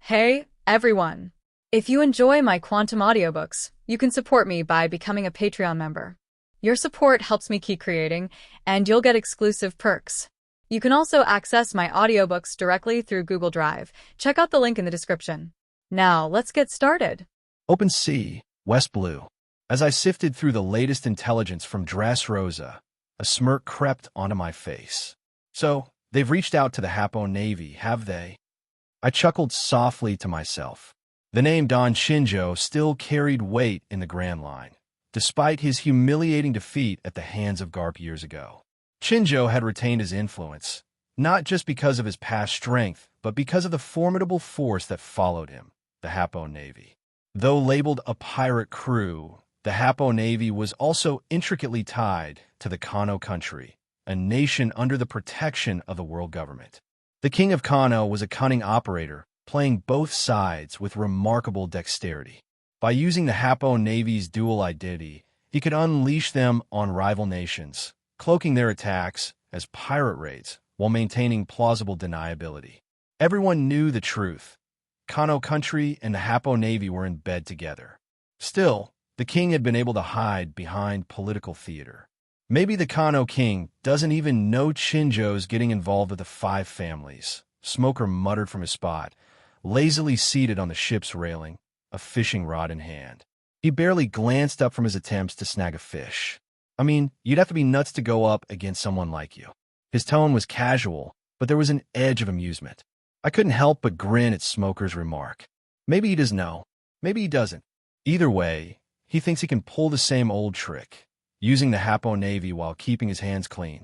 Hey, everyone! If you enjoy my quantum audiobooks, you can support me by becoming a Patreon member. Your support helps me keep creating, and you'll get exclusive perks. You can also access my audiobooks directly through Google Drive. Check out the link in the description. Now, let's get started. Open Sea, West Blue. As I sifted through the latest intelligence from Dressrosa, a smirk crept onto my face. So, they've reached out to the Hapo Navy, have they? I chuckled softly to myself. The name Don Shinjo still carried weight in the Grand Line, despite his humiliating defeat at the hands of Garp years ago. Shinjo had retained his influence, not just because of his past strength, but because of the formidable force that followed him, the Hapo Navy. Though labeled a pirate crew, the Hapo Navy was also intricately tied to the Kano country, a nation under the protection of the world government. The king of Kano was a cunning operator, playing both sides with remarkable dexterity. By using the Hapo Navy's dual identity, he could unleash them on rival nations, cloaking their attacks as pirate raids while maintaining plausible deniability. Everyone knew the truth. Kano country and the Hapo Navy were in bed together. Still, the king had been able to hide behind political theater. Maybe the Kano king doesn't even know Shinjo's getting involved with the five families, Smoker muttered from his spot, lazily seated on the ship's railing, a fishing rod in hand. He barely glanced up from his attempts to snag a fish. I mean, you'd have to be nuts to go up against someone like you. His tone was casual, but there was an edge of amusement. I couldn't help but grin at Smoker's remark. Maybe he does know. Maybe he doesn't. Either way, he thinks he can pull the same old trick, using the Hapo Navy while keeping his hands clean.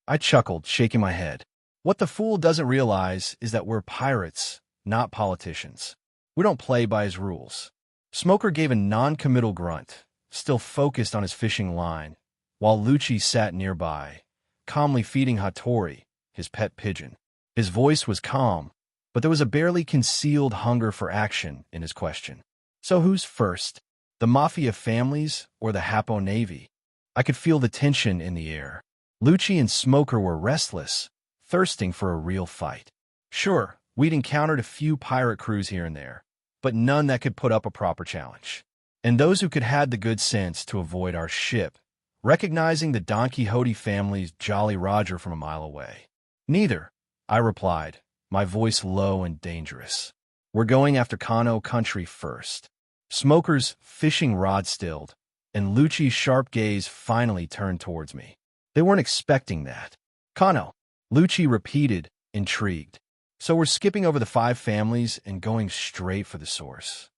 I chuckled, shaking my head. What the fool doesn't realize is that we're pirates, not politicians. We don't play by his rules. Smoker gave a non-committal grunt, still focused on his fishing line, while Lucci sat nearby, calmly feeding Hattori, his pet pigeon. His voice was calm, but there was a barely concealed hunger for action in his question. So who's first? The mafia families or the Hapo Navy? I could feel the tension in the air. Lucci and Smoker were restless, thirsting for a real fight. Sure, we'd encountered a few pirate crews here and there, but none that could put up a proper challenge. And those who could had the good sense to avoid our ship, recognizing the Don Quixote family's Jolly Roger from a mile away. Neither, I replied, my voice low and dangerous. We're going after Kano country first. Smoker's fishing rod stilled, and Lucci's sharp gaze finally turned towards me. They weren't expecting that. Kano, Lucci repeated, intrigued. So we're skipping over the five families and going straight for the source.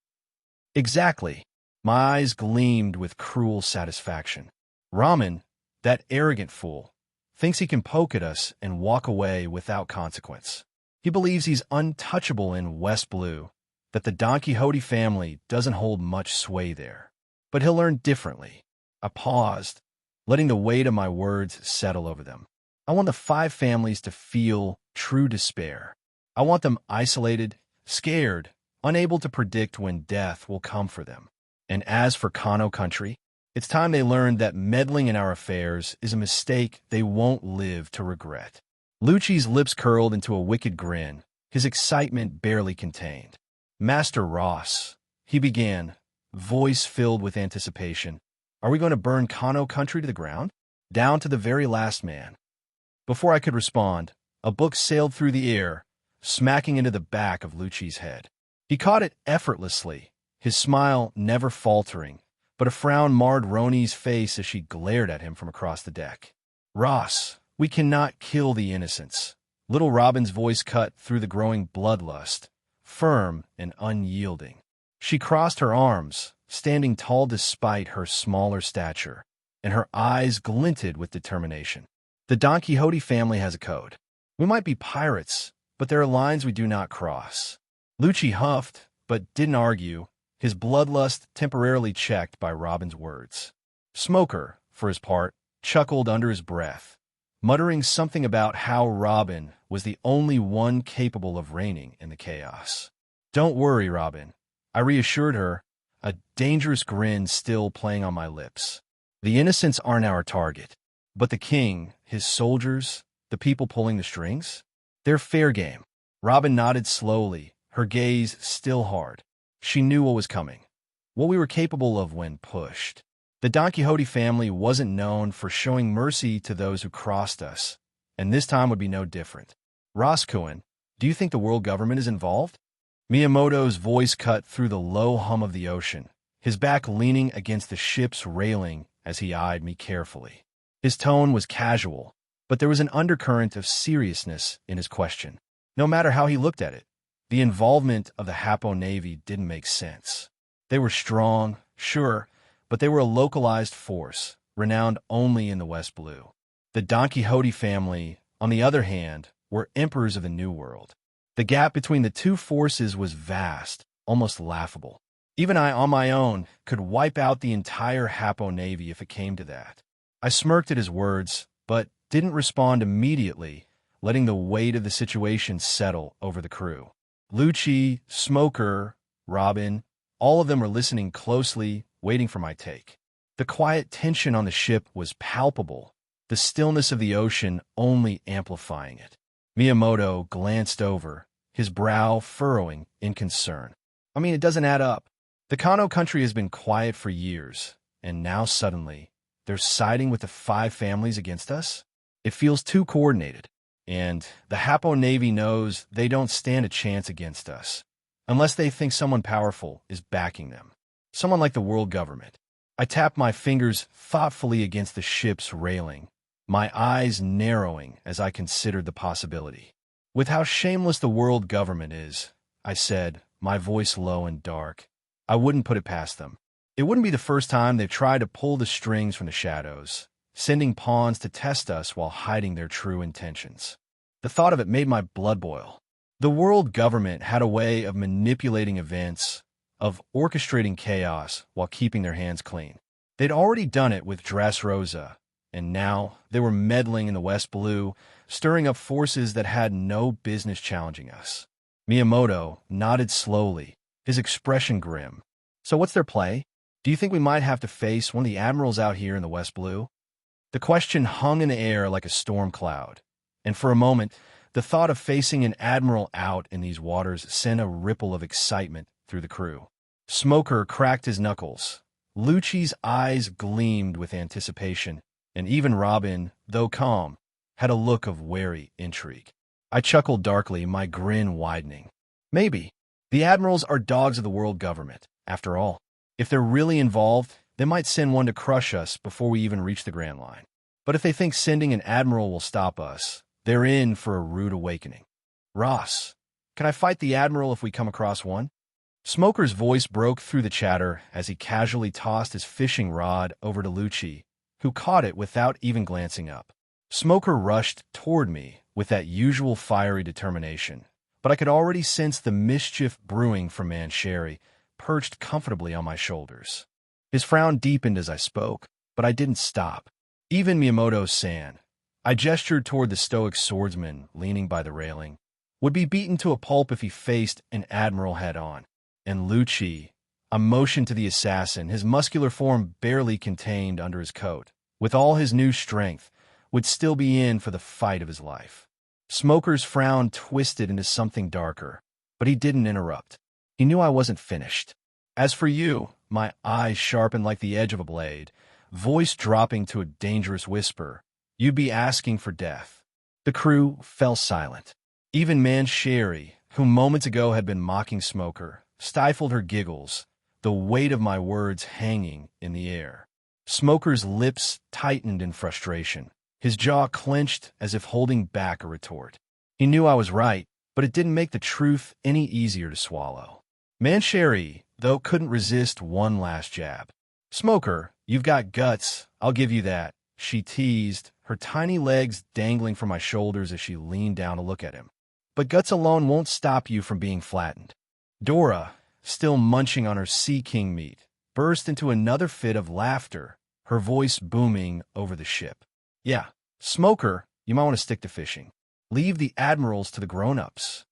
Exactly. My eyes gleamed with cruel satisfaction. Ramen, that arrogant fool, thinks he can poke at us and walk away without consequence. He believes he's untouchable in West Blue, that the Don Quixote family doesn't hold much sway there. But he'll learn differently. I paused, letting the weight of my words settle over them. I want the five families to feel true despair. I want them isolated, scared, unable to predict when death will come for them. And as for Kano country, it's time they learned that meddling in our affairs is a mistake they won't live to regret. Lucci's lips curled into a wicked grin, his excitement barely contained. Master Ross, he began, voice filled with anticipation. Are we going to burn Kano country to the ground? Down to the very last man. Before I could respond, a book sailed through the air, smacking into the back of Lucci's head. He caught it effortlessly, his smile never faltering, but a frown marred Roni's face as she glared at him from across the deck. Ross, we cannot kill the innocents. Little Robin's voice cut through the growing bloodlust, firm and unyielding. She crossed her arms, standing tall despite her smaller stature, and her eyes glinted with determination. The Don Quixote family has a code. We might be pirates, but there are lines we do not cross. Lucci huffed, but didn't argue, his bloodlust temporarily checked by Robin's words. Smoker, for his part, chuckled under his breath, muttering something about how Robin was the only one capable of reigning in the chaos. Don't worry, Robin, I reassured her, a dangerous grin still playing on my lips. The innocents aren't our target, but the king, his soldiers, the people pulling the strings, they're fair game. Robin nodded slowly, her gaze still hard. She knew what was coming, what we were capable of when pushed. The Don Quixote family wasn't known for showing mercy to those who crossed us, and this time would be no different. Roscoe, do you think the world government is involved? Miyamoto's voice cut through the low hum of the ocean, his back leaning against the ship's railing as he eyed me carefully. His tone was casual, but there was an undercurrent of seriousness in his question. No matter how he looked at it, the involvement of the Hapo Navy didn't make sense. They were strong, sure, but they were a localized force, renowned only in the West Blue. The Don Quixote family, on the other hand, were emperors of the New World. The gap between the two forces was vast, almost laughable. Even I, on my own, could wipe out the entire Hapo Navy if it came to that. I smirked at his words, but didn't respond immediately, letting the weight of the situation settle over the crew. Lucci, Smoker, Robin, all of them were listening closely, waiting for my take. The quiet tension on the ship was palpable, the stillness of the ocean only amplifying it. Miyamoto glanced over, his brow furrowing in concern. I mean, it doesn't add up. The Kano country has been quiet for years, and now suddenly, they're siding with the 5 families against us? It feels too coordinated. And the Hapo Navy knows they don't stand a chance against us, unless they think someone powerful is backing them. Someone like the world government. I tapped my fingers thoughtfully against the ship's railing, my eyes narrowing as I considered the possibility. With how shameless the world government is, I said, my voice low and dark, I wouldn't put it past them. It wouldn't be the first time they've tried to pull the strings from the shadows, sending pawns to test us while hiding their true intentions. The thought of it made my blood boil. The world government had a way of manipulating events, of orchestrating chaos while keeping their hands clean. They'd already done it with Dressrosa, and now they were meddling in the West Blue, stirring up forces that had no business challenging us. Miyamoto nodded slowly, his expression grim. So what's their play? Do you think we might have to face one of the admirals out here in the West Blue? The question hung in the air like a storm cloud, and for a moment, the thought of facing an admiral out in these waters sent a ripple of excitement through the crew. Smoker cracked his knuckles. Lucci's eyes gleamed with anticipation, and even Robin, though calm, had a look of wary intrigue. I chuckled darkly, my grin widening. Maybe. The admirals are dogs of the world government, after all. If they're really involved, they might send one to crush us before we even reach the Grand Line. But if they think sending an admiral will stop us, they're in for a rude awakening. Ross, can I fight the admiral if we come across one? Smoker's voice broke through the chatter as he casually tossed his fishing rod over to Lucci, who caught it without even glancing up. Smoker rushed toward me with that usual fiery determination, but I could already sense the mischief brewing from Mancheri, perched comfortably on my shoulders. His frown deepened as I spoke, but I didn't stop. Even Miyamoto-san, I gestured toward the stoic swordsman leaning by the railing, would be beaten to a pulp if he faced an admiral head-on. And Lucci, I motioned to the assassin, his muscular form barely contained under his coat, with all his new strength, would still be in for the fight of his life. Smoker's frown twisted into something darker, but he didn't interrupt. He knew I wasn't finished. As for you, my eyes sharpened like the edge of a blade, voice dropping to a dangerous whisper, you'd be asking for death. The crew fell silent. Even Mancheri, who moments ago had been mocking Smoker, stifled her giggles, the weight of my words hanging in the air. Smoker's lips tightened in frustration, his jaw clenched as if holding back a retort. He knew I was right, but it didn't make the truth any easier to swallow. Mancheri, though, couldn't resist one last jab. Smoker, you've got guts, I'll give you that, she teased, her tiny legs dangling from my shoulders as she leaned down to look at him. But guts alone won't stop you from being flattened. Dora, still munching on her Sea King meat, burst into another fit of laughter, her voice booming over the ship. Yeah, Smoker, you might want to stick to fishing. Leave the admirals to the grown-ups.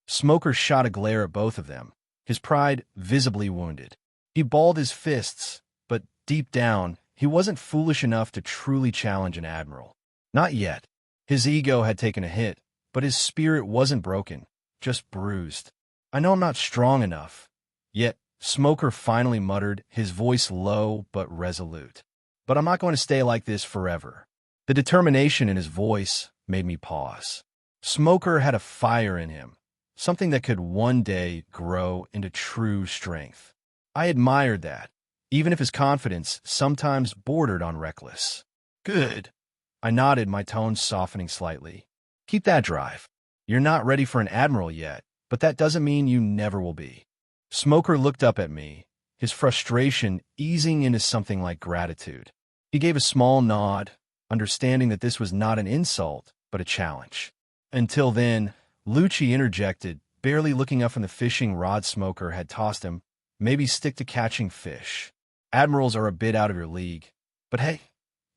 Smoker shot a glare at both of them, his pride visibly wounded. He balled his fists, but deep down, he wasn't foolish enough to truly challenge an admiral. Not yet. His ego had taken a hit, but his spirit wasn't broken, just bruised. I know I'm not strong enough. Yet, Smoker finally muttered, his voice low but resolute. But I'm not going to stay like this forever. The determination in his voice made me pause. Smoker had a fire in him, something that could one day grow into true strength. I admired that, even if his confidence sometimes bordered on reckless. Good. I nodded, my tone softening slightly. Keep that drive. You're not ready for an admiral yet, but that doesn't mean you never will be. Smoker looked up at me, his frustration easing into something like gratitude. He gave a small nod, understanding that this was not an insult, but a challenge. Until then, Lucci interjected, barely looking up from the fishing rod Smoker had tossed him. Maybe stick to catching fish. Admirals are a bit out of your league. But hey,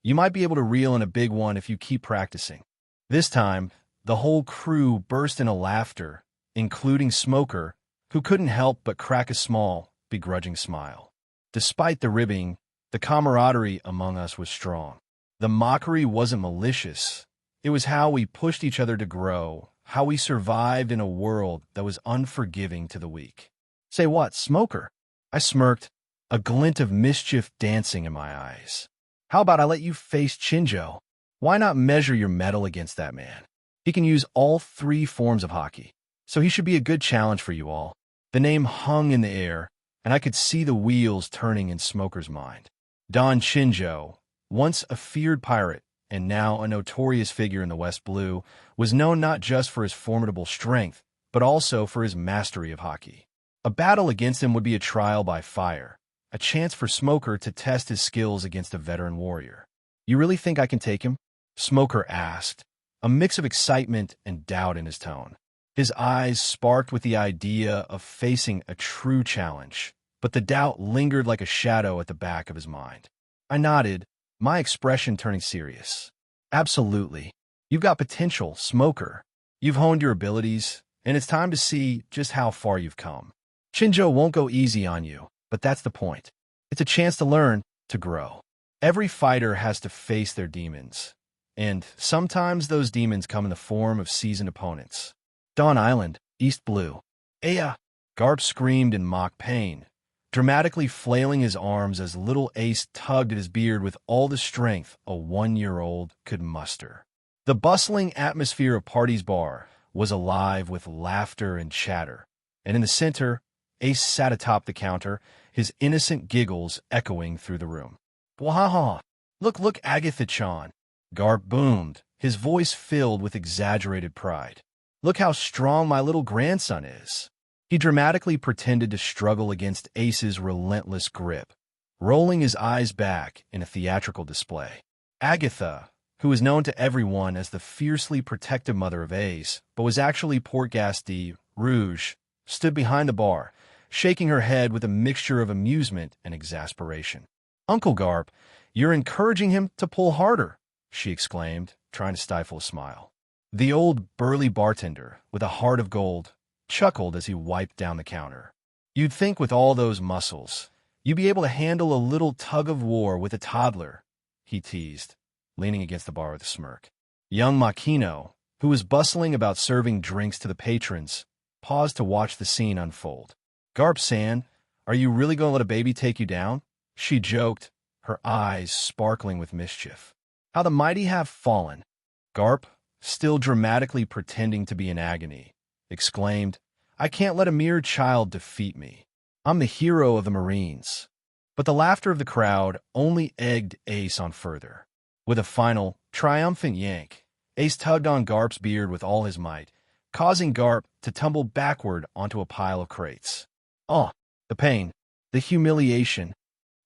you might be able to reel in a big one if you keep practicing. This time, the whole crew burst into laughter, including Smoker, who couldn't help but crack a small, begrudging smile. Despite the ribbing, the camaraderie among us was strong. The mockery wasn't malicious. It was how we pushed each other to grow, how we survived in a world that was unforgiving to the weak. Say what, Smoker? I smirked, a glint of mischief dancing in my eyes. How about I let you face Chinjo? Why not measure your mettle against that man? He can use all three forms of hockey, so he should be a good challenge for you all. The name hung in the air, and I could see the wheels turning in Smoker's mind. Don Chinjo, once a feared pirate and now a notorious figure in the West Blue, was known not just for his formidable strength, but also for his mastery of hockey. A battle against him would be a trial by fire, a chance for Smoker to test his skills against a veteran warrior. You really think I can take him? Smoker asked, a mix of excitement and doubt in his tone. His eyes sparked with the idea of facing a true challenge, but the doubt lingered like a shadow at the back of his mind. I nodded, my expression turning serious. Absolutely. You've got potential, Smoker. You've honed your abilities, and it's time to see just how far you've come. Chinjo won't go easy on you, but that's the point. It's a chance to learn, to grow. Every fighter has to face their demons, and sometimes those demons come in the form of seasoned opponents. Dawn Island, East Blue. Aya! Garp screamed in mock pain, dramatically flailing his arms as little Ace tugged at his beard with all the strength a 1-year-old could muster. The bustling atmosphere of Party's Bar was alive with laughter and chatter, and in the center, Ace sat atop the counter, his innocent giggles echoing through the room. Wahaha! Look, Agatha-chan! Garp boomed, his voice filled with exaggerated pride. Look how strong my little grandson is. He dramatically pretended to struggle against Ace's relentless grip, rolling his eyes back in a theatrical display. Agatha, who was known to everyone as the fiercely protective mother of Ace, but was actually Port-Gasti Rouge, stood behind the bar, shaking her head with a mixture of amusement and exasperation. Uncle Garp, you're encouraging him to pull harder, she exclaimed, trying to stifle a smile. The old burly bartender, with a heart of gold, chuckled as he wiped down the counter. You'd think with all those muscles, you'd be able to handle a little tug-of-war with a toddler, he teased, leaning against the bar with a smirk. Young Makino, who was bustling about serving drinks to the patrons, paused to watch the scene unfold. Garp-san, are you really going to let a baby take you down? She joked, her eyes sparkling with mischief. How the mighty have fallen. Garp, still dramatically pretending to be in agony, exclaimed, I can't let a mere child defeat me. I'm the hero of the Marines. But the laughter of the crowd only egged Ace on further. With a final, triumphant yank, Ace tugged on Garp's beard with all his might, causing Garp to tumble backward onto a pile of crates. Oh, the pain, the humiliation.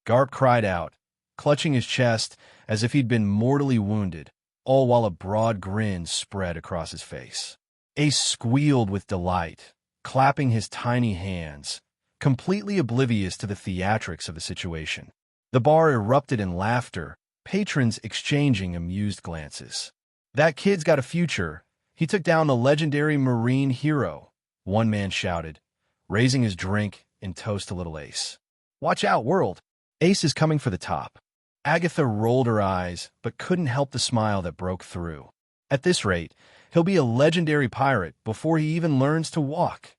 Garp cried out, clutching his chest as if he'd been mortally wounded, all while a broad grin spread across his face. Ace squealed with delight, clapping his tiny hands, completely oblivious to the theatrics of the situation. The bar erupted in laughter, patrons exchanging amused glances. That kid's got a future. He took down the legendary Marine hero, one man shouted, raising his drink in toast to little Ace. Watch out, world. Ace is coming for the top. Agatha rolled her eyes, but couldn't help the smile that broke through. At this rate, he'll be a legendary pirate before he even learns to walk.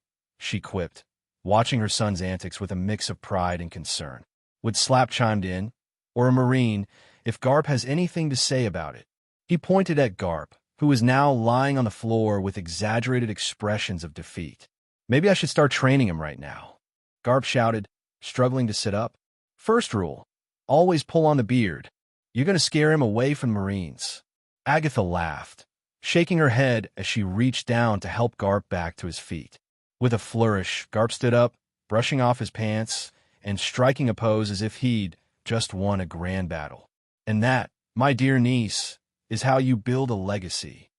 she quipped, watching her son's antics with a mix of pride and concern. Would Slap chimed in, or a Marine, if Garp has anything to say about it. He pointed at Garp, who was now lying on the floor with exaggerated expressions of defeat. Maybe I should start training him right now. Garp shouted, struggling to sit up. First rule, always pull on the beard. You're going to scare him away from Marines. Agatha laughed, shaking her head as she reached down to help Garp back to his feet. With a flourish, Garp stood up, brushing off his pants and striking a pose as if he'd just won a grand battle. And that, my dear niece, is how you build a legacy.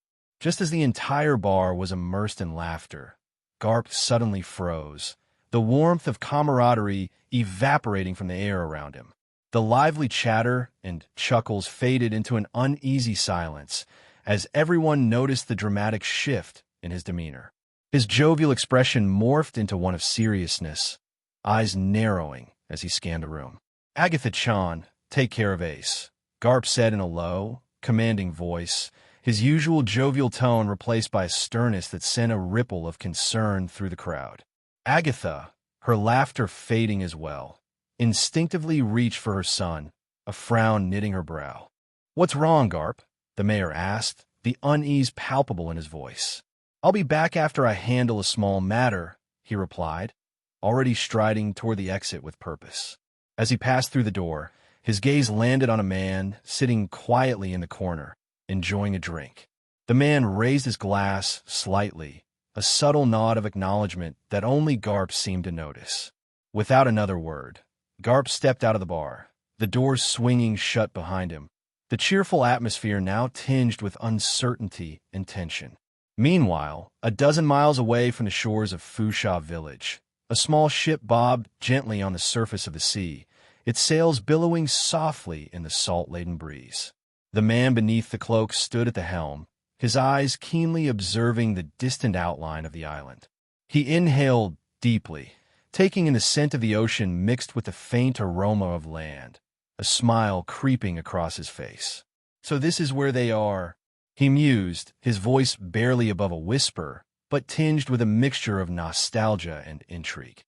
Just as the entire bar was immersed in laughter, Garp suddenly froze, the warmth of camaraderie evaporating from the air around him. The lively chatter and chuckles faded into an uneasy silence as everyone noticed the dramatic shift in his demeanor. His jovial expression morphed into one of seriousness, eyes narrowing as he scanned the room. Agatha-chan, take care of Ace, Garp said in a low, commanding voice, his usual jovial tone replaced by a sternness that sent a ripple of concern through the crowd. Agatha, her laughter fading as well, instinctively reached for her son, a frown knitting her brow. What's wrong, Garp? The mayor asked, the unease palpable in his voice. I'll be back after I handle a small matter, he replied, already striding toward the exit with purpose. As he passed through the door, his gaze landed on a man sitting quietly in the corner, enjoying a drink. The man raised his glass slightly, a subtle nod of acknowledgement that only Garp seemed to notice. Without another word, Garp stepped out of the bar, the doors swinging shut behind him, the cheerful atmosphere now tinged with uncertainty and tension. Meanwhile, a dozen miles away from the shores of Fusha Village, a small ship bobbed gently on the surface of the sea, its sails billowing softly in the salt-laden breeze. The man beneath the cloak stood at the helm, his eyes keenly observing the distant outline of the island. He inhaled deeply, taking in the scent of the ocean mixed with the faint aroma of land, a smile creeping across his face. So this is where they are, he mused, his voice barely above a whisper, but tinged with a mixture of nostalgia and intrigue.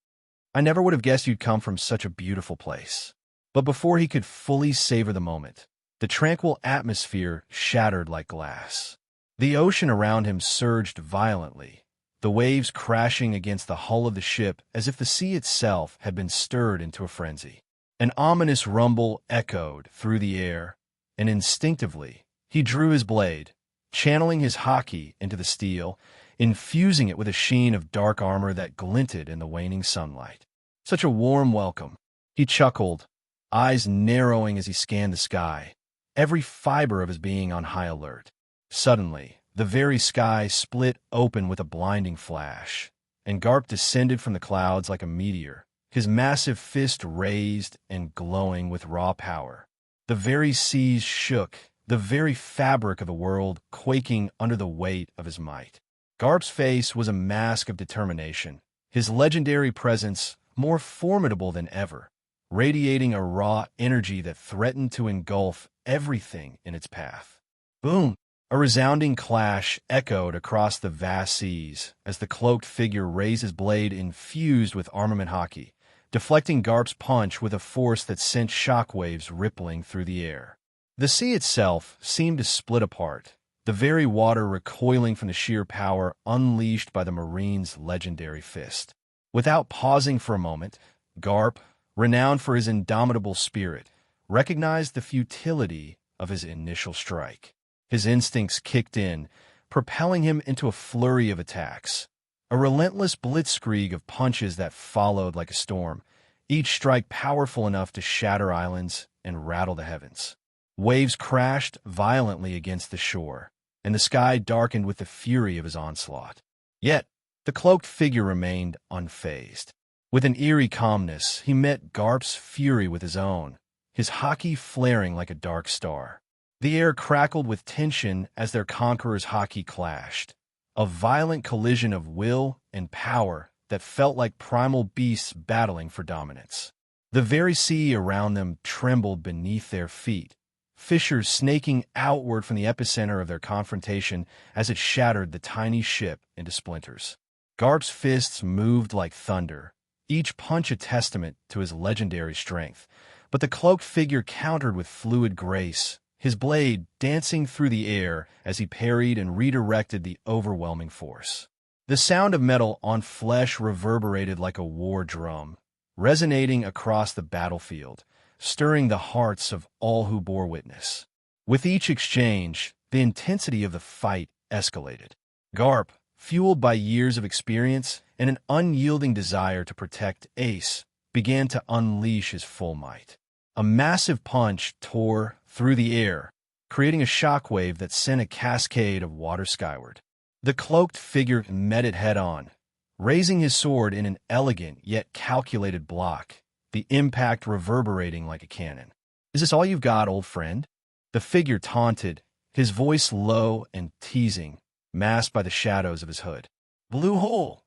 I never would have guessed you'd come from such a beautiful place. But before he could fully savor the moment, the tranquil atmosphere shattered like glass. The ocean around him surged violently, the waves crashing against the hull of the ship as if the sea itself had been stirred into a frenzy. An ominous rumble echoed through the air, and instinctively, he drew his blade, channeling his haki into the steel, infusing it with a sheen of dark armor that glinted in the waning sunlight. Such a warm welcome. He chuckled, eyes narrowing as he scanned the sky, every fiber of his being on high alert. Suddenly, the very sky split open with a blinding flash, and Garp descended from the clouds like a meteor, his massive fist raised and glowing with raw power. The very seas shook, the very fabric of the world quaking under the weight of his might. Garp's face was a mask of determination, his legendary presence more formidable than ever, radiating a raw energy that threatened to engulf everything in its path. Boom! A resounding clash echoed across the vast seas as the cloaked figure raised his blade infused with armament haki, deflecting Garp's punch with a force that sent shockwaves rippling through the air. The sea itself seemed to split apart, the very water recoiling from the sheer power unleashed by the Marine's legendary fist. Without pausing for a moment, Garp, renowned for his indomitable spirit, recognized the futility of his initial strike. His instincts kicked in, propelling him into a flurry of attacks, a relentless blitzkrieg of punches that followed like a storm, each strike powerful enough to shatter islands and rattle the heavens. Waves crashed violently against the shore, and the sky darkened with the fury of his onslaught. Yet, the cloaked figure remained unfazed. With an eerie calmness, he met Garp's fury with his own, his haki flaring like a dark star. The air crackled with tension as their conqueror's haki clashed, a violent collision of will and power that felt like primal beasts battling for dominance. The very sea around them trembled beneath their feet, fissures snaking outward from the epicenter of their confrontation as it shattered the tiny ship into splinters. Garp's fists moved like thunder, each punch a testament to his legendary strength. But the cloaked figure countered with fluid grace, his blade dancing through the air as he parried and redirected the overwhelming force. The sound of metal on flesh reverberated like a war drum, resonating across the battlefield, stirring the hearts of all who bore witness. With each exchange, the intensity of the fight escalated. Garp, fueled by years of experience and an unyielding desire to protect Ace, began to unleash his full might. A massive punch tore through the air, creating a shockwave that sent a cascade of water skyward. The cloaked figure met it head-on, raising his sword in an elegant yet calculated block, the impact reverberating like a cannon. "Is this all you've got, old friend?" The figure taunted, his voice low and teasing, masked by the shadows of his hood. "Blue hole!"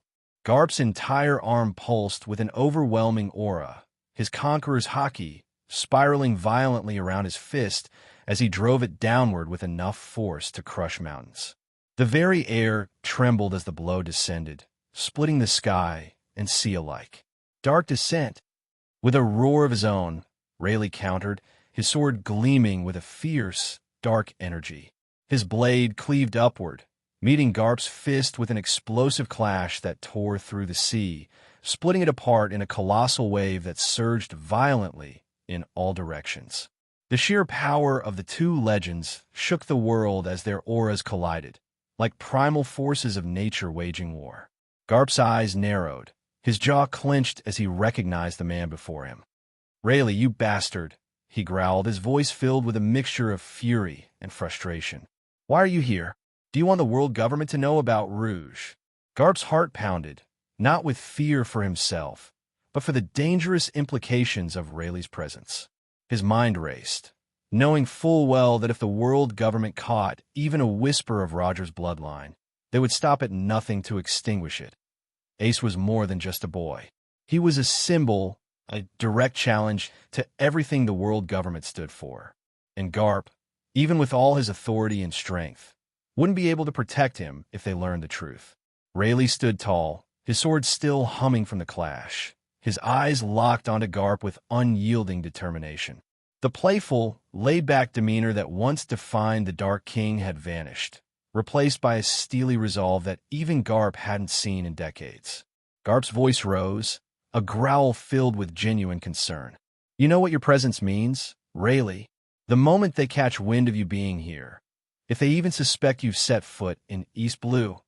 Garp's entire arm pulsed with an overwhelming aura, his conqueror's haki spiraling violently around his fist as he drove it downward with enough force to crush mountains. The very air trembled as the blow descended, splitting the sky and sea alike. "Dark descent!" With a roar of his own, Rayleigh countered, his sword gleaming with a fierce, dark energy. His blade cleaved upward, meeting Garp's fist with an explosive clash that tore through the sea, splitting it apart in a colossal wave that surged violently in all directions. The sheer power of the two legends shook the world as their auras collided, like primal forces of nature waging war. Garp's eyes narrowed, his jaw clenched as he recognized the man before him. "Rayleigh, you bastard," he growled, his voice filled with a mixture of fury and frustration. "Why are you here? Do you want the world government to know about Rouge?" Garp's heart pounded, not with fear for himself, but for the dangerous implications of Rayleigh's presence. His mind raced, knowing full well that if the world government caught even a whisper of Roger's bloodline, they would stop at nothing to extinguish it. Ace was more than just a boy. He was a symbol, a direct challenge to everything the world government stood for. And Garp, even with all his authority and strength, wouldn't be able to protect him if they learned the truth. Rayleigh stood tall, his sword still humming from the clash, his eyes locked onto Garp with unyielding determination. The playful, laid-back demeanor that once defined the Dark King had vanished, replaced by a steely resolve that even Garp hadn't seen in decades. Garp's voice rose, a growl filled with genuine concern. "You know what your presence means, Rayleigh? The moment they catch wind of you being here, if they even suspect you've set foot in East Blue,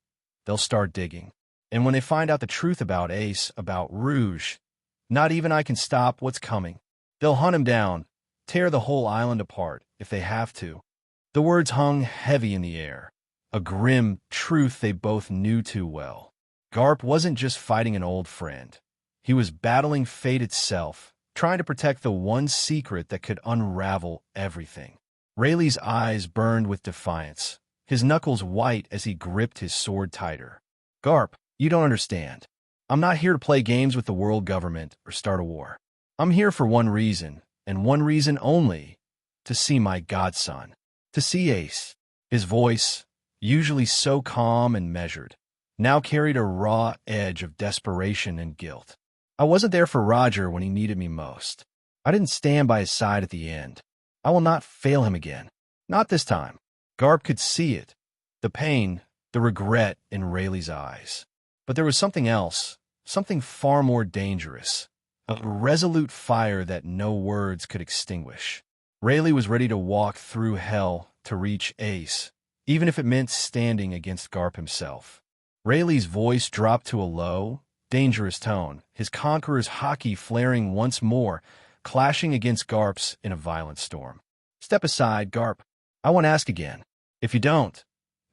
they'll start digging. And when they find out the truth about Ace, about Rouge, not even I can stop what's coming. They'll hunt him down, tear the whole island apart if they have to." The words hung heavy in the air, a grim truth they both knew too well. Garp wasn't just fighting an old friend. He was battling fate itself, trying to protect the one secret that could unravel everything. Rayleigh's eyes burned with defiance, his knuckles white as he gripped his sword tighter. "Garp, you don't understand. I'm not here to play games with the world government or start a war. I'm here for one reason, and one reason only, to see my godson, to see Ace." His voice, usually so calm and measured, now carried a raw edge of desperation and guilt. "I wasn't there for Roger when he needed me most. I didn't stand by his side at the end. I will not fail him again. Not this time." Garp could see it, the pain, the regret in Rayleigh's eyes. But there was something else, something far more dangerous, a resolute fire that no words could extinguish. Rayleigh was ready to walk through hell to reach Ace, even if it meant standing against Garp himself. Rayleigh's voice dropped to a low, dangerous tone, his conqueror's haki flaring once more, clashing against Garp's in a violent storm. "Step aside, Garp. I won't ask again. If you don't,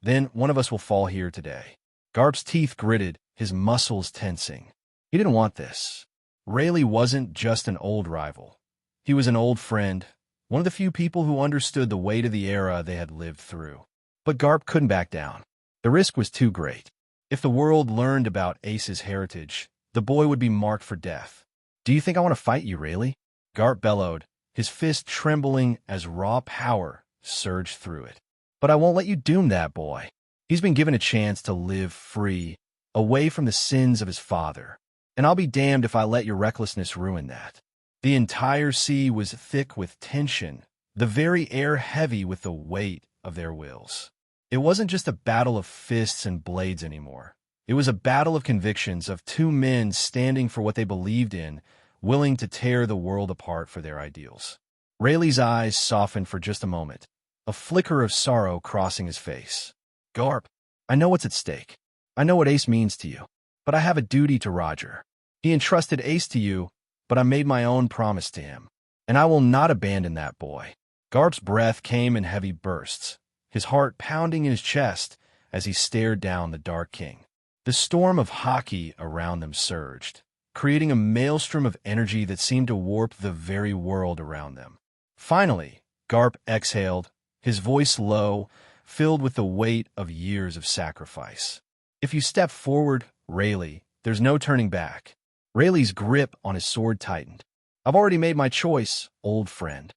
then one of us will fall here today." Garp's teeth gritted, his muscles tensing. He didn't want this. Rayleigh wasn't just an old rival. He was an old friend, one of the few people who understood the weight of the era they had lived through. But Garp couldn't back down. The risk was too great. If the world learned about Ace's heritage, the boy would be marked for death. "Do you think I want to fight you, Rayleigh?" Garp bellowed, his fist trembling as raw power surged through it. "But I won't let you doom that boy. He's been given a chance to live free, away from the sins of his father. And I'll be damned if I let your recklessness ruin that. The entire sea was thick with tension, the very air heavy with the weight of their wills. It wasn't just a battle of fists and blades anymore. It was a battle of convictions of two men standing for what they believed in, willing to tear the world apart for their ideals. Rayleigh's eyes softened for just a moment, a flicker of sorrow crossing his face. Garp, I know what's at stake. I know what Ace means to you, but I have a duty to Roger. He entrusted Ace to you, but I made my own promise to him, and I will not abandon that boy. Garp's breath came in heavy bursts, his heart pounding in his chest as he stared down the Dark King. The storm of hockey around them surged, creating a maelstrom of energy that seemed to warp the very world around them. Finally, Garp exhaled, his voice low, filled with the weight of years of sacrifice. If you step forward, Rayleigh, there's no turning back. Rayleigh's grip on his sword tightened. I've already made my choice, old friend.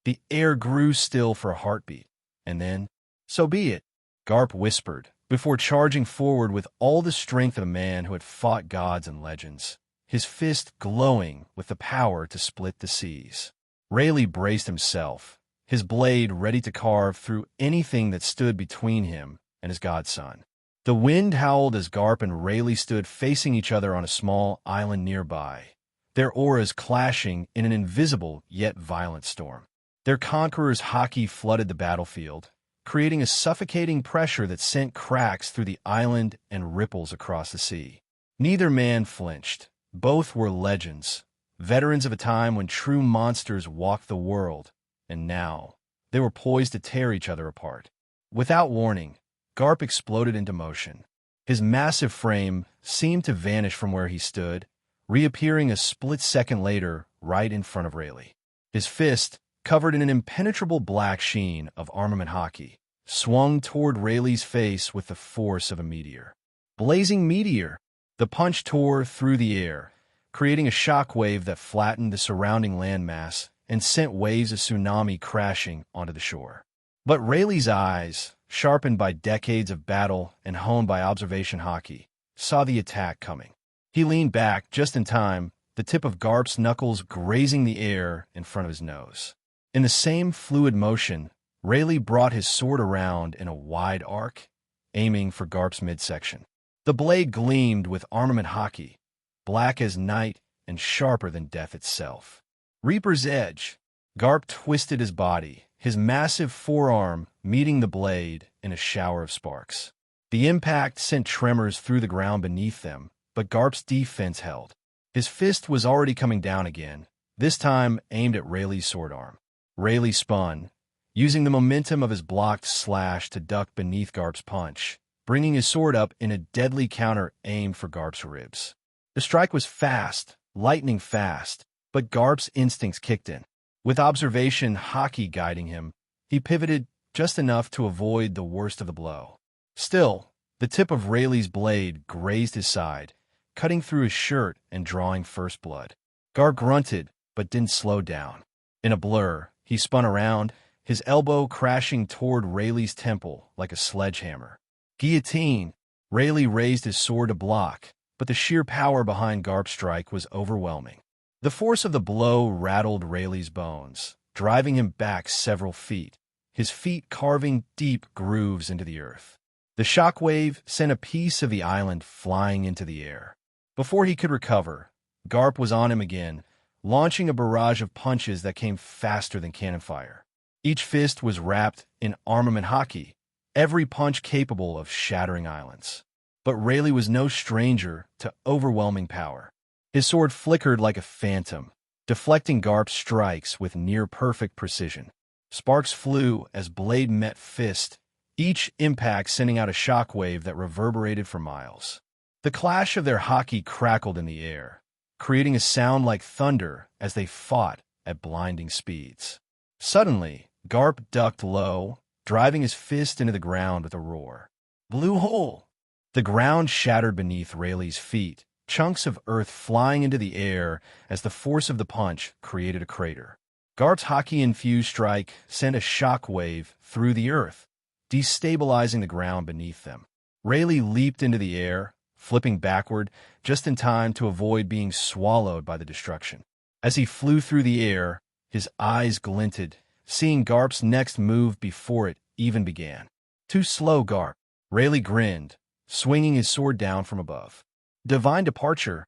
The air grew still for a heartbeat, and then, so be it, Garp whispered, before charging forward with all the strength of a man who had fought gods and legends, his fist glowing with the power to split the seas. Rayleigh braced himself, his blade ready to carve through anything that stood between him and his godson. The wind howled as Garp and Rayleigh stood facing each other on a small island nearby, their auras clashing in an invisible yet violent storm. Their conqueror's hockey flooded the battlefield, creating a suffocating pressure that sent cracks through the island and ripples across the sea. Neither man flinched. Both were legends, veterans of a time when true monsters walked the world, and now they were poised to tear each other apart. Without warning, Garp exploded into motion. His massive frame seemed to vanish from where he stood, reappearing a split second later right in front of Rayleigh. His fist, covered in an impenetrable black sheen of armament hockey, swung toward Rayleigh's face with the force of a meteor. Blazing meteor! The punch tore through the air, creating a shockwave that flattened the surrounding landmass and sent waves of tsunami crashing onto the shore. But Rayleigh's eyes, sharpened by decades of battle and honed by observation hockey, saw the attack coming. He leaned back just in time, the tip of Garp's knuckles grazing the air in front of his nose. In the same fluid motion, Rayleigh brought his sword around in a wide arc, aiming for Garp's midsection. The blade gleamed with armament hockey, black as night and sharper than death itself. Reaper's edge. Garp twisted his body, his massive forearm meeting the blade in a shower of sparks. The impact sent tremors through the ground beneath them, but Garp's defense held. His fist was already coming down again, this time aimed at Rayleigh's sword arm. Rayleigh spun, using the momentum of his blocked slash to duck beneath Garp's punch, bringing his sword up in a deadly counter aimed for Garp's ribs. The strike was fast, lightning fast, but Garp's instincts kicked in. With observation hockey guiding him, he pivoted just enough to avoid the worst of the blow. Still, the tip of Rayleigh's blade grazed his side, cutting through his shirt and drawing first blood. Garp grunted, but didn't slow down. In a blur, he spun around, his elbow crashing toward Rayleigh's temple like a sledgehammer. Guillotine! Rayleigh raised his sword to block, but the sheer power behind Garp's strike was overwhelming. The force of the blow rattled Rayleigh's bones, driving him back several feet, his feet carving deep grooves into the earth. The shockwave sent a piece of the island flying into the air. Before he could recover, Garp was on him again, launching a barrage of punches that came faster than cannon fire. Each fist was wrapped in armament hockey, every punch capable of shattering islands. But Rayleigh was no stranger to overwhelming power. His sword flickered like a phantom, deflecting Garp's strikes with near-perfect precision. Sparks flew as blade met fist, each impact sending out a shockwave that reverberated for miles. The clash of their hockey crackled in the air, creating a sound like thunder as they fought at blinding speeds. Suddenly, Garp ducked low, driving his fist into the ground with a roar. Blue hole! The ground shattered beneath Rayleigh's feet, chunks of earth flying into the air as the force of the punch created a crater. Garp's hockey-infused strike sent a shockwave through the earth, destabilizing the ground beneath them. Rayleigh leaped into the air, flipping backward just in time to avoid being swallowed by the destruction. As he flew through the air, his eyes glinted, seeing Garp's next move before it even began. Too slow, Garp. Rayleigh grinned, swinging his sword down from above. Divine departure.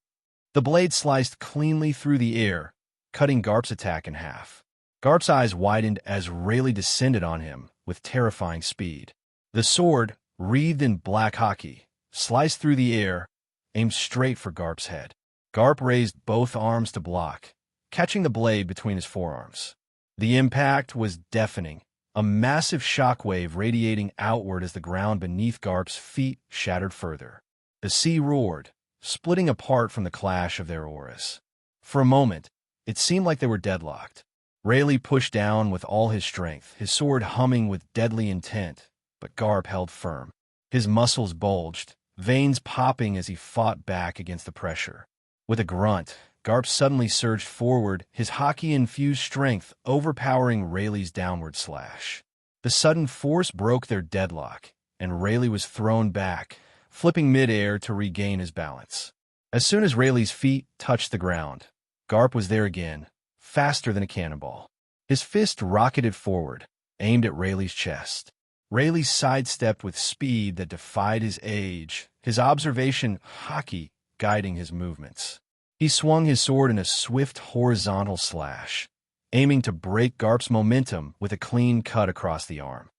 The blade sliced cleanly through the air, cutting Garp's attack in half. Garp's eyes widened as Rayleigh descended on him with terrifying speed. The sword, wreathed in black hockey, sliced through the air, aimed straight for Garp's head. Garp raised both arms to block, catching the blade between his forearms. The impact was deafening, a massive shockwave radiating outward as the ground beneath Garp's feet shattered further. The sea roared, splitting apart from the clash of their auras. For a moment, it seemed like they were deadlocked. Rayleigh pushed down with all his strength, his sword humming with deadly intent, but Garp held firm. His muscles bulged, veins popping as he fought back against the pressure. With a grunt, Garp suddenly surged forward, his hockey-infused strength overpowering Rayleigh's downward slash. The sudden force broke their deadlock, and Rayleigh was thrown back, flipping mid-air to regain his balance. As soon as Rayleigh's feet touched the ground, Garp was there again, faster than a cannonball. His fist rocketed forward, aimed at Rayleigh's chest. Rayleigh sidestepped with speed that defied his age, his observation hockey guiding his movements. He swung his sword in a swift horizontal slash, aiming to break Garp's momentum with a clean cut across the arm.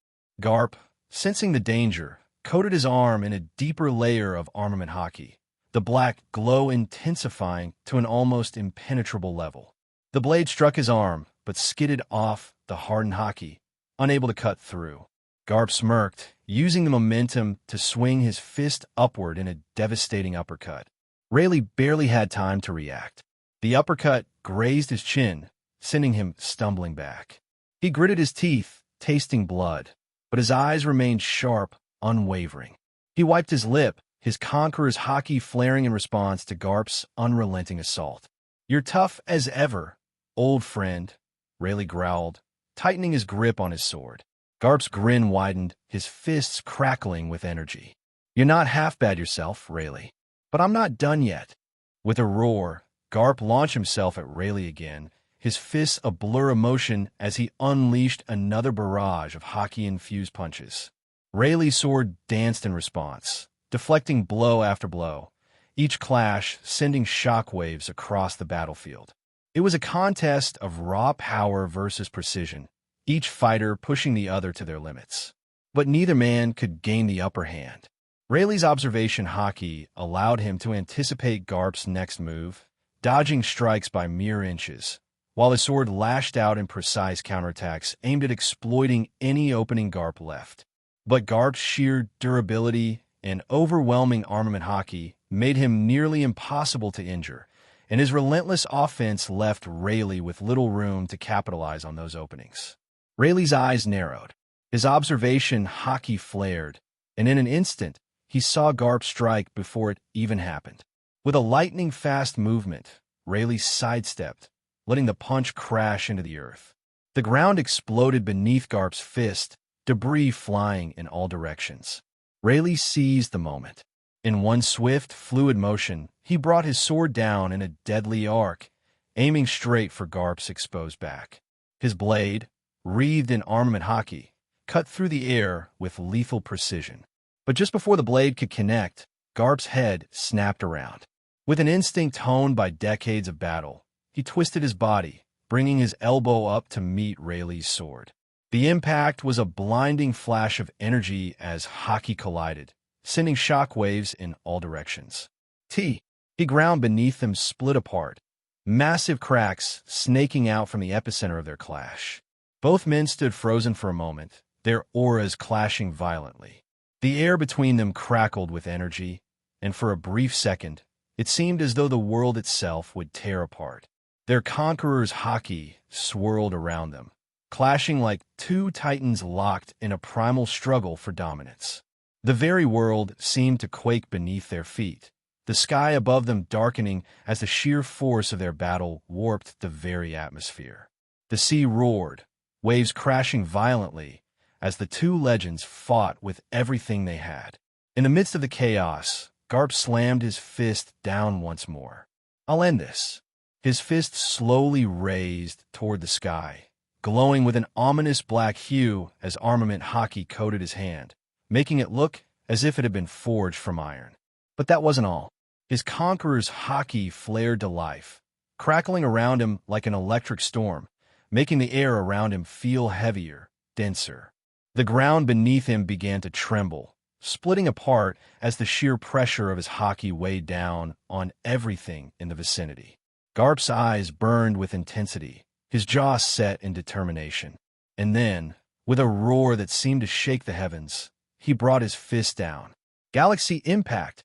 Garp, sensing the danger, coated his arm in a deeper layer of armament hockey, the black glow intensifying to an almost impenetrable level. The blade struck his arm, but skidded off the hardened hockey, unable to cut through. Garp smirked, using the momentum to swing his fist upward in a devastating uppercut. Rayleigh barely had time to react. The uppercut grazed his chin, sending him stumbling back. He gritted his teeth, tasting blood, but his eyes remained sharp, unwavering. He wiped his lip, his conqueror's hockey flaring in response to Garp's unrelenting assault. "You're tough as ever, old friend," Rayleigh growled, tightening his grip on his sword. Garp's grin widened, his fists crackling with energy. "You're not half bad yourself, Rayleigh. But I'm not done yet." With a roar, Garp launched himself at Rayleigh again, his fists a blur of motion as he unleashed another barrage of hockey-infused punches. Rayleigh's sword danced in response, deflecting blow after blow, each clash sending shockwaves across the battlefield. It was a contest of raw power versus precision, each fighter pushing the other to their limits. But neither man could gain the upper hand. Rayleigh's observation hockey allowed him to anticipate Garp's next move, dodging strikes by mere inches, while his sword lashed out in precise counterattacks aimed at exploiting any opening Garp left. But Garp's sheer durability and overwhelming armament hockey made him nearly impossible to injure, and his relentless offense left Rayleigh with little room to capitalize on those openings. Rayleigh's eyes narrowed. His observation hockey flared, and in an instant, he saw Garp strike before it even happened. With a lightning-fast movement, Rayleigh sidestepped, letting the punch crash into the earth. The ground exploded beneath Garp's fist, debris flying in all directions. Rayleigh seized the moment. In one swift, fluid motion, he brought his sword down in a deadly arc, aiming straight for Garp's exposed back. His blade, wreathed in armament hockey, cut through the air with lethal precision. But just before the blade could connect, Garp's head snapped around. With an instinct honed by decades of battle, he twisted his body, bringing his elbow up to meet Rayleigh's sword. The impact was a blinding flash of energy as hockey collided, sending shockwaves in all directions. He ground beneath them split apart, massive cracks snaking out from the epicenter of their clash. Both men stood frozen for a moment, their auras clashing violently. The air between them crackled with energy, and for a brief second, it seemed as though the world itself would tear apart. Their conqueror's hockey swirled around them, clashing like two titans locked in a primal struggle for dominance. The very world seemed to quake beneath their feet, the sky above them darkening as the sheer force of their battle warped the very atmosphere. The sea roared, waves crashing violently, as the two legends fought with everything they had. In the midst of the chaos, Garp slammed his fist down once more. "I'll end this." His fist slowly raised toward the sky, glowing with an ominous black hue as armament hockey coated his hand, making it look as if it had been forged from iron. But that wasn't all. His conqueror's hockey flared to life, crackling around him like an electric storm, making the air around him feel heavier, denser. The ground beneath him began to tremble, splitting apart as the sheer pressure of his hockey weighed down on everything in the vicinity. Garp's eyes burned with intensity, his jaw set in determination. And then, with a roar that seemed to shake the heavens, he brought his fist down. Galaxy impact!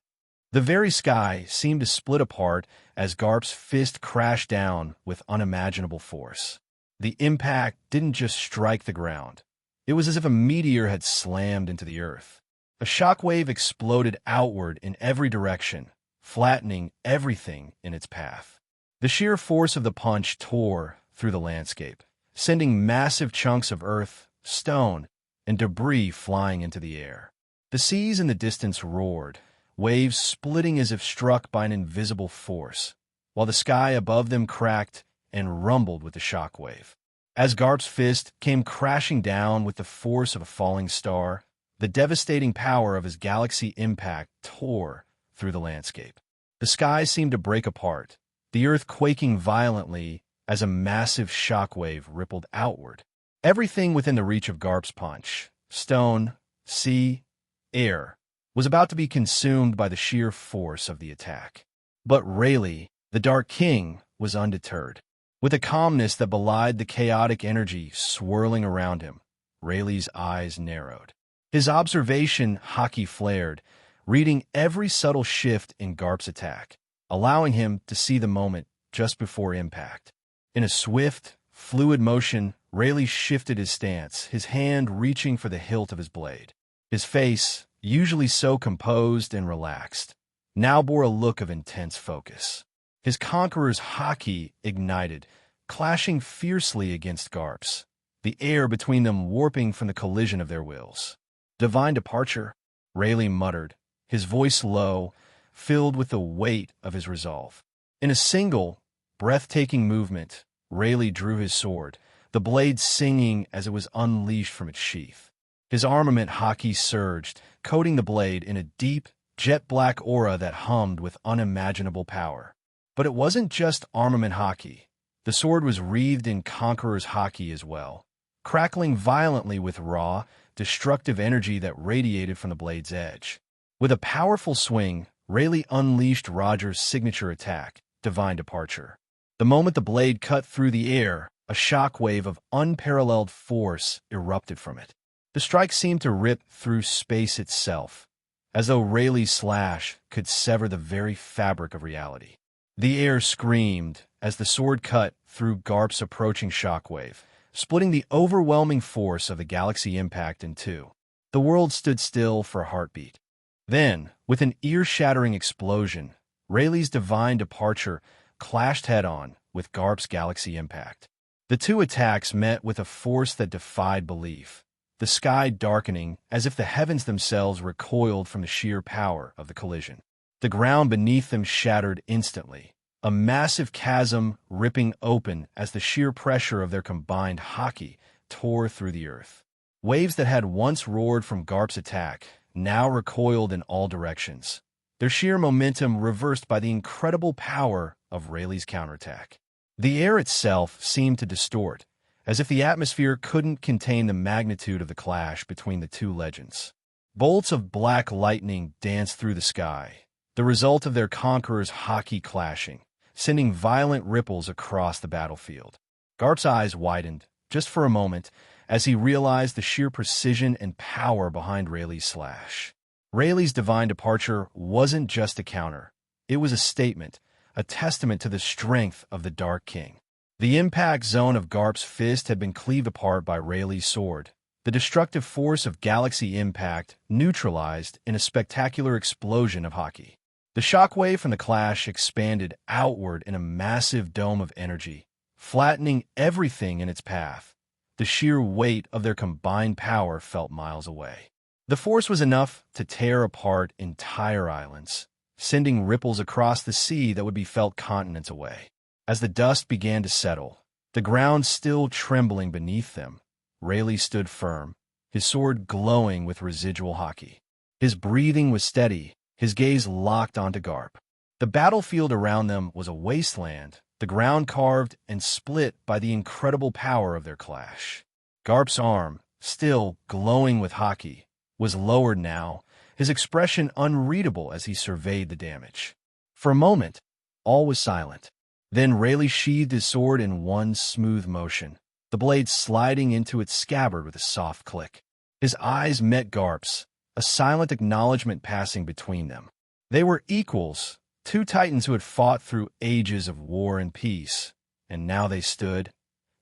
The very sky seemed to split apart as Garp's fist crashed down with unimaginable force. The impact didn't just strike the ground. It was as if a meteor had slammed into the earth. A shockwave exploded outward in every direction, flattening everything in its path. The sheer force of the punch tore through the landscape, sending massive chunks of earth, stone, and debris flying into the air. The seas in the distance roared, waves splitting as if struck by an invisible force, while the sky above them cracked and rumbled with the shockwave. As Garp's fist came crashing down with the force of a falling star, the devastating power of his galaxy impact tore through the landscape. The sky seemed to break apart, the earth quaking violently as a massive shockwave rippled outward. Everything within the reach of Garp's punch, stone, sea, air, was about to be consumed by the sheer force of the attack. But Rayleigh, the Dark King, was undeterred. With a calmness that belied the chaotic energy swirling around him, Rayleigh's eyes narrowed. His observation hockey flared, reading every subtle shift in Garp's attack, allowing him to see the moment just before impact. In a swift, fluid motion, Rayleigh shifted his stance, his hand reaching for the hilt of his blade. His face, usually so composed and relaxed, now bore a look of intense focus. His conqueror's hockey ignited, clashing fiercely against Garp's, the air between them warping from the collision of their wills. "Divine departure," Rayleigh muttered, his voice low, filled with the weight of his resolve. In a single, breathtaking movement, Rayleigh drew his sword, the blade singing as it was unleashed from its sheath. His armament hockey surged, coating the blade in a deep, jet-black aura that hummed with unimaginable power. But it wasn't just armament hockey. The sword was wreathed in conqueror's hockey as well, crackling violently with raw, destructive energy that radiated from the blade's edge. With a powerful swing, Rayleigh unleashed Roger's signature attack, Divine Departure. The moment the blade cut through the air, a shockwave of unparalleled force erupted from it. The strike seemed to rip through space itself, as though Rayleigh's slash could sever the very fabric of reality. The air screamed as the sword cut through Garp's approaching shockwave, splitting the overwhelming force of the galaxy impact in two. The world stood still for a heartbeat. Then, with an ear-shattering explosion, Rayleigh's Divine Departure clashed head-on with Garp's galaxy impact. The two attacks met with a force that defied belief, the sky darkening as if the heavens themselves recoiled from the sheer power of the collision. The ground beneath them shattered instantly, a massive chasm ripping open as the sheer pressure of their combined hockey tore through the earth. Waves that had once roared from Garp's attack now recoiled in all directions, their sheer momentum reversed by the incredible power of Rayleigh's counterattack. The air itself seemed to distort, as if the atmosphere couldn't contain the magnitude of the clash between the two legends. Bolts of black lightning danced through the sky, the result of their conquerors' hockey clashing, sending violent ripples across the battlefield. Garp's eyes widened, just for a moment, as he realized the sheer precision and power behind Rayleigh's slash. Rayleigh's Divine Departure wasn't just a counter. It was a statement, a testament to the strength of the Dark King. The impact zone of Garp's fist had been cleaved apart by Rayleigh's sword, the destructive force of galaxy impact neutralized in a spectacular explosion of hockey. The shockwave from the clash expanded outward in a massive dome of energy, flattening everything in its path. The sheer weight of their combined power felt miles away. The force was enough to tear apart entire islands, sending ripples across the sea that would be felt continents away. As the dust began to settle, the ground still trembling beneath them, Rayleigh stood firm, his sword glowing with residual hockey. His breathing was steady, his gaze locked onto Garp. The battlefield around them was a wasteland, the ground carved and split by the incredible power of their clash. Garp's arm, still glowing with hockey, was lowered now, his expression unreadable as he surveyed the damage. For a moment, all was silent. Then Rayleigh sheathed his sword in one smooth motion, the blade sliding into its scabbard with a soft click. His eyes met Garp's, a silent acknowledgement passing between them. They were equals, two titans who had fought through ages of war and peace, and now they stood,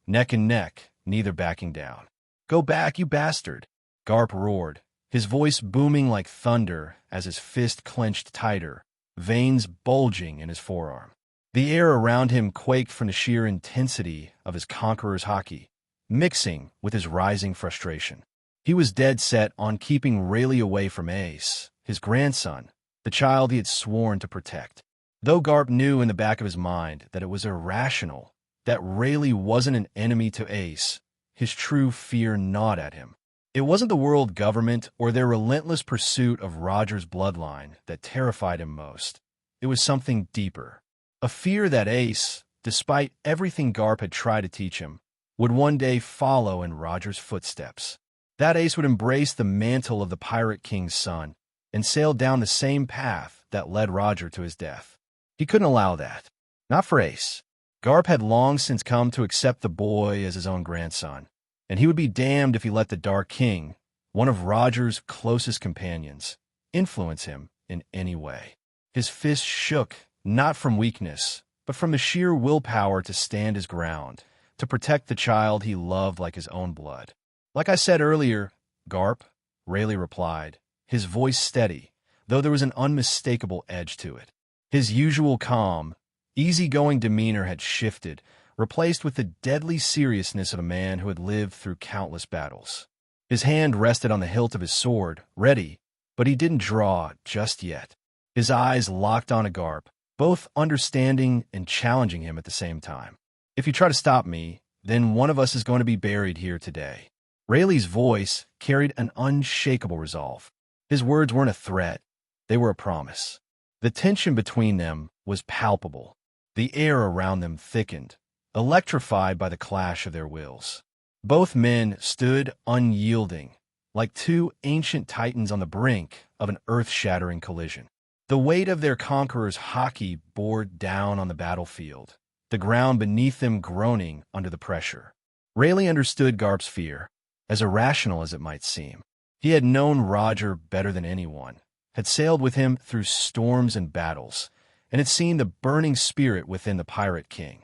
neck and neck, neither backing down. "Go back, you bastard!" Garp roared, his voice booming like thunder as his fist clenched tighter, veins bulging in his forearm. The air around him quaked from the sheer intensity of his conqueror's hockey, mixing with his rising frustration. He was dead set on keeping Rayleigh away from Ace, his grandson, the child he had sworn to protect. Though Garp knew in the back of his mind that it was irrational, that Rayleigh wasn't an enemy to Ace, his true fear gnawed at him. It wasn't the world government or their relentless pursuit of Roger's bloodline that terrified him most. It was something deeper. A fear that Ace, despite everything Garp had tried to teach him, would one day follow in Roger's footsteps. That Ace would embrace the mantle of the Pirate King's son and sail down the same path that led Roger to his death. He couldn't allow that. Not for Ace. Garp had long since come to accept the boy as his own grandson, and he would be damned if he let the Dark King, one of Roger's closest companions, influence him in any way. His fist shook, not from weakness, but from the sheer willpower to stand his ground, to protect the child he loved like his own blood. "Like I said earlier, Garp," Rayleigh replied, his voice steady, though there was an unmistakable edge to it. His usual calm, easygoing demeanor had shifted, replaced with the deadly seriousness of a man who had lived through countless battles. His hand rested on the hilt of his sword, ready, but he didn't draw just yet. His eyes locked on Garp, both understanding and challenging him at the same time. "If you try to stop me, then one of us is going to be buried here today." Rayleigh's voice carried an unshakable resolve. His words weren't a threat, they were a promise. The tension between them was palpable. The air around them thickened, electrified by the clash of their wills. Both men stood unyielding, like two ancient titans on the brink of an earth-shattering collision. The weight of their conqueror's hockey bore down on the battlefield, the ground beneath them groaning under the pressure. Rayleigh understood Garp's fear, as irrational as it might seem. He had known Roger better than anyone, had sailed with him through storms and battles, and had seen the burning spirit within the Pirate King,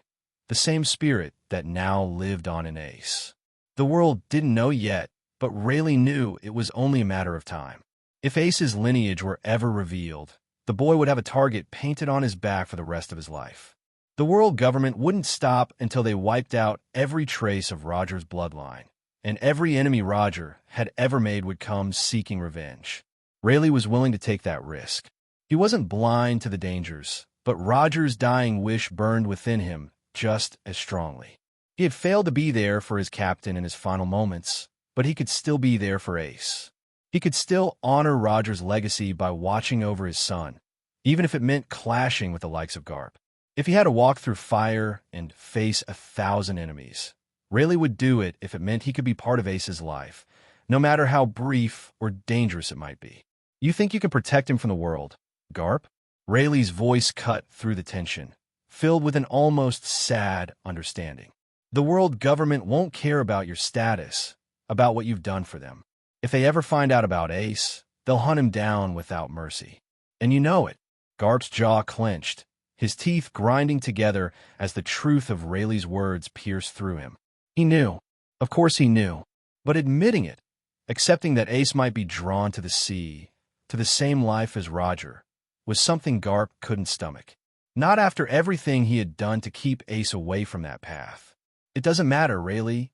the same spirit that now lived on in Ace. The world didn't know yet, but Rayleigh knew it was only a matter of time. If Ace's lineage were ever revealed, the boy would have a target painted on his back for the rest of his life. The world government wouldn't stop until they wiped out every trace of Roger's bloodline, and every enemy Roger had ever made would come seeking revenge. Rayleigh was willing to take that risk. He wasn't blind to the dangers, but Roger's dying wish burned within him just as strongly. He had failed to be there for his captain in his final moments, but he could still be there for Ace. He could still honor Roger's legacy by watching over his son, even if it meant clashing with the likes of Garp. If he had to walk through fire and face 1,000 enemies, Rayleigh would do it if it meant he could be part of Ace's life, no matter how brief or dangerous it might be. "You think you can protect him from the world, Garp?" Rayleigh's voice cut through the tension, filled with an almost sad understanding. "The world government won't care about your status, about what you've done for them. If they ever find out about Ace, they'll hunt him down without mercy. And you know it." Garp's jaw clenched, his teeth grinding together as the truth of Rayleigh's words pierced through him. He knew. Of course he knew. But admitting it, accepting that Ace might be drawn to the sea, to the same life as Roger, was something Garp couldn't stomach. Not after everything he had done to keep Ace away from that path. "It doesn't matter, Rayleigh,"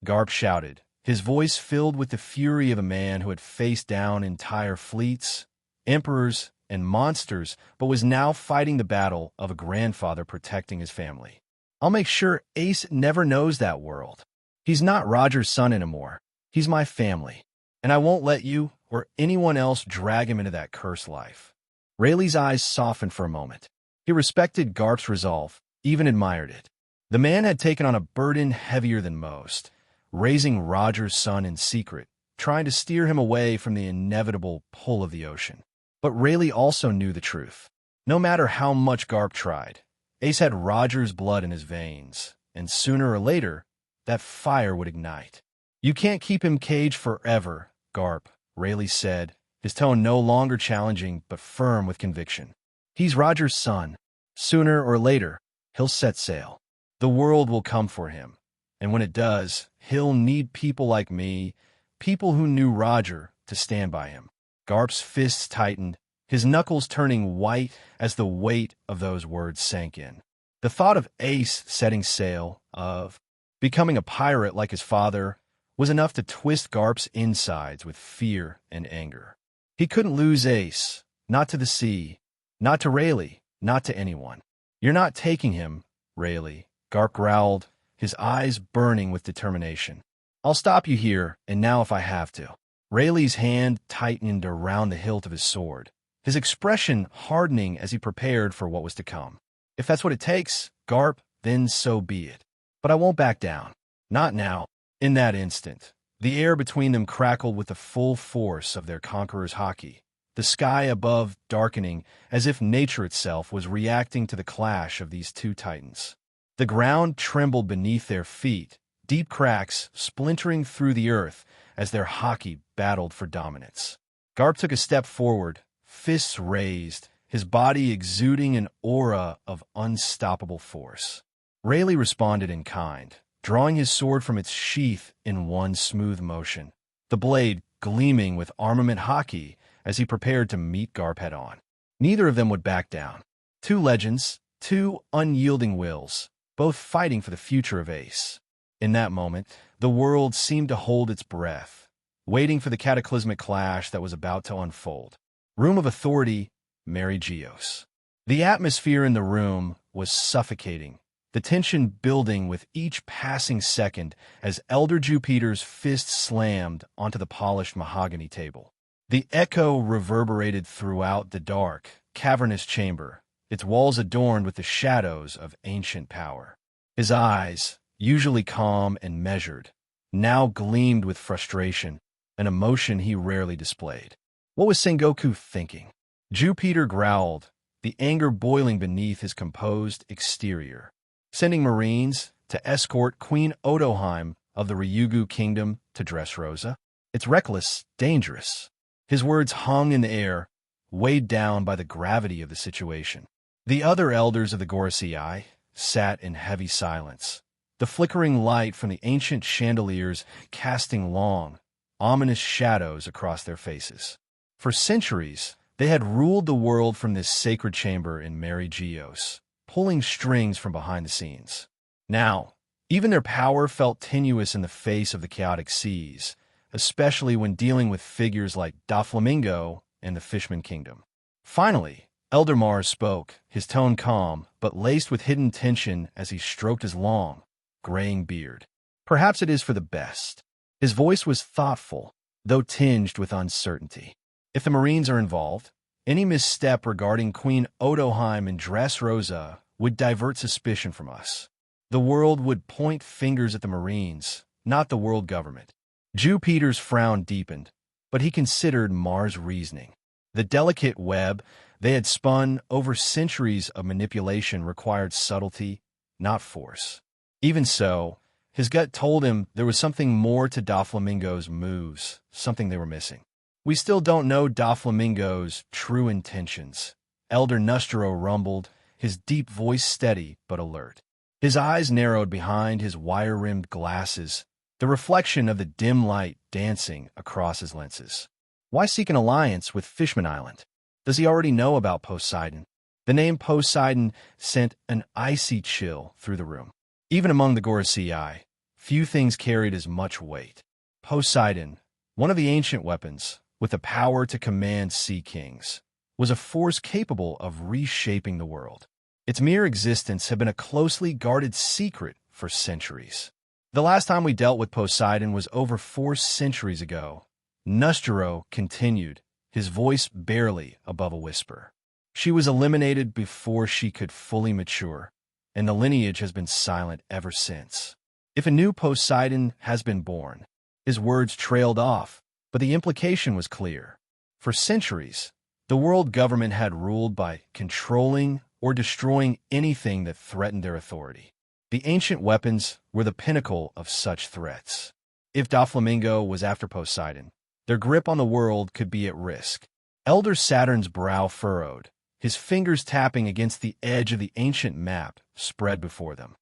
Garp shouted, his voice filled with the fury of a man who had faced down entire fleets, emperors, and monsters, but was now fighting the battle of a grandfather protecting his family. I'll make sure Ace never knows that world. He's not Roger's son anymore. He's my family. And I won't let you or anyone else drag him into that cursed life. Rayleigh's eyes softened for a moment. He respected Garp's resolve, even admired it. The man had taken on a burden heavier than most, raising Roger's son in secret, trying to steer him away from the inevitable pull of the ocean. But Rayleigh also knew the truth. No matter how much Garp tried, Ace had Roger's blood in his veins, and sooner or later, that fire would ignite. You can't keep him caged forever, Garp, Rayleigh said, his tone no longer challenging but firm with conviction. He's Roger's son. Sooner or later, he'll set sail. The world will come for him. And when it does, he'll need people like me, people who knew Roger, to stand by him. Garp's fists tightened, his knuckles turning white as the weight of those words sank in. The thought of Ace setting sail, of becoming a pirate like his father, was enough to twist Garp's insides with fear and anger. He couldn't lose Ace, not to the sea, not to Rayleigh, not to anyone. You're not taking him, Rayleigh, Garp growled, his eyes burning with determination. I'll stop you here, and now if I have to. Rayleigh's hand tightened around the hilt of his sword, his expression hardening as he prepared for what was to come. If that's what it takes, Garp, then so be it. But I won't back down. Not now. In that instant, the air between them crackled with the full force of their conqueror's hockey, the sky above darkening as if nature itself was reacting to the clash of these two titans. The ground trembled beneath their feet, deep cracks splintering through the earth as their hockey battled for dominance. Garp took a step forward, fists raised, his body exuding an aura of unstoppable force. Rayleigh responded in kind, drawing his sword from its sheath in one smooth motion, the blade gleaming with armament hockey as he prepared to meet Garp head-on. Neither of them would back down. Two legends, two unyielding wills, both fighting for the future of Ace. In that moment, the world seemed to hold its breath, waiting for the cataclysmic clash that was about to unfold. Room of Authority, Mary Geos. The atmosphere in the room was suffocating, the tension building with each passing second as Elder Jupiter's fist slammed onto the polished mahogany table. The echo reverberated throughout the dark, cavernous chamber, its walls adorned with the shadows of ancient power. His eyes, usually calm and measured, now gleamed with frustration, an emotion he rarely displayed. What was Sengoku thinking? Jupiter growled, the anger boiling beneath his composed exterior. Sending Marines to escort Queen Otoheim of the Ryugu Kingdom to Dressrosa? It's reckless, dangerous. His words hung in the air, weighed down by the gravity of the situation. The other elders of the Gorosei sat in heavy silence, the flickering light from the ancient chandeliers casting long, ominous shadows across their faces. For centuries, they had ruled the world from this sacred chamber in Mary Geos, pulling strings from behind the scenes. Now, even their power felt tenuous in the face of the chaotic seas, especially when dealing with figures like Doflamingo and the Fishman Kingdom. Finally, Elder Mars spoke, his tone calm, but laced with hidden tension as he stroked his long, graying beard. Perhaps it is for the best. His voice was thoughtful, though tinged with uncertainty. If the Marines are involved, any misstep regarding Queen Otoheim and Dressrosa would divert suspicion from us. The world would point fingers at the Marines, not the world government. Jupiter's frown deepened, but he considered Mars' reasoning. The delicate web they had spun over centuries of manipulation required subtlety, not force. Even so, his gut told him there was something more to Doflamingo's moves, something they were missing. We still don't know Doflamingo's true intentions. Elder Nustro rumbled, his deep voice steady but alert. His eyes narrowed behind his wire-rimmed glasses, the reflection of the dim light dancing across his lenses. Why seek an alliance with Fishman Island? Does he already know about Poseidon? The name Poseidon sent an icy chill through the room. Even among the Gorosei, few things carried as much weight. Poseidon, one of the ancient weapons, with the power to command sea kings. was a force capable of reshaping the world. Its mere existence had been a closely guarded secret for centuries. The last time we dealt with Poseidon was over 4 centuries ago. Nostro continued, his voice barely above a whisper. She was eliminated before she could fully mature, and the lineage has been silent ever since. If a new Poseidon has been born, his words trailed off, but the implication was clear. For centuries, the world government had ruled by controlling or destroying anything that threatened their authority. The ancient weapons were the pinnacle of such threats. If Doflamingo was after Poseidon, their grip on the world could be at risk. Elder Saturn's brow furrowed, his fingers tapping against the edge of the ancient map spread before them.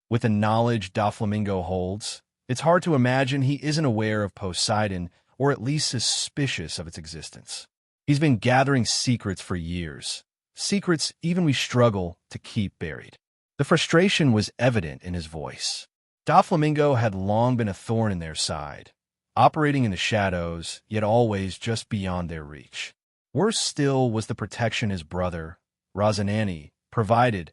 With the knowledge Doflamingo holds, it's hard to imagine he isn't aware of Poseidon or at least suspicious of its existence. He's been gathering secrets for years, secrets even we struggle to keep buried. The frustration was evident in his voice. Doflamingo had long been a thorn in their side, operating in the shadows, yet always just beyond their reach. Worse still was the protection his brother, Rosinante, provided,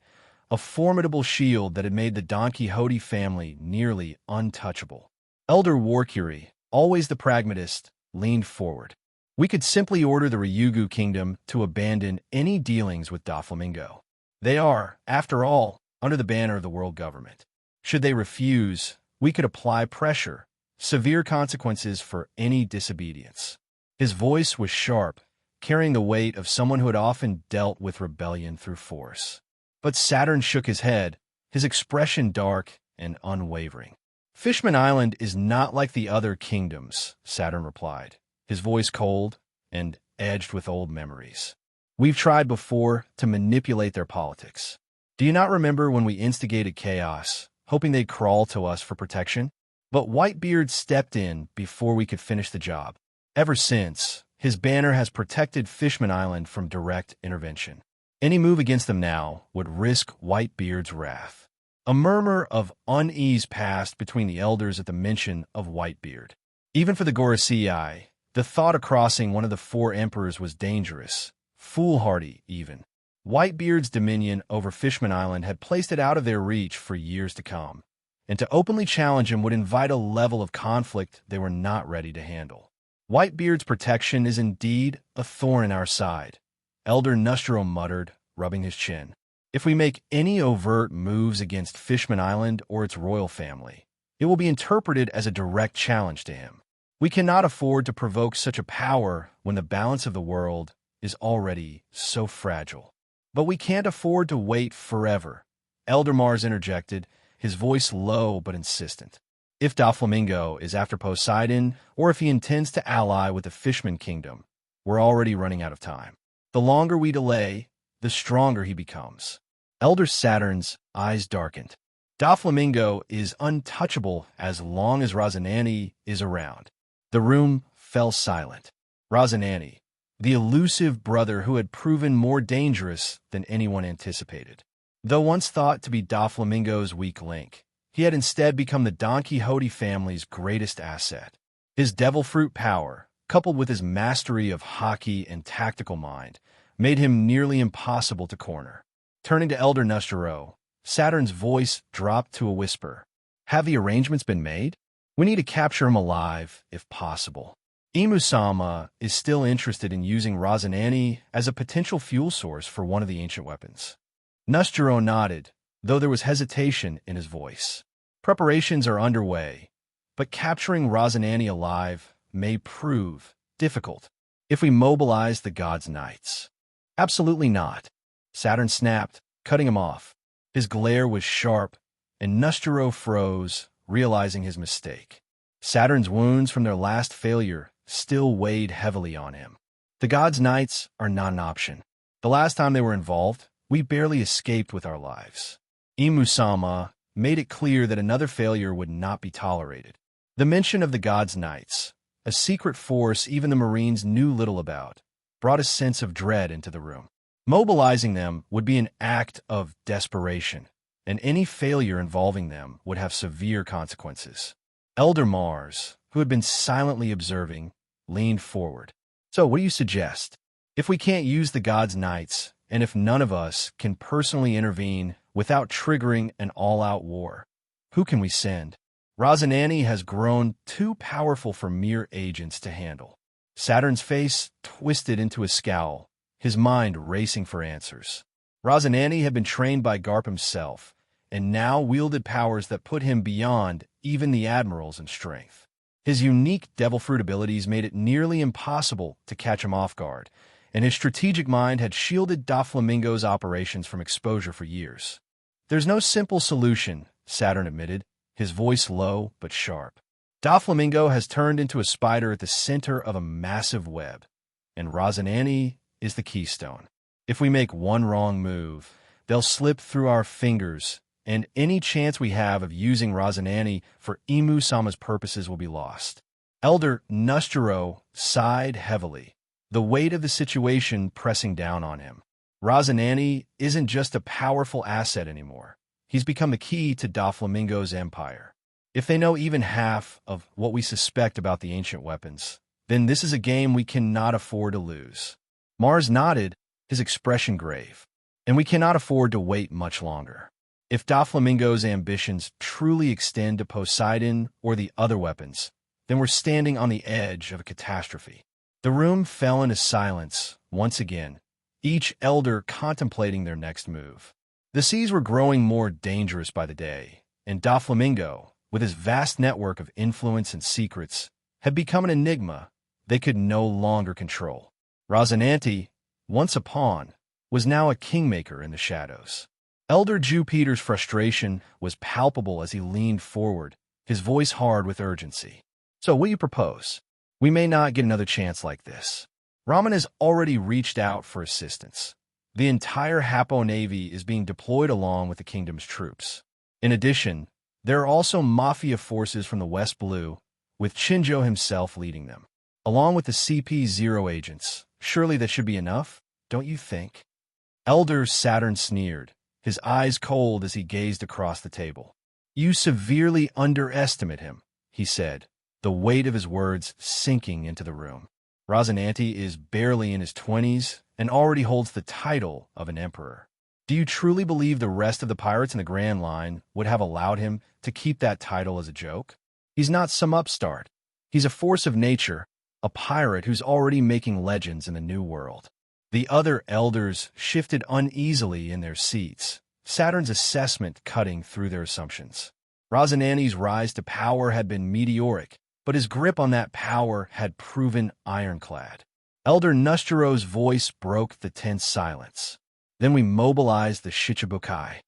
a formidable shield that had made the Don Quixote family nearly untouchable. Elder Warcury, always the pragmatist, leaned forward. We could simply order the Ryugu kingdom to abandon any dealings with Doflamingo. They are, after all, under the banner of the world government. Should they refuse, we could apply pressure, severe consequences for any disobedience. His voice was sharp, carrying the weight of someone who had often dealt with rebellion through force. But Saturn shook his head, his expression dark and unwavering. Fishman Island is not like the other kingdoms, Saturn replied, his voice cold and edged with old memories. We've tried before to manipulate their politics. Do you not remember when we instigated chaos, hoping they'd crawl to us for protection? But Whitebeard stepped in before we could finish the job. Ever since, his banner has protected Fishman Island from direct intervention. Any move against them now would risk Whitebeard's wrath. A murmur of unease passed between the elders at the mention of Whitebeard. Even for the Gorosei, the thought of crossing one of the 4 emperors was dangerous, foolhardy even. Whitebeard's dominion over Fishman Island had placed it out of their reach for years to come, and to openly challenge him would invite a level of conflict they were not ready to handle. Whitebeard's protection is indeed a thorn in our side, Elder Nostro muttered, rubbing his chin. If we make any overt moves against Fishman Island or its royal family, it will be interpreted as a direct challenge to him. We cannot afford to provoke such a power when the balance of the world is already so fragile. But we can't afford to wait forever, Elder Mars interjected, his voice low but insistent. If Doflamingo is after Poseidon, or if he intends to ally with the Fishman Kingdom, we're already running out of time. The longer we delay, the stronger he becomes. Elder Saturn's eyes darkened. Doflamingo is untouchable as long as Rosinante is around. The room fell silent. Rosinante, the elusive brother who had proven more dangerous than anyone anticipated. Though once thought to be Doflamingo's weak link, he had instead become the Don Quixote family's greatest asset. His devil fruit power, coupled with his mastery of hockey and tactical mind, made him nearly impossible to corner. Turning to Elder Nostro, Saturn's voice dropped to a whisper. Have the arrangements been made? We need to capture him alive, if possible. Imusama is still interested in using Rosinante as a potential fuel source for one of the ancient weapons. Nostro nodded, though there was hesitation in his voice. Preparations are underway, but capturing Rosinante alive may prove difficult. If we mobilize the God's Knights. Absolutely not. Saturn snapped, cutting him off. His glare was sharp, and Nostro froze, realizing his mistake. Saturn's wounds from their last failure still weighed heavily on him. The God's Knights are not an option. The last time they were involved, we barely escaped with our lives. Imusama made it clear that another failure would not be tolerated. The mention of the God's Knights, a secret force even the Marines knew little about, brought a sense of dread into the room. Mobilizing them would be an act of desperation, and any failure involving them would have severe consequences. Elder Mars, who had been silently observing, leaned forward. So what do you suggest? If we can't use the gods' knights, and if none of us can personally intervene without triggering an all-out war, who can we send? Rosinante has grown too powerful for mere agents to handle. Saturn's face twisted into a scowl, his mind racing for answers. Rosinante had been trained by Garp himself, and now wielded powers that put him beyond even the admirals in strength. His unique devil fruit abilities made it nearly impossible to catch him off guard, and his strategic mind had shielded Doflamingo's operations from exposure for years. "There's no simple solution," Saturn admitted, his voice low but sharp. "Doflamingo has turned into a spider at the center of a massive web, and Rosinante is the keystone. If we make one wrong move, they'll slip through our fingers, and any chance we have of using Rosinante for Imu-sama's purposes will be lost." Elder Nustero sighed heavily, the weight of the situation pressing down on him. Rosinante isn't just a powerful asset anymore. He's become the key to Doflamingo's empire. If they know even half of what we suspect about the ancient weapons, then this is a game we cannot afford to lose. Mars nodded, his expression grave. "And we cannot afford to wait much longer. If Doflamingo's ambitions truly extend to Poseidon or the other weapons, then we're standing on the edge of a catastrophe." The room fell into silence once again, each elder contemplating their next move. The seas were growing more dangerous by the day, and Doflamingo, with his vast network of influence and secrets, had become an enigma they could no longer control. Rosinante, once a pawn, was now a kingmaker in the shadows. Elder Jupiter's frustration was palpable as he leaned forward, his voice hard with urgency. "So what do you propose? We may not get another chance like this." Raman has already reached out for assistance. The entire Hapo Navy is being deployed along with the kingdom's troops. In addition, there are also mafia forces from the West Blue, with Shinjo himself leading them. Along with the CP0 agents, surely that should be enough, don't you think? Elder Saturn sneered, his eyes cold as he gazed across the table. "You severely underestimate him," he said, the weight of his words sinking into the room. "Rosinante is barely in his 20s and already holds the title of an emperor. Do you truly believe the rest of the pirates in the Grand Line would have allowed him to keep that title as a joke? He's not some upstart. He's a force of nature, a pirate who's already making legends in the New World." The other elders shifted uneasily in their seats, Saturn's assessment cutting through their assumptions. Rosinante's rise to power had been meteoric, but his grip on that power had proven ironclad. Elder Nustero's voice broke the tense silence. "Then we mobilized the Shichibukai."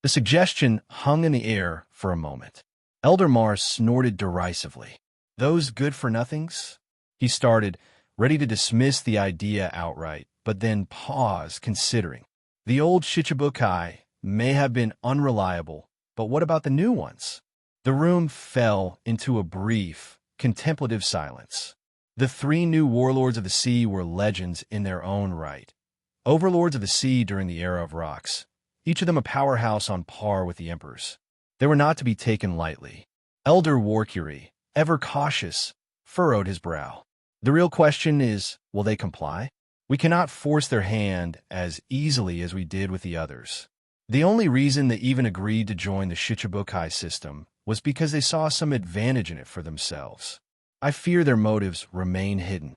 The suggestion hung in the air for a moment. Elder Mars snorted derisively. "Those good-for-nothings?" He started, ready to dismiss the idea outright, but then paused, considering. The old Shichibukai may have been unreliable, but what about the new ones? The room fell into a brief, contemplative silence. The three new warlords of the sea were legends in their own right. Overlords of the sea during the era of rocks, each of them a powerhouse on par with the emperors. They were not to be taken lightly. Elder Warkiri, ever cautious, furrowed his brow. "The real question is, will they comply? We cannot force their hand as easily as we did with the others." The only reason they even agreed to join the Shichibukai system was because they saw some advantage in it for themselves. I fear their motives remain hidden.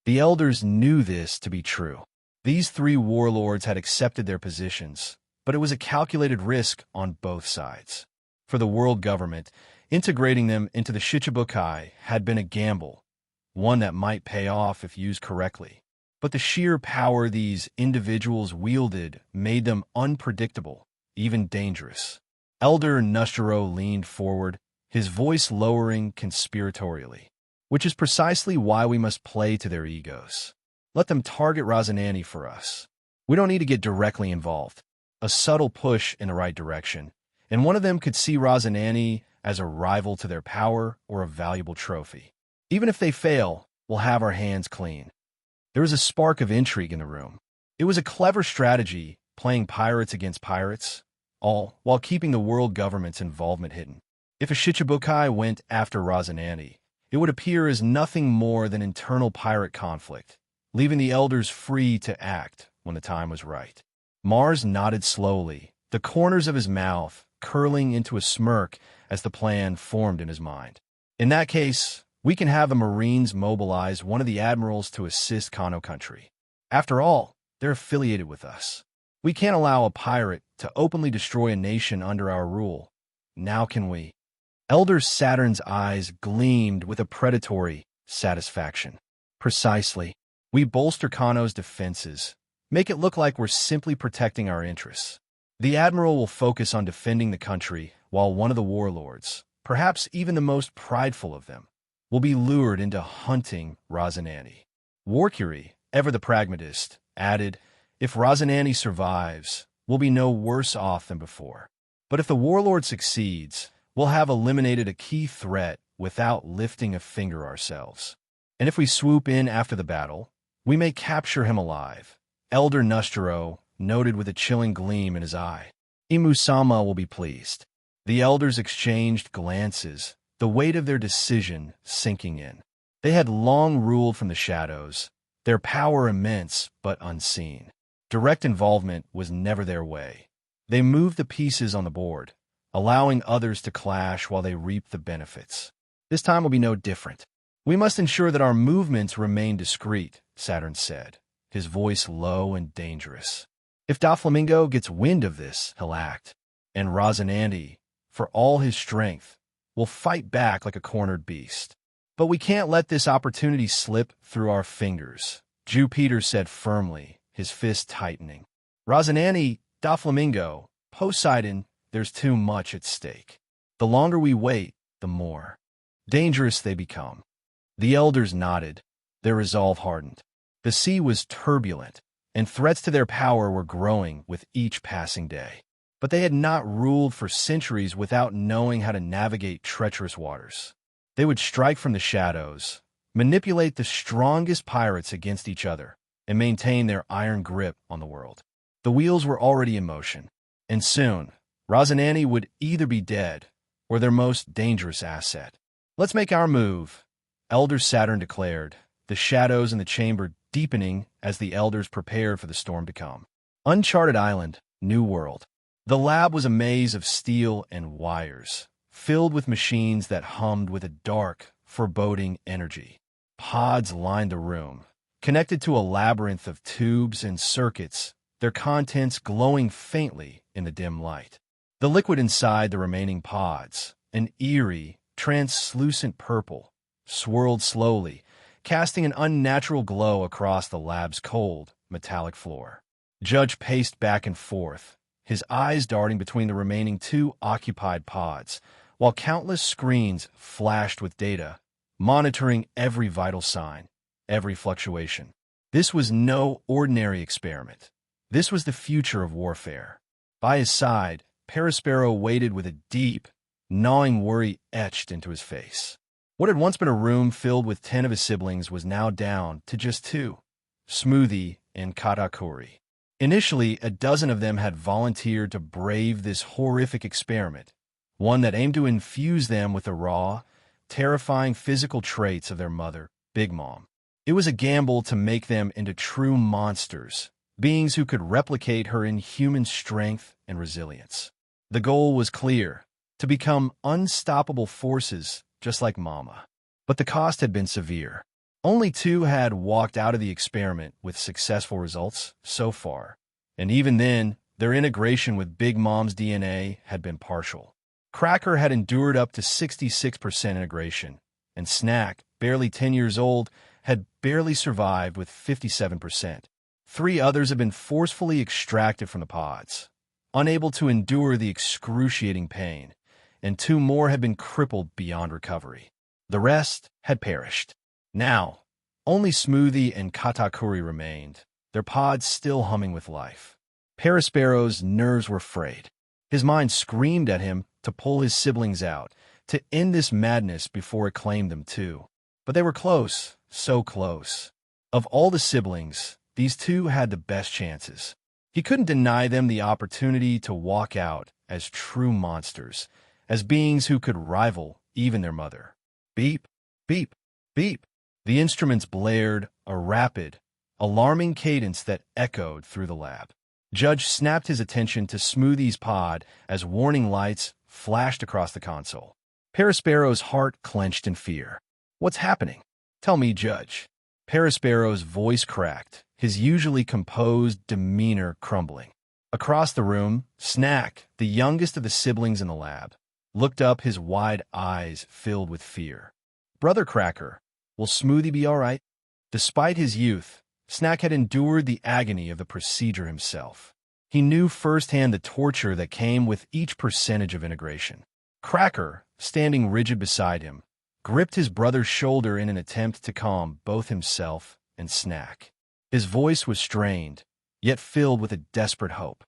The elders knew this to be true. These three warlords had accepted their positions, but it was a calculated risk on both sides. For the world government, integrating them into the Shichibukai had been a gamble, one that might pay off if used correctly. But the sheer power these individuals wielded made them unpredictable, even dangerous. Elder Nustero leaned forward, his voice lowering conspiratorially. "Which is precisely why we must play to their egos. Let them target Rosinante for us. We don't need to get directly involved. A subtle push in the right direction, and one of them could see Rosinante as a rival to their power or a valuable trophy. Even if they fail, we'll have our hands clean." There was a spark of intrigue in the room. It was a clever strategy, playing pirates against pirates, all while keeping the world government's involvement hidden. If a Shichibukai went after Rosinante, it would appear as nothing more than internal pirate conflict, leaving the elders free to act when the time was right. Mars nodded slowly, the corners of his mouth curling into a smirk as the plan formed in his mind. In that case, we can have the Marines mobilize one of the admirals to assist Kano country. After all, they're affiliated with us. We can't allow a pirate to openly destroy a nation under our rule. Now can we? Elder Saturn's eyes gleamed with a predatory satisfaction. Precisely. We bolster Kano's defenses, make it look like we're simply protecting our interests. The admiral will focus on defending the country, while one of the warlords, perhaps even the most prideful of them, will be lured into hunting Rosinante. Warcury, ever the pragmatist, added, if Rosinante survives, we'll be no worse off than before. But if the warlord succeeds, we'll have eliminated a key threat without lifting a finger ourselves. And if we swoop in after the battle, we may capture him alive. Elder Nustero noted with a chilling gleam in his eye. Imusama will be pleased. The elders exchanged glances, the weight of their decision sinking in. They had long ruled from the shadows, their power immense but unseen. Direct involvement was never their way. They moved the pieces on the board, allowing others to clash while they reaped the benefits. This time will be no different. We must ensure that our movements remain discreet, Saturn said, his voice low and dangerous. If Doflamingo gets wind of this, he'll act. And Rosinante, for all his strength, will fight back like a cornered beast. But we can't let this opportunity slip through our fingers, Jupiter said firmly, his fist tightening. Rosinante, Doflamingo, Poseidon, there's too much at stake. The longer we wait, the more dangerous they become. The elders nodded, their resolve hardened. The sea was turbulent, and threats to their power were growing with each passing day. But they had not ruled for centuries without knowing how to navigate treacherous waters. They would strike from the shadows, manipulate the strongest pirates against each other, and maintain their iron grip on the world. The wheels were already in motion, and soon, Rosinante would either be dead or their most dangerous asset. Let's make our move, Elder Saturn declared, the shadows in the chamber deepening as the elders prepared for the storm to come. Uncharted island, new world. The lab was a maze of steel and wires, filled with machines that hummed with a dark, foreboding energy. Pods lined the room, connected to a labyrinth of tubes and circuits, their contents glowing faintly in the dim light. The liquid inside the remaining pods, an eerie, translucent purple, swirled slowly, casting an unnatural glow across the lab's cold, metallic floor. Judge paced back and forth, his eyes darting between the remaining two occupied pods, while countless screens flashed with data, monitoring every vital sign, every fluctuation. This was no ordinary experiment. This was the future of warfare. By his side, Perispero waited with a deep, gnawing worry etched into his face. What had once been a room filled with 10 of his siblings was now down to just 2, Smoothie and Katakuri. Initially, a dozen of them had volunteered to brave this horrific experiment, one that aimed to infuse them with the raw, terrifying physical traits of their mother, Big Mom. It was a gamble to make them into true monsters, beings who could replicate her inhuman strength and resilience. The goal was clear, to become unstoppable forces just like Mama. But the cost had been severe. Only 2 had walked out of the experiment with successful results so far, and even then, their integration with Big Mom's DNA had been partial. Cracker had endured up to 66% integration, and Snack, barely 10 years old, had barely survived with 57%. 3 others had been forcefully extracted from the pods, unable to endure the excruciating pain, and 2 more had been crippled beyond recovery. The rest had perished. Now, only Smoothie and Katakuri remained, their pods still humming with life. Perispero's nerves were frayed. His mind screamed at him to pull his siblings out, to end this madness before it claimed them too. But they were close, so close. Of all the siblings, these 2 had the best chances. He couldn't deny them the opportunity to walk out as true monsters, as beings who could rival even their mother. Beep, beep, beep. The instruments blared, a rapid, alarming cadence that echoed through the lab. Judge snapped his attention to Smoothie's pod as warning lights flashed across the console. Parasparrow's heart clenched in fear. What's happening? Tell me, Judge. Parasparrow's voice cracked, his usually composed demeanor crumbling. Across the room, Snack, the youngest of the siblings in the lab, looked up, his wide eyes filled with fear. Brother Cracker, will Smoothie be all right? Despite his youth, Snack had endured the agony of the procedure himself. He knew firsthand the torture that came with each percentage of integration. Cracker, standing rigid beside him, gripped his brother's shoulder in an attempt to calm both himself and Snack. His voice was strained, yet filled with a desperate hope.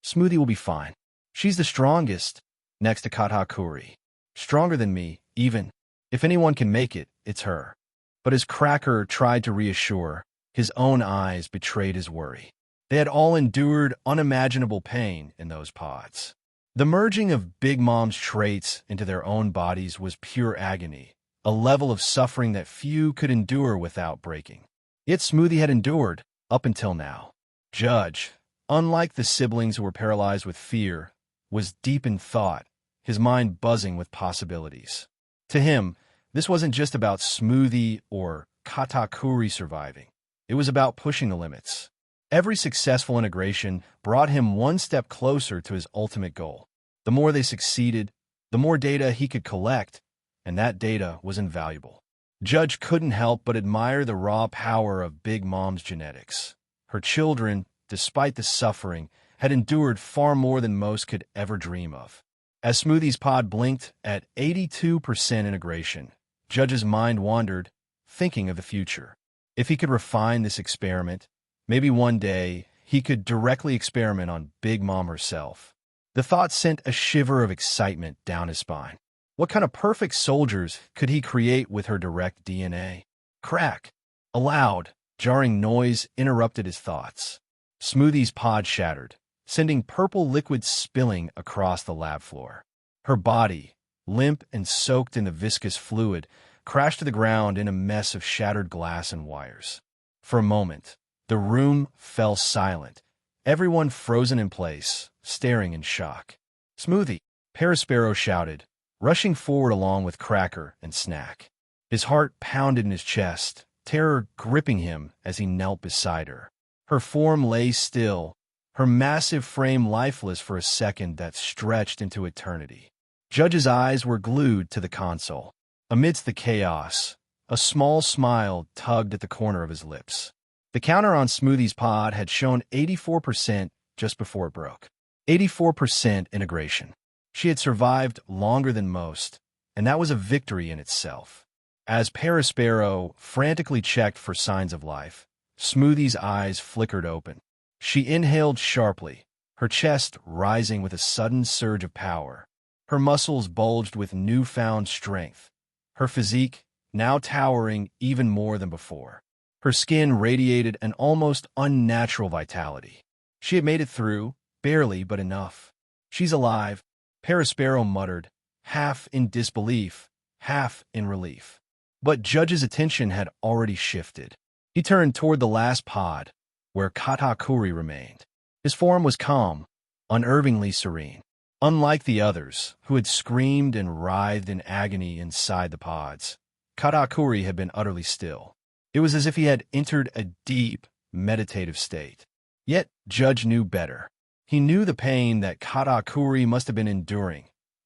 Smoothie will be fine. She's the strongest, next to Katakuri. Stronger than me, even. If anyone can make it, it's her. But as Cracker tried to reassure, his own eyes betrayed his worry. They had all endured unimaginable pain in those pods. The merging of Big Mom's traits into their own bodies was pure agony, a level of suffering that few could endure without breaking. Yet Smoothie had endured, up until now. Judge, unlike the siblings who were paralyzed with fear, was deep in thought, his mind buzzing with possibilities. To him, this wasn't just about Smoothie or Katakuri surviving. It was about pushing the limits. Every successful integration brought him one step closer to his ultimate goal. The more they succeeded, the more data he could collect, and that data was invaluable. Judge couldn't help but admire the raw power of Big Mom's genetics. Her children, despite the suffering, had endured far more than most could ever dream of. As Smoothie's pod blinked at 82% integration, Judge's mind wandered, thinking of the future. If he could refine this experiment, maybe one day he could directly experiment on Big Mom herself. The thought sent a shiver of excitement down his spine. What kind of perfect soldiers could he create with her direct DNA? Crack! A loud, jarring noise interrupted his thoughts. Smoothie's pod shattered, sending purple liquid spilling across the lab floor. Her body, limp and soaked in the viscous fluid, crashed to the ground in a mess of shattered glass and wires. For a moment, the room fell silent, everyone frozen in place, staring in shock. Smoothie, Parasparrow shouted, rushing forward along with Cracker and Snack. His heart pounded in his chest, terror gripping him as he knelt beside her. Her form lay still, her massive frame lifeless for a second that stretched into eternity. Judge's eyes were glued to the console. Amidst the chaos, a small smile tugged at the corner of his lips. The counter on Smoothie's pod had shown 84% just before it broke. 84% integration. She had survived longer than most, and that was a victory in itself. As Parasparrow frantically checked for signs of life, Smoothie's eyes flickered open. She inhaled sharply, her chest rising with a sudden surge of power. Her muscles bulged with newfound strength, her physique now towering even more than before. Her skin radiated an almost unnatural vitality. She had made it through, barely but enough. She's alive, Parasparrow muttered, half in disbelief, half in relief. But Judge's attention had already shifted. He turned toward the last pod, where Katakuri remained. His form was calm, unnervingly serene. Unlike the others, who had screamed and writhed in agony inside the pods, Katakuri had been utterly still. It was as if he had entered a deep, meditative state. Yet Judge knew better. He knew the pain that Katakuri must have been enduring,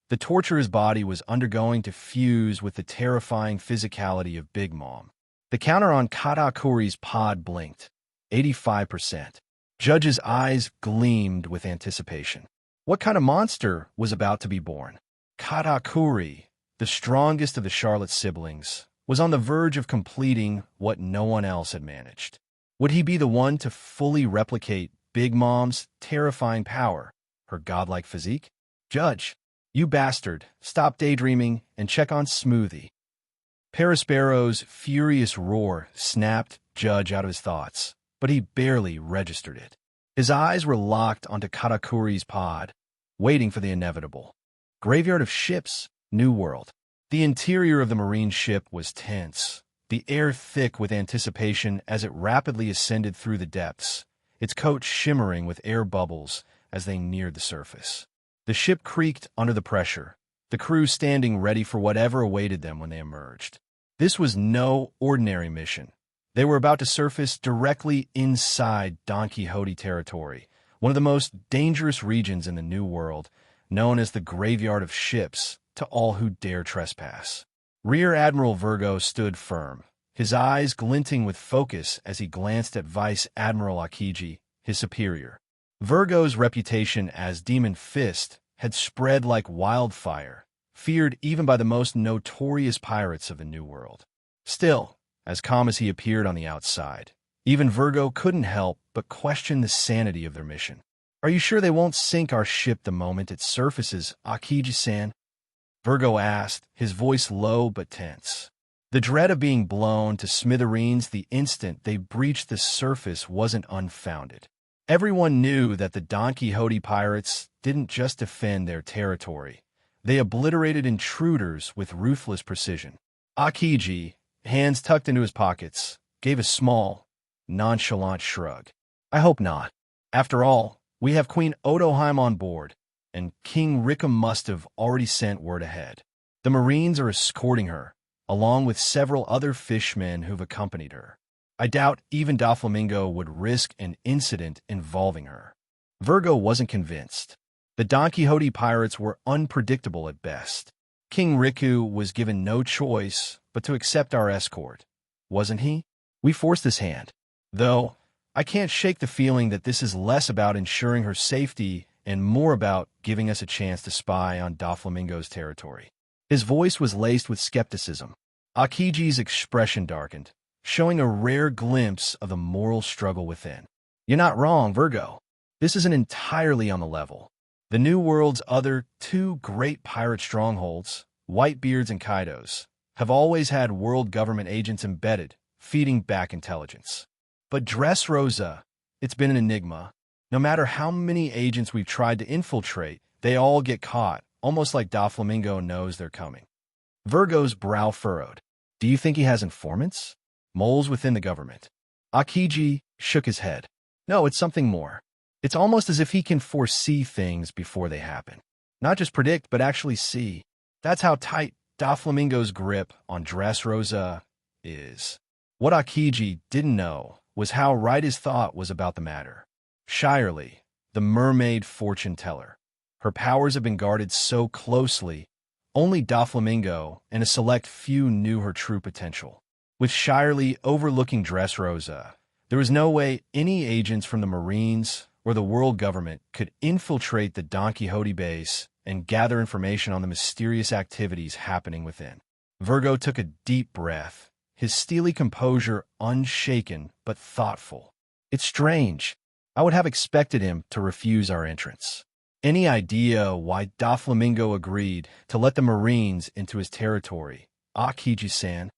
the torture his body was undergoing to fuse with the terrifying physicality of Big Mom. The counter on Katakuri's pod blinked. 85%. Judge's eyes gleamed with anticipation. What kind of monster was about to be born? Katakuri, the strongest of the Charlotte siblings, was on the verge of completing what no one else had managed. Would he be the one to fully replicate Big Mom's terrifying power, her godlike physique? Judge, you bastard, stop daydreaming and check on Smoothie. Parasparrow's furious roar snapped Judge out of his thoughts, but he barely registered it. His eyes were locked onto Katakuri's pod, waiting for the inevitable. Graveyard of ships, New World. The interior of the marine ship was tense, the air thick with anticipation as it rapidly ascended through the depths, its coat shimmering with air bubbles as they neared the surface. The ship creaked under the pressure, the crew standing ready for whatever awaited them when they emerged. This was no ordinary mission. They were about to surface directly inside Don Quixote territory, one of the most dangerous regions in the New World, known as the graveyard of ships to all who dare trespass. Rear Admiral Virgo stood firm, his eyes glinting with focus as he glanced at Vice Admiral Akiji, his superior. Virgo's reputation as Demon Fist had spread like wildfire, feared even by the most notorious pirates of the New World. Still, as calm as he appeared on the outside, even Virgo couldn't help but question the sanity of their mission. "Are you sure they won't sink our ship the moment it surfaces, Akiji-san?" Virgo asked, his voice low but tense. The dread of being blown to smithereens the instant they breached the surface wasn't unfounded. Everyone knew that the Don Quixote pirates didn't just defend their territory. They obliterated intruders with ruthless precision. Akiji, hands tucked into his pockets, gave a small, nonchalant shrug. "I hope not. After all, we have Queen Otoheim on board, and King Rickham must have already sent word ahead. The Marines are escorting her, along with several other fishmen who've accompanied her. I doubt even Doflamingo would risk an incident involving her." Virgo wasn't convinced. The Don Quixote pirates were unpredictable at best. King Riku was given no choice but to accept our escort, wasn't he? We forced his hand. Though, I can't shake the feeling that this is less about ensuring her safety and more about giving us a chance to spy on Doflamingo's territory. His voice was laced with skepticism. Akiji's expression darkened, showing a rare glimpse of the moral struggle within. "You're not wrong, Virgo. This isn't entirely on the level. The New World's other two great pirate strongholds, Whitebeards and Kaidos, have always had world government agents embedded, feeding back intelligence. But Dressrosa, it's been an enigma. No matter how many agents we've tried to infiltrate, they all get caught, almost like Doflamingo knows they're coming." Virgo's brow furrowed. "Do you think he has informants? Moles within the government?" Akiji shook his head. "No, it's something more. It's almost as if he can foresee things before they happen. Not just predict, but actually see. That's how tight Doflamingo's grip on Dressrosa is." What Akiji didn't know was how right his thought was about the matter. Shirley, the mermaid fortune teller. Her powers have been guarded so closely, only Doflamingo and a select few knew her true potential. With Shirley overlooking Dressrosa, there was no way any agents from the Marines or the world government could infiltrate the Don Quixote base and gather information on the mysterious activities happening within. Virgo took a deep breath, his steely composure unshaken but thoughtful. "It's strange. I would have expected him to refuse our entrance. Any idea why Doflamingo agreed to let the Marines into his territory, Akiji-san?"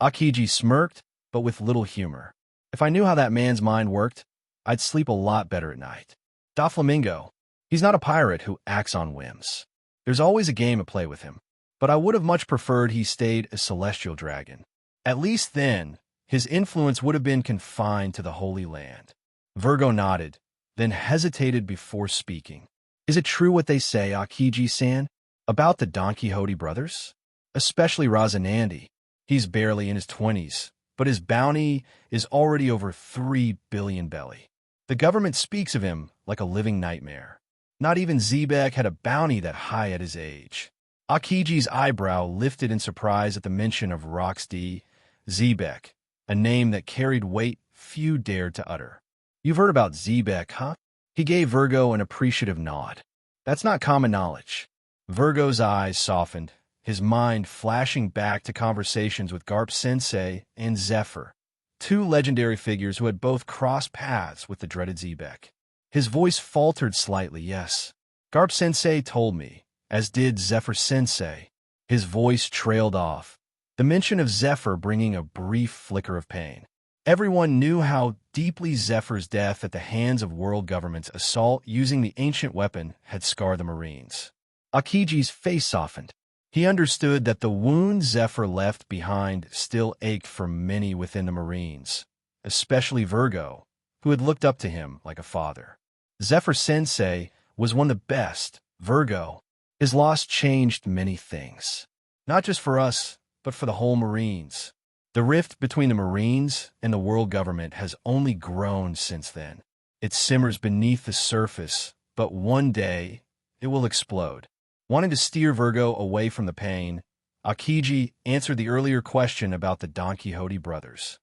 Akiji smirked, but with little humor. "If I knew how that man's mind worked, I'd sleep a lot better at night. Doflamingo, he's not a pirate who acts on whims. There's always a game at play with him, but I would have much preferred he stayed a celestial dragon. At least then, his influence would have been confined to the Holy Land." Virgo nodded, then hesitated before speaking. "Is it true what they say, Akiji-san, about the Don Quixote brothers? Especially Rosinante. He's barely in his 20s, but his bounty is already over 3 billion belly. The government speaks of him like a living nightmare. Not even Zebek had a bounty that high at his age." Akiji's eyebrow lifted in surprise at the mention of Roxd Zebek, a name that carried weight few dared to utter. "You've heard about Zebek, huh?" He gave Virgo an appreciative nod. "That's not common knowledge." Virgo's eyes softened, his mind flashing back to conversations with Garp Sensei and Zephyr, two legendary figures who had both crossed paths with the dreaded Zebek. His voice faltered slightly. "Yes, Garp Sensei told me, as did Zephyr Sensei." His voice trailed off, the mention of Zephyr bringing a brief flicker of pain. Everyone knew how deeply Zephyr's death at the hands of world government's assault using the ancient weapon had scarred the Marines. Akiji's face softened. He understood that the wound Zephyr left behind still ached for many within the Marines, especially Virgo, who had looked up to him like a father. Zephyr Sensei was one of the best. Virgo, his loss changed many things. Not just for us, but for the whole Marines. The rift between the Marines and the world government has only grown since then. It simmers beneath the surface, but one day it will explode. Wanting to steer Virgo away from the pain, Akiji answered the earlier question about the Don Quixote brothers.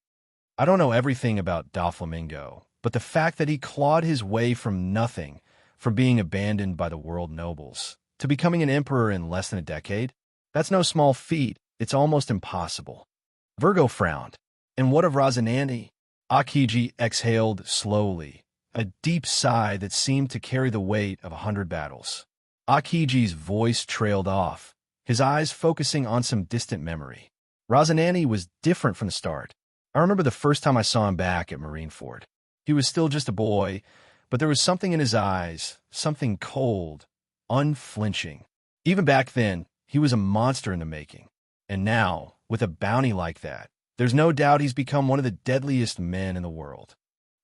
I don't know everything about Doflamingo, but the fact that he clawed his way from nothing, from being abandoned by the world nobles, to becoming an emperor in less than a decade, that's no small feat. It's almost impossible. Virgo frowned. And what of Rosinante? Akiji exhaled slowly, a deep sigh that seemed to carry the weight of 100 battles. Akiji's voice trailed off, his eyes focusing on some distant memory. Rosinante was different from the start. I remember the first time I saw him back at Marineford. He was still just a boy, but there was something in his eyes, something cold, unflinching. Even back then, he was a monster in the making. And now, with a bounty like that, there's no doubt he's become one of the deadliest men in the world.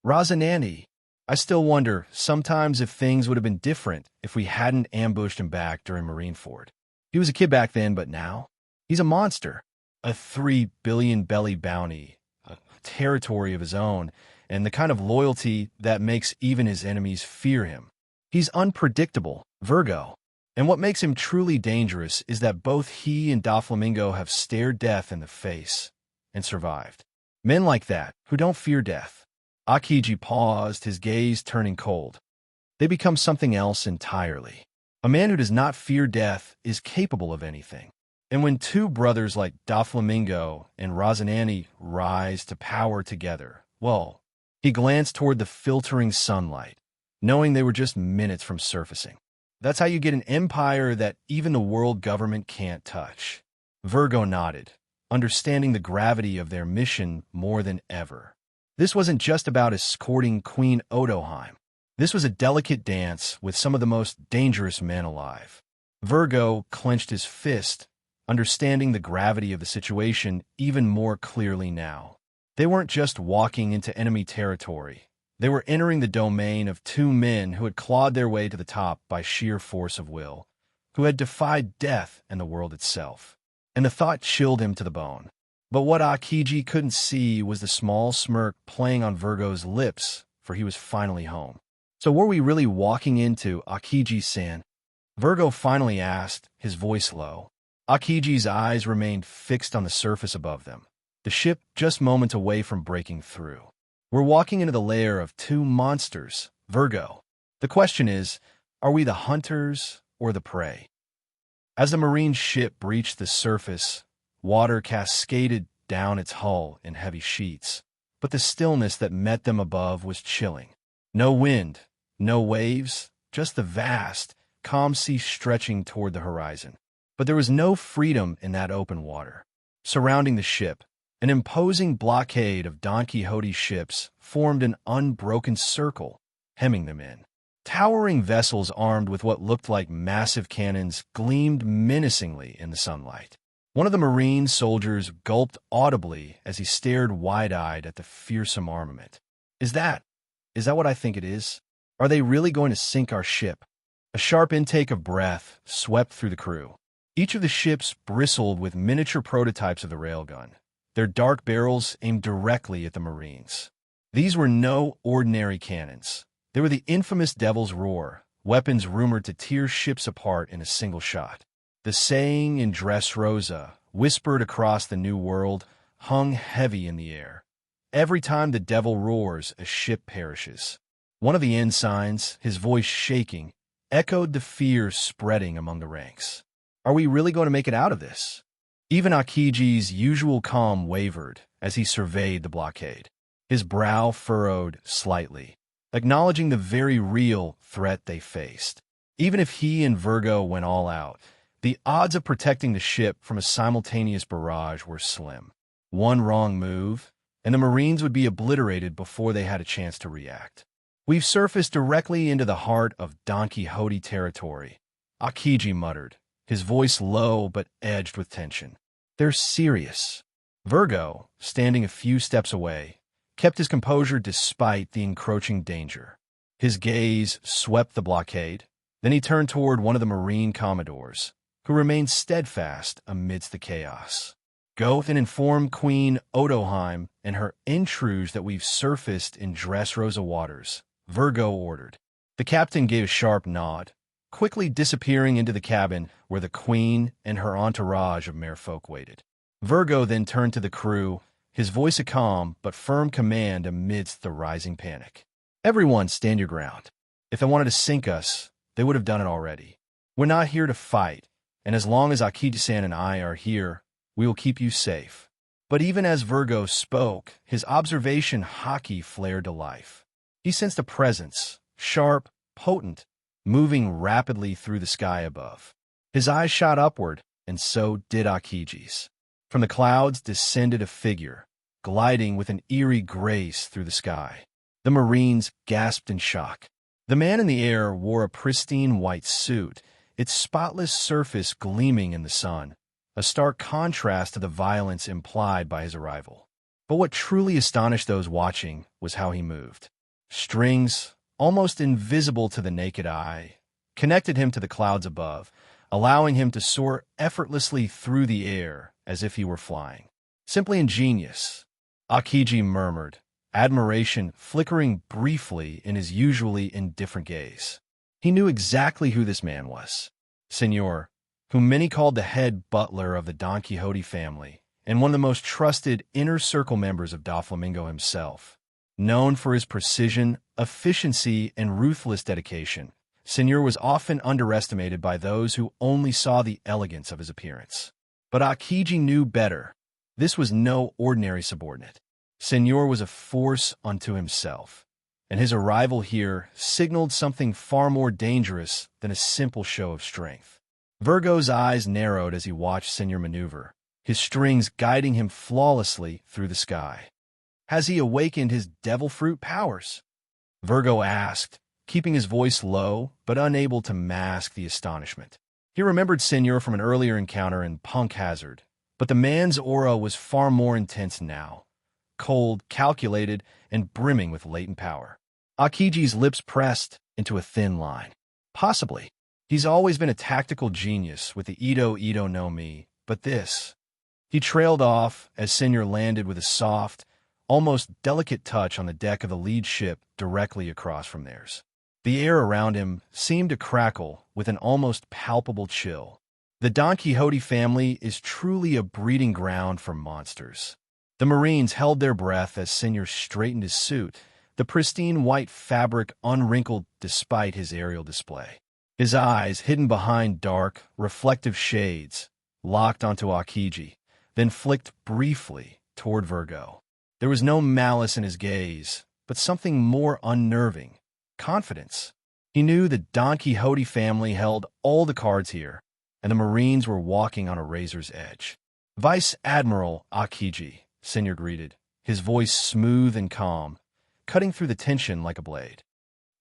Rosinante, I still wonder sometimes if things would have been different if we hadn't ambushed him back during Marineford. He was a kid back then, but now, he's a monster. A 3 billion belly bounty, a territory of his own, and the kind of loyalty that makes even his enemies fear him. He's unpredictable, Virgo. And what makes him truly dangerous is that both he and Doflamingo have stared death in the face and survived. Men like that, who don't fear death. Akiji paused, his gaze turning cold. They become something else entirely. A man who does not fear death is capable of anything. And when two brothers like Doflamingo and Rosinante rise to power together, well, he glanced toward the filtering sunlight, knowing they were just minutes from surfacing. That's how you get an empire that even the world government can't touch. Virgo nodded, understanding the gravity of their mission more than ever. This wasn't just about escorting Queen Odoheim. This was a delicate dance with some of the most dangerous men alive. Virgo clenched his fist, understanding the gravity of the situation even more clearly now. They weren't just walking into enemy territory. They were entering the domain of two men who had clawed their way to the top by sheer force of will, who had defied death and the world itself. And the thought chilled him to the bone. But what Akiji couldn't see was the small smirk playing on Virgo's lips, for he was finally home. So were we really walking into Akiji-san? Virgo finally asked, his voice low. Akiji's eyes remained fixed on the surface above them, the ship just moments away from breaking through. We're walking into the lair of two monsters, Virgo. The question is, are we the hunters or the prey? As the marine ship breached the surface, water cascaded down its hull in heavy sheets, but the stillness that met them above was chilling. No wind, no waves, just the vast, calm sea stretching toward the horizon. But there was no freedom in that open water. Surrounding the ship, an imposing blockade of Don Quixote ships formed an unbroken circle, hemming them in. Towering vessels armed with what looked like massive cannons gleamed menacingly in the sunlight. One of the Marine soldiers gulped audibly as he stared wide-eyed at the fearsome armament. Is that what I think it is? Are they really going to sink our ship? A sharp intake of breath swept through the crew. Each of the ships bristled with miniature prototypes of the railgun, their dark barrels aimed directly at the Marines. These were no ordinary cannons. They were the infamous Devil's Roar, weapons rumored to tear ships apart in a single shot. The saying in Dressrosa, whispered across the New World, hung heavy in the air. Every time the devil roars, a ship perishes. One of the ensigns, his voice shaking, echoed the fear spreading among the ranks. Are we really going to make it out of this? Even Akiji's usual calm wavered as he surveyed the blockade. His brow furrowed slightly, acknowledging the very real threat they faced. Even if he and Virgo went all out, the odds of protecting the ship from a simultaneous barrage were slim. One wrong move, and the Marines would be obliterated before they had a chance to react. We've surfaced directly into the heart of Don Quixote territory, Akiji muttered, his voice low but edged with tension. "They're serious." Virgo, standing a few steps away, kept his composure despite the encroaching danger. His gaze swept the blockade, then he turned toward one of the Marine commodores, who remained steadfast amidst the chaos. "Go and inform Queen Odoheim and her intruse that we've surfaced in Dressrosa waters," Virgo ordered. The captain gave a sharp nod, quickly disappearing into the cabin where the Queen and her entourage of merfolk waited. Virgo then turned to the crew, his voice a calm but firm command amidst the rising panic. "Everyone stand your ground. If they wanted to sink us, they would have done it already. We're not here to fight, and as long as Akiji-san and I are here, we will keep you safe." But even as Virgo spoke, his observation haki flared to life. He sensed a presence, sharp, potent, moving rapidly through the sky above. His eyes shot upward, and so did Akiji's. From the clouds descended a figure, gliding with an eerie grace through the sky. The Marines gasped in shock. The man in the air wore a pristine white suit, its spotless surface gleaming in the sun, a stark contrast to the violence implied by his arrival. But what truly astonished those watching was how he moved. Strings, almost invisible to the naked eye, connected him to the clouds above, allowing him to soar effortlessly through the air as if he were flying. "Simply ingenious," Akiji murmured, admiration flickering briefly in his usually indifferent gaze. He knew exactly who this man was. Senor, whom many called the head butler of the Don Quixote family, and one of the most trusted inner circle members of Doflamingo himself. Known for his precision, efficiency, and ruthless dedication, Senor was often underestimated by those who only saw the elegance of his appearance. But Akiji knew better. This was no ordinary subordinate. Senor was a force unto himself, and his arrival here signaled something far more dangerous than a simple show of strength. Virgo's eyes narrowed as he watched Senor maneuver, his strings guiding him flawlessly through the sky. "Has he awakened his devil fruit powers?" Virgo asked, keeping his voice low but unable to mask the astonishment. He remembered Senor from an earlier encounter in Punk Hazard, but the man's aura was far more intense now, cold, calculated, and brimming with latent power. Akiji's lips pressed into a thin line. "Possibly. He's always been a tactical genius with the Ito no Mi, but this..." He trailed off as Senor landed with a soft, almost delicate touch on the deck of the lead ship directly across from theirs. The air around him seemed to crackle with an almost palpable chill. The Don Quixote family is truly a breeding ground for monsters. The Marines held their breath as Senor straightened his suit, the pristine white fabric unwrinkled despite his aerial display. His eyes, hidden behind dark, reflective shades, locked onto Akiji, then flicked briefly toward Virgo. There was no malice in his gaze, but something more unnerving: confidence. He knew the Don Quixote family held all the cards here, and the Marines were walking on a razor's edge. "Vice Admiral Akiji," Senor greeted, his voice smooth and calm, cutting through the tension like a blade.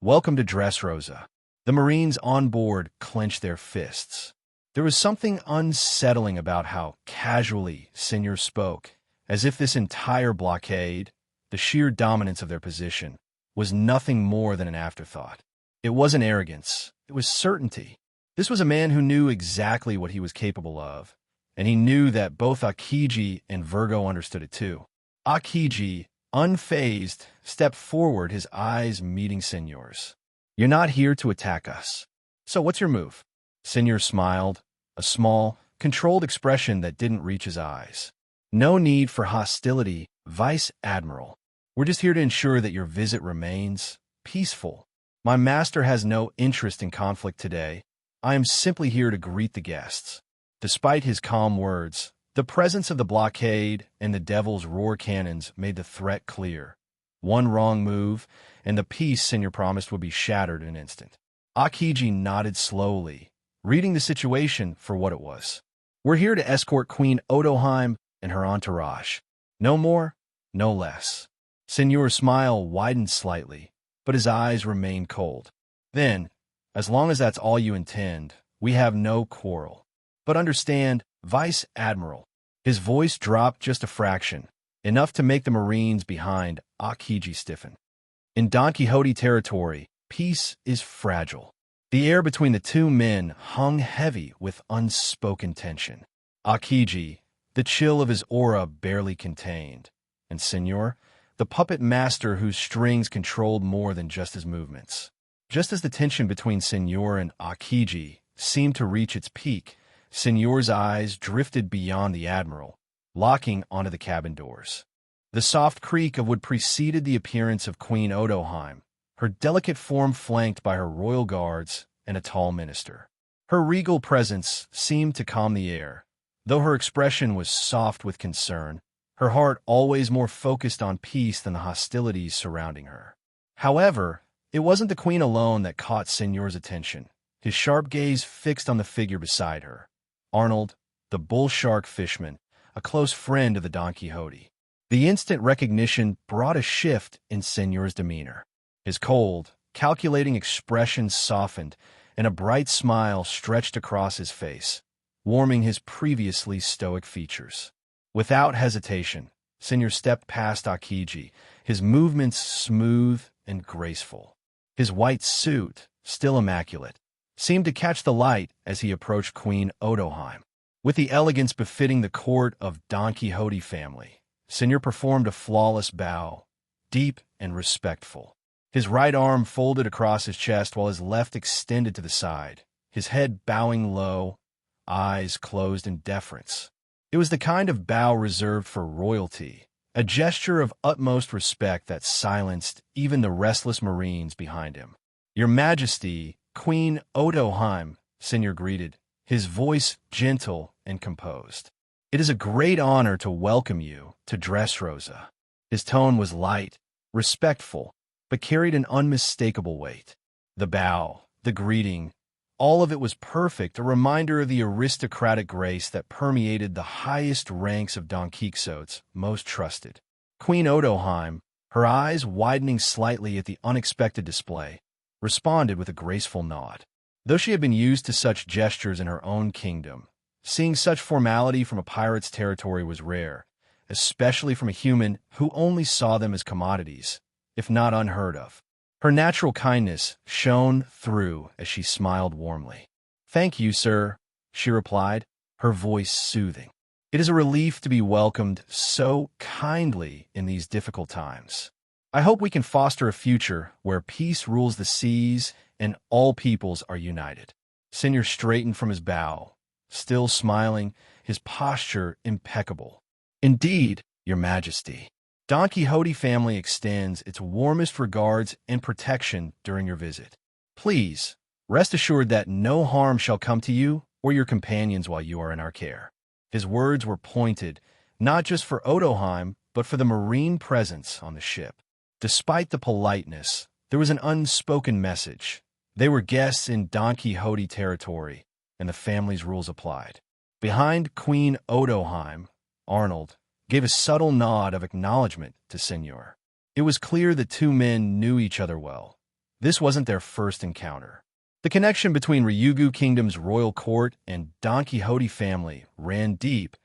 "Welcome to Dressrosa." The Marines on board clenched their fists. There was something unsettling about how casually Senor spoke, as if this entire blockade, the sheer dominance of their position, was nothing more than an afterthought. It wasn't arrogance, it was certainty. This was a man who knew exactly what he was capable of, and he knew that both Akiji and Virgo understood it too. Akiji, unfazed, stepped forward, his eyes meeting Senor's. "You're not here to attack us. So what's your move?" Senor smiled, a small, controlled expression that didn't reach his eyes. "No need for hostility, Vice Admiral. We're just here to ensure that your visit remains peaceful. My master has no interest in conflict today. I am simply here to greet the guests." Despite his calm words, the presence of the blockade and the Devil's Roar cannons made the threat clear. One wrong move, and the peace Senor promised would be shattered in an instant. Akiji nodded slowly, reading the situation for what it was. "We're here to escort Queen Odoheim and her entourage. No more, no less." Senor's smile widened slightly, but his eyes remained cold. "Then, as long as that's all you intend, we have no quarrel. But understand, Vice Admiral. His voice dropped just a fraction, enough to make the Marines behind Akiji stiffen. In Don Quixote territory, peace is fragile. The air between the two men hung heavy with unspoken tension. Akiji, the chill of his aura barely contained, and Senor, the puppet master whose strings controlled more than just his movements. Just as the tension between Senor and Akiji seemed to reach its peak, Senor's eyes drifted beyond the Admiral, locking onto the cabin doors. The soft creak of what preceded the appearance of Queen Odoheim, her delicate form flanked by her royal guards and a tall minister. Her regal presence seemed to calm the air, though her expression was soft with concern, her heart always more focused on peace than the hostilities surrounding her. However, it wasn't the Queen alone that caught Senor's attention, his sharp gaze fixed on the figure beside her. Arnold, the bull shark fishman, a close friend of the Don Quixote. The instant recognition brought a shift in Senor's demeanor. His cold, calculating expression softened, and a bright smile stretched across his face, warming his previously stoic features. Without hesitation, Senor stepped past Akiji, his movements smooth and graceful. His white suit, still immaculate, seemed to catch the light as he approached Queen Odoheim. With the elegance befitting the court of Don Quixote family, Senor performed a flawless bow, deep and respectful. His right arm folded across his chest while his left extended to the side, his head bowing low, eyes closed in deference. It was the kind of bow reserved for royalty, a gesture of utmost respect that silenced even the restless Marines behind him. "Your Majesty, Queen Odoheim," Senor greeted, his voice gentle and composed. "It is a great honor to welcome you to Dressrosa." His tone was light, respectful, but carried an unmistakable weight. The bow, the greeting, all of it was perfect, a reminder of the aristocratic grace that permeated the highest ranks of Don Quixote's most trusted. Queen Odoheim, her eyes widening slightly at the unexpected display, responded with a graceful nod. Though she had been used to such gestures in her own kingdom, seeing such formality from a pirate's territory was rare, especially from a human who only saw them as commodities, if not unheard of. Her natural kindness shone through as she smiled warmly. "Thank you, sir," she replied, her voice soothing. "It is a relief to be welcomed so kindly in these difficult times. I hope we can foster a future where peace rules the seas and all peoples are united." Senor straightened from his bow, still smiling, his posture impeccable. "Indeed, Your Majesty. Don Quixote family extends its warmest regards and protection during your visit. Please, rest assured that no harm shall come to you or your companions while you are in our care." His words were pointed, not just for Odoheim, but for the Marine presence on the ship. Despite the politeness, there was an unspoken message. They were guests in Don Quixote territory, and the family's rules applied. Behind Queen Odoheim, Arnold gave a subtle nod of acknowledgement to Senor. It was clear the two men knew each other well. This wasn't their first encounter. The connection between Ryugu Kingdom's royal court and Don Quixote family ran deep,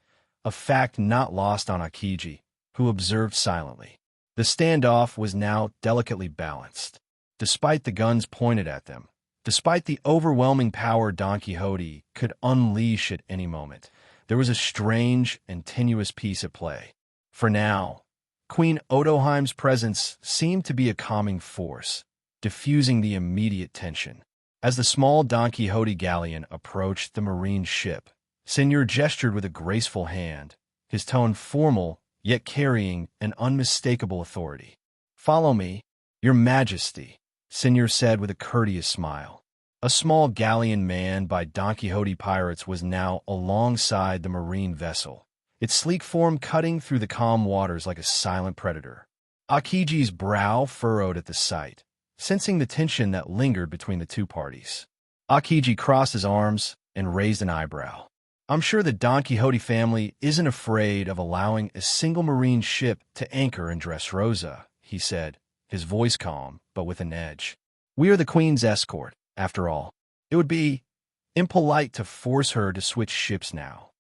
a fact not lost on Akiji, who observed silently. The standoff was now delicately balanced. Despite the guns pointed at them, despite the overwhelming power Don Quixote could unleash at any moment, there was a strange and tenuous peace at play. For now, Queen Odoheim's presence seemed to be a calming force, diffusing the immediate tension. As the small Don Quixote galleon approached the Marine ship, Senor gestured with a graceful hand, his tone formal yet carrying an unmistakable authority. "Follow me, Your Majesty," Senor said with a courteous smile. A small galleon manned by Don Quixote pirates was now alongside the Marine vessel, its sleek form cutting through the calm waters like a silent predator. Akiji's brow furrowed at the sight, sensing the tension that lingered between the two parties. Akiji crossed his arms and raised an eyebrow. "I'm sure the Don Quixote family isn't afraid of allowing a single Marine ship to anchor in Dressrosa," he said, his voice calm, but with an edge. "We are the Queen's escort, after all. It would be Impolite to force her to switch ships now.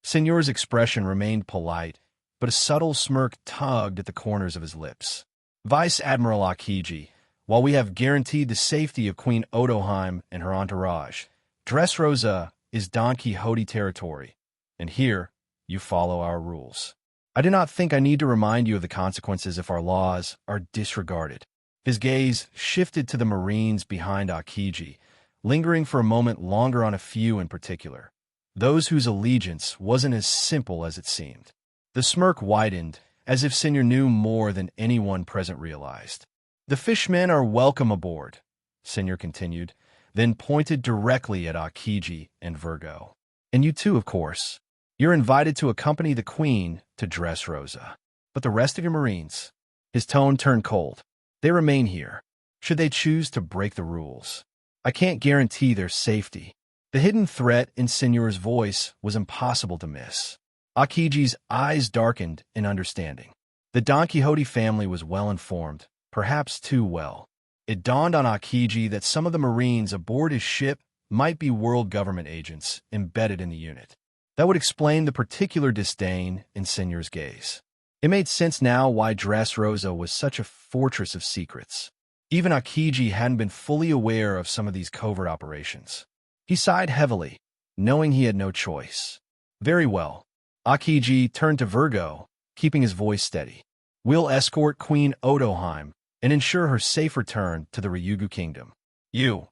Señor's expression remained polite, but a subtle smirk tugged at the corners of his lips. Vice Admiral Akiji, while we have guaranteed the safety of Queen Odoheim and her entourage, Dressrosa is Don Quixote territory, and here you follow our rules. I do not think I need to remind you of the consequences if our laws are disregarded. His gaze shifted to the Marines behind Akiji, lingering for a moment longer on a few in particular, those whose allegiance wasn't as simple as it seemed. The smirk widened, as if Señor knew more than anyone present realized. The fishmen are welcome aboard, Señor continued, then pointed directly at Akiji and Virgo. And you too, of course. You're invited to accompany the Queen to Dressrosa. But the rest of your Marines? His tone turned cold. They remain here, should they choose to break the rules. I can't guarantee their safety. The hidden threat in Señor's voice was impossible to miss. Akiji's eyes darkened in understanding. The Don Quixote family was well informed, perhaps too well. It dawned on Akiji that some of the Marines aboard his ship might be world government agents embedded in the unit. That would explain the particular disdain in Señor's gaze. It made sense now why Dressrosa was such a fortress of secrets. Even Akiji hadn't been fully aware of some of these covert operations. He sighed heavily, knowing he had no choice. Very well. Akiji turned to Virgo, keeping his voice steady. We'll escort Queen Odoheim and ensure her safe return to the Ryugu Kingdom. You.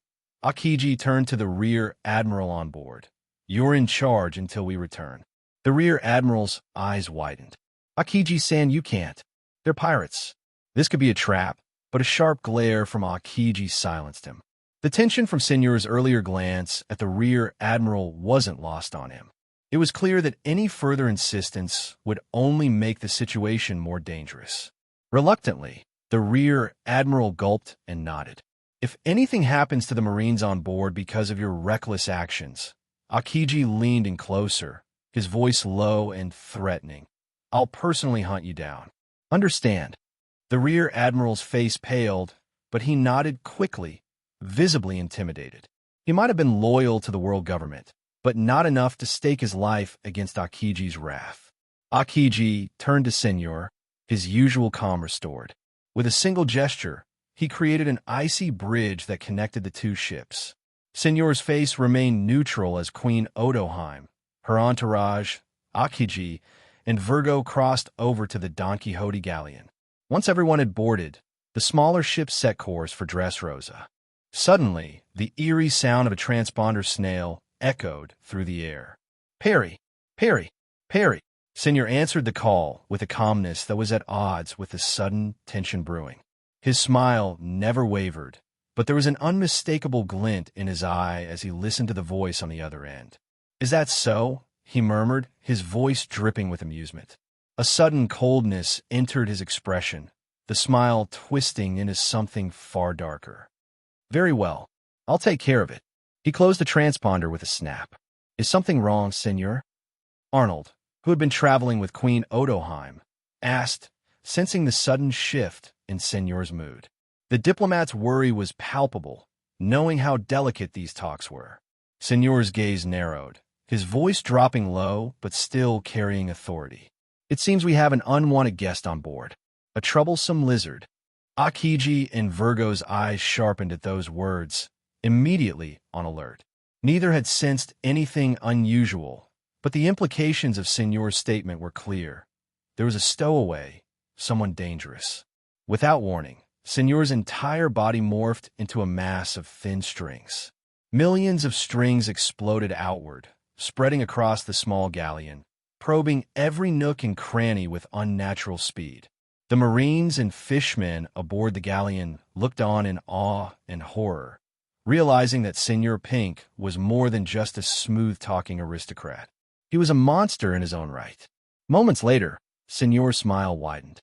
Akiji turned to the rear admiral on board. You're in charge until we return. The rear admiral's eyes widened. Akiji-san, you can't. They're pirates. This could be a trap, but a sharp glare from Akiji silenced him. The tension from Señor's earlier glance at the rear admiral wasn't lost on him. It was clear that any further insistence would only make the situation more dangerous. Reluctantly, the rear admiral gulped and nodded. If anything happens to the Marines on board because of your reckless actions, Akiji leaned in closer, his voice low and threatening. I'll personally hunt you down. Understand? The rear admiral's face paled, but he nodded quickly, visibly intimidated. He might have been loyal to the world government, but not enough to stake his life against Akiji's wrath. Akiji turned to Señor, his usual calm restored. With a single gesture, he created an icy bridge that connected the two ships. Señor's face remained neutral as Queen Odoheim, her entourage, Akiji, and Virgo crossed over to the Don Quixote galleon. Once everyone had boarded, the smaller ship set course for Dressrosa. Suddenly, the eerie sound of a transponder snail echoed through the air. Perry! Perry! Perry! Señor answered the call with a calmness that was at odds with the sudden tension brewing. His smile never wavered, but there was an unmistakable glint in his eye as he listened to the voice on the other end. Is that so? He murmured, his voice dripping with amusement. A sudden coldness entered his expression, the smile twisting into something far darker. Very well. I'll take care of it. He closed the transponder with a snap. Is something wrong, Señor? Arnold, who had been traveling with Queen Odoheim, asked, sensing the sudden shift in Señor's mood. The diplomat's worry was palpable, knowing how delicate these talks were. Señor's gaze narrowed, his voice dropping low but still carrying authority. It seems we have an unwanted guest on board. A troublesome lizard. Akiji and Virgo's eyes sharpened at those words, immediately on alert. Neither had sensed anything unusual, but the implications of Señor's statement were clear. There was a stowaway, someone dangerous. Without warning, Señor's entire body morphed into a mass of thin strings. Millions of strings exploded outward, spreading across the small galleon, probing every nook and cranny with unnatural speed. The Marines and fishmen aboard the galleon looked on in awe and horror, realizing that Señor Pink was more than just a smooth-talking aristocrat. He was a monster in his own right. Moments later, Señor's smile widened.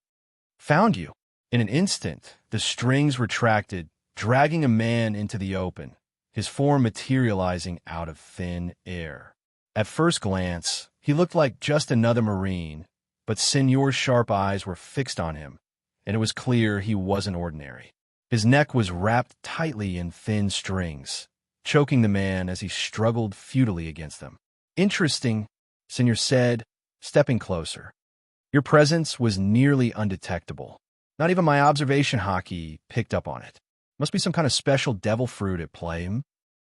Found you. In an instant, the strings retracted, dragging a man into the open, his form materializing out of thin air. At first glance, he looked like just another Marine, but Señor's sharp eyes were fixed on him, and it was clear he wasn't ordinary. His neck was wrapped tightly in thin strings, choking the man as he struggled futilely against them. "Interesting," Senor said, stepping closer. "Your presence was nearly undetectable. Not even my observation hockey picked up on it. Must be some kind of special devil fruit at play."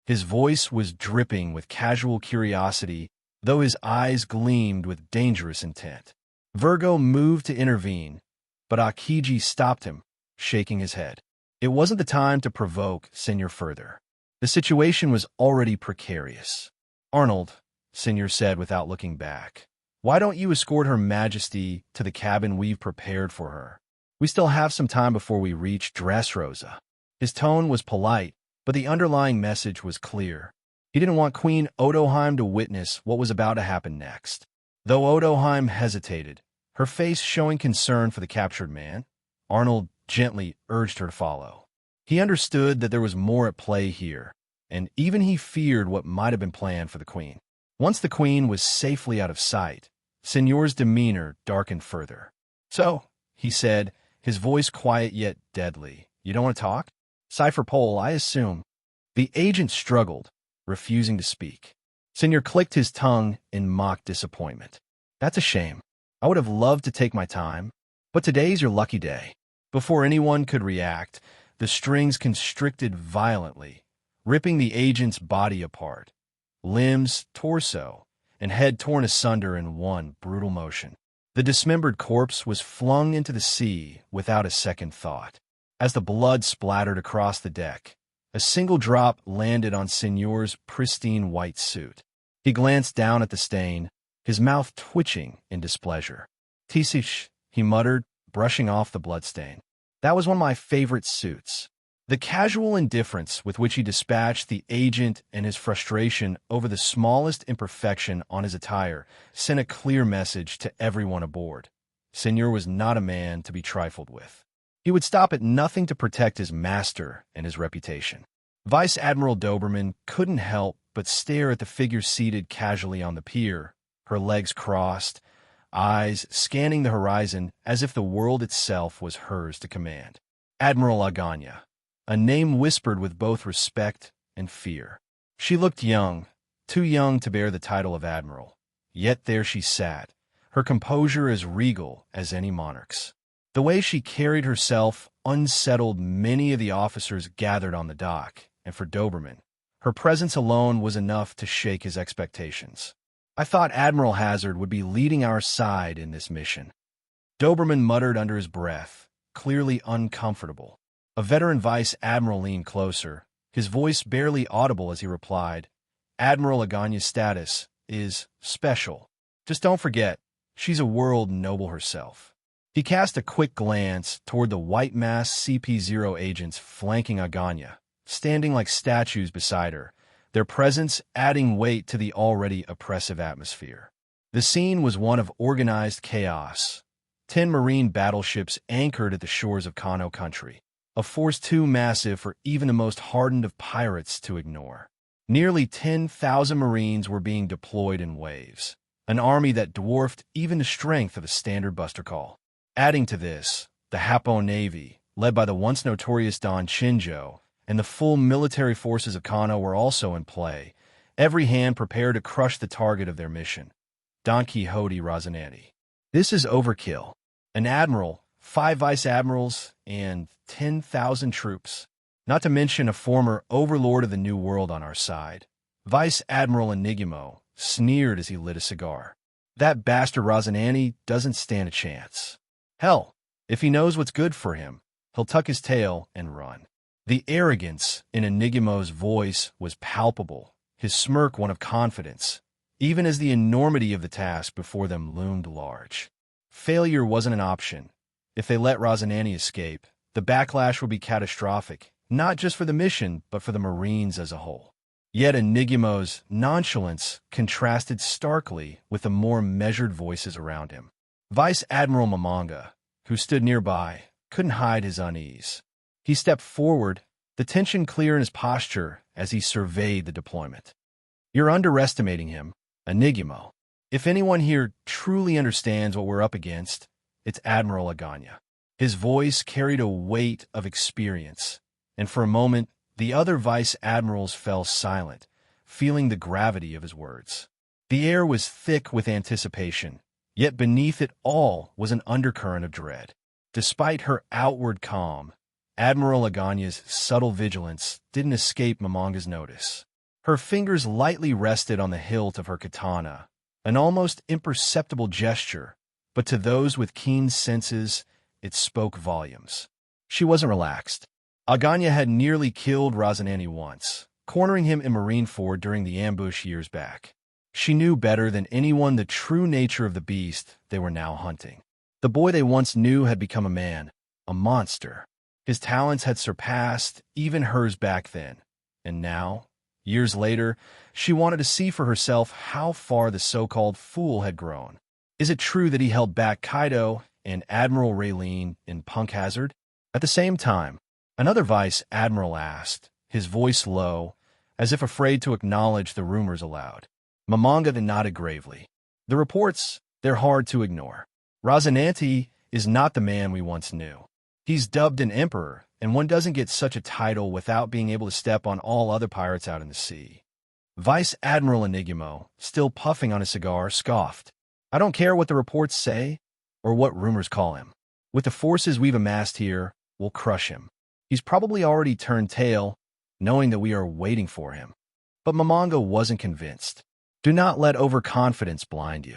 His voice was dripping with casual curiosity, though his eyes gleamed with dangerous intent. Virgo moved to intervene, but Akiji stopped him, shaking his head. It wasn't the time to provoke Senor further. The situation was already precarious. "Arnold," Senor said without looking back, "why don't you escort Her Majesty to the cabin we've prepared for her? We still have some time before we reach Dressrosa." His tone was polite, but the underlying message was clear. He didn't want Queen Odoheim to witness what was about to happen next. Though Odoheim hesitated, her face showing concern for the captured man, Arnold gently urged her to follow. He understood that there was more at play here, and even he feared what might have been planned for the queen. Once the queen was safely out of sight, Senor's demeanor darkened further. "So," he said, his voice quiet yet deadly, "you don't want to talk? Cipher Pole, I assume." The agent struggled, refusing to speak. Senor clicked his tongue in mock disappointment. "That's a shame. I would have loved to take my time, but today's your lucky day." Before anyone could react, the strings constricted violently, ripping the agent's body apart. Limbs, torso, and head torn asunder in one brutal motion. The dismembered corpse was flung into the sea without a second thought. As the blood splattered across the deck, a single drop landed on Senor's pristine white suit. He glanced down at the stain, his mouth twitching in displeasure. "Tisish," he muttered, brushing off the bloodstain. "That was one of my favorite suits." The casual indifference with which he dispatched the agent and his frustration over the smallest imperfection on his attire sent a clear message to everyone aboard. Senor was not a man to be trifled with. He would stop at nothing to protect his master and his reputation. Vice Admiral Doberman couldn't help but stare at the figure seated casually on the pier, her legs crossed, eyes scanning the horizon as if the world itself was hers to command. Admiral Aganya, a name whispered with both respect and fear. She looked young, too young to bear the title of admiral. Yet there she sat, her composure as regal as any monarch's. The way she carried herself unsettled many of the officers gathered on the dock, and for Doberman, her presence alone was enough to shake his expectations. "I thought Admiral Hazard would be leading our side in this mission." Doberman muttered under his breath, clearly uncomfortable. A veteran vice admiral leaned closer, his voice barely audible as he replied, "Admiral Aganya's status is special. Just don't forget, she's a world noble herself." He cast a quick glance toward the white-masked CP0 agents flanking Aganya, standing like statues beside her, their presence adding weight to the already oppressive atmosphere. The scene was one of organized chaos. 10 Marine battleships anchored at the shores of Kano country, a force too massive for even the most hardened of pirates to ignore. Nearly 10,000 Marines were being deployed in waves, an army that dwarfed even the strength of a standard buster call. Adding to this, the Happo Navy, led by the once notorious Don Shinjo, and the full military forces of Kano were also in play, every hand prepared to crush the target of their mission, Don Quixote Rosinante. This is overkill. An admiral, 5 vice admirals, and 10,000 troops. Not to mention a former overlord of the New World on our side. Vice Admiral Enigmo sneered as he lit a cigar. That bastard Rosinante doesn't stand a chance. Hell, if he knows what's good for him, he'll tuck his tail and run. The arrogance in Enigmo's voice was palpable, his smirk one of confidence, even as the enormity of the task before them loomed large. Failure wasn't an option. If they let Rosinante escape, the backlash would be catastrophic, not just for the mission, but for the Marines as a whole. Yet Enigmo's nonchalance contrasted starkly with the more measured voices around him. Vice Admiral Mamanga, who stood nearby, couldn't hide his unease. He stepped forward, the tension clear in his posture as he surveyed the deployment. "You're underestimating him, Enigmo. If anyone here truly understands what we're up against, it's Admiral Aganya." His voice carried a weight of experience, and for a moment, The other vice admirals fell silent, feeling the gravity of his words. The air was thick with anticipation, yet beneath it all was an undercurrent of dread. Despite her outward calm, Admiral Aganya's subtle vigilance didn't escape Momonga's notice. Her fingers lightly rested on the hilt of her katana, an almost imperceptible gesture, but to those with keen senses, it spoke volumes. She wasn't relaxed. Aganya had nearly killed Rosinante once, cornering him in Marineford during the ambush years back. She knew better than anyone the true nature of the beast they were now hunting. The boy they once knew had become a man, a monster. His talents had surpassed even hers back then, and now, years later, she wanted to see for herself how far the so-called fool had grown. Is it true that he held back Kaido and Admiral Raylene in Punk Hazard? At the same time, another vice admiral asked, his voice low, as if afraid to acknowledge the rumors aloud. Momonga then nodded gravely. The reports, they're hard to ignore. Rosinante is not the man we once knew. He's dubbed an emperor, and one doesn't get such a title without being able to step on all other pirates out in the sea. Vice Admiral Enigmo, still puffing on a cigar, scoffed. I don't care what the reports say, or what rumors call him. With the forces we've amassed here, we'll crush him. He's probably already turned tail, knowing that we are waiting for him. But Momonga wasn't convinced. Do not let overconfidence blind you.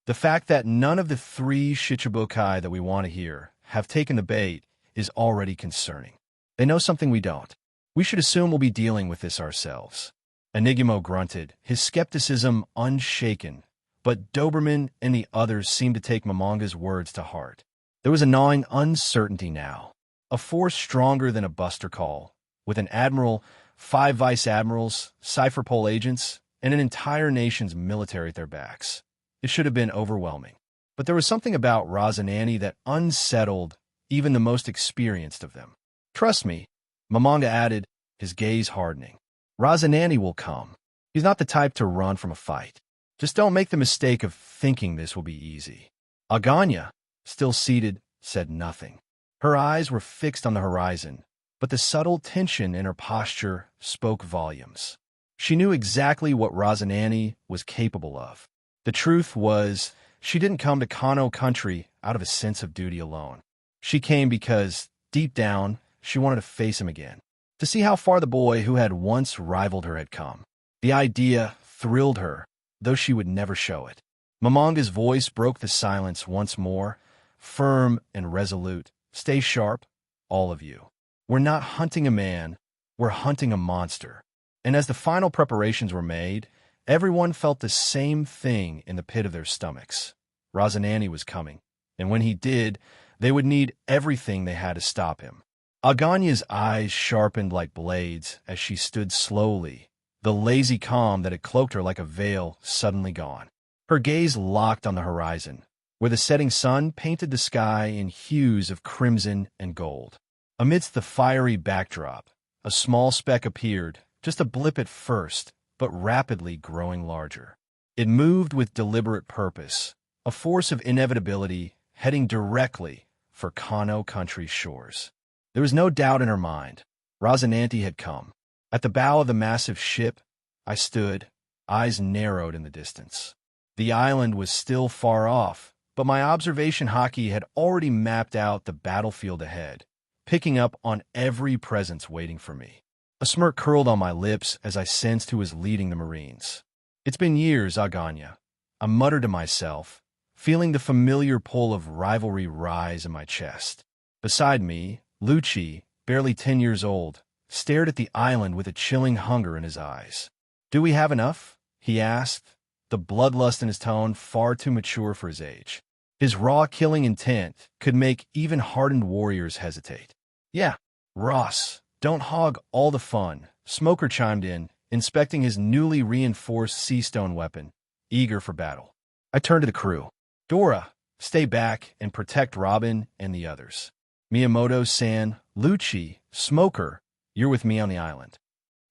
The fact that none of the 3 Shichibukai that we want to hear have taken the bait is already concerning. They know something we don't. We should assume we'll be dealing with this ourselves. Enigmo grunted, his skepticism unshaken, but Doberman and the others seemed to take Momonga's words to heart. There was a gnawing uncertainty now. A force stronger than a buster call, with an admiral, 5 vice admirals, cypherpole agents, and an entire nation's military at their backs. It should have been overwhelming. But there was something about Rosinante that unsettled even the most experienced of them. Trust me, Momonga added, his gaze hardening. Rosinante will come. He's not the type to run from a fight. Just don't make the mistake of thinking this will be easy. Aganya, still seated, said nothing. Her eyes were fixed on the horizon, but the subtle tension in her posture spoke volumes. She knew exactly what Rosinante was capable of. The truth was, she didn't come to Kano country out of a sense of duty alone. She came because, deep down, she wanted to face him again, to see how far the boy who had once rivaled her had come. The idea thrilled her, though she would never show it. Momonga's voice broke the silence once more, firm and resolute. Stay sharp, all of you. We're not hunting a man, we're hunting a monster. And as the final preparations were made, everyone felt the same thing in the pit of their stomachs. Rosinante was coming, and when he did, they would need everything they had to stop him. Aganya's eyes sharpened like blades as she stood slowly, the lazy calm that had cloaked her like a veil suddenly gone. Her gaze locked on the horizon, where the setting sun painted the sky in hues of crimson and gold. Amidst the fiery backdrop, a small speck appeared, just a blip at first, but rapidly growing larger. It moved with deliberate purpose, a force of inevitability heading directly for Kano country's shores. There was no doubt in her mind. Rosinante had come. At the bow of the massive ship, I stood, eyes narrowed in the distance. The island was still far off, but my observation hockey had already mapped out the battlefield ahead, picking up on every presence waiting for me. A smirk curled on my lips as I sensed who was leading the Marines. It's been years, Aganya. I muttered to myself, feeling the familiar pull of rivalry rise in my chest. Beside me, Lucci, barely 10 years old, stared at the island with a chilling hunger in his eyes. Do we have enough? He asked, the bloodlust in his tone far too mature for his age. His raw killing intent could make even hardened warriors hesitate. Yeah, Ross, don't hog all the fun, Smoker chimed in, inspecting his newly reinforced sea-stone weapon, eager for battle. I turned to the crew. Dora, stay back and protect Robin and the others. Miyamoto-san, Lucci, Smoker, you're with me on the island.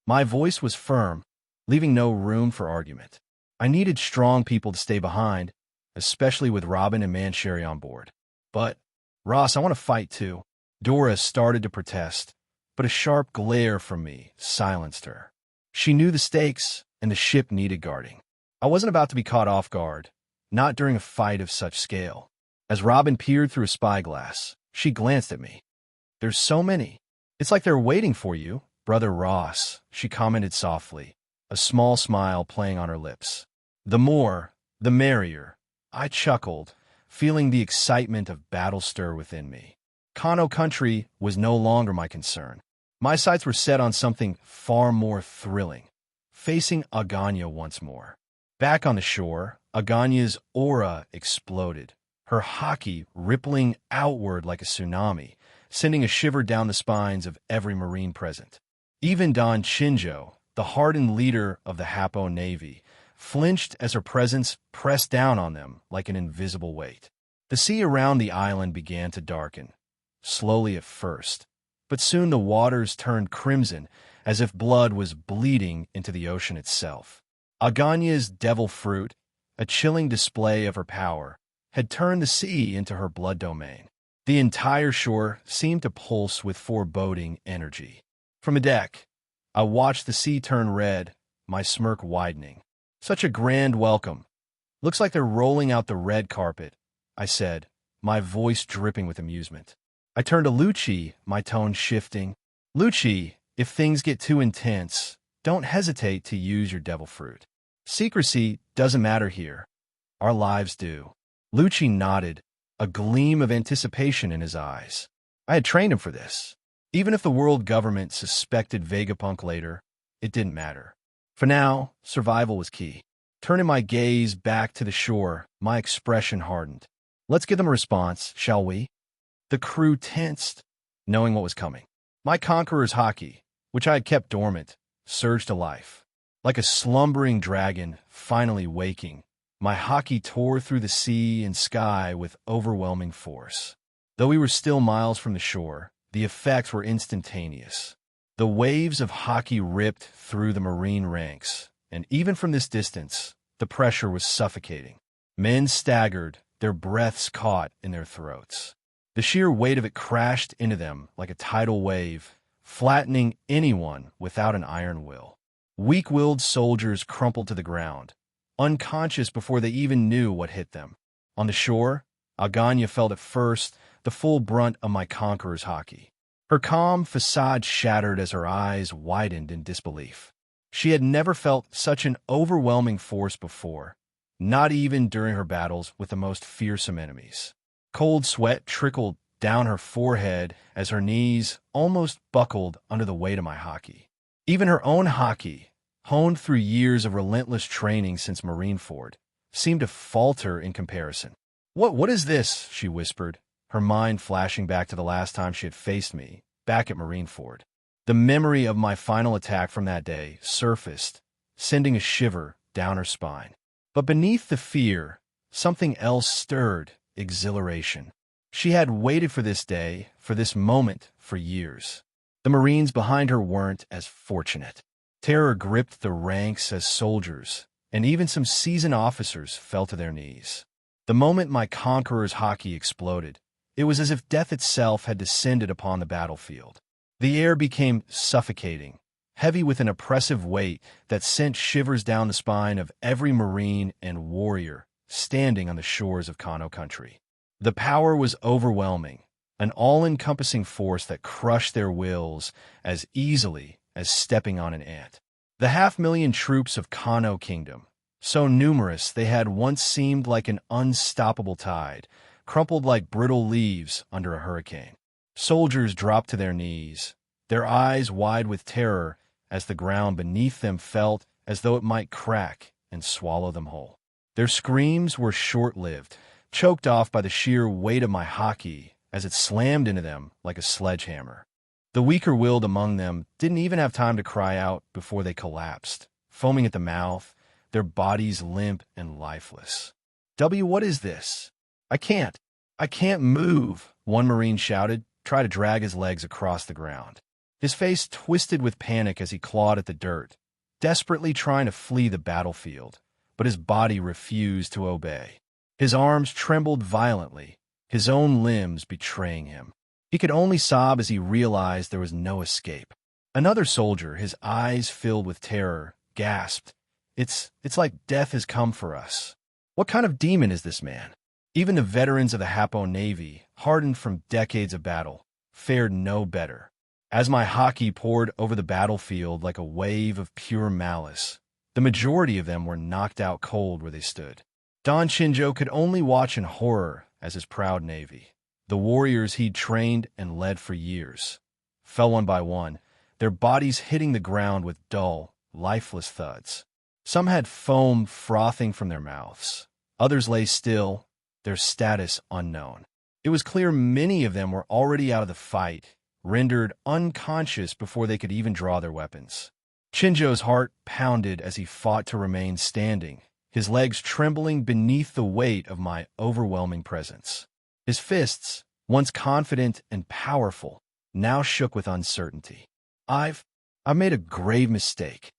My voice was firm, leaving no room for argument. I needed strong people to stay behind, especially with Robin and Mancherry on board. But, Ross, I want to fight too. Dora started to protest, but a sharp glare from me silenced her. She knew the stakes, and the ship needed guarding. I wasn't about to be caught off guard, not during a fight of such scale. As Robin peered through a spyglass, she glanced at me. "There's so many. It's like they're waiting for you, Brother Ross," she commented softly, a small smile playing on her lips. "The more, the merrier," I chuckled, feeling the excitement of battle stir within me. Kano country was no longer my concern. My sights were set on something far more thrilling, facing Aganya once more. Back on the shore, Aganya's aura exploded, her haki rippling outward like a tsunami, sending a shiver down the spines of every Marine present. Even Don Shinjo, the hardened leader of the Hapo Navy, flinched as her presence pressed down on them like an invisible weight. The sea around the island began to darken, slowly at first, but soon the waters turned crimson as if blood was bleeding into the ocean itself. Aganya's devil fruit, a chilling display of her power, had turned the sea into her blood domain. The entire shore seemed to pulse with foreboding energy. From the deck, I watched the sea turn red, my smirk widening. "Such a grand welcome. Looks like they're rolling out the red carpet," I said, my voice dripping with amusement. I turned to Lucci, my tone shifting. "Lucci, if things get too intense, don't hesitate to use your devil fruit. Secrecy doesn't matter here. Our lives do." Lucci nodded, a gleam of anticipation in his eyes. I had trained him for this. Even if the world government suspected Vegapunk later, it didn't matter. For now, survival was key. Turning my gaze back to the shore, my expression hardened. "Let's give them a response, shall we?" The crew tensed, knowing what was coming. My conqueror's haki, which I had kept dormant, surged to life. Like a slumbering dragon finally waking, my haki tore through the sea and sky with overwhelming force. Though we were still miles from the shore, the effects were instantaneous. The waves of haki ripped through the Marine ranks, and even from this distance, the pressure was suffocating. Men staggered, their breaths caught in their throats. The sheer weight of it crashed into them like a tidal wave, flattening anyone without an iron will. Weak-willed soldiers crumpled to the ground, unconscious before they even knew what hit them. On the shore, Aganya felt at first the full brunt of my conqueror's haki. Her calm facade shattered as her eyes widened in disbelief. She had never felt such an overwhelming force before, not even during her battles with the most fearsome enemies. Cold sweat trickled down her forehead as her knees almost buckled under the weight of my haki. Even her own haki, honed through years of relentless training since Marineford, seemed to falter in comparison. What is this?" she whispered, her mind flashing back to the last time she had faced me, back at Marineford. The memory of my final attack from that day surfaced, sending a shiver down her spine. But beneath the fear, something else stirred, exhilaration. She had waited for this day, for this moment, for years. The Marines behind her weren't as fortunate. Terror gripped the ranks as soldiers, and even some seasoned officers fell to their knees. The moment my conqueror's haki exploded, it was as if death itself had descended upon the battlefield. The air became suffocating, heavy with an oppressive weight that sent shivers down the spine of every Marine and warrior standing on the shores of Kano country. The power was overwhelming, an all-encompassing force that crushed their wills as easily as stepping on an ant. The 500,000 troops of Kano Kingdom, so numerous they had once seemed like an unstoppable tide, crumpled like brittle leaves under a hurricane. Soldiers dropped to their knees, their eyes wide with terror as the ground beneath them felt as though it might crack and swallow them whole. Their screams were short-lived, choked off by the sheer weight of my haki as it slammed into them like a sledgehammer. The weaker-willed among them didn't even have time to cry out before they collapsed, foaming at the mouth, their bodies limp and lifeless. What is this? I can't move," one Marine shouted, try to drag his legs across the ground. His face twisted with panic as he clawed at the dirt, desperately trying to flee the battlefield, but his body refused to obey. His arms trembled violently, his own limbs betraying him. He could only sob as he realized there was no escape. Another soldier, his eyes filled with terror, gasped, It's like death has come for us. What kind of demon is this man? Even the veterans of the Hapo Navy, hardened from decades of battle, fared no better. As my hockey poured over the battlefield like a wave of pure malice, the majority of them were knocked out cold where they stood. Don Chinjo could only watch in horror as his proud Navy, the warriors he'd trained and led for years, fell one by one, their bodies hitting the ground with dull, lifeless thuds. Some had foam frothing from their mouths. Others lay still, their status unknown. It was clear many of them were already out of the fight, rendered unconscious before they could even draw their weapons. Chinjo's heart pounded as he fought to remain standing, his legs trembling beneath the weight of my overwhelming presence. His fists, once confident and powerful, now shook with uncertainty. I've made a grave mistake,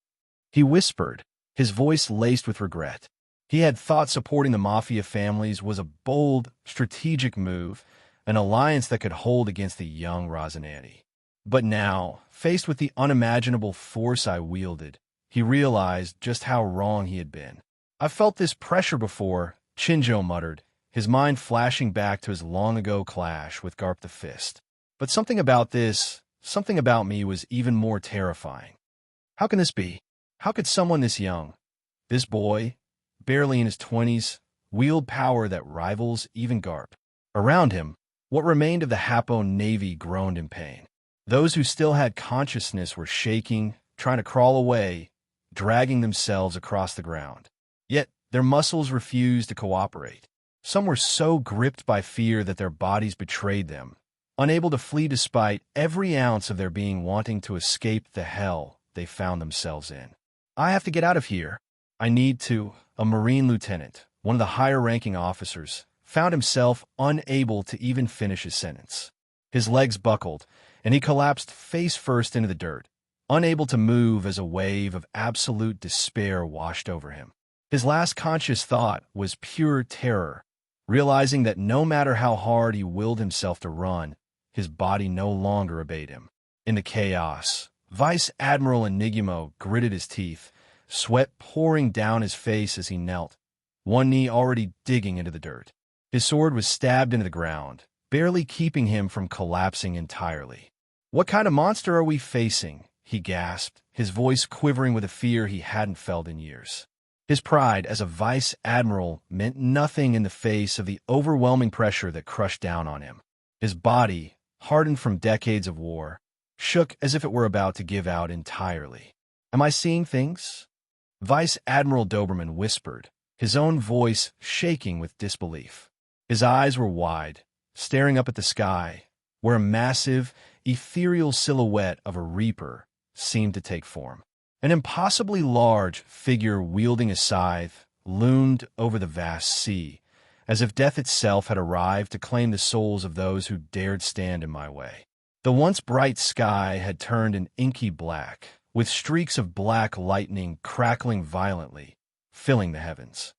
he whispered, his voice laced with regret. He had thought supporting the mafia families was a bold, strategic move, an alliance that could hold against the young Rosinante. But now, faced with the unimaginable force I wielded, he realized just how wrong he had been. "I've felt this pressure before," Chinjo muttered, his mind flashing back to his long-ago clash with Garp the Fist. But something about me was even more terrifying. How can this be? How could someone this young, this boy, barely in his 20s, wield power that rivals even Garp? Around him, what remained of the Hapo Navy groaned in pain. Those who still had consciousness were shaking, trying to crawl away, dragging themselves across the ground. Yet their muscles refused to cooperate. Some were so gripped by fear that their bodies betrayed them, unable to flee despite every ounce of their being wanting to escape the hell they found themselves in. "I have to get out of here. I need to," a Marine lieutenant, one of the higher-ranking officers, found himself unable to even finish his sentence. His legs buckled, and he collapsed face-first into the dirt, unable to move as a wave of absolute despair washed over him. His last conscious thought was pure terror, realizing that no matter how hard he willed himself to run, his body no longer obeyed him. In the chaos, Vice Admiral Enigmo gritted his teeth, sweat pouring down his face as he knelt, one knee already digging into the dirt. His sword was stabbed into the ground, barely keeping him from collapsing entirely. "What kind of monster are we facing?" he gasped, his voice quivering with a fear he hadn't felt in years. His pride as a vice admiral meant nothing in the face of the overwhelming pressure that crushed down on him. His body, hardened from decades of war, shook as if it were about to give out entirely. "Am I seeing things?" Vice Admiral Doberman whispered, his own voice shaking with disbelief. His eyes were wide, staring up at the sky, where a massive, ethereal silhouette of a reaper seemed to take form. An impossibly large figure wielding a scythe loomed over the vast sea, as if death itself had arrived to claim the souls of those who dared stand in my way. The once bright sky had turned an inky black, with streaks of black lightning crackling violently, filling the heavens.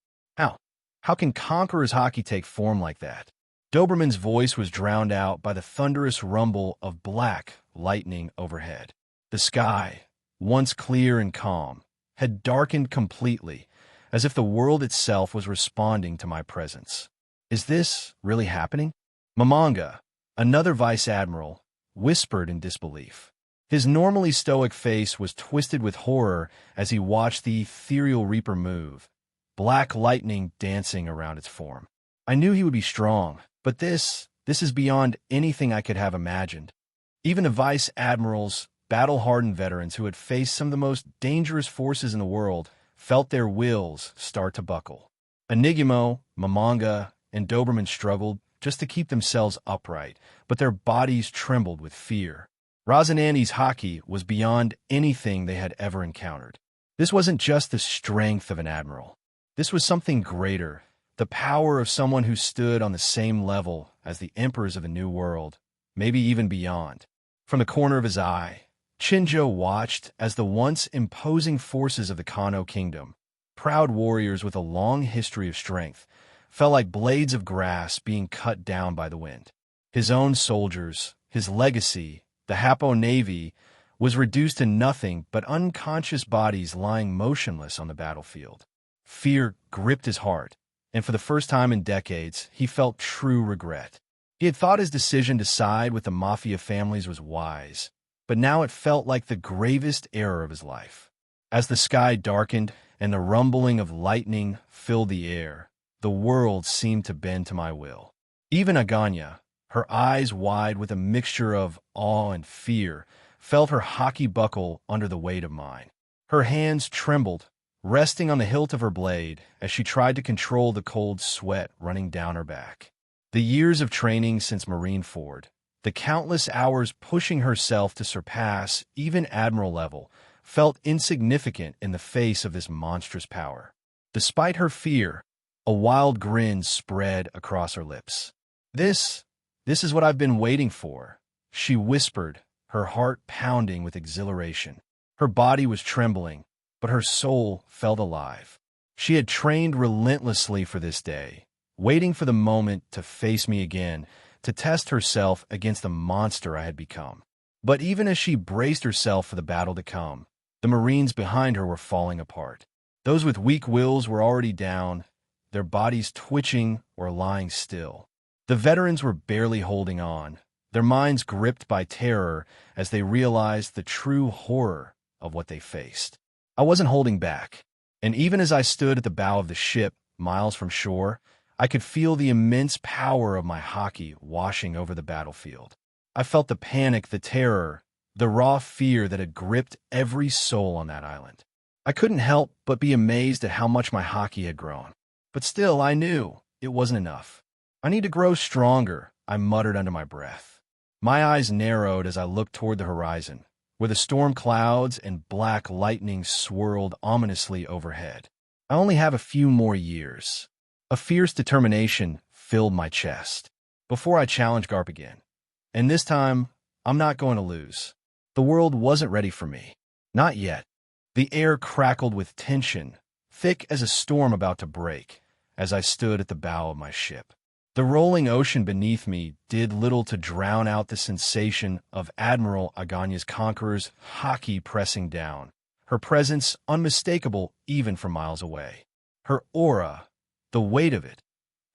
How can Conqueror's hockey take form like that? Doberman's voice was drowned out by the thunderous rumble of black lightning overhead. The sky, once clear and calm, had darkened completely, as if the world itself was responding to my presence. "Is this really happening?" Mamanga, another vice admiral, whispered in disbelief. His normally stoic face was twisted with horror as he watched the ethereal reaper move, black lightning dancing around its form. I knew he would be strong, but this is beyond anything I could have imagined. Even the vice admirals, battle-hardened veterans who had faced some of the most dangerous forces in the world, felt their wills start to buckle. Enigmo, Mamanga, and Doberman struggled just to keep themselves upright, but their bodies trembled with fear. Rosinante's hockey was beyond anything they had ever encountered. This wasn't just the strength of an admiral. This was something greater, the power of someone who stood on the same level as the emperors of the New World, maybe even beyond. From the corner of his eye, Chinjo watched as the once imposing forces of the Kano kingdom, proud warriors with a long history of strength, felt like blades of grass being cut down by the wind. His own soldiers, his legacy, the Hapo Navy, was reduced to nothing but unconscious bodies lying motionless on the battlefield. Fear gripped his heart, and for the first time in decades, he felt true regret. He had thought his decision to side with the mafia families was wise, but now it felt like the gravest error of his life. As the sky darkened and the rumbling of lightning filled the air, the world seemed to bend to my will. Even Aganya, her eyes wide with a mixture of awe and fear, felt her hockey buckle under the weight of mine. Her hands trembled, resting on the hilt of her blade as she tried to control the cold sweat running down her back. The years of training since Marineford, the countless hours pushing herself to surpass even admiral level, felt insignificant in the face of this monstrous power. Despite her fear, a wild grin spread across her lips. This is what I've been waiting for," she whispered, her heart pounding with exhilaration. Her body was trembling, but her soul felt alive. She had trained relentlessly for this day, waiting for the moment to face me again, to test herself against the monster I had become. But even as she braced herself for the battle to come, the Marines behind her were falling apart. Those with weak wills were already down, their bodies twitching or lying still. The veterans were barely holding on, their minds gripped by terror as they realized the true horror of what they faced. I wasn't holding back, and even as I stood at the bow of the ship, miles from shore, I could feel the immense power of my hockey washing over the battlefield. I felt the panic, the terror, the raw fear that had gripped every soul on that island. I couldn't help but be amazed at how much my hockey had grown. But still, I knew it wasn't enough. "I need to grow stronger," I muttered under my breath. My eyes narrowed as I looked toward the horizon, where the storm clouds and black lightning swirled ominously overhead. I only have a few more years. A fierce determination filled my chest. Before I challenge Garp again. And this time, I'm not going to lose. The world wasn't ready for me. Not yet. The air crackled with tension, thick as a storm about to break, as I stood at the bow of my ship. The rolling ocean beneath me did little to drown out the sensation of Admiral Aganya's conqueror's hockey pressing down, her presence unmistakable even from miles away. Her aura, the weight of it,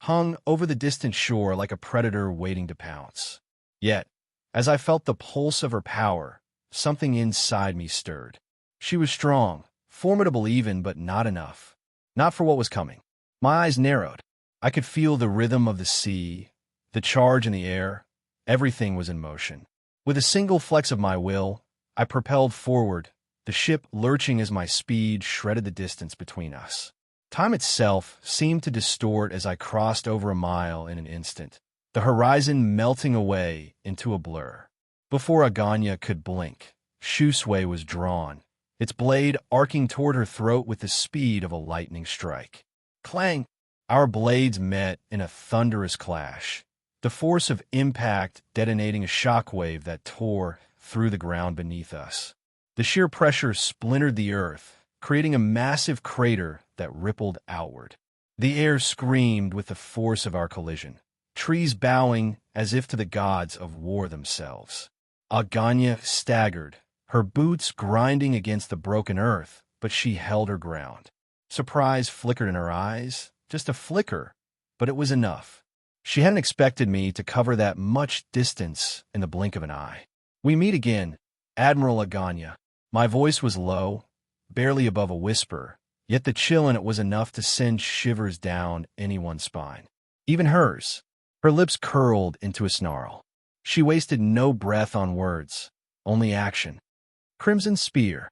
hung over the distant shore like a predator waiting to pounce. Yet, as I felt the pulse of her power, something inside me stirred. She was strong, formidable even, but not enough. Not for what was coming. My eyes narrowed. I could feel the rhythm of the sea, the charge in the air. Everything was in motion. With a single flex of my will, I propelled forward, the ship lurching as my speed shredded the distance between us. Time itself seemed to distort as I crossed over a mile in an instant, the horizon melting away into a blur. Before Aganya could blink, Shusway was drawn, its blade arcing toward her throat with the speed of a lightning strike. Clang! Our blades met in a thunderous clash, the force of impact detonating a shockwave that tore through the ground beneath us. The sheer pressure splintered the earth, creating a massive crater that rippled outward. The air screamed with the force of our collision, trees bowing as if to the gods of war themselves. Aganya staggered, her boots grinding against the broken earth, but she held her ground. Surprise flickered in her eyes, just a flicker, but it was enough. She hadn't expected me to cover that much distance in the blink of an eye. "We meet again, Admiral Aganya." My voice was low, barely above a whisper, yet the chill in it was enough to send shivers down anyone's spine. Even hers. Her lips curled into a snarl. She wasted no breath on words, only action. Crimson Spear.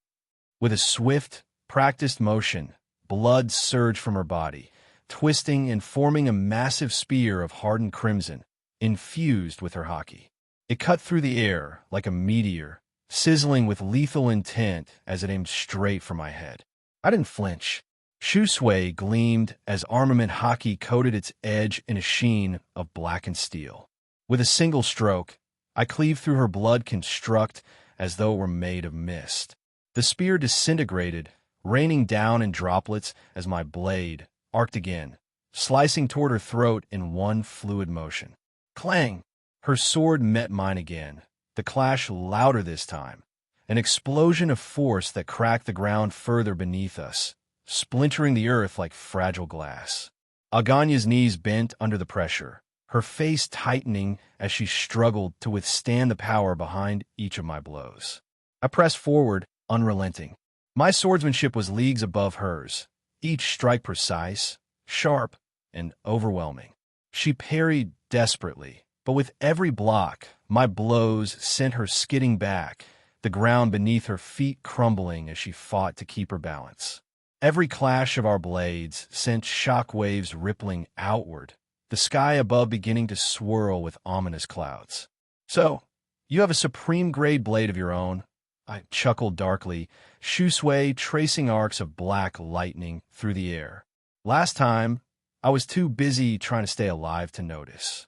With a swift, practiced motion, blood surged from her body, twisting and forming a massive spear of hardened crimson, infused with her hockey. It cut through the air like a meteor, sizzling with lethal intent as it aimed straight for my head. I didn't flinch. Shusway gleamed as armament hockey coated its edge in a sheen of blackened steel. With a single stroke, I cleaved through her blood construct as though it were made of mist. The spear disintegrated, raining down in droplets as my blade arced again, slicing toward her throat in one fluid motion. Clang! Her sword met mine again, the clash louder this time, an explosion of force that cracked the ground further beneath us, splintering the earth like fragile glass. Aganya's knees bent under the pressure, her face tightening as she struggled to withstand the power behind each of my blows. I pressed forward, unrelenting. My swordsmanship was leagues above hers, each strike precise, sharp, and overwhelming. She parried desperately, but with every block, my blows sent her skidding back, the ground beneath her feet crumbling as she fought to keep her balance. Every clash of our blades sent shock waves rippling outward, the sky above beginning to swirl with ominous clouds. "So, you have a supreme-grade blade of your own?" I chuckled darkly, Shusway tracing arcs of black lightning through the air. "Last time, I was too busy trying to stay alive to notice."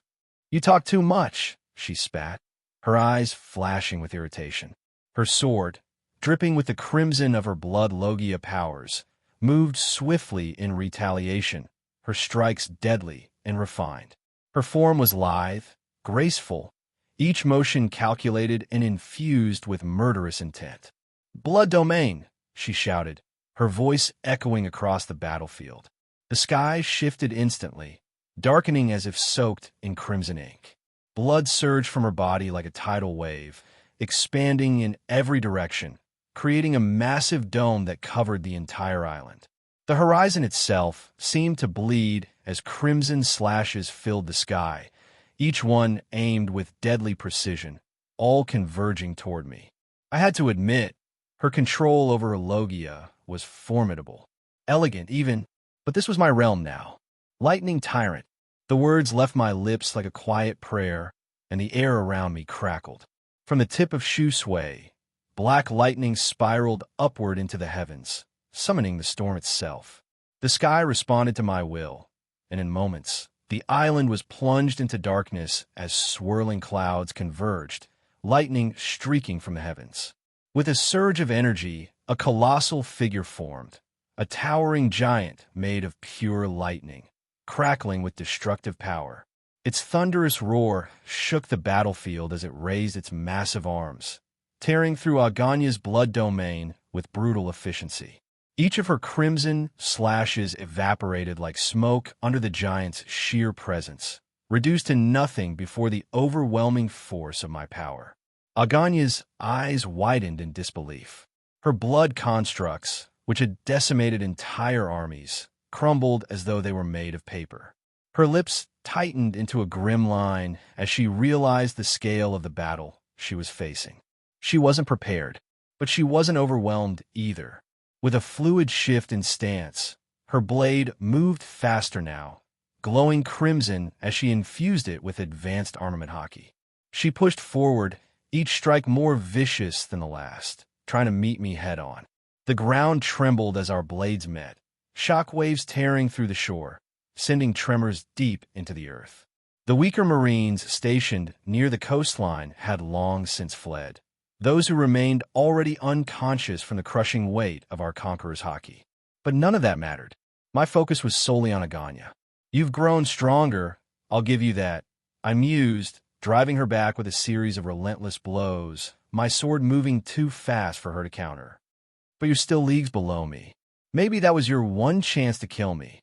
"You talk too much," she spat, her eyes flashing with irritation. Her sword, dripping with the crimson of her blood Logia powers, moved swiftly in retaliation, her strikes deadly and refined. Her form was lithe, graceful, each motion calculated and infused with murderous intent. "Blood domain," she shouted, her voice echoing across the battlefield. The sky shifted instantly, darkening as if soaked in crimson ink. Blood surged from her body like a tidal wave, expanding in every direction, creating a massive dome that covered the entire island. The horizon itself seemed to bleed as crimson slashes filled the sky, each one aimed with deadly precision, all converging toward me. I had to admit, her control over her Logia was formidable, elegant even, but this was my realm now. Lightning tyrant. The words left my lips like a quiet prayer, and the air around me crackled. From the tip of Shusway, black lightning spiraled upward into the heavens, summoning the storm itself. The sky responded to my will, and in moments, the island was plunged into darkness as swirling clouds converged, lightning streaking from the heavens. With a surge of energy, a colossal figure formed, a towering giant made of pure lightning, crackling with destructive power. Its thunderous roar shook the battlefield as it raised its massive arms, tearing through Aganya's blood domain with brutal efficiency. Each of her crimson slashes evaporated like smoke under the giant's sheer presence, reduced to nothing before the overwhelming force of my power. Aganya's eyes widened in disbelief. Her blood constructs, which had decimated entire armies, crumbled as though they were made of paper. Her lips tightened into a grim line as she realized the scale of the battle she was facing. She wasn't prepared, but she wasn't overwhelmed either. With a fluid shift in stance, her blade moved faster now, glowing crimson as she infused it with advanced armament hockey. She pushed forward, each strike more vicious than the last, trying to meet me head-on. The ground trembled as our blades met, shockwaves tearing through the shore, sending tremors deep into the earth. The weaker Marines stationed near the coastline had long since fled, those who remained already unconscious from the crushing weight of our conqueror's hockey. But none of that mattered. My focus was solely on Aganya. "You've grown stronger, I'll give you that," I mused, driving her back with a series of relentless blows, my sword moving too fast for her to counter. "But you're still leagues below me. Maybe that was your one chance to kill me,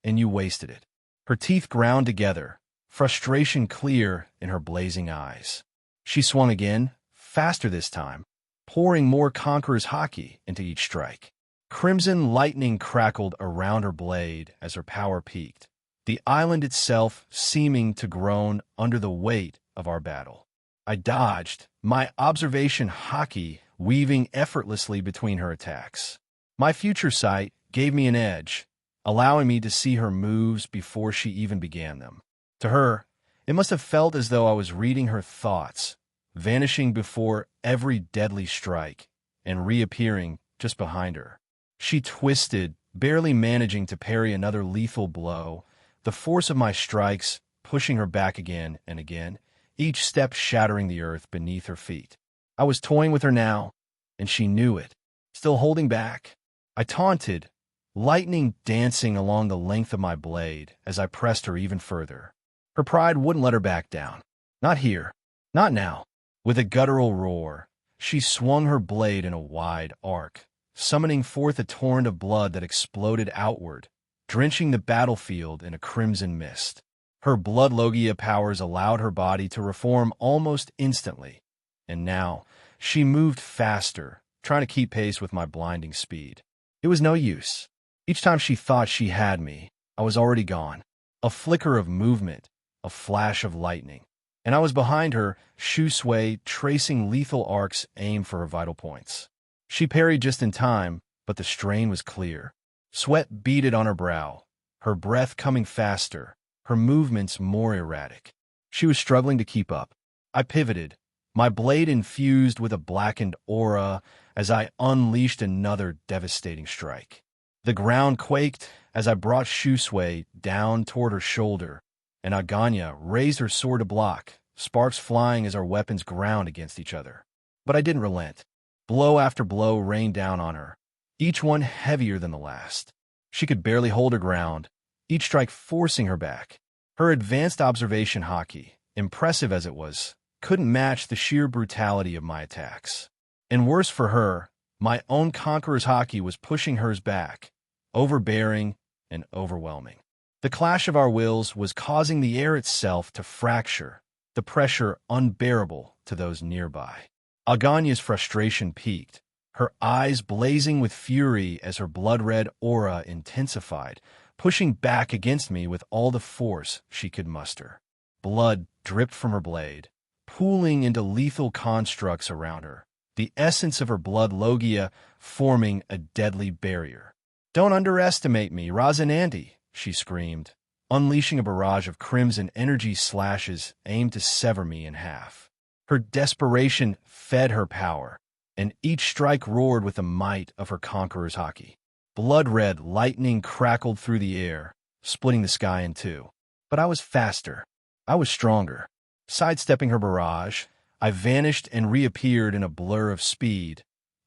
and you wasted it." Her teeth ground together, frustration clear in her blazing eyes. She swung again, faster this time, pouring more conqueror's hockey into each strike. Crimson lightning crackled around her blade as her power peaked, the island itself seeming to groan under the weight of our battle. I dodged, my observation hockey weaving effortlessly between her attacks. My future sight gave me an edge, allowing me to see her moves before she even began them. To her, it must have felt as though I was reading her thoughts, vanishing before every deadly strike and reappearing just behind her. She twisted, barely managing to parry another lethal blow, the force of my strikes pushing her back again and again, each step shattering the earth beneath her feet. I was toying with her now, and she knew it. Still holding back, I taunted, lightning dancing along the length of my blade as I pressed her even further. Her pride wouldn't let her back down. Not here. Not now. With a guttural roar, she swung her blade in a wide arc, summoning forth a torrent of blood that exploded outward, drenching the battlefield in a crimson mist. Her blood logia powers allowed her body to reform almost instantly, and now she moved faster, trying to keep pace with my blinding speed. It was no use. Each time she thought she had me, I was already gone. A flicker of movement, a flash of lightning, and I was behind her, shoe sway, tracing lethal arcs aimed for her vital points. She parried just in time, but the strain was clear. Sweat beaded on her brow, her breath coming faster, her movements more erratic. She was struggling to keep up. I pivoted, my blade infused with a blackened aura as I unleashed another devastating strike. The ground quaked as I brought Shusway down toward her shoulder, and Aganya raised her sword to block, sparks flying as our weapons ground against each other. But I didn't relent. Blow after blow rained down on her, each one heavier than the last. She could barely hold her ground, each strike forcing her back. Her advanced observation hockey, impressive as it was, couldn't match the sheer brutality of my attacks. And worse for her, my own conqueror's hockey was pushing hers back, overbearing and overwhelming. The clash of our wills was causing the air itself to fracture, the pressure unbearable to those nearby. Aganya's frustration peaked, her eyes blazing with fury as her blood-red aura intensified, pushing back against me with all the force she could muster. Blood dripped from her blade, pooling into lethal constructs around her, the essence of her blood logia forming a deadly barrier. "Don't underestimate me, Rosinante," she screamed, unleashing a barrage of crimson energy slashes aimed to sever me in half. Her desperation fed her power, and each strike roared with the might of her conqueror's hockey. Blood-red lightning crackled through the air, splitting the sky in two. But I was faster. I was stronger. Sidestepping her barrage, I vanished and reappeared in a blur of speed,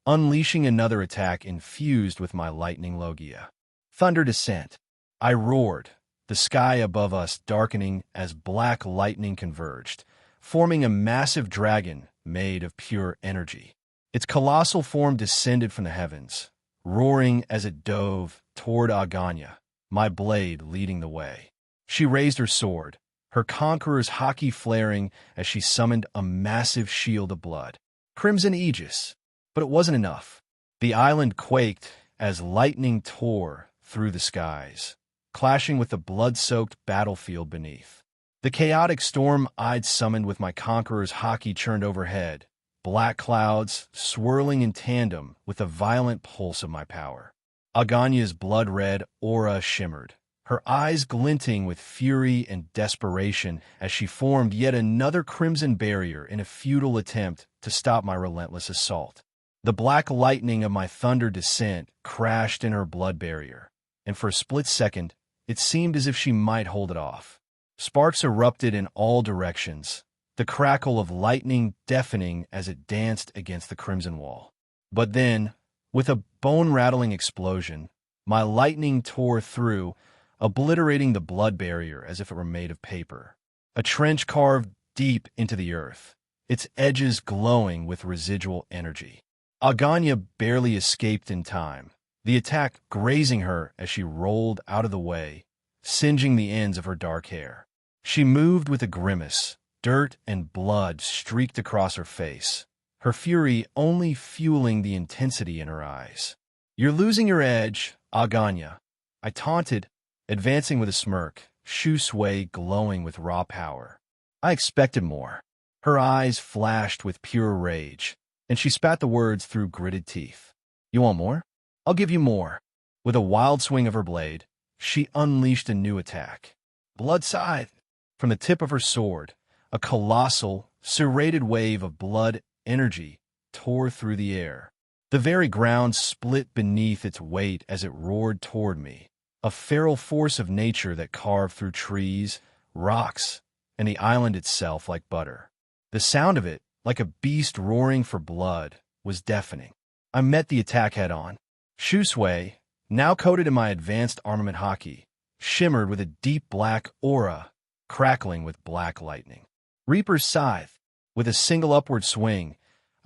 unleashing another attack infused with my lightning logia. Thunder descent. I roared, the sky above us darkening as black lightning converged, forming a massive dragon made of pure energy. Its colossal form descended from the heavens, roaring as it dove toward Aganya, my blade leading the way. She raised her sword, her conqueror's hockey flaring as she summoned a massive shield of blood. Crimson Aegis. But it wasn't enough. The island quaked as lightning tore through the skies, clashing with the blood-soaked battlefield beneath. The chaotic storm I'd summoned with my conqueror's hockey churned overhead, black clouds swirling in tandem with the violent pulse of my power. Aganya's blood-red aura shimmered, her eyes glinting with fury and desperation as she formed yet another crimson barrier in a futile attempt to stop my relentless assault. The black lightning of my thunder descent crashed in her blood barrier, and for a split second, it seemed as if she might hold it off. Sparks erupted in all directions, the crackle of lightning deafening as it danced against the crimson wall. But then, with a bone-rattling explosion, my lightning tore through, obliterating the blood barrier as if it were made of paper. A trench carved deep into the earth, its edges glowing with residual energy. Aganya barely escaped in time, the attack grazing her as she rolled out of the way, singeing the ends of her dark hair. She moved with a grimace, dirt and blood streaked across her face, her fury only fueling the intensity in her eyes. "You're losing your edge, Aganya," I taunted, advancing with a smirk, shoe sway glowing with raw power. I expected more. Her eyes flashed with pure rage, and she spat the words through gritted teeth. "You want more? I'll give you more." With a wild swing of her blade, she unleashed a new attack. Blood scythe. From the tip of her sword, a colossal, serrated wave of blood energy tore through the air. The very ground split beneath its weight as it roared toward me, a feral force of nature that carved through trees, rocks, and the island itself like butter. The sound of it, like a beast roaring for blood, was deafening. I met the attack head-on. Shusway, now coated in my advanced armament hockey, shimmered with a deep black aura, crackling with black lightning. Reaper's Scythe. With a single upward swing,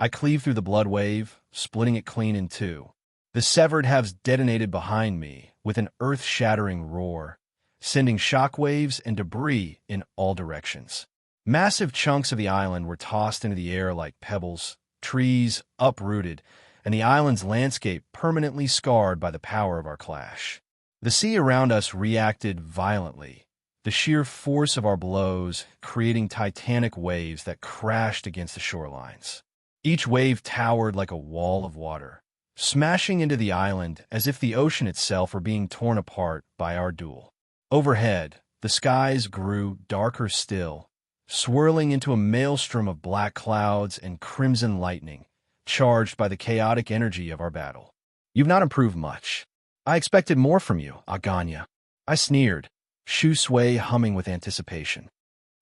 I cleave through the blood wave, splitting it clean in two. The severed halves detonated behind me with an earth-shattering roar, sending shockwaves and debris in all directions. Massive chunks of the island were tossed into the air like pebbles, trees uprooted, and the island's landscape permanently scarred by the power of our clash. The sea around us reacted violently, the sheer force of our blows creating titanic waves that crashed against the shorelines. Each wave towered like a wall of water, smashing into the island as if the ocean itself were being torn apart by our duel. Overhead, the skies grew darker still, swirling into a maelstrom of black clouds and crimson lightning, charged by the chaotic energy of our battle. You've not improved much. I expected more from you, Aganya. I sneered, shoe sway humming with anticipation.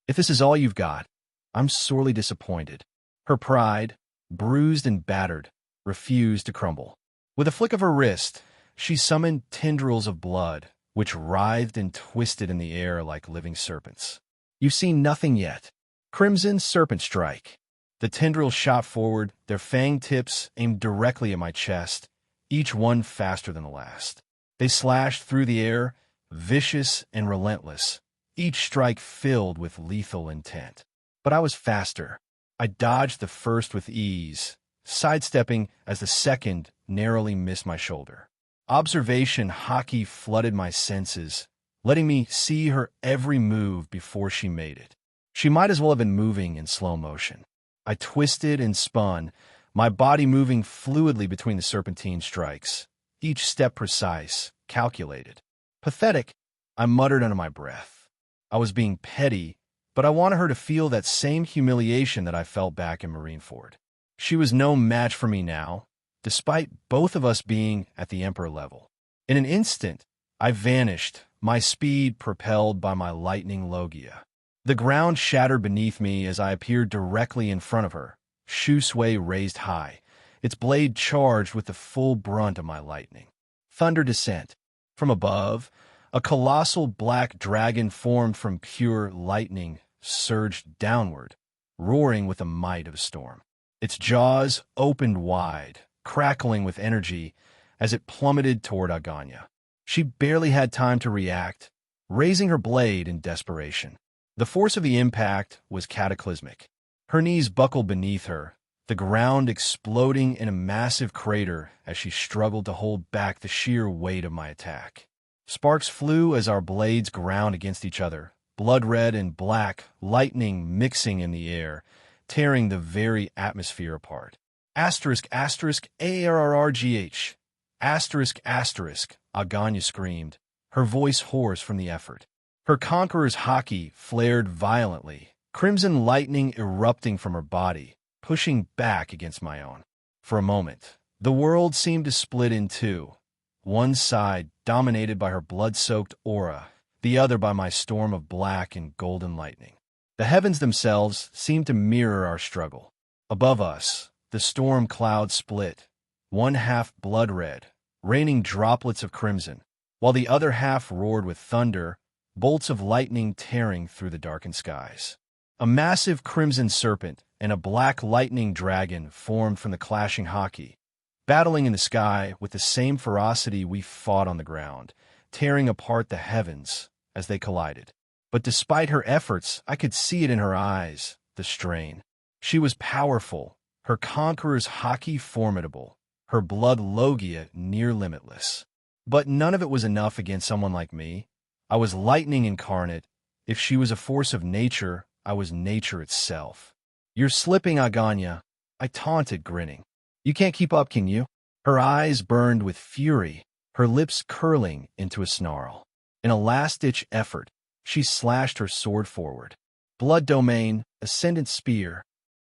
If this is all you've got, I'm sorely disappointed. Her pride, bruised and battered, refused to crumble. With a flick of her wrist, she summoned tendrils of blood, which writhed and twisted in the air like living serpents. You've seen nothing yet. Crimson Serpent Strike. The tendrils shot forward, their fang tips aimed directly at my chest, each one faster than the last. They slashed through the air, vicious and relentless, each strike filled with lethal intent. But I was faster. I dodged the first with ease, sidestepping as the second narrowly missed my shoulder. Observation hockey flooded my senses, letting me see her every move before she made it. She might as well have been moving in slow motion. I twisted and spun, my body moving fluidly between the serpentine strikes, each step precise, calculated. Pathetic, I muttered under my breath. I was being petty, but I wanted her to feel that same humiliation that I felt back in Marineford. She was no match for me now, despite both of us being at the Emperor level. In an instant, I vanished, my speed propelled by my lightning logia. The ground shattered beneath me as I appeared directly in front of her, shoe sway raised high, its blade charged with the full brunt of my lightning. Thunder descent. From above, a colossal black dragon formed from pure lightning surged downward, roaring with the might of a storm. Its jaws opened wide, crackling with energy as it plummeted toward Aganya. She barely had time to react, raising her blade in desperation. The force of the impact was cataclysmic. Her knees buckled beneath her, the ground exploding in a massive crater as she struggled to hold back the sheer weight of my attack. Sparks flew as our blades ground against each other, blood red and black, lightning mixing in the air, tearing the very atmosphere apart. Asterisk, asterisk, ARRGH. Asterisk, asterisk, Aganya screamed, her voice hoarse from the effort. Her conqueror's hockey flared violently, crimson lightning erupting from her body, pushing back against my own. For a moment, the world seemed to split in two, one side dominated by her blood-soaked aura, the other by my storm of black and golden lightning. The heavens themselves seemed to mirror our struggle. Above us, the storm cloud split, one half blood-red, raining droplets of crimson, while the other half roared with thunder, bolts of lightning tearing through the darkened skies. A massive crimson serpent and a black lightning dragon formed from the clashing hockey, battling in the sky with the same ferocity we fought on the ground, tearing apart the heavens as they collided. But despite her efforts, I could see it in her eyes, the strain. She was powerful, her conqueror's hockey formidable, her blood logia near limitless. But none of it was enough against someone like me. I was lightning incarnate. If she was a force of nature, I was nature itself. You're slipping, Aganya, I taunted, grinning. You can't keep up, can you? Her eyes burned with fury, her lips curling into a snarl. In a last-ditch effort, she slashed her sword forward. Blood domain, ascendant spear.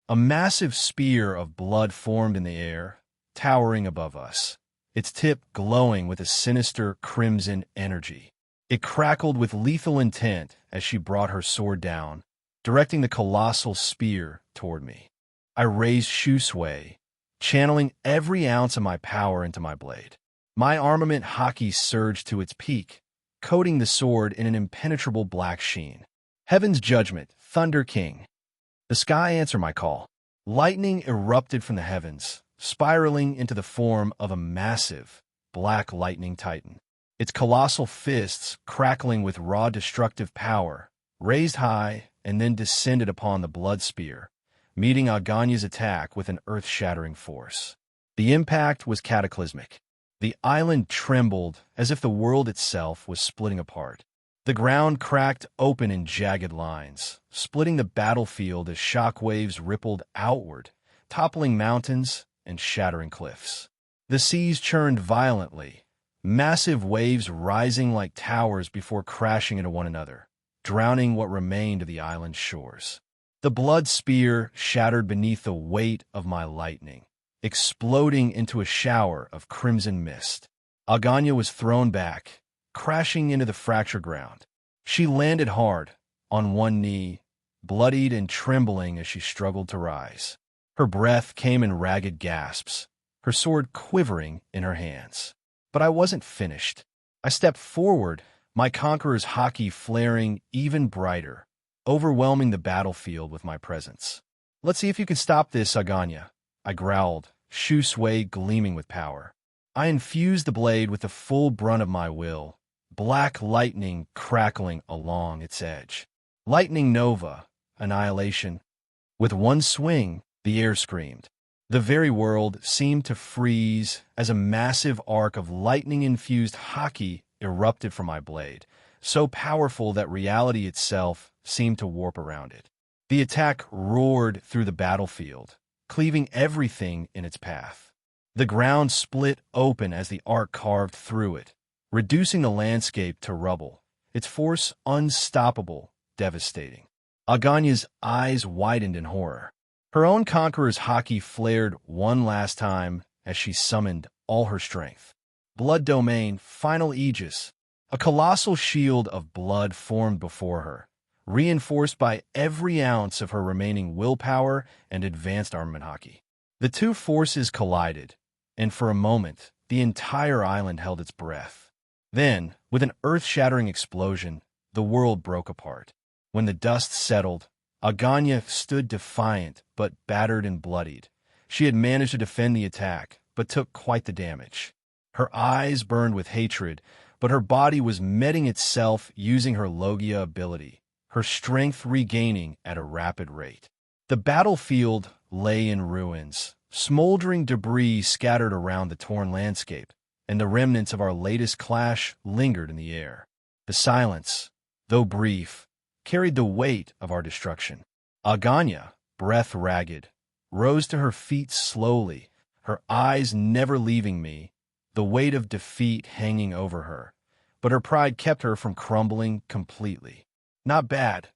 A massive spear of blood formed in the air, towering above us, its tip glowing with a sinister crimson energy. It crackled with lethal intent as she brought her sword down, directing the colossal spear toward me. I raised shoe sway, channeling every ounce of my power into my blade. My armament hockey surged to its peak, coating the sword in an impenetrable black sheen. Heaven's judgment, Thunder King. The sky answered my call. Lightning erupted from the heavens, spiraling into the form of a massive, black lightning titan. Its colossal fists, crackling with raw destructive power, raised high and then descended upon the blood spear, meeting Aganya's attack with an earth-shattering force. The impact was cataclysmic. The island trembled as if the world itself was splitting apart. The ground cracked open in jagged lines, splitting the battlefield as shock waves rippled outward, toppling mountains and shattering cliffs. The seas churned violently, massive waves rising like towers before crashing into one another, drowning what remained of the island's shores. The blood spear shattered beneath the weight of my lightning, exploding into a shower of crimson mist. Aganya was thrown back, crashing into the fractured ground. She landed hard, on one knee, bloodied and trembling as she struggled to rise. Her breath came in ragged gasps, her sword quivering in her hands. But I wasn't finished. I stepped forward, my conqueror's haki flaring even brighter, overwhelming the battlefield with my presence. "Let's see if you can stop this, Aganya," I growled, shoe suede gleaming with power. I infused the blade with the full brunt of my will, black lightning crackling along its edge. Lightning nova, annihilation. With one swing, the air screamed. The very world seemed to freeze as a massive arc of lightning-infused haki erupted from my blade, so powerful that reality itself seemed to warp around it. The attack roared through the battlefield, cleaving everything in its path. The ground split open as the arc carved through it, reducing the landscape to rubble, its force unstoppable, devastating. Aganya's eyes widened in horror. Her own conqueror's haki flared one last time as she summoned all her strength. Blood domain, final aegis. A colossal shield of blood formed before her, reinforced by every ounce of her remaining willpower and advanced armament haki. The two forces collided, and for a moment, the entire island held its breath. Then, with an earth-shattering explosion, the world broke apart. When the dust settled, Aganya stood defiant but battered and bloodied. She had managed to defend the attack, but took quite the damage. Her eyes burned with hatred, but her body was meting itself using her Logia ability, her strength regaining at a rapid rate. The battlefield lay in ruins, smoldering debris scattered around the torn landscape, and the remnants of our latest clash lingered in the air. The silence, though brief, carried the weight of our destruction. Aganya, breath ragged, rose to her feet slowly, her eyes never leaving me, the weight of defeat hanging over her. But her pride kept her from crumbling completely. "Not bad.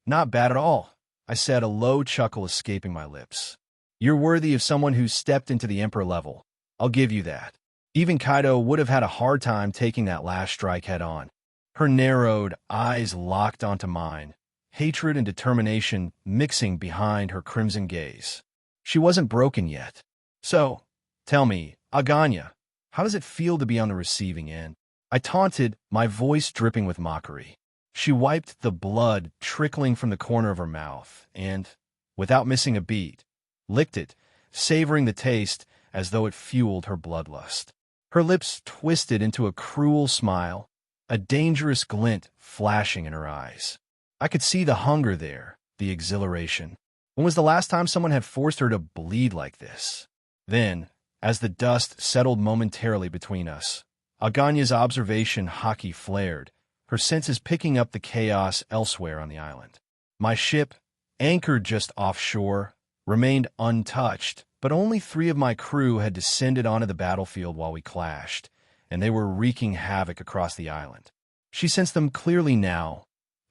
Not bad at all," I said, a low chuckle escaping my lips. "You're worthy of someone who's stepped into the Emperor level. I'll give you that." Even Kaido would have had a hard time taking that last strike head-on. Her narrowed eyes locked onto mine, hatred and determination mixing behind her crimson gaze. She wasn't broken yet. "So, tell me, Aganya, how does it feel to be on the receiving end?" I taunted, my voice dripping with mockery. She wiped the blood trickling from the corner of her mouth and, without missing a beat, licked it, savoring the taste as though it fueled her bloodlust. Her lips twisted into a cruel smile, a dangerous glint flashing in her eyes. I could see the hunger there, the exhilaration. When was the last time someone had forced her to bleed like this? Then, as the dust settled momentarily between us, Aganya's observation haki flared, her senses picking up the chaos elsewhere on the island. My ship, anchored just offshore, remained untouched, but only 3 of my crew had descended onto the battlefield while we clashed, and they were wreaking havoc across the island. She sensed them clearly now,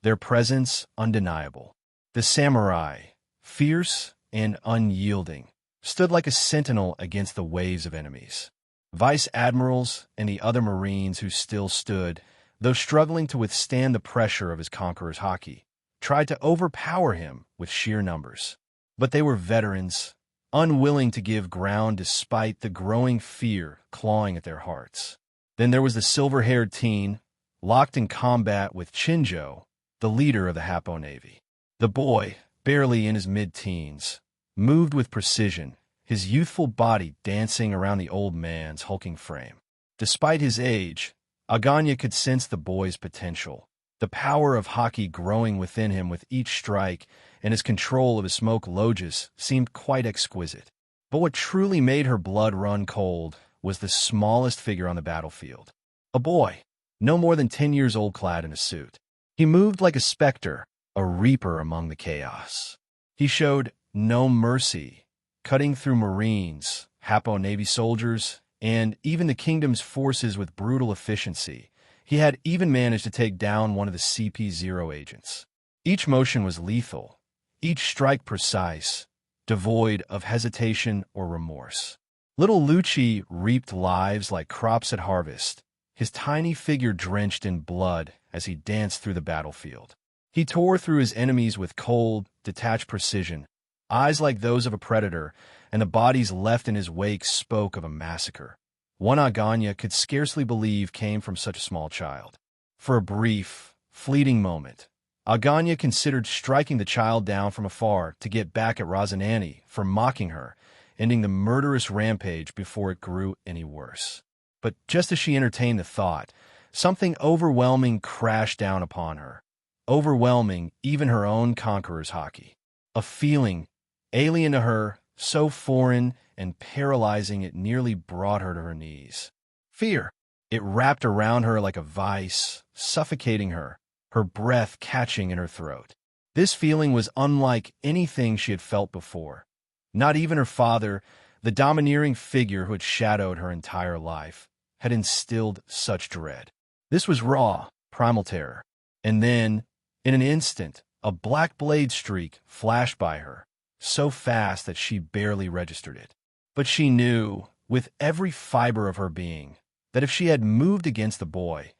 their presence undeniable. The samurai, fierce and unyielding, stood like a sentinel against the waves of enemies. Vice admirals and the other marines who still stood, though struggling to withstand the pressure of his conqueror's haki, tried to overpower him with sheer numbers. But they were veterans, unwilling to give ground despite the growing fear clawing at their hearts. Then there was the silver-haired teen, locked in combat with Chinjo, the leader of the Happo Navy. The boy, barely in his mid-teens, moved with precision, his youthful body dancing around the old man's hulking frame. Despite his age, Aganya could sense the boy's potential, the power of hockey growing within him with each strike, and his control of his smoke loges seemed quite exquisite. But what truly made her blood run cold was the smallest figure on the battlefield. A boy, no more than 10 years old, clad in a suit. He moved like a specter, a reaper among the chaos. He showed no mercy, cutting through Marines, Hapo Navy soldiers, and even the kingdom's forces with brutal efficiency. He had even managed to take down one of the CP0 agents. Each motion was lethal, each strike precise, devoid of hesitation or remorse. Little Lucci reaped lives like crops at harvest, his tiny figure drenched in blood as he danced through the battlefield. He tore through his enemies with cold, detached precision, eyes like those of a predator, and the bodies left in his wake spoke of a massacre. One Aganya could scarcely believe came from such a small child. For a brief, fleeting moment, Aganya considered striking the child down from afar to get back at Rosinante for mocking her, ending the murderous rampage before it grew any worse. But just as she entertained the thought, something overwhelming crashed down upon her, overwhelming even her own conqueror's hockey. A feeling, alien to her, so foreign and paralyzing it nearly brought her to her knees. Fear. It wrapped around her like a vice, suffocating her, her breath catching in her throat. This feeling was unlike anything she had felt before. Not even her father, the domineering figure who had shadowed her entire life, had instilled such dread. This was raw, primal terror. And then, in an instant, a black blade streak flashed by her, so fast that she barely registered it. But she knew, with every fiber of her being, that if she had moved against the boy,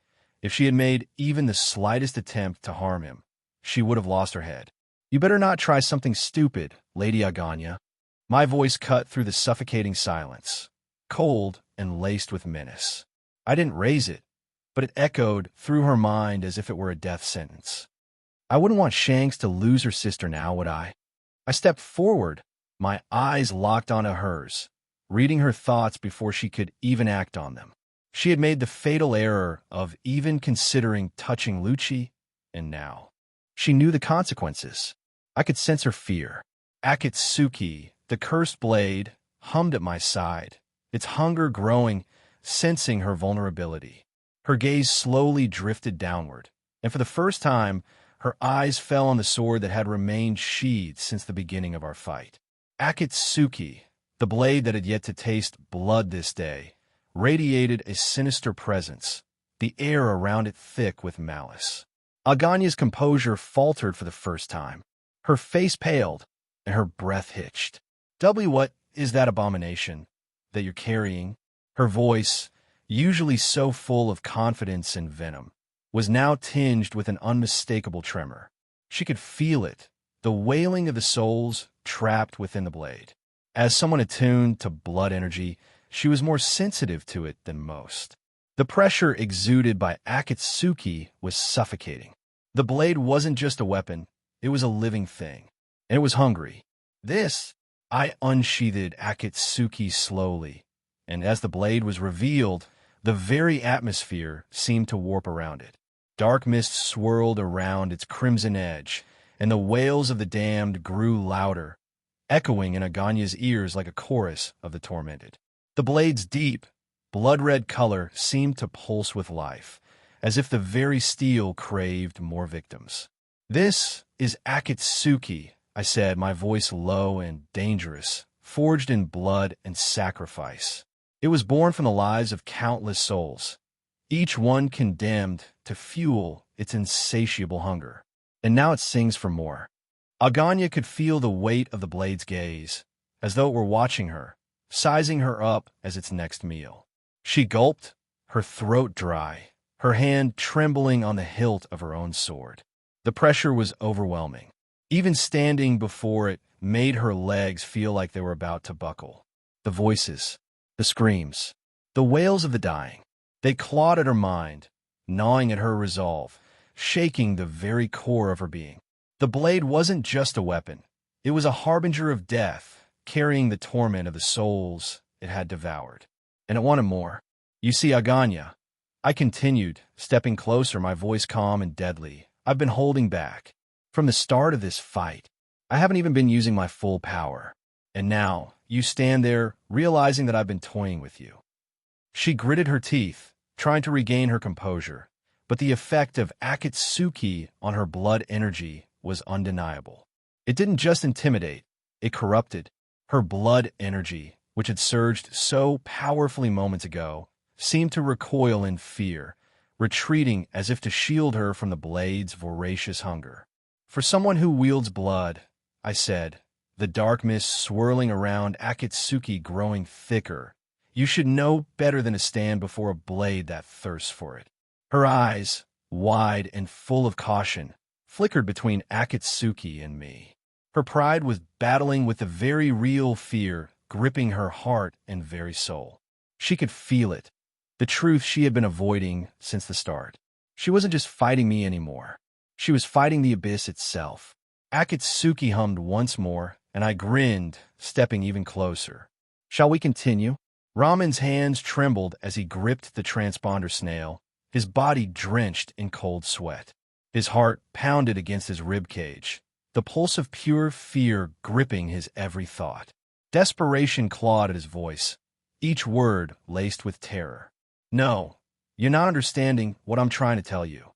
if she had made even the slightest attempt to harm him, she would have lost her head. "You better not try something stupid, Lady Aganya." My voice cut through the suffocating silence, cold and laced with menace. I didn't raise it, but it echoed through her mind as if it were a death sentence. I wouldn't want Shanks to lose her sister now, would I? I stepped forward, my eyes locked onto hers, reading her thoughts before she could even act on them. She had made the fatal error of even considering touching Lucci, and now she knew the consequences. I could sense her fear. Akatsuki, the cursed blade, hummed at my side, its hunger growing, sensing her vulnerability. Her gaze slowly drifted downward, and for the first time, her eyes fell on the sword that had remained sheathed since the beginning of our fight. Akatsuki, the blade that had yet to taste blood this day, radiated a sinister presence, the air around it thick with malice. Aganya's composure faltered for the first time. Her face paled, and her breath hitched. What is that abomination that you're carrying?" Her voice, usually so full of confidence and venom, was now tinged with an unmistakable tremor. She could feel it, the wailing of the souls trapped within the blade. As someone attuned to blood energy, she was more sensitive to it than most. The pressure exuded by Akatsuki was suffocating. The blade wasn't just a weapon, it was a living thing, and it was hungry. I unsheathed Akatsuki slowly, and as the blade was revealed, the very atmosphere seemed to warp around it. Dark mist swirled around its crimson edge, and the wails of the damned grew louder, echoing in Aganya's ears like a chorus of the tormented. The blade's deep, blood-red color seemed to pulse with life, as if the very steel craved more victims. "This is Akatsuki," I said, my voice low and dangerous, forged in blood and sacrifice. It was born from the lives of countless souls, each one condemned to fuel its insatiable hunger. And now it sings for more. Aganya could feel the weight of the blade's gaze, as though it were watching her, sizing her up as its next meal. She gulped, her throat dry, her hand trembling on the hilt of her own sword. The pressure was overwhelming. Even standing before it made her legs feel like they were about to buckle. The voices, the screams, the wails of the dying, they clawed at her mind, gnawing at her resolve, shaking the very core of her being. The blade wasn't just a weapon. It was a harbinger of death, carrying the torment of the souls it had devoured. And it wanted more. You see, Aganya, I continued, stepping closer, my voice calm and deadly. I've been holding back. From the start of this fight, I haven't even been using my full power. And now, you stand there, realizing that I've been toying with you. She gritted her teeth, trying to regain her composure, but the effect of Akatsuki on her blood energy was undeniable. It didn't just intimidate, it corrupted. Her blood energy, which had surged so powerfully moments ago, seemed to recoil in fear, retreating as if to shield her from the blade's voracious hunger. For someone who wields blood, I said, the dark mist swirling around Akatsuki growing thicker, you should know better than to stand before a blade that thirsts for it. Her eyes, wide and full of caution, flickered between Akatsuki and me. Her pride was battling with the very real fear gripping her heart and very soul. She could feel it, the truth she had been avoiding since the start. She wasn't just fighting me anymore. She was fighting the abyss itself. Akatsuki hummed once more, and I grinned, stepping even closer. Shall we continue? Raman's hands trembled as he gripped the transponder snail, his body drenched in cold sweat. His heart pounded against his ribcage, the pulse of pure fear gripping his every thought. Desperation clawed at his voice, each word laced with terror. No, you're not understanding what I'm trying to tell you.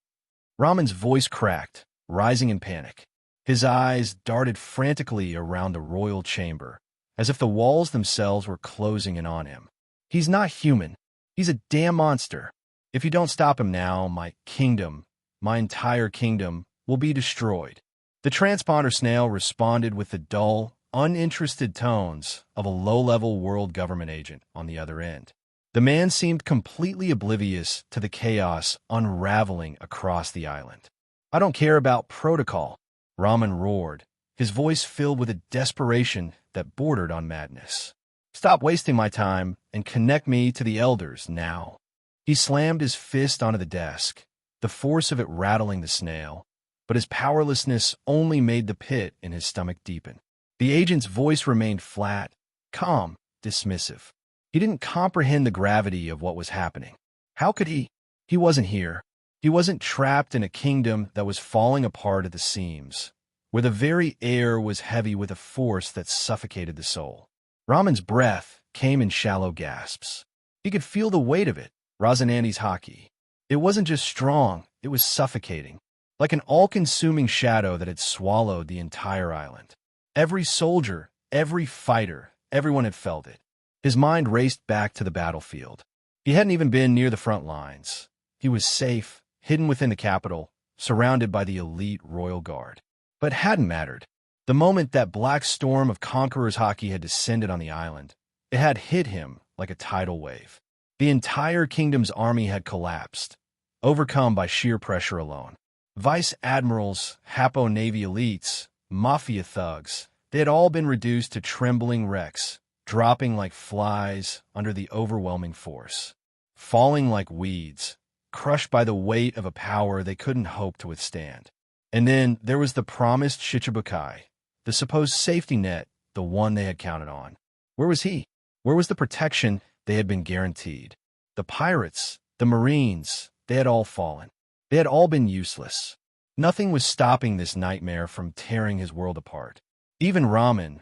Raman's voice cracked, rising in panic. His eyes darted frantically around the royal chamber, as if the walls themselves were closing in on him. He's not human. He's a damn monster. If you don't stop him now, my kingdom, my entire kingdom, will be destroyed. The transponder snail responded with the dull, uninterested tones of a low-level world government agent on the other end. The man seemed completely oblivious to the chaos unraveling across the island. I don't care about protocol, Raman roared, his voice filled with a desperation that bordered on madness. Stop wasting my time and connect me to the elders now. He slammed his fist onto the desk, the force of it rattling the snail, but his powerlessness only made the pit in his stomach deepen. The agent's voice remained flat, calm, dismissive. He didn't comprehend the gravity of what was happening. How could he? He wasn't here. He wasn't trapped in a kingdom that was falling apart at the seams, where the very air was heavy with a force that suffocated the soul. Raman's breath came in shallow gasps. He could feel the weight of it, Rosinante's haki. It wasn't just strong, it was suffocating, like an all-consuming shadow that had swallowed the entire island. Every soldier, every fighter, everyone had felt it. His mind raced back to the battlefield. He hadn't even been near the front lines. He was safe, hidden within the capital, surrounded by the elite royal guard. But it hadn't mattered. The moment that black storm of conquerors' haki had descended on the island, it had hit him like a tidal wave. The entire kingdom's army had collapsed, overcome by sheer pressure alone. Vice admirals, Hapo Navy elites, mafia thugs, they had all been reduced to trembling wrecks, dropping like flies under the overwhelming force, falling like weeds, crushed by the weight of a power they couldn't hope to withstand. And then there was the promised Shichibukai, the supposed safety net, the one they had counted on. Where was he? Where was the protection they had been guaranteed? The pirates, the Marines, they had all fallen. They had all been useless. Nothing was stopping this nightmare from tearing his world apart. Even Raman,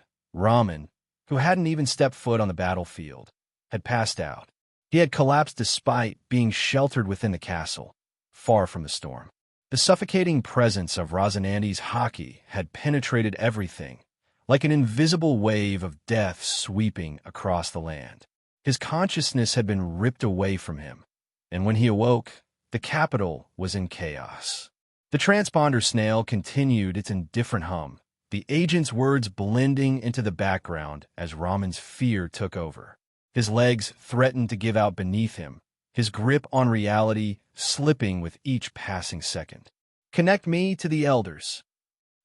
who hadn't even stepped foot on the battlefield, had passed out. He had collapsed despite being sheltered within the castle, far from the storm. The suffocating presence of Rosinante's haki had penetrated everything, like an invisible wave of death sweeping across the land. His consciousness had been ripped away from him, and when he awoke, the capital was in chaos. The transponder snail continued its indifferent hum, the agent's words blending into the background as Raman's fear took over. His legs threatened to give out beneath him, his grip on reality slipping with each passing second. Connect me to the elders.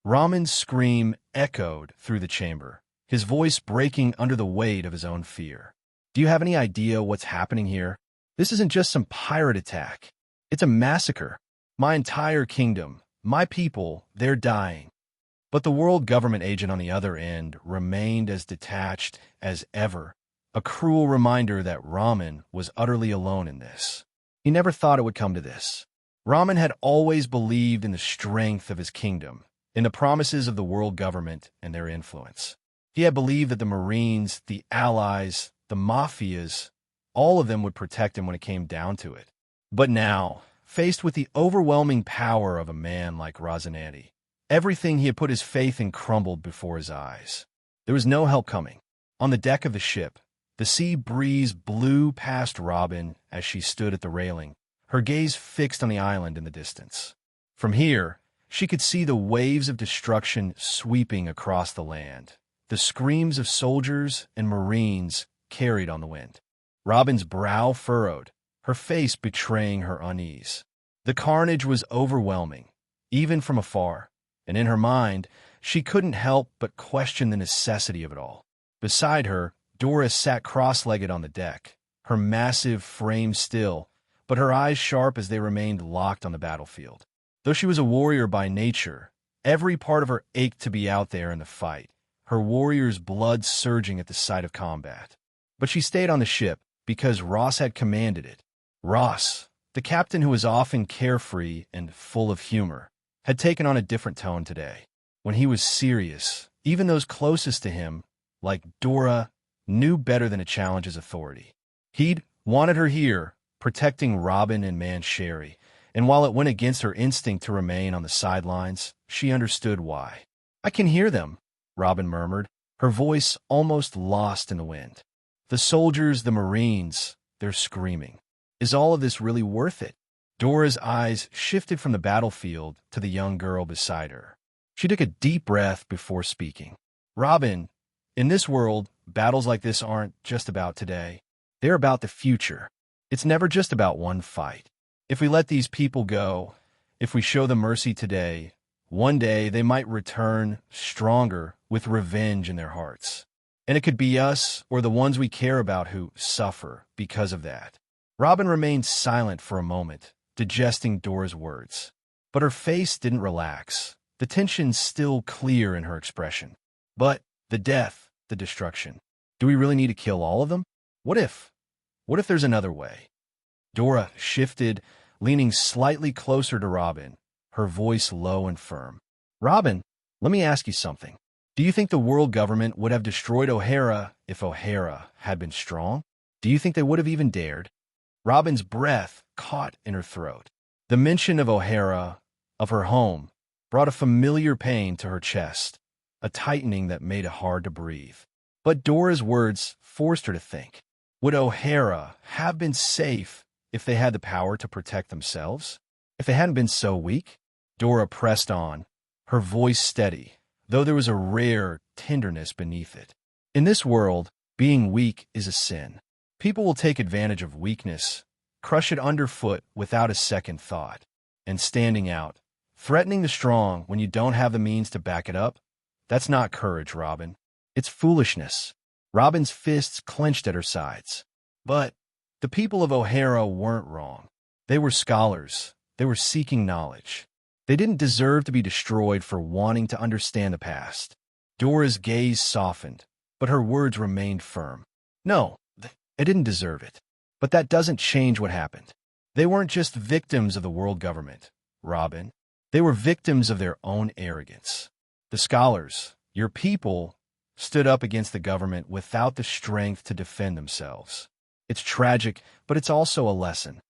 Raman's scream echoed through the chamber, his voice breaking under the weight of his own fear. Do you have any idea what's happening here? This isn't just some pirate attack. It's a massacre. My entire kingdom, my people, they're dying. But the world government agent on the other end remained as detached as ever, a cruel reminder that Raman was utterly alone in this. He never thought it would come to this. Raman had always believed in the strength of his kingdom, in the promises of the world government and their influence. He had believed that the Marines, the Allies, the mafias, all of them would protect him when it came down to it. But now, faced with the overwhelming power of a man like Rosinante, everything he had put his faith in crumbled before his eyes. There was no help coming. On the deck of the ship, the sea breeze blew past Robin as she stood at the railing, her gaze fixed on the island in the distance. From here, she could see the waves of destruction sweeping across the land, the screams of soldiers and Marines carried on the wind. Robin's brow furrowed, her face betraying her unease. The carnage was overwhelming, even from afar, and in her mind, she couldn't help but question the necessity of it all. Beside her, Doris sat cross-legged on the deck, her massive frame still, but her eyes sharp as they remained locked on the battlefield. Though she was a warrior by nature, every part of her ached to be out there in the fight, her warrior's blood surging at the sight of combat. But she stayed on the ship because Ross had commanded it. Ross, the captain who was often carefree and full of humor, had taken on a different tone today. When he was serious, even those closest to him, like Dora, knew better than to challenge his authority. He'd wanted her here, protecting Robin and Man Sherry, and while it went against her instinct to remain on the sidelines, she understood why. "I can hear them," Robin murmured, her voice almost lost in the wind. "The soldiers, the Marines, they're screaming. Is all of this really worth it?" Dora's eyes shifted from the battlefield to the young girl beside her. She took a deep breath before speaking. "Robin, in this world, battles like this aren't just about today. They're about the future. It's never just about one fight. If we let these people go, if we show them mercy today, one day they might return stronger with revenge in their hearts. And it could be us or the ones we care about who suffer because of that." Robin remained silent for a moment, digesting Dora's words. But her face didn't relax, the tension still clear in her expression. "But the death, the destruction. Do we really need to kill all of them? What if there's another way?" Dora shifted, leaning slightly closer to Robin, her voice low and firm. "Robin, let me ask you something. Do you think the world government would have destroyed O'Hara if O'Hara had been strong? Do you think they would have even dared?" Robin's breath caught in her throat. The mention of O'Hara, of her home, brought a familiar pain to her chest, a tightening that made it hard to breathe. But Dora's words forced her to think. Would O'Hara have been safe if they had the power to protect themselves? If they hadn't been so weak? Dora pressed on, her voice steady, though there was a rare tenderness beneath it. In this world, being weak is a sin. People will take advantage of weakness, crush it underfoot without a second thought. And standing out, threatening the strong when you don't have the means to back it up, that's not courage, Robin. It's foolishness. Robin's fists clenched at her sides. But the people of O'Hara weren't wrong. They were scholars. They were seeking knowledge. They didn't deserve to be destroyed for wanting to understand the past. Dora's gaze softened, but her words remained firm. No, they didn't deserve it. But that doesn't change what happened. They weren't just victims of the world government, Robin. They were victims of their own arrogance. The scholars, your people, stood up against the government without the strength to defend themselves. It's tragic, but it's also a lesson.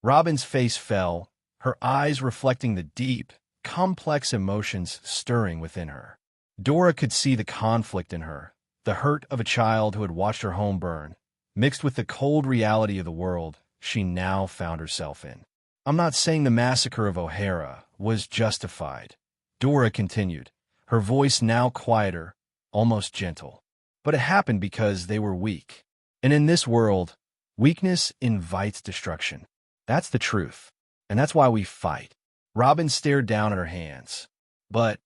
Robin's face fell, her eyes reflecting the deep, complex emotions stirring within her. Dora could see the conflict in her, the hurt of a child who had watched her home burn, mixed with the cold reality of the world she now found herself in. "I'm not saying the massacre of O'Hara was justified," Dora continued, her voice now quieter, almost gentle. "But it happened because they were weak. And in this world, weakness invites destruction. That's the truth. And that's why we fight." Robin stared down at her hands. "But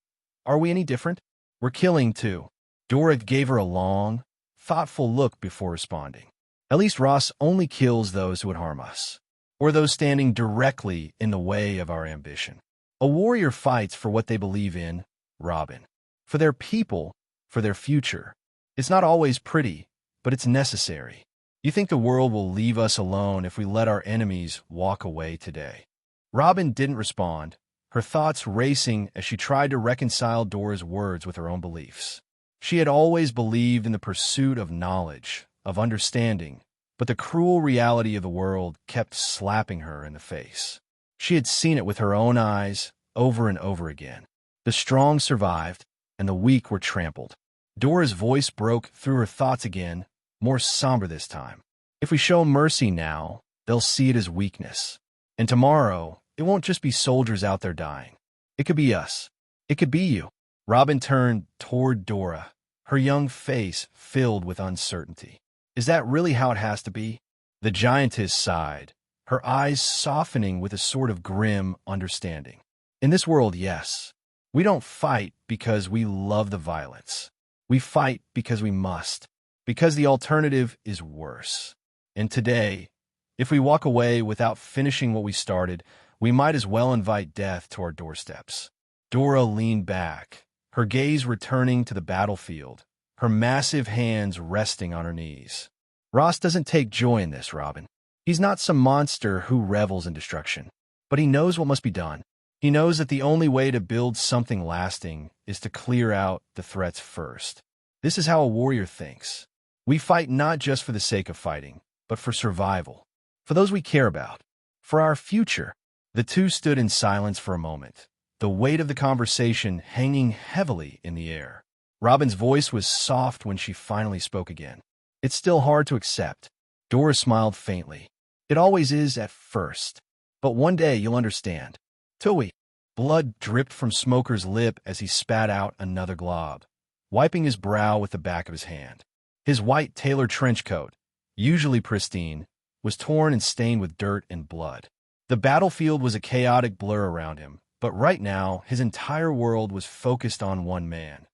are we any different? We're killing too." Dora gave her a long, thoughtful look before responding. "At least Ross only kills those who would harm us, or those standing directly in the way of our ambition. A warrior fights for what they believe in, Robin. for their people, for their future. It's not always pretty, but it's necessary. You think the world will leave us alone if we let our enemies walk away today? Robin didn't respond, her thoughts racing as she tried to reconcile Dora's words with her own beliefs. She had always believed in the pursuit of knowledge, of understanding, but the cruel reality of the world kept slapping her in the face. She had seen it with her own eyes over and over again. The strong survived, and the weak were trampled. Dora's voice broke through her thoughts again, more somber this time. If we show mercy now, they'll see it as weakness. And tomorrow, it won't just be soldiers out there dying. It could be us. It could be you. Robin turned toward Dora, her young face filled with uncertainty. Is that really how it has to be? The giantess sighed, her eyes softening with a sort of grim understanding. In this world, yes. We don't fight because we love the violence. We fight because we must, because the alternative is worse. And today, if we walk away without finishing what we started, we might as well invite death to our doorsteps. Dora leaned back, her gaze returning to the battlefield, her massive hands resting on her knees. Ross doesn't take joy in this, Robin. He's not some monster who revels in destruction, but he knows what must be done. He knows that the only way to build something lasting is to clear out the threats first. This is how a warrior thinks. We fight not just for the sake of fighting, but for survival, for those we care about, for our future. The two stood in silence for a moment, the weight of the conversation hanging heavily in the air. Robin's voice was soft when she finally spoke again. It's still hard to accept. Dora smiled faintly. It always is at first, but one day you'll understand. Tui. Blood dripped from Smoker's lip as he spat out another glob, wiping his brow with the back of his hand. His white tailored trench coat, usually pristine, was torn and stained with dirt and blood. The battlefield was a chaotic blur around him, but right now his entire world was focused on one man,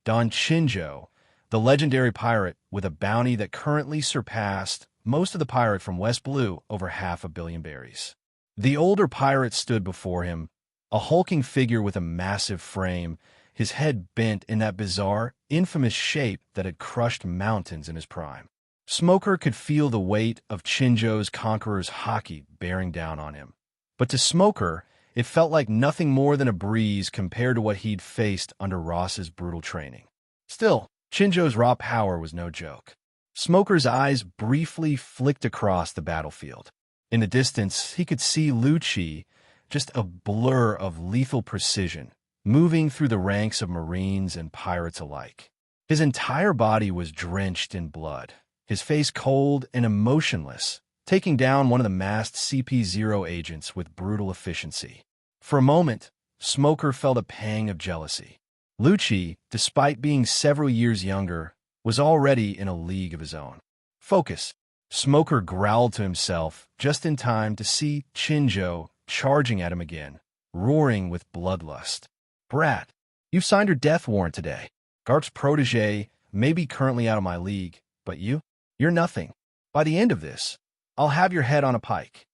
Don Chinjo, the legendary pirate with a bounty that currently surpassed most of the pirate from West Blue over 500 million berries. The older pirate stood before him, a hulking figure with a massive frame, his head bent in that bizarre, infamous shape that had crushed mountains in his prime. Smoker could feel the weight of Chinjo's conqueror's haki bearing down on him. But to Smoker, it felt like nothing more than a breeze compared to what he'd faced under Ross's brutal training. Still, Chinjo's raw power was no joke. Smoker's eyes briefly flicked across the battlefield. In the distance, he could see Lucci, just a blur of lethal precision, moving through the ranks of Marines and pirates alike. His entire body was drenched in blood, his face cold and emotionless, taking down one of the masked CP0 agents with brutal efficiency. For a moment, Smoker felt a pang of jealousy. Lucci, despite being several years younger, was already in a league of his own. Focus. Smoker growled to himself just in time to see Chinjo charging at him again, roaring with bloodlust. Brat, you've signed your death warrant today. Garp's protege may be currently out of my league, but you're nothing. By the end of this, I'll have your head on a pike.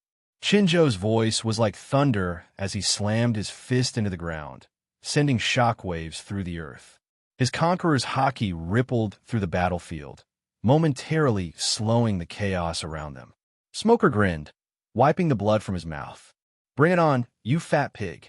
Chinjo's voice was like thunder as he slammed his fist into the ground, sending shockwaves through the earth. His conqueror's haki rippled through the battlefield, momentarily slowing the chaos around them. Smoker grinned, wiping the blood from his mouth. Bring it on, you fat pig.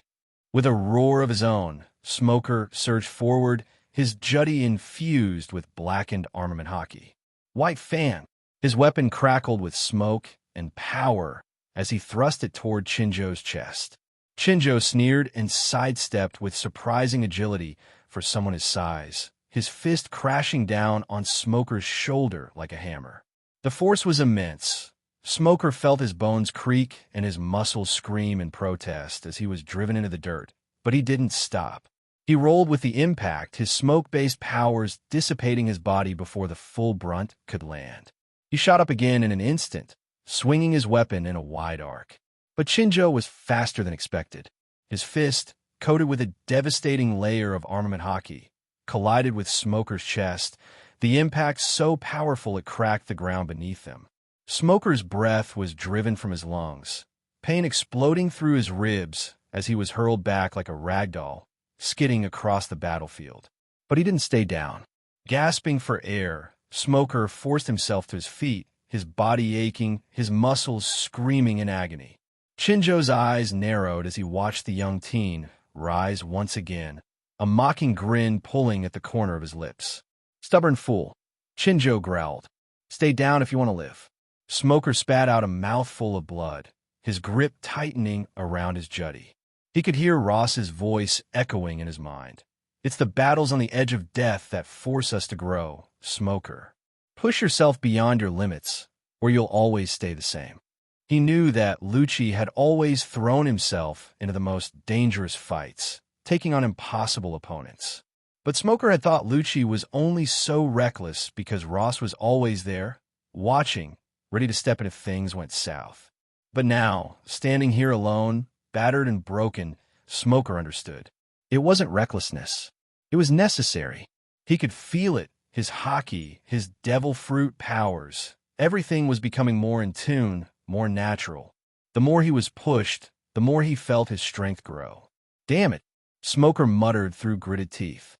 With a roar of his own, Smoker surged forward, his jutty infused with blackened armament haki. White Fan. His weapon crackled with smoke and power as he thrust it toward Chinjo's chest. Chinjo sneered and sidestepped with surprising agility for someone his size, his fist crashing down on Smoker's shoulder like a hammer. The force was immense. Smoker felt his bones creak and his muscles scream in protest as he was driven into the dirt, but he didn't stop. He rolled with the impact, his smoke-based powers dissipating his body before the full brunt could land. He shot up again in an instant, swinging his weapon in a wide arc. But Chinjo was faster than expected. His fist, coated with a devastating layer of armament haki, collided with Smoker's chest, the impact so powerful it cracked the ground beneath them. Smoker's breath was driven from his lungs, pain exploding through his ribs as he was hurled back like a rag doll, skidding across the battlefield. But he didn't stay down. Gasping for air, Smoker forced himself to his feet, his body aching, his muscles screaming in agony. Chinjo's eyes narrowed as he watched the young teen rise once again, a mocking grin pulling at the corner of his lips. "Stubborn fool," Chinjo growled. "Stay down if you want to live." Smoker spat out a mouthful of blood, his grip tightening around his jutty. He could hear Ross's voice echoing in his mind. "It's the battles on the edge of death that force us to grow, Smoker. Push yourself beyond your limits, or you'll always stay the same." He knew that Lucci had always thrown himself into the most dangerous fights, taking on impossible opponents. But Smoker had thought Lucci was only so reckless because Ross was always there, watching, ready to step in if things went south. But now, standing here alone, battered and broken, Smoker understood. It wasn't recklessness. It was necessary. He could feel it, his hockey, his devil fruit powers. Everything was becoming more in tune, more natural. The more he was pushed, the more he felt his strength grow. "Damn it," Smoker muttered through gritted teeth.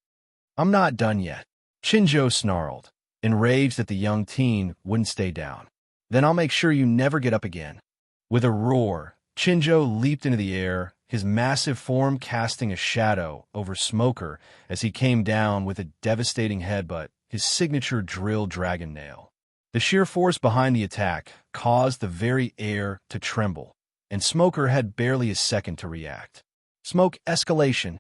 "I'm not done yet." Chinjo snarled, enraged that the young teen wouldn't stay down. "Then I'll make sure you never get up again." With a roar, Chinjo leaped into the air, his massive form casting a shadow over Smoker as he came down with a devastating headbutt, his signature drill dragon nail. The sheer force behind the attack caused the very air to tremble, and Smoker had barely a second to react. Smoke escalation.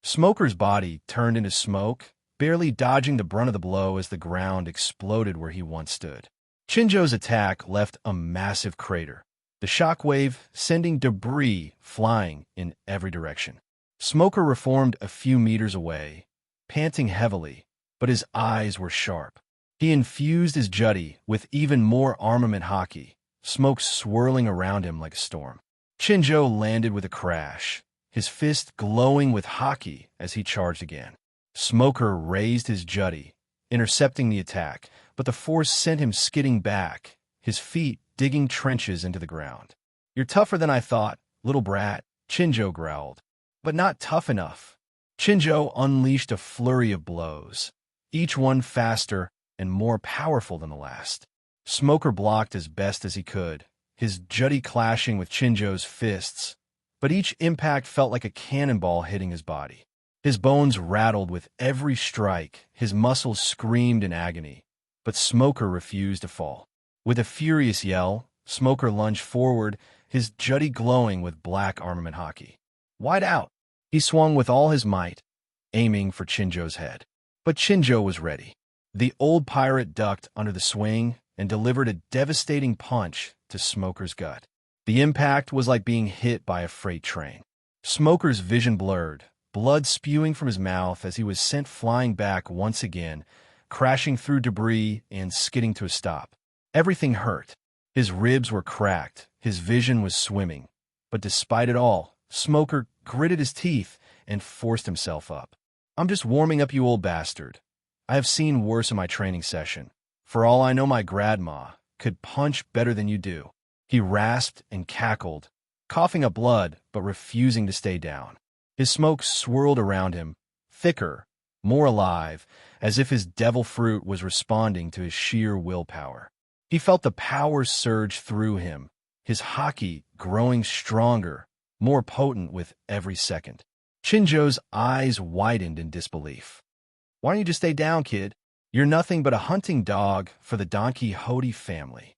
Smoker's body turned into smoke, barely dodging the brunt of the blow as the ground exploded where he once stood. Chinjo's attack left a massive crater, the shockwave sending debris flying in every direction. Smoker reformed a few meters away, panting heavily, but his eyes were sharp. He infused his jutty with even more armament hockey, smoke swirling around him like a storm. Chinjo landed with a crash, his fist glowing with hockey as he charged again. Smoker raised his jutty, intercepting the attack, but the force sent him skidding back, his feet digging trenches into the ground. "You're tougher than I thought, little brat," Chinjo growled. "But not tough enough." Chinjo unleashed a flurry of blows, each one faster and more powerful than the last. Smoker blocked as best as he could, his jutty clashing with Chinjo's fists, but each impact felt like a cannonball hitting his body. His bones rattled with every strike, his muscles screamed in agony, but Smoker refused to fall. With a furious yell, Smoker lunged forward, his jutty glowing with black armament hockey. Wide out, he swung with all his might, aiming for Chinjo's head. But Chinjo was ready. The old pirate ducked under the swing and delivered a devastating punch to Smoker's gut. The impact was like being hit by a freight train. Smoker's vision blurred, blood spewing from his mouth as he was sent flying back once again, crashing through debris and skidding to a stop. Everything hurt. His ribs were cracked, his vision was swimming. But despite it all, Smoker gritted his teeth and forced himself up. "I'm just warming up, you old bastard. I have seen worse in my training session. For all I know, my grandma could punch better than you do." He rasped and cackled, coughing up blood but refusing to stay down. His smoke swirled around him, thicker, more alive, as if his devil fruit was responding to his sheer willpower. He felt the power surge through him, his hockey growing stronger, more potent with every second. Chinjo's eyes widened in disbelief. "Why don't you just stay down, kid? You're nothing but a hunting dog for the Don Quixote family."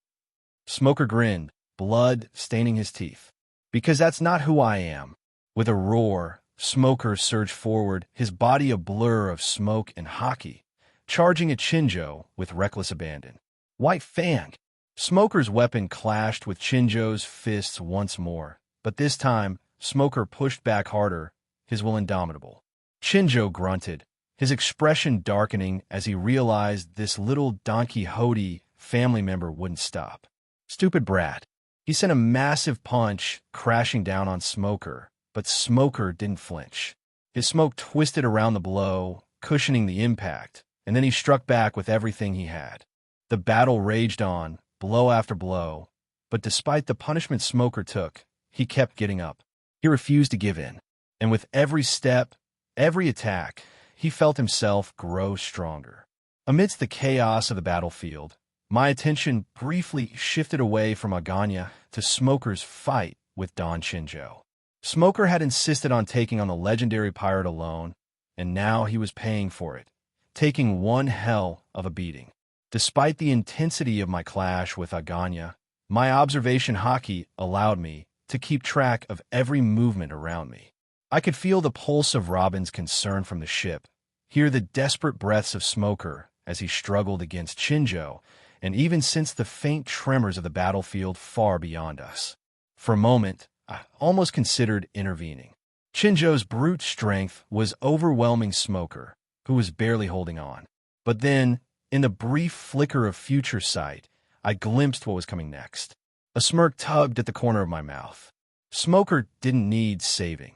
Smoker grinned, blood staining his teeth. "Because that's not who I am." With a roar, Smoker surged forward, his body a blur of smoke and hockey, charging at Chinjo with reckless abandon. White Fang! Smoker's weapon clashed with Chinjo's fists once more, but this time, Smoker pushed back harder, his will indomitable. Chinjo grunted, his expression darkening as he realized this little Don Quixote family member wouldn't stop. Stupid brat. He sent a massive punch crashing down on Smoker, but Smoker didn't flinch. His smoke twisted around the blow, cushioning the impact, and then he struck back with everything he had. The battle raged on, blow after blow, but despite the punishment Smoker took, he kept getting up. He refused to give in, and with every step, every attack, he felt himself grow stronger. Amidst the chaos of the battlefield, my attention briefly shifted away from Aganya to Smoker's fight with Don Chinjo. Smoker had insisted on taking on the legendary pirate alone, and now he was paying for it, taking one hell of a beating. Despite the intensity of my clash with Aganya, my observation haki allowed me to keep track of every movement around me. I could feel the pulse of Robin's concern from the ship, hear the desperate breaths of Smoker as he struggled against Chinjo, and even sense the faint tremors of the battlefield far beyond us. For a moment, I almost considered intervening. Chinjo's brute strength was overwhelming Smoker, who was barely holding on. But then, in the brief flicker of future sight, I glimpsed what was coming next. A smirk tugged at the corner of my mouth. Smoker didn't need saving.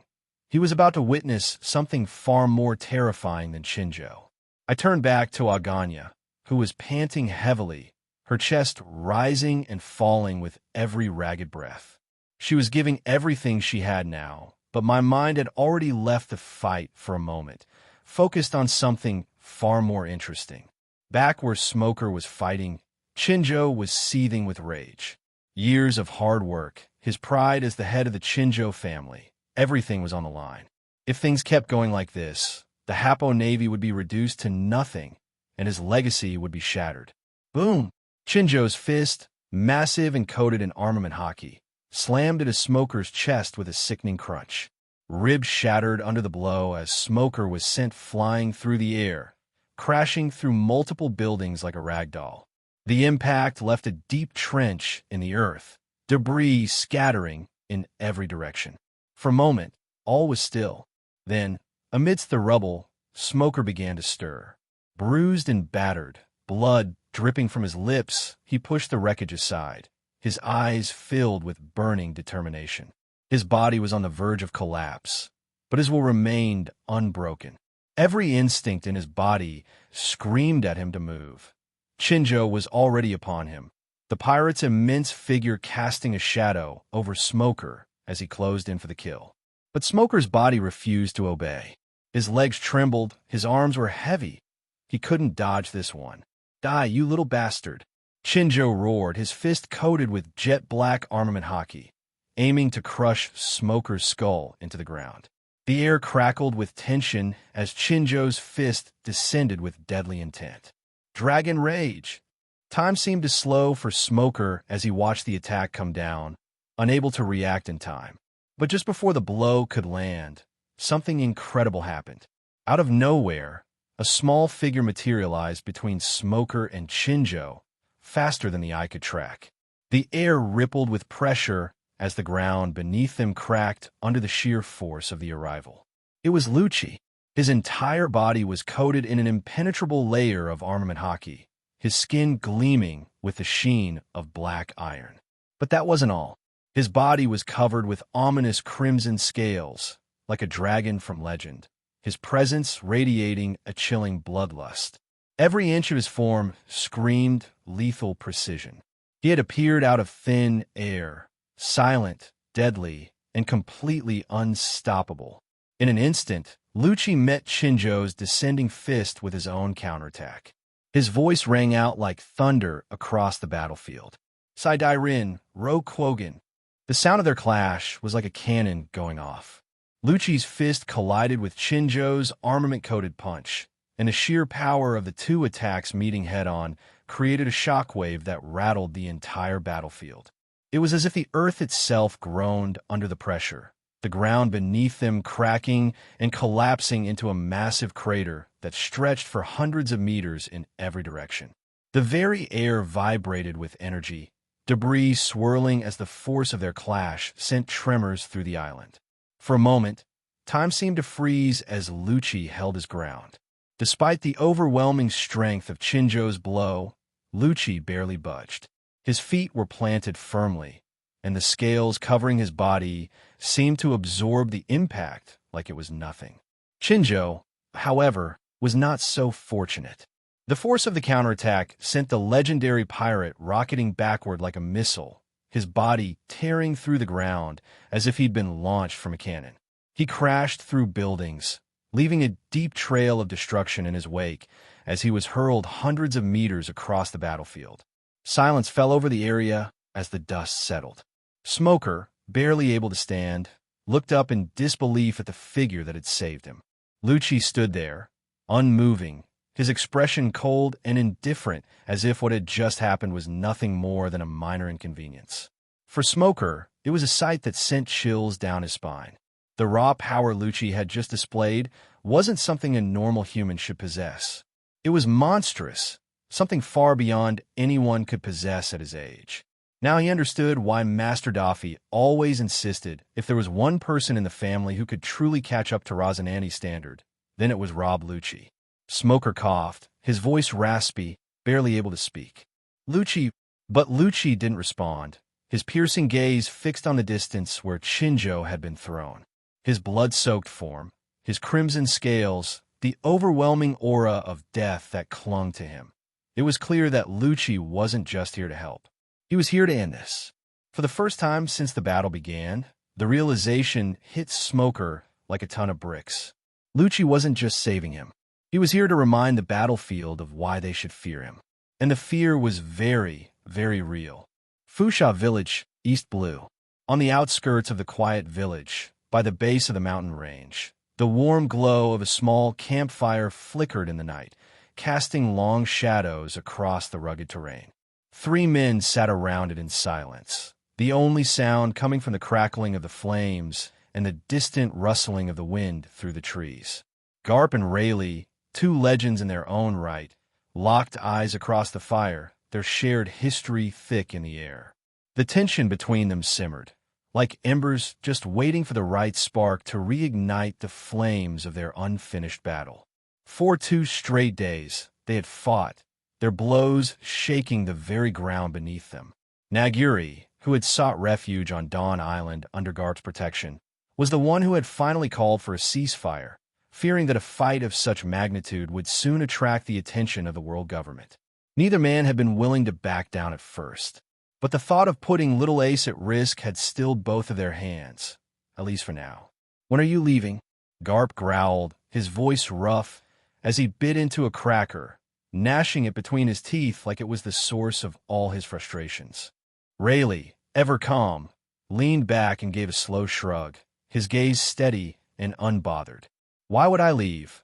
He was about to witness something far more terrifying than Chinjo. I turned back to Aganya, who was panting heavily, her chest rising and falling with every ragged breath. She was giving everything she had now, but my mind had already left the fight for a moment, focused on something far more interesting. Back where Smoker was fighting, Chinjo was seething with rage. Years of hard work, his pride as the head of the Chinjo family, everything was on the line. If things kept going like this, the Hapo Navy would be reduced to nothing, and his legacy would be shattered. Boom! Chinjo's fist, massive and coated in armament haki, slammed into Smoker's chest with a sickening crunch. Ribs shattered under the blow as Smoker was sent flying through the air, crashing through multiple buildings like a rag doll. The impact left a deep trench in the earth, debris scattering in every direction. For a moment, all was still. Then, amidst the rubble, Smoker began to stir. Bruised and battered, blood dripping from his lips, he pushed the wreckage aside, his eyes filled with burning determination. His body was on the verge of collapse, but his will remained unbroken. Every instinct in his body screamed at him to move. Chinjo was already upon him, the pirate's immense figure casting a shadow over Smoker as he closed in for the kill. But Smoker's body refused to obey. His legs trembled, his arms were heavy. He couldn't dodge this one. Die, you little bastard! Chinjo roared, his fist coated with jet-black armament haki, aiming to crush Smoker's skull into the ground. The air crackled with tension as Chinjo's fist descended with deadly intent. Dragon Rage! Time seemed to slow for Smoker as he watched the attack come down, unable to react in time. But just before the blow could land, something incredible happened. Out of nowhere, a small figure materialized between Smoker and Chinjo, faster than the eye could track. The air rippled with pressure as the ground beneath them cracked under the sheer force of the arrival. It was Lucci. His entire body was coated in an impenetrable layer of armament haki, his skin gleaming with the sheen of black iron. But that wasn't all. His body was covered with ominous crimson scales, like a dragon from legend, his presence radiating a chilling bloodlust. Every inch of his form screamed lethal precision. He had appeared out of thin air, silent, deadly, and completely unstoppable. In an instant, Lucci met Chinjo's descending fist with his own counterattack. His voice rang out like thunder across the battlefield. Sai-Dai Rin, Ro Quogan. The sound of their clash was like a cannon going off. Lucci's fist collided with Chinjo's armament-coated punch, and the sheer power of the two attacks meeting head-on created a shockwave that rattled the entire battlefield. It was as if the earth itself groaned under the pressure, the ground beneath them cracking and collapsing into a massive crater that stretched for hundreds of meters in every direction. The very air vibrated with energy, debris swirling as the force of their clash sent tremors through the island. For a moment, time seemed to freeze as Lucci held his ground. Despite the overwhelming strength of Chinjo's blow, Lucci barely budged. His feet were planted firmly, and the scales covering his body seemed to absorb the impact like it was nothing. Chinjo, however, was not so fortunate. The force of the counterattack sent the legendary pirate rocketing backward like a missile, his body tearing through the ground as if he'd been launched from a cannon. He crashed through buildings, leaving a deep trail of destruction in his wake as he was hurled hundreds of meters across the battlefield. Silence fell over the area as the dust settled. Smoker, barely able to stand, looked up in disbelief at the figure that had saved him. Lucci stood there, unmoving, his expression cold and indifferent, as if what had just happened was nothing more than a minor inconvenience. For Smoker, it was a sight that sent chills down his spine. The raw power Lucci had just displayed wasn't something a normal human should possess. It was monstrous, something far beyond anyone could possess at his age. Now he understood why Master Daffy always insisted if there was one person in the family who could truly catch up to Rosinante's standard, then it was Rob Lucci. Smoker coughed, his voice raspy, barely able to speak. But Lucci didn't respond, his piercing gaze fixed on the distance where Chinjo had been thrown. His blood-soaked form, his crimson scales, the overwhelming aura of death that clung to him. It was clear that Lucci wasn't just here to help. He was here to end this. For the first time since the battle began, the realization hit Smoker like a ton of bricks. Lucci wasn't just saving him. He was here to remind the battlefield of why they should fear him. And the fear was very, very real. Fusha Village, East Blue. On the outskirts of the quiet village, by the base of the mountain range, the warm glow of a small campfire flickered in the night, casting long shadows across the rugged terrain. 3 men sat around it in silence, the only sound coming from the crackling of the flames and the distant rustling of the wind through the trees. Garp and Rayleigh, 2 legends in their own right, locked eyes across the fire, their shared history thick in the air. The tension between them simmered, like embers just waiting for the right spark to reignite the flames of their unfinished battle. For 2 straight days, they had fought, their blows shaking the very ground beneath them. Naguri, who had sought refuge on Dawn Island under Garp's protection, was the one who had finally called for a ceasefire, fearing that a fight of such magnitude would soon attract the attention of the world government. Neither man had been willing to back down at first, but the thought of putting Little Ace at risk had stilled both of their hands, at least for now. "When are you leaving?" Garp growled, his voice rough, as he bit into a cracker, gnashing it between his teeth like it was the source of all his frustrations. Rayleigh, ever calm, leaned back and gave a slow shrug, his gaze steady and unbothered. "Why would I leave?"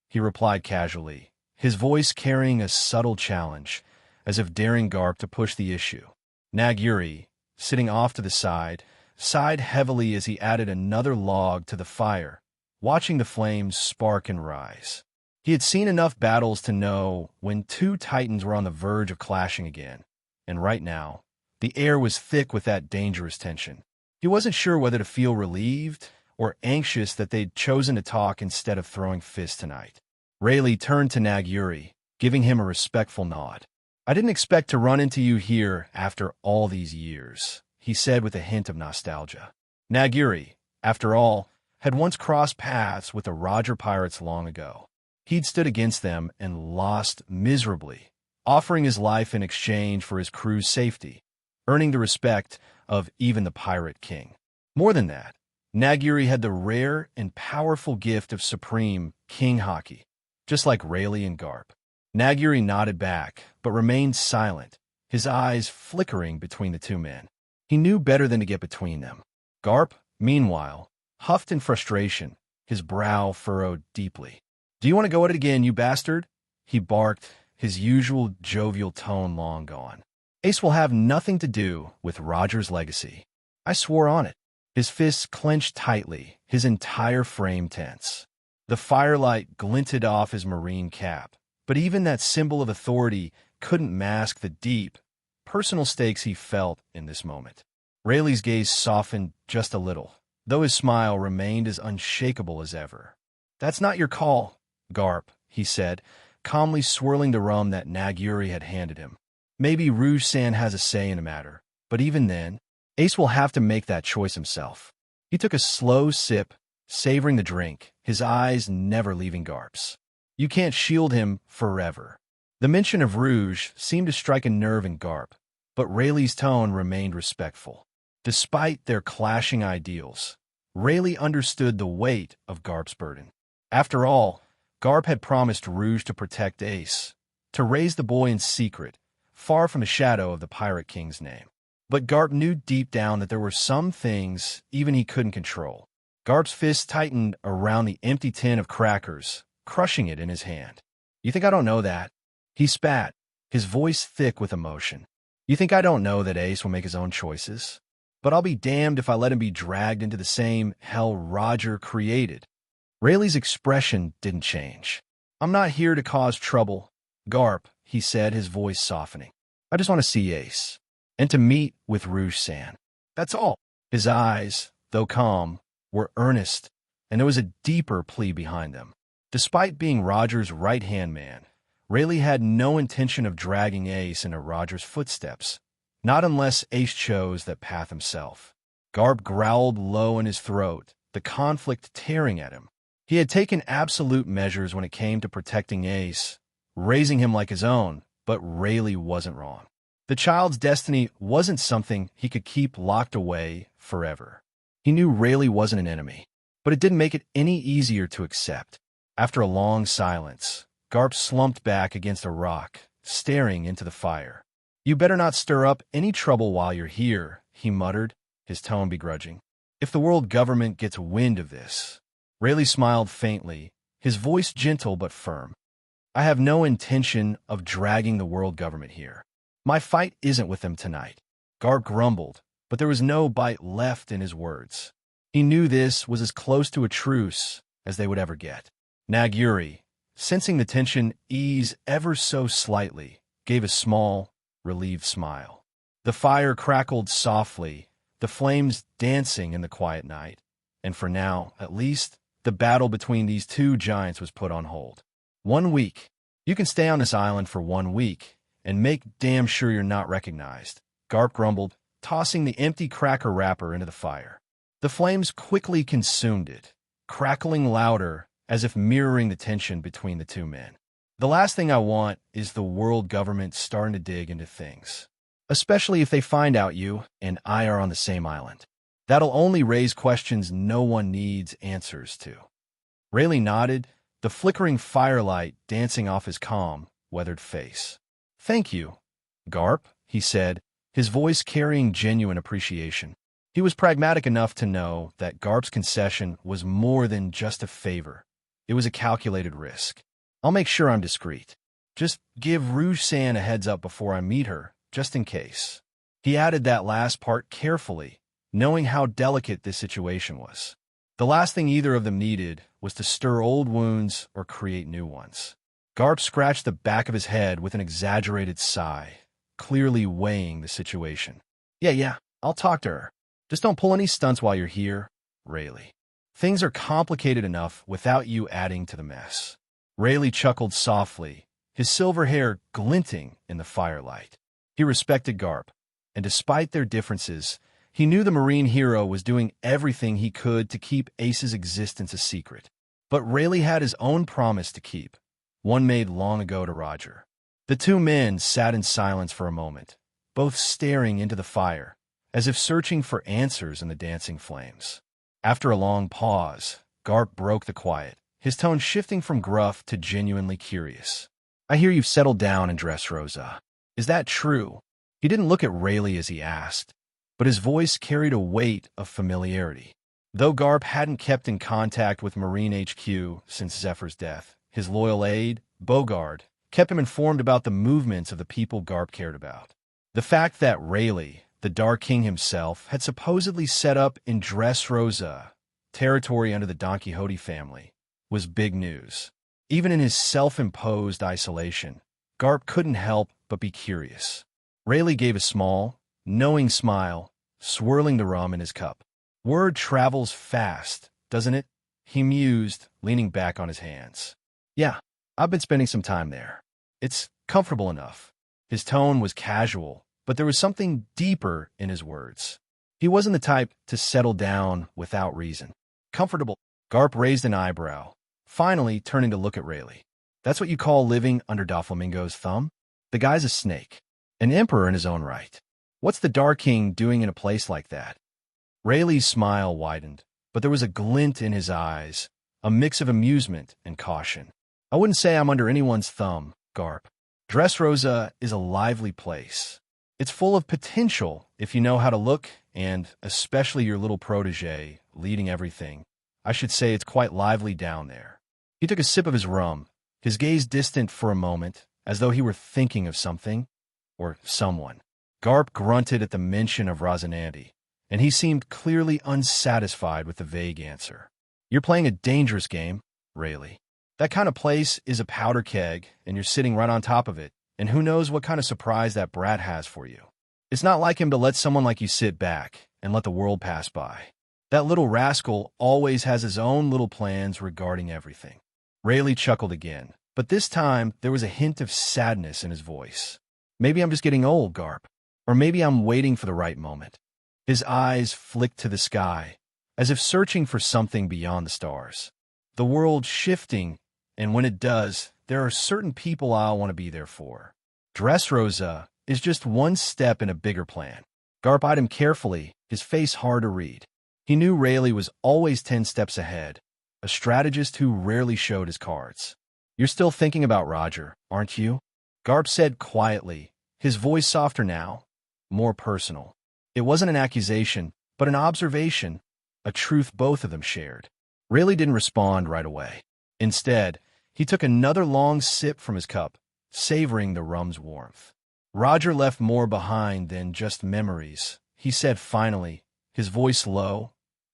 he replied casually, his voice carrying a subtle challenge, as if daring Garp to push the issue. Naguri, sitting off to the side, sighed heavily as he added another log to the fire, watching the flames spark and rise. He had seen enough battles to know when 2 titans were on the verge of clashing again, and right now, the air was thick with that dangerous tension. He wasn't sure whether to feel relieved or anxious that they'd chosen to talk instead of throwing fists tonight. Rayleigh turned to Naguri, giving him a respectful nod. "I didn't expect to run into you here after all these years," he said with a hint of nostalgia. Naguri, after all, had once crossed paths with the Roger Pirates long ago. He'd stood against them and lost miserably, offering his life in exchange for his crew's safety, earning the respect of even the Pirate King. More than that, Naguri had the rare and powerful gift of supreme king hockey, just like Rayleigh and Garp. Naguri nodded back, but remained silent, his eyes flickering between the 2 men. He knew better than to get between them. Garp, meanwhile, huffed in frustration, his brow furrowed deeply. "Do you want to go at it again, you bastard?" he barked, his usual jovial tone long gone. "Ace will have nothing to do with Roger's legacy. I swore on it." His fists clenched tightly, his entire frame tense. The firelight glinted off his marine cap, but even that symbol of authority couldn't mask the deep, personal stakes he felt in this moment. Rayleigh's gaze softened just a little, though his smile remained as unshakable as ever. "That's not your call, Garp," he said, calmly swirling the rum that Naguri had handed him. "Maybe Rouge-san has a say in the matter, but even then, Ace will have to make that choice himself." He took a slow sip, savoring the drink, his eyes never leaving Garp's. "You can't shield him forever." The mention of Rouge seemed to strike a nerve in Garp, but Rayleigh's tone remained respectful. Despite their clashing ideals, Rayleigh understood the weight of Garp's burden. After all, Garp had promised Rouge to protect Ace, to raise the boy in secret, far from the shadow of the Pirate King's name. But Garp knew deep down that there were some things even he couldn't control. Garp's fist tightened around the empty tin of crackers, crushing it in his hand. "You think I don't know that?" He spat, his voice thick with emotion. "You think I don't know that Ace will make his own choices? But I'll be damned if I let him be dragged into the same hell Roger created." Rayleigh's expression didn't change. "I'm not here to cause trouble, Garp," he said, his voice softening. "I just want to see Ace, and to meet with Rouge San. That's all." His eyes, though calm, were earnest, and there was a deeper plea behind them. Despite being Roger's right-hand man, Rayleigh had no intention of dragging Ace into Roger's footsteps, not unless Ace chose that path himself. Garp growled low in his throat, the conflict tearing at him. He had taken absolute measures when it came to protecting Ace, raising him like his own, but Rayleigh wasn't wrong. The child's destiny wasn't something he could keep locked away forever. He knew Rayleigh wasn't an enemy, but it didn't make it any easier to accept. After a long silence, Garp slumped back against a rock, staring into the fire. "You better not stir up any trouble while you're here," he muttered, his tone begrudging. "If the world government gets wind of this." Rayleigh smiled faintly, his voice gentle but firm. "I have no intention of dragging the world government here. My fight isn't with them tonight." Garp grumbled, but there was no bite left in his words. He knew this was as close to a truce as they would ever get. Nagyuri, sensing the tension ease ever so slightly, gave a small, relieved smile. The fire crackled softly, the flames dancing in the quiet night, and for now, at least, the battle between these two giants was put on hold. 1 week. You can stay on this island for 1 week, and make damn sure you're not recognized, Garp grumbled, tossing the empty cracker wrapper into the fire. The flames quickly consumed it, crackling louder as if mirroring the tension between the two men. "The last thing I want is the world government starting to dig into things, especially if they find out you and I are on the same island. That'll only raise questions no one needs answers to." Rayleigh nodded, the flickering firelight dancing off his calm, weathered face. "Thank you, Garp," he said, his voice carrying genuine appreciation. He was pragmatic enough to know that Garp's concession was more than just a favor. It was a calculated risk. "I'll make sure I'm discreet. Just give Rouge San a heads up before I meet her, just in case." He added that last part carefully, knowing how delicate this situation was. The last thing either of them needed was to stir old wounds or create new ones. Garp scratched the back of his head with an exaggerated sigh, clearly weighing the situation. Yeah, I'll talk to her. Just don't pull any stunts while you're here, Rayleigh. Things are complicated enough without you adding to the mess." Rayleigh chuckled softly, his silver hair glinting in the firelight. He respected Garp, and despite their differences, he knew the Marine hero was doing everything he could to keep Ace's existence a secret. But Rayleigh had his own promise to keep, one made long ago to Roger. The two men sat in silence for a moment, both staring into the fire, as if searching for answers in the dancing flames. After a long pause, Garp broke the quiet, his tone shifting from gruff to genuinely curious. "I hear you've settled down in Dressrosa. Is that true?" He didn't look at Rayleigh as he asked, but his voice carried a weight of familiarity. Though Garp hadn't kept in contact with Marine HQ since Zephyr's death, his loyal aide, Bogard, kept him informed about the movements of the people Garp cared about. The fact that Rayleigh, the Dark King himself, had supposedly set up in Dressrosa, territory under the Don Quixote family, was big news. Even in his self-imposed isolation, Garp couldn't help but be curious. Rayleigh gave a small, knowing smile, swirling the rum in his cup. "Word travels fast, doesn't it?" he mused, leaning back on his hands. "Yeah, I've been spending some time there. It's comfortable enough." His tone was casual, but there was something deeper in his words. He wasn't the type to settle down without reason. "Comfortable?" Garp raised an eyebrow, finally turning to look at Rayleigh. "That's what you call living under Doflamingo's thumb? The guy's a snake, an emperor in his own right. What's the Dark King doing in a place like that?" Rayleigh's smile widened, but there was a glint in his eyes, a mix of amusement and caution. I wouldn't say I'm under anyone's thumb, Garp. Dressrosa is a lively place. It's full of potential if you know how to look, and especially your little protege leading everything. I should say it's quite lively down there. He took a sip of his rum, his gaze distant for a moment, as though he were thinking of something or someone. Garp grunted at the mention of Rosinante, and he seemed clearly unsatisfied with the vague answer. You're playing a dangerous game, Rayleigh. That kind of place is a powder keg, and you're sitting right on top of it, and who knows what kind of surprise that brat has for you. It's not like him to let someone like you sit back and let the world pass by. That little rascal always has his own little plans regarding everything. Rayleigh chuckled again, but this time there was a hint of sadness in his voice. Maybe I'm just getting old, Garp. Or maybe I'm waiting for the right moment. His eyes flicked to the sky, as if searching for something beyond the stars. The world's shifting, and when it does, there are certain people I'll want to be there for. Dressrosa is just one step in a bigger plan. Garp eyed him carefully, his face hard to read. He knew Rayleigh was always 10 steps ahead, a strategist who rarely showed his cards. You're still thinking about Roger, aren't you? Garp said quietly, his voice softer now, more personal. It wasn't an accusation, but an observation, a truth both of them shared. Rayleigh didn't respond right away. Instead, he took another long sip from his cup, savoring the rum's warmth. Roger left more behind than just memories, he said finally, his voice low,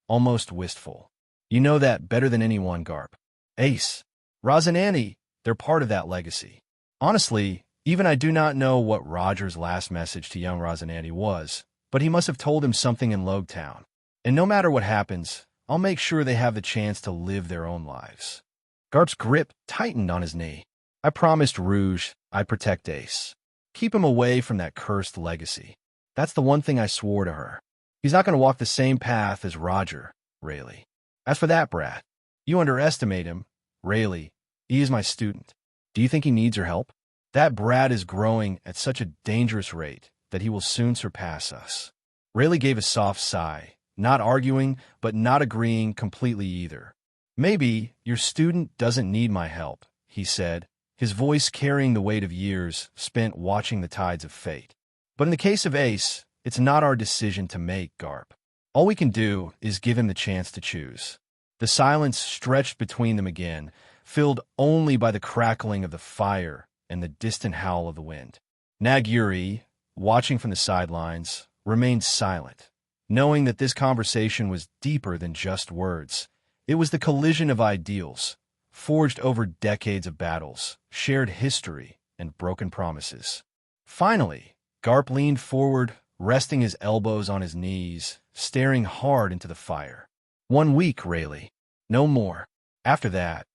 almost wistful. You know that better than anyone, Garp. Ace, Rosinante, they're part of that legacy. Honestly, even I do not know what Roger's last message to young Rosinante was, but he must have told him something in Logtown. And no matter what happens, I'll make sure they have the chance to live their own lives. Garp's grip tightened on his knee. I promised Rouge I'd protect Ace. Keep him away from that cursed legacy. That's the one thing I swore to her. He's not going to walk the same path as Roger, Rayleigh. As for that brat, you underestimate him, Rayleigh. He is my student. Do you think he needs your help? That brat is growing at such a dangerous rate that he will soon surpass us. Rayleigh gave a soft sigh, not arguing, but not agreeing completely either. Maybe your student doesn't need my help, he said, his voice carrying the weight of years spent watching the tides of fate. But in the case of Ace, it's not our decision to make, Garp. All we can do is give him the chance to choose. The silence stretched between them again, filled only by the crackling of the fire and the distant howl of the wind. Nagyuri, watching from the sidelines, remained silent, knowing that this conversation was deeper than just words. It was the collision of ideals, forged over decades of battles, shared history, and broken promises. Finally, Garp leaned forward, resting his elbows on his knees, staring hard into the fire. 1 week, Rayleigh. No more. After that,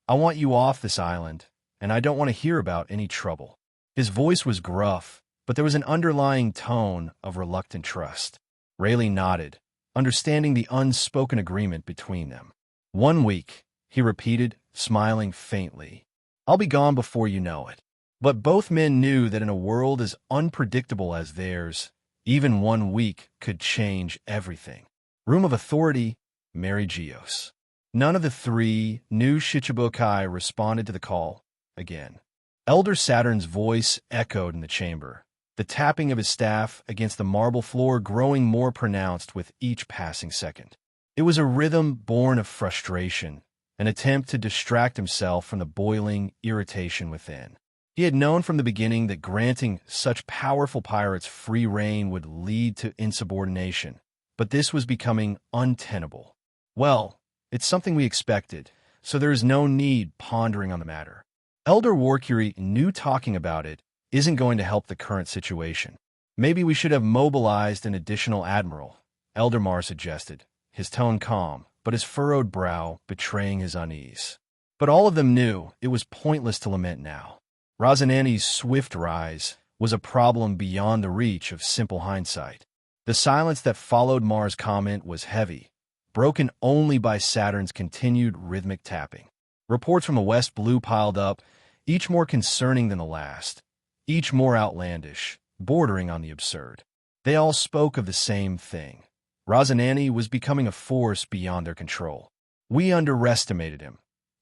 I want you off this island, and I don't want to hear about any trouble. His voice was gruff, but there was an underlying tone of reluctant trust. Rayleigh nodded, understanding the unspoken agreement between them. 1 week, he repeated, smiling faintly. I'll be gone before you know it. But both men knew that in a world as unpredictable as theirs, even 1 week could change everything. Room of authority, Mary Geos. None of the three new Shichibukai responded to the call again. Elder Saturn's voice echoed in the chamber, the tapping of his staff against the marble floor growing more pronounced with each passing second. It was a rhythm born of frustration, an attempt to distract himself from the boiling irritation within. He had known from the beginning that granting such powerful pirates free rein would lead to insubordination, but this was becoming untenable. Well, it's something we expected, so there is no need pondering on the matter. Elder Warcury knew talking about it isn't going to help the current situation. Maybe we should have mobilized an additional admiral, Elder Mar suggested, his tone calm, but his furrowed brow betraying his unease. But all of them knew it was pointless to lament now. Rosinante's swift rise was a problem beyond the reach of simple hindsight. The silence that followed Mar's comment was heavy, broken only by Saturn's continued rhythmic tapping. Reports from the West Blue piled up, each more concerning than the last, each more outlandish, bordering on the absurd. They all spoke of the same thing. Rosinante was becoming a force beyond their control. We underestimated him.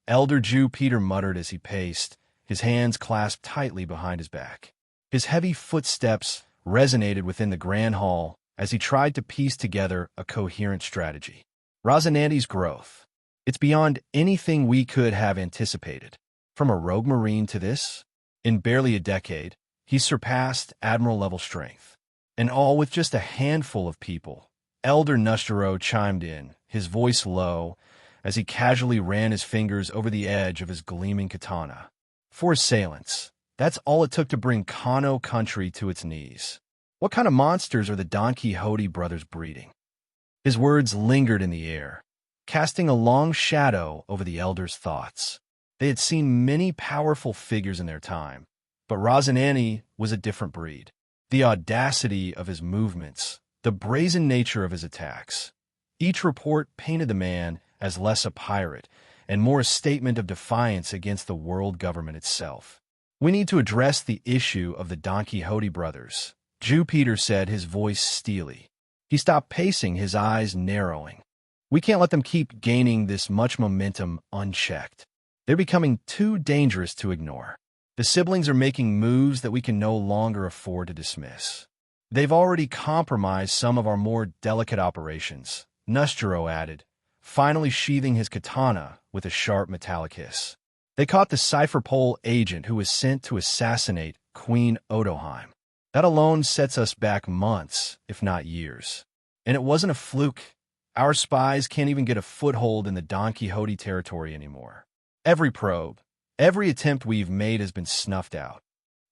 Elder Jew Peter muttered as he paced, his hands clasped tightly behind his back. His heavy footsteps resonated within the grand hall as he tried to piece together a coherent strategy. Rosinante's growth. It's beyond anything we could have anticipated. From a rogue marine to this, in barely a decade, he's surpassed admiral-level strength. And all with just a handful of people. Elder Nustero chimed in, his voice low, as he casually ran his fingers over the edge of his gleaming katana. 4 assailants. That's all it took to bring Kano country to its knees. What kind of monsters are the Don Quixote brothers breeding? His words lingered in the air, casting a long shadow over the elders' thoughts. They had seen many powerful figures in their time, but Rosinante was a different breed. The audacity of his movements, the brazen nature of his attacks. Each report painted the man as less a pirate and more a statement of defiance against the world government itself. We need to address the issue of the Don Quixote brothers, Jew Peter said, his voice steely. He stopped pacing, his eyes narrowing. We can't let them keep gaining this much momentum unchecked. They're becoming too dangerous to ignore. The siblings are making moves that we can no longer afford to dismiss. They've already compromised some of our more delicate operations, Nustero added, finally sheathing his katana with a sharp metallic hiss. They caught the Cypherpole agent who was sent to assassinate Queen Odoheim. That alone sets us back months, if not years. And it wasn't a fluke. Our spies can't even get a foothold in the Don Quixote territory anymore. Every probe, every attempt we've made has been snuffed out.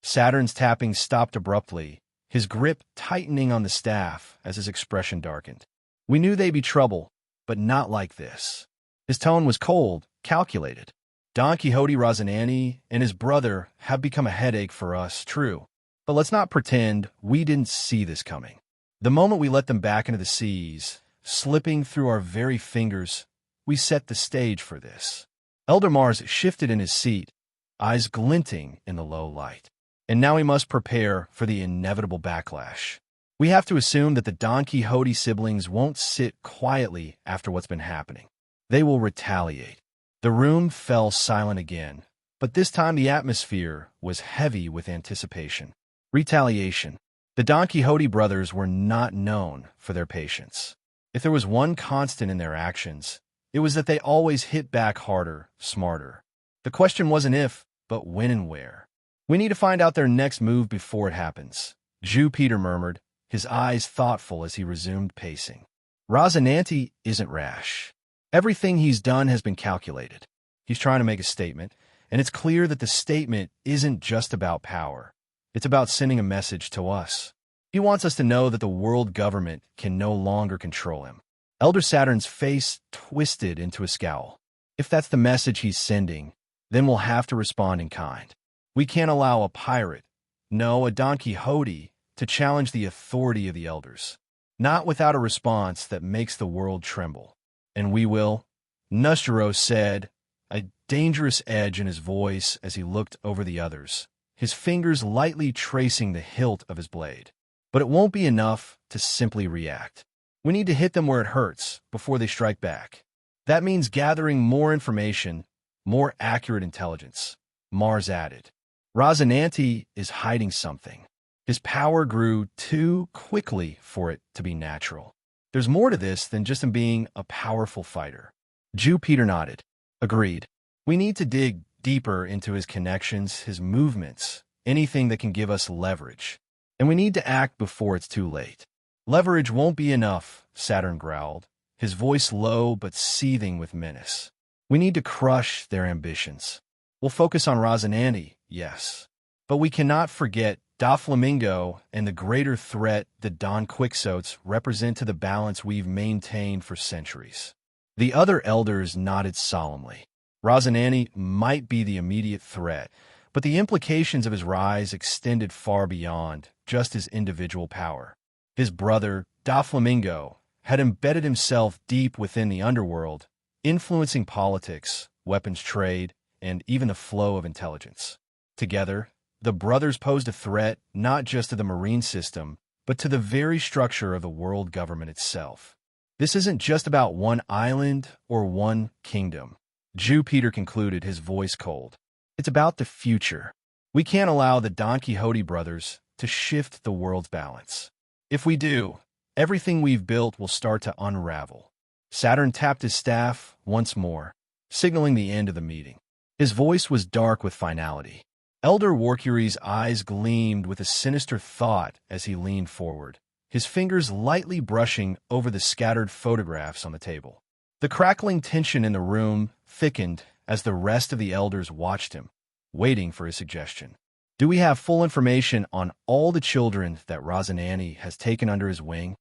Saturn's tapping stopped abruptly, his grip tightening on the staff as his expression darkened. We knew they'd be trouble, but not like this. His tone was cold, calculated. Don Quixote Rosinante and his brother have become a headache for us, true. But let's not pretend we didn't see this coming. The moment we let them back into the seas, slipping through our very fingers, we set the stage for this. Elder Mars shifted in his seat, eyes glinting in the low light. And now we must prepare for the inevitable backlash. We have to assume that the Don Quixote siblings won't sit quietly after what's been happening. They will retaliate. The room fell silent again, but this time the atmosphere was heavy with anticipation. Retaliation. The Don Quixote brothers were not known for their patience. If there was one constant in their actions, it was that they always hit back harder, smarter. The question wasn't if, but when and where. We need to find out their next move before it happens, Jew Peter murmured, his eyes thoughtful as he resumed pacing. Rosinante isn't rash. Everything he's done has been calculated. He's trying to make a statement, and it's clear that the statement isn't just about power. It's about sending a message to us. He wants us to know that the world government can no longer control him. Elder Saturn's face twisted into a scowl. If that's the message he's sending, then we'll have to respond in kind. We can't allow a pirate, no, a Don Quixote, to challenge the authority of the elders. Not without a response that makes the world tremble. And we will, Nustero said, a dangerous edge in his voice as he looked over the others, his fingers lightly tracing the hilt of his blade. But it won't be enough to simply react. We need to hit them where it hurts before they strike back. That means gathering more information, more accurate intelligence, Mars added. Rosinante is hiding something. His power grew too quickly for it to be natural. There's more to this than just him being a powerful fighter. Jew Peter nodded. Agreed. We need to dig deeper into his connections, his movements, anything that can give us leverage. And we need to act before it's too late. Leverage won't be enough, Saturn growled, his voice low but seething with menace. We need to crush their ambitions. We'll focus on Rosinante, yes. But we cannot forget Doflamingo and the greater threat the Don Quixotes represent to the balance we've maintained for centuries. The other elders nodded solemnly. Rosinante might be the immediate threat, but the implications of his rise extended far beyond just his individual power. His brother, Doflamingo, had embedded himself deep within the underworld, influencing politics, weapons trade, and even the flow of intelligence. Together, the brothers posed a threat not just to the marine system, but to the very structure of the world government itself. This isn't just about one island or one kingdom. Jupiter concluded, his voice cold. It's about the future. We can't allow the Don Quixote brothers to shift the world's balance. If we do, everything we've built will start to unravel. Saturn tapped his staff once more, signaling the end of the meeting. His voice was dark with finality. Elder Warcury's eyes gleamed with a sinister thought as he leaned forward, his fingers lightly brushing over the scattered photographs on the table. The crackling tension in the room thickened as the rest of the elders watched him, waiting for his suggestion. Do we have full information on all the children that Rosinante has taken under his wing?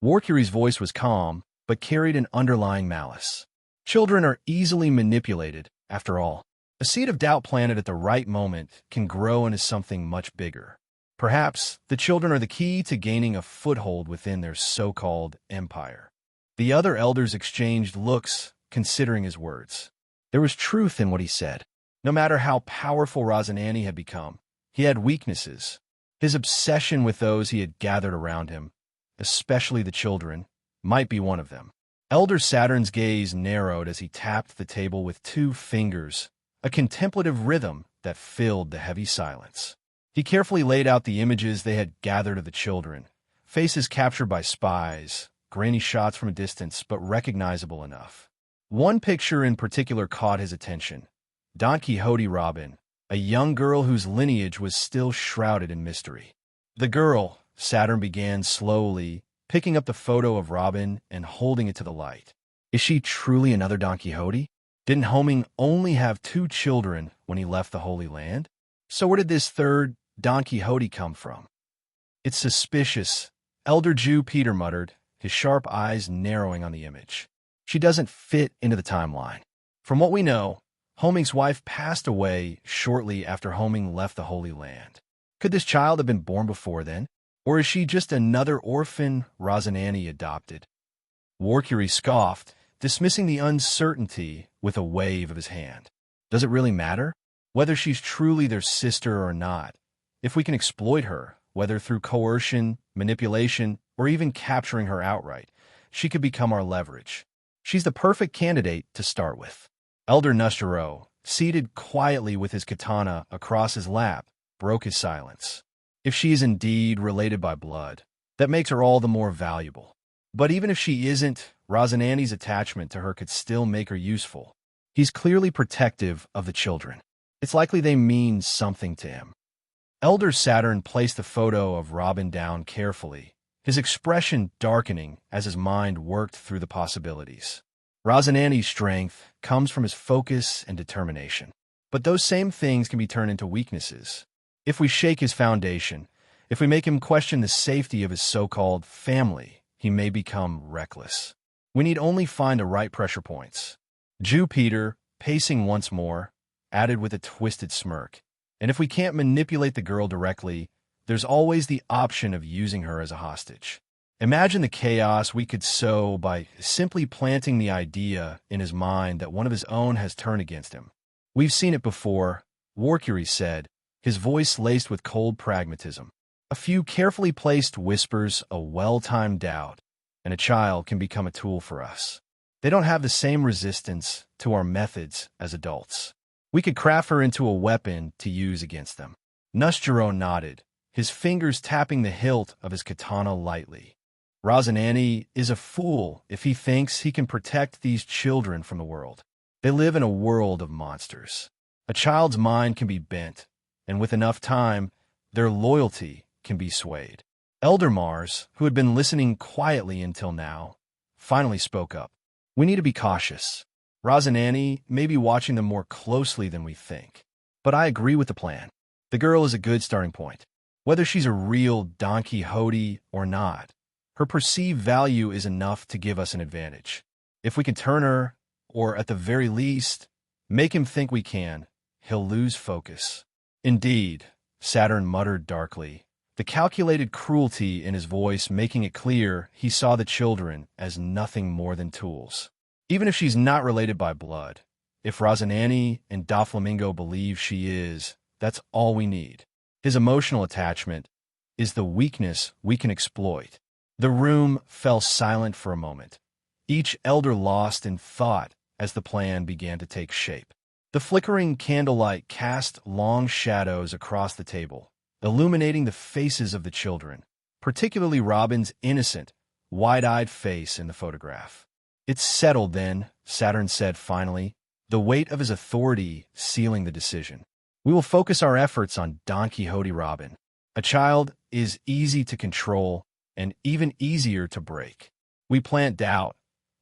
Warcury's voice was calm, but carried an underlying malice. Children are easily manipulated, after all. A seed of doubt planted at the right moment can grow into something much bigger. Perhaps the children are the key to gaining a foothold within their so-called empire. The other elders exchanged looks, considering his words. There was truth in what he said. No matter how powerful Rosinante had become, he had weaknesses. His obsession with those he had gathered around him, especially the children, might be one of them. Elder Saturn's gaze narrowed as he tapped the table with 2 fingers, a contemplative rhythm that filled the heavy silence. He carefully laid out the images they had gathered of the children, faces captured by spies, grainy shots from a distance but recognizable enough. One picture in particular caught his attention. Don Quixote Robin, a young girl whose lineage was still shrouded in mystery. The girl, Saturn began slowly, picking up the photo of Robin and holding it to the light. Is she truly another Don Quixote? Didn't Homing only have 2 children when he left the Holy Land? So where did this third Don Quixote come from? It's suspicious, Elder Jupiter muttered, his sharp eyes narrowing on the image. She doesn't fit into the timeline. From what we know, Homing's wife passed away shortly after Homing left the Holy Land. Could this child have been born before then? Or is she just another orphan Rosinante adopted? Warcury scoffed, dismissing the uncertainty with a wave of his hand. Does it really matter? Whether she's truly their sister or not, if we can exploit her, whether through coercion, manipulation, or even capturing her outright, she could become our leverage. She's the perfect candidate to start with. Elder Nushiro, seated quietly with his katana across his lap, broke his silence. If she is indeed related by blood, that makes her all the more valuable. But even if she isn't, Rosinante's attachment to her could still make her useful. He's clearly protective of the children. It's likely they mean something to him. Elder Saturn placed the photo of Robin down carefully, his expression darkening as his mind worked through the possibilities. Rosinante's strength comes from his focus and determination. But those same things can be turned into weaknesses. If we shake his foundation, if we make him question the safety of his so-called family, he may become reckless. We need only find the right pressure points. Jupiter, pacing once more, added with a twisted smirk. And if we can't manipulate the girl directly, there's always the option of using her as a hostage. Imagine the chaos we could sow by simply planting the idea in his mind that one of his own has turned against him. We've seen it before, Warcury said, his voice laced with cold pragmatism. A few carefully placed whispers, a well-timed doubt, and a child can become a tool for us. They don't have the same resistance to our methods as adults. We could craft her into a weapon to use against them. Nushiro nodded, his fingers tapping the hilt of his katana lightly. Rosinante is a fool if he thinks he can protect these children from the world. They live in a world of monsters. A child's mind can be bent, and with enough time, their loyalty can be swayed. Elder Mars, who had been listening quietly until now, finally spoke up. We need to be cautious. Rosinante may be watching them more closely than we think. But I agree with the plan. The girl is a good starting point. Whether she's a real Don Quixote or not, her perceived value is enough to give us an advantage. If we can turn her, or at the very least, make him think we can, he'll lose focus. Indeed, Saturn muttered darkly, the calculated cruelty in his voice making it clear he saw the children as nothing more than tools. Even if she's not related by blood, if Rosinante and Doflamingo believe she is, that's all we need. His emotional attachment is the weakness we can exploit. The room fell silent for a moment, each elder lost in thought as the plan began to take shape. The flickering candlelight cast long shadows across the table, illuminating the faces of the children, particularly Robin's innocent, wide-eyed face in the photograph. "It's settled then," Saturn said finally, the weight of his authority sealing the decision. "We will focus our efforts on Don Quixote Robin. A child is easy to control and even easier to break. We plant doubt,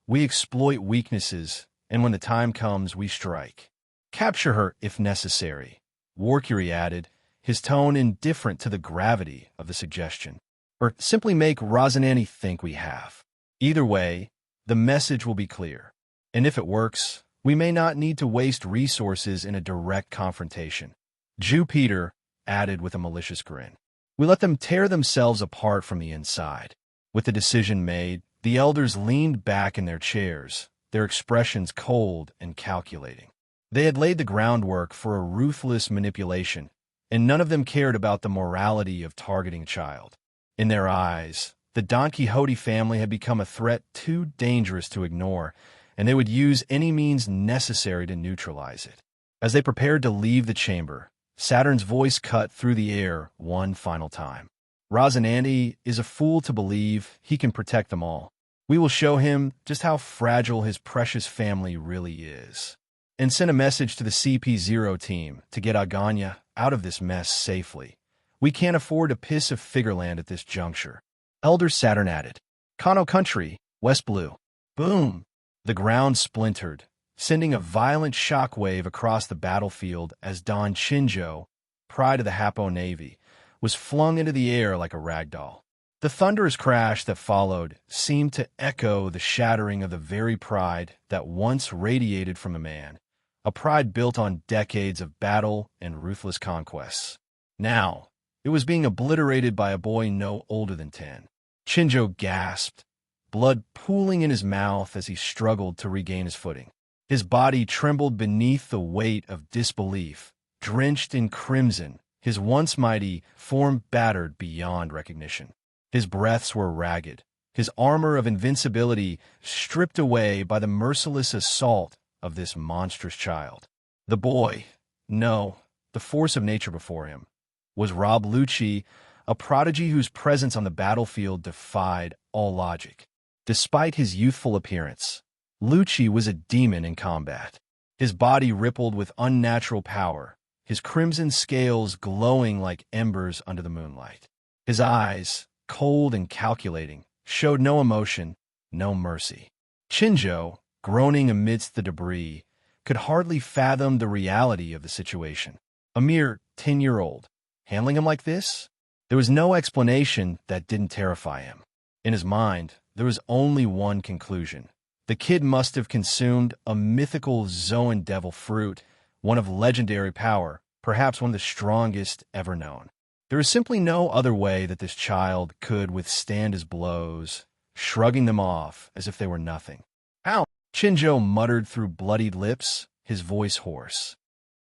we exploit weaknesses, and when the time comes, we strike. Capture her if necessary," Warcury added, his tone indifferent to the gravity of the suggestion. "Or simply make Rosinante think we have. Either way, the message will be clear. And if it works, we may not need to waste resources in a direct confrontation." Jew Peter added with a malicious grin. "We let them tear themselves apart from the inside." With the decision made, the elders leaned back in their chairs, their expressions cold and calculating. They had laid the groundwork for a ruthless manipulation, and none of them cared about the morality of targeting a child. In their eyes, the Don Quixote family had become a threat too dangerous to ignore, and they would use any means necessary to neutralize it. As they prepared to leave the chamber, Saturn's voice cut through the air one final time. "Rosinante is a fool to believe he can protect them all. We will show him just how fragile his precious family really is. And send a message to the CP0 team to get Aganya out of this mess safely. We can't afford to piss of Figureland at this juncture." Elder Saturn added, "Kano Country, West Blue." Boom! The ground splintered, sending a violent shockwave across the battlefield as Don Chinjo, pride of the Hapo Navy, was flung into the air like a rag doll. The thunderous crash that followed seemed to echo the shattering of the very pride that once radiated from a man, a pride built on decades of battle and ruthless conquests. Now, it was being obliterated by a boy no older than 10. Chinjo gasped, blood pooling in his mouth as he struggled to regain his footing. His body trembled beneath the weight of disbelief, drenched in crimson, his once mighty form battered beyond recognition. His breaths were ragged, his armor of invincibility stripped away by the merciless assault of this monstrous child. The boy, no, the force of nature before him, was Rob Lucci, a prodigy whose presence on the battlefield defied all logic. Despite his youthful appearance, Lucci was a demon in combat. His body rippled with unnatural power, his crimson scales glowing like embers under the moonlight. His eyes, cold and calculating, showed no emotion, no mercy. Chinjo, groaning amidst the debris, could hardly fathom the reality of the situation. A mere 10-year-old, handling him like this? There was no explanation that didn't terrify him. In his mind, there was only one conclusion. The kid must have consumed a mythical Zoan devil fruit, one of legendary power, perhaps one of the strongest ever known. There is simply no other way that this child could withstand his blows, shrugging them off as if they were nothing. "Ow!" Chinjo muttered through bloodied lips, his voice hoarse.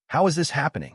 How is this happening?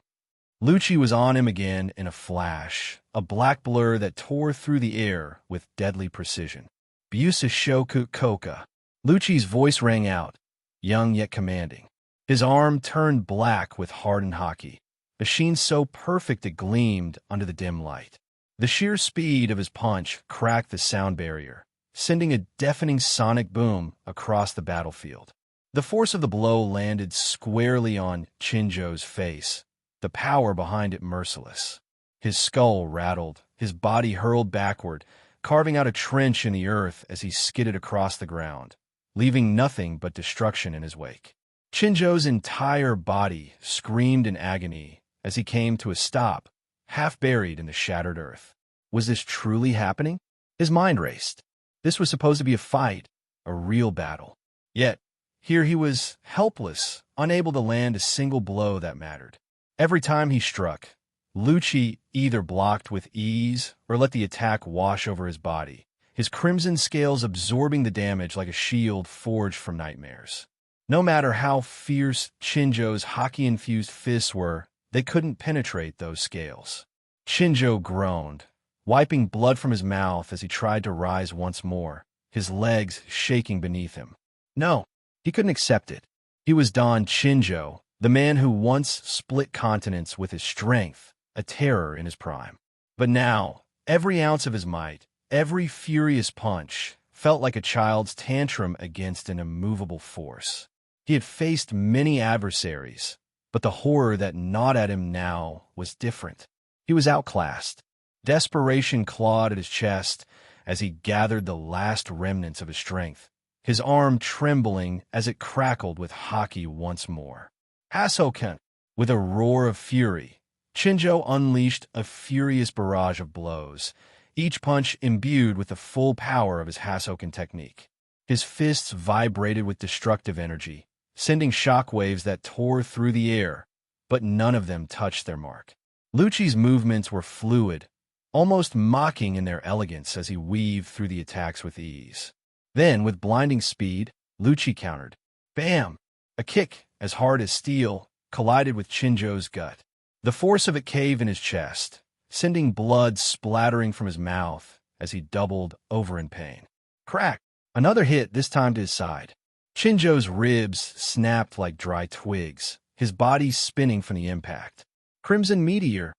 Lucci was on him again in a flash, a black blur that tore through the air with deadly precision. Byusa Shoku Koka. Lucci's voice rang out, young yet commanding. His arm turned black with hardened hockey, a sheen so perfect it gleamed under the dim light. The sheer speed of his punch cracked the sound barrier, sending a deafening sonic boom across the battlefield. The force of the blow landed squarely on Chinjo's face, the power behind it merciless. His skull rattled, his body hurled backward, carving out a trench in the earth as he skidded across the ground, leaving nothing but destruction in his wake. Chinjo's entire body screamed in agony as he came to a stop, half buried in the shattered earth. Was this truly happening? His mind raced. This was supposed to be a fight, a real battle. Yet, here he was helpless, unable to land a single blow that mattered. Every time he struck, Lucci either blocked with ease or let the attack wash over his body, his crimson scales absorbing the damage like a shield forged from nightmares. No matter how fierce Chinjo's hockey-infused fists were, they couldn't penetrate those scales. Chinjo groaned, wiping blood from his mouth as he tried to rise once more, his legs shaking beneath him. No, he couldn't accept it. He was Don Chinjo, the man who once split continents with his strength, a terror in his prime. But now, every ounce of his might, every furious punch, felt like a child's tantrum against an immovable force. He had faced many adversaries, but the horror that gnawed at him now was different. He was outclassed. Desperation clawed at his chest as he gathered the last remnants of his strength, his arm trembling as it crackled with haki once more. Hasoken! With a roar of fury, Chinjo unleashed a furious barrage of blows, each punch imbued with the full power of his Hasoken technique. His fists vibrated with destructive energy, sending shockwaves that tore through the air, but none of them touched their mark. Lucci's movements were fluid, almost mocking in their elegance as he weaved through the attacks with ease. Then, with blinding speed, Lucci countered. Bam! A kick, as hard as steel, collided with Chinjo's gut. The force of it caved in his chest, sending blood splattering from his mouth as he doubled over in pain. Crack! Another hit, this time to his side. Chinjo's ribs snapped like dry twigs, his body spinning from the impact. Crimson Meteor!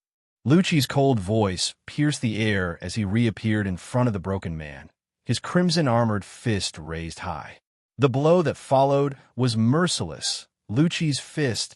Lucci's cold voice pierced the air as he reappeared in front of the broken man, his crimson-armored fist raised high. The blow that followed was merciless. Lucci's fist,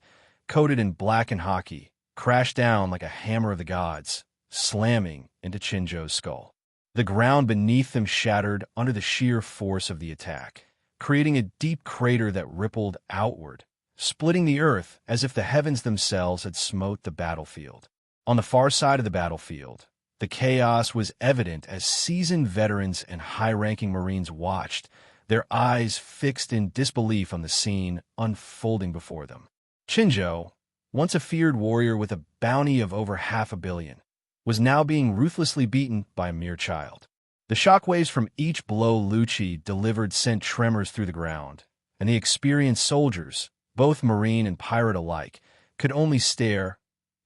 coated in blackened haki, crashed down like a hammer of the gods, slamming into Chinjo's skull. The ground beneath them shattered under the sheer force of the attack, creating a deep crater that rippled outward, splitting the earth as if the heavens themselves had smote the battlefield. On the far side of the battlefield, the chaos was evident as seasoned veterans and high-ranking Marines watched, their eyes fixed in disbelief on the scene unfolding before them. Chinjo, once a feared warrior with a bounty of over $500 million, was now being ruthlessly beaten by a mere child. The shockwaves from each blow Lucci delivered sent tremors through the ground, and the experienced soldiers, both Marine and pirate alike, could only stare,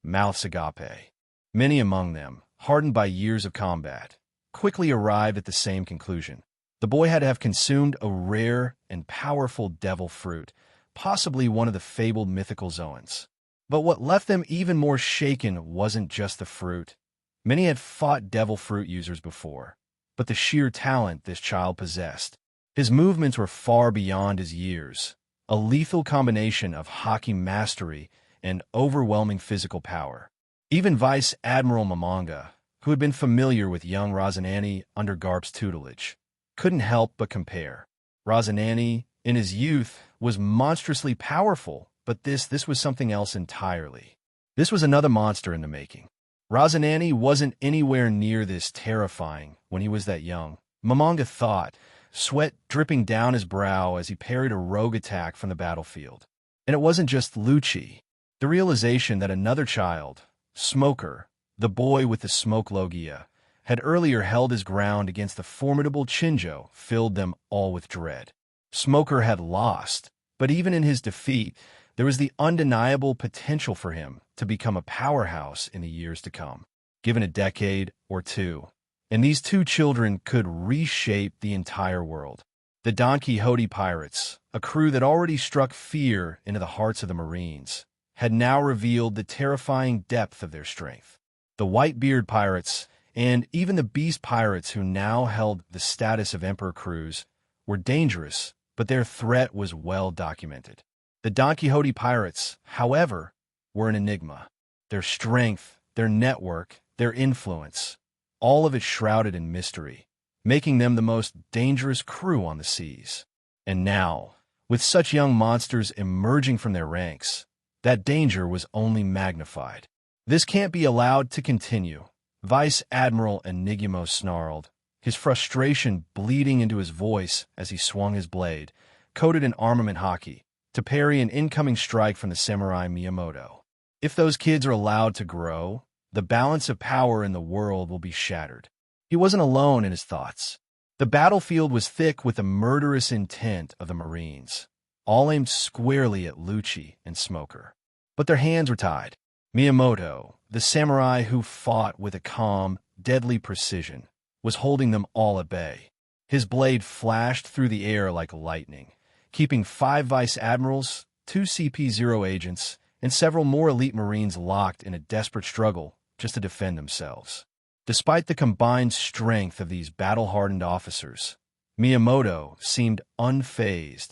mouths agape. Many among them, hardened by years of combat, quickly arrived at the same conclusion. The boy had to have consumed a rare and powerful devil fruit, possibly one of the fabled mythical zoans. But what left them even more shaken wasn't just the fruit. Many had fought devil fruit users before, but the sheer talent this child possessed. His movements were far beyond his years, a lethal combination of haki mastery and overwhelming physical power. Even Vice Admiral Mamanga, who had been familiar with young Rosinante under Garp's tutelage, couldn't help but compare. Rosinante, in his youth, was monstrously powerful, but this was something else entirely. This was another monster in the making. Rosinante wasn't anywhere near this terrifying when he was that young, Mamanga thought, sweat dripping down his brow as he parried a rogue attack from the battlefield. And it wasn't just Lucci. The realization that another child, Smoker, the boy with the smoke logia, had earlier held his ground against the formidable Chinjo filled them all with dread. Smoker had lost, but even in his defeat, there was the undeniable potential for him to become a powerhouse in the years to come, given a decade or two. And these two children could reshape the entire world. The Don Quixote pirates, a crew that already struck fear into the hearts of the Marines, had now revealed the terrifying depth of their strength. The Whitebeard pirates, and even the Beast pirates who now held the status of Emperor crews, were dangerous, but their threat was well documented. The Don Quixote pirates, however, were an enigma. Their strength, their network, their influence, all of it shrouded in mystery, making them the most dangerous crew on the seas. And now, with such young monsters emerging from their ranks, that danger was only magnified. This can't be allowed to continue, Vice Admiral Enigmo snarled, his frustration bleeding into his voice as he swung his blade, coated in armament haki, to parry an incoming strike from the samurai Miyamoto. If those kids are allowed to grow, the balance of power in the world will be shattered. He wasn't alone in his thoughts. The battlefield was thick with the murderous intent of the Marines, all aimed squarely at Lucci and Smoker. But their hands were tied. Miyamoto, the samurai who fought with a calm, deadly precision, was holding them all at bay. His blade flashed through the air like lightning, keeping 5 vice admirals, 2 CP0 agents, and several more elite Marines locked in a desperate struggle just to defend themselves. Despite the combined strength of these battle-hardened officers, Miyamoto seemed unfazed,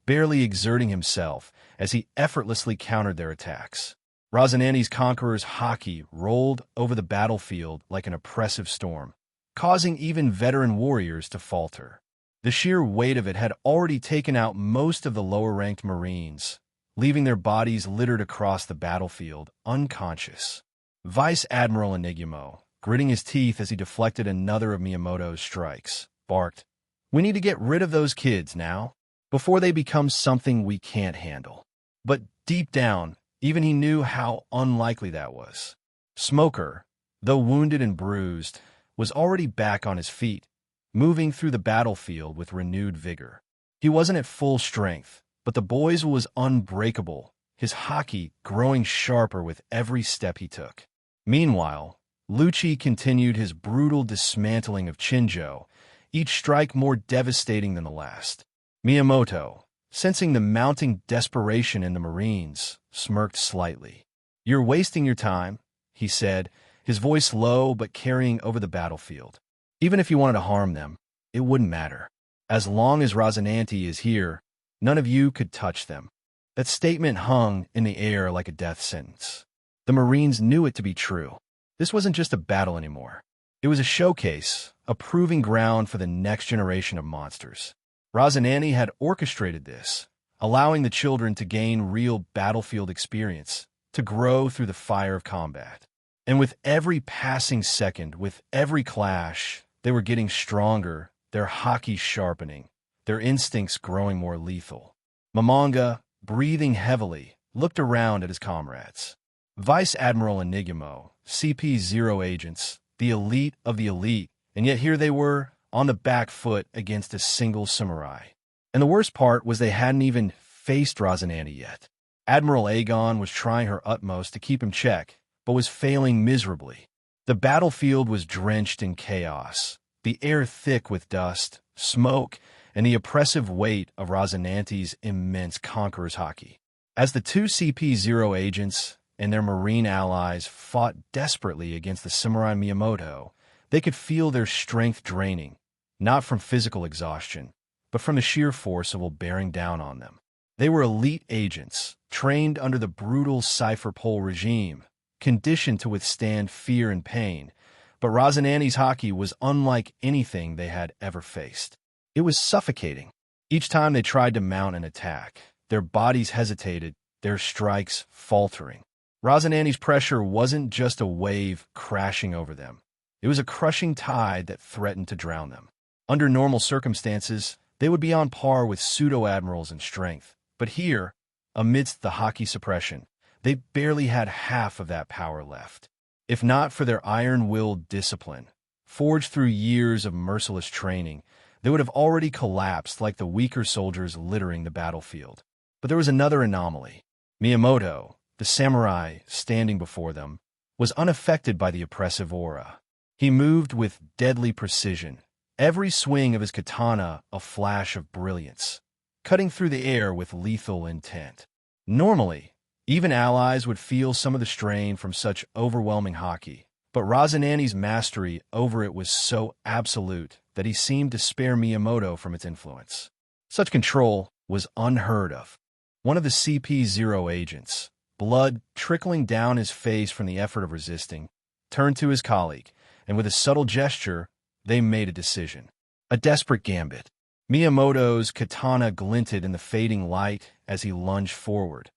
barely exerting himself as he effortlessly countered their attacks. Rosinante's conqueror's haki rolled over the battlefield like an oppressive storm, causing even veteran warriors to falter. The sheer weight of it had already taken out most of the lower-ranked Marines, leaving their bodies littered across the battlefield, unconscious. Vice Admiral Enigmo, gritting his teeth as he deflected another of Miyamoto's strikes, barked, "We need to get rid of those kids now, before they become something we can't handle." But deep down, even he knew how unlikely that was. Smoker, though wounded and bruised, was already back on his feet, moving through the battlefield with renewed vigor. He wasn't at full strength, but the boy's was unbreakable, his haki growing sharper with every step he took. Meanwhile, Lucci continued his brutal dismantling of Chinjo, each strike more devastating than the last. Miyamoto, sensing the mounting desperation in the Marines, smirked slightly. "You're wasting your time," he said, his voice low but carrying over the battlefield. "Even if you wanted to harm them, it wouldn't matter. As long as Rosinante is here, none of you could touch them." That statement hung in the air like a death sentence. The Marines knew it to be true. This wasn't just a battle anymore. It was a showcase, a proving ground for the next generation of monsters. Rosinante had orchestrated this, allowing the children to gain real battlefield experience, to grow through the fire of combat. And with every passing second, with every clash, they were getting stronger, their haki sharpening, their instincts growing more lethal. Momonga, breathing heavily, looked around at his comrades. Vice Admiral Enigmo, CP0 agents, the elite of the elite, and yet here they were, on the back foot against a single samurai. And the worst part was they hadn't even faced Rosinante yet. Admiral Aegon was trying her utmost to keep him check, but was failing miserably. The battlefield was drenched in chaos, the air thick with dust, smoke, and the oppressive weight of Rosinante's immense conqueror's haki. As the 2 CP0 agents and their Marine allies fought desperately against the samurai Miyamoto, they could feel their strength draining, not from physical exhaustion, but from the sheer force of will bearing down on them. They were elite agents, trained under the brutal cipher pole regime, conditioned to withstand fear and pain, but Rosinante's haki was unlike anything they had ever faced. It was suffocating. Each time they tried to mount an attack, their bodies hesitated, their strikes faltering. Rosinante's pressure wasn't just a wave crashing over them. It was a crushing tide that threatened to drown them. Under normal circumstances, they would be on par with pseudo-admirals in strength. But here, amidst the haki suppression, they barely had half of that power left. If not for their iron-willed discipline, forged through years of merciless training, they would have already collapsed like the weaker soldiers littering the battlefield. But there was another anomaly. Miyamoto, the samurai standing before them, was unaffected by the oppressive aura. He moved with deadly precision, every swing of his katana a flash of brilliance, cutting through the air with lethal intent. Normally, even allies would feel some of the strain from such overwhelming haki, but Rosinante's mastery over it was so absolute that he seemed to spare Miyamoto from its influence. Such control was unheard of. One of the CP0 agents, blood trickling down his face from the effort of resisting, turned to his colleague, and with a subtle gesture, they made a decision. A desperate gambit. Miyamoto's katana glinted in the fading light as he lunged forward,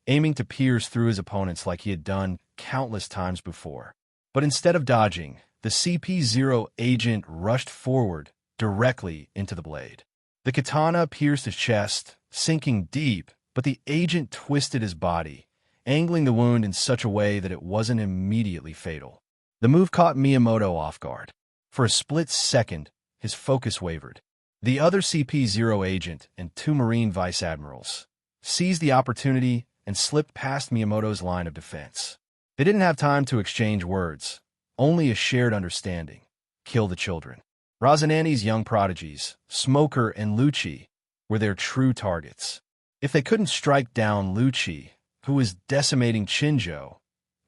aiming to pierce through his opponents like he had done countless times before. But instead of dodging, the CP0 agent rushed forward directly into the blade. The katana pierced his chest, sinking deep, but the agent twisted his body, angling the wound in such a way that it wasn't immediately fatal. The move caught Miyamoto off guard. For a split second, his focus wavered. The other CP0 agent and 2 Marine vice admirals seized the opportunity and slipped past Miyamoto's line of defense. They didn't have time to exchange words, only a shared understanding. Kill the children. Rosinante's young prodigies, Smoker and Lucci, were their true targets. If they couldn't strike down Lucci, who was decimating Chinjo,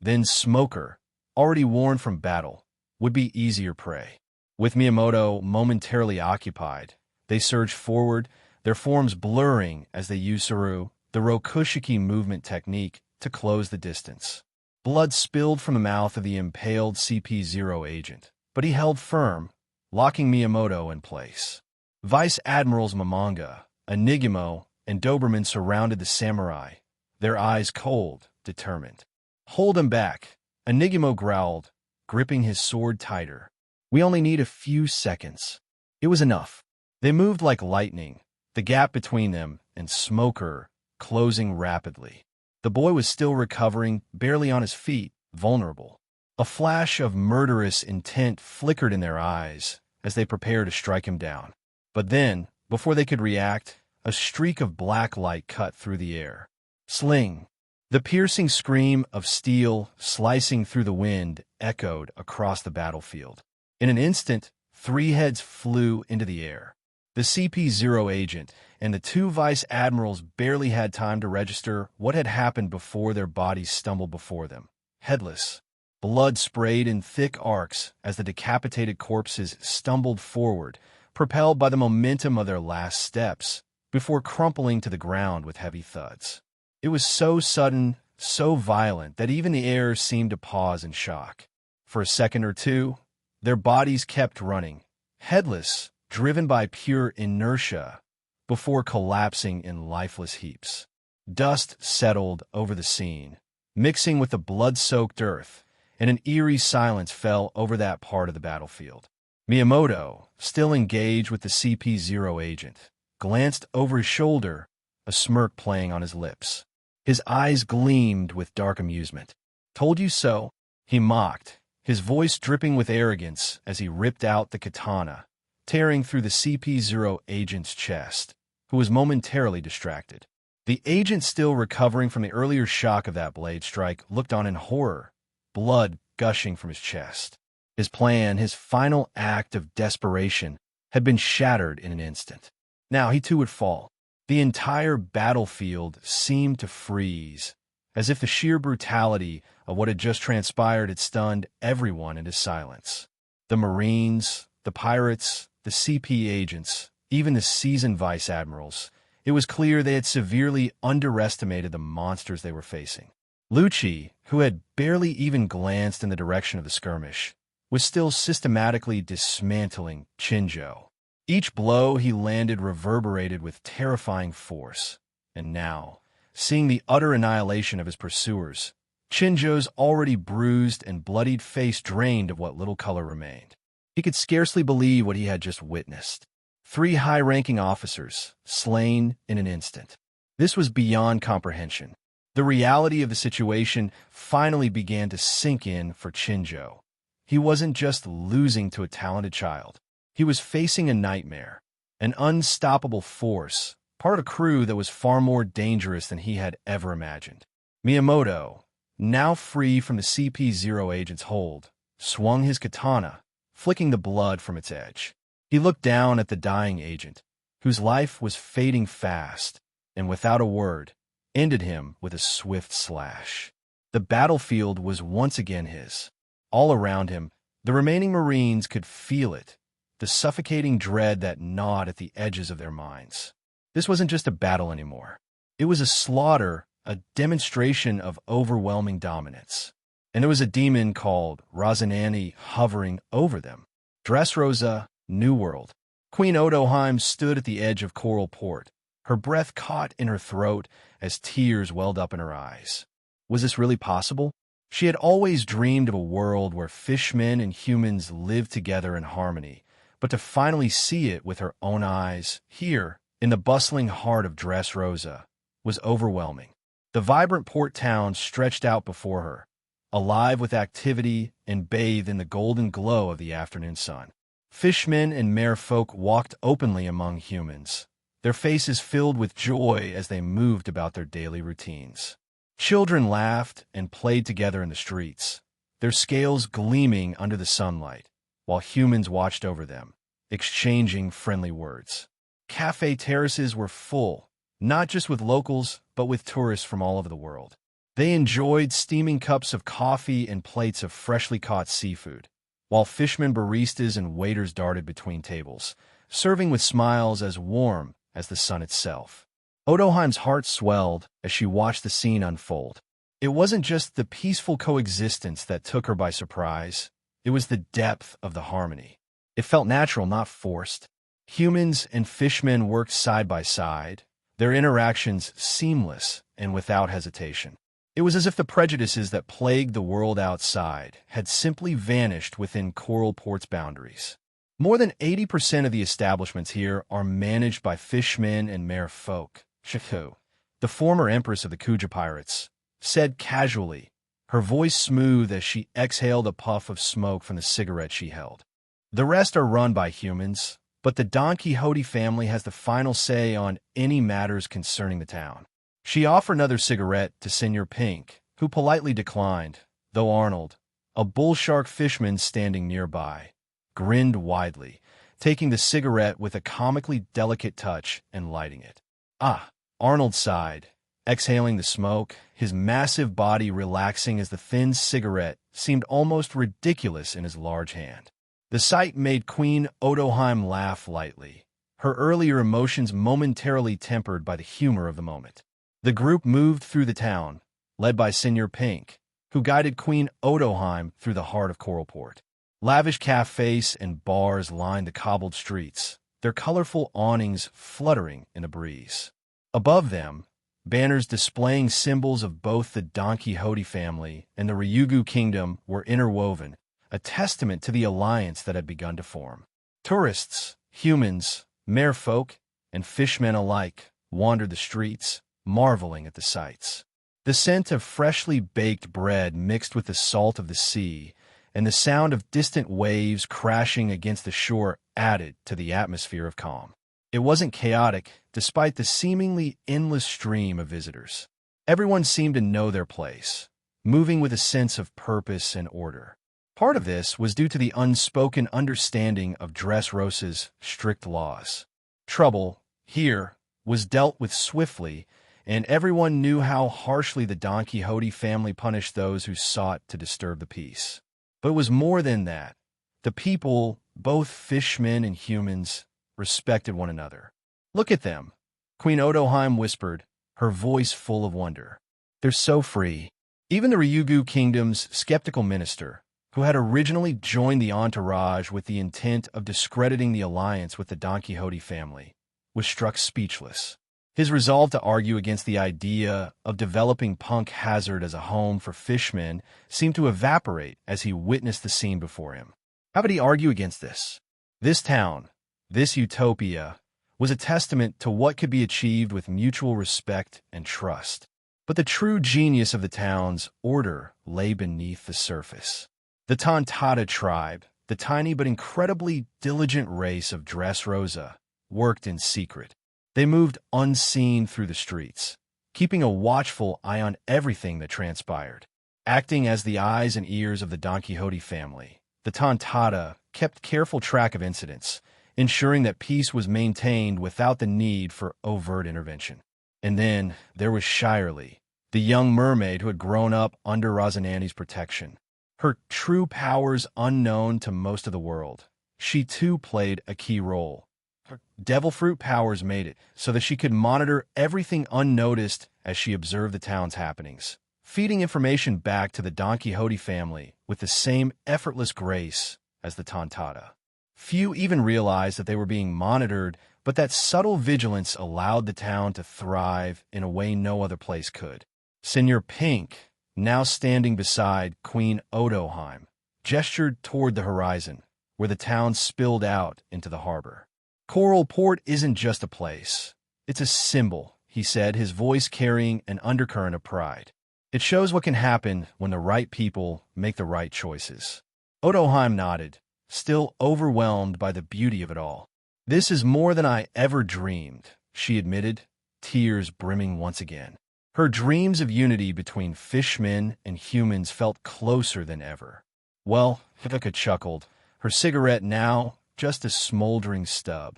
then Smoker, already worn from battle, would be easier prey. With Miyamoto momentarily occupied, they surged forward, their forms blurring as they used Saru, the Rokushiki movement technique, to close the distance. Blood spilled from the mouth of the impaled CP0 agent, but he held firm, locking Miyamoto in place. Vice Admirals Mamanga, Enigmo, and Doberman surrounded the samurai, their eyes cold, determined. "Hold him back," Enigmo growled, gripping his sword tighter. "We only need a few seconds." It was enough. They moved like lightning, the gap between them and Smoker closing rapidly. The boy was still recovering, barely on his feet, vulnerable. A flash of murderous intent flickered in their eyes as they prepared to strike him down. But then, before they could react, a streak of black light cut through the air. Sling! The piercing scream of steel slicing through the wind echoed across the battlefield. In an instant, 3 heads flew into the air. The CP0 agent and the 2 vice admirals barely had time to register what had happened before their bodies stumbled before them. Headless, blood sprayed in thick arcs as the decapitated corpses stumbled forward, propelled by the momentum of their last steps, before crumpling to the ground with heavy thuds. It was so sudden, so violent, that even the air seemed to pause in shock. For a second or two, their bodies kept running, headless, driven by pure inertia, before collapsing in lifeless heaps. Dust settled over the scene, mixing with the blood-soaked earth, and an eerie silence fell over that part of the battlefield. Miyamoto, still engaged with the CP0 agent, glanced over his shoulder, a smirk playing on his lips. His eyes gleamed with dark amusement. "Told you so," he mocked, his voice dripping with arrogance as he ripped out the katana, tearing through the CP0 agent's chest, who was momentarily distracted. The agent, still recovering from the earlier shock of that blade strike, looked on in horror, blood gushing from his chest. His plan, his final act of desperation, had been shattered in an instant. Now he too would fall. The entire battlefield seemed to freeze, as if the sheer brutality of what had just transpired had stunned everyone into silence. The Marines, the pirates, the CP agents, even the seasoned vice admirals, it was clear they had severely underestimated the monsters they were facing. Lucci, who had barely even glanced in the direction of the skirmish, was still systematically dismantling Chinjo. Each blow he landed reverberated with terrifying force, and now, seeing the utter annihilation of his pursuers, Chinjo's already bruised and bloodied face drained of what little color remained. He could scarcely believe what he had just witnessed. 3 high-ranking officers, slain in an instant. This was beyond comprehension. The reality of the situation finally began to sink in for Chinjo. He wasn't just losing to a talented child. He was facing a nightmare, an unstoppable force, part of a crew that was far more dangerous than he had ever imagined. Miyamoto, now free from the CP0 agent's hold, swung his katana, flicking the blood from its edge. He looked down at the dying agent, whose life was fading fast, and without a word, ended him with a swift slash. The battlefield was once again his. All around him, the remaining Marines could feel it, the suffocating dread that gnawed at the edges of their minds. This wasn't just a battle anymore. It was a slaughter, a demonstration of overwhelming dominance. And there was a demon called Rosinante hovering over them. Dressrosa, New World. Queen Odoheim stood at the edge of Coral Port, her breath caught in her throat as tears welled up in her eyes. Was this really possible? She had always dreamed of a world where fishmen and humans lived together in harmony, but to finally see it with her own eyes, here, in the bustling heart of Dressrosa, was overwhelming. The vibrant port town stretched out before her, alive with activity and bathed in the golden glow of the afternoon sun. Fishmen and merfolk walked openly among humans, their faces filled with joy as they moved about their daily routines. Children laughed and played together in the streets, their scales gleaming under the sunlight, while humans watched over them, exchanging friendly words. Cafe terraces were full, not just with locals, but with tourists from all over the world. They enjoyed steaming cups of coffee and plates of freshly caught seafood, while fishermen, baristas, and waiters darted between tables, serving with smiles as warm as the sun itself. Odoheim's heart swelled as she watched the scene unfold. It wasn't just the peaceful coexistence that took her by surprise, it was the depth of the harmony. It felt natural, not forced. Humans and fishmen worked side by side, their interactions seamless and without hesitation. It was as if the prejudices that plagued the world outside had simply vanished within Coral Port's boundaries. More than 80% of the establishments here are managed by fishmen and mere folk. Chiku, the former empress of the Kuja pirates, said casually, her voice smooth as she exhaled a puff of smoke from the cigarette she held. The rest are run by humans, but the Don Quixote family has the final say on any matters concerning the town. She offered another cigarette to Senor Pink, who politely declined, though Arnold, a bull-shark fisherman standing nearby, grinned widely, taking the cigarette with a comically delicate touch and lighting it. Ah, Arnold sighed, exhaling the smoke, his massive body relaxing as the thin cigarette seemed almost ridiculous in his large hand. The sight made Queen Odoheim laugh lightly, her earlier emotions momentarily tempered by the humor of the moment. The group moved through the town, led by Senor Pink, who guided Queen Odoheim through the heart of Coralport. Lavish cafes and bars lined the cobbled streets, their colorful awnings fluttering in a breeze. Above them, banners displaying symbols of both the Don Quixote family and the Ryugu kingdom were interwoven, a testament to the alliance that had begun to form. Tourists, humans, merfolk, and fishmen alike wandered the streets, marveling at the sights. The scent of freshly baked bread mixed with the salt of the sea and the sound of distant waves crashing against the shore added to the atmosphere of calm. It wasn't chaotic, despite the seemingly endless stream of visitors. Everyone seemed to know their place, moving with a sense of purpose and order. Part of this was due to the unspoken understanding of Dressrosa's strict laws. Trouble, here, was dealt with swiftly, and everyone knew how harshly the Don Quixote family punished those who sought to disturb the peace. But it was more than that. The people, both fishmen and humans, respected one another. Look at them, Queen Odoheim whispered, her voice full of wonder. They're so free. Even the Ryugu kingdom's skeptical minister, who had originally joined the entourage with the intent of discrediting the alliance with the Don Quixote family, was struck speechless. His resolve to argue against the idea of developing Punk Hazard as a home for fishmen seemed to evaporate as he witnessed the scene before him. How could he argue against this? This town, this utopia, was a testament to what could be achieved with mutual respect and trust. But the true genius of the town's order lay beneath the surface. The Tontata tribe, the tiny but incredibly diligent race of Dressrosa, worked in secret. They moved unseen through the streets, keeping a watchful eye on everything that transpired. Acting as the eyes and ears of the Don Quixote family, the Tontata kept careful track of incidents, ensuring that peace was maintained without the need for overt intervention. And then there was Shirley, the young mermaid who had grown up under Rosinante's protection. Her true powers unknown to most of the world, she too played a key role. Her devil fruit powers made it so that she could monitor everything unnoticed as she observed the town's happenings, feeding information back to the Don Quixote family with the same effortless grace as the Tontata. Few even realized that they were being monitored, but that subtle vigilance allowed the town to thrive in a way no other place could. Senor Pink, now standing beside Queen Odoheim, gestured toward the horizon, where the town spilled out into the harbor. Coral Port isn't just a place. It's a symbol, he said, his voice carrying an undercurrent of pride. It shows what can happen when the right people make the right choices. Odoheim nodded, still overwhelmed by the beauty of it all. This is more than I ever dreamed, she admitted, tears brimming once again. Her dreams of unity between fishmen and humans felt closer than ever. Well, Hithaka chuckled, her cigarette now just a smoldering stub.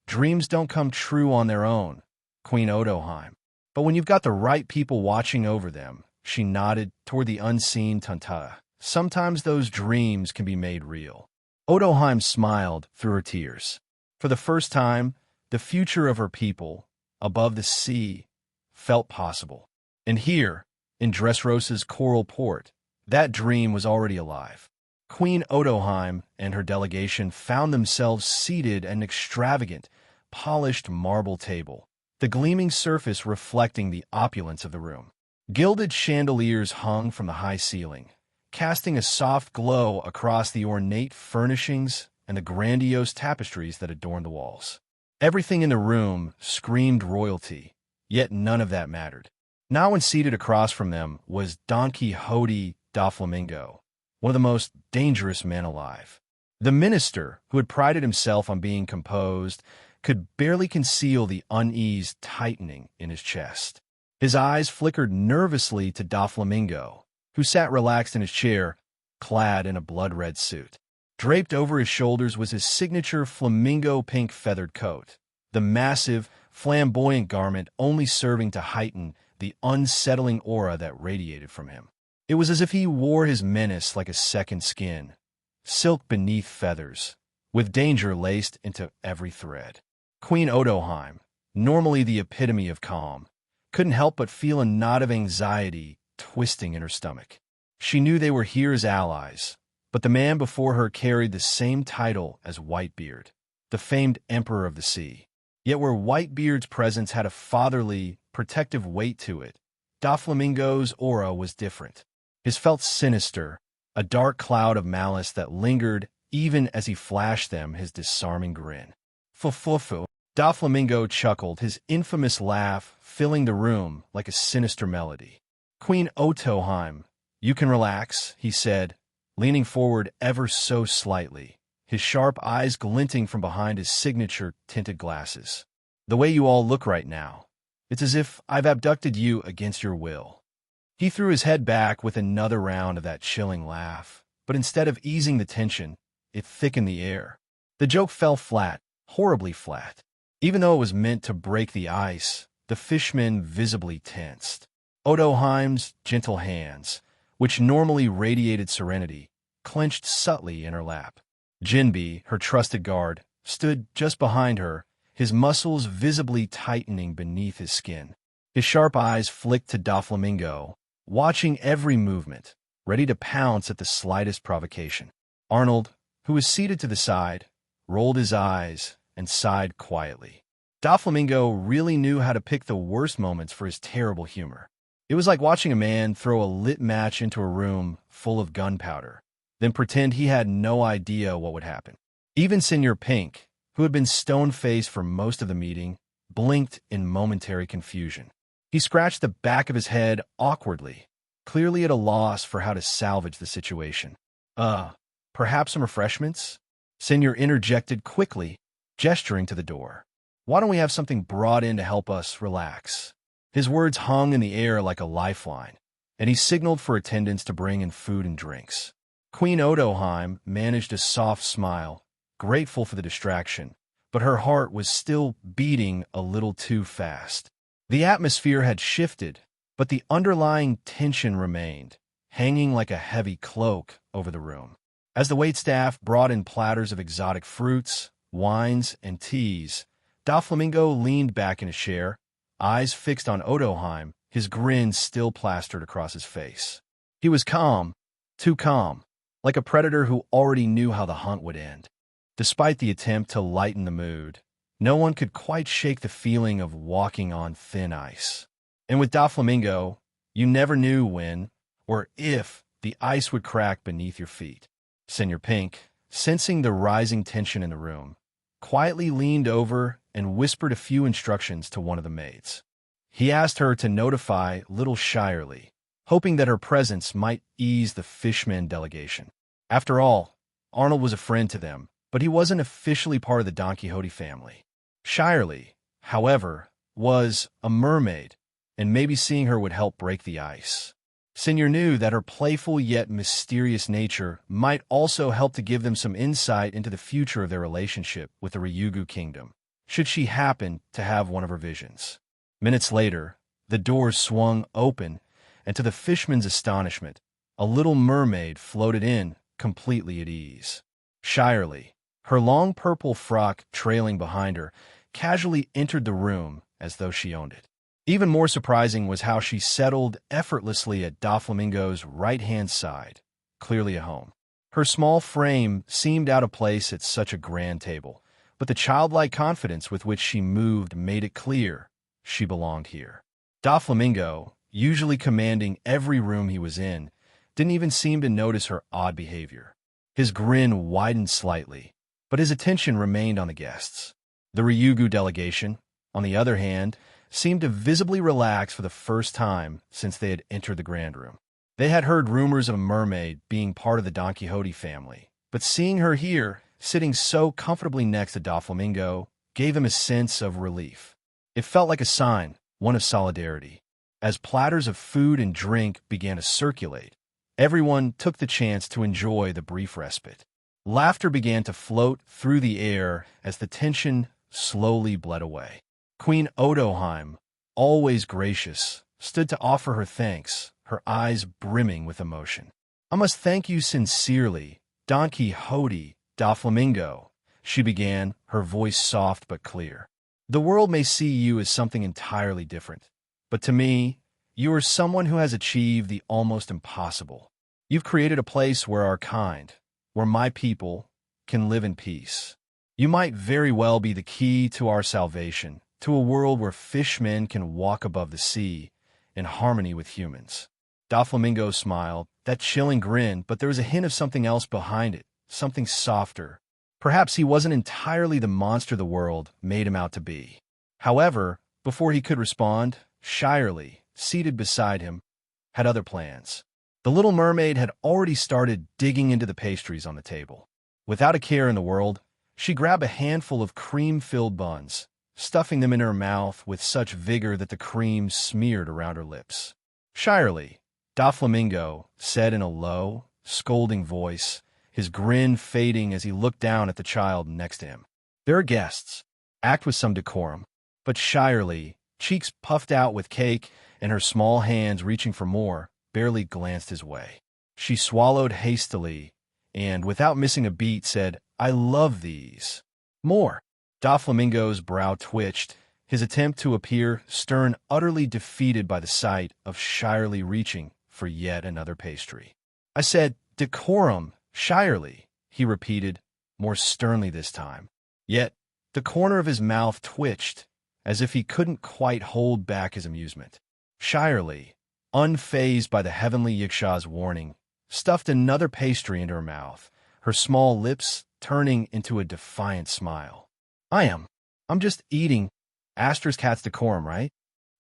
Dreams don't come true on their own, Queen Odoheim. But when you've got the right people watching over them, she nodded toward the unseen Tanta. Sometimes those dreams can be made real. Odoheim smiled through her tears. For the first time, the future of her people, above the sea, felt possible. And here, in Dressrosa's coral port, that dream was already alive. Queen Odoheim and her delegation found themselves seated at an extravagant, polished marble table, the gleaming surface reflecting the opulence of the room. Gilded chandeliers hung from the high ceiling, casting a soft glow across the ornate furnishings and the grandiose tapestries that adorned the walls. Everything in the room screamed royalty, yet none of that mattered. Now and seated across from them was Don Quixote da Flamingo, one of the most dangerous men alive. The minister, who had prided himself on being composed, could barely conceal the unease tightening in his chest. His eyes flickered nervously to Da Flamingo, who sat relaxed in his chair, clad in a blood-red suit. Draped over his shoulders was his signature flamingo pink feathered coat, the massive, flamboyant garment only serving to heighten the unsettling aura that radiated from him. It was as if he wore his menace like a second skin, silk beneath feathers, with danger laced into every thread. Queen Odoheim, normally the epitome of calm, couldn't help but feel a knot of anxiety twisting in her stomach. She knew they were here as allies, but the man before her carried the same title as Whitebeard, the famed Emperor of the Sea. Yet where Whitebeard's presence had a fatherly, protective weight to it, Doflamingo's aura was different. His felt sinister, a dark cloud of malice that lingered even as he flashed them his disarming grin. Fu-fu-fu. Doflamingo chuckled, his infamous laugh filling the room like a sinister melody. Queen Otoheim, you can relax, he said, leaning forward ever so slightly, his sharp eyes glinting from behind his signature tinted glasses. The way you all look right now, it's as if I've abducted you against your will. He threw his head back with another round of that chilling laugh, but instead of easing the tension, it thickened the air. The joke fell flat, horribly flat. Even though it was meant to break the ice, the fishmen visibly tensed. Odoheim's gentle hands, which normally radiated serenity, clenched subtly in her lap. Jinbi, her trusted guard, stood just behind her, his muscles visibly tightening beneath his skin. His sharp eyes flicked to Doflamingo, watching every movement, ready to pounce at the slightest provocation. Arnold, who was seated to the side, rolled his eyes and sighed quietly. Doflamingo really knew how to pick the worst moments for his terrible humor. It was like watching a man throw a lit match into a room full of gunpowder, then pretend he had no idea what would happen. Even Senor Pink, who had been stone-faced for most of the meeting, blinked in momentary confusion. He scratched the back of his head awkwardly, clearly at a loss for how to salvage the situation. Perhaps some refreshments? Senor interjected quickly, gesturing to the door. Why don't we have something brought in to help us relax? His words hung in the air like a lifeline, and he signaled for attendants to bring in food and drinks. Queen Odoheim managed a soft smile, grateful for the distraction, but her heart was still beating a little too fast. The atmosphere had shifted, but the underlying tension remained, hanging like a heavy cloak over the room. As the waitstaff brought in platters of exotic fruits, wines, and teas, Doflamingo leaned back in his chair, eyes fixed on Odoheim, his grin still plastered across his face. He was calm, too calm, like a predator who already knew how the hunt would end. Despite the attempt to lighten the mood, no one could quite shake the feeling of walking on thin ice. And with Doflamingo, you never knew when or if the ice would crack beneath your feet. Senor Pink, sensing the rising tension in the room, quietly leaned over and whispered a few instructions to one of the maids. He asked her to notify Little Shirley, hoping that her presence might ease the Fishman delegation. After all, Arnold was a friend to them, but he wasn't officially part of the Don Quixote family. Shirley, however, was a mermaid, and maybe seeing her would help break the ice. Senior knew that her playful yet mysterious nature might also help to give them some insight into the future of their relationship with the Ryugu kingdom, should she happen to have one of her visions. Minutes later, the doors swung open, and to the fishman's astonishment, a little mermaid floated in, completely at ease. Shyly, her long purple frock trailing behind her, casually entered the room as though she owned it. Even more surprising was how she settled effortlessly at Doflamingo's right-hand side, clearly at home. Her small frame seemed out of place at such a grand table, but the childlike confidence with which she moved made it clear she belonged here. Doflamingo, usually commanding every room he was in, didn't even seem to notice her odd behavior. His grin widened slightly, but his attention remained on the guests. The Ryugu delegation, on the other hand, seemed to visibly relax for the first time since they had entered the grand room. They had heard rumors of a mermaid being part of the Don Quixote family, but seeing her here, sitting so comfortably next to Doflamingo, gave them a sense of relief. It felt like a sign, one of solidarity. As platters of food and drink began to circulate, everyone took the chance to enjoy the brief respite. Laughter began to float through the air as the tension slowly bled away. Queen Odoheim, always gracious, stood to offer her thanks, her eyes brimming with emotion. "I must thank you sincerely, Don Quixote, Doflamingo," she began, her voice soft but clear. "The world may see you as something entirely different, but to me, you are someone who has achieved the almost impossible. You've created a place where our kind, where my people, can live in peace. You might very well be the key to our salvation, to a world where fishmen can walk above the sea, in harmony with humans." Doflamingo smiled, that chilling grin, but there was a hint of something else behind it, something softer. Perhaps he wasn't entirely the monster the world made him out to be. However, before he could respond, Shyly, seated beside him, had other plans. The little mermaid had already started digging into the pastries on the table. Without a care in the world, she grabbed a handful of cream-filled buns, stuffing them in her mouth with such vigor that the cream smeared around her lips. Shyly, Doflamingo said in a low, scolding voice, his grin fading as he looked down at the child next to him. "There are guests. Act with some decorum." But Shyly, cheeks puffed out with cake and her small hands reaching for more, barely glanced his way. She swallowed hastily and, without missing a beat, said, "I love these. More." Doflamingo's brow twitched, his attempt to appear stern utterly defeated by the sight of Shyly reaching for yet another pastry. "I said, decorum, Shyly," he repeated, more sternly this time. Yet, the corner of his mouth twitched, as if he couldn't quite hold back his amusement. Shyly, unfazed by the heavenly Yiksha's warning, stuffed another pastry into her mouth, her small lips turning into a defiant smile. I'm just eating. Aster's cat's decorum, right?"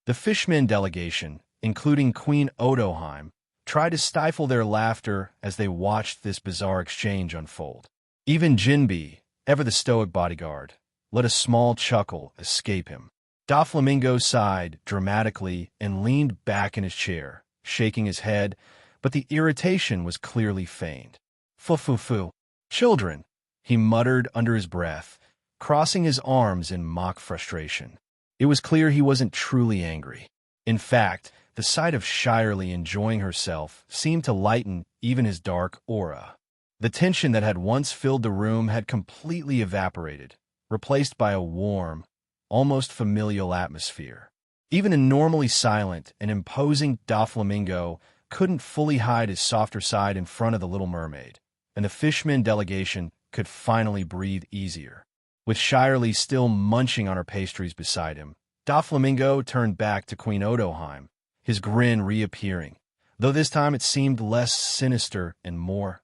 The Fishman delegation, including Queen Odoheim, tried to stifle their laughter as they watched this bizarre exchange unfold. Even Jinbi, ever the stoic bodyguard, let a small chuckle escape him. Doflamingo sighed dramatically and leaned back in his chair, shaking his head, but the irritation was clearly feigned. "Fu. Children," he muttered under his breath, crossing his arms in mock frustration. It was clear he wasn't truly angry. In fact, the sight of Shyly enjoying herself seemed to lighten even his dark aura. The tension that had once filled the room had completely evaporated, replaced by a warm, almost familial atmosphere. Even a normally silent and imposing Doflamingo couldn't fully hide his softer side in front of the little mermaid, and the Fishman delegation could finally breathe easier. With Shyly still munching on her pastries beside him, Doflamingo turned back to Queen Odoheim, his grin reappearing, though this time it seemed less sinister and more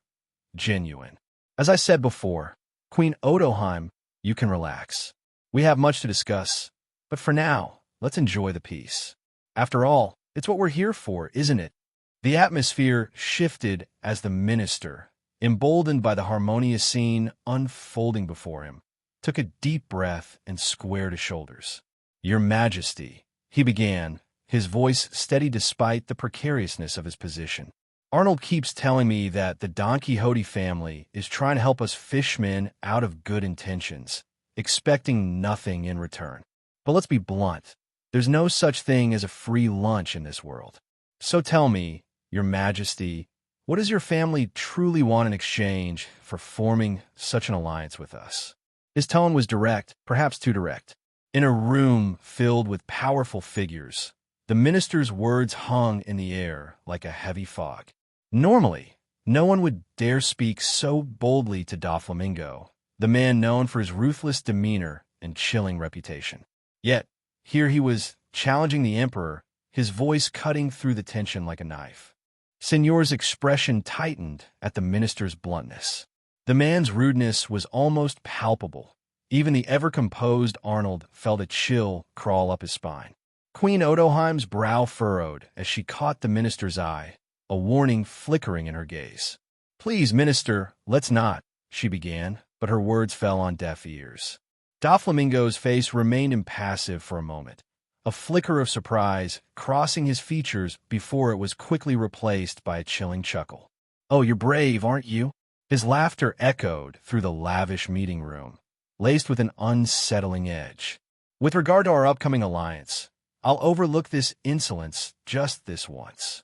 genuine. "As I said before, Queen Odoheim, you can relax. We have much to discuss, but for now, let's enjoy the peace. After all, it's what we're here for, isn't it?" The atmosphere shifted as the minister, emboldened by the harmonious scene unfolding before him, took a deep breath and squared his shoulders. "Your Majesty," he began, his voice steady despite the precariousness of his position. "Arnold keeps telling me that the Don Quixote family is trying to help us fishmen out of good intentions, expecting nothing in return. But let's be blunt. There's no such thing as a free lunch in this world. So tell me, Your Majesty, what does your family truly want in exchange for forming such an alliance with us?" His tone was direct, perhaps too direct. In a room filled with powerful figures, the minister's words hung in the air like a heavy fog. Normally, no one would dare speak so boldly to Doflamingo, the man known for his ruthless demeanor and chilling reputation. Yet, here he was challenging the emperor, his voice cutting through the tension like a knife. Signor's expression tightened at the minister's bluntness. The man's rudeness was almost palpable. Even the ever-composed Arnold felt a chill crawl up his spine. Queen Odoheim's brow furrowed as she caught the minister's eye, a warning flickering in her gaze. "Please, minister, let's not," she began, but her words fell on deaf ears. Doflamingo's face remained impassive for a moment, a flicker of surprise crossing his features before it was quickly replaced by a chilling chuckle. "Oh, you're brave, aren't you?" His laughter echoed through the lavish meeting room, laced with an unsettling edge. "With regard to our upcoming alliance, I'll overlook this insolence just this once."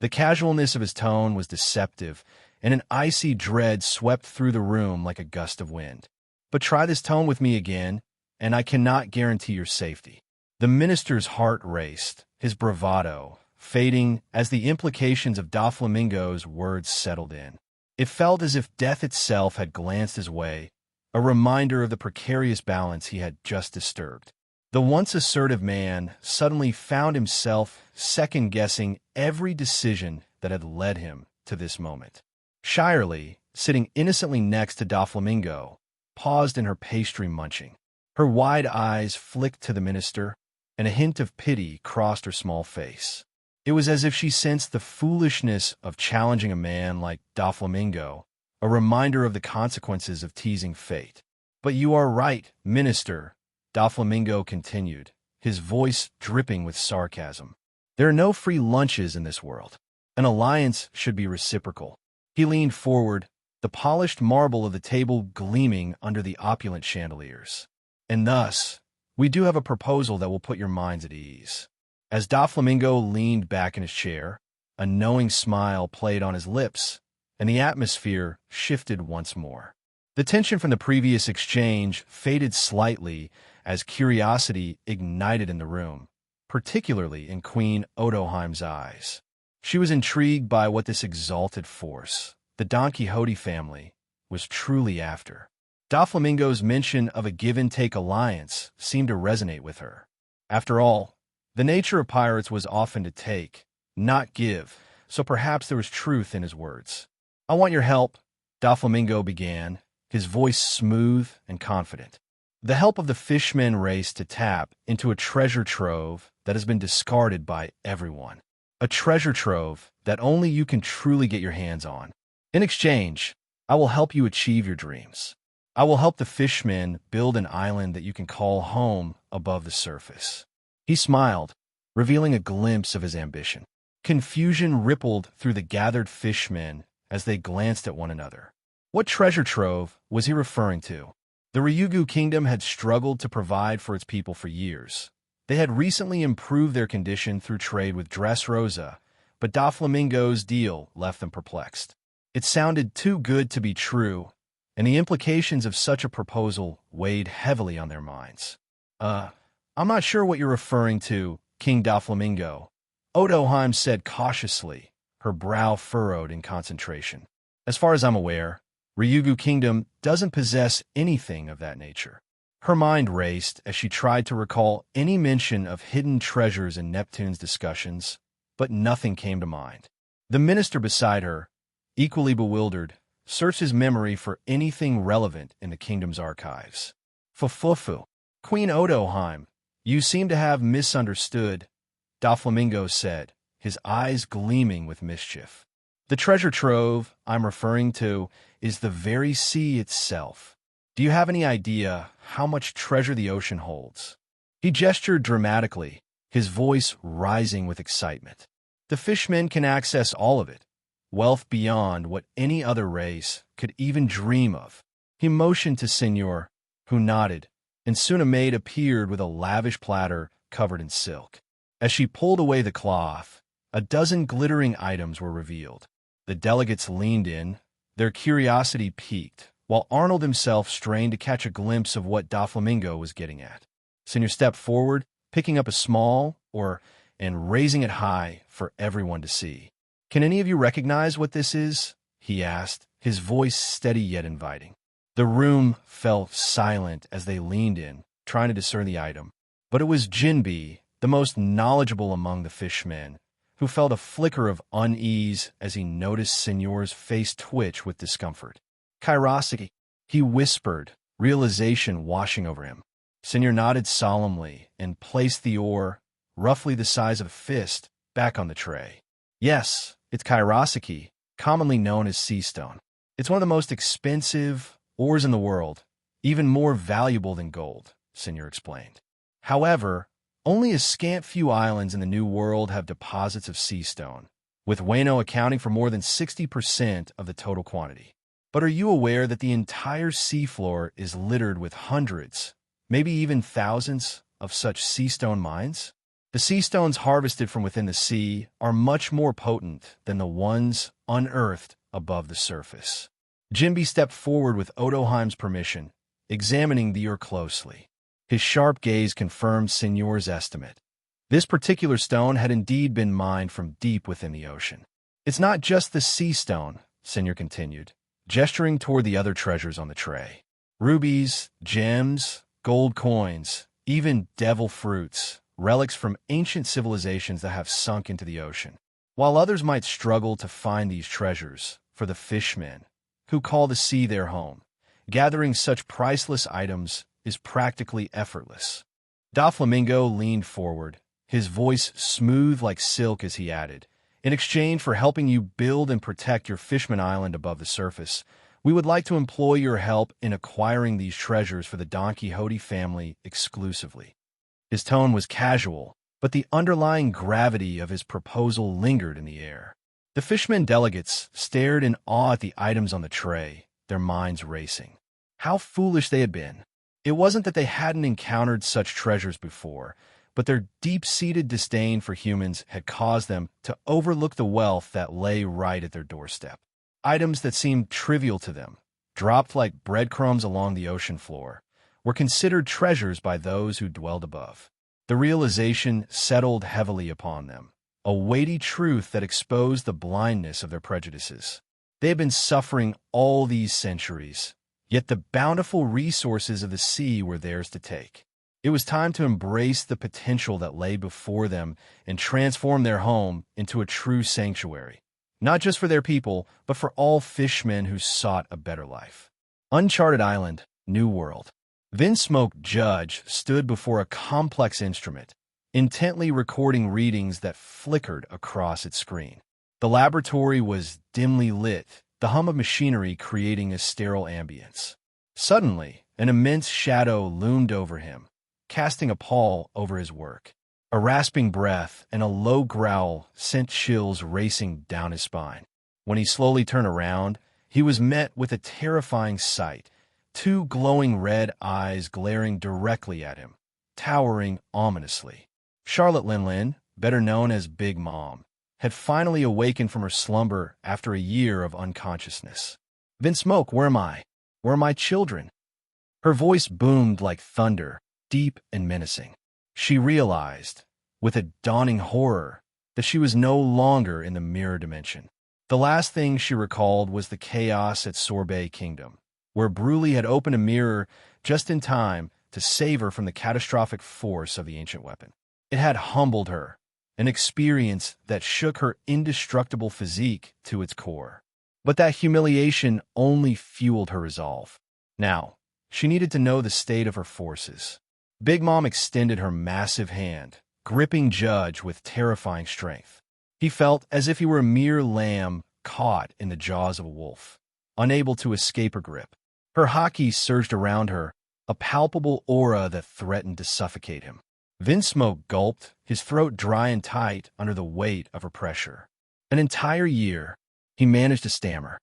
The casualness of his tone was deceptive, and an icy dread swept through the room like a gust of wind. "But try this tone with me again, and I cannot guarantee your safety." The minister's heart raced, his bravado fading as the implications of Doflamingo's words settled in. It felt as if death itself had glanced his way, a reminder of the precarious balance he had just disturbed. The once assertive man suddenly found himself second-guessing every decision that had led him to this moment. Shirley, sitting innocently next to Doflamingo, paused in her pastry munching. Her wide eyes flicked to the minister, and a hint of pity crossed her small face. It was as if she sensed the foolishness of challenging a man like Doflamingo, a reminder of the consequences of teasing fate. "But you are right, minister," Doflamingo continued, his voice dripping with sarcasm. "There are no free lunches in this world. An alliance should be reciprocal." He leaned forward, the polished marble of the table gleaming under the opulent chandeliers. "And thus, we do have a proposal that will put your minds at ease." As Doflamingo leaned back in his chair, a knowing smile played on his lips, and the atmosphere shifted once more. The tension from the previous exchange faded slightly as curiosity ignited in the room, particularly in Queen Odoheim's eyes. She was intrigued by what this exalted force, the Don Quixote family, was truly after. Doflamingo's mention of a give-and-take alliance seemed to resonate with her. After all, the nature of pirates was often to take, not give, so perhaps there was truth in his words. "I want your help," Doflamingo began, his voice smooth and confident. "The help of the fishmen race to tap into a treasure trove that has been discarded by everyone. A treasure trove that only you can truly get your hands on. In exchange, I will help you achieve your dreams. I will help the fishmen build an island that you can call home above the surface." He smiled, revealing a glimpse of his ambition. Confusion rippled through the gathered fishmen as they glanced at one another. What treasure trove was he referring to? The Ryugu kingdom had struggled to provide for its people for years. They had recently improved their condition through trade with Dressrosa, but Doflamingo's deal left them perplexed. It sounded too good to be true, and the implications of such a proposal weighed heavily on their minds. I'm not sure what you're referring to, King Doflamingo," Odoheim said cautiously, her brow furrowed in concentration. "As far as I'm aware, Ryugu Kingdom doesn't possess anything of that nature." Her mind raced as she tried to recall any mention of hidden treasures in Neptune's discussions, but nothing came to mind. The minister beside her, equally bewildered, searched his memory for anything relevant in the kingdom's archives. "Fufufu. Queen Odoheim, you seem to have misunderstood," Doflamingo said, his eyes gleaming with mischief. "The treasure trove I'm referring to is the very sea itself. Do you have any idea how much treasure the ocean holds?" He gestured dramatically, his voice rising with excitement. The fishmen can access all of it, wealth beyond what any other race could even dream of. He motioned to Senor, who nodded, and soon a maid appeared with a lavish platter covered in silk. As she pulled away the cloth, a dozen glittering items were revealed. The delegates leaned in, their curiosity piqued, while Arnold himself strained to catch a glimpse of what Doflamingo was getting at. Senor stepped forward, picking up a small ore and raising it high for everyone to see. "Can any of you recognize what this is?" he asked, his voice steady yet inviting. The room fell silent as they leaned in, trying to discern the item. But it was Jinbi, the most knowledgeable among the fishmen, who felt a flicker of unease as he noticed Senor's face twitch with discomfort. "Curiosity," he whispered, realization washing over him. Senor nodded solemnly and placed the ore, roughly the size of a fist, back on the tray. "Yes, it's Kairosaki, commonly known as sea stone. It's one of the most expensive ores in the world, even more valuable than gold," Senor explained. "However, only a scant few islands in the New World have deposits of sea stone, with Wano accounting for more than 60% of the total quantity. But are you aware that the entire seafloor is littered with hundreds, maybe even thousands, of such sea stone mines? The sea stones harvested from within the sea are much more potent than the ones unearthed above the surface." Jinbi stepped forward with Odoheim's permission, examining the ore closely. His sharp gaze confirmed Senor's estimate. This particular stone had indeed been mined from deep within the ocean. "It's not just the sea stone," Senor continued, gesturing toward the other treasures on the tray. "Rubies, gems, gold coins, even devil fruits, relics from ancient civilizations that have sunk into the ocean. While others might struggle to find these treasures, for the fishmen, who call the sea their home, gathering such priceless items is practically effortless." Doflamingo leaned forward, his voice smooth like silk as he added, "In exchange for helping you build and protect your Fishman Island above the surface, we would like to employ your help in acquiring these treasures for the Don Quixote family exclusively." His tone was casual, but the underlying gravity of his proposal lingered in the air. The fishmen delegates stared in awe at the items on the tray, their minds racing. How foolish they had been. It wasn't that they hadn't encountered such treasures before, but their deep-seated disdain for humans had caused them to overlook the wealth that lay right at their doorstep. Items that seemed trivial to them, dropped like breadcrumbs along the ocean floor, were considered treasures by those who dwelled above. The realization settled heavily upon them, a weighty truth that exposed the blindness of their prejudices. They had been suffering all these centuries, yet the bountiful resources of the sea were theirs to take. It was time to embrace the potential that lay before them and transform their home into a true sanctuary, not just for their people, but for all fishmen who sought a better life. Uncharted Island, New World. Vinsmoke Judge stood before a complex instrument, intently recording readings that flickered across its screen. The laboratory was dimly lit, the hum of machinery creating a sterile ambience. Suddenly, an immense shadow loomed over him, casting a pall over his work. A rasping breath and a low growl sent chills racing down his spine. When he slowly turned around, he was met with a terrifying sight, two glowing red eyes glaring directly at him, towering ominously. Charlotte Linlin, better known as Big Mom, had finally awakened from her slumber after a year of unconsciousness. "Vinsmoke, where am I? Where are my children?" Her voice boomed like thunder, deep and menacing. She realized, with a dawning horror, that she was no longer in the mirror dimension. The last thing she recalled was the chaos at Sorbet Kingdom, where Bruley had opened a mirror just in time to save her from the catastrophic force of the ancient weapon. It had humbled her, an experience that shook her indestructible physique to its core. But that humiliation only fueled her resolve. Now, she needed to know the state of her forces. Big Mom extended her massive hand, gripping Judge with terrifying strength. He felt as if he were a mere lamb caught in the jaws of a wolf, unable to escape her grip. Her haki surged around her, a palpable aura that threatened to suffocate him. Vinsmoke gulped, his throat dry and tight under the weight of her pressure. An entire year, he managed to stammer.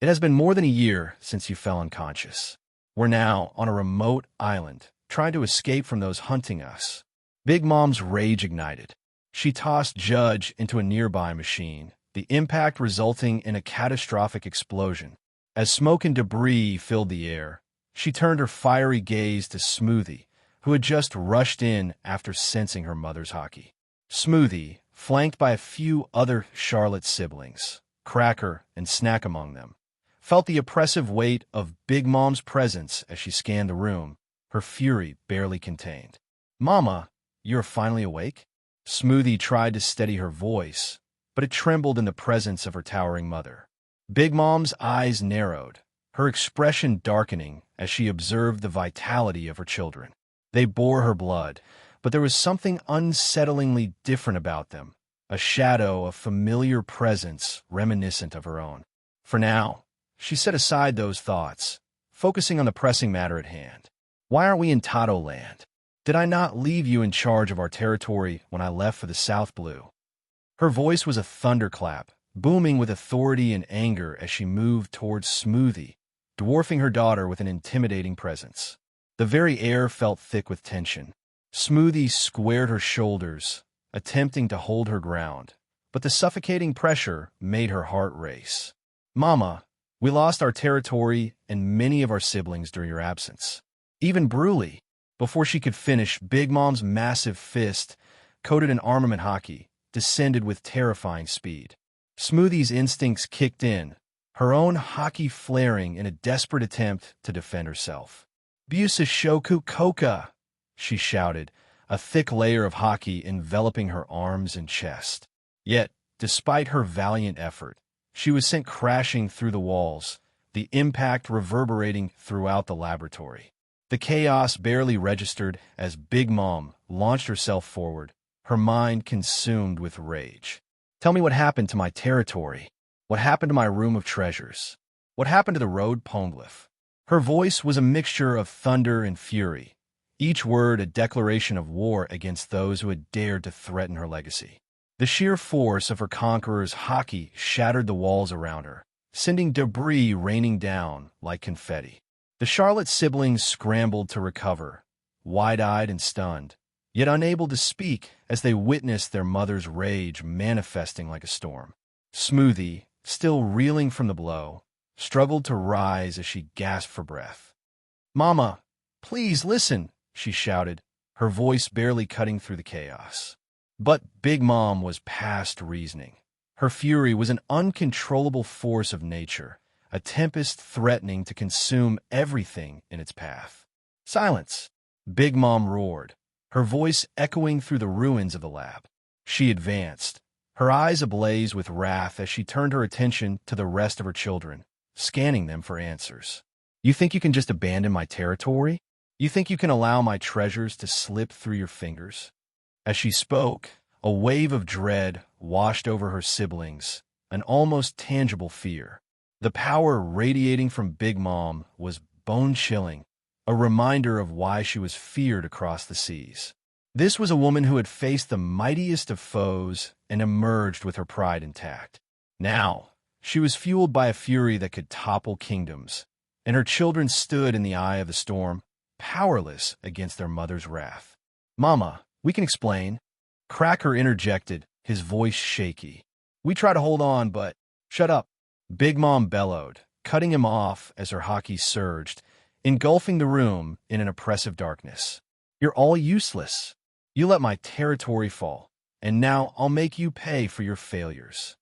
It has been more than a year since you fell unconscious. We're now on a remote island, trying to escape from those hunting us. Big Mom's rage ignited. She tossed Judge into a nearby machine, the impact resulting in a catastrophic explosion. As smoke and debris filled the air, she turned her fiery gaze to Smoothie, who had just rushed in after sensing her mother's hockey. Smoothie, flanked by a few other Charlotte siblings, Cracker and Snack among them, felt the oppressive weight of Big Mom's presence as she scanned the room, her fury barely contained. "Mama, you're finally awake?" Smoothie tried to steady her voice, but it trembled in the presence of her towering mother. Big Mom's eyes narrowed, her expression darkening as she observed the vitality of her children. They bore her blood, but there was something unsettlingly different about them, a shadow of familiar presence reminiscent of her own. For now, she set aside those thoughts, focusing on the pressing matter at hand. "Why aren't we in Tato land? Did I not leave you in charge of our territory when I left for the South Blue?" Her voice was a thunderclap, booming with authority and anger as she moved towards Smoothie, dwarfing her daughter with an intimidating presence. The very air felt thick with tension. Smoothie squared her shoulders, attempting to hold her ground, but the suffocating pressure made her heart race. "Mama, we lost our territory and many of our siblings during your absence. Even Bruley." Before she could finish, Big Mom's massive fist, coated in armament hockey, descended with terrifying speed. Smoothie's instincts kicked in, her own hockey flaring in a desperate attempt to defend herself. "Busa Shoku Koka!" she shouted, a thick layer of hockey enveloping her arms and chest. Yet, despite her valiant effort, she was sent crashing through the walls, the impact reverberating throughout the laboratory. The chaos barely registered as Big Mom launched herself forward, her mind consumed with rage. "Tell me what happened to my territory. What happened to my room of treasures? What happened to the road Poneglyph?" Her voice was a mixture of thunder and fury, each word a declaration of war against those who had dared to threaten her legacy. The sheer force of her conqueror's hockey shattered the walls around her, sending debris raining down like confetti. The Charlotte siblings scrambled to recover, wide-eyed and stunned, yet unable to speak as they witnessed their mother's rage manifesting like a storm. Smoothie, still reeling from the blow, struggled to rise as she gasped for breath. "Mama, please listen," she shouted, her voice barely cutting through the chaos. But Big Mom was past reasoning. Her fury was an uncontrollable force of nature, a tempest threatening to consume everything in its path. "Silence!" Big Mom roared, her voice echoing through the ruins of the lab. She advanced, her eyes ablaze with wrath as she turned her attention to the rest of her children, scanning them for answers. "You think you can just abandon my territory? You think you can allow my treasures to slip through your fingers?" As she spoke, a wave of dread washed over her siblings, an almost tangible fear. The power radiating from Big Mom was bone-chilling, a reminder of why she was feared across the seas. This was a woman who had faced the mightiest of foes and emerged with her pride intact. Now, she was fueled by a fury that could topple kingdoms, and her children stood in the eye of the storm, powerless against their mother's wrath. "Mama, we can explain." Cracker interjected, his voice shaky. "We try to hold on, but—" "Shut up," Big Mom bellowed, cutting him off as her hockey surged, engulfing the room in an oppressive darkness. "You're all useless. You let my territory fall, and now I'll make you pay for your failures."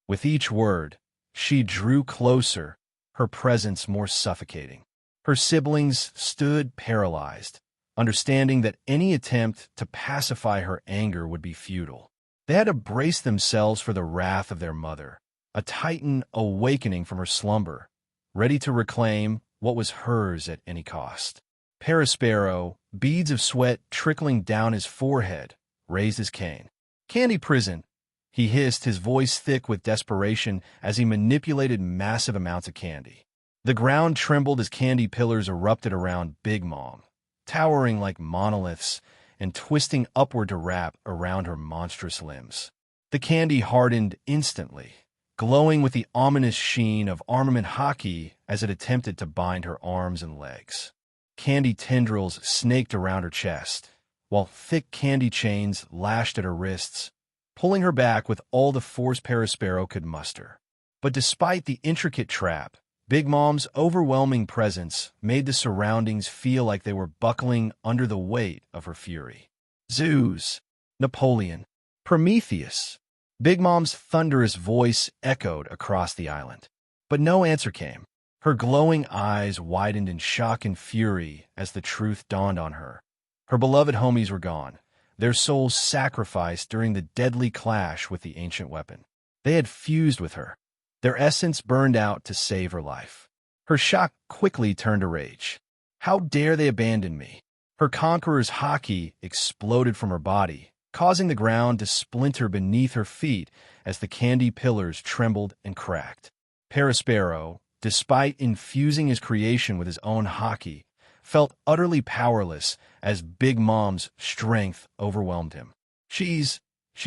With each word, she drew closer, her presence more suffocating. Her siblings stood paralyzed, understanding that any attempt to pacify her anger would be futile. They had to brace themselves for the wrath of their mother, a titan awakening from her slumber, ready to reclaim what was hers at any cost. Parasparrow, beads of sweat trickling down his forehead, raised his cane. "Candy prison," he hissed, his voice thick with desperation as he manipulated massive amounts of candy. The ground trembled as candy pillars erupted around Big Mom, towering like monoliths and twisting upward to wrap around her monstrous limbs. The candy hardened instantly, glowing with the ominous sheen of armament hockey as it attempted to bind her arms and legs. Candy tendrils snaked around her chest, while thick candy chains lashed at her wrists, pulling her back with all the force Perispero could muster. But despite the intricate trap, Big Mom's overwhelming presence made the surroundings feel like they were buckling under the weight of her fury. Zeus, Napoleon, Prometheus. Big Mom's thunderous voice echoed across the island. But no answer came. Her glowing eyes widened in shock and fury as the truth dawned on her. Her beloved homies were gone, their souls sacrificed during the deadly clash with the ancient weapon. They had fused with her, their essence burned out to save her life. Her shock quickly turned to rage. How dare they abandon me? Her conqueror's haki exploded from her body, causing the ground to splinter beneath her feet as the candy pillars trembled and cracked. Perispero, despite infusing his creation with his own haki, felt utterly powerless as Big Mom's strength overwhelmed him. She's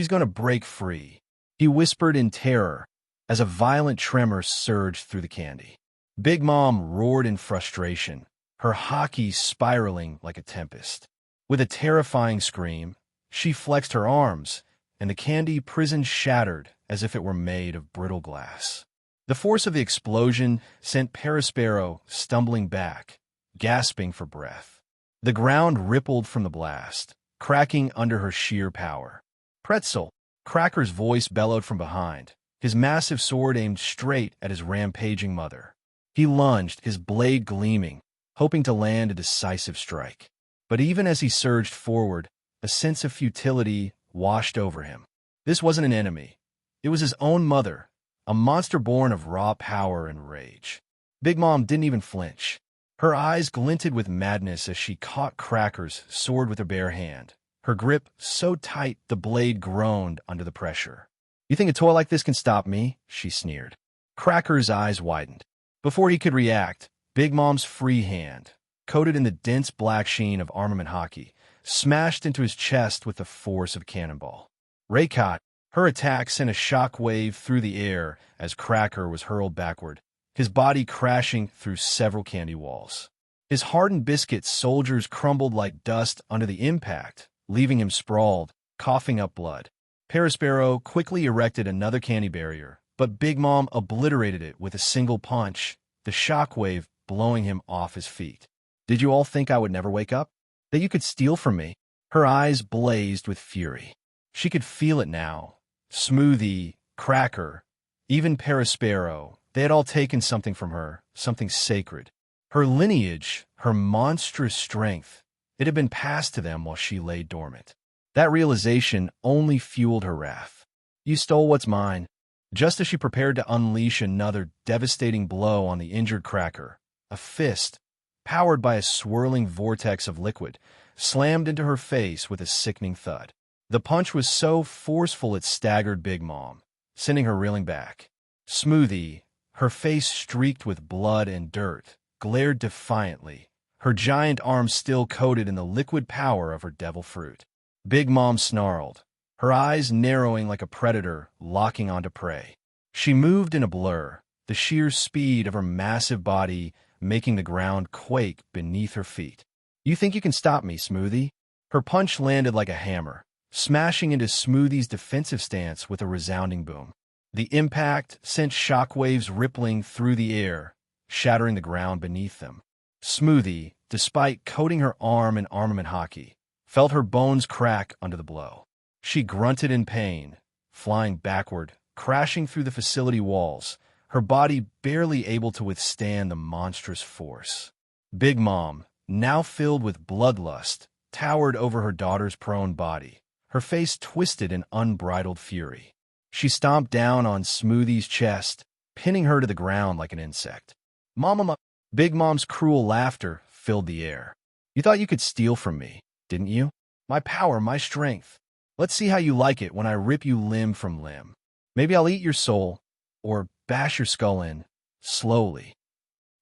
going to break free, he whispered in terror as a violent tremor surged through the candy. Big Mom roared in frustration, her haki spiraling like a tempest. With a terrifying scream, she flexed her arms, and the candy prison shattered as if it were made of brittle glass. The force of the explosion sent Perispero stumbling back, gasping for breath. The ground rippled from the blast, cracking under her sheer power. Pretzel, Cracker's voice bellowed from behind, his massive sword aimed straight at his rampaging mother. He lunged, his blade gleaming, hoping to land a decisive strike. But even as he surged forward, a sense of futility washed over him. This wasn't an enemy. It was his own mother, a monster born of raw power and rage. Big Mom didn't even flinch. Her eyes glinted with madness as she caught Cracker's sword with her bare hand, her grip so tight the blade groaned under the pressure. "You think a toy like this can stop me?" she sneered. Cracker's eyes widened. Before he could react, Big Mom's free hand, coated in the dense black sheen of armament hockey, smashed into his chest with the force of a cannonball. Raycott, her attack sent a shock wave through the air as Cracker was hurled backward, his body crashing through several candy walls. His hardened biscuit soldiers crumbled like dust under the impact, leaving him sprawled, coughing up blood. Perispero quickly erected another candy barrier, but Big Mom obliterated it with a single punch, the shockwave blowing him off his feet. "Did you all think I would never wake up? That you could steal from me?" Her eyes blazed with fury. She could feel it now. Smoothie, Cracker, even Perispero, they had all taken something from her, something sacred. Her lineage, her monstrous strength, it had been passed to them while she lay dormant. That realization only fueled her wrath. "You stole what's mine." Just as she prepared to unleash another devastating blow on the injured Cracker, a fist, powered by a swirling vortex of liquid, slammed into her face with a sickening thud. The punch was so forceful it staggered Big Mom, sending her reeling back. Smoothie, her face streaked with blood and dirt, glared defiantly, her giant arms still coated in the liquid power of her devil fruit. Big Mom snarled, her eyes narrowing like a predator locking onto prey. She moved in a blur, the sheer speed of her massive body making the ground quake beneath her feet. "You think you can stop me, Smoothie?" Her punch landed like a hammer, smashing into Smoothie's defensive stance with a resounding boom. The impact sent shockwaves rippling through the air, shattering the ground beneath them. Smoothie, despite coating her arm in armament hockey, felt her bones crack under the blow. She grunted in pain, flying backward, crashing through the facility walls, her body barely able to withstand the monstrous force. Big Mom, now filled with bloodlust, towered over her daughter's prone body, her face twisted in unbridled fury. She stomped down on Smoothie's chest, pinning her to the ground like an insect. "Mama!" Big Mom's cruel laughter filled the air. "You thought you could steal from me, didn't you? My power, my strength. Let's see how you like it when I rip you limb from limb. Maybe I'll eat your soul, or bash your skull in, slowly."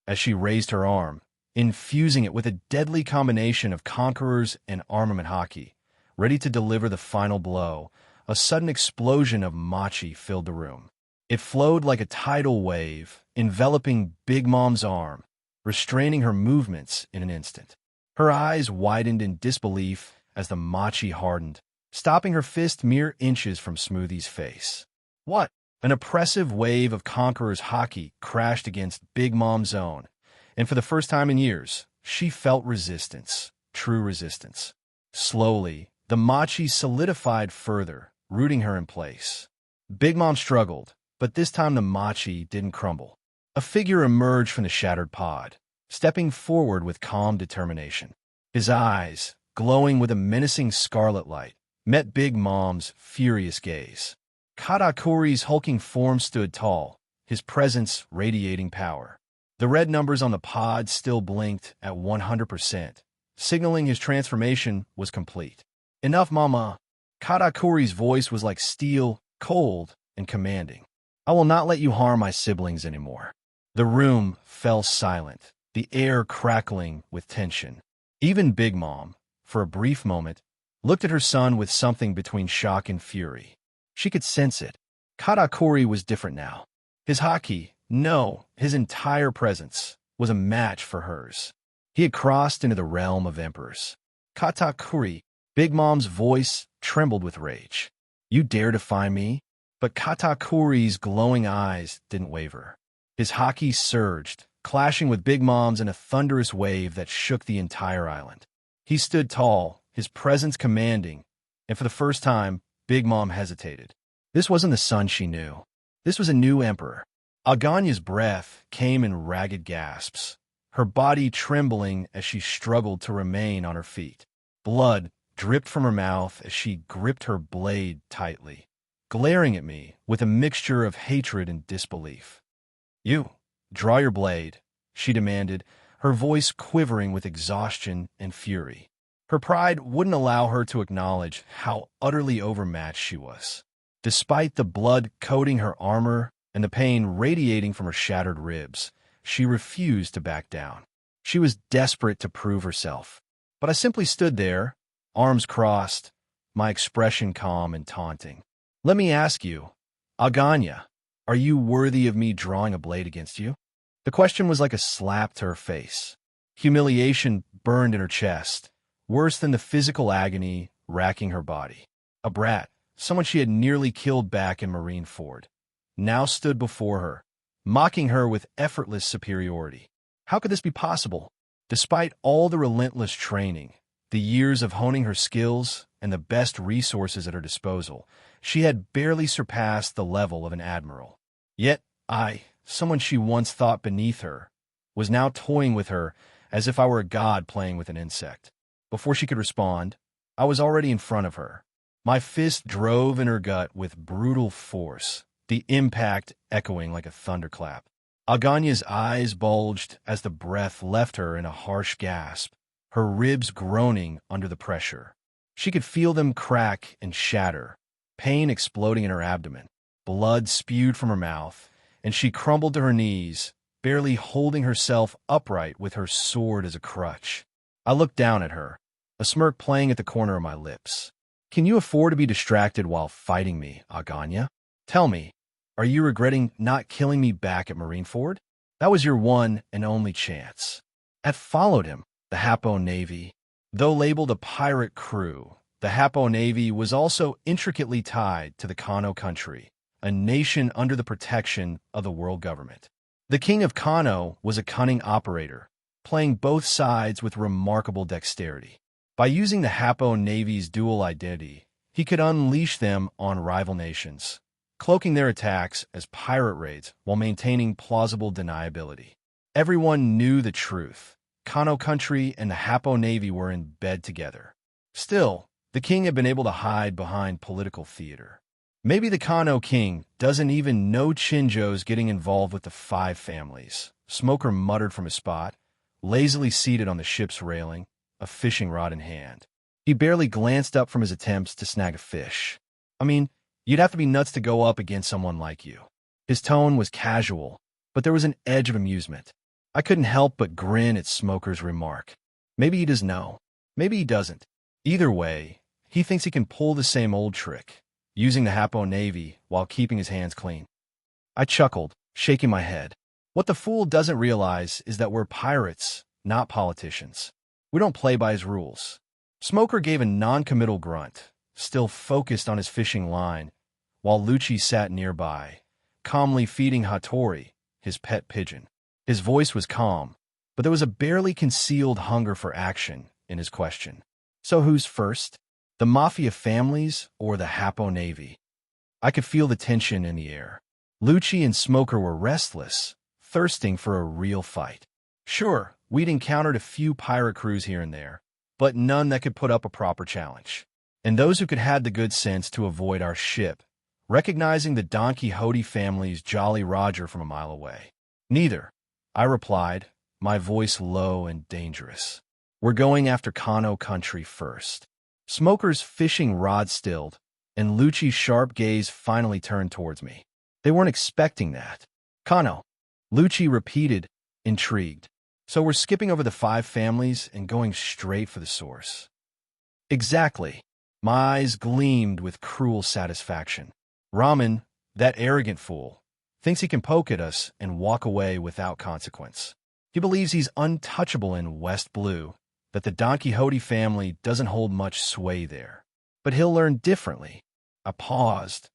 As she raised her arm, infusing it with a deadly combination of conquerors and armament hockey, ready to deliver the final blow, a sudden explosion of machi filled the room. It flowed like a tidal wave, enveloping Big Mom's arm, restraining her movements in an instant. Her eyes widened in disbelief as the machi hardened, stopping her fist mere inches from Smoothie's face. What? An oppressive wave of Conqueror's haki crashed against Big Mom's own, and for the first time in years, she felt resistance, true resistance. Slowly, the machi solidified further, rooting her in place. Big Mom struggled, but this time the machi didn't crumble. A figure emerged from the shattered pod, stepping forward with calm determination. His eyes, glowing with a menacing scarlet light, met Big Mom's furious gaze. Katakuri's hulking form stood tall, his presence radiating power. The red numbers on the pod still blinked at 100%, signaling his transformation was complete. Enough, Mama. Katakuri's voice was like steel, cold, and commanding. I will not let you harm my siblings anymore. The room fell silent, the air crackling with tension. Even Big Mom, for a brief moment, looked at her son with something between shock and fury. She could sense it. Katakuri was different now. His haki, no, his entire presence, was a match for hers. He had crossed into the realm of emperors. Katakuri, Big Mom's voice trembled with rage. You dare defy me? But Katakuri's glowing eyes didn't waver. His haki surged, clashing with Big Mom's in a thunderous wave that shook the entire island. He stood tall, his presence commanding, and for the first time, Big Mom hesitated. This wasn't the son she knew. This was a new emperor. Aganya's breath came in ragged gasps, her body trembling as she struggled to remain on her feet. Blood dripped from her mouth as she gripped her blade tightly, glaring at me with a mixture of hatred and disbelief. You, draw your blade, she demanded, her voice quivering with exhaustion and fury. Her pride wouldn't allow her to acknowledge how utterly overmatched she was. Despite the blood coating her armor and the pain radiating from her shattered ribs, she refused to back down. She was desperate to prove herself. But I simply stood there, arms crossed, my expression calm and taunting. Let me ask you, Aganya, are you worthy of me drawing a blade against you? The question was like a slap to her face. Humiliation burned in her chest, worse than the physical agony racking her body. A brat, someone she had nearly killed back in Marineford, now stood before her, mocking her with effortless superiority. How could this be possible? Despite all the relentless training, the years of honing her skills, and the best resources at her disposal, she had barely surpassed the level of an admiral. Yet I, someone she once thought beneath her, was now toying with her as if I were a god playing with an insect. Before she could respond, I was already in front of her. My fist drove in her gut with brutal force, the impact echoing like a thunderclap. Aganya's eyes bulged as the breath left her in a harsh gasp, her ribs groaning under the pressure. She could feel them crack and shatter, pain exploding in her abdomen. Blood spewed from her mouth, and she crumbled to her knees, barely holding herself upright with her sword as a crutch. I looked down at her, a smirk playing at the corner of my lips. Can you afford to be distracted while fighting me, Aganya? Tell me, are you regretting not killing me back at Marineford? That was your one and only chance. I followed him, the Happo Navy. Though labeled a pirate crew, the Happo Navy was also intricately tied to the Kano country, a nation under the protection of the world government. The king of Kano was a cunning operator, playing both sides with remarkable dexterity. By using the Happo Navy's dual identity, he could unleash them on rival nations, cloaking their attacks as pirate raids while maintaining plausible deniability. Everyone knew the truth. Kano country and the Happo Navy were in bed together. Still, the king had been able to hide behind political theater. Maybe the Kano king doesn't even know Chinjo's getting involved with the five families. Smoker muttered from his spot, lazily seated on the ship's railing, a fishing rod in hand. He barely glanced up from his attempts to snag a fish. I mean, you'd have to be nuts to go up against someone like you. His tone was casual, but there was an edge of amusement. I couldn't help but grin at Smoker's remark. Maybe he does know. Maybe he doesn't. Either way, He thinks he can pull the same old trick, using the Hapo Navy while keeping his hands clean. I chuckled, shaking my head. What the fool doesn't realize is that we're pirates, not politicians. We don't play by his rules. Smoker gave a non-committal grunt, still focused on his fishing line, while Lucci sat nearby, calmly feeding Hattori, his pet pigeon. His voice was calm, but there was a barely concealed hunger for action in his question. So who's first? The mafia families or the Hapo Navy? I could feel the tension in the air. Lucci and Smoker were restless, thirsting for a real fight. Sure, we'd encountered a few pirate crews here and there, but none that could put up a proper challenge. And those who could had the good sense to avoid our ship, recognizing the Don Quixote family's Jolly Roger from a mile away. Neither, I replied, my voice low and dangerous. We're going after Kano country first. Smoker's fishing rod stilled, and Lucci's sharp gaze finally turned towards me. They weren't expecting that. Kano, Lucci repeated, intrigued. So we're skipping over the 5 families and going straight for the source. Exactly. My eyes gleamed with cruel satisfaction. Ramen, that arrogant fool, thinks he can poke at us and walk away without consequence. He believes he's untouchable in West Blue, that the Don Quixote family doesn't hold much sway there. But he'll learn differently. I paused,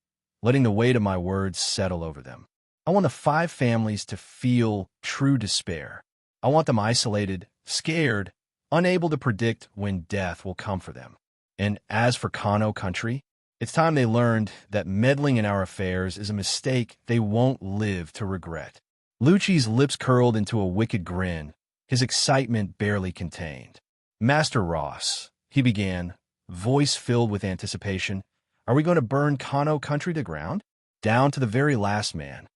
letting the weight of my words settle over them. I want the 5 families to feel true despair. I want them isolated, scared, unable to predict when death will come for them. And as for Kano country, it's time they learned that meddling in our affairs is a mistake they won't live to regret. Lucci's lips curled into a wicked grin, his excitement barely contained. Master Ross, he began, voice filled with anticipation, are we going to burn Kano country to ground? Down to the very last man.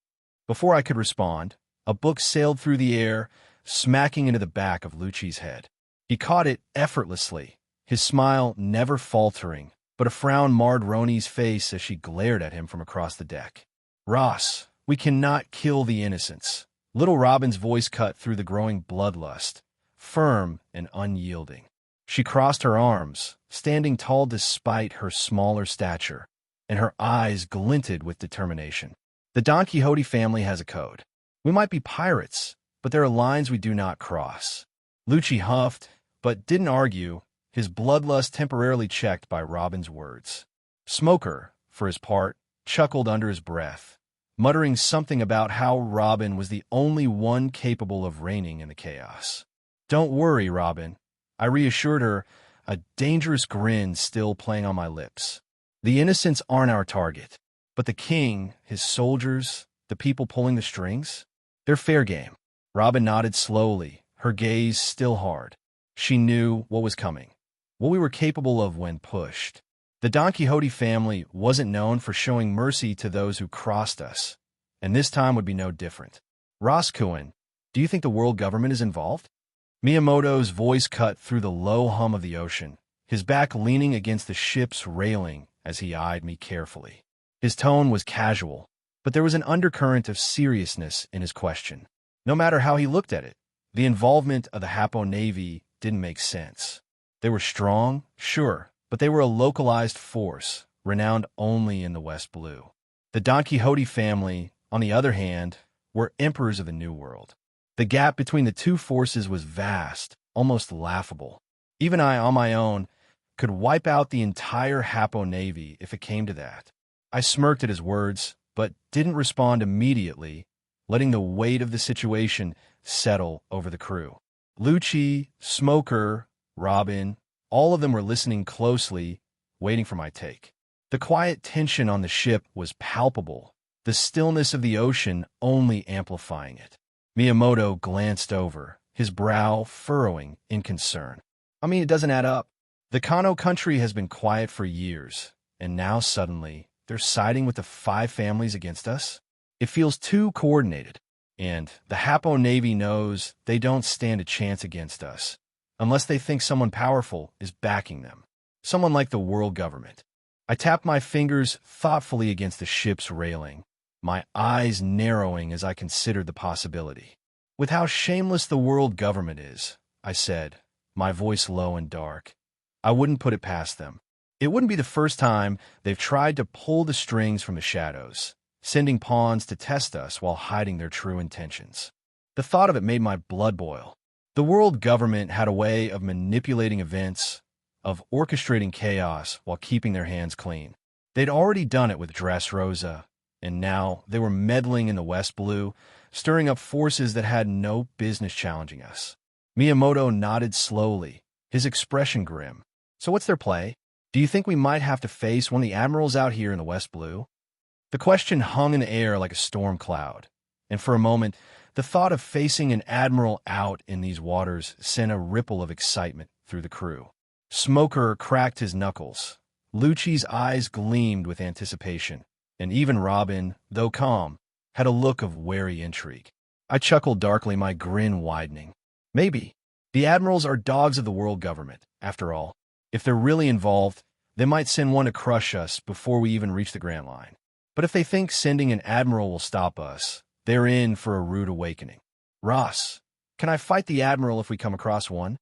Before I could respond, a book sailed through the air, smacking into the back of Lucci's head. He caught it effortlessly, his smile never faltering, but a frown marred Roni's face as she glared at him from across the deck. Ross, we cannot kill the innocents. Little Robin's voice cut through the growing bloodlust, firm and unyielding. She crossed her arms, standing tall despite her smaller stature, and her eyes glinted with determination. The Don Quixote family has a code. We might be pirates, but there are lines we do not cross. Lucci huffed, but didn't argue, his bloodlust temporarily checked by Robin's words. Smoker, for his part, chuckled under his breath, muttering something about how Robin was the only one capable of reigning in the chaos. Don't worry, Robin, I reassured her, a dangerous grin still playing on my lips. The innocents aren't our target, but the king, his soldiers, the people pulling the strings, they're fair game. Robin nodded slowly, her gaze still hard. She knew what was coming, what we were capable of when pushed. The Don Quixote family wasn't known for showing mercy to those who crossed us, and this time would be no different. Roscoon, do you think the world government is involved? Miyamoto's voice cut through the low hum of the ocean, his back leaning against the ship's railing as he eyed me carefully. His tone was casual, but there was an undercurrent of seriousness in his question. No matter how he looked at it, the involvement of the Hapo Navy didn't make sense. They were strong, sure, but they were a localized force, renowned only in the West Blue. The Don Quixote family, on the other hand, were emperors of the New World. The gap between the two forces was vast, almost laughable. Even I, on my own, could wipe out the entire Hapo Navy if it came to that. I smirked at his words, but didn't respond immediately, letting the weight of the situation settle over the crew. Lucci, Smoker, Robin, all of them were listening closely, waiting for my take. The quiet tension on the ship was palpable, the stillness of the ocean only amplifying it. Miyamoto glanced over, his brow furrowing in concern. I mean, it doesn't add up. The Kano country has been quiet for years, and now suddenly they're siding with the 5 families against us? It feels too coordinated, and the Hapo Navy knows they don't stand a chance against us, unless they think someone powerful is backing them, someone like the world government. I tapped my fingers thoughtfully against the ship's railing, my eyes narrowing as I considered the possibility. With how shameless the world government is, I said, my voice low and dark, I wouldn't put it past them. It wouldn't be the first time they've tried to pull the strings from the shadows, sending pawns to test us while hiding their true intentions. The thought of it made my blood boil. The world government had a way of manipulating events, of orchestrating chaos while keeping their hands clean. They'd already done it with Dressrosa, and now they were meddling in the West Blue, stirring up forces that had no business challenging us. Miyamoto nodded slowly, his expression grim. So what's their play? Do you think we might have to face one of the admirals out here in the West Blue? The question hung in the air like a storm cloud, and for a moment, the thought of facing an admiral out in these waters sent a ripple of excitement through the crew. Smoker cracked his knuckles. Lucci's eyes gleamed with anticipation, and even Robin, though calm, had a look of wary intrigue. I chuckled darkly, my grin widening. Maybe. The admirals are dogs of the world government, after all. If they're really involved, they might send one to crush us before we even reach the Grand Line. But if they think sending an admiral will stop us, they're in for a rude awakening. Ross, can I fight the admiral if we come across one?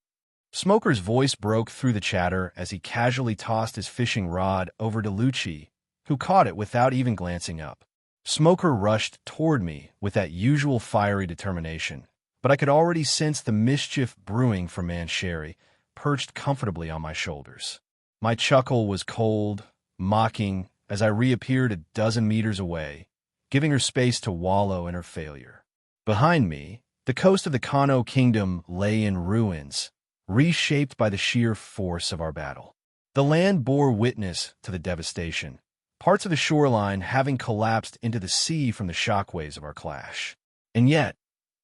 Smoker's voice broke through the chatter as he casually tossed his fishing rod over to Lucci, who caught it without even glancing up. Smoker rushed toward me with that usual fiery determination, but I could already sense the mischief brewing for Mancheri, perched comfortably on my shoulders. My chuckle was cold, mocking, as I reappeared a dozen meters away, giving her space to wallow in her failure. Behind me, the coast of the Kano kingdom lay in ruins, reshaped by the sheer force of our battle. The land bore witness to the devastation, parts of the shoreline having collapsed into the sea from the shockwaves of our clash. And yet,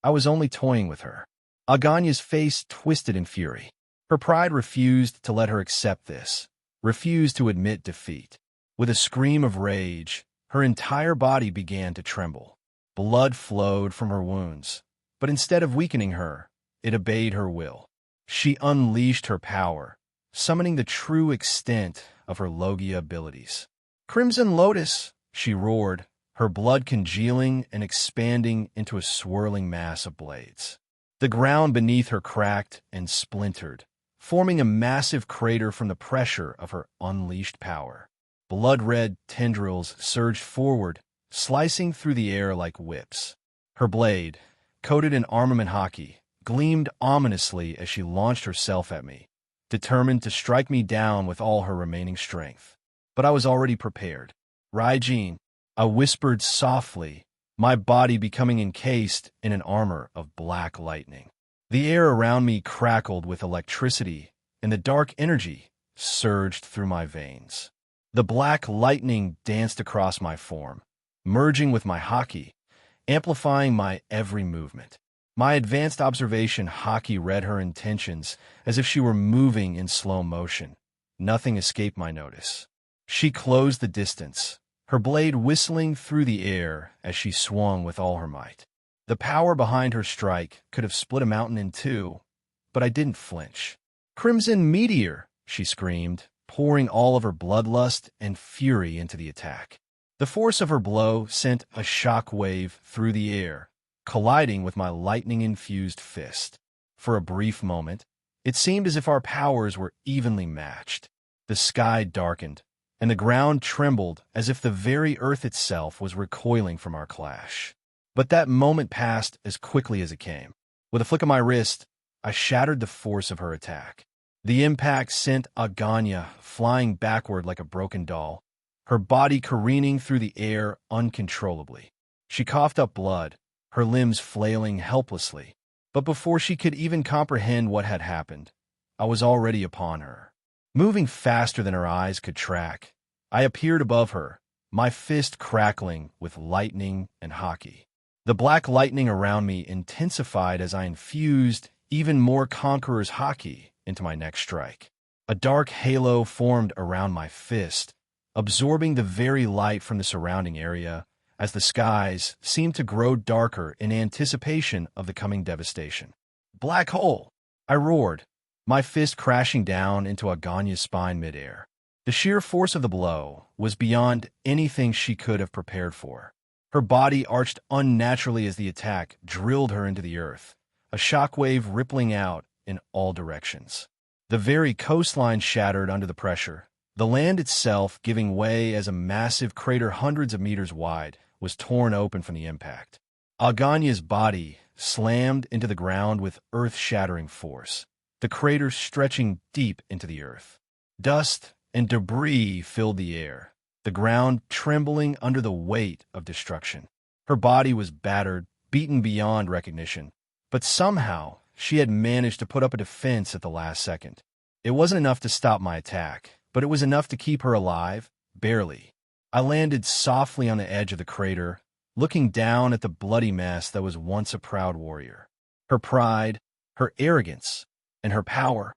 I was only toying with her. Aganya's face twisted in fury. Her pride refused to let her accept this, refused to admit defeat. With a scream of rage, her entire body began to tremble. Blood flowed from her wounds, but instead of weakening her, it obeyed her will. She unleashed her power, summoning the true extent of her Logia abilities. "Crimson Lotus!" she roared, her blood congealing and expanding into a swirling mass of blades. The ground beneath her cracked and splintered, forming a massive crater from the pressure of her unleashed power. Blood-red tendrils surged forward, slicing through the air like whips. Her blade, coated in armament hockey, gleamed ominously as she launched herself at me, determined to strike me down with all her remaining strength. But I was already prepared. "Raijin," I whispered softly, my body becoming encased in an armor of black lightning. The air around me crackled with electricity, and the dark energy surged through my veins. The black lightning danced across my form, merging with my hockey, amplifying my every movement. My advanced observation hockey read her intentions as if she were moving in slow motion. Nothing escaped my notice. She closed the distance, her blade whistling through the air as she swung with all her might. The power behind her strike could have split a mountain in two, but I didn't flinch. "Crimson Meteor!" she screamed, pouring all of her bloodlust and fury into the attack. The force of her blow sent a shock wave through the air, colliding with my lightning-infused fist. For a brief moment, it seemed as if our powers were evenly matched. The sky darkened, and the ground trembled as if the very earth itself was recoiling from our clash. But that moment passed as quickly as it came. With a flick of my wrist, I shattered the force of her attack. The impact sent Aganya flying backward like a broken doll, her body careening through the air uncontrollably. She coughed up blood, her limbs flailing helplessly. But before she could even comprehend what had happened, I was already upon her. Moving faster than her eyes could track, I appeared above her, my fist crackling with lightning and hockey. The black lightning around me intensified as I infused even more Conqueror's hockey into my next strike. A dark halo formed around my fist, absorbing the very light from the surrounding area as the skies seemed to grow darker in anticipation of the coming devastation. "Black hole!" I roared, my fist crashing down into Aganya's spine midair. The sheer force of the blow was beyond anything she could have prepared for. Her body arched unnaturally as the attack drilled her into the earth, a shockwave rippling out in all directions. The very coastline shattered under the pressure, The land itself, giving way as a massive crater hundreds of meters wide, was torn open from the impact. Aganya's body slammed into the ground with earth-shattering force, the crater stretching deep into the earth. Dust and debris filled the air, the ground trembling under the weight of destruction. Her body was battered, beaten beyond recognition, but somehow she had managed to put up a defense at the last second. It wasn't enough to stop my attack, but it was enough to keep her alive, barely. I landed softly on the edge of the crater, looking down at the bloody mess that was once a proud warrior. Her pride, her arrogance, and her power,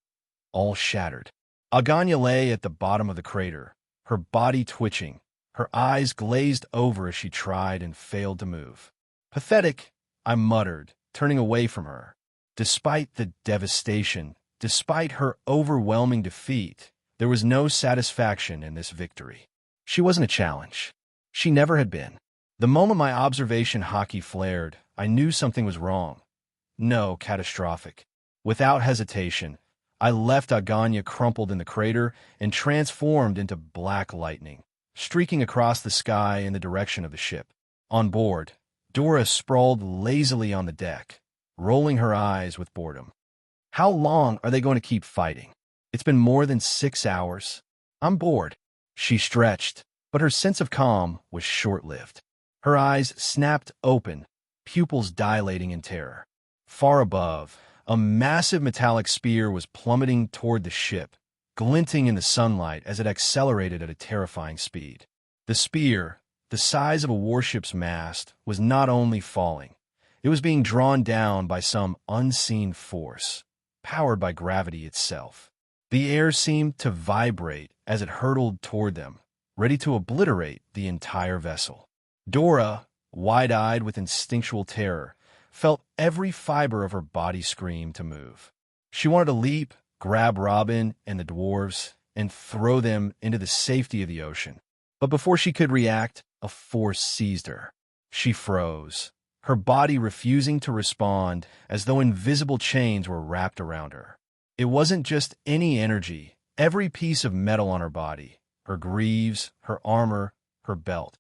all shattered. Aganya lay at the bottom of the crater, her body twitching, her eyes glazed over as she tried and failed to move. Pathetic, I muttered, turning away from her. Despite the devastation, despite her overwhelming defeat, there was no satisfaction in this victory. She wasn't a challenge. She never had been. The moment my observation hockey flared, I knew something was wrong. No, catastrophic. Without hesitation, I left Aganya crumpled in the crater and transformed into black lightning, streaking across the sky in the direction of the ship. On board, Dora sprawled lazily on the deck, rolling her eyes with boredom. How long are they going to keep fighting? It's been more than 6 hours. I'm bored. She stretched, but her sense of calm was short-lived. Her eyes snapped open, pupils dilating in terror. Far above, a massive metallic spear was plummeting toward the ship, glinting in the sunlight as it accelerated at a terrifying speed. The spear, the size of a warship's mast, was not only falling, it was being drawn down by some unseen force, powered by gravity itself. The air seemed to vibrate as it hurtled toward them, ready to obliterate the entire vessel. Dora, wide-eyed with instinctual terror, felt every fiber of her body scream to move. She wanted to leap, grab Robin and the dwarves, and throw them into the safety of the ocean. But before she could react, a force seized her. She froze, her body refusing to respond as though invisible chains were wrapped around her. It wasn't just any energy, every piece of metal on her body, her greaves, her armor, her belt.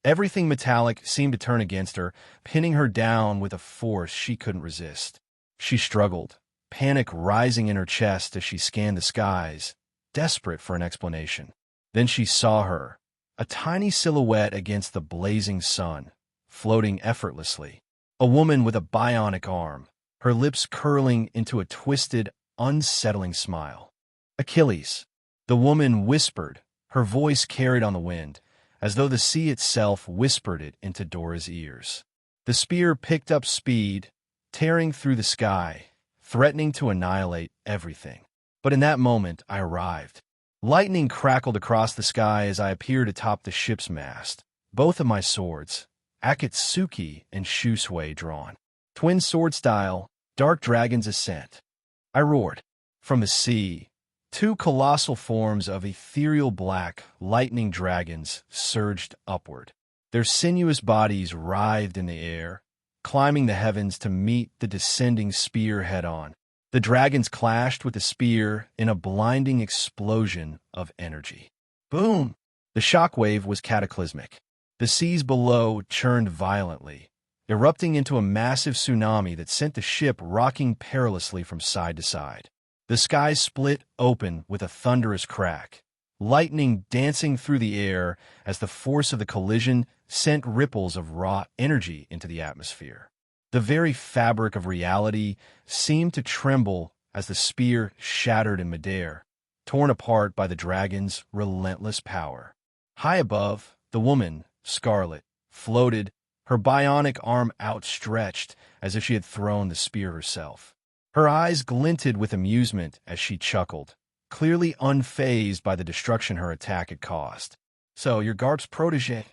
Everything metallic seemed to turn against her, pinning her down with a force she couldn't resist. She struggled, panic rising in her chest as she scanned the skies, desperate for an explanation. Then she saw her, a tiny silhouette against the blazing sun, floating effortlessly. A woman with a bionic arm, her lips curling into a twisted, unsettling smile. Achilles. The woman whispered, her voice carried on the wind, as though the sea itself whispered it into Dora's ears. The spear picked up speed, tearing through the sky, threatening to annihilate everything. But in that moment, I arrived. Lightning crackled across the sky as I appeared atop the ship's mast, both of my swords, Akatsuki and Shusui, drawn. Twin sword style, Dark Dragon's Ascent. I roared. From the sea, 2 colossal forms of ethereal black, lightning dragons surged upward. Their sinuous bodies writhed in the air, climbing the heavens to meet the descending spear head-on. The dragons clashed with the spear in a blinding explosion of energy. Boom! The shockwave was cataclysmic. The seas below churned violently, erupting into a massive tsunami that sent the ship rocking perilously from side to side. The sky split open with a thunderous crack, lightning dancing through the air as the force of the collision sent ripples of raw energy into the atmosphere. The very fabric of reality seemed to tremble as the spear shattered in midair, torn apart by the dragon's relentless power. High above, the woman, Scarlet, floated, her bionic arm outstretched as if she had thrown the spear herself. Her eyes glinted with amusement as she chuckled, clearly unfazed by the destruction her attack had caused. "So, you're Garp's protege?"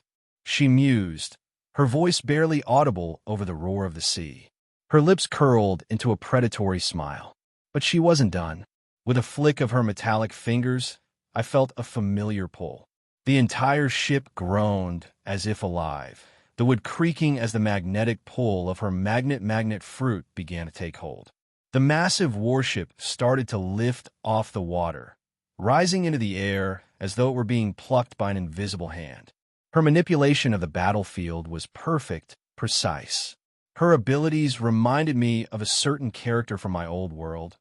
she mused, her voice barely audible over the roar of the sea. Her lips curled into a predatory smile. But she wasn't done. With a flick of her metallic fingers, I felt a familiar pull. The entire ship groaned as if alive, the wood creaking as the magnetic pull of her magnet fruit began to take hold. The massive warship started to lift off the water, rising into the air as though it were being plucked by an invisible hand. Her manipulation of the battlefield was perfect, precise. Her abilities reminded me of a certain character from my old world,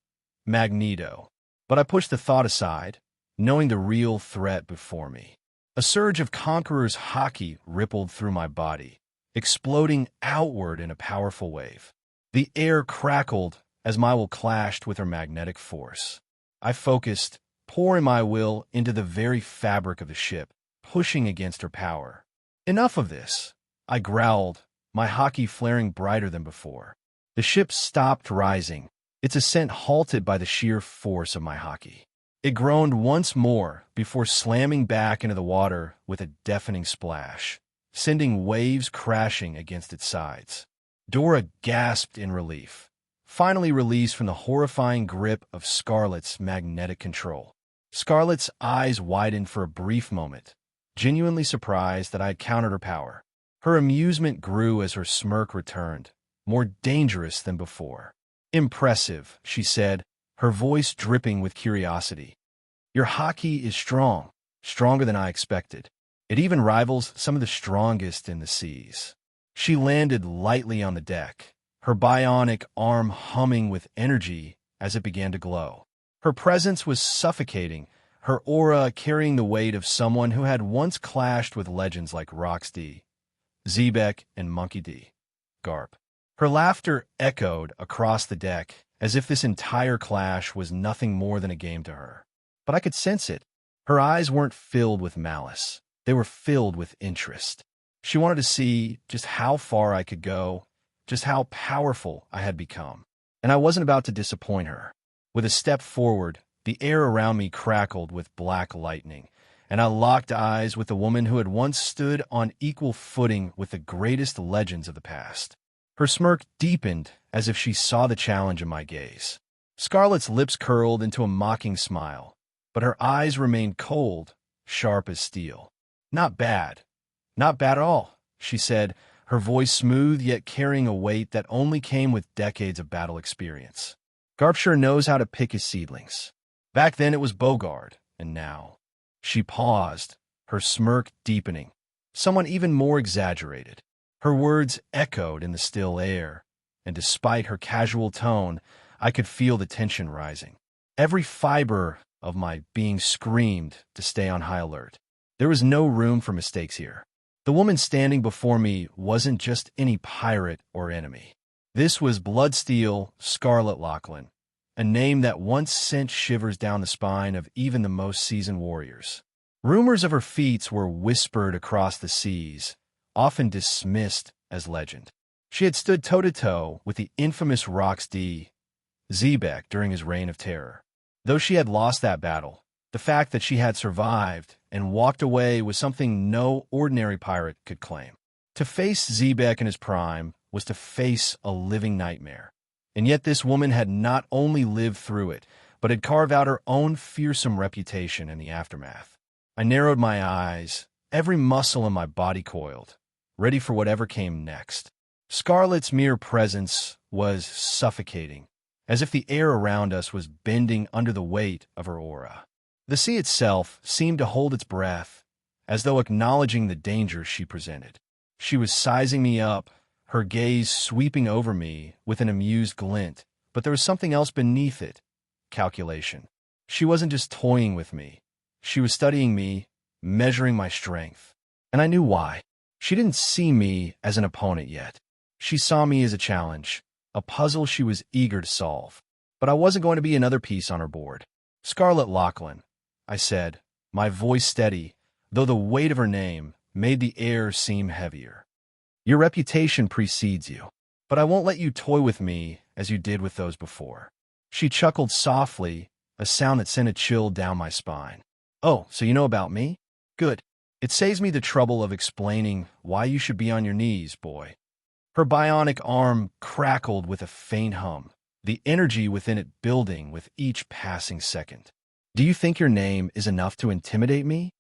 Magneto. But I pushed the thought aside, knowing the real threat before me. A surge of Conqueror's haki rippled through my body, exploding outward in a powerful wave. The air crackled as my will clashed with her magnetic force. I focused, pouring my will into the very fabric of the ship, pushing against her power. Enough of this, I growled, my haki flaring brighter than before. The ship stopped rising, its ascent halted by the sheer force of my haki. It groaned once more before slamming back into the water with a deafening splash, sending waves crashing against its sides. Dora gasped in relief, finally released from the horrifying grip of Scarlet's magnetic control. Scarlet's eyes widened for a brief moment, genuinely surprised that I had countered her power. Her amusement grew as her smirk returned, more dangerous than before. "Impressive," she said, her voice dripping with curiosity. "Your haki is strong, stronger than I expected. It even rivals some of the strongest in the seas." She landed lightly on the deck, her bionic arm humming with energy as it began to glow. Her presence was suffocating, her aura carrying the weight of someone who had once clashed with legends like Roxy, Zebek, and Monkey D. Garp. Her laughter echoed across the deck, as if this entire clash was nothing more than a game to her. But I could sense it. Her eyes weren't filled with malice. They were filled with interest. She wanted to see just how far I could go, just how powerful I had become. And I wasn't about to disappoint her. With a step forward, the air around me crackled with black lightning, and I locked eyes with the woman who had once stood on equal footing with the greatest legends of the past. Her smirk deepened as if she saw the challenge in my gaze. Scarlet's lips curled into a mocking smile, but her eyes remained cold, sharp as steel. "Not bad. Not bad at all," she said, her voice smooth yet carrying a weight that only came with decades of battle experience. "Garp sure knows how to pick his seedlings. Back then it was Bogard, and now—" She paused, her smirk deepening, somewhat even more exaggerated. Her words echoed in the still air, and despite her casual tone, I could feel the tension rising. Every fiber of my being screamed to stay on high alert. There was no room for mistakes here. The woman standing before me wasn't just any pirate or enemy. This was Bloodsteel Scarlet Lachlan, a name that once sent shivers down the spine of even the most seasoned warriors. Rumors of her feats were whispered across the seas, often dismissed as legend. She had stood toe-to-toe with the infamous Roxy Zebek during his reign of terror. Though she had lost that battle, the fact that she had survived and walked away was something no ordinary pirate could claim. To face Zebek in his prime was to face a living nightmare. And yet this woman had not only lived through it, but had carved out her own fearsome reputation in the aftermath. I narrowed my eyes, every muscle in my body coiled, ready for whatever came next. Scarlet's mere presence was suffocating, as if the air around us was bending under the weight of her aura. The sea itself seemed to hold its breath, as though acknowledging the danger she presented. She was sizing me up, her gaze sweeping over me with an amused glint, but there was something else beneath it: calculation. She wasn't just toying with me. She was studying me, measuring my strength. And I knew why. She didn't see me as an opponent yet. She saw me as a challenge, a puzzle she was eager to solve. But I wasn't going to be another piece on her board. "Scarlet Lachlan," I said, my voice steady, though the weight of her name made the air seem heavier. "Your reputation precedes you, but I won't let you toy with me as you did with those before." She chuckled softly, a sound that sent a chill down my spine. "Oh, so you know about me? Good. It saves me the trouble of explaining why you should be on your knees, boy." Her bionic arm crackled with a faint hum, the energy within it building with each passing second. "Do you think your name is enough to intimidate me?"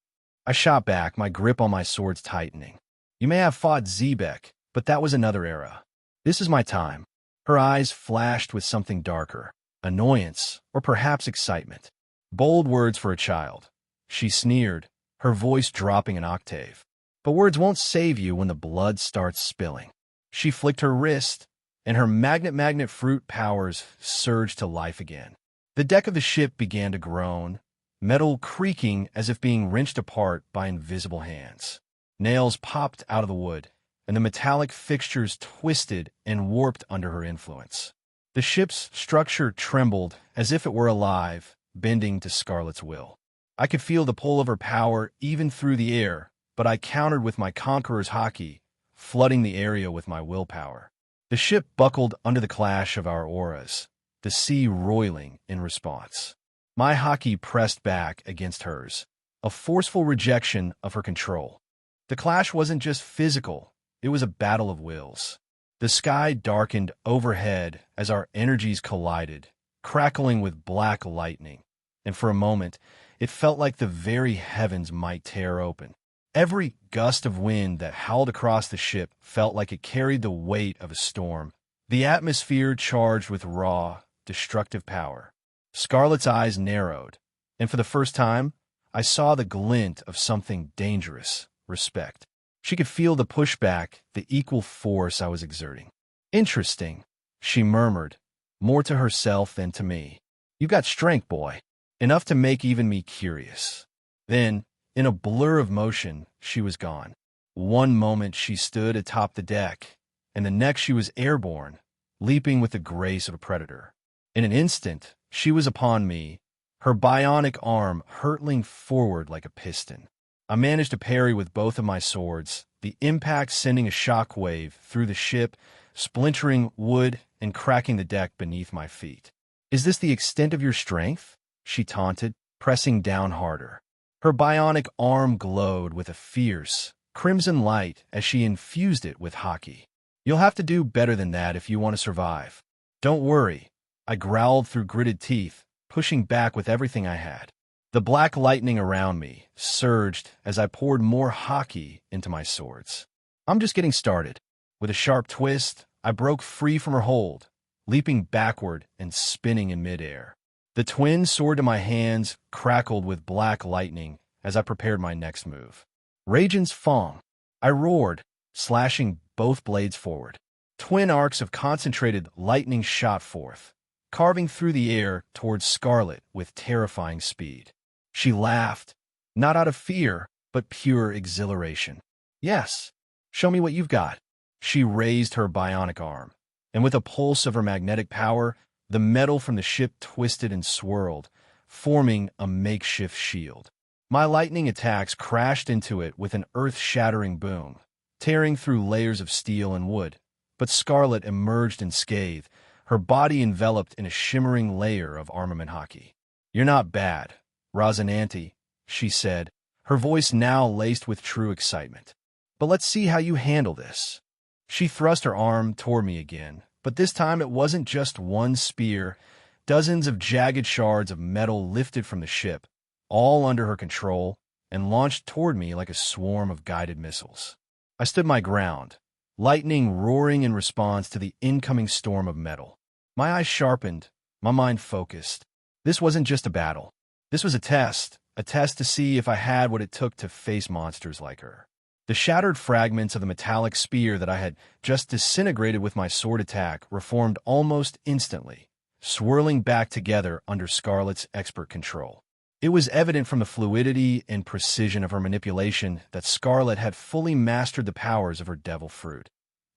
I shot back, my grip on my swords tightening. "You may have fought Zebek, but that was another era. This is my time." Her eyes flashed with something darker, annoyance, or perhaps excitement. Bold words for a child, she sneered, her voice dropping an octave. But words won't save you when the blood starts spilling. She flicked her wrist, and her magnet fruit powers surged to life again. The deck of the ship began to groan, metal creaking as if being wrenched apart by invisible hands. Nails popped out of the wood, and the metallic fixtures twisted and warped under her influence. The ship's structure trembled as if it were alive, bending to Scarlet's will. I could feel the pull of her power even through the air, but I countered with my conqueror's haki, flooding the area with my willpower. The ship buckled under the clash of our auras, the sea roiling in response. My haki pressed back against hers, a forceful rejection of her control. The clash wasn't just physical, it was a battle of wills. The sky darkened overhead as our energies collided, crackling with black lightning, and for a moment, it felt like the very heavens might tear open. Every gust of wind that howled across the ship felt like it carried the weight of a storm, the atmosphere charged with raw, destructive power. Scarlet's eyes narrowed, and for the first time, I saw the glint of something dangerous, respect. She could feel the pushback, the equal force I was exerting. Interesting, she murmured, more to herself than to me. You got strength, boy, enough to make even me curious. Then, in a blur of motion, she was gone. One moment she stood atop the deck, and the next she was airborne, leaping with the grace of a predator. In an instant, she was upon me, her bionic arm hurtling forward like a piston. I managed to parry with both of my swords, the impact sending a shockwave through the ship, splintering wood and cracking the deck beneath my feet. "Is this the extent of your strength?" she taunted, pressing down harder. Her bionic arm glowed with a fierce, crimson light as she infused it with haki. "You'll have to do better than that if you want to survive." "Don't worry," I growled through gritted teeth, pushing back with everything I had. The black lightning around me surged as I poured more haki into my swords. "I'm just getting started." With a sharp twist, I broke free from her hold, leaping backward and spinning in midair. The twin sword to my hands crackled with black lightning as I prepared my next move. "Radiant's Fong," I roared, slashing both blades forward. Twin arcs of concentrated lightning shot forth, carving through the air towards Scarlet with terrifying speed. She laughed, not out of fear, but pure exhilaration. "Yes, show me what you've got." She raised her bionic arm, and with a pulse of her magnetic power, the metal from the ship twisted and swirled, forming a makeshift shield. My lightning attacks crashed into it with an earth-shattering boom, tearing through layers of steel and wood. But Scarlet emerged unscathed, her body enveloped in a shimmering layer of armament haki. "You're not bad, Rosinante," she said, her voice now laced with true excitement. "But let's see how you handle this." She thrust her arm toward me again, but this time it wasn't just one spear. Dozens of jagged shards of metal lifted from the ship, all under her control, and launched toward me like a swarm of guided missiles. I stood my ground, lightning roaring in response to the incoming storm of metal. My eyes sharpened, my mind focused. This wasn't just a battle. This was a test to see if I had what it took to face monsters like her. The shattered fragments of the metallic spear that I had just disintegrated with my sword attack reformed almost instantly, swirling back together under Scarlet's expert control. It was evident from the fluidity and precision of her manipulation that Scarlet had fully mastered the powers of her devil fruit,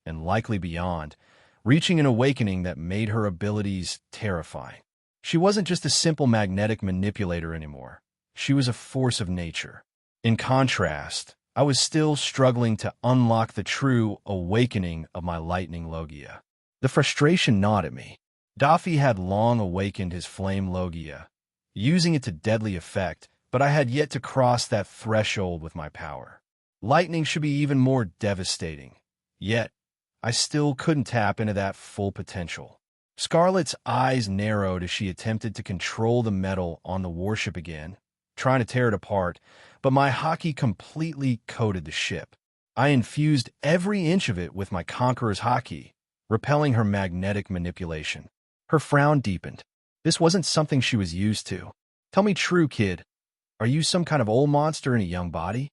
and likely beyond, reaching an awakening that made her abilities terrifying. She wasn't just a simple magnetic manipulator anymore. She was a force of nature. In contrast, I was still struggling to unlock the true awakening of my lightning Logia. The frustration gnawed at me. Daffy had long awakened his flame Logia, using it to deadly effect, but I had yet to cross that threshold with my power. Lightning should be even more devastating, yet I still couldn't tap into that full potential. Scarlet's eyes narrowed as she attempted to control the metal on the warship again, trying to tear it apart, but my haki completely coated the ship. I infused every inch of it with my Conqueror's haki, repelling her magnetic manipulation. Her frown deepened. This wasn't something she was used to. "Tell me true, kid. Are you some kind of old monster in a young body?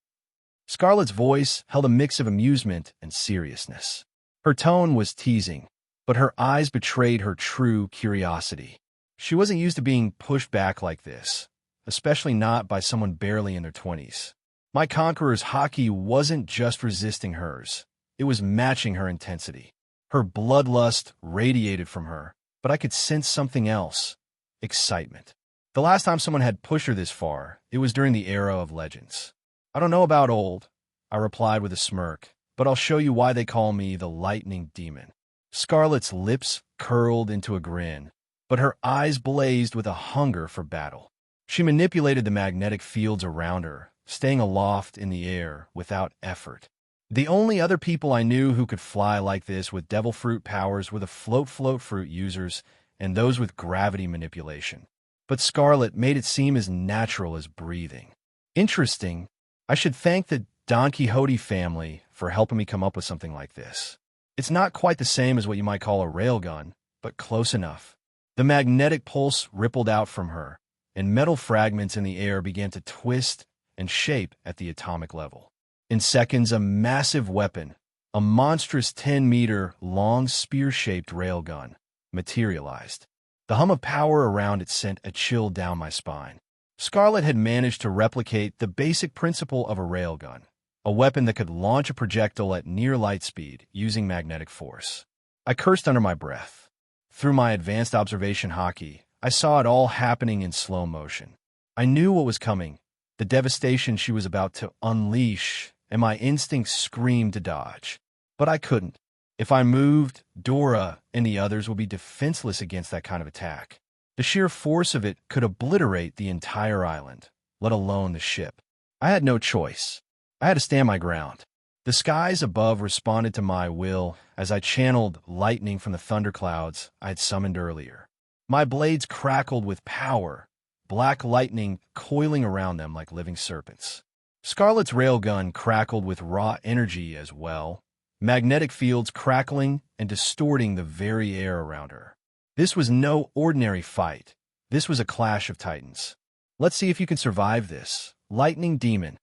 Scarlet's voice held a mix of amusement and seriousness. Her tone was teasing, but her eyes betrayed her true curiosity. She wasn't used to being pushed back like this, especially not by someone barely in their 20s. My conqueror's hockey wasn't just resisting hers, it was matching her intensity. Her bloodlust radiated from her, but I could sense something else: excitement. The last time someone had pushed her this far, it was during the era of legends. I don't know about old, I replied with a smirk, but I'll show you why they call me the Lightning Demon. Scarlet's lips curled into a grin, but her eyes blazed with a hunger for battle. She manipulated the magnetic fields around her, staying aloft in the air without effort. The only other people I knew who could fly like this with devil fruit powers were the float fruit users and those with gravity manipulation. But Scarlet made it seem as natural as breathing. Interesting. I should thank the Don Quixote family for helping me come up with something like this. It's not quite the same as what you might call a railgun, but close enough. The magnetic pulse rippled out from her, and metal fragments in the air began to twist and shape at the atomic level. In seconds, a massive weapon, a monstrous 10-meter long spear-shaped railgun, materialized. The hum of power around it sent a chill down my spine. Scarlet had managed to replicate the basic principle of a railgun, a weapon that could launch a projectile at near light speed using magnetic force. I cursed under my breath. Through my advanced observation hockey, I saw it all happening in slow motion. I knew what was coming, the devastation she was about to unleash, and my instincts screamed to dodge. But I couldn't. If I moved, Dora and the others would be defenseless against that kind of attack. The sheer force of it could obliterate the entire island, let alone the ship. I had no choice. I had to stand my ground. The skies above responded to my will as I channeled lightning from the thunderclouds I had summoned earlier. My blades crackled with power, black lightning coiling around them like living serpents. Scarlet's railgun crackled with raw energy as well, magnetic fields crackling and distorting the very air around her. This was no ordinary fight. This was a clash of titans. Let's see if you can survive this, Lightning Demon.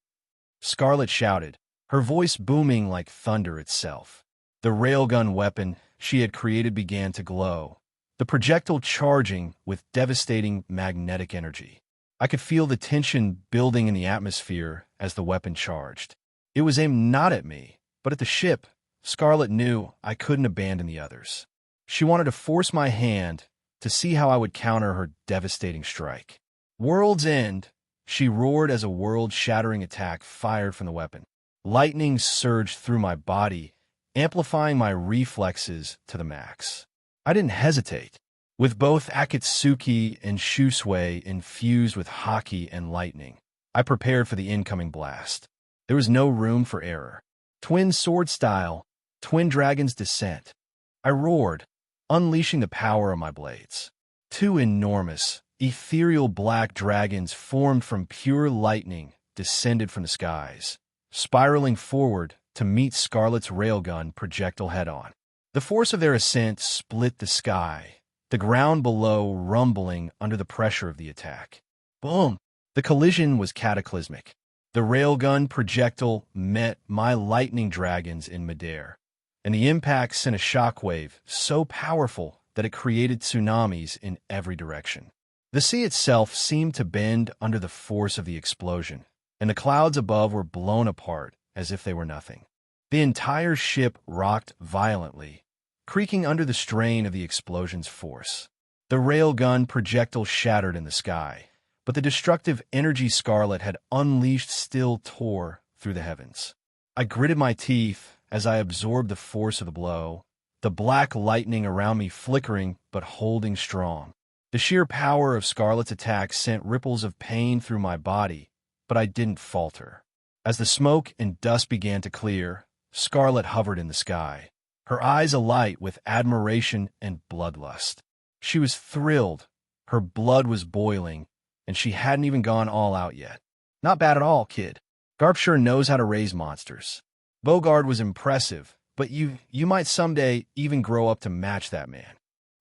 Scarlet shouted, her voice booming like thunder itself. The railgun weapon she had created began to glow, the projectile charging with devastating magnetic energy. I could feel the tension building in the atmosphere as the weapon charged. It was aimed not at me, but at the ship. Scarlet knew I couldn't abandon the others. She wanted to force my hand to see how I would counter her devastating strike. World's End, she roared as a world-shattering attack fired from the weapon. Lightning surged through my body, amplifying my reflexes to the max. I didn't hesitate. With both Akatsuki and Shusui infused with hockey and lightning, I prepared for the incoming blast. There was no room for error. Twin sword style, twin dragon's descent. I roared, unleashing the power of my blades. Two enormous, ethereal black dragons formed from pure lightning descended from the skies, spiraling forward to meet Scarlet's railgun projectile head-on. The force of their ascent split the sky, the ground below rumbling under the pressure of the attack. Boom! The collision was cataclysmic. The railgun projectile met my lightning dragons in midair, and the impact sent a shockwave so powerful that it created tsunamis in every direction. The sea itself seemed to bend under the force of the explosion, and the clouds above were blown apart as if they were nothing. The entire ship rocked violently, creaking under the strain of the explosion's force. The railgun projectile shattered in the sky, but the destructive energy Scarlet had unleashed still tore through the heavens. I gritted my teeth as I absorbed the force of the blow, the black lightning around me flickering but holding strong. The sheer power of Scarlet's attack sent ripples of pain through my body, but I didn't falter. As the smoke and dust began to clear, Scarlet hovered in the sky, her eyes alight with admiration and bloodlust. She was thrilled, her blood was boiling, and she hadn't even gone all out yet. Not bad at all, kid. Garp sure knows how to raise monsters. Bogard was impressive, but you might someday even grow up to match that man.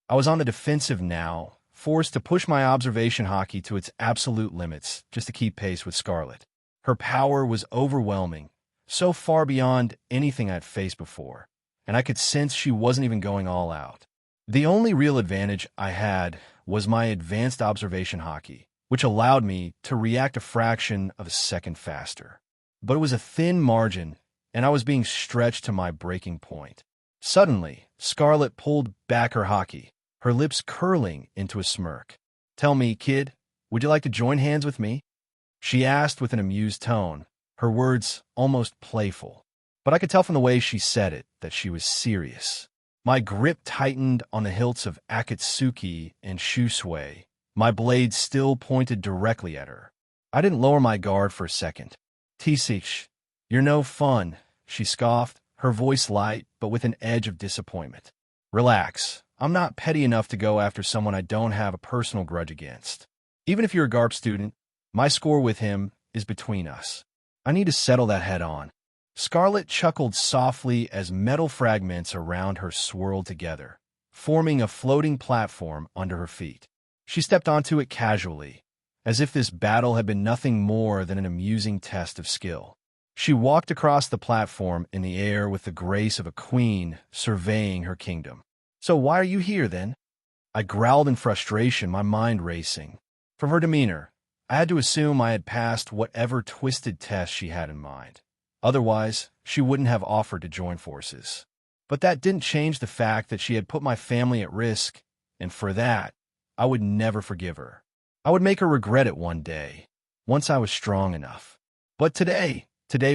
I was on the defensive now, forced to push my observation hockey to its absolute limits just to keep pace with Scarlet. Her power was overwhelming, so far beyond anything I'd faced before, and I could sense she wasn't even going all out. The only real advantage I had was my advanced observation hockey, which allowed me to react a fraction of a second faster. But it was a thin margin, and I was being stretched to my breaking point. Suddenly, Scarlet pulled back her hockey, her lips curling into a smirk. "Tell me, kid, would you like to join hands with me?" She asked with an amused tone, her words almost playful. But I could tell from the way she said it that she was serious. My grip tightened on the hilts of Akatsuki and Shusui, my blade still pointed directly at her. I didn't lower my guard for a second. "Tisich, you're no fun," she scoffed, her voice light but with an edge of disappointment. "Relax. I'm not petty enough to go after someone I don't have a personal grudge against. Even if you're a GARP student, my score with him is between us. I need to settle that head on." Scarlet chuckled softly as metal fragments around her swirled together, forming a floating platform under her feet. She stepped onto it casually, as if this battle had been nothing more than an amusing test of skill. She walked across the platform in the air with the grace of a queen surveying her kingdom. "So why are you here, then?" I growled in frustration, my mind racing. From her demeanor, I had to assume I had passed whatever twisted test she had in mind. Otherwise, she wouldn't have offered to join forces. But that didn't change the fact that she had put my family at risk, and for that, I would never forgive her. I would make her regret it one day, once I was strong enough. But today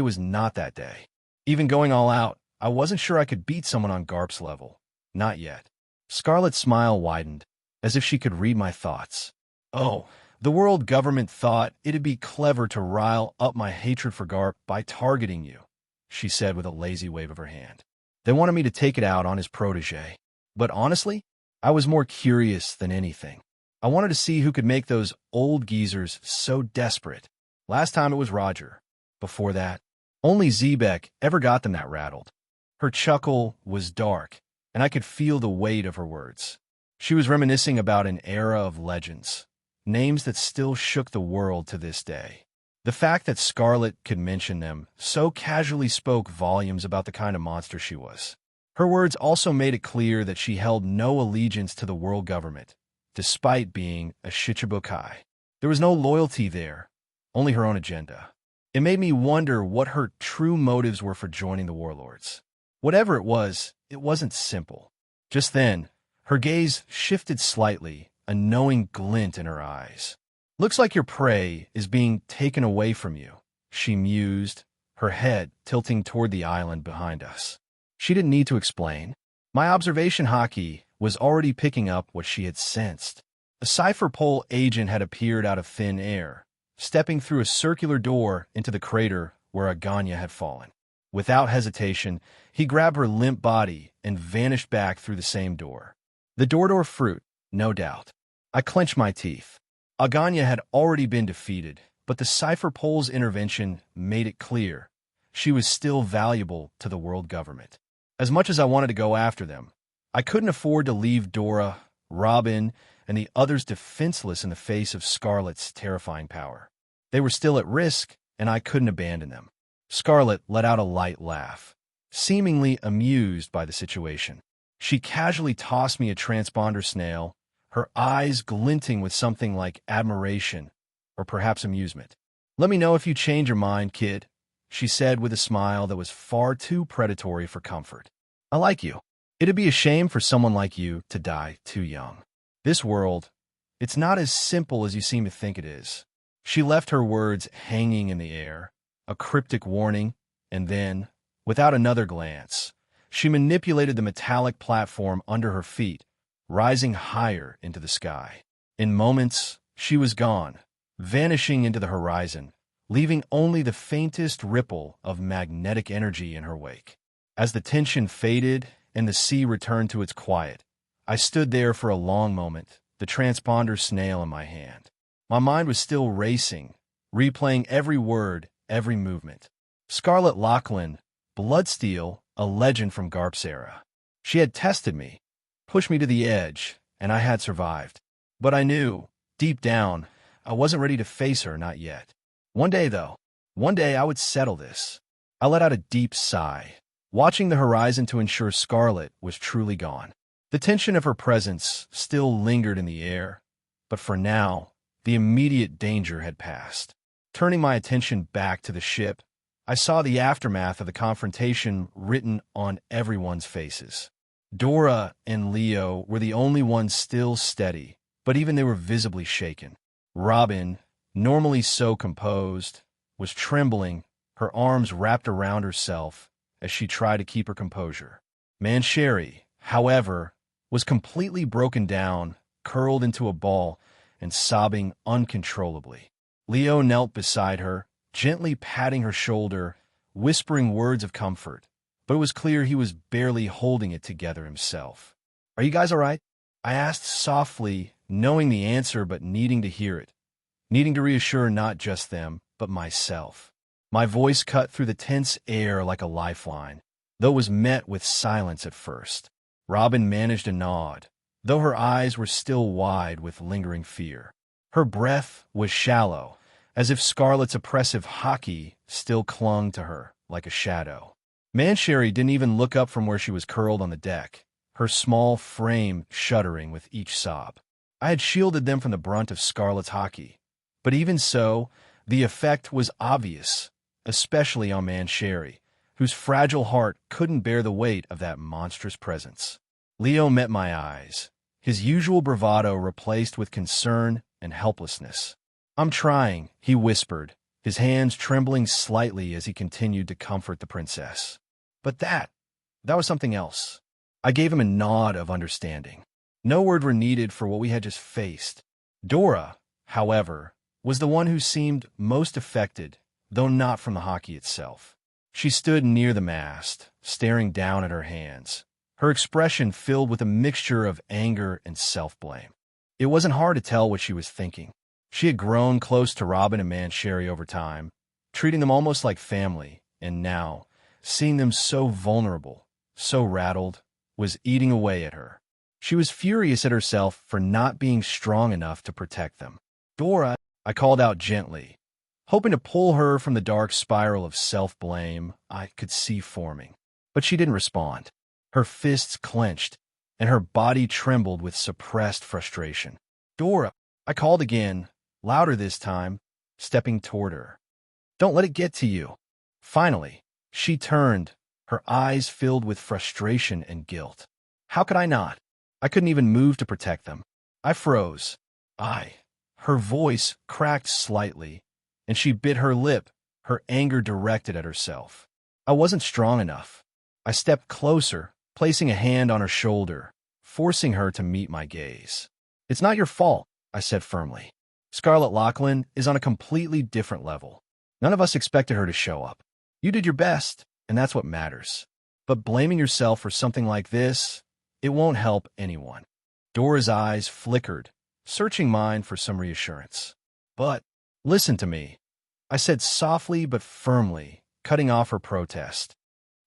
was not that day. Even going all out, I wasn't sure I could beat someone on GARP's level. Not yet. Scarlet's smile widened, as if she could read my thoughts. "Oh, the world government thought it'd be clever to rile up my hatred for GARP by targeting you," she said with a lazy wave of her hand. "They wanted me to take it out on his protege. But honestly, I was more curious than anything. I wanted to see who could make those old geezers so desperate. Last time it was Roger. Before that, only Zebek ever got them that rattled." Her chuckle was dark, and I could feel the weight of her words. She was reminiscing about an era of legends, names that still shook the world to this day. The fact that Scarlet could mention them so casually spoke volumes about the kind of monster she was. Her words also made it clear that she held no allegiance to the world government, despite being a Shichibukai. There was no loyalty there, only her own agenda. It made me wonder what her true motives were for joining the warlords. Whatever it wasn't simple. Just then, her gaze shifted slightly, a knowing glint in her eyes. "Looks like your prey is being taken away from you," she mused, her head tilting toward the island behind us. She didn't need to explain. My observation hockey was already picking up what she had sensed. A cipher pole agent had appeared out of thin air, stepping through a circular door into the crater where Aganya had fallen. Without hesitation, he grabbed her limp body and vanished back through the same door. The door fruit, no doubt. I clenched my teeth. Aganya had already been defeated, but the cipher pole's intervention made it clear she was still valuable to the world government. As much as I wanted to go after them, I couldn't afford to leave Dora, Robin, and the others defenseless in the face of Scarlet's terrifying power. They were still at risk, and I couldn't abandon them. Scarlet let out a light laugh, seemingly amused by the situation. She casually tossed me a transponder snail, her eyes glinting with something like admiration or perhaps amusement. "Let me know if you change your mind, kid," she said with a smile that was far too predatory for comfort. "I like you. It'd be a shame for someone like you to die too young. This world, it's not as simple as you seem to think it is." She left her words hanging in the air, a cryptic warning, and then, without another glance, she manipulated the metallic platform under her feet, rising higher into the sky. In moments, she was gone, vanishing into the horizon, leaving only the faintest ripple of magnetic energy in her wake. As the tension faded and the sea returned to its quiet, I stood there for a long moment, the transponder snail in my hand. My mind was still racing, replaying every word, every movement. Scarlet Lachlan, Bloodsteel, a legend from GARP's era. She had tested me, pushed me to the edge, and I had survived. But I knew, deep down, I wasn't ready to face her, not yet. One day, though, one day I would settle this. I let out a deep sigh, watching the horizon to ensure Scarlet was truly gone. The tension of her presence still lingered in the air, but for now, the immediate danger had passed. Turning my attention back to the ship, I saw the aftermath of the confrontation written on everyone's faces. Dora and Leo were the only ones still steady, but even they were visibly shaken. Robin, normally so composed, was trembling, her arms wrapped around herself as she tried to keep her composure. Mancheri, however, was completely broken down, curled into a ball, and sobbing uncontrollably. Leo knelt beside her, gently patting her shoulder, whispering words of comfort, but it was clear he was barely holding it together himself. "Are you guys all right?" I asked softly, knowing the answer but needing to hear it, needing to reassure not just them, but myself. My voice cut through the tense air like a lifeline, though it was met with silence at first. Robin managed a nod, though her eyes were still wide with lingering fear. Her breath was shallow, as if Scarlet's oppressive hockey still clung to her like a shadow. Mancheri didn't even look up from where she was curled on the deck, her small frame shuddering with each sob. I had shielded them from the brunt of Scarlet's hockey, but even so, the effect was obvious, especially on Mancheri, whose fragile heart couldn't bear the weight of that monstrous presence. Leo met my eyes, his usual bravado replaced with concern and helplessness. "I'm trying," he whispered, his hands trembling slightly as he continued to comfort the princess. "But that was something else." I gave him a nod of understanding. No words were needed for what we had just faced. Dora, however, was the one who seemed most affected, though not from the hockey itself. She stood near the mast, staring down at her hands, her expression filled with a mixture of anger and self-blame. It wasn't hard to tell what she was thinking. She had grown close to Robin and Mancheri over time, treating them almost like family, and now, seeing them so vulnerable, so rattled, was eating away at her. She was furious at herself for not being strong enough to protect them. "Dora," I called out gently, hoping to pull her from the dark spiral of self-blame I could see forming. But she didn't respond. Her fists clenched, and her body trembled with suppressed frustration. "Dora," I called again, louder this time, stepping toward her. "Don't let it get to you." Finally, she turned, her eyes filled with frustration and guilt. How could I not? I couldn't even move to protect them. I froze. Her voice cracked slightly, and she bit her lip, her anger directed at herself. I wasn't strong enough. I stepped closer, placing a hand on her shoulder, forcing her to meet my gaze. "It's not your fault," I said firmly. "Scarlet Lachlan is on a completely different level. None of us expected her to show up. You did your best, and that's what matters. But blaming yourself for something like this, it won't help anyone." Dora's eyes flickered, searching mine for some reassurance. "But listen to me," I said softly but firmly, cutting off her protest.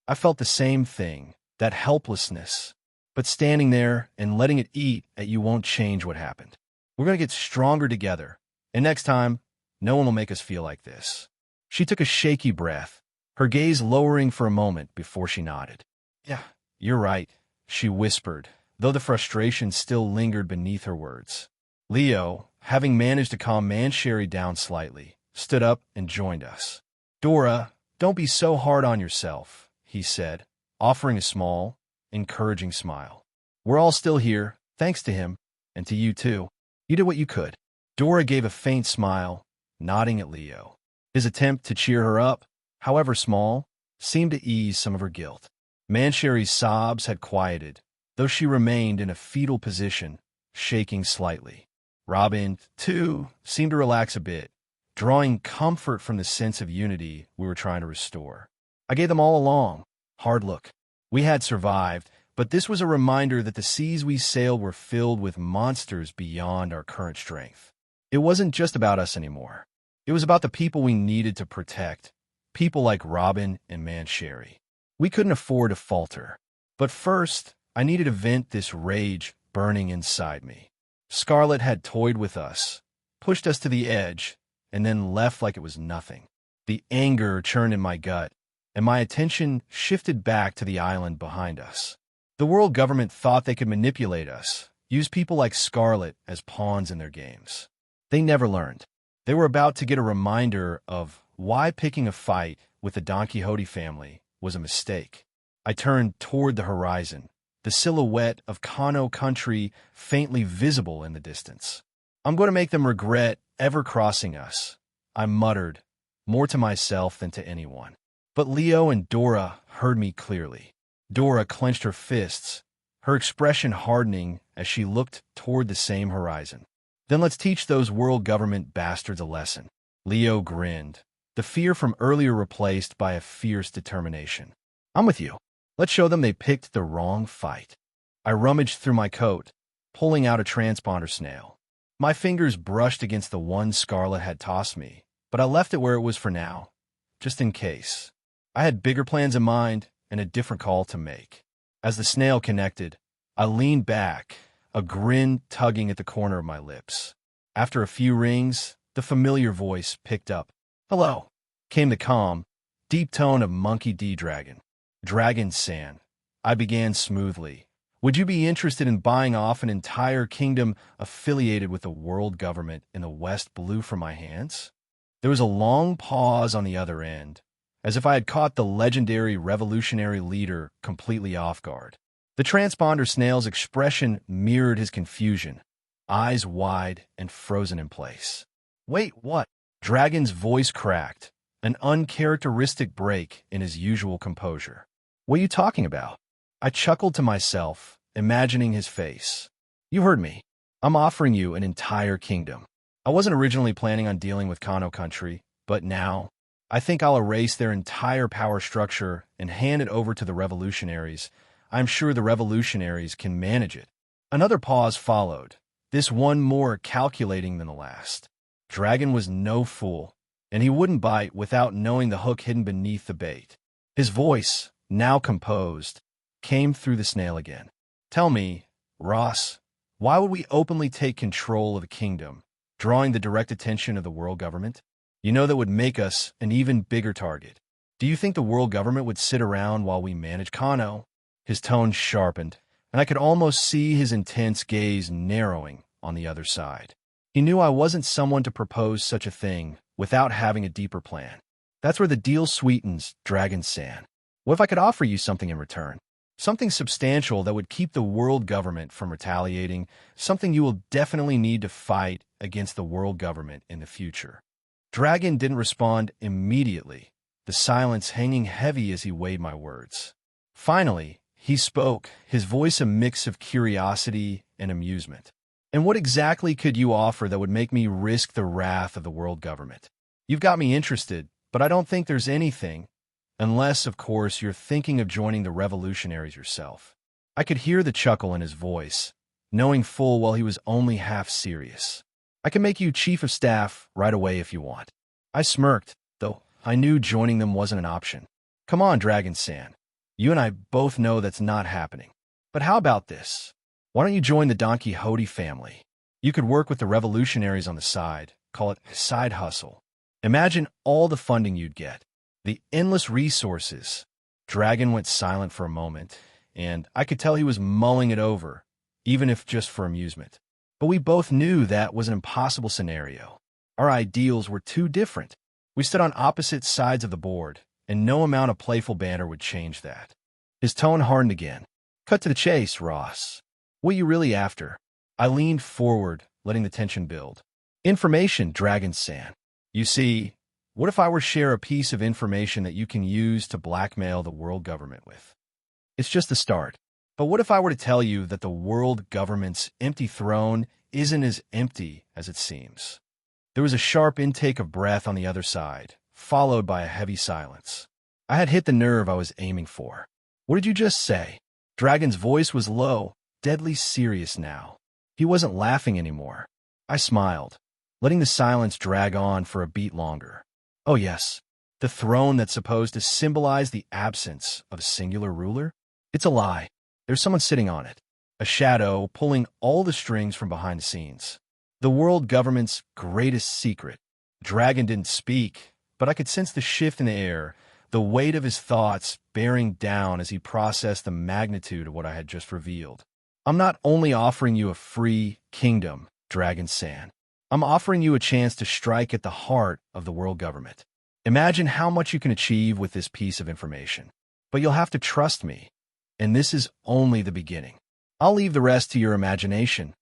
I felt the same thing, that helplessness, but standing there and letting it eat at you won't change what happened. We're going to get stronger together, and next time, no one will make us feel like this. She took a shaky breath, her gaze lowering for a moment before she nodded. "Yeah, you're right," she whispered, though the frustration still lingered beneath her words. Leo, having managed to calm Mancheri down slightly, stood up and joined us. "Dora, don't be so hard on yourself," he said, offering a small, encouraging smile. "We're all still here, thanks to him, and to you too. You did what you could." Dora gave a faint smile, nodding at Leo. His attempt to cheer her up, however small, seemed to ease some of her guilt. Mancheri's sobs had quieted, though she remained in a fetal position, shaking slightly. Robin, too, seemed to relax a bit, drawing comfort from the sense of unity we were trying to restore. I gave them all a long, hard look. We had survived, but this was a reminder that the seas we sailed were filled with monsters beyond our current strength. It wasn't just about us anymore. It was about the people we needed to protect, people like Robin and Mancheri. We couldn't afford to falter. But first, I needed to vent this rage burning inside me. Scarlet had toyed with us, pushed us to the edge, and then left like it was nothing. The anger churned in my gut, and my attention shifted back to the island behind us. The world government thought they could manipulate us, use people like Scarlet as pawns in their games. They never learned. They were about to get a reminder of why picking a fight with the Don Quixote family was a mistake. I turned toward the horizon, the silhouette of Cano country faintly visible in the distance. I'm going to make them regret ever crossing us, I muttered, more to myself than to anyone. But Leo and Dora heard me clearly. Dora clenched her fists, her expression hardening as she looked toward the same horizon. Then let's teach those world government bastards a lesson. Leo grinned, the fear from earlier replaced by a fierce determination. I'm with you. Let's show them they picked the wrong fight. I rummaged through my coat, pulling out a transponder snail. My fingers brushed against the one Scarlet had tossed me, but I left it where it was for now, just in case. I had bigger plans in mind and a different call to make. As the snail connected, I leaned back, a grin tugging at the corner of my lips. After a few rings, the familiar voice picked up. "Hello," came the calm, deep tone of Monkey D. Dragon. "Dragon-san," I began smoothly. "Would you be interested in buying off an entire kingdom affiliated with the world government in the West Blue from my hands?" There was a long pause on the other end, as if I had caught the legendary revolutionary leader completely off guard. The transponder snail's expression mirrored his confusion, eyes wide and frozen in place. "Wait, what?" Dragon's voice cracked, an uncharacteristic break in his usual composure. "What are you talking about?" I chuckled to myself, imagining his face. "You heard me. I'm offering you an entire kingdom. I wasn't originally planning on dealing with Cano country, but now I think I'll erase their entire power structure and hand it over to the revolutionaries. I'm sure the revolutionaries can manage it." Another pause followed, this one more calculating than the last. Dragon was no fool, and he wouldn't bite without knowing the hook hidden beneath the bait. His voice, now composed, came through the snail again. "Tell me, Ross, why would we openly take control of the kingdom, drawing the direct attention of the world government? You know that would make us an even bigger target. Do you think the world government would sit around while we manage Cano?" His tone sharpened, and I could almost see his intense gaze narrowing on the other side. He knew I wasn't someone to propose such a thing without having a deeper plan. "That's where the deal sweetens, Dragon-san. What if I could offer you something in return? Something substantial that would keep the world government from retaliating, something you will definitely need to fight against the world government in the future." Dragon didn't respond immediately, the silence hanging heavy as he weighed my words. Finally, he spoke, his voice a mix of curiosity and amusement. "And what exactly could you offer that would make me risk the wrath of the world government? You've got me interested, but I don't think there's anything, unless, of course, you're thinking of joining the revolutionaries yourself." I could hear the chuckle in his voice, knowing full well he was only half serious. "I can make you chief of staff right away if you want." I smirked, though I knew joining them wasn't an option. "Come on, Dragon-san. You and I both know that's not happening. But how about this? Why don't you join the Don Quixote family? You could work with the revolutionaries on the side, call it a side hustle. Imagine all the funding you'd get, the endless resources." Dragon went silent for a moment, and I could tell he was mulling it over, even if just for amusement. But we both knew that was an impossible scenario. Our ideals were too different. We stood on opposite sides of the board, and no amount of playful banter would change that. His tone hardened again. "Cut to the chase, Ross. What are you really after?" I leaned forward, letting the tension build. "Information, Dragon-san. You see, what if I were to share a piece of information that you can use to blackmail the world government with? It's just the start. But what if I were to tell you that the world government's empty throne isn't as empty as it seems?" There was a sharp intake of breath on the other side, followed by a heavy silence. I had hit the nerve I was aiming for. "What did you just say?" Dragon's voice was low, deadly serious now. He wasn't laughing anymore. I smiled, letting the silence drag on for a beat longer. "Oh yes, the throne that's supposed to symbolize the absence of a singular ruler? It's a lie. There's someone sitting on it. a shadow pulling all the strings from behind the scenes. The world government's greatest secret. Dragon didn't speak, but I could sense the shift in the air, the weight of his thoughts bearing down as he processed the magnitude of what I had just revealed. I'm not only offering you a free kingdom, Dragon-san. I'm offering you a chance to strike at the heart of the world government. Imagine how much you can achieve with this piece of information. But you'll have to trust me, and this is only the beginning. I'll leave the rest to your imagination,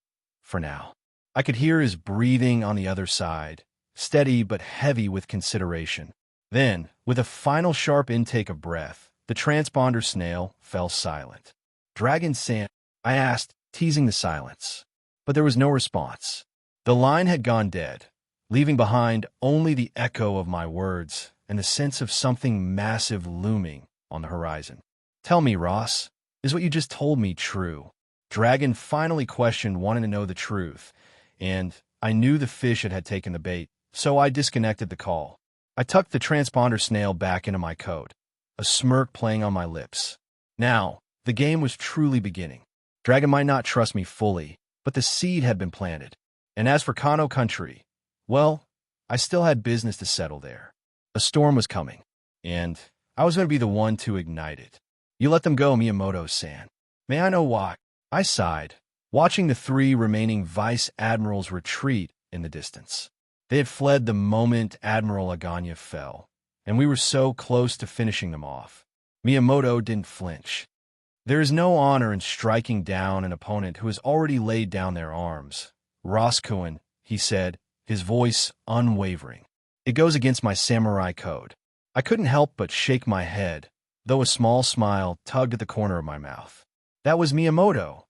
for now. I could hear his breathing on the other side, steady but heavy with consideration. Then, with a final sharp intake of breath, the transponder snail fell silent. Dragon-san, I asked, teasing the silence. But there was no response. The line had gone dead, leaving behind only the echo of my words and the sense of something massive looming on the horizon. Tell me, Ross, is what you just told me true? Dragon finally questioned, wanting to know the truth, and I knew the fish had taken the bait, so I disconnected the call. I tucked the transponder snail back into my coat, a smirk playing on my lips. Now, the game was truly beginning. Dragon might not trust me fully, but the seed had been planted. And as for Kano country, well, I still had business to settle there. A storm was coming, and I was going to be the one to ignite it. You let them go, Miyamoto-san. May I know why? I sighed, watching the 3 remaining vice admirals retreat in the distance. They had fled the moment Admiral Aganya fell, and we were so close to finishing them off. Miyamoto didn't flinch. There is no honor in striking down an opponent who has already laid down their arms. Roscoe, he said, his voice unwavering. It goes against my samurai code. I couldn't help but shake my head, though a small smile tugged at the corner of my mouth. That was Miyamoto,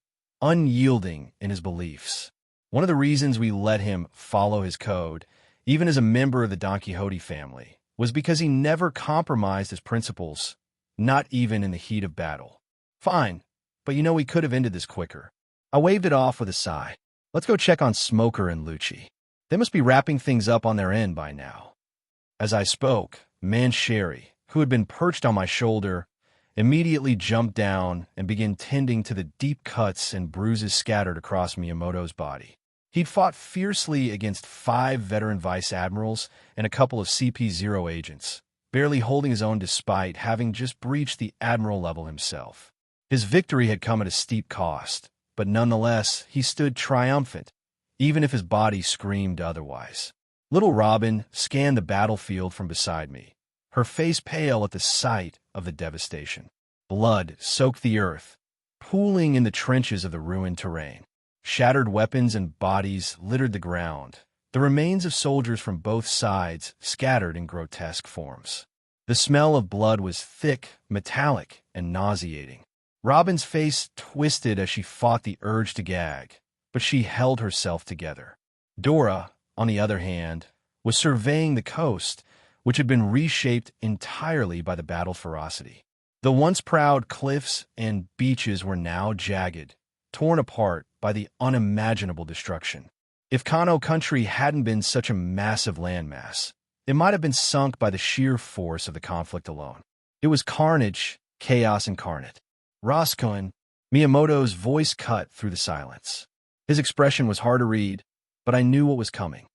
unyielding in his beliefs. One of the reasons we let him follow his code, even as a member of the Don Quixote family, was because he never compromised his principles, not even in the heat of battle. Fine, but you know we could have ended this quicker. I waved it off with a sigh. Let's go check on Smoker and Lucci. They must be wrapping things up on their end by now. As I spoke, Mancheri, who had been perched on my shoulder, immediately jumped down and began tending to the deep cuts and bruises scattered across Miyamoto's body. He'd fought fiercely against 5 veteran vice admirals and a couple of CP0 agents, barely holding his own despite having just breached the admiral level himself. His victory had come at a steep cost, but nonetheless, he stood triumphant, even if his body screamed otherwise. Little Robin scanned the battlefield from beside me, her face pale at the sight of the devastation. Blood soaked the earth, pooling in the trenches of the ruined terrain. Shattered weapons and bodies littered the ground, the remains of soldiers from both sides scattered in grotesque forms. The smell of blood was thick, metallic, and nauseating. Robin's face twisted as she fought the urge to gag, but she held herself together. Dora, on the other hand, was surveying the coast, which had been reshaped entirely by the battle ferocity. The once proud cliffs and beaches were now jagged, torn apart by the unimaginable destruction. If Kano country hadn't been such a massive landmass, it might have been sunk by the sheer force of the conflict alone. It was carnage, chaos incarnate. Roscoe, Miyamoto's voice cut through the silence. His expression was hard to read, but I knew what was coming.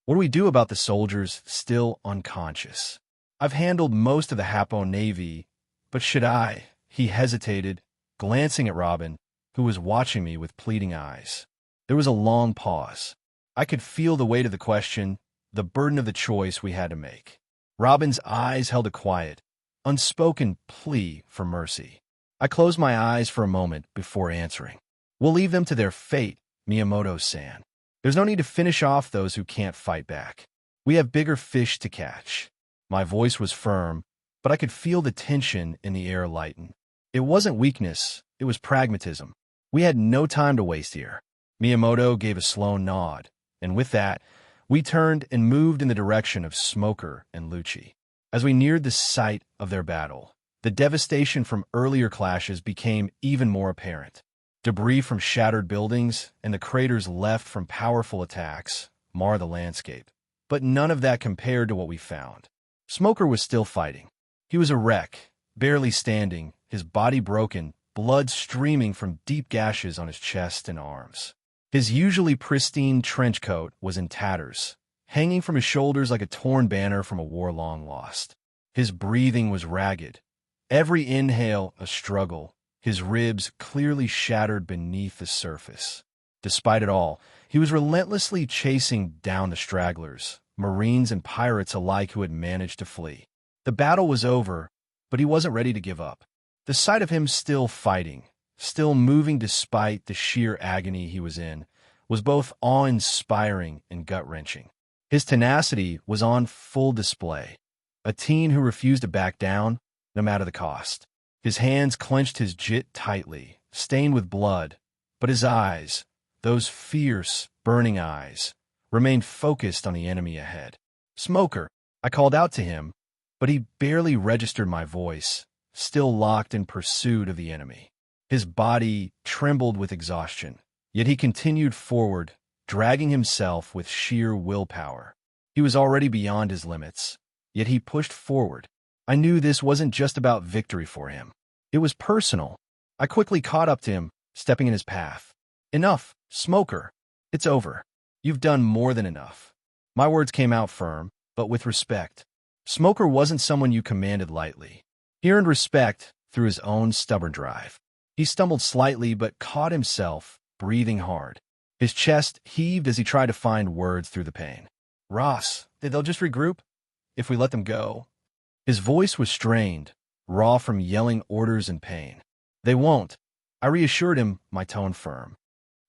What do we do about the soldiers still unconscious? I've handled most of the Hapo Navy, but should I? He hesitated, glancing at Robin, who was watching me with pleading eyes. There was a long pause. I could feel the weight of the question, the burden of the choice we had to make. Robin's eyes held a quiet, unspoken plea for mercy. I closed my eyes for a moment before answering. We'll leave them to their fate, Miyamoto-san. There's no need to finish off those who can't fight back. We have bigger fish to catch. My voice was firm, but I could feel the tension in the air lighten. It wasn't weakness, it was pragmatism. We had no time to waste here. Miyamoto gave a slow nod, and with that, we turned and moved in the direction of Smoker and Lucci. As we neared the site of their battle, the devastation from earlier clashes became even more apparent. Debris from shattered buildings and the craters left from powerful attacks mar the landscape. But none of that compared to what we found. Smoker was still fighting. He was a wreck, barely standing, his body broken, blood streaming from deep gashes on his chest and arms. His usually pristine trench coat was in tatters, hanging from his shoulders like a torn banner from a war long lost. His breathing was ragged, every inhale a struggle, his ribs clearly shattered beneath the surface. Despite it all, he was relentlessly chasing down the stragglers, Marines and pirates alike who had managed to flee. The battle was over, but he wasn't ready to give up. The sight of him still fighting, still moving despite the sheer agony he was in, was both awe-inspiring and gut-wrenching. His tenacity was on full display, a teen who refused to back down, no matter the cost. His hands clenched his jit tightly, stained with blood, but his eyes, those fierce, burning eyes, remained focused on the enemy ahead. "Smoker," I called out to him, but he barely registered my voice, still locked in pursuit of the enemy. His body trembled with exhaustion, yet he continued forward, dragging himself with sheer willpower. He was already beyond his limits, yet he pushed forward. I knew this wasn't just about victory for him. It was personal. I quickly caught up to him, stepping in his path. "Enough, Smoker. It's over. You've done more than enough." My words came out firm, but with respect. Smoker wasn't someone you commanded lightly. He earned respect through his own stubborn drive. He stumbled slightly but caught himself, breathing hard. His chest heaved as he tried to find words through the pain. "Ross, they'll just regroup? If we let them go?" His voice was strained, raw from yelling orders and pain. "They won't," I reassured him, my tone firm.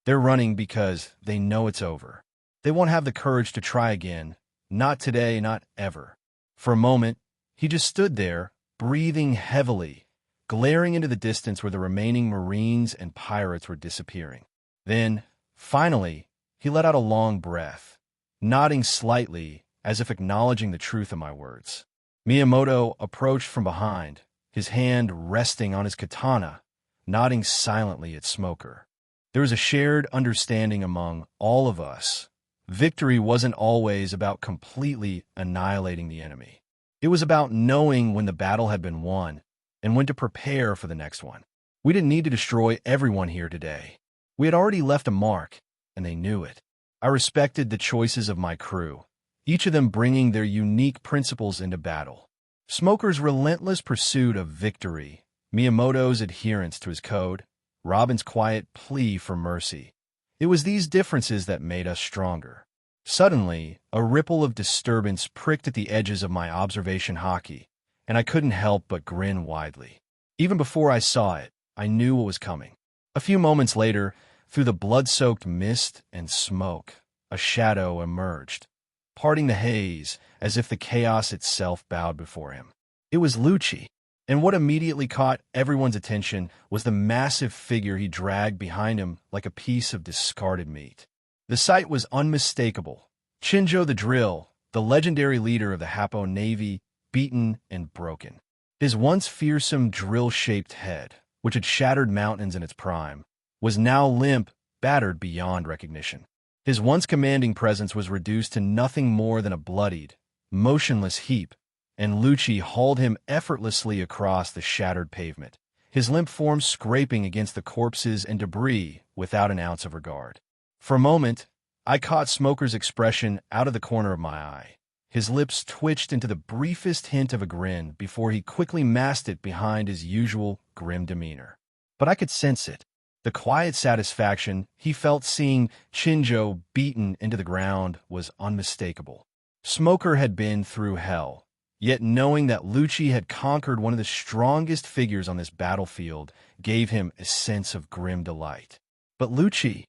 "They're running because they know it's over. They won't have the courage to try again. Not today, not ever." For a moment, he just stood there, breathing heavily, glaring into the distance where the remaining Marines and pirates were disappearing. Then, finally, he let out a long breath, nodding slightly as if acknowledging the truth of my words. Miyamoto approached from behind, his hand resting on his katana, nodding silently at Smoker. There was a shared understanding among all of us. Victory wasn't always about completely annihilating the enemy. It was about knowing when the battle had been won and when to prepare for the next one. We didn't need to destroy everyone here today. We had already left a mark, and they knew it. I respected the choices of my crew, each of them bringing their unique principles into battle. Smoker's relentless pursuit of victory, Miyamoto's adherence to his code, Robin's quiet plea for mercy. It was these differences that made us stronger. Suddenly, a ripple of disturbance pricked at the edges of my observation hockey, and I couldn't help but grin widely. Even before I saw it, I knew what was coming. A few moments later, through the blood-soaked mist and smoke, a shadow emerged, parting the haze as if the chaos itself bowed before him. It was Lucci, and what immediately caught everyone's attention was the massive figure he dragged behind him like a piece of discarded meat. The sight was unmistakable. Chinjo the Drill, the legendary leader of the Happo Navy, beaten and broken. His once fearsome drill-shaped head, which had shattered mountains in its prime, was now limp, battered beyond recognition. His once commanding presence was reduced to nothing more than a bloodied, motionless heap, and Lucci hauled him effortlessly across the shattered pavement, his limp form scraping against the corpses and debris without an ounce of regard. For a moment, I caught Smoker's expression out of the corner of my eye. His lips twitched into the briefest hint of a grin before he quickly masked it behind his usual grim demeanor. But I could sense it. The quiet satisfaction he felt seeing Chinjo beaten into the ground was unmistakable. Smoker had been through hell, yet knowing that Lucci had conquered one of the strongest figures on this battlefield gave him a sense of grim delight. But Lucci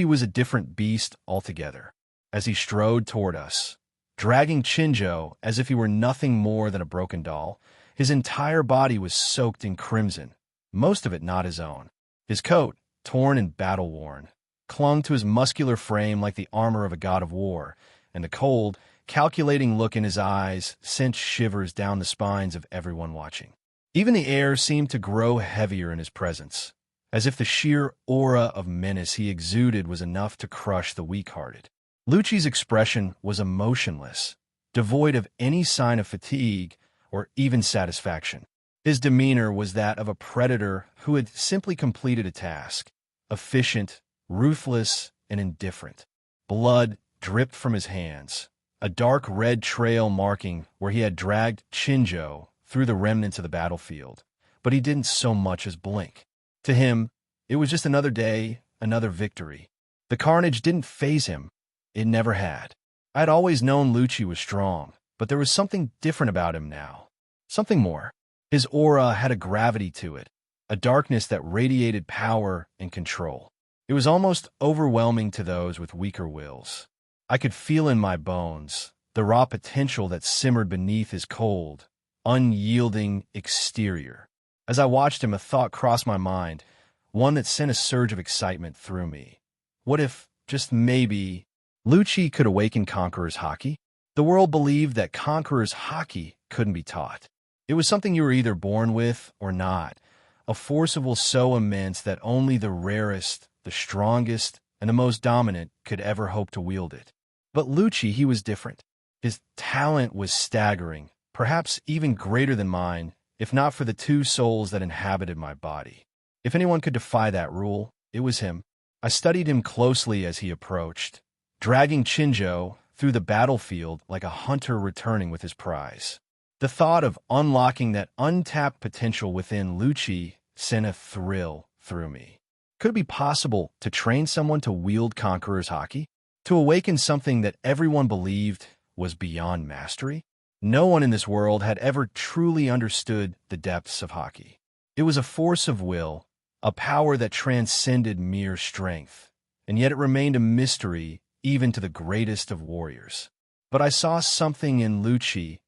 was a different beast altogether. As he strode toward us, dragging Chinjo as if he were nothing more than a broken doll, his entire body was soaked in crimson, most of it not his own. His coat, torn and battle-worn, clung to his muscular frame like the armor of a god of war, and the cold, calculating look in his eyes sent shivers down the spines of everyone watching. Even the air seemed to grow heavier in his presence, as if the sheer aura of menace he exuded was enough to crush the weak-hearted. Lucci's expression was emotionless, devoid of any sign of fatigue or even satisfaction. His demeanor was that of a predator who had simply completed a task, efficient, ruthless, and indifferent. Blood dripped from his hands, a dark red trail marking where he had dragged Chinjo through the remnants of the battlefield, but he didn't so much as blink. To him, it was just another day, another victory. The carnage didn't faze him. It never had. I had always known Lucci was strong, but there was something different about him now. Something more. His aura had a gravity to it, a darkness that radiated power and control. It was almost overwhelming to those with weaker wills. I could feel in my bones the raw potential that simmered beneath his cold, unyielding exterior. As I watched him, a thought crossed my mind, one that sent a surge of excitement through me. What if, just maybe, Lucci could awaken Conqueror's Haki? The world believed that Conqueror's Haki couldn't be taught. It was something you were either born with or not, a force of will so immense that only the rarest, the strongest, and the most dominant could ever hope to wield it. But Lucci, he was different. His talent was staggering, perhaps even greater than mine, if not for the two souls that inhabited my body. If anyone could defy that rule, it was him. I studied him closely as he approached, dragging Chinjo through the battlefield like a hunter returning with his prize. The thought of unlocking that untapped potential within Lucci sent a thrill through me. Could it be possible to train someone to wield Conqueror's Haki? To awaken something that everyone believed was beyond mastery? No one in this world had ever truly understood the depths of Haki. It was a force of will, a power that transcended mere strength, and yet it remained a mystery even to the greatest of warriors. But I saw something in Lucci,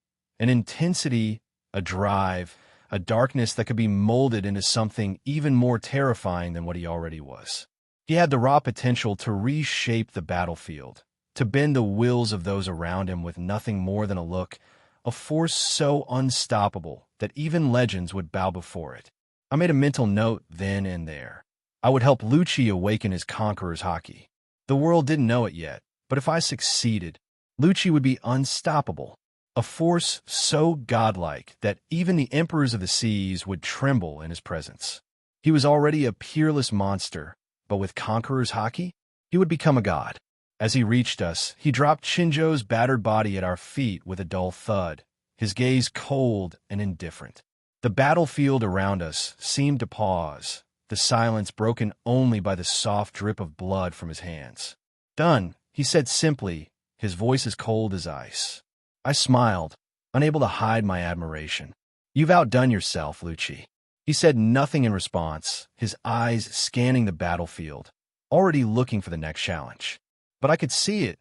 an intensity, a drive, a darkness that could be molded into something even more terrifying than what he already was. He had the raw potential to reshape the battlefield, to bend the wills of those around him with nothing more than a look, a force so unstoppable that even legends would bow before it. I made a mental note then and there. I would help Lucci awaken his Conqueror's Haki. The world didn't know it yet, but if I succeeded, Lucci would be unstoppable. A force so godlike that even the emperors of the seas would tremble in his presence. He was already a peerless monster, but with Conqueror's Haki, he would become a god. As he reached us, he dropped Chinjo's battered body at our feet with a dull thud, his gaze cold and indifferent. The battlefield around us seemed to pause, the silence broken only by the soft drip of blood from his hands. "Done," he said simply, his voice as cold as ice. I smiled, unable to hide my admiration. "You've outdone yourself, Lucci." He said nothing in response, his eyes scanning the battlefield, already looking for the next challenge. But I could see it,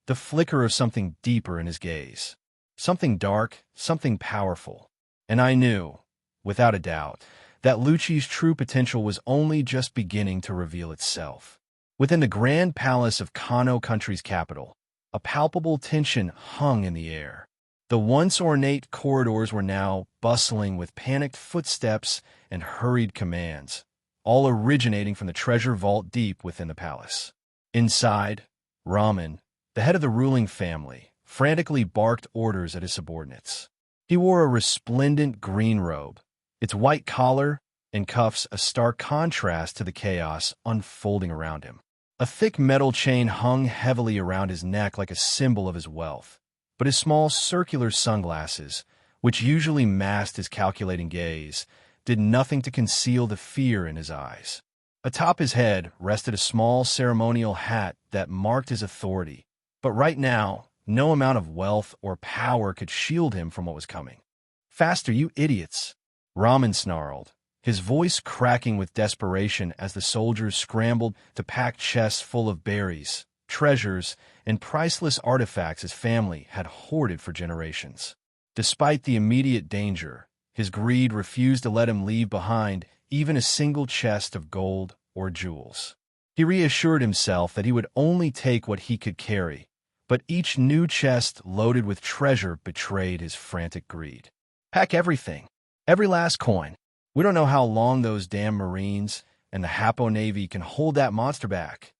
the flicker of something deeper in his gaze. Something dark, something powerful. And I knew, without a doubt, that Lucci's true potential was only just beginning to reveal itself. Within the grand palace of Kano country's capital, a palpable tension hung in the air. The once ornate corridors were now bustling with panicked footsteps and hurried commands, all originating from the treasure vault deep within the palace. Inside, Ramen, the head of the ruling family, frantically barked orders at his subordinates. He wore a resplendent green robe, its white collar and cuffs a stark contrast to the chaos unfolding around him. A thick metal chain hung heavily around his neck like a symbol of his wealth, but his small circular sunglasses, which usually masked his calculating gaze, did nothing to conceal the fear in his eyes. Atop his head rested a small ceremonial hat that marked his authority, but right now, no amount of wealth or power could shield him from what was coming. "Faster, you idiots!" Ramen snarled, his voice cracking with desperation as the soldiers scrambled to pack chests full of berries, treasures, and priceless artifacts his family had hoarded for generations. Despite the immediate danger, his greed refused to let him leave behind even a single chest of gold or jewels. He reassured himself that he would only take what he could carry, but each new chest loaded with treasure betrayed his frantic greed. "Pack everything, every last coin. We don't know how long those damn Marines and the Hapo Navy can hold that monster back."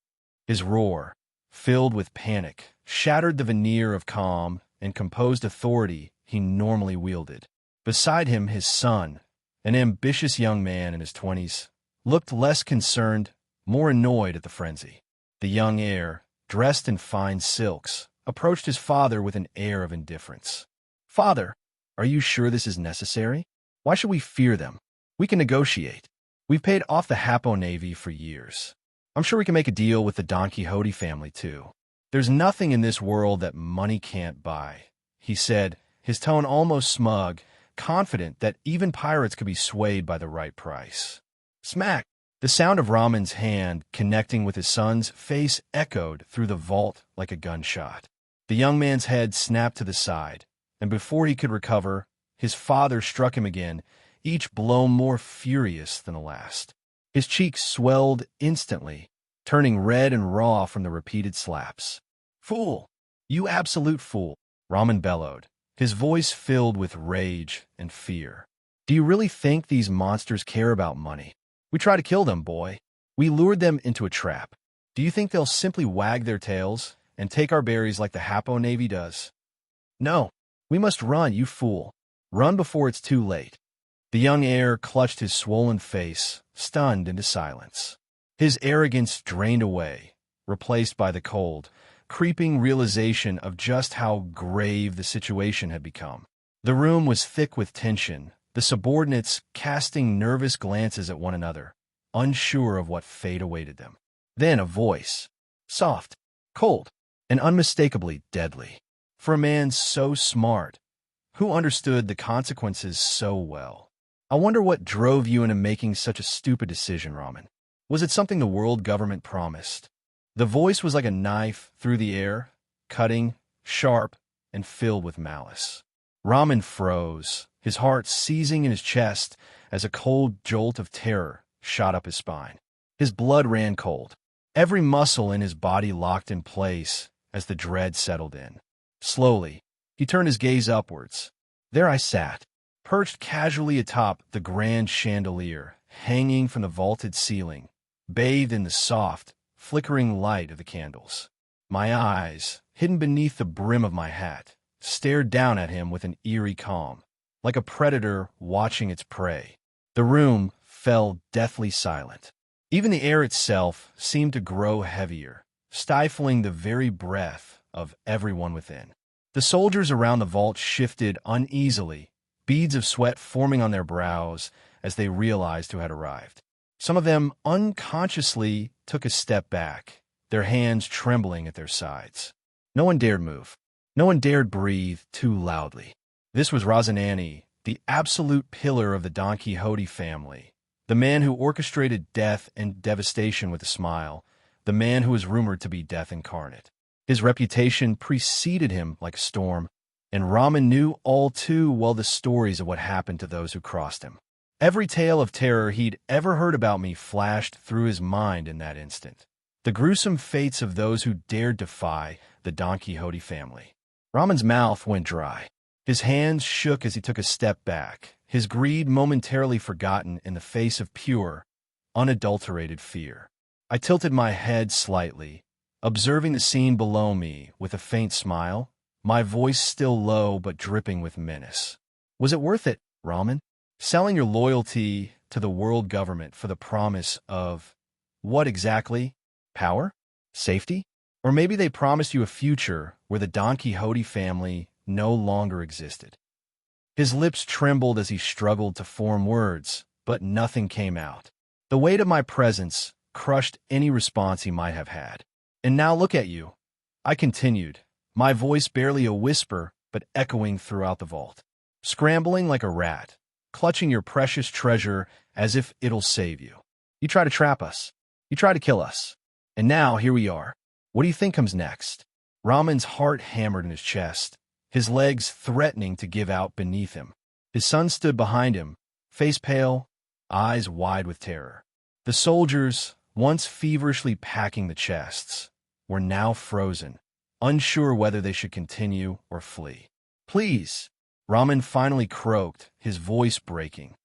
His roar, filled with panic, shattered the veneer of calm and composed authority he normally wielded. Beside him, his son, an ambitious young man in his 20s, looked less concerned, more annoyed at the frenzy. The young heir, dressed in fine silks, approached his father with an air of indifference. "Father, are you sure this is necessary? Why should we fear them? We can negotiate. We've paid off the Hapo Navy for years. I'm sure we can make a deal with the Don Quixote family, too. There's nothing in this world that money can't buy," he said, his tone almost smug, confident that even pirates could be swayed by the right price. Smack! The sound of Raman's hand connecting with his son's face echoed through the vault like a gunshot. The young man's head snapped to the side, and before he could recover, his father struck him again, each blow more furious than the last. His cheeks swelled instantly, turning red and raw from the repeated slaps. "Fool! You absolute fool!" Raman bellowed, his voice filled with rage and fear. "Do you really think these monsters care about money? We tried to kill them, boy. We lured them into a trap. Do you think they'll simply wag their tails and take our berries like the Hapo Navy does? No, we must run, you fool. Run before it's too late." The young heir clutched his swollen face, stunned into silence. His arrogance drained away, replaced by the cold, creeping realization of just how grave the situation had become. The room was thick with tension, the subordinates casting nervous glances at one another, unsure of what fate awaited them. Then a voice, soft, cold, and unmistakably deadly. For a man so smart, who understood the consequences so well. "I wonder what drove you into making such a stupid decision, Raman. Was it something the world government promised?" The voice was like a knife through the air, cutting, sharp, and filled with malice. Raman froze, his heart seizing in his chest as a cold jolt of terror shot up his spine. His blood ran cold, every muscle in his body locked in place as the dread settled in. Slowly, he turned his gaze upwards. There I sat, perched casually atop the grand chandelier, hanging from the vaulted ceiling, bathed in the soft, flickering light of the candles. My eyes, hidden beneath the brim of my hat, stared down at him with an eerie calm, like a predator watching its prey. The room fell deathly silent. Even the air itself seemed to grow heavier, stifling the very breath of everyone within. The soldiers around the vault shifted uneasily, beads of sweat forming on their brows as they realized who had arrived. Some of them unconsciously took a step back, their hands trembling at their sides. No one dared move. No one dared breathe too loudly. This was Rosinante, the absolute pillar of the Don Quixote family, the man who orchestrated death and devastation with a smile, the man who was rumored to be death incarnate. His reputation preceded him like a storm, and Raman knew all too well the stories of what happened to those who crossed him. Every tale of terror he'd ever heard about me flashed through his mind in that instant. The gruesome fates of those who dared defy the Don Quixote family. Raman's mouth went dry. His hands shook as he took a step back, his greed momentarily forgotten in the face of pure, unadulterated fear. I tilted my head slightly, observing the scene below me with a faint smile, my voice still low but dripping with menace. Was it worth it, Raman? Selling your loyalty to the world government for the promise of, what exactly? Power? Safety? Or maybe they promised you a future where the Don Quixote family no longer existed. His lips trembled as he struggled to form words, but nothing came out. The weight of my presence crushed any response he might have had. "And now look at you," I continued, my voice barely a whisper but echoing throughout the vault. "Scrambling like a rat, clutching your precious treasure as if it'll save you. You try to trap us. You try to kill us. And now here we are. What do you think comes next?" Raman's heart hammered in his chest, his legs threatening to give out beneath him. His son stood behind him, face pale, eyes wide with terror. The soldiers, once feverishly packing the chests, were now frozen, unsure whether they should continue or flee. "Please," Raman finally croaked, his voice breaking.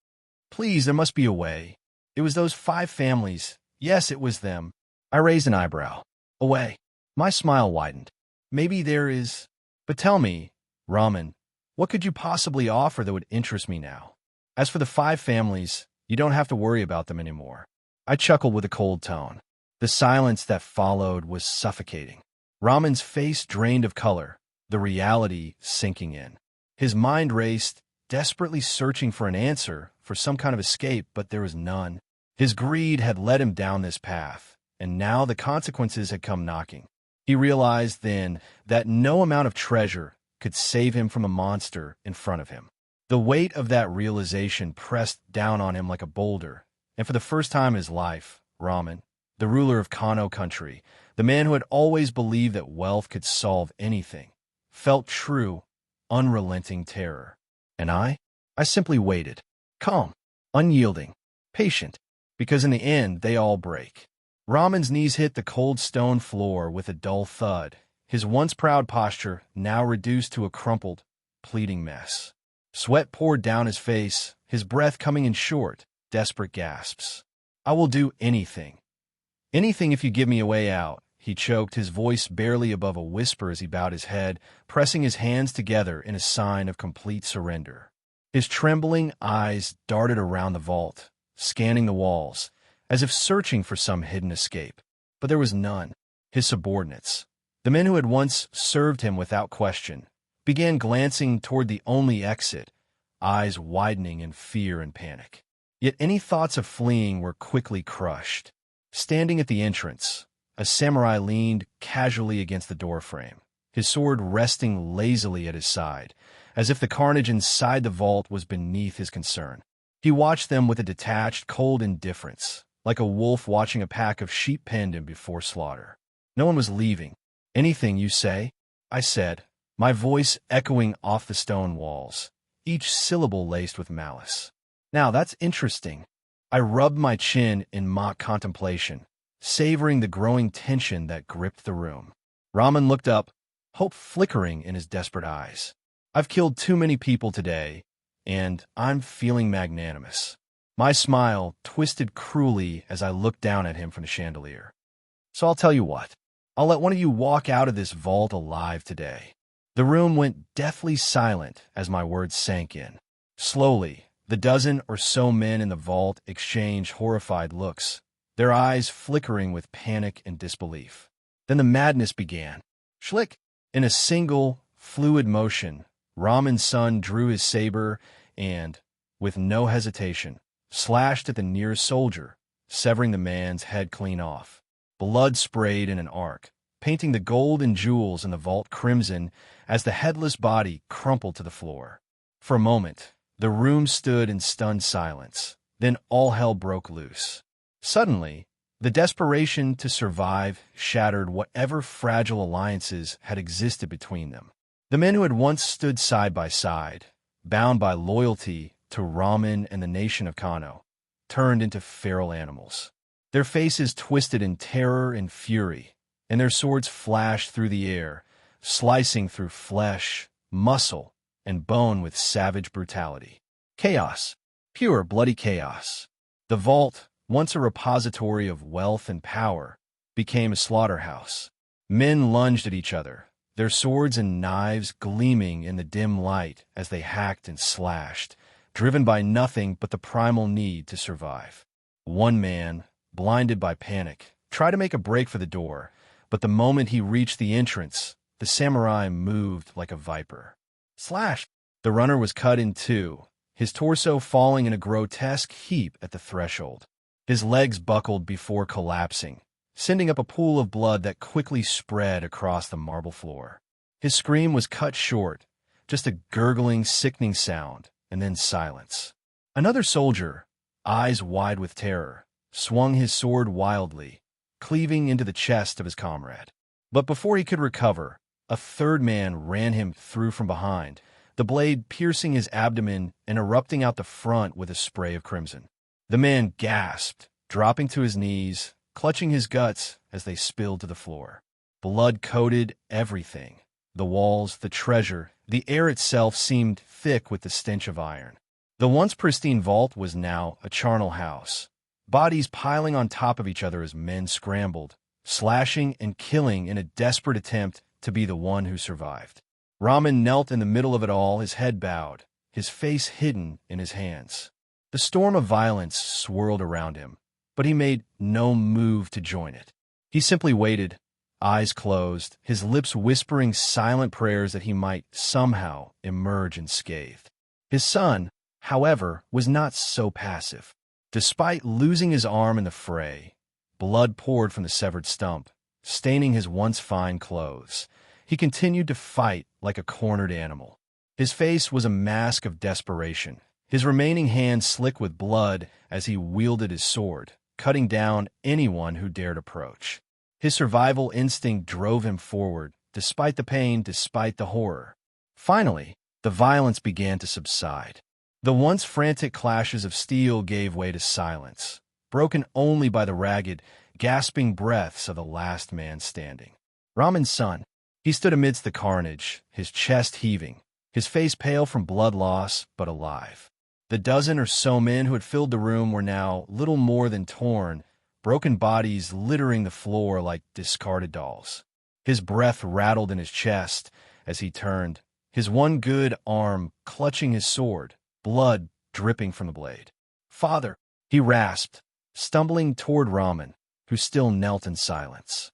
"Please, there must be a way. It was those 5 families. Yes, it was them." I raised an eyebrow. "A way?" My smile widened. "Maybe there is. But tell me, Raman, what could you possibly offer that would interest me now?" As for the 5 families, you don't have to worry about them anymore. I chuckled with a cold tone. The silence that followed was suffocating. Raman's face drained of color, the reality sinking in. His mind raced, desperately searching for an answer, for some kind of escape, but there was none. His greed had led him down this path, and now the consequences had come knocking. He realized then that no amount of treasure could save him from a monster in front of him. The weight of that realization pressed down on him like a boulder, and for the first time in his life, Raman, the ruler of Kano country, the man who had always believed that wealth could solve anything, felt true, unrelenting terror. And I simply waited, calm, unyielding, patient, because in the end they all break. Raman's knees hit the cold stone floor with a dull thud, his once proud posture now reduced to a crumpled, pleading mess. Sweat poured down his face, his breath coming in short, desperate gasps. "I will do anything. Anything if you give me a way out," he choked, his voice barely above a whisper as he bowed his head, pressing his hands together in a sign of complete surrender. His trembling eyes darted around the vault, scanning the walls, as if searching for some hidden escape. But there was none. His subordinates, the men who had once served him without question, began glancing toward the only exit, eyes widening in fear and panic. Yet any thoughts of fleeing were quickly crushed. Standing at the entrance, a samurai leaned casually against the doorframe, his sword resting lazily at his side, as if the carnage inside the vault was beneath his concern. He watched them with a detached, cold indifference, like a wolf watching a pack of sheep penned him before slaughter. No one was leaving. "Anything you say?" I said, my voice echoing off the stone walls, each syllable laced with malice. "Now that's interesting." I rubbed my chin in mock contemplation, savoring the growing tension that gripped the room. Raman looked up, hope flickering in his desperate eyes. "I've killed too many people today, and I'm feeling magnanimous." My smile twisted cruelly as I looked down at him from the chandelier. "So I'll tell you what. I'll let one of you walk out of this vault alive today." The room went deathly silent as my words sank in. Slowly, the dozen or so men in the vault exchanged horrified looks, their eyes flickering with panic and disbelief. Then the madness began. Schlick! In a single, fluid motion, Raman's son drew his saber and, with no hesitation, slashed at the nearest soldier, severing the man's head clean off. Blood sprayed in an arc, painting the gold and jewels in the vault crimson as the headless body crumpled to the floor. For a moment, the room stood in stunned silence. Then all hell broke loose. Suddenly, the desperation to survive shattered whatever fragile alliances had existed between them. The men who had once stood side by side, bound by loyalty to Raman and the nation of Kano, turned into feral animals. Their faces twisted in terror and fury, and their swords flashed through the air, slicing through flesh, muscle, and bone with savage brutality. Chaos. Pure bloody chaos. The vault, once a repository of wealth and power, became a slaughterhouse. Men lunged at each other, their swords and knives gleaming in the dim light as they hacked and slashed, driven by nothing but the primal need to survive. One man, blinded by panic, tried to make a break for the door, but the moment he reached the entrance, the samurai moved like a viper. Slash! The runner was cut in two, his torso falling in a grotesque heap at the threshold. His legs buckled before collapsing, sending up a pool of blood that quickly spread across the marble floor. His scream was cut short, just a gurgling, sickening sound, and then silence. Another soldier, eyes wide with terror, swung his sword wildly, cleaving into the chest of his comrade. But before he could recover, a third man ran him through from behind, the blade piercing his abdomen and erupting out the front with a spray of crimson. The man gasped, dropping to his knees, clutching his guts as they spilled to the floor. Blood coated everything. The walls, the treasure, the air itself seemed thick with the stench of iron. The once pristine vault was now a charnel house, bodies piling on top of each other as men scrambled, slashing and killing in a desperate attempt to be the one who survived. Raman knelt in the middle of it all, his head bowed, his face hidden in his hands. The storm of violence swirled around him, but he made no move to join it. He simply waited, eyes closed, his lips whispering silent prayers that he might somehow emerge unscathed. His son, however, was not so passive. Despite losing his arm in the fray, blood poured from the severed stump, staining his once fine clothes. He continued to fight like a cornered animal. His face was a mask of desperation, his remaining hand slick with blood as he wielded his sword, cutting down anyone who dared approach. His survival instinct drove him forward, despite the pain, despite the horror. Finally, the violence began to subside. The once frantic clashes of steel gave way to silence, broken only by the ragged, gasping breaths of the last man standing. Raman's son. He stood amidst the carnage, his chest heaving, his face pale from blood loss, but alive. The dozen or so men who had filled the room were now little more than torn, broken bodies littering the floor like discarded dolls. His breath rattled in his chest as he turned, his one good arm clutching his sword, blood dripping from the blade. "Father," he rasped, stumbling toward Raman, who still knelt in silence.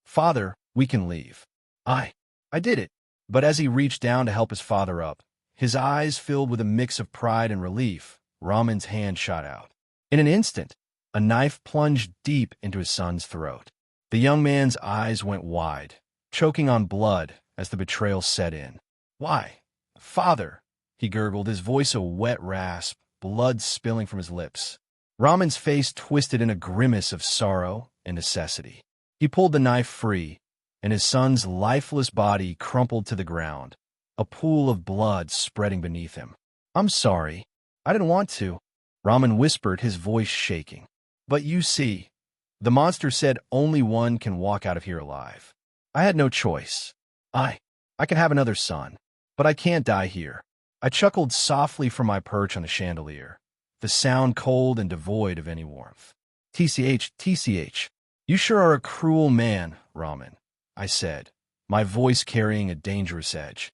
"Father, we can leave." I did it." But as he reached down to help his father up, his eyes filled with a mix of pride and relief, Raman's hand shot out. In an instant, a knife plunged deep into his son's throat. The young man's eyes went wide, choking on blood as the betrayal set in. "Why, Father?" he gurgled, his voice a wet rasp, blood spilling from his lips. Raman's face twisted in a grimace of sorrow and necessity. He pulled the knife free, and his son's lifeless body crumpled to the ground, a pool of blood spreading beneath him. "I'm sorry. I didn't want to," Raman whispered, his voice shaking. "But you see, the monster said only one can walk out of here alive. I had no choice. I can have another son, but I can't die here." I chuckled softly from my perch on the chandelier, the sound cold and devoid of any warmth. TCH, you sure are a cruel man, Raman," I said, my voice carrying a dangerous edge.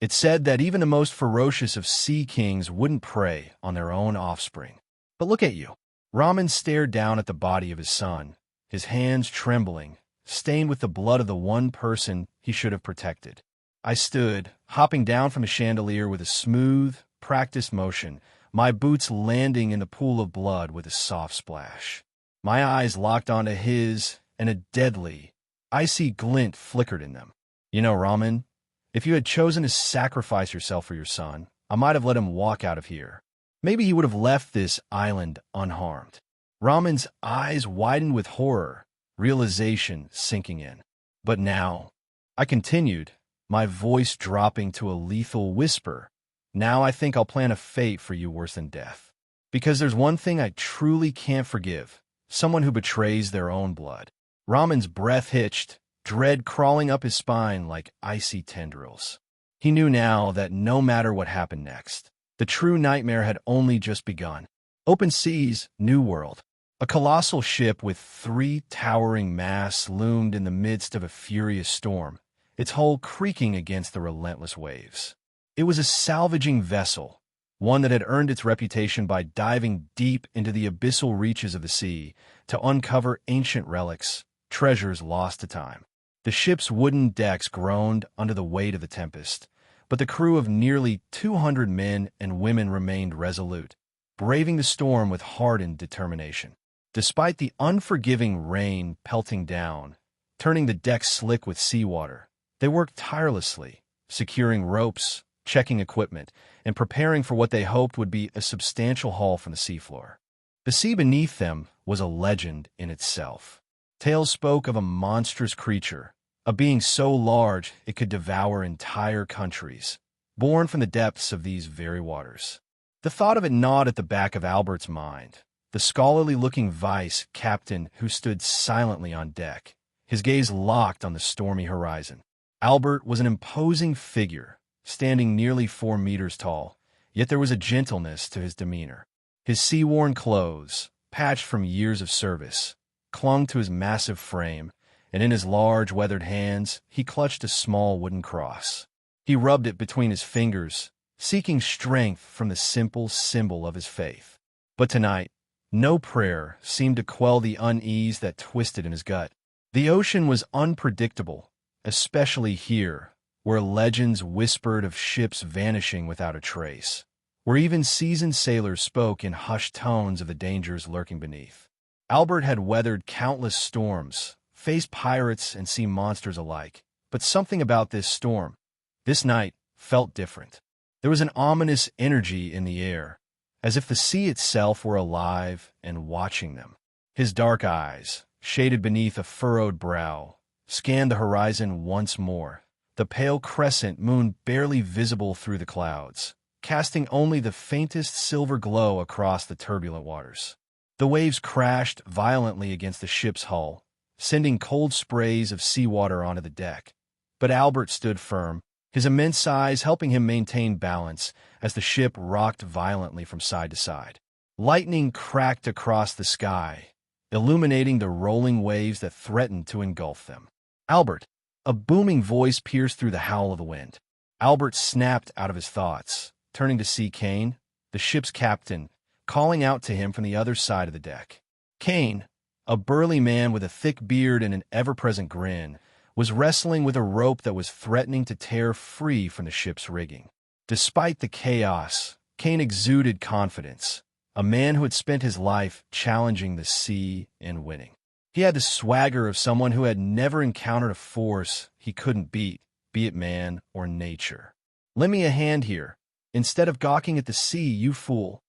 It said that even the most ferocious of sea kings wouldn't prey on their own offspring. "But look at you." Raman stared down at the body of his son, his hands trembling, stained with the blood of the one person he should have protected. I stood, hopping down from the chandelier with a smooth, practiced motion, my boots landing in the pool of blood with a soft splash. My eyes locked onto his, and a deadly, icy glint flickered in them. "You know, Raman, if you had chosen to sacrifice yourself for your son, I might have let him walk out of here. Maybe he would have left this island unharmed." Raman's eyes widened with horror, realization sinking in. "But now," I continued, my voice dropping to a lethal whisper, "now I think I'll plan a fate for you worse than death. Because there's one thing I truly can't forgive, someone who betrays their own blood." Raman's breath hitched, dread crawling up his spine like icy tendrils. He knew now that no matter what happened next, the true nightmare had only just begun. Open seas, new world. A colossal ship with 3 towering masts loomed in the midst of a furious storm, its hull creaking against the relentless waves. It was a salvaging vessel, one that had earned its reputation by diving deep into the abyssal reaches of the sea to uncover ancient relics, treasures lost to time. The ship's wooden decks groaned under the weight of the tempest, but the crew of nearly 200 men and women remained resolute, braving the storm with hardened determination. Despite the unforgiving rain pelting down, turning the decks slick with seawater, they worked tirelessly, securing ropes, checking equipment, and preparing for what they hoped would be a substantial haul from the seafloor. The sea beneath them was a legend in itself. Tales spoke of a monstrous creature, a being so large it could devour entire countries, born from the depths of these very waters. The thought of it gnawed at the back of Albert's mind, the scholarly-looking vice captain who stood silently on deck, his gaze locked on the stormy horizon. Albert was an imposing figure, standing nearly 4 meters tall, yet there was a gentleness to his demeanor. His sea-worn clothes, patched from years of service, clung to his massive frame, and in his large, weathered hands he clutched a small wooden cross. He rubbed it between his fingers, seeking strength from the simple symbol of his faith. But tonight, no prayer seemed to quell the unease that twisted in his gut. The ocean was unpredictable, especially here, where legends whispered of ships vanishing without a trace, where even seasoned sailors spoke in hushed tones of the dangers lurking beneath. Albert had weathered countless storms, faced pirates and sea monsters alike, but something about this storm, this night, felt different. There was an ominous energy in the air, as if the sea itself were alive and watching them. His dark eyes, shaded beneath a furrowed brow, scanned the horizon once more, the pale crescent moon barely visible through the clouds, casting only the faintest silver glow across the turbulent waters. The waves crashed violently against the ship's hull, sending cold sprays of seawater onto the deck. But Albert stood firm, his immense size helping him maintain balance as the ship rocked violently from side to side. Lightning cracked across the sky, illuminating the rolling waves that threatened to engulf them. "Albert!" A booming voice pierced through the howl of the wind. Albert snapped out of his thoughts, turning to see Kane, the ship's captain, calling out to him from the other side of the deck. Kane, a burly man with a thick beard and an ever-present grin, was wrestling with a rope that was threatening to tear free from the ship's rigging. Despite the chaos, Kane exuded confidence, a man who had spent his life challenging the sea and winning. He had the swagger of someone who had never encountered a force he couldn't beat, be it man or nature. "Lend me a hand here, instead of gawking at the sea, you fool,"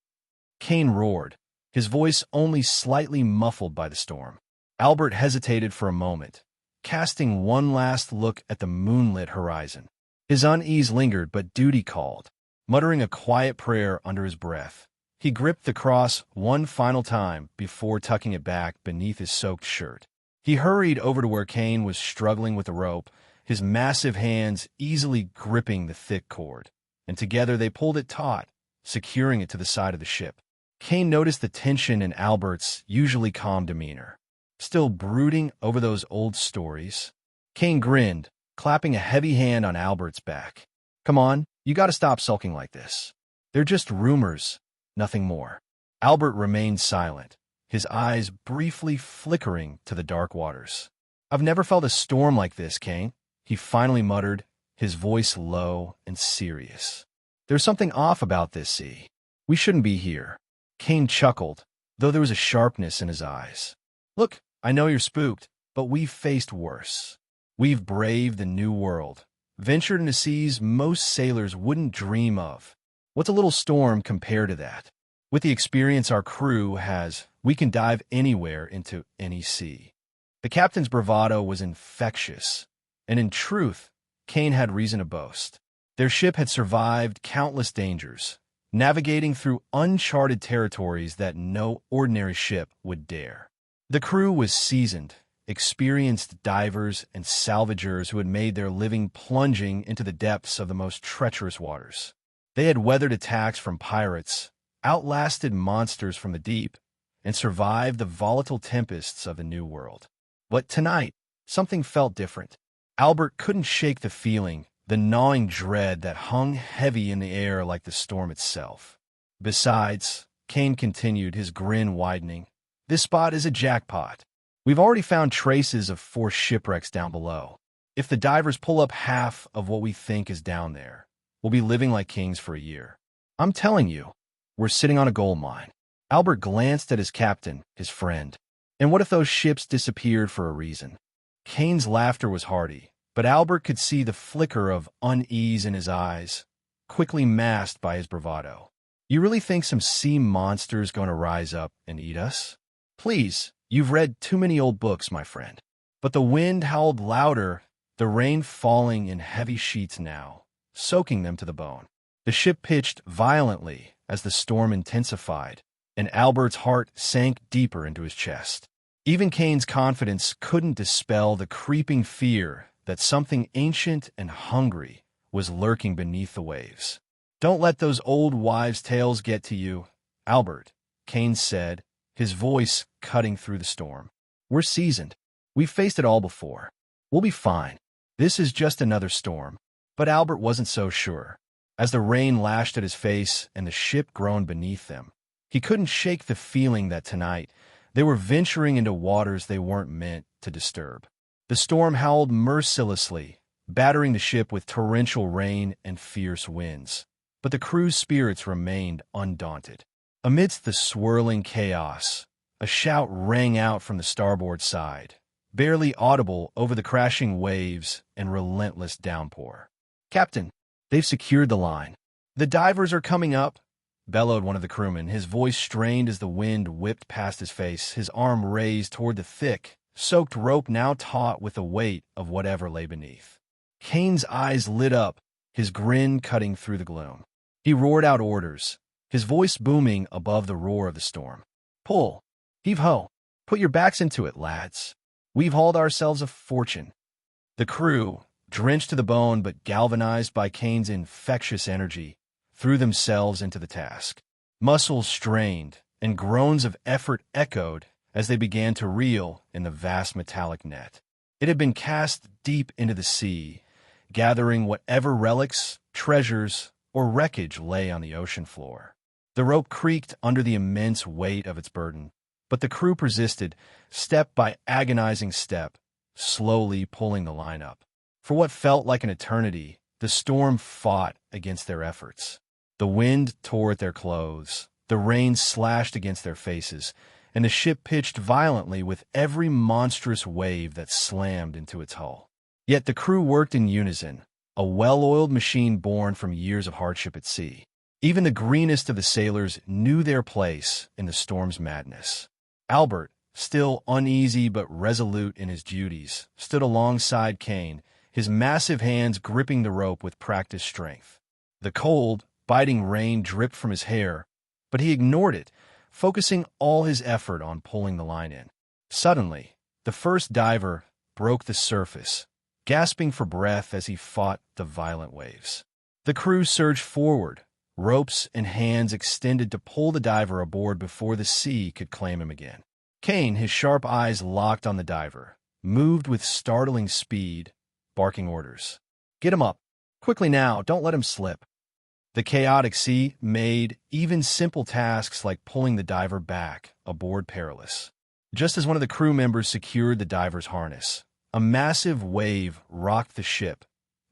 Kane roared, his voice only slightly muffled by the storm. Albert hesitated for a moment, casting one last look at the moonlit horizon. His unease lingered, but duty called. Muttering a quiet prayer under his breath, he gripped the cross one final time before tucking it back beneath his soaked shirt. He hurried over to where Kane was struggling with the rope, his massive hands easily gripping the thick cord, and together they pulled it taut, securing it to the side of the ship. Kane noticed the tension in Albert's usually calm demeanor. Still brooding over those old stories? Kane grinned, clapping a heavy hand on Albert's back. "Come on, you gotta stop sulking like this. They're just rumors, nothing more." Albert remained silent, his eyes briefly flickering to the dark waters. "I've never felt a storm like this, Kane," he finally muttered, his voice low and serious. "There's something off about this sea. We shouldn't be here." Kane chuckled, though there was a sharpness in his eyes. "Look, I know you're spooked, but we've faced worse. We've braved the new world, ventured into seas most sailors wouldn't dream of. What's a little storm compared to that? With the experience our crew has, we can dive anywhere into any sea." The captain's bravado was infectious, and in truth, Kane had reason to boast. Their ship had survived countless dangers, navigating through uncharted territories that no ordinary ship would dare. The crew was seasoned, experienced divers and salvagers who had made their living plunging into the depths of the most treacherous waters. They had weathered attacks from pirates, outlasted monsters from the deep, and survived the volatile tempests of the New World. But tonight, something felt different. Albert couldn't shake the feeling, the gnawing dread that hung heavy in the air like the storm itself. "Besides," Kane continued, his grin widening, "this spot is a jackpot. We've already found traces of 4 shipwrecks down below. If the divers pull up half of what we think is down there, we'll be living like kings for a year. I'm telling you, we're sitting on a gold mine." Albert glanced at his captain, his friend. "And what if those ships disappeared for a reason?" Kane's laughter was hearty, but Albert could see the flicker of unease in his eyes, quickly masked by his bravado. "You really think some sea monster's going to rise up and eat us? Please, you've read too many old books, my friend." But the wind howled louder, the rain falling in heavy sheets now, soaking them to the bone. The ship pitched violently as the storm intensified, and Albert's heart sank deeper into his chest. Even Kane's confidence couldn't dispel the creeping fear that something ancient and hungry was lurking beneath the waves. "Don't let those old wives' tales get to you, Albert," Kane said, his voice cutting through the storm. "We're seasoned. We've faced it all before. We'll be fine. This is just another storm." But Albert wasn't so sure. as the rain lashed at his face and the ship groaned beneath them. He couldn't shake the feeling that tonight they were venturing into waters they weren't meant to disturb. The storm howled mercilessly, battering the ship with torrential rain and fierce winds. But the crew's spirits remained undaunted. Amidst the swirling chaos, a shout rang out from the starboard side, barely audible over the crashing waves and relentless downpour. "Captain, they've secured the line. The divers are coming up," bellowed one of the crewmen, his voice strained as the wind whipped past his face, his arm raised toward the thick, soaked rope now taut with the weight of whatever lay beneath. Kane's eyes lit up, his grin cutting through the gloom. He roared out orders, his voice booming above the roar of the storm. "Pull! Heave-ho! Put your backs into it, lads. We've hauled ourselves a fortune." The crew, drenched to the bone but galvanized by Kane's infectious energy, threw themselves into the task. Muscles strained, and groans of effort echoed as they began to reel in the vast metallic net. It had been cast deep into the sea, gathering whatever relics, treasures, or wreckage lay on the ocean floor. The rope creaked under the immense weight of its burden, but the crew persisted, step by agonizing step, slowly pulling the line up. For what felt like an eternity, the storm fought against their efforts. The wind tore at their clothes, the rain slashed against their faces, and the ship pitched violently with every monstrous wave that slammed into its hull. Yet the crew worked in unison, a well-oiled machine born from years of hardship at sea. Even the greenest of the sailors knew their place in the storm's madness. Albert, still uneasy but resolute in his duties, stood alongside Kane, his massive hands gripping the rope with practiced strength. The cold, biting rain dripped from his hair, but he ignored it, focusing all his effort on pulling the line in. Suddenly, the first diver broke the surface, gasping for breath as he fought the violent waves. The crew surged forward, ropes and hands extended to pull the diver aboard before the sea could claim him again. Kane, his sharp eyes locked on the diver, moved with startling speed, barking orders. "Get him up! Quickly now, don't let him slip." The chaotic sea made even simple tasks like pulling the diver back aboard perilous. Just as one of the crew members secured the diver's harness, a massive wave rocked the ship,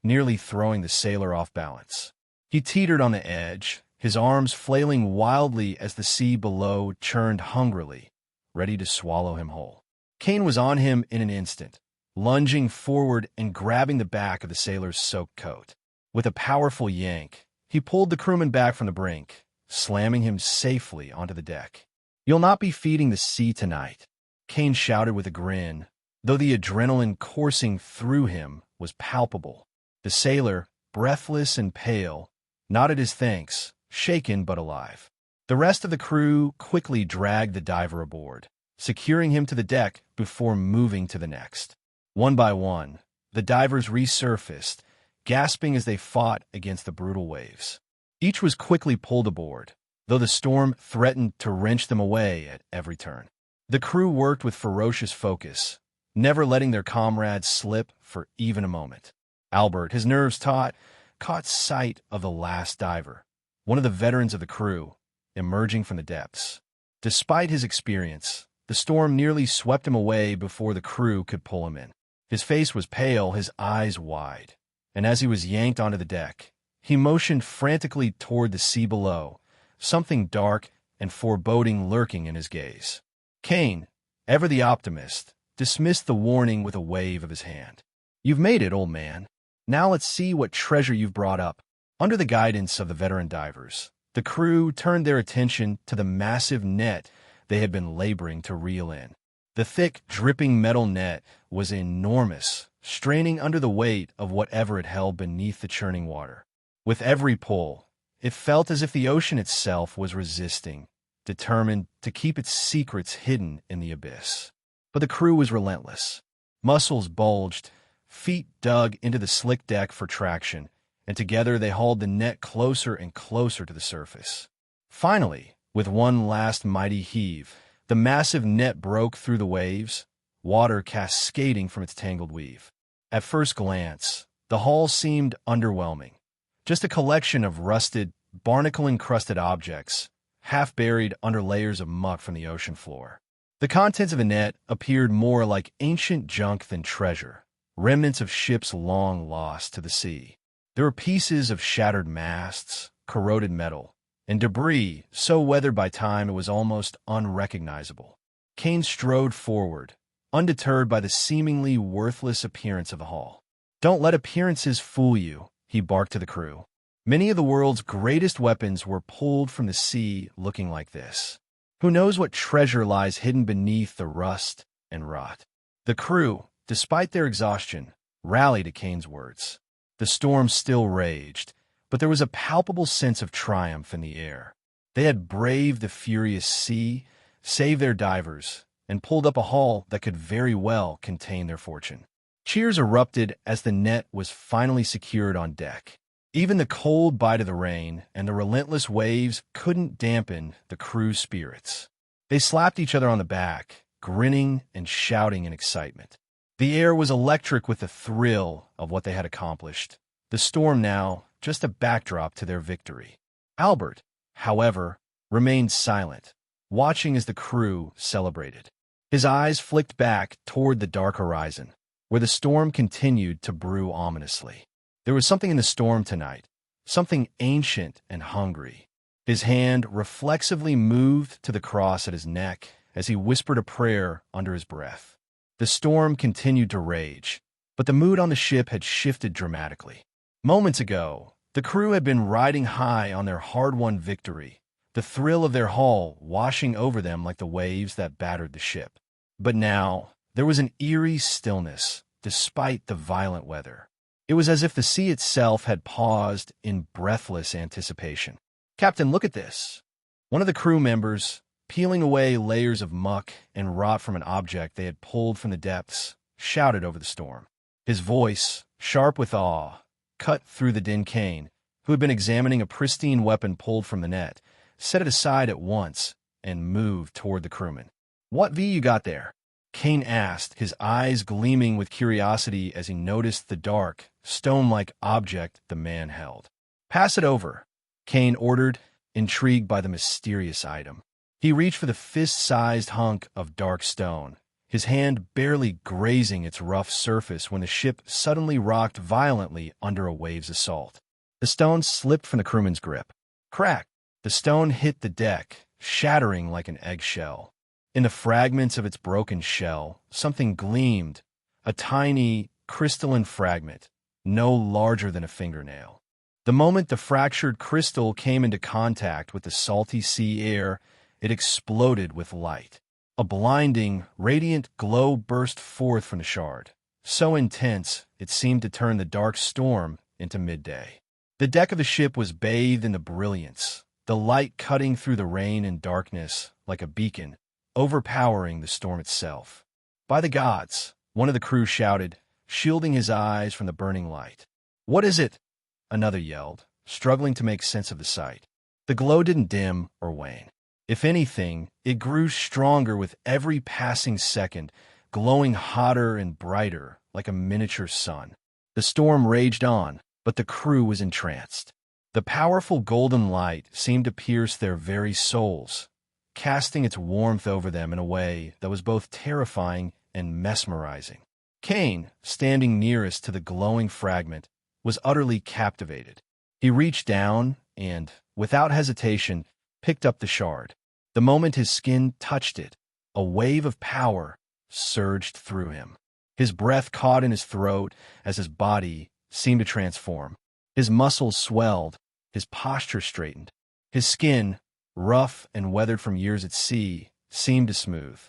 nearly throwing the sailor off balance. He teetered on the edge, his arms flailing wildly as the sea below churned hungrily, ready to swallow him whole. Kane was on him in an instant, lunging forward and grabbing the back of the sailor's soaked coat. With a powerful yank, he pulled the crewman back from the brink, slamming him safely onto the deck. "You'll not be feeding the sea tonight," Kane shouted with a grin, though the adrenaline coursing through him was palpable. The sailor, breathless and pale, nodded his thanks, shaken but alive. The rest of the crew quickly dragged the diver aboard, securing him to the deck before moving to the next. One by one, the divers resurfaced, gasping as they fought against the brutal waves. Each was quickly pulled aboard, though the storm threatened to wrench them away at every turn. The crew worked with ferocious focus, never letting their comrades slip for even a moment. Albert, his nerves taut, caught sight of the last diver, one of the veterans of the crew, emerging from the depths. Despite his experience, the storm nearly swept him away before the crew could pull him in. His face was pale, his eyes wide, and as he was yanked onto the deck, he motioned frantically toward the sea below, something dark and foreboding lurking in his gaze. Kane, ever the optimist, dismissed the warning with a wave of his hand. "You've made it, old man. Now let's see what treasure you've brought up." Under the guidance of the veteran divers, the crew turned their attention to the massive net they had been laboring to reel in. The thick, dripping metal net was enormous, straining under the weight of whatever it held beneath the churning water. With every pull, it felt as if the ocean itself was resisting, determined to keep its secrets hidden in the abyss. But the crew was relentless. Muscles bulged, feet dug into the slick deck for traction, and together they hauled the net closer and closer to the surface. Finally, with one last mighty heave, the massive net broke through the waves, water cascading from its tangled weave. At first glance, the haul seemed underwhelming. just a collection of rusted, barnacle-encrusted objects, half buried under layers of muck from the ocean floor. The contents of the net appeared more like ancient junk than treasure, remnants of ships long lost to the sea. There were pieces of shattered masts, corroded metal, and debris so weathered by time it was almost unrecognizable. Kane strode forward, undeterred by the seemingly worthless appearance of the hull. "Don't let appearances fool you," he barked to the crew. Many of the world's greatest weapons were pulled from the sea looking like this. Who knows what treasure lies hidden beneath the rust and rot? The crew, despite their exhaustion, rallied at Kane's words. The storm still raged, but there was a palpable sense of triumph in the air. They had braved the furious sea, saved their divers, and pulled up a hull that could very well contain their fortune. Cheers erupted as the net was finally secured on deck. Even the cold bite of the rain and the relentless waves couldn't dampen the crew's spirits. They slapped each other on the back, grinning and shouting in excitement. The air was electric with the thrill of what they had accomplished. The storm now just a backdrop to their victory. Albert, however, remained silent, watching as the crew celebrated. His eyes flicked back toward the dark horizon, where the storm continued to brew ominously. There was something in the storm tonight, something ancient and hungry. His hand reflexively moved to the cross at his neck as he whispered a prayer under his breath. The storm continued to rage, but the mood on the ship had shifted dramatically. Moments ago, the crew had been riding high on their hard-won victory, the thrill of their hull washing over them like the waves that battered the ship. But now, there was an eerie stillness, despite the violent weather. It was as if the sea itself had paused in breathless anticipation. "Captain, look at this." One of the crew members, peeling away layers of muck and rot from an object they had pulled from the depths, shouted over the storm. His voice, sharp with awe, cut through the din. Kane, who had been examining a pristine weapon pulled from the net, set it aside at once and moved toward the crewman. "What V you got there?" Kane asked, his eyes gleaming with curiosity as he noticed the dark, stone-like object the man held. "Pass it over," Kane ordered, intrigued by the mysterious item. He reached for the fist-sized hunk of dark stone, his hand barely grazing its rough surface when the ship suddenly rocked violently under a wave's assault. The stone slipped from the crewman's grip. Crack! The stone hit the deck, shattering like an eggshell. In the fragments of its broken shell, something gleamed, a tiny, crystalline fragment, no larger than a fingernail. The moment the fractured crystal came into contact with the salty sea air, it exploded with light. A blinding, radiant glow burst forth from the shard, so intense it seemed to turn the dark storm into midday. The deck of the ship was bathed in the brilliance, the light cutting through the rain and darkness like a beacon, overpowering the storm itself. "By the gods!" one of the crew shouted, shielding his eyes from the burning light. "What is it?" another yelled, struggling to make sense of the sight. The glow didn't dim or wane. If anything, it grew stronger with every passing second, glowing hotter and brighter like a miniature sun. The storm raged on, but the crew was entranced. The powerful golden light seemed to pierce their very souls, casting its warmth over them in a way that was both terrifying and mesmerizing. Kane, standing nearest to the glowing fragment, was utterly captivated. He reached down and, without hesitation, picked up the shard. The moment his skin touched it, a wave of power surged through him. His breath caught in his throat as his body seemed to transform. His muscles swelled, his posture straightened. His skin, rough and weathered from years at sea, seemed to smooth.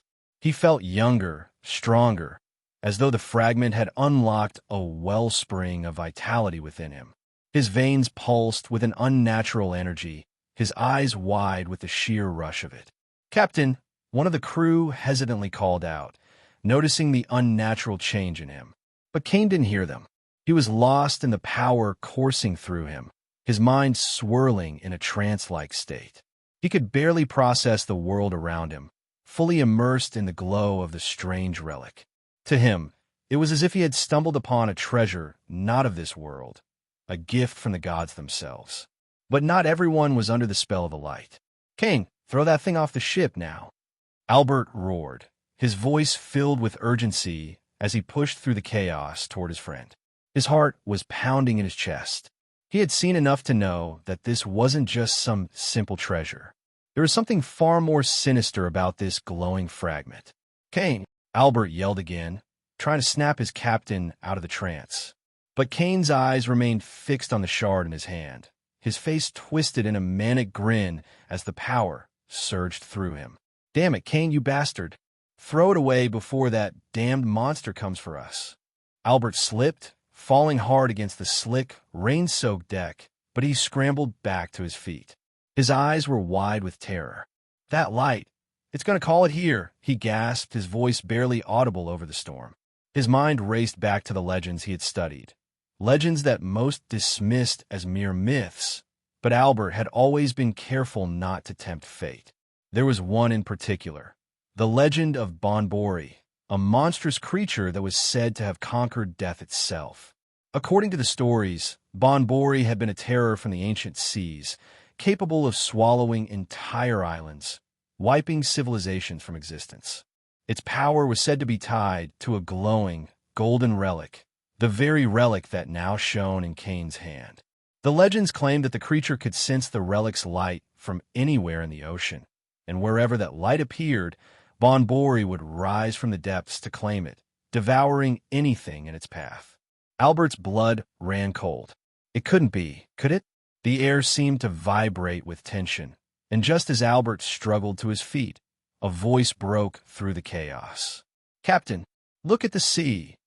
He felt younger, stronger, as though the fragment had unlocked a wellspring of vitality within him. His veins pulsed with an unnatural energy, his eyes wide with the sheer rush of it. "Captain," one of the crew hesitantly called out, noticing the unnatural change in him. But Kane didn't hear them. He was lost in the power coursing through him, his mind swirling in a trance-like state. He could barely process the world around him, fully immersed in the glow of the strange relic. To him, it was as if he had stumbled upon a treasure not of this world, a gift from the gods themselves. But not everyone was under the spell of the light. "Kane, throw that thing off the ship now," Albert roared, his voice filled with urgency as he pushed through the chaos toward his friend. His heart was pounding in his chest. He had seen enough to know that this wasn't just some simple treasure. There was something far more sinister about this glowing fragment. "Kane," Albert yelled again, trying to snap his captain out of the trance. But Kane's eyes remained fixed on the shard in his hand, his face twisted in a manic grin as the power surged through him. "Damn it, Kane, you bastard. Throw it away before that damned monster comes for us." Albert slipped, falling hard against the slick, rain-soaked deck, but he scrambled back to his feet. His eyes were wide with terror. "That light! It's going to call it here," he gasped, his voice barely audible over the storm. His mind raced back to the legends he had studied. Legends that most dismissed as mere myths, but Albert had always been careful not to tempt fate. There was one in particular, the legend of Bonbori, a monstrous creature that was said to have conquered death itself. According to the stories, Bonbori had been a terror from the ancient seas, capable of swallowing entire islands, wiping civilizations from existence. Its power was said to be tied to a glowing, golden relic, the very relic that now shone in Kane's hand. The legends claimed that the creature could sense the relic's light from anywhere in the ocean, and wherever that light appeared, Bonbori would rise from the depths to claim it, devouring anything in its path. Albert's blood ran cold. It couldn't be, could it? The air seemed to vibrate with tension, and just as Albert struggled to his feet, a voice broke through the chaos. "Captain, look at the sea!"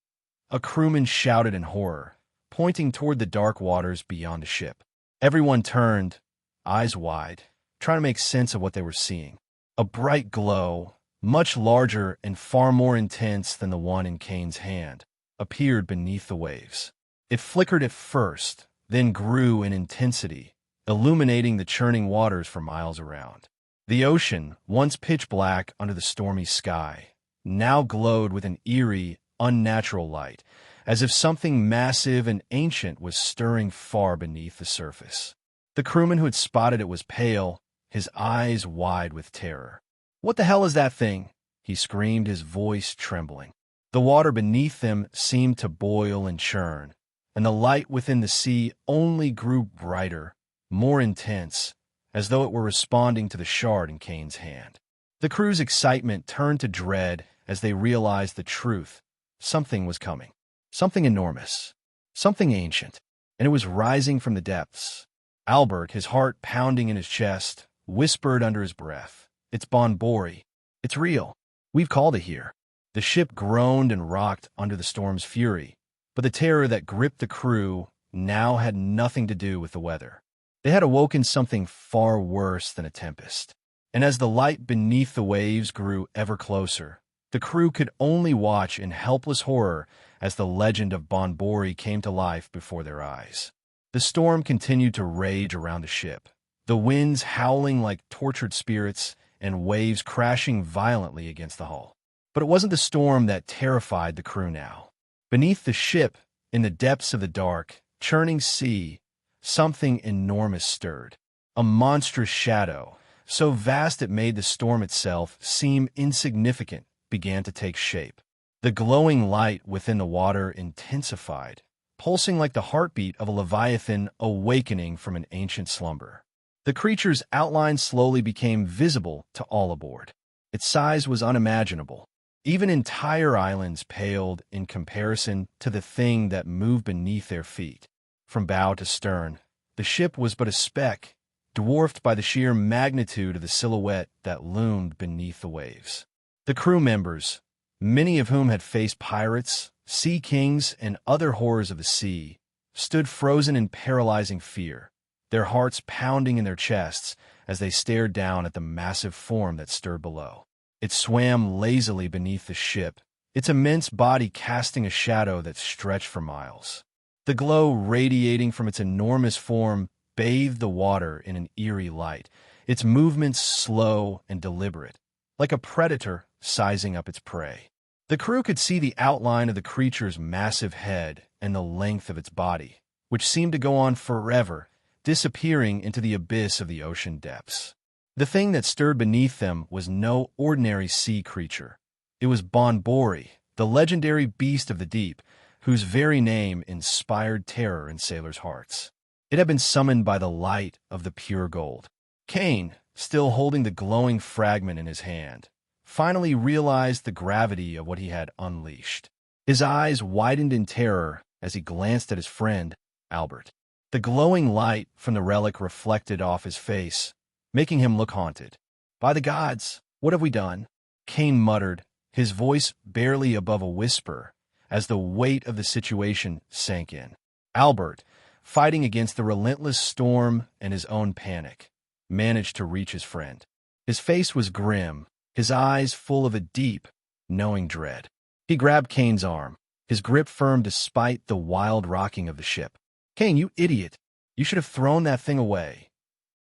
A crewman shouted in horror, pointing toward the dark waters beyond the ship. Everyone turned, eyes wide, trying to make sense of what they were seeing. A bright glow, much larger and far more intense than the one in Kane's hand, appeared beneath the waves. It flickered at first, then grew in intensity, illuminating the churning waters for miles around. The ocean, once pitch black under the stormy sky, now glowed with an eerie, unnatural light, as if something massive and ancient was stirring far beneath the surface. The crewman who had spotted it was pale, his eyes wide with terror. "What the hell is that thing?" he screamed, his voice trembling. The water beneath them seemed to boil and churn, and the light within the sea only grew brighter, more intense, as though it were responding to the shard in Kane's hand. The crew's excitement turned to dread as they realized the truth. Something was coming. Something enormous. Something ancient. And it was rising from the depths. Albert, his heart pounding in his chest, whispered under his breath, "It's Bonbori. It's real. We've called it here." The ship groaned and rocked under the storm's fury, but the terror that gripped the crew now had nothing to do with the weather. They had awoken something far worse than a tempest. And as the light beneath the waves grew ever closer, the crew could only watch in helpless horror as the legend of Bonbori came to life before their eyes. The storm continued to rage around the ship, the winds howling like tortured spirits and waves crashing violently against the hull. But it wasn't the storm that terrified the crew now. Beneath the ship, in the depths of the dark, churning sea, something enormous stirred. A monstrous shadow, so vast it made the storm itself seem insignificant, began to take shape. The glowing light within the water intensified, pulsing like the heartbeat of a leviathan awakening from an ancient slumber. The creature's outline slowly became visible to all aboard. Its size was unimaginable. Even entire islands paled in comparison to the thing that moved beneath their feet. From bow to stern, the ship was but a speck, dwarfed by the sheer magnitude of the silhouette that loomed beneath the waves. The crew members, many of whom had faced pirates, sea kings, and other horrors of the sea, stood frozen in paralyzing fear, their hearts pounding in their chests as they stared down at the massive form that stirred below. It swam lazily beneath the ship, its immense body casting a shadow that stretched for miles. The glow radiating from its enormous form bathed the water in an eerie light, its movements slow and deliberate, like a predator sizing up its prey. The crew could see the outline of the creature's massive head and the length of its body, which seemed to go on forever, disappearing into the abyss of the ocean depths. The thing that stirred beneath them was no ordinary sea creature. It was Bonbori, the legendary beast of the deep, whose very name inspired terror in sailors' hearts. It had been summoned by the light of the pure gold. Kane, still holding the glowing fragment in his hand, finally realized the gravity of what he had unleashed. His eyes widened in terror as he glanced at his friend, Albert. The glowing light from the relic reflected off his face, making him look haunted. "By the gods, what have we done?" Kane muttered, his voice barely above a whisper, as the weight of the situation sank in. Albert, fighting against the relentless storm and his own panic, managed to reach his friend. His face was grim, his eyes full of a deep, knowing dread. He grabbed Kane's arm, his grip firm despite the wild rocking of the ship. "Kane, you idiot! You should have thrown that thing away."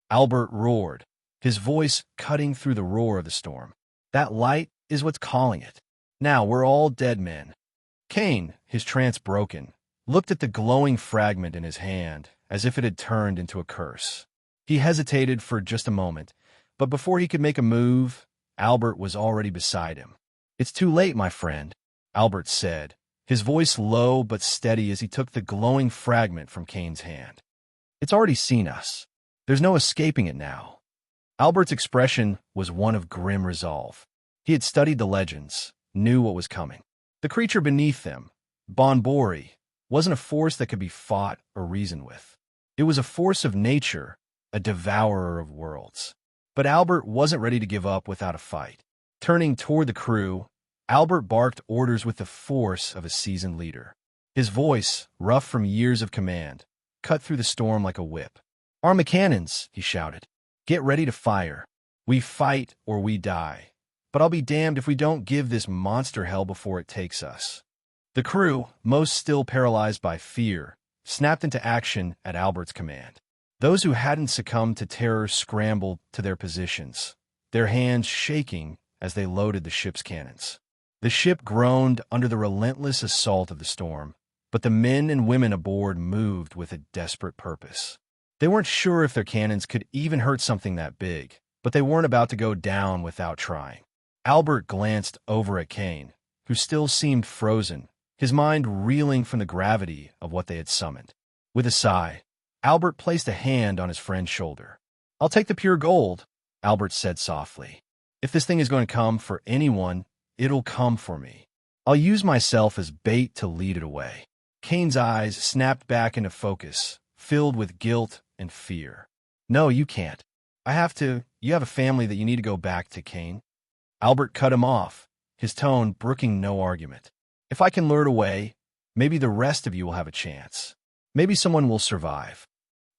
Albert roared, his voice cutting through the roar of the storm. "That light is what's calling it. Now we're all dead men." Kane, his trance broken, looked at the glowing fragment in his hand as if it had turned into a curse. He hesitated for just a moment, but before he could make a move, Albert was already beside him. "It's too late, my friend," Albert said, his voice low but steady as he took the glowing fragment from Kane's hand. "It's already seen us. There's no escaping it now." Albert's expression was one of grim resolve. He had studied the legends, knew what was coming. The creature beneath them, Bonbori, wasn't a force that could be fought or reasoned with. It was a force of nature, a devourer of worlds. But Albert wasn't ready to give up without a fight. Turning toward the crew, Albert barked orders with the force of a seasoned leader. His voice, rough from years of command, cut through the storm like a whip. "Arm the cannons," he shouted. "Get ready to fire. We fight or we die. But I'll be damned if we don't give this monster hell before it takes us." The crew, most still paralyzed by fear, snapped into action at Albert's command. Those who hadn't succumbed to terror scrambled to their positions, their hands shaking as they loaded the ship's cannons. The ship groaned under the relentless assault of the storm, but the men and women aboard moved with a desperate purpose. They weren't sure if their cannons could even hurt something that big, but they weren't about to go down without trying. Albert glanced over at Kane, who still seemed frozen, his mind reeling from the gravity of what they had summoned. With a sigh, Albert placed a hand on his friend's shoulder. "I'll take the pure gold," Albert said softly. "If this thing is going to come for anyone, it'll come for me. I'll use myself as bait to lead it away." Kane's eyes snapped back into focus, filled with guilt and fear. "No, you can't. You have a family that you need to go back to, Kane." Albert cut him off, his tone brooking no argument. "If I can lure it away, maybe the rest of you will have a chance. Maybe someone will survive."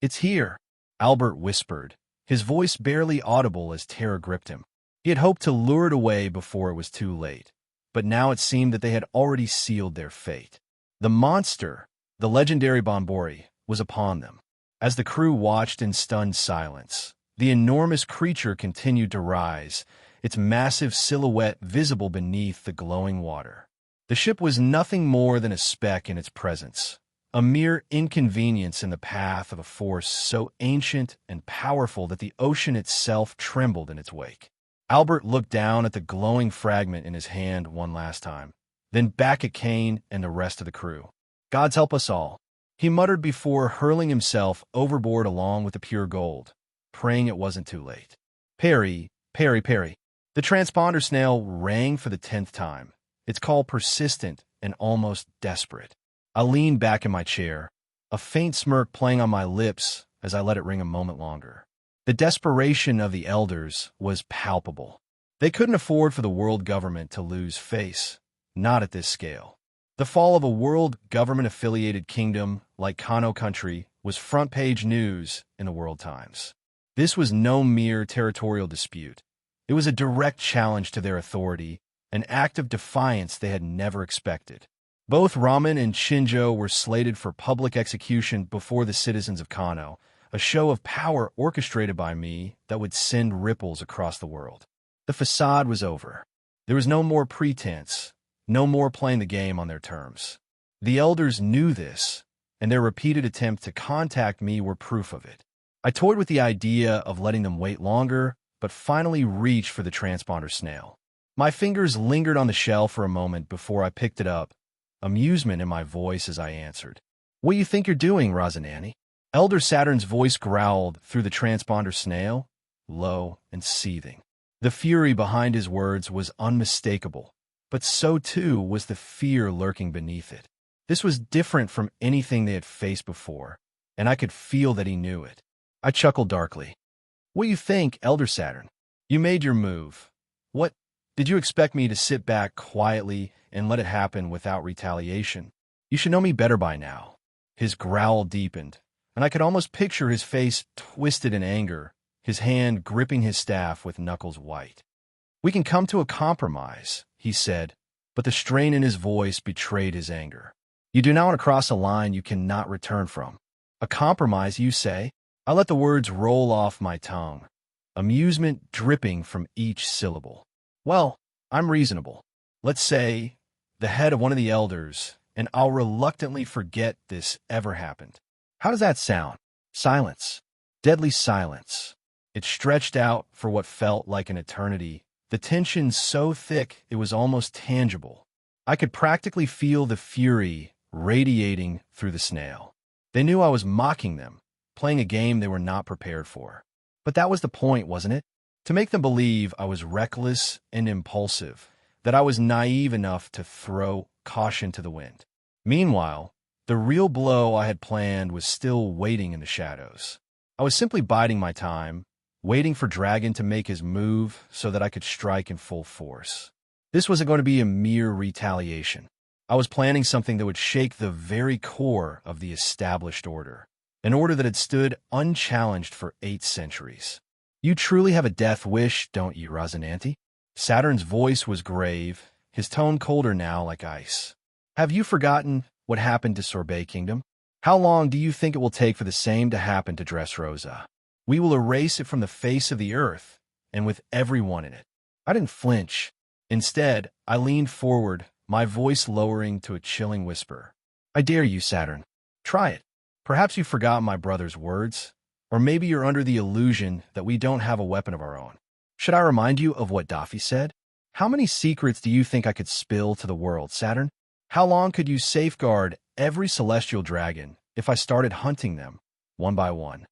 "It's here," Albert whispered, his voice barely audible as terror gripped him. He had hoped to lure it away before it was too late, but now it seemed that they had already sealed their fate. The monster, the legendary Bonbori, was upon them. As the crew watched in stunned silence, the enormous creature continued to rise, its massive silhouette visible beneath the glowing water. The ship was nothing more than a speck in its presence, a mere inconvenience in the path of a force so ancient and powerful that the ocean itself trembled in its wake. Albert looked down at the glowing fragment in his hand one last time, then back at Kane and the rest of the crew. "Gods help us all," he muttered before hurling himself overboard along with the pure gold, praying it wasn't too late. "Perry, Perry, Perry." The transponder snail rang for the 10th time, its call persistent and almost desperate. I leaned back in my chair, a faint smirk playing on my lips as I let it ring a moment longer. The desperation of the elders was palpable. They couldn't afford for the world government to lose face, not at this scale. The fall of a world government-affiliated kingdom like Kano country was front-page news in the World Times. This was no mere territorial dispute. It was a direct challenge to their authority, an act of defiance they had never expected. Both Ramen and Shinjo were slated for public execution before the citizens of Kano, a show of power orchestrated by me that would send ripples across the world. The facade was over. There was no more pretense, no more playing the game on their terms. The elders knew this, and their repeated attempt to contact me were proof of it. I toyed with the idea of letting them wait longer, but finally reached for the transponder snail. My fingers lingered on the shell for a moment before I picked it up, amusement in my voice as I answered. "What do you think you're doing, Rosinante?" Elder Saturn's voice growled through the transponder snail, low and seething. The fury behind his words was unmistakable, but so too was the fear lurking beneath it. This was different from anything they had faced before, and I could feel that he knew it. I chuckled darkly. "What do you think, Elder Saturn? You made your move. What, did you expect me to sit back quietly and let it happen without retaliation? You should know me better by now." His growl deepened, and I could almost picture his face twisted in anger, his hand gripping his staff with knuckles white. "We can come to a compromise," he said, but the strain in his voice betrayed his anger. "You do not want to cross a line you cannot return from." "A compromise, you say?" I let the words roll off my tongue, amusement dripping from each syllable. "Well, I'm reasonable. Let's say the head of one of the elders, and I'll reluctantly forget this ever happened. How does that sound?" Silence. Deadly silence. It stretched out for what felt like an eternity, the tension so thick it was almost tangible. I could practically feel the fury radiating through the snail. They knew I was mocking them, playing a game they were not prepared for. But that was the point, wasn't it? To make them believe I was reckless and impulsive, that I was naive enough to throw caution to the wind. Meanwhile, the real blow I had planned was still waiting in the shadows. I was simply biding my time, waiting for Dragon to make his move so that I could strike in full force. This wasn't going to be a mere retaliation. I was planning something that would shake the very core of the established order, an order that had stood unchallenged for 8 centuries. "You truly have a death wish, don't you, Rosinante?" Saturn's voice was grave, his tone colder now like ice. "Have you forgotten what happened to Sorbet Kingdom? How long do you think it will take for the same to happen to Dressrosa? We will erase it from the face of the earth, and with everyone in it." I didn't flinch. Instead, I leaned forward, my voice lowering to a chilling whisper. "I dare you, Saturn. Try it. Perhaps you've forgotten my brother's words, or maybe you're under the illusion that we don't have a weapon of our own. Should I remind you of what Daffy said? How many secrets do you think I could spill to the world, Saturn? How long could you safeguard every celestial dragon if I started hunting them, one by one?"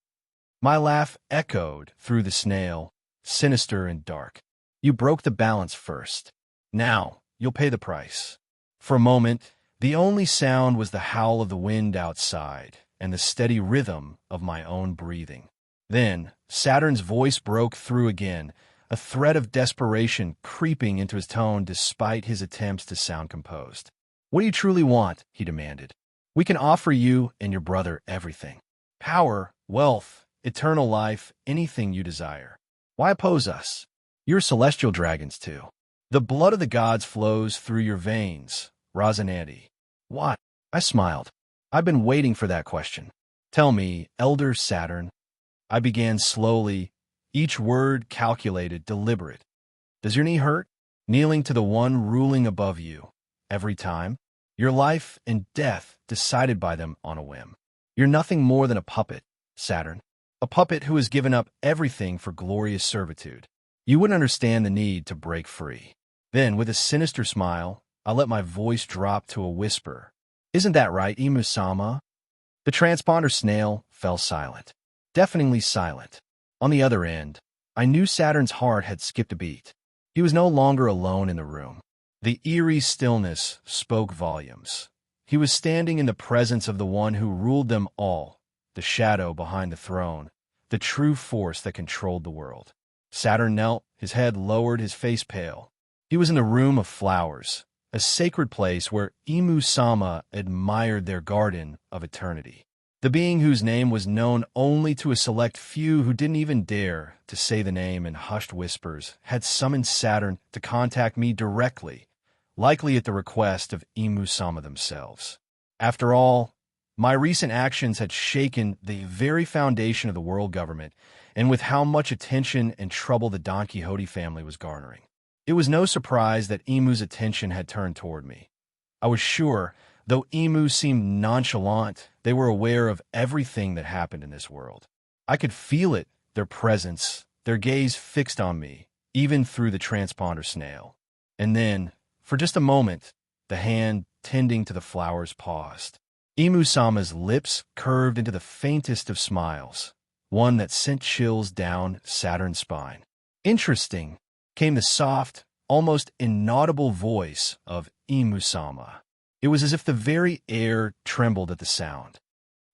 My laugh echoed through the snail, sinister and dark. "You broke the balance first. Now, you'll pay the price." For a moment, the only sound was the howl of the wind outside and the steady rhythm of my own breathing. Then, Saturn's voice broke through again, a thread of desperation creeping into his tone despite his attempts to sound composed. "What do you truly want?" he demanded. "We can offer you and your brother everything. Power, wealth, eternal life, anything you desire. Why oppose us? You're celestial dragons, too. The blood of the gods flows through your veins, Rosinante." "What?" I smiled. I've been waiting for that question. "Tell me, Elder Saturn." I began slowly, each word calculated, deliberate. "Does your knee hurt? Kneeling to the one ruling above you, every time? Your life and death decided by them on a whim. You're nothing more than a puppet, Saturn. A puppet who has given up everything for glorious servitude. You wouldn't understand the need to break free." Then, with a sinister smile, I let my voice drop to a whisper. "Isn't that right, Imu-sama?" The transponder snail fell silent, deafeningly silent. On the other end, I knew Saturn's heart had skipped a beat. He was no longer alone in the room. The eerie stillness spoke volumes. He was standing in the presence of the one who ruled them all, the shadow behind the throne, the true force that controlled the world. Saturn knelt, his head lowered, his face pale. He was in the room of flowers, a sacred place where Imu-sama admired their garden of eternity. The being whose name was known only to a select few who didn't even dare to say the name in hushed whispers had summoned Saturn to contact me directly, likely at the request of Imu-sama themselves. After all, my recent actions had shaken the very foundation of the world government, and with how much attention and trouble the Don Quixote family was garnering. It was no surprise that Imu's attention had turned toward me. I was sure Though emus seemed nonchalant, they were aware of everything that happened in this world. I could feel it, their presence, their gaze fixed on me, even through the transponder snail. And then, for just a moment, the hand tending to the flowers paused. Imu-sama's lips curved into the faintest of smiles, one that sent chills down Saturn's spine. Interesting, came the soft, almost inaudible voice of Imu-sama. It was as if the very air trembled at the sound.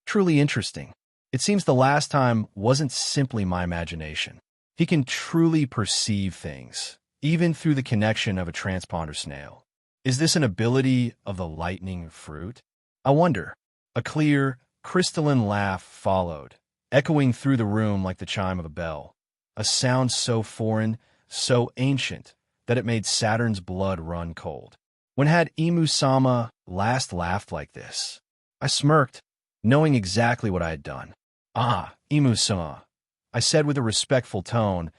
Truly interesting. It seems the last time wasn't simply my imagination. He can truly perceive things, even through the connection of a transponder snail. Is this an ability of the lightning fruit? I wonder. A clear, crystalline laugh followed, echoing through the room like the chime of a bell. A sound so foreign, so ancient, that it made Saturn's blood run cold. When had Imu-sama last laughed like this? I smirked, knowing exactly what I had done. "Ah, Imu-sama," I said with a respectful tone,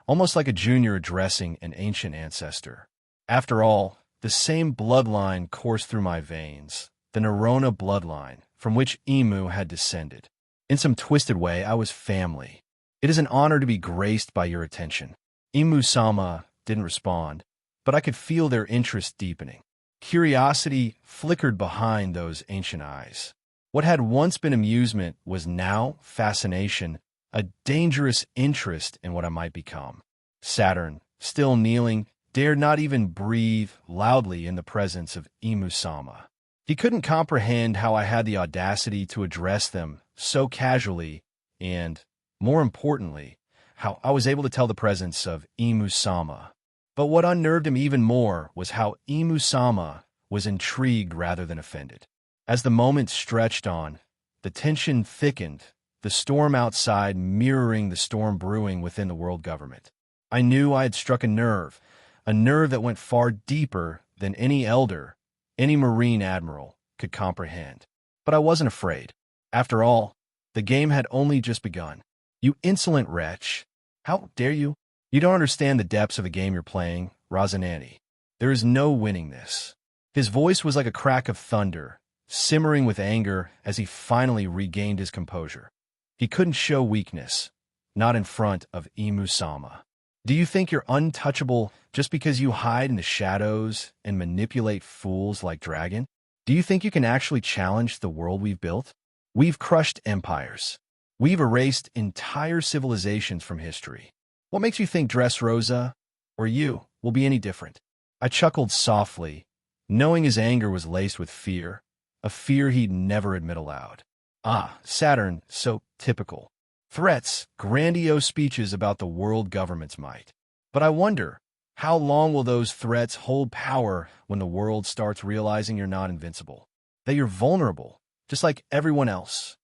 almost like a junior addressing an ancient ancestor. After all, the same bloodline coursed through my veins, the Nerona bloodline, from which Imu had descended. In some twisted way, I was family. "It is an honor to be graced by your attention." Imu-sama didn't respond, but I could feel their interest deepening. Curiosity flickered behind those ancient eyes. What had once been amusement was now fascination, a dangerous interest in what I might become. Saturn, still kneeling, dared not even breathe loudly in the presence of Imu-sama. He couldn't comprehend how I had the audacity to address them so casually and, more importantly, how I was able to tell the presence of Imu-sama. But what unnerved him even more was how Imu-sama was intrigued rather than offended. As the moment stretched on, the tension thickened, the storm outside mirroring the storm brewing within the world government. I knew I had struck a nerve that went far deeper than any elder, any marine admiral could comprehend. But I wasn't afraid. After all, the game had only just begun. "You insolent wretch! How dare you? You don't understand the depths of the game you're playing, Rosinante. There is no winning this." His voice was like a crack of thunder, simmering with anger as he finally regained his composure. He couldn't show weakness, not in front of Imu-sama. "Do you think you're untouchable just because you hide in the shadows and manipulate fools like Dragon? Do you think you can actually challenge the world we've built? We've crushed empires. We've erased entire civilizations from history. What makes you think Dressrosa, or you, will be any different?" I chuckled softly, knowing his anger was laced with fear, a fear he'd never admit aloud. Ah, Saturn, so typical. Threats, grandiose speeches about the world government's might. But I wonder, how long will those threats hold power when the world starts realizing you're not invincible? That you're vulnerable, just like everyone else?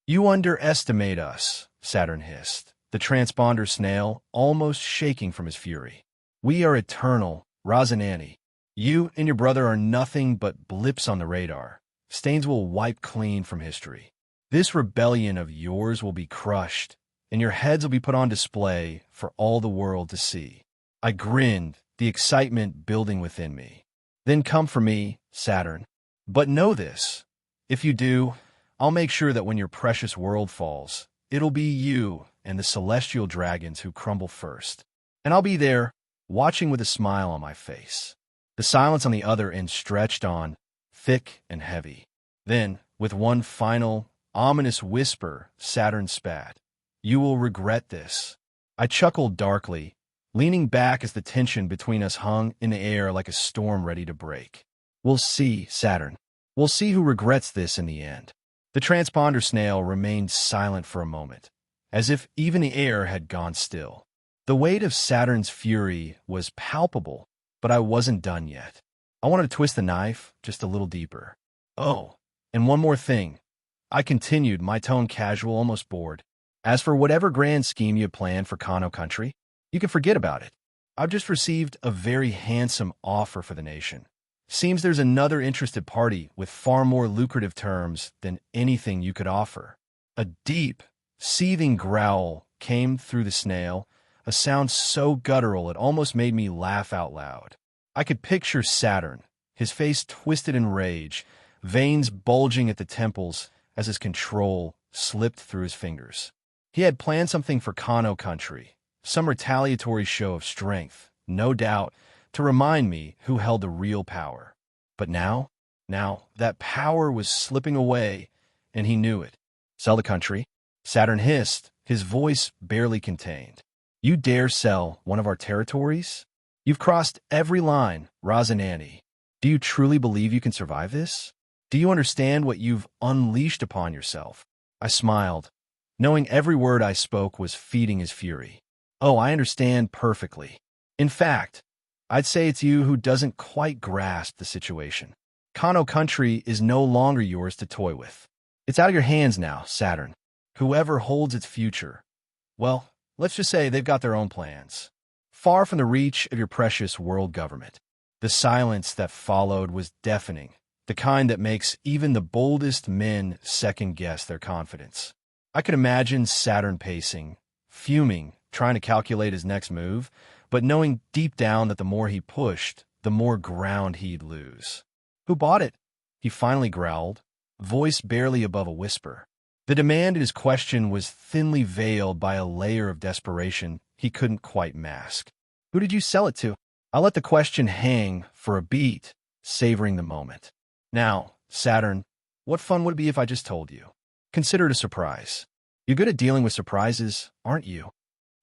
"You underestimate us," Saturn hissed, the transponder snail almost shaking from his fury. "We are eternal, Rosinante. You and your brother are nothing but blips on the radar. Stains will wipe clean from history. This rebellion of yours will be crushed, and your heads will be put on display for all the world to see." I grinned, the excitement building within me. "Then come for me, Saturn. But know this. If you do, I'll make sure that when your precious world falls, it'll be you and the celestial dragons who crumble first. And I'll be there, watching with a smile on my face." The silence on the other end stretched on, thick and heavy. Then, with one final, ominous whisper, Saturn spat. "You will regret this." I chuckled darkly, leaning back as the tension between us hung in the air like a storm ready to break. "We'll see, Saturn. We'll see who regrets this in the end." The transponder snail remained silent for a moment, as if even the air had gone still. The weight of Saturn's fury was palpable, but I wasn't done yet. I wanted to twist the knife just a little deeper. "Oh, and one more thing," I continued, my tone casual, almost bored. "As for whatever grand scheme you planned for Kano country, you can forget about it. I've just received a very handsome offer for the nation. Seems there's another interested party with far more lucrative terms than anything you could offer." A deep, seething growl came through the snail, a sound so guttural it almost made me laugh out loud. I could picture Saturn, his face twisted in rage, veins bulging at the temples as his control slipped through his fingers. He had planned something for Kano country, some retaliatory show of strength, no doubt, to remind me who held the real power. But now, that power was slipping away, and he knew it. Sell the country? Saturn hissed, his voice barely contained. You dare sell one of our territories? You've crossed every line, Rosinante. Do you truly believe you can survive this? Do you understand what you've unleashed upon yourself? I smiled, knowing every word I spoke was feeding his fury. Oh, I understand perfectly. In fact, I'd say it's you who doesn't quite grasp the situation. Kano country is no longer yours to toy with. It's out of your hands now, Saturn. Whoever holds its future, well, let's just say they've got their own plans. Far from the reach of your precious world government. The silence that followed was deafening, the kind that makes even the boldest men second-guess their confidence. I could imagine Saturn pacing, fuming, trying to calculate his next move, but knowing deep down that the more he pushed, the more ground he'd lose. Who bought it? He finally growled, voice barely above a whisper. The demand in his question was thinly veiled by a layer of desperation he couldn't quite mask. Who did you sell it to? I let the question hang for a beat, savoring the moment. Now, Saturn, what fun would it be if I just told you? Consider it a surprise. You're good at dealing with surprises, aren't you?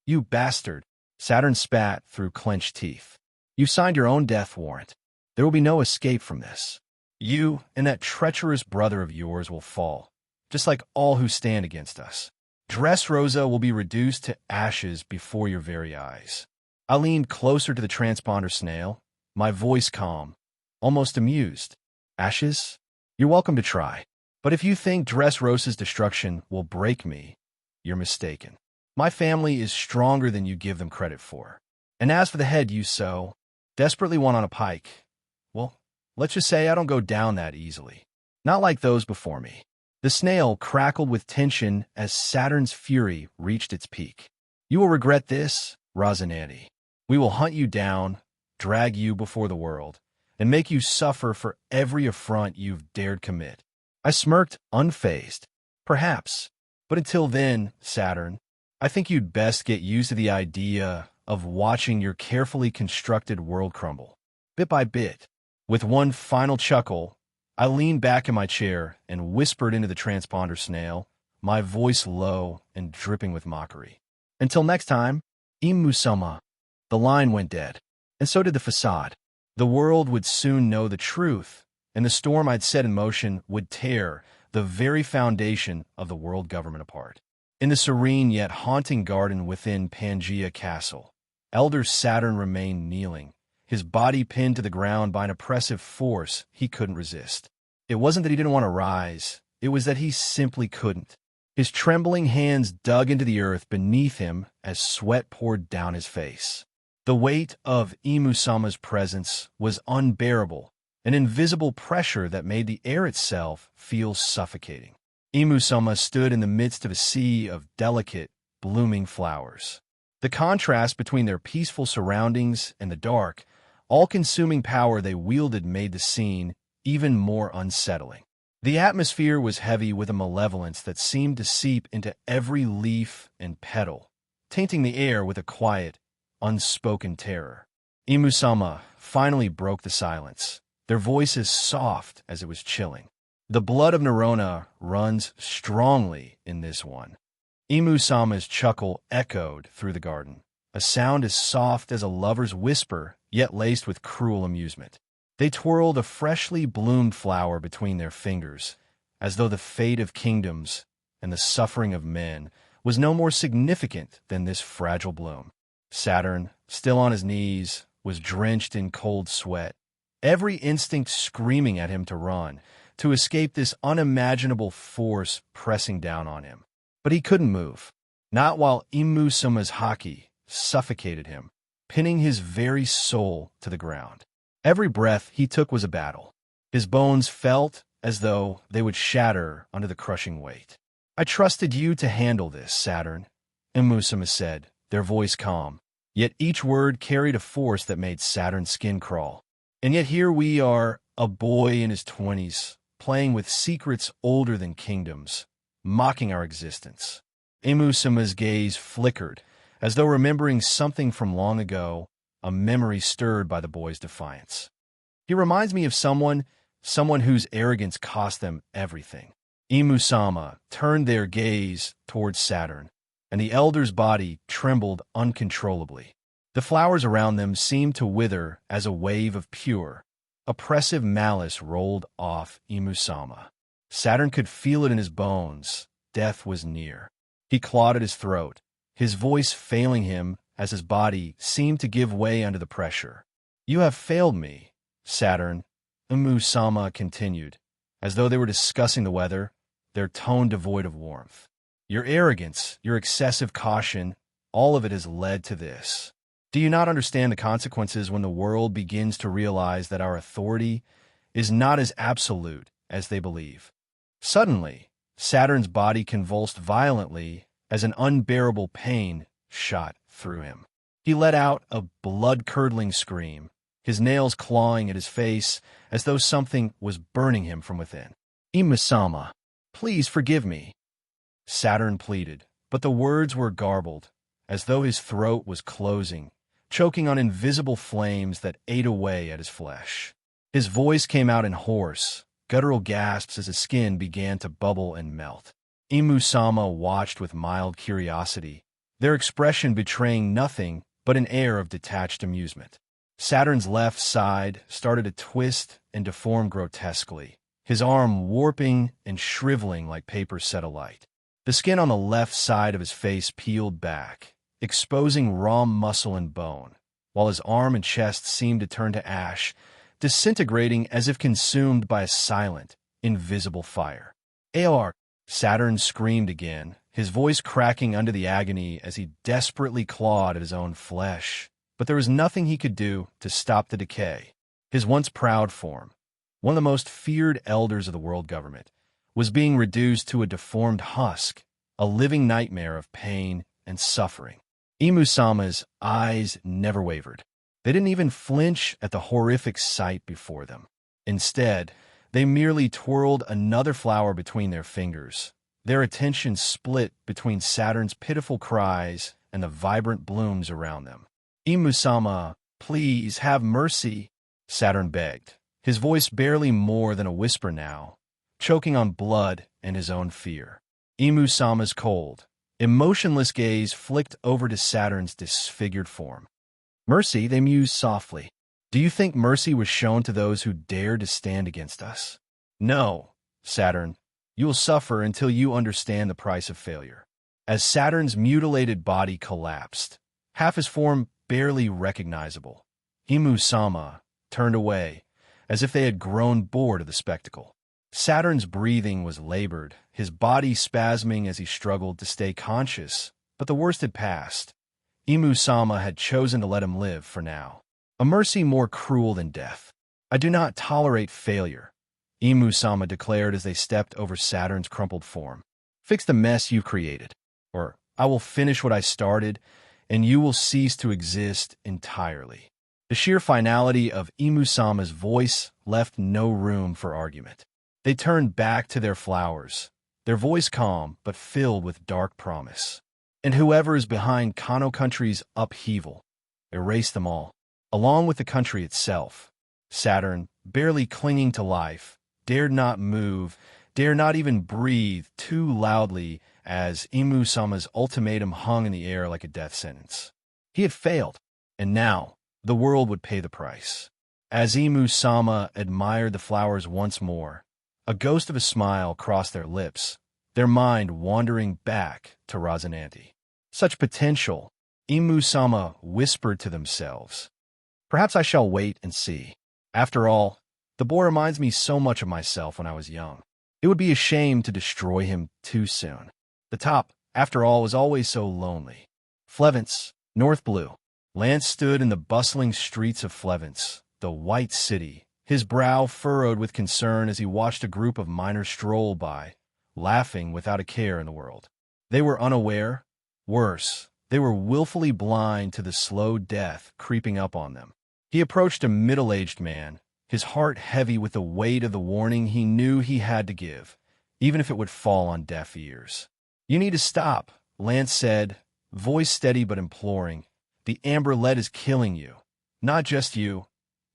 You bastard, Saturn spat through clenched teeth. You signed your own death warrant. There will be no escape from this. You and that treacherous brother of yours will fall, just like all who stand against us. Dressrosa will be reduced to ashes before your very eyes. I leaned closer to the transponder snail, my voice calm, almost amused. Ashes? You're welcome to try. But if you think Dressrosa's destruction will break me, you're mistaken. My family is stronger than you give them credit for. And as for the head you so desperately want on a pike, well, let's just say I don't go down that easily. Not like those before me. The snail crackled with tension as Saturn's fury reached its peak. You will regret this, Rosinante. We will hunt you down, drag you before the world, and make you suffer for every affront you've dared commit. I smirked, unfazed. Perhaps. But until then, Saturn, I think you'd best get used to the idea of watching your carefully constructed world crumble, bit by bit. With one final chuckle, I leaned back in my chair and whispered into the transponder snail, my voice low and dripping with mockery. Until next time, Imusama. The line went dead, and so did the facade. The world would soon know the truth, and the storm I'd set in motion would tear the very foundation of the world government apart. In the serene yet haunting garden within Pangea Castle, Elder Saturn remained kneeling, his body pinned to the ground by an oppressive force he couldn't resist. It wasn't that he didn't want to rise, it was that he simply couldn't. His trembling hands dug into the earth beneath him as sweat poured down his face. The weight of Imusama's presence was unbearable, an invisible pressure that made the air itself feel suffocating. Imusama stood in the midst of a sea of delicate, blooming flowers. The contrast between their peaceful surroundings and the dark, all-consuming power they wielded made the scene even more unsettling. The atmosphere was heavy with a malevolence that seemed to seep into every leaf and petal, tainting the air with a quiet, unspoken terror. Imusama finally broke the silence, their voices soft as it was chilling. The blood of Nerona runs strongly in this one. Imusama's chuckle echoed through the garden, a sound as soft as a lover's whisper, yet laced with cruel amusement. They twirled a freshly bloomed flower between their fingers, as though the fate of kingdoms and the suffering of men was no more significant than this fragile bloom. Saturn, still on his knees, was drenched in cold sweat, every instinct screaming at him to run, to escape this unimaginable force pressing down on him. But he couldn't move, not while Imusama's haki suffocated him, pinning his very soul to the ground. Every breath he took was a battle. His bones felt as though they would shatter under the crushing weight. I trusted you to handle this, Saturn, Imusama said, their voice calm. Yet each word carried a force that made Saturn's skin crawl. And yet here we are, a boy in his 20s, playing with secrets older than kingdoms, mocking our existence. Imusama's gaze flickered, as though remembering something from long ago, a memory stirred by the boy's defiance. He reminds me of someone whose arrogance cost them everything. Imusama turned their gaze towards Saturn, and the elder's body trembled uncontrollably. The flowers around them seemed to wither as a wave of pure, oppressive malice rolled off Imusama. Saturn could feel it in his bones. Death was near. He clawed at his throat, his voice failing him as his body seemed to give way under the pressure. "You have failed me, Saturn," Imusama continued, as though they were discussing the weather, their tone devoid of warmth. "Your arrogance, your excessive caution, all of it has led to this. Do you not understand the consequences when the world begins to realize that our authority is not as absolute as they believe?" Suddenly, Saturn's body convulsed violently as an unbearable pain shot through him. He let out a blood-curdling scream, his nails clawing at his face as though something was burning him from within. "Imusama, please forgive me," Saturn pleaded, but the words were garbled, as though his throat was closing, choking on invisible flames that ate away at his flesh. His voice came out in hoarse, guttural gasps as his skin began to bubble and melt. Imusama watched with mild curiosity, their expression betraying nothing but an air of detached amusement. Saturn's left side started to twist and deform grotesquely, his arm warping and shriveling like paper set alight. The skin on the left side of his face peeled back, exposing raw muscle and bone, while his arm and chest seemed to turn to ash, disintegrating as if consumed by a silent, invisible fire. "Aor!" Saturn screamed again, his voice cracking under the agony as he desperately clawed at his own flesh. But there was nothing he could do to stop the decay. His once proud form, one of the most feared elders of the world government, was being reduced to a deformed husk, a living nightmare of pain and suffering. Imusama's eyes never wavered. They didn't even flinch at the horrific sight before them. Instead, they merely twirled another flower between their fingers, their attention split between Saturn's pitiful cries and the vibrant blooms around them. "Imusama, please have mercy," Saturn begged, his voice barely more than a whisper now, choking on blood and his own fear. Imusama's cold, emotionless gaze flicked over to Saturn's disfigured form. "Mercy," they mused softly. "Do you think mercy was shown to those who dared to stand against us? No, Saturn, you will suffer until you understand the price of failure." As Saturn's mutilated body collapsed, half his form barely recognizable, Imusama turned away, as if they had grown bored of the spectacle. Saturn's breathing was labored, his body spasming as he struggled to stay conscious, but the worst had passed. Imusama had chosen to let him live for now, a mercy more cruel than death. "I do not tolerate failure," Imusama declared as they stepped over Saturn's crumpled form. "Fix the mess you've created, or I will finish what I started, and you will cease to exist entirely." The sheer finality of Imusama's voice left no room for argument. They turned back to their flowers, their voice calm but filled with dark promise. "And whoever is behind Kano country's upheaval, erase them all, along with the country itself." Saturn, barely clinging to life, dared not move, dared not even breathe too loudly as Imusama's ultimatum hung in the air like a death sentence. He had failed, and now the world would pay the price. As Imusama admired the flowers once more, a ghost of a smile crossed their lips, their mind wandering back to Rosinante. Such potential, Imusama whispered to themselves. "Perhaps I shall wait and see. After all, the boy reminds me so much of myself when I was young. It would be a shame to destroy him too soon. The top, after all, was always so lonely." Flevence, North Blue. Lance stood in the bustling streets of Flevence, the white city, his brow furrowed with concern as he watched a group of miners stroll by, laughing without a care in the world. They were unaware. Worse, they were willfully blind to the slow death creeping up on them. He approached a middle-aged man, his heart heavy with the weight of the warning he knew he had to give, even if it would fall on deaf ears. "You need to stop," Lance said, voice steady but imploring. "The amber lead is killing you. Not just you,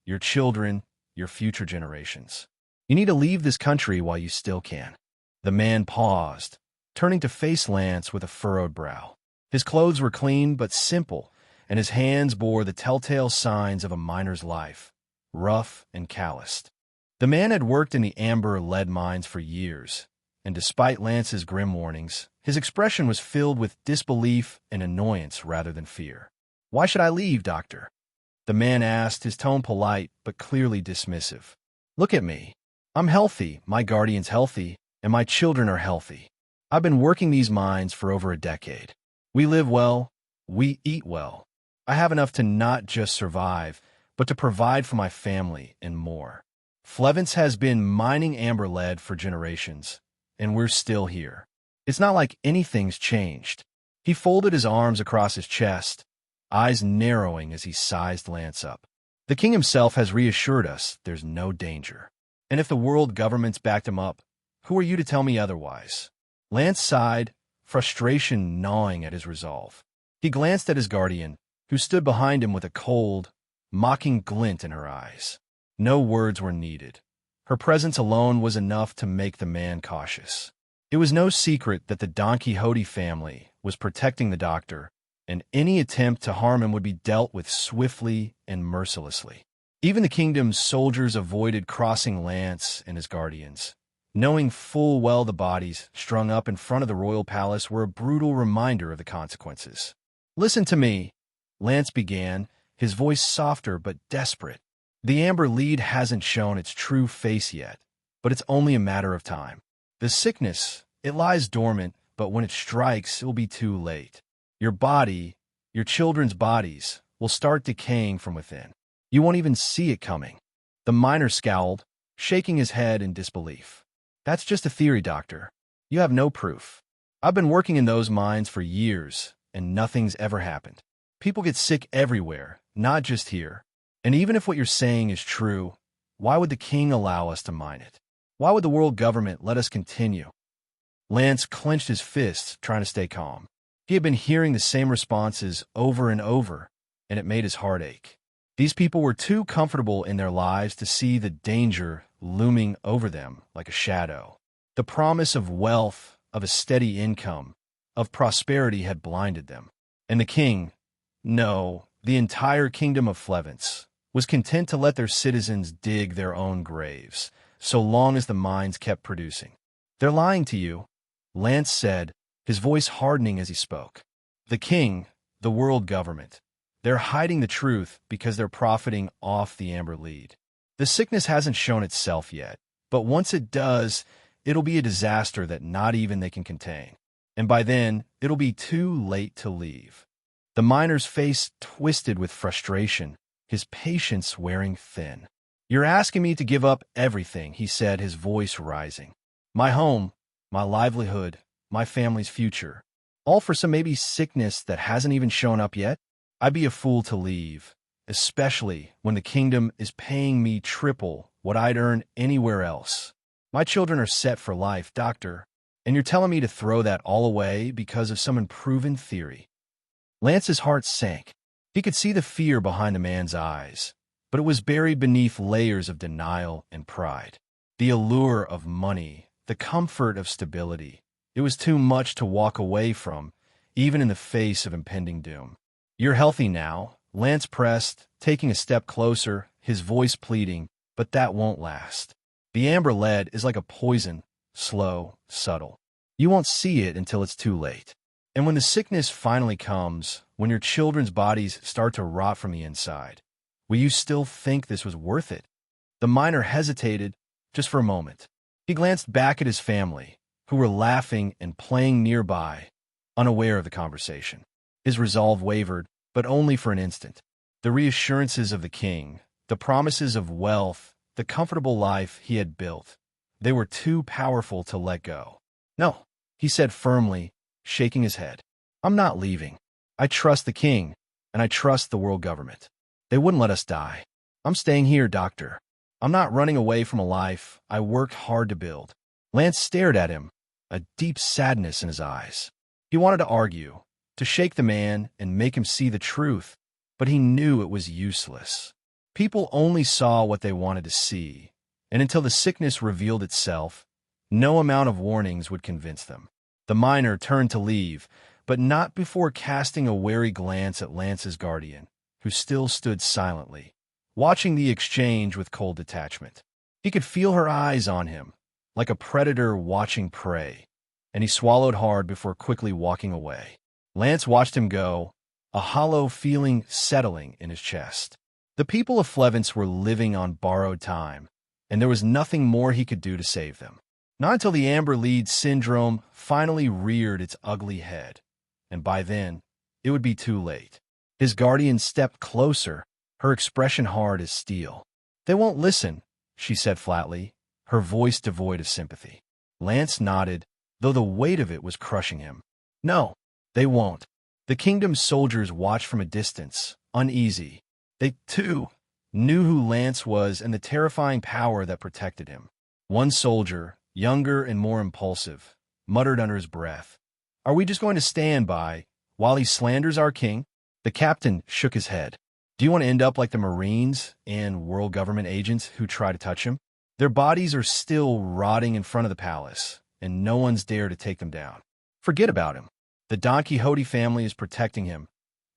your children, your future generations. You need to leave this country while you still can." The man paused, turning to face Lance with a furrowed brow. His clothes were clean but simple, and his hands bore the telltale signs of a miner's life, rough and calloused. The man had worked in the amber lead mines for years, and despite Lance's grim warnings, his expression was filled with disbelief and annoyance rather than fear. "Why should I leave, Doctor?" the man asked, his tone polite but clearly dismissive. "Look at me. I'm healthy, my guardian's healthy, and my children are healthy. I've been working these mines for over a decade. We live well, we eat well. I have enough to not just survive, but to provide for my family and more. Flevance has been mining amber lead for generations, and we're still here. It's not like anything's changed." He folded his arms across his chest, eyes narrowing as he sized Lance up. "The king himself has reassured us there's no danger. And if the world governments backed him up, who are you to tell me otherwise?" Lance sighed, frustration gnawing at his resolve. He glanced at his guardian, who stood behind him with a cold, mocking glint in her eyes. No words were needed. Her presence alone was enough to make the man cautious. It was no secret that the Don Quixote family was protecting the doctor, and any attempt to harm him would be dealt with swiftly and mercilessly. Even the kingdom's soldiers avoided crossing Lance and his guardians, knowing full well the bodies strung up in front of the royal palace were a brutal reminder of the consequences. "Listen to me," Lance began, his voice softer but desperate. "The amber lead hasn't shown its true face yet, but it's only a matter of time. The sickness, it lies dormant, but when it strikes, it will be too late. Your body, your children's bodies, will start decaying from within. You won't even see it coming." The miner scowled, shaking his head in disbelief. "That's just a theory, Doctor. You have no proof. I've been working in those mines for years, and nothing's ever happened. People get sick everywhere, not just here. And even if what you're saying is true, why would the king allow us to mine it? Why would the world government let us continue?" Lance clenched his fists, trying to stay calm. He had been hearing the same responses over and over, and it made his heart ache. These people were too comfortable in their lives to see the danger looming over them like a shadow. The promise of wealth, of a steady income, of prosperity had blinded them. And the king, no, the entire kingdom of Flevance, was content to let their citizens dig their own graves, so long as the mines kept producing. "They're lying to you," Lance said, his voice hardening as he spoke. "The king, the world government, they're hiding the truth because they're profiting off the amber lead. The sickness hasn't shown itself yet, but once it does, it'll be a disaster that not even they can contain. And by then, it'll be too late to leave." The miner's face twisted with frustration, his patience wearing thin. "You're asking me to give up everything," he said, his voice rising. "My home, my livelihood, my family's future, all for some maybe sickness that hasn't even shown up yet? I'd be a fool to leave, especially when the kingdom is paying me triple what I'd earn anywhere else. My children are set for life, Doctor, and you're telling me to throw that all away because of some unproven theory." Lance's heart sank. He could see the fear behind the man's eyes, but it was buried beneath layers of denial and pride. The allure of money, the comfort of stability, it was too much to walk away from, even in the face of impending doom. "You're healthy now," Lance pressed, taking a step closer, his voice pleading, "but that won't last. The amber lead is like a poison, slow, subtle. You won't see it until it's too late. And when the sickness finally comes, when your children's bodies start to rot from the inside, will you still think this was worth it?" The miner hesitated just for a moment. He glanced back at his family, who were laughing and playing nearby, unaware of the conversation. His resolve wavered, but only for an instant. The reassurances of the king, the promises of wealth, the comfortable life he had built, they were too powerful to let go. "No," he said firmly, shaking his head. "I'm not leaving. I trust the king, and I trust the world government. They wouldn't let us die. I'm staying here, Doctor. I'm not running away from a life I worked hard to build. Lance stared at him, a deep sadness in his eyes. He wanted to argue, to shake the man and make him see the truth, but he knew it was useless. People only saw what they wanted to see, and until the sickness revealed itself, no amount of warnings would convince them. The miner turned to leave, but not before casting a wary glance at Lance's guardian, who still stood silently, watching the exchange with cold detachment. He could feel her eyes on him, like a predator watching prey, and he swallowed hard before quickly walking away. Lance watched him go, a hollow feeling settling in his chest. The people of Flevence were living on borrowed time, and there was nothing more he could do to save them. Not until the Amber Lead syndrome finally reared its ugly head, and by then, it would be too late. His guardian stepped closer, her expression hard as steel. "They won't listen," she said flatly, her voice devoid of sympathy. Lance nodded, though the weight of it was crushing him. "No, they won't." The kingdom's soldiers watched from a distance, uneasy. They, too, knew who Lance was and the terrifying power that protected him. One soldier, younger and more impulsive, muttered under his breath, "Are we just going to stand by while he slanders our king?" The captain shook his head. "Do you want to end up like the Marines and world government agents who try to touch him? Their bodies are still rotting in front of the palace, and no one's dared to take them down. Forget about him. The Don Quixote family is protecting him,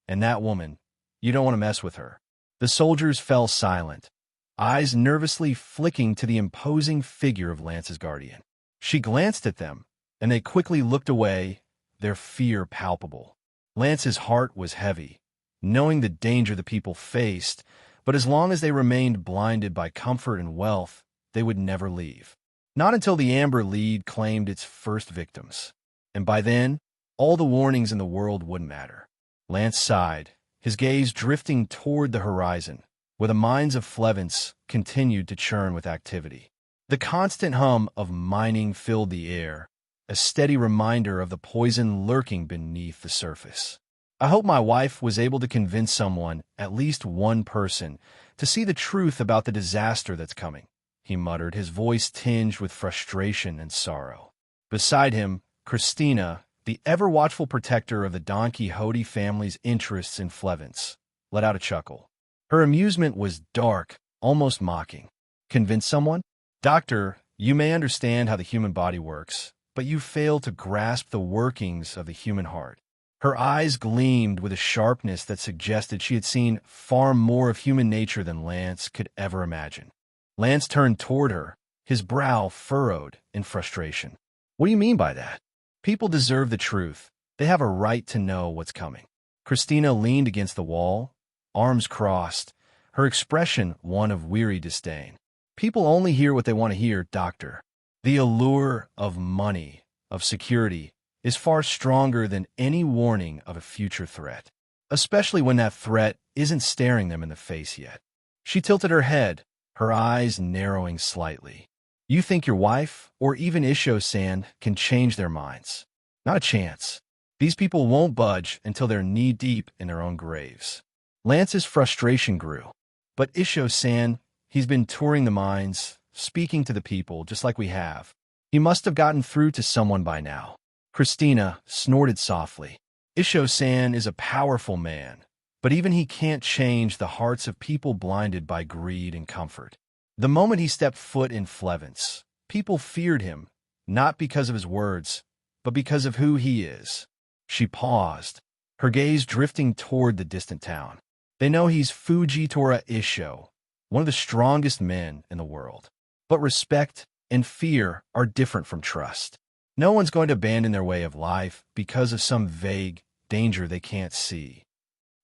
and that woman, you don't want to mess with her." The soldiers fell silent, eyes nervously flicking to the imposing figure of Lance's guardian. She glanced at them, and they quickly looked away, their fear palpable. Lance's heart was heavy, knowing the danger the people faced, but as long as they remained blinded by comfort and wealth, they would never leave. Not until the Amber Lead claimed its first victims. And by then, all the warnings in the world wouldn't matter. Lance sighed, his gaze drifting toward the horizon, where the mines of Flevence continued to churn with activity. The constant hum of mining filled the air, a steady reminder of the poison lurking beneath the surface. "I hope my wife was able to convince someone, at least one person, to see the truth about the disaster that's coming," he muttered, his voice tinged with frustration and sorrow. Beside him, Christina, the ever-watchful protector of the Don Quixote family's interests in Flevence, let out a chuckle. Her amusement was dark, almost mocking. "Convince someone? Doctor, you may understand how the human body works, but you fail to grasp the workings of the human heart." Her eyes gleamed with a sharpness that suggested she had seen far more of human nature than Lance could ever imagine. Lance turned toward her, his brow furrowed in frustration. "What do you mean by that? People deserve the truth. They have a right to know what's coming." Christina leaned against the wall, arms crossed, her expression one of weary disdain. "People only hear what they want to hear, Doctor. The allure of money, of security, is far stronger than any warning of a future threat, especially when that threat isn't staring them in the face yet." She tilted her head, her eyes narrowing slightly. "You think your wife, or even Isho-san, can change their minds? Not a chance. These people won't budge until they're knee-deep in their own graves." Lance's frustration grew. "But Isho-san, he's been touring the mines, speaking to the people, just like we have. He must have gotten through to someone by now." Christina snorted softly. "Isho-san is a powerful man, but even he can't change the hearts of people blinded by greed and comfort. The moment he stepped foot in Flevence, people feared him, not because of his words, but because of who he is." She paused, her gaze drifting toward the distant town. "They know he's Fujitora Isho, one of the strongest men in the world. But respect and fear are different from trust. No one's going to abandon their way of life because of some vague danger they can't see."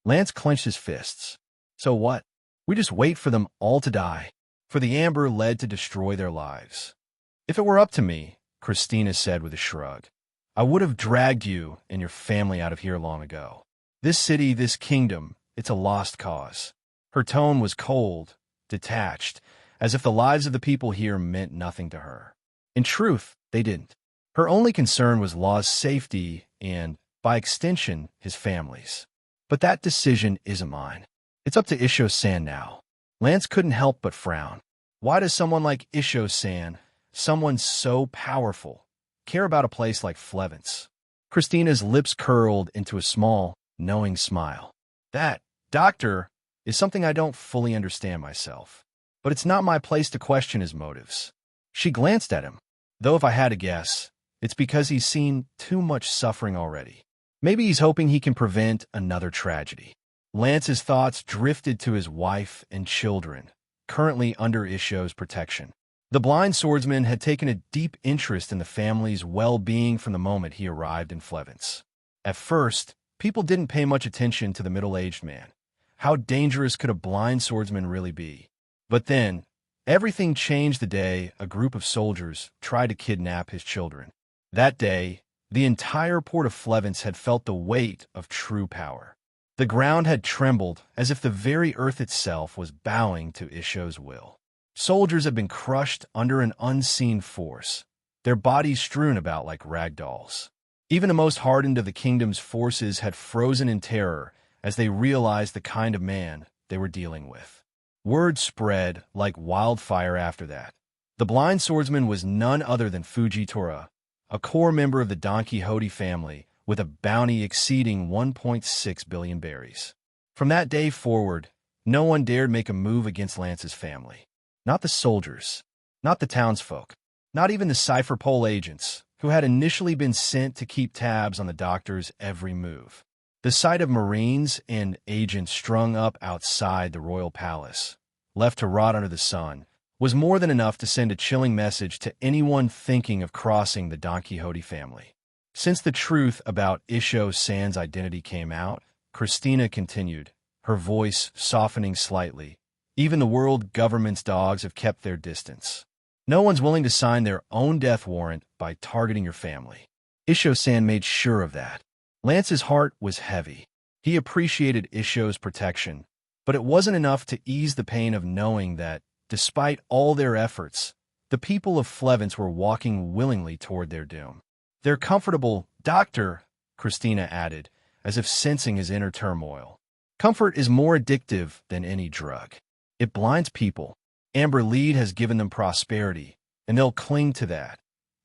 Lance clenched his fists. "So what? We just wait for them all to die, for the Amber Lead to destroy their lives." "If it were up to me," Christina said with a shrug, "I would have dragged you and your family out of here long ago. This city, this kingdom, it's a lost cause." Her tone was cold, detached, as if the lives of the people here meant nothing to her. In truth, they didn't. Her only concern was Law's safety and, by extension, his family's. "But that decision isn't mine. It's up to Isho-san now." Lance couldn't help but frown. Why does someone like Isho-san, someone so powerful, care about a place like Flevence? Christina's lips curled into a small, knowing smile. That, doctor, is something I don't fully understand myself. But it's not my place to question his motives. She glanced at him. Though if I had to guess, it's because he's seen too much suffering already. Maybe he's hoping he can prevent another tragedy. Lance's thoughts drifted to his wife and children, currently under Isho's protection. The blind swordsman had taken a deep interest in the family's well-being from the moment he arrived in Flevence. At first, people didn't pay much attention to the middle-aged man. How dangerous could a blind swordsman really be? But then, everything changed the day a group of soldiers tried to kidnap his children. That day, the entire port of Flevence had felt the weight of true power. The ground had trembled as if the very earth itself was bowing to Isho's will. Soldiers had been crushed under an unseen force, their bodies strewn about like rag dolls. Even the most hardened of the kingdom's forces had frozen in terror as they realized the kind of man they were dealing with. Word spread like wildfire after that. The blind swordsman was none other than Fujitora, a core member of the Don Quixote family with a bounty exceeding 1.6 billion berries. From that day forward, no one dared make a move against Lance's family. Not the soldiers, not the townsfolk, not even the cipher pole agents, who had initially been sent to keep tabs on the doctor's every move. The sight of Marines and agents strung up outside the royal palace, left to rot under the sun, was more than enough to send a chilling message to anyone thinking of crossing the Don Quixote family. Since the truth about Isho-san's identity came out, Christina continued, her voice softening slightly, even the world government's dogs have kept their distance. No one's willing to sign their own death warrant by targeting your family. Isho-san made sure of that. Lance's heart was heavy. He appreciated Isho's protection, but it wasn't enough to ease the pain of knowing that, despite all their efforts, the people of Flevence were walking willingly toward their doom. They're comfortable, doctor, Christina added, as if sensing his inner turmoil. Comfort is more addictive than any drug. It blinds people. Amber Lead has given them prosperity, and they'll cling to that,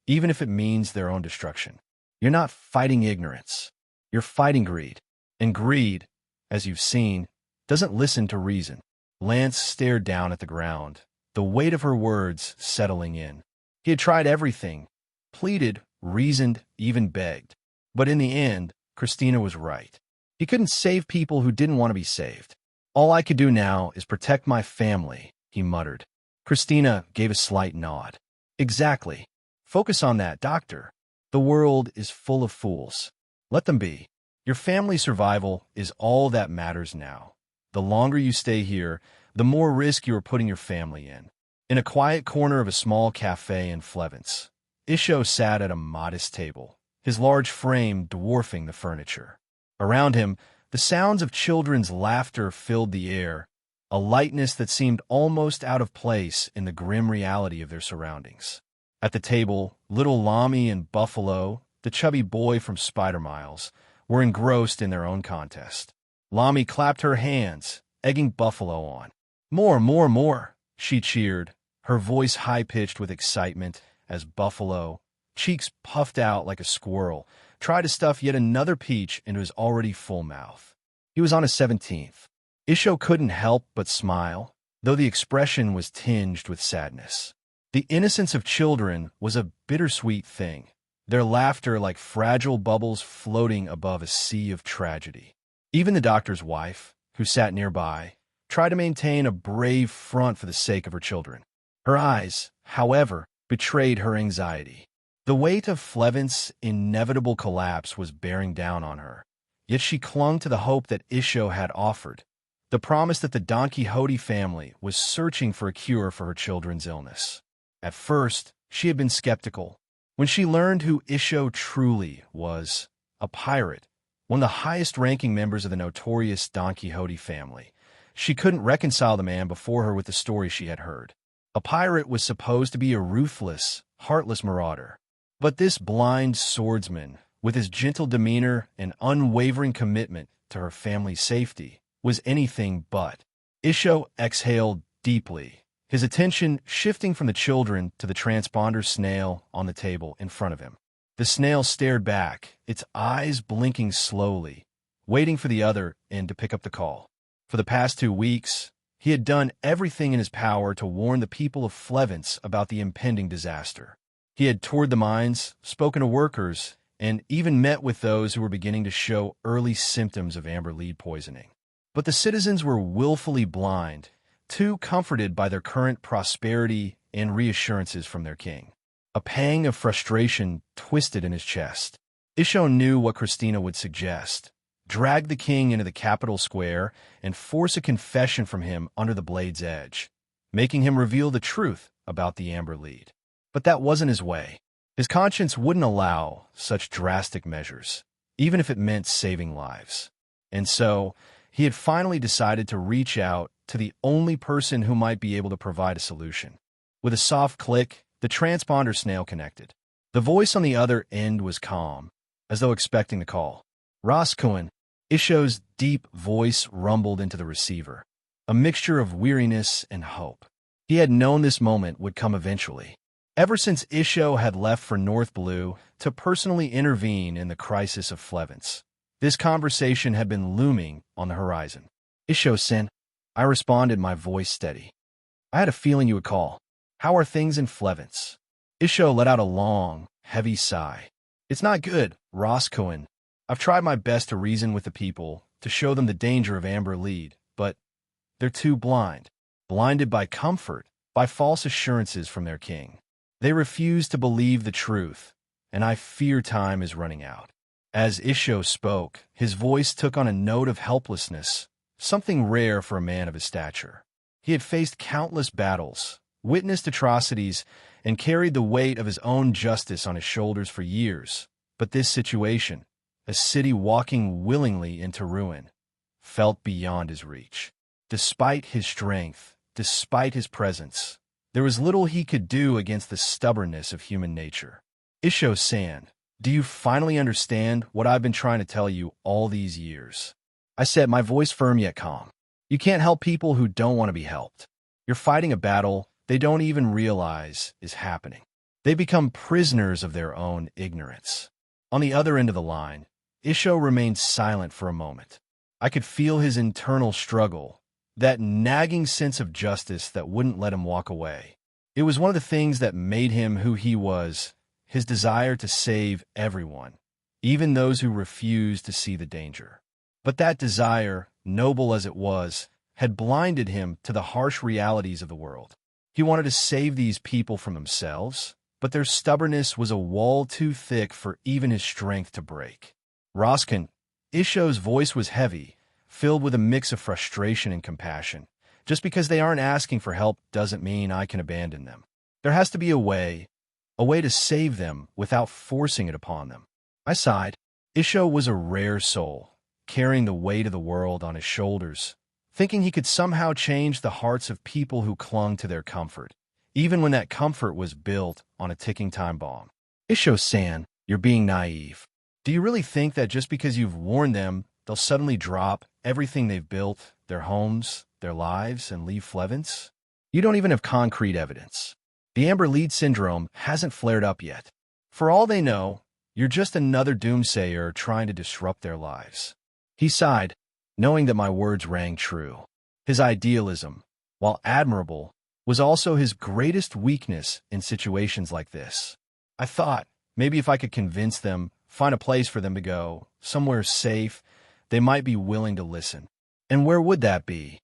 even if it means their own destruction. You're not fighting ignorance. You're fighting greed. And greed, as you've seen, doesn't listen to reason. Lance stared down at the ground, the weight of her words settling in. He had tried everything, pleaded, reasoned, even begged. But in the end, Christina was right. He couldn't save people who didn't want to be saved. All I could do now is protect my family, he muttered. Christina gave a slight nod. Exactly. Focus on that, doctor. The world is full of fools. Let them be. Your family's survival is all that matters now. The longer you stay here, the more risk you are putting your family in. In a quiet corner of a small cafe in Flevence, Isho sat at a modest table, his large frame dwarfing the furniture. Around him, the sounds of children's laughter filled the air, a lightness that seemed almost out of place in the grim reality of their surroundings. At the table, little Lamy and Buffalo, the chubby boy from Spider Miles, were engrossed in their own contest. Lamy clapped her hands, egging Buffalo on. More, she cheered, her voice high-pitched with excitement as Buffalo, cheeks puffed out like a squirrel, tried to stuff yet another peach into his already full mouth. He was on his 17th. Isho couldn't help but smile, though the expression was tinged with sadness. The innocence of children was a bittersweet thing, their laughter like fragile bubbles floating above a sea of tragedy. Even the doctor's wife, who sat nearby, tried to maintain a brave front for the sake of her children. Her eyes, however, betrayed her anxiety. The weight of Flevence's inevitable collapse was bearing down on her, yet she clung to the hope that Isho had offered, the promise that the Don Quixote family was searching for a cure for her children's illness. At first, she had been skeptical. When she learned who Isho truly was, a pirate, one of the highest-ranking members of the notorious Don Quixote family, she couldn't reconcile the man before her with the story she had heard. A pirate was supposed to be a ruthless, heartless marauder. But this blind swordsman, with his gentle demeanor and unwavering commitment to her family's safety, was anything but. Isho exhaled deeply, his attention shifting from the children to the transponder snail on the table in front of him. The snail stared back, its eyes blinking slowly, waiting for the other end to pick up the call. For the past 2 weeks, he had done everything in his power to warn the people of Flevence about the impending disaster. He had toured the mines, spoken to workers, and even met with those who were beginning to show early symptoms of amber lead poisoning. But the citizens were willfully blind, too comforted by their current prosperity and reassurances from their king. A pang of frustration twisted in his chest. Isho knew what Christina would suggest: drag the king into the capital square and force a confession from him under the blade's edge, making him reveal the truth about the amber lead. But that wasn't his way. His conscience wouldn't allow such drastic measures, even if it meant saving lives. And so, he had finally decided to reach out to the only person who might be able to provide a solution. With a soft click, the transponder snail connected. The voice on the other end was calm, as though expecting the call. Roscoe, Isho's deep voice rumbled into the receiver, a mixture of weariness and hope. He had known this moment would come eventually. Ever since Isho had left for North Blue to personally intervene in the crisis of Flevence, this conversation had been looming on the horizon. Isho-sen, I responded, my voice steady. I had a feeling you would call. How are things in Flevence? Isho let out a long, heavy sigh. It's not good, Roscoe. I've tried my best to reason with the people, to show them the danger of amber lead, but they're too blinded by comfort, by false assurances from their king. They refuse to believe the truth, and I fear time is running out. As Isho spoke, his voice took on a note of helplessness, something rare for a man of his stature. He had faced countless battles, witnessed atrocities, and carried the weight of his own justice on his shoulders for years. But this situation, a city walking willingly into ruin, felt beyond his reach. Despite his strength, despite his presence, there was little he could do against the stubbornness of human nature. Isho-san, do you finally understand what I've been trying to tell you all these years? I said, my voice firm yet calm. You can't help people who don't want to be helped. You're fighting a battle they don't even realize is happening. They become prisoners of their own ignorance. On the other end of the line, Isho remained silent for a moment. I could feel his internal struggle, that nagging sense of justice that wouldn't let him walk away. It was one of the things that made him who he was, his desire to save everyone, even those who refused to see the danger. But that desire, noble as it was, had blinded him to the harsh realities of the world. He wanted to save these people from themselves, but their stubbornness was a wall too thick for even his strength to break. Roskin, Isho's voice was heavy, filled with a mix of frustration and compassion. Just because they aren't asking for help doesn't mean I can abandon them. There has to be a way to save them without forcing it upon them. I sighed. Isho was a rare soul, carrying the weight of the world on his shoulders, thinking he could somehow change the hearts of people who clung to their comfort, even when that comfort was built on a ticking time bomb. Isho-san, you're being naive. Do you really think that just because you've warned them, they'll suddenly drop everything they've built, their homes, their lives, and leave Flevence? You don't even have concrete evidence. The Amber Lead syndrome hasn't flared up yet. For all they know, you're just another doomsayer trying to disrupt their lives. He sighed, knowing that my words rang true. His idealism, while admirable, was also his greatest weakness in situations like this. I thought, maybe if I could convince them, find a place for them to go, somewhere safe, they might be willing to listen. And where would that be?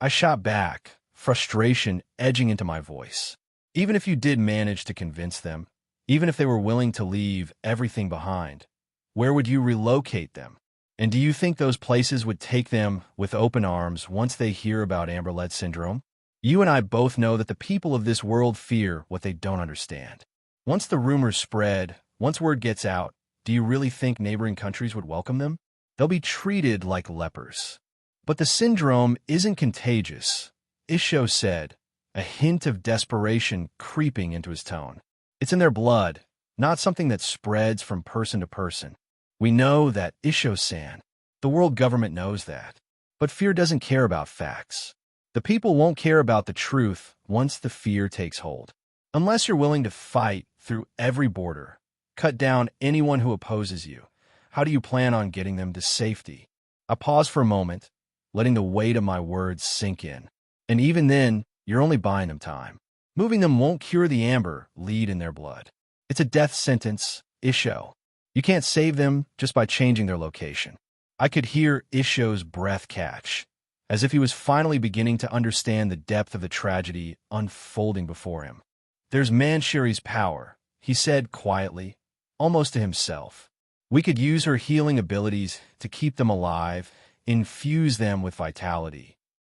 I shot back, frustration edging into my voice. Even if you did manage to convince them, even if they were willing to leave everything behind, where would you relocate them? And do you think those places would take them with open arms once they hear about Amber Lead syndrome? You and I both know that the people of this world fear what they don't understand. Once the rumors spread, once word gets out, do you really think neighboring countries would welcome them? They'll be treated like lepers. But the syndrome isn't contagious, Isho said, a hint of desperation creeping into his tone. It's in their blood, not something that spreads from person to person. We know that, Isho-san. The world government knows that. But fear doesn't care about facts. The people won't care about the truth once the fear takes hold. Unless you're willing to fight through every border, cut down anyone who opposes you, how do you plan on getting them to safety? I pause for a moment, letting the weight of my words sink in. And even then, you're only buying them time. Moving them won't cure the amber lead in their blood. It's a death sentence, Isho. You can't save them just by changing their location. I could hear Isho's breath catch, as if he was finally beginning to understand the depth of the tragedy unfolding before him. There's Manchuri's power, he said quietly, almost to himself. We could use her healing abilities to keep them alive, infuse them with vitality.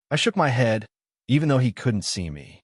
I shook my head, even though he couldn't see me.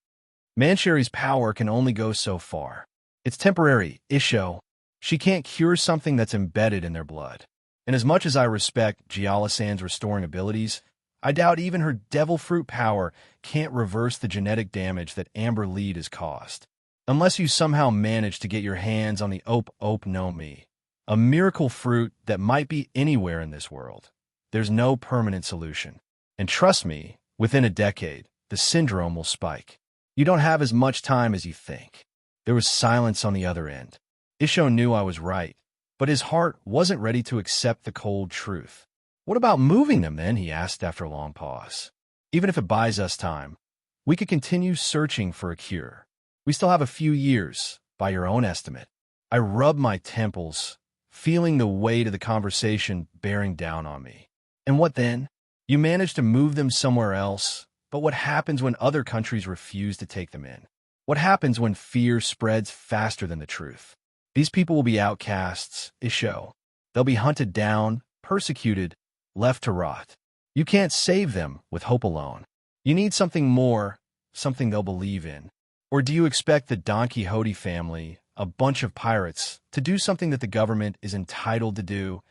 Manchuri's power can only go so far. It's temporary, Isho. She can't cure something that's embedded in their blood. And as much as I respect Giala-san's restoring abilities, I doubt even her devil fruit power can't reverse the genetic damage that Amber Lead has caused. Unless you somehow manage to get your hands on the Ope no Mi, a miracle fruit that might be anywhere in this world, there's no permanent solution. And trust me, within a decade, the syndrome will spike. You don't have as much time as you think. There was silence on the other end. Isho knew I was right, but his heart wasn't ready to accept the cold truth. What about moving them then? He asked after a long pause. Even if it buys us time, we could continue searching for a cure. We still have a few years, by your own estimate. I rubbed my temples, feeling the weight of the conversation bearing down on me. And what then? You managed to move them somewhere else, but what happens when other countries refuse to take them in? What happens when fear spreads faster than the truth? These people will be outcasts, Isho. They'll be hunted down, persecuted, left to rot. You can't save them with hope alone. You need something more, something they'll believe in. Or do you expect the Don Quixote family, a bunch of pirates, to do something that the government is entitled to do?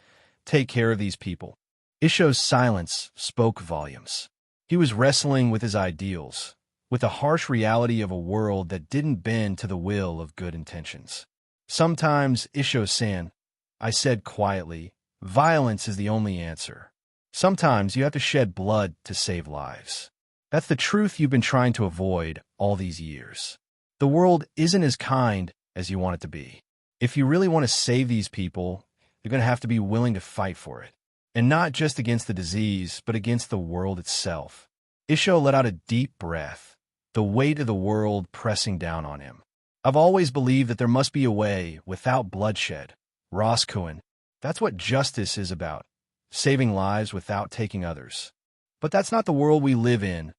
Take care of these people. Isho's silence spoke volumes. He was wrestling with his ideals, with the harsh reality of a world that didn't bend to the will of good intentions. Sometimes, Isho-san, I said quietly, violence is the only answer. Sometimes you have to shed blood to save lives. That's the truth you've been trying to avoid all these years. The world isn't as kind as you want it to be. If you really want to save these people, you're going to have to be willing to fight for it. And not just against the disease, but against the world itself. Isho let out a deep breath, the weight of the world pressing down on him. I've always believed that there must be a way without bloodshed. Roscoe, that's what justice is about, saving lives without taking others. But that's not the world we live in,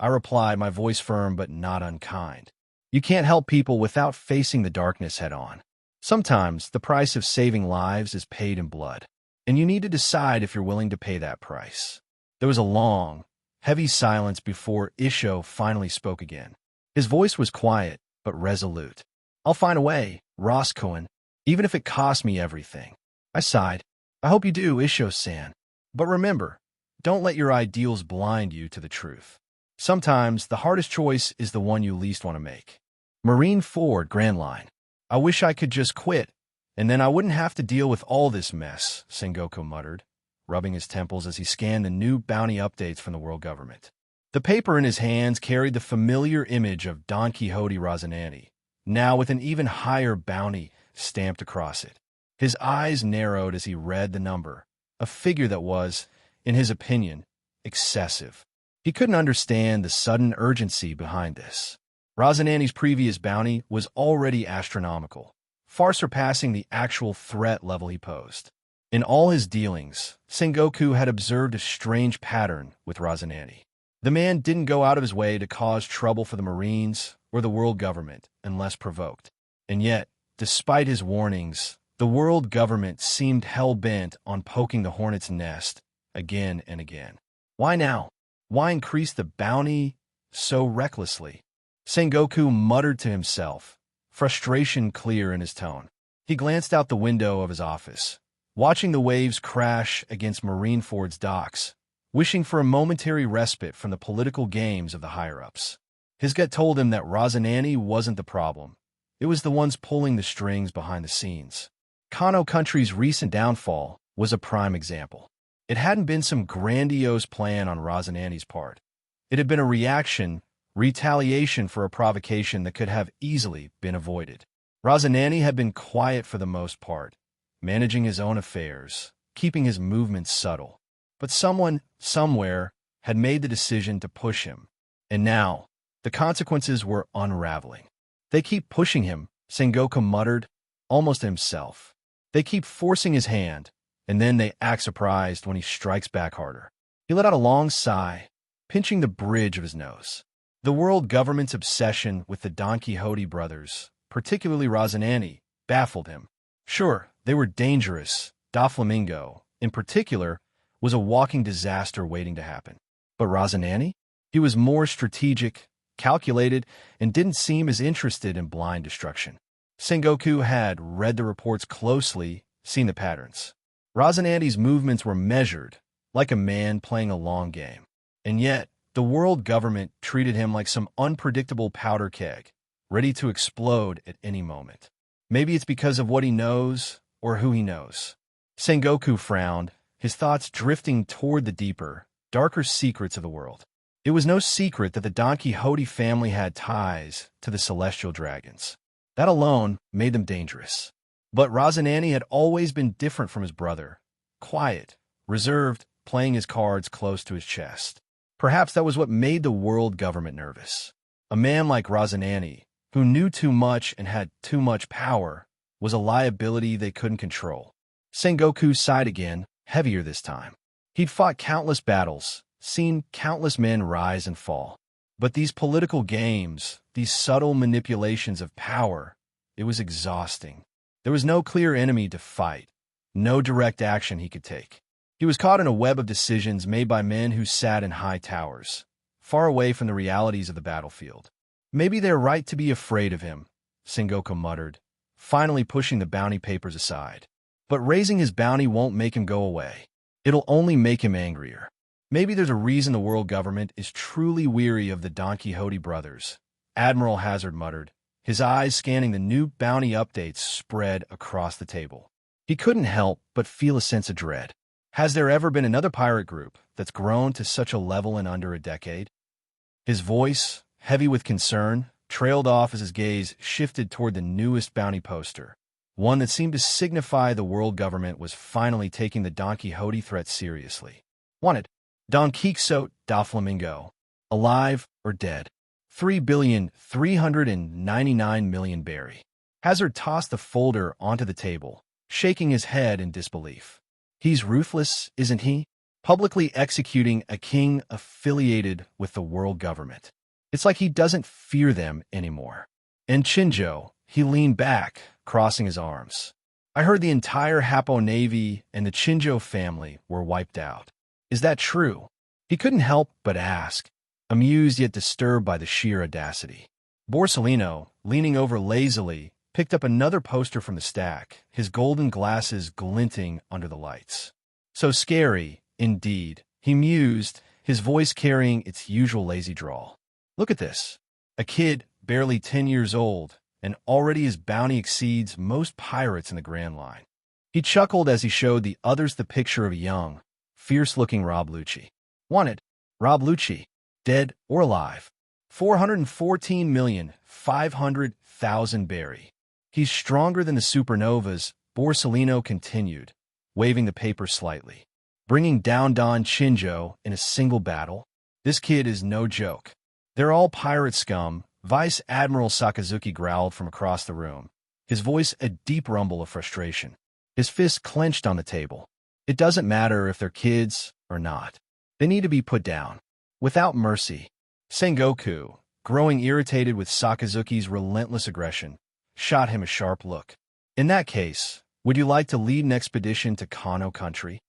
I replied, my voice firm but not unkind. You can't help people without facing the darkness head-on. Sometimes the price of saving lives is paid in blood, and you need to decide if you're willing to pay that price. There was a long, heavy silence before Isho finally spoke again. His voice was quiet, but resolute. I'll find a way, Roscoe, even if it costs me everything. I sighed. I hope you do, Isho-san. But remember, don't let your ideals blind you to the truth. Sometimes the hardest choice is the one you least want to make. Marine Ford, Grand Line. I wish I could just quit, and then I wouldn't have to deal with all this mess, Sengoku muttered, rubbing his temples as he scanned the new bounty updates from the world government. The paper in his hands carried the familiar image of Don Quixote Rosinante, now with an even higher bounty stamped across it. His eyes narrowed as he read the number, a figure that was, in his opinion, excessive. He couldn't understand the sudden urgency behind this. Rosinante's previous bounty was already astronomical, far surpassing the actual threat level he posed. In all his dealings, Sengoku had observed a strange pattern with Rosinante. The man didn't go out of his way to cause trouble for the Marines or the world government unless provoked. And yet, despite his warnings, the world government seemed hell-bent on poking the hornet's nest again and again. Why now? Why increase the bounty so recklessly? Sengoku muttered to himself, frustration clear in his tone. He glanced out the window of his office, watching the waves crash against Marineford's docks, wishing for a momentary respite from the political games of the higher-ups. His gut told him that Rosinante wasn't the problem. It was the ones pulling the strings behind the scenes. Kano Country's recent downfall was a prime example. It hadn't been some grandiose plan on Rosinante's part. It had been a reaction, retaliation for a provocation that could have easily been avoided. Rosinante had been quiet for the most part, managing his own affairs, keeping his movements subtle. But someone, somewhere, had made the decision to push him. And now, the consequences were unraveling. They keep pushing him, Sengoku muttered, almost to himself. They keep forcing his hand, and then they act surprised when he strikes back harder. He let out a long sigh, pinching the bridge of his nose. The world government's obsession with the Don Quixote brothers, particularly Rosinante, baffled him. Sure, they were dangerous. Doflamingo, in particular, was a walking disaster waiting to happen. But Rosinante? He was more strategic, calculated, and didn't seem as interested in blind destruction. Sengoku had read the reports closely, seen the patterns. Rosinante's movements were measured, like a man playing a long game. And yet, the world government treated him like some unpredictable powder keg, ready to explode at any moment. Maybe it's because of what he knows or who he knows. Sengoku frowned, his thoughts drifting toward the deeper, darker secrets of the world. It was no secret that the Don Quixote family had ties to the celestial dragons. That alone made them dangerous. But Rosinante had always been different from his brother. Quiet, reserved, playing his cards close to his chest. Perhaps that was what made the world government nervous. A man like Rosinante, who knew too much and had too much power, was a liability they couldn't control. Sengoku sighed again, heavier this time. He'd fought countless battles, seen countless men rise and fall. But these political games, these subtle manipulations of power, it was exhausting. There was no clear enemy to fight, no direct action he could take. He was caught in a web of decisions made by men who sat in high towers, far away from the realities of the battlefield. Maybe they're right to be afraid of him, Sengoku muttered, finally pushing the bounty papers aside. But raising his bounty won't make him go away. It'll only make him angrier. Maybe there's a reason the world government is truly weary of the Don Quixote brothers, Admiral Hazard muttered, his eyes scanning the new bounty updates spread across the table. He couldn't help but feel a sense of dread. Has there ever been another pirate group that's grown to such a level in under a decade? His voice, heavy with concern, trailed off as his gaze shifted toward the newest bounty poster, one that seemed to signify the world government was finally taking the Don Quixote threat seriously. Wanted, Don Quixote Doflamingo, alive or dead. 3,399,000,000 berry. Hazard tossed the folder onto the table, shaking his head in disbelief. He's ruthless, isn't he? Publicly executing a king affiliated with the world government. It's like he doesn't fear them anymore. And Chinjo, he leaned back, crossing his arms. I heard the entire Happo Navy and the Chinjo family were wiped out. Is that true? He couldn't help but ask, amused yet disturbed by the sheer audacity. Borsalino, leaning over lazily, picked up another poster from the stack, his golden glasses glinting under the lights. So scary, indeed, he mused, his voice carrying its usual lazy drawl. Look at this. A kid, barely 10 years old, and already his bounty exceeds most pirates in the Grand Line. He chuckled as he showed the others the picture of a young, fierce-looking Rob Lucci. Wanted, Rob Lucci, dead or alive. 414,500,000 berry. He's stronger than the supernovas, Borsalino continued, waving the paper slightly. Bringing down Don Chinjo in a single battle? This kid is no joke. They're all pirate scum, Vice Admiral Sakazuki growled from across the room, his voice a deep rumble of frustration. His fist clenched on the table. It doesn't matter if they're kids or not. They need to be put down. Without mercy. Sengoku, growing irritated with Sakazuki's relentless aggression, shot him a sharp look. In that case, would you like to lead an expedition to Kano country?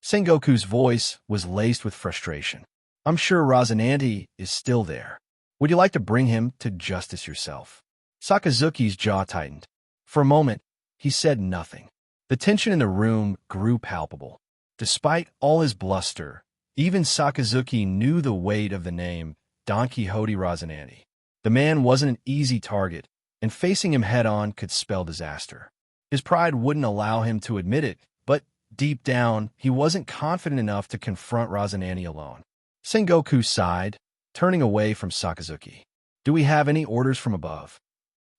Sengoku's voice was laced with frustration. I'm sure Rosinante is still there. Would you like to bring him to justice yourself? Sakazuki's jaw tightened. For a moment, he said nothing. The tension in the room grew palpable. Despite all his bluster, even Sakazuki knew the weight of the name Don Quixote Rosinante. The man wasn't an easy target, and facing him head-on could spell disaster. His pride wouldn't allow him to admit it, but deep down, he wasn't confident enough to confront Rosinante alone. Sengoku sighed, turning away from Sakazuki. Do we have any orders from above?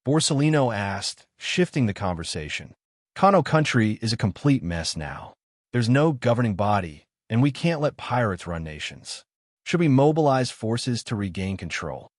Borsellino asked, shifting the conversation. Kano country is a complete mess now. There's no governing body, and we can't let pirates run nations. Should we mobilize forces to regain control?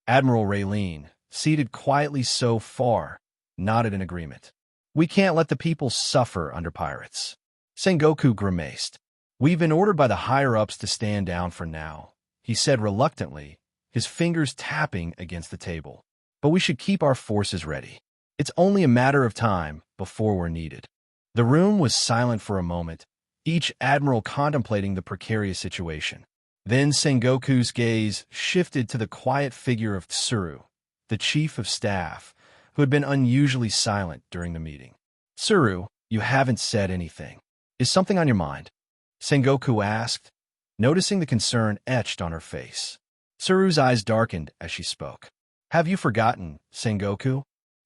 Admiral Raylene, seated quietly so far, nodded in agreement. We can't let the people suffer under pirates. Sengoku grimaced. We've been ordered by the higher-ups to stand down for now, he said reluctantly, his fingers tapping against the table. But we should keep our forces ready. It's only a matter of time before we're needed. The room was silent for a moment, each admiral contemplating the precarious situation. Then Sengoku's gaze shifted to the quiet figure of Tsuru, the chief of staff, who had been unusually silent during the meeting. Tsuru, you haven't said anything. Is something on your mind? Sengoku asked, noticing the concern etched on her face. Tsuru's eyes darkened as she spoke. Have you forgotten, Sengoku?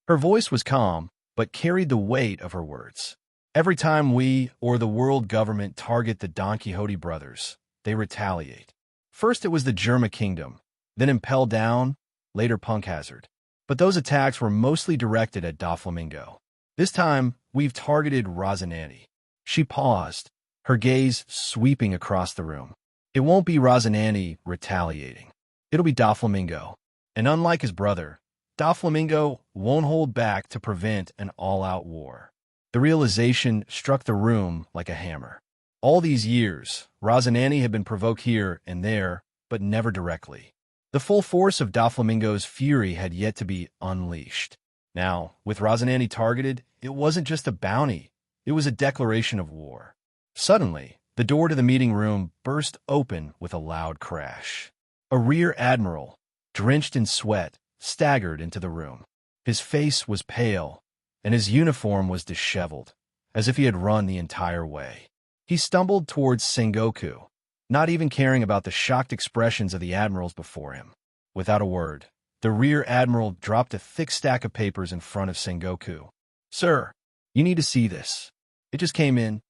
Her voice was calm, but carried the weight of her words. Every time we, or the world government, target the Don Quixote brothers, they retaliate. First it was the Germa Kingdom, then Impel Down, later Punk Hazard. But those attacks were mostly directed at Doflamingo. This time, we've targeted Rosinante. She paused, her gaze sweeping across the room. It won't be Rosinante retaliating. It'll be Doflamingo. And unlike his brother, Doflamingo won't hold back to prevent an all-out war. The realization struck the room like a hammer. All these years, Rosinante had been provoked here and there, but never directly. The full force of Doflamingo's fury had yet to be unleashed. Now, with Rosinante targeted, it wasn't just a bounty, it was a declaration of war. Suddenly, the door to the meeting room burst open with a loud crash. A rear admiral, drenched in sweat, staggered into the room. His face was pale, and his uniform was disheveled, as if he had run the entire way. He stumbled towards Sengoku, not even caring about the shocked expressions of the admirals before him. Without a word, the rear admiral dropped a thick stack of papers in front of Sengoku. Sir, you need to see this. It just came in.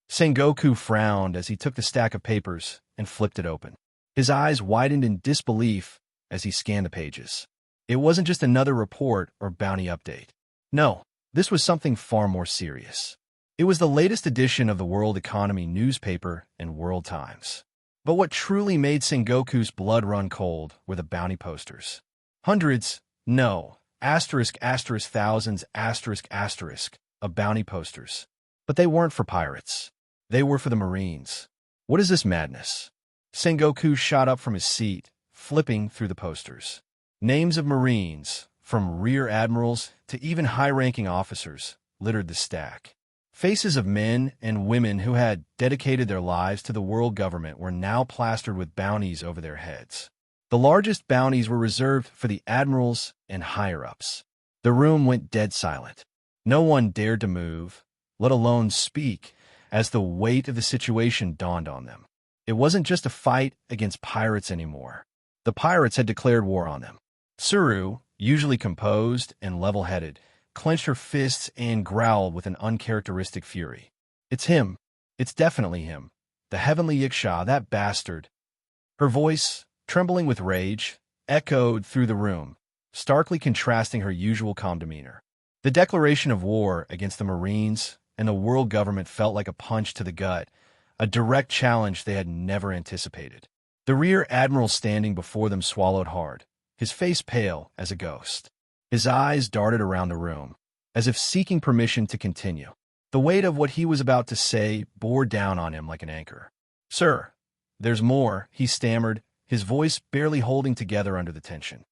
Sengoku frowned as he took the stack of papers and flipped it open. His eyes widened in disbelief as he scanned the pages. It wasn't just another report or bounty update. No, this was something far more serious. It was the latest edition of the World Economy newspaper and World Times. But what truly made Sengoku's blood run cold were the bounty posters. Hundreds, no, thousands, of bounty posters. But they weren't for pirates. They were for the Marines. What is this madness? Sengoku shot up from his seat, flipping through the posters. Names of Marines, from rear admirals to even high-ranking officers, littered the stack. Faces of men and women who had dedicated their lives to the world government were now plastered with bounties over their heads. The largest bounties were reserved for the admirals and higher-ups. The room went dead silent. No one dared to move, let alone speak, as the weight of the situation dawned on them. It wasn't just a fight against pirates anymore. The pirates had declared war on them. Tsuru, usually composed and level-headed, clenched her fists and growled with an uncharacteristic fury. It's him. It's definitely him. The heavenly Yiksha, that bastard. Her voice, trembling with rage, echoed through the room, starkly contrasting her usual calm demeanor. The declaration of war against the Marines and the world government felt like a punch to the gut, a direct challenge they had never anticipated. The rear admiral standing before them swallowed hard, his face pale as a ghost. His eyes darted around the room, as if seeking permission to continue. The weight of what he was about to say bore down on him like an anchor. Sir, there's more, he stammered, his voice barely holding together under the tension.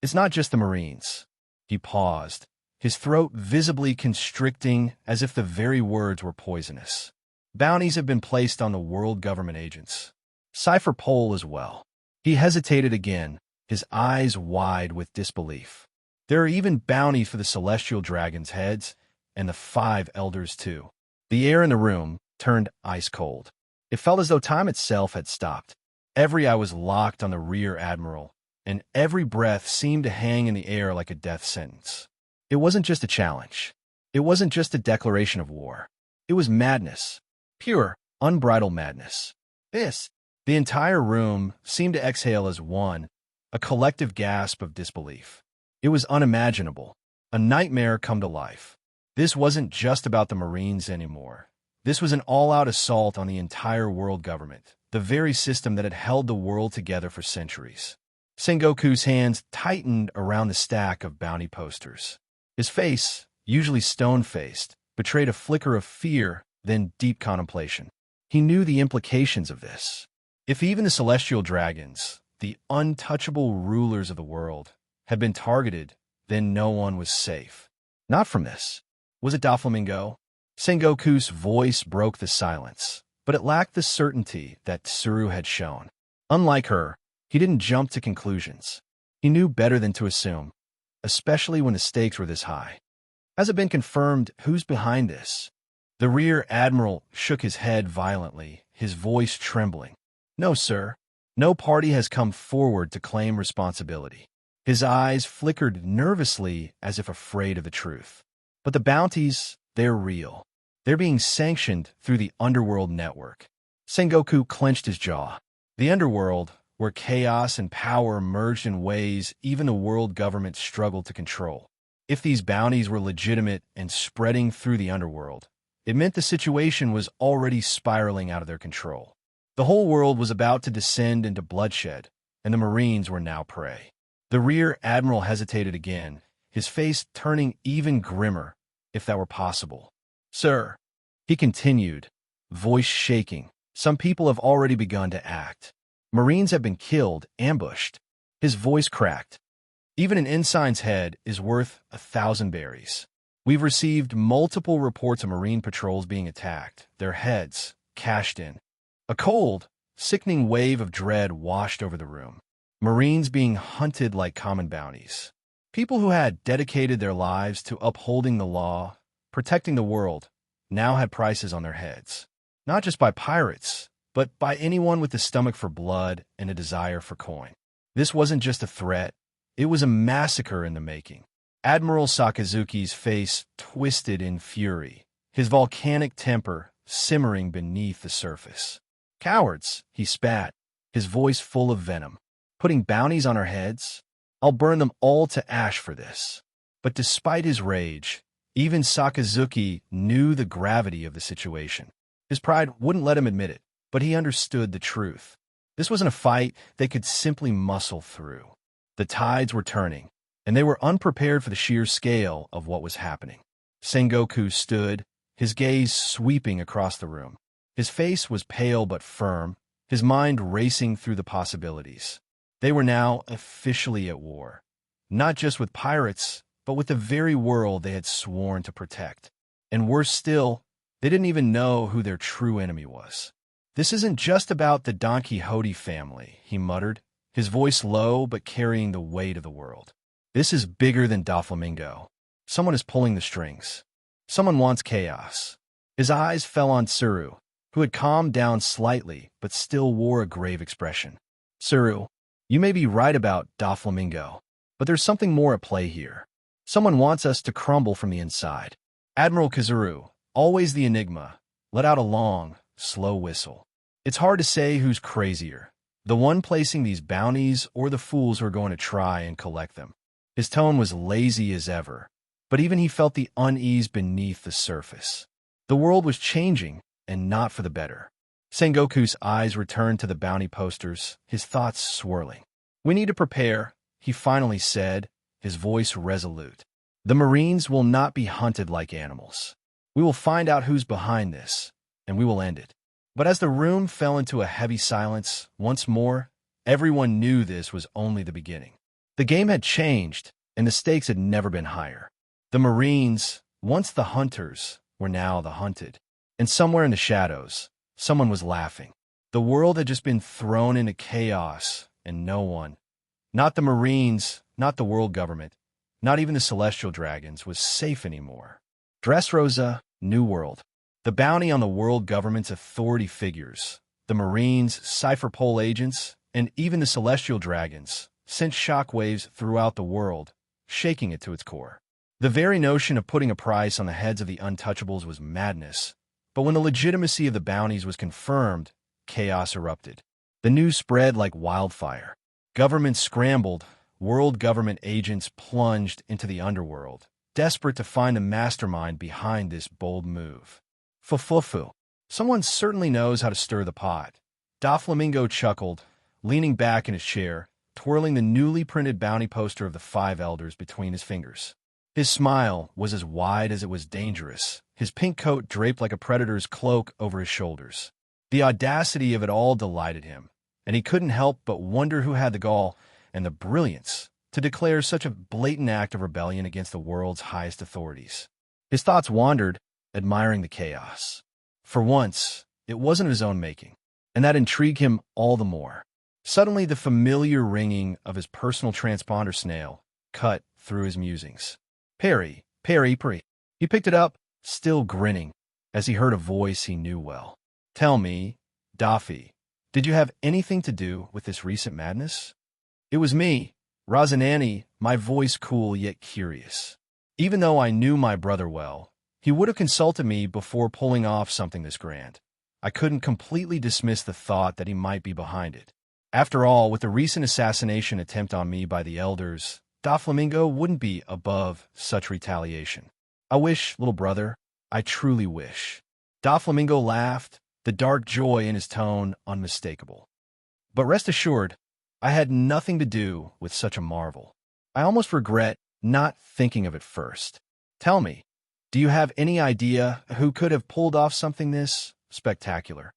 It's not just the Marines. He paused, his throat visibly constricting as if the very words were poisonous. Bounties have been placed on the world government agents. Cypher Pole as well. He hesitated again, his eyes wide with disbelief. There are even bounties for the celestial dragons' heads, and the 5 elders too. The air in the room turned ice cold. It felt as though time itself had stopped. Every eye was locked on the rear admiral, and every breath seemed to hang in the air like a death sentence. It wasn't just a challenge. It wasn't just a declaration of war. It was madness. Pure, unbridled madness. The entire room seemed to exhale as one, A collective gasp of disbelief. It was unimaginable. A nightmare come to life. This wasn't just about the Marines anymore. This was an all-out assault on the entire world government, the very system that had held the world together for centuries. Sengoku's hands tightened around the stack of bounty posters. His face, usually stone-faced, betrayed a flicker of fear, then deep contemplation. He knew the implications of this. If even the celestial dragons, the untouchable rulers of the world, had been targeted, then no one was safe. Not from this. Was it Doflamingo? Sengoku's voice broke the silence, but it lacked the certainty that Tsuru had shown. Unlike her, he didn't jump to conclusions. He knew better than to assume, especially when the stakes were this high. Has it been confirmed who's behind this? The rear admiral shook his head violently, his voice trembling. No, sir. No party has come forward to claim responsibility. His eyes flickered nervously as if afraid of the truth. But the bounties, they're real. They're being sanctioned through the underworld network. Sengoku clenched his jaw. The underworld, where chaos and power merged in ways even the world government struggled to control. If these bounties were legitimate and spreading through the underworld, it meant the situation was already spiraling out of their control. The whole world was about to descend into bloodshed, and the Marines were now prey. The rear admiral hesitated again, his face turning even grimmer, if that were possible. Sir, he continued, voice shaking, some people have already begun to act. Marines have been killed, ambushed. His voice cracked. Even an ensign's head is worth 1,000 berries. We've received multiple reports of Marine patrols being attacked, their heads cashed in. A cold, sickening wave of dread washed over the room. Marines being hunted like common bounties. People who had dedicated their lives to upholding the law, protecting the world, now had prices on their heads. Not just by pirates, but by anyone with a stomach for blood and a desire for coin. This wasn't just a threat, it was a massacre in the making. Admiral Sakazuki's face twisted in fury, his volcanic temper simmering beneath the surface. Cowards, he spat, his voice full of venom. Putting bounties on our heads? I'll burn them all to ash for this. But despite his rage, even Sakazuki knew the gravity of the situation. His pride wouldn't let him admit it, but he understood the truth. This wasn't a fight they could simply muscle through. The tides were turning, and they were unprepared for the sheer scale of what was happening. Sengoku stood, his gaze sweeping across the room. His face was pale but firm, his mind racing through the possibilities. They were now officially at war, not just with pirates, but with the very world they had sworn to protect. And worse still, they didn't even know who their true enemy was. This isn't just about the Don Quixote family, he muttered, his voice low but carrying the weight of the world. This is bigger than Doflamingo. Someone is pulling the strings. Someone wants chaos. His eyes fell on Tsuru, who had calmed down slightly but still wore a grave expression. Tsuru, you may be right about Doflamingo, but there's something more at play here. Someone wants us to crumble from the inside. Admiral Kazuru, always the enigma, let out a long, slow whistle. It's hard to say who's crazier, the one placing these bounties or the fools who are going to try and collect them. His tone was lazy as ever, but even he felt the unease beneath the surface. The world was changing, and not for the better. Sengoku's eyes returned to the bounty posters, his thoughts swirling. We need to prepare, he finally said, his voice resolute. The Marines will not be hunted like animals. We will find out who's behind this, and we will end it. But as the room fell into a heavy silence, once more, everyone knew this was only the beginning. The game had changed, and the stakes had never been higher. The Marines, once the hunters, were now the hunted. And somewhere in the shadows, someone was laughing. The world had just been thrown into chaos, and no one, not the Marines, not the world government, not even the celestial dragons, was safe anymore. Dressrosa, New World. The bounty on the world government's authority figures, the Marines, cipher pole agents, and even the celestial dragons, sent shockwaves throughout the world, shaking it to its core. The very notion of putting a price on the heads of the untouchables was madness, but when the legitimacy of the bounties was confirmed, chaos erupted. The news spread like wildfire. Government scrambled, world government agents plunged into the underworld, desperate to find the mastermind behind this bold move. Fufufu. Someone certainly knows how to stir the pot. Doflamingo chuckled, leaning back in his chair, twirling the newly printed bounty poster of the 5 elders between his fingers. His smile was as wide as it was dangerous, his pink coat draped like a predator's cloak over his shoulders. The audacity of it all delighted him, and he couldn't help but wonder who had the gall and the brilliance to declare such a blatant act of rebellion against the world's highest authorities. His thoughts wandered, admiring the chaos. For once, it wasn't of his own making, and that intrigued him all the more. Suddenly, the familiar ringing of his personal transponder snail cut through his musings. Perry. He picked it up, still grinning, as he heard a voice he knew well. Tell me, Daffy, did you have anything to do with this recent madness? It was me, Rosinante, my voice cool yet curious. Even though I knew my brother well, he would have consulted me before pulling off something this grand. I couldn't completely dismiss the thought that he might be behind it. After all, with the recent assassination attempt on me by the elders, Doflamingo wouldn't be above such retaliation. I wish, little brother, I truly wish. Doflamingo laughed, the dark joy in his tone unmistakable. But rest assured, I had nothing to do with such a marvel. I almost regret not thinking of it first. Tell me, do you have any idea who could have pulled off something this spectacular?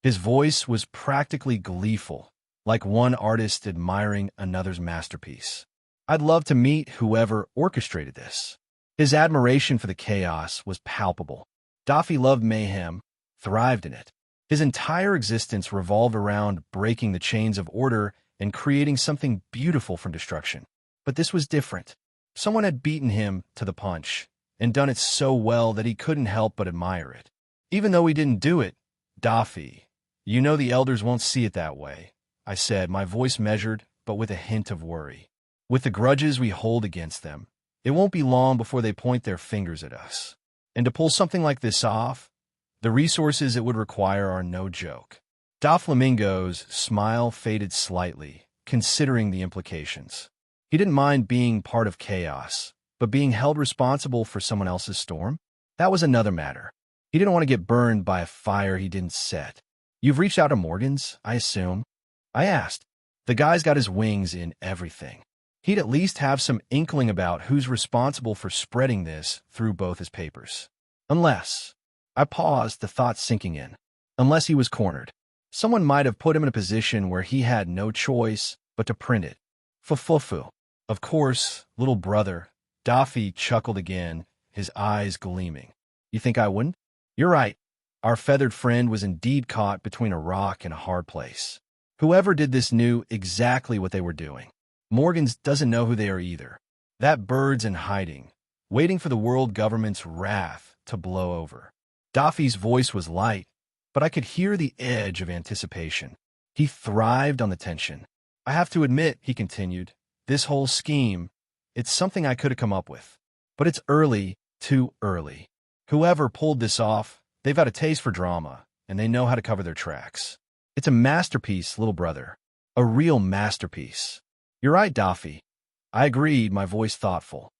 His voice was practically gleeful, like one artist admiring another's masterpiece. I'd love to meet whoever orchestrated this. His admiration for the chaos was palpable. Daffy loved mayhem, thrived in it. His entire existence revolved around breaking the chains of order and creating something beautiful from destruction. But this was different. Someone had beaten him to the punch, and done it so well that he couldn't help but admire it. Even though he didn't do it, Daffy, you know the elders won't see it that way, I said, my voice measured, but with a hint of worry. With the grudges we hold against them, it won't be long before they point their fingers at us. And to pull something like this off, the resources it would require are no joke. Doflamingo's smile faded slightly, considering the implications. He didn't mind being part of chaos, but being held responsible for someone else's storm? That was another matter. He didn't want to get burned by a fire he didn't set. You've reached out to Morgan's, I assume? I asked. The guy's got his wings in everything. He'd at least have some inkling about who's responsible for spreading this through both his papers. Unless, I paused, the thought sinking in, unless he was cornered. Someone might have put him in a position where he had no choice but to print it. Fufufu. Of course, little brother. Daffy chuckled again, his eyes gleaming. You think I wouldn't? You're right. Our feathered friend was indeed caught between a rock and a hard place. Whoever did this knew exactly what they were doing. Morgan's doesn't know who they are either. That bird's in hiding, waiting for the world government's wrath to blow over. Daffy's voice was light, but I could hear the edge of anticipation. He thrived on the tension. I have to admit, he continued, this whole scheme, it's something I could have come up with. But it's early, too early. Whoever pulled this off, they've got a taste for drama, and they know how to cover their tracks. It's a masterpiece, little brother. A real masterpiece. You're right, Daffy. I agreed, my voice thoughtful.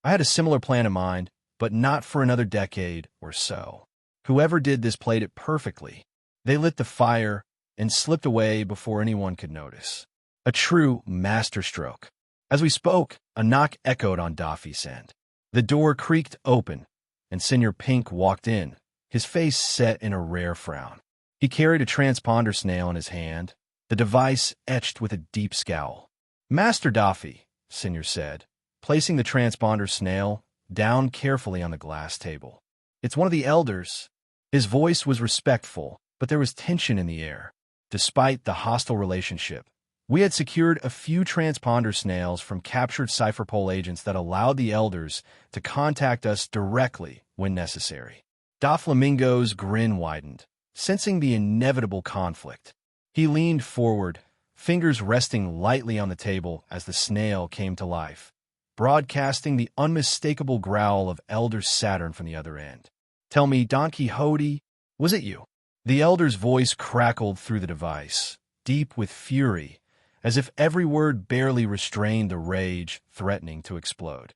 I had a similar plan in mind, but not for another decade or so. Whoever did this played it perfectly. They lit the fire and slipped away before anyone could notice. A true masterstroke. As we spoke, a knock echoed on Daffy's end. The door creaked open, and Senior Pink walked in, his face set in a rare frown. He carried a transponder snail in his hand, the device etched with a deep scowl. Master Daffy, Senior said, placing the transponder snail down carefully on the glass table. It's one of the elders. His voice was respectful, but there was tension in the air. Despite the hostile relationship, we had secured a few transponder snails from captured Cypherpole agents that allowed the elders to contact us directly when necessary. Doflamingo's grin widened, sensing the inevitable conflict. He leaned forward, fingers resting lightly on the table as the snail came to life, broadcasting the unmistakable growl of Elder Saturn from the other end. Tell me, Don Quixote, was it you? The elder's voice crackled through the device, deep with fury, as if every word barely restrained the rage threatening to explode.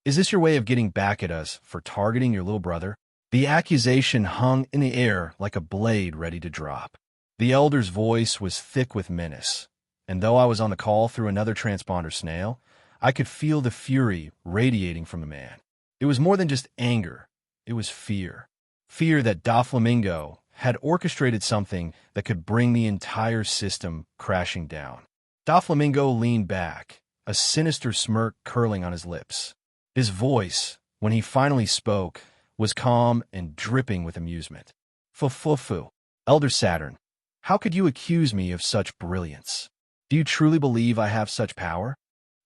Is this your way of getting back at us for targeting your little brother? The accusation hung in the air like a blade ready to drop. The elder's voice was thick with menace, and though I was on the call through another transponder snail, I could feel the fury radiating from the man. It was more than just anger. It was fear. Fear that Doflamingo had orchestrated something that could bring the entire system crashing down. Doflamingo leaned back, a sinister smirk curling on his lips. His voice, when he finally spoke, was calm and dripping with amusement. Fu. Elder Saturn, how could you accuse me of such brilliance? Do you truly believe I have such power?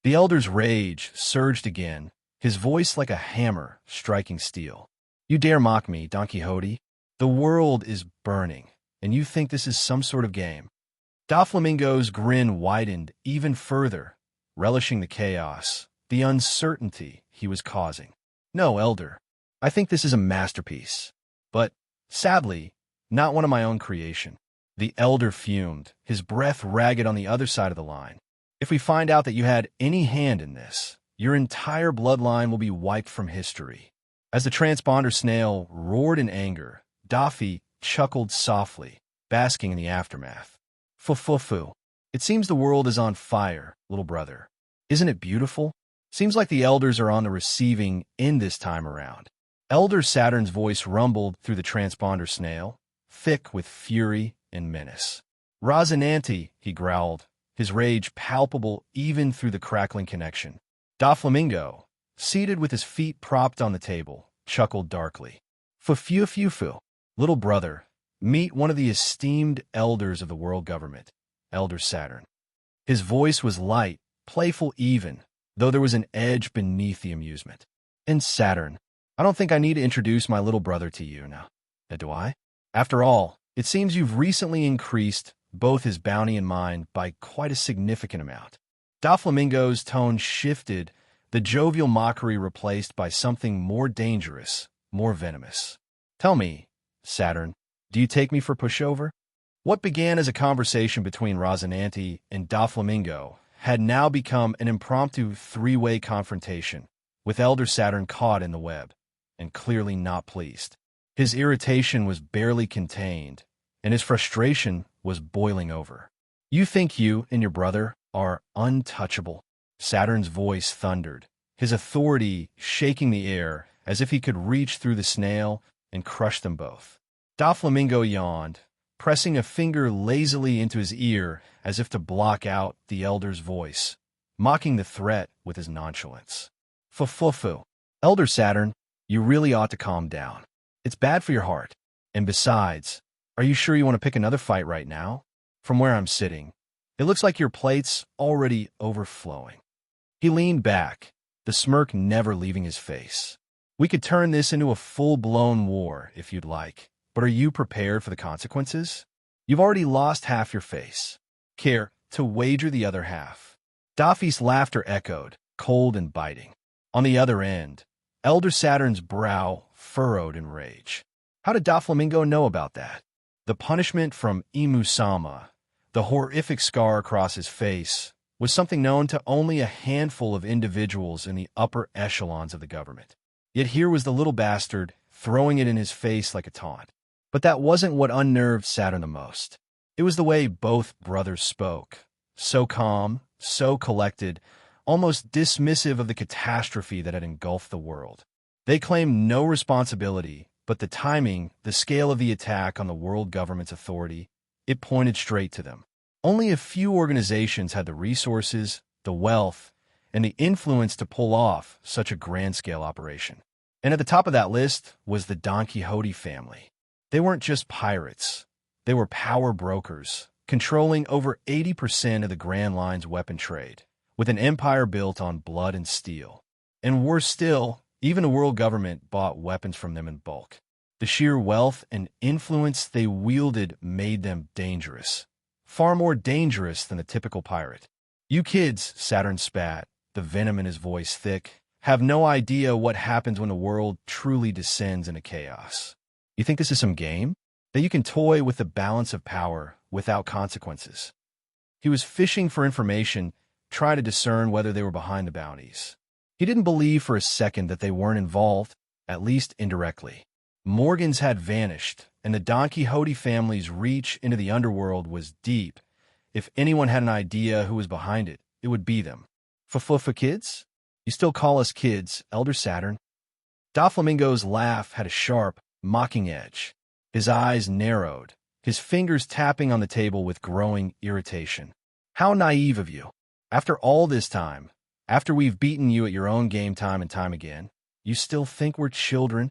The elder's rage surged again, his voice like a hammer striking steel. You dare mock me, Don Quixote? The world is burning, and you think this is some sort of game. Doflamingo's grin widened even further, relishing the chaos, the uncertainty he was causing. No, Elder, I think this is a masterpiece, but, sadly, not one of my own creation. The elder fumed, his breath ragged on the other side of the line. If we find out that you had any hand in this, your entire bloodline will be wiped from history. As the transponder snail roared in anger, Daffy chuckled softly, basking in the aftermath. Fu. It seems the world is on fire, little brother. Isn't it beautiful? Seems like the elders are on the receiving end this time around. Elder Saturn's voice rumbled through the transponder snail, thick with fury and menace. Rosinante, he growled, his rage palpable even through the crackling connection. Doflamingo, seated with his feet propped on the table, chuckled darkly. Fu. Little brother, meet one of the esteemed elders of the world government, Elder Saturn. His voice was light, playful even, though there was an edge beneath the amusement. And Saturn, I don't think I need to introduce my little brother to you now, do I? After all, it seems you've recently increased both his bounty and mine by quite a significant amount. Doflamingo's tone shifted, the jovial mockery replaced by something more dangerous, more venomous. Tell me, Saturn, do you take me for pushover? What began as a conversation between Rosinante and Doflamingo had now become an impromptu three-way confrontation, with Elder Saturn caught in the web, and clearly not pleased. His irritation was barely contained, and his frustration was boiling over. You think you and your brother are untouchable? Saturn's voice thundered, his authority shaking the air as if he could reach through the snail and crush them both. Doflamingo yawned, pressing a finger lazily into his ear as if to block out the elder's voice, mocking the threat with his nonchalance. Fu. Elder Saturn, you really ought to calm down. It's bad for your heart. And besides, are you sure you want to pick another fight right now? From where I'm sitting, it looks like your plate's already overflowing. He leaned back, the smirk never leaving his face. We could turn this into a full-blown war if you'd like, but are you prepared for the consequences? You've already lost half your face. Care to wager the other half? Daffy's laughter echoed, cold and biting. On the other end, Elder Saturn's brow furrowed in rage. How did Doflamingo know about that? The punishment from Imu-sama, the horrific scar across his face, was something known to only a handful of individuals in the upper echelons of the government. Yet here was the little bastard throwing it in his face like a taunt. But that wasn't what unnerved Saturn the most. It was the way both brothers spoke, so calm, so collected, almost dismissive of the catastrophe that had engulfed the world. They claimed no responsibility, but the timing, the scale of the attack on the world government's authority, it pointed straight to them. Only a few organizations had the resources, the wealth, and the influence to pull off such a grand-scale operation. And at the top of that list was the Don Quixote family. They weren't just pirates. They were power brokers, controlling over 80% of the Grand Line's weapon trade, with an empire built on blood and steel. And worse still, even the world government bought weapons from them in bulk. The sheer wealth and influence they wielded made them dangerous, far more dangerous than the typical pirate. You kids, Saturn spat, the venom in his voice thick, have no idea what happens when the world truly descends into chaos. You think this is some game? That you can toy with the balance of power without consequences? He was fishing for information, trying to discern whether they were behind the bounties. He didn't believe for a second that they weren't involved, at least indirectly. Morgan's had vanished, and the Don Quixote family's reach into the underworld was deep. If anyone had an idea who was behind it, it would be them. For kids? You still call us kids, Elder Saturn? Doflamingo's laugh had a sharp, mocking edge. His eyes narrowed, his fingers tapping on the table with growing irritation. How naive of you. After all this time, after we've beaten you at your own game time and time again, you still think we're children?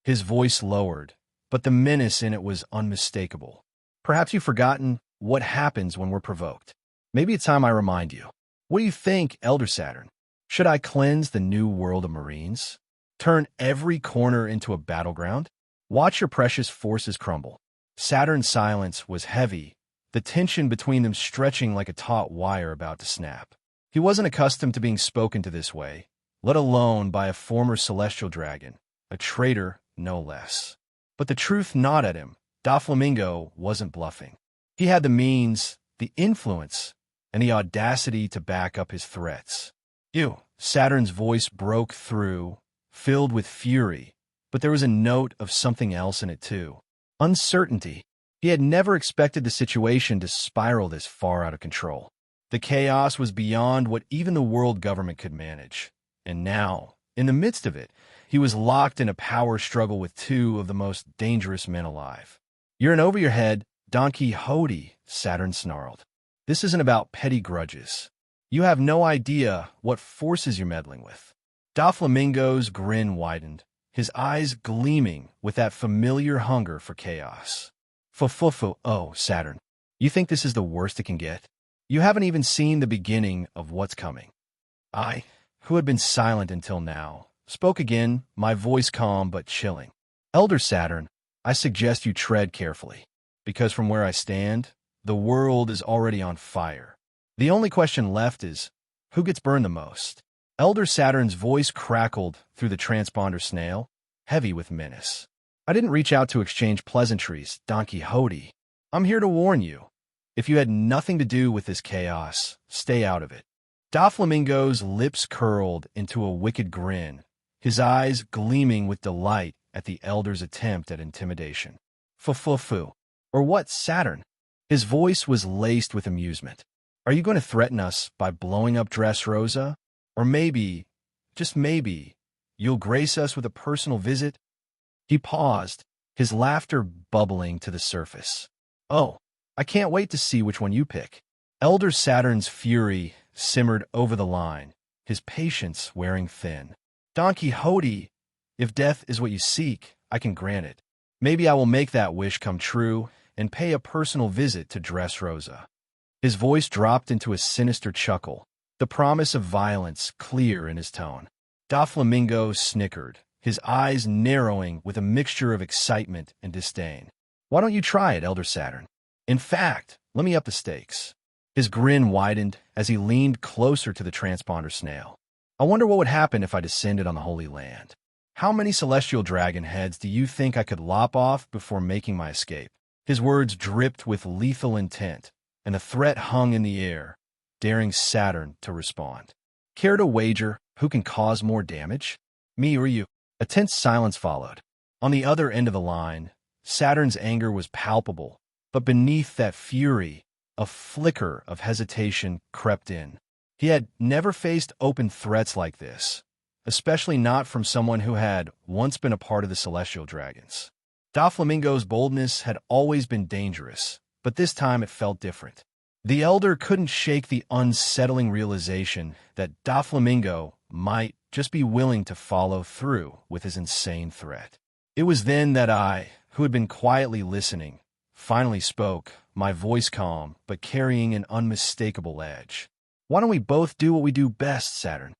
His voice lowered, but the menace in it was unmistakable. Perhaps you've forgotten what happens when we're provoked. Maybe it's time I remind you. What do you think, Elder Saturn? Should I cleanse the new world of Marines? Turn every corner into a battleground? Watch your precious forces crumble. Saturn's silence was heavy, the tension between them stretching like a taut wire about to snap. He wasn't accustomed to being spoken to this way, let alone by a former celestial dragon, a traitor no less. But the truth gnawed at him. Doflamingo wasn't bluffing. He had the means, the influence, and the audacity to back up his threats. Saturn's voice broke through, filled with fury, but there was a note of something else in it too. Uncertainty. He had never expected the situation to spiral this far out of control. The chaos was beyond what even the world government could manage. And now, in the midst of it, he was locked in a power struggle with two of the most dangerous men alive. You're in over your head, Don Quixote, Saturn snarled. This isn't about petty grudges. You have no idea what forces you're meddling with. Doflamingo's grin widened, his eyes gleaming with that familiar hunger for chaos. Oh, Saturn, you think this is the worst it can get? You haven't even seen the beginning of what's coming. I, who had been silent until now, spoke again, my voice calm but chilling. Elder Saturn, I suggest you tread carefully, because from where I stand, the world is already on fire. The only question left is, who gets burned the most? Elder Saturn's voice crackled through the transponder snail, heavy with menace. I didn't reach out to exchange pleasantries, Don Quixote. I'm here to warn you. If you had nothing to do with this chaos, stay out of it. Doflamingo's lips curled into a wicked grin, his eyes gleaming with delight at the elder's attempt at intimidation. Or what, Saturn? His voice was laced with amusement. Are you going to threaten us by blowing up Dressrosa? Or maybe, just maybe, you'll grace us with a personal visit? He paused, his laughter bubbling to the surface. Oh, I can't wait to see which one you pick. Elder Saturn's fury simmered over the line, his patience wearing thin. Don Quixote, if death is what you seek, I can grant it. Maybe I will make that wish come true and pay a personal visit to Dressrosa. His voice dropped into a sinister chuckle, the promise of violence clear in his tone. Doflamingo snickered, his eyes narrowing with a mixture of excitement and disdain. Why don't you try it, Elder Saturn? In fact, let me up the stakes. His grin widened as he leaned closer to the transponder snail. I wonder what would happen if I descended on the Holy Land. How many celestial dragon heads do you think I could lop off before making my escape? His words dripped with lethal intent, and the threat hung in the air, daring Saturn to respond. Care to wager who can cause more damage? Me or you? A tense silence followed. On the other end of the line, Saturn's anger was palpable, but beneath that fury, a flicker of hesitation crept in. He had never faced open threats like this, especially not from someone who had once been a part of the Celestial Dragons. Doflamingo's boldness had always been dangerous, but this time it felt different. The elder couldn't shake the unsettling realization that Doflamingo might just be willing to follow through with his insane threat. It was then that I, who had been quietly listening, finally spoke, my voice calm but carrying an unmistakable edge. Why don't we both do what we do best, Saturn?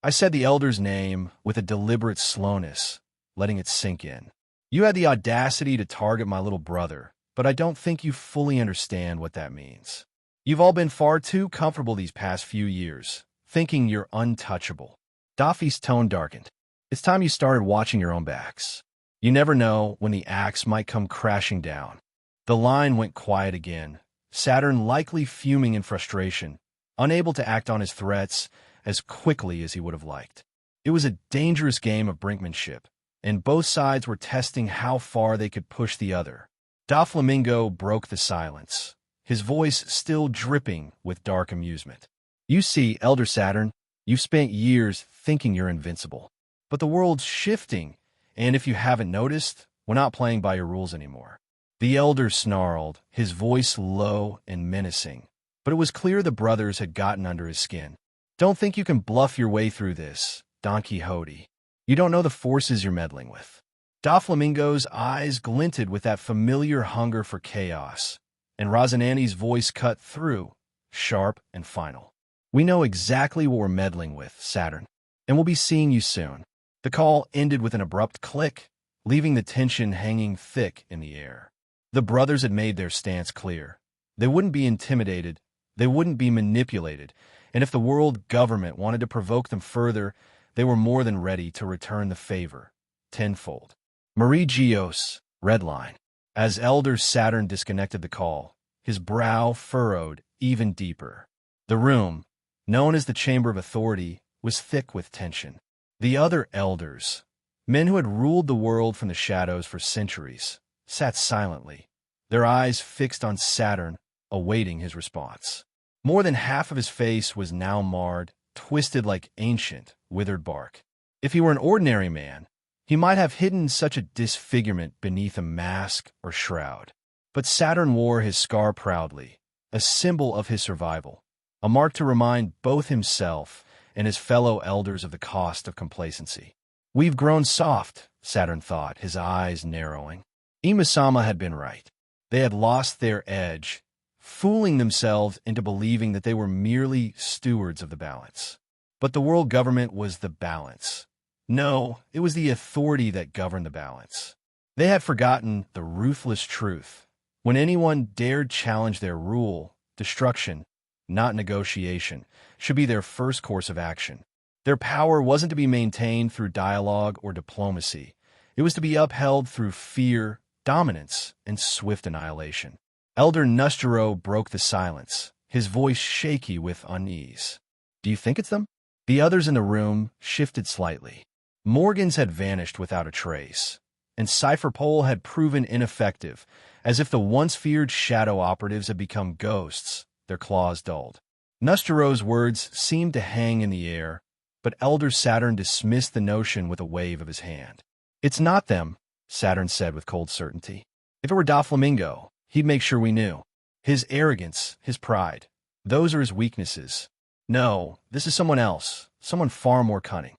I said the elder's name with a deliberate slowness, letting it sink in. You had the audacity to target my little brother, but I don't think you fully understand what that means. You've all been far too comfortable these past few years, thinking you're untouchable. Doffy's tone darkened. It's time you started watching your own backs. You never know when the axe might come crashing down. The line went quiet again, Saturn likely fuming in frustration, unable to act on his threats as quickly as he would have liked. It was a dangerous game of brinkmanship, and both sides were testing how far they could push the other. Doflamingo broke the silence, his voice still dripping with dark amusement. You see, Elder Saturn, you've spent years thinking you're invincible. But the world's shifting, and if you haven't noticed, we're not playing by your rules anymore. The elder snarled, his voice low and menacing, but it was clear the brothers had gotten under his skin. Don't think you can bluff your way through this, Don Quixote. You don't know the forces you're meddling with. Doflamingo's eyes glinted with that familiar hunger for chaos, and Rosinante's voice cut through, sharp and final. We know exactly what we're meddling with, Saturn, and we'll be seeing you soon. The call ended with an abrupt click, leaving the tension hanging thick in the air. The brothers had made their stance clear. They wouldn't be intimidated, they wouldn't be manipulated, and if the world government wanted to provoke them further, they were more than ready to return the favor, tenfold. Marie Gios, redline. As Elder Saturn disconnected the call, his brow furrowed even deeper. The room, known as the Chamber of Authority, was thick with tension. The other elders, men who had ruled the world from the shadows for centuries, sat silently, their eyes fixed on Saturn, awaiting his response. More than half of his face was now marred, twisted like ancient, withered bark. If he were an ordinary man, he might have hidden such a disfigurement beneath a mask or shroud. But Saturn wore his scar proudly, a symbol of his survival, a mark to remind both himself and his fellow elders of the cost of complacency. We've grown soft, Saturn thought, his eyes narrowing. Imasama had been right. They had lost their edge, fooling themselves into believing that they were merely stewards of the balance. But the world government was the balance. No, it was the authority that governed the balance. They had forgotten the ruthless truth. When anyone dared challenge their rule, destruction, not negotiation, should be their first course of action. Their power wasn't to be maintained through dialogue or diplomacy. It was to be upheld through fear, dominance, and swift annihilation. Elder Nustero broke the silence, his voice shaky with unease. Do you think it's them? The others in the room shifted slightly. Morgan's had vanished without a trace, and Cipher Pole had proven ineffective, as if the once feared shadow operatives had become ghosts, their claws dulled. Nustero's words seemed to hang in the air, but Elder Saturn dismissed the notion with a wave of his hand. It's not them, Saturn said with cold certainty. If it were Doflamingo, he'd make sure we knew. His arrogance, his pride, those are his weaknesses. No, this is someone else, someone far more cunning.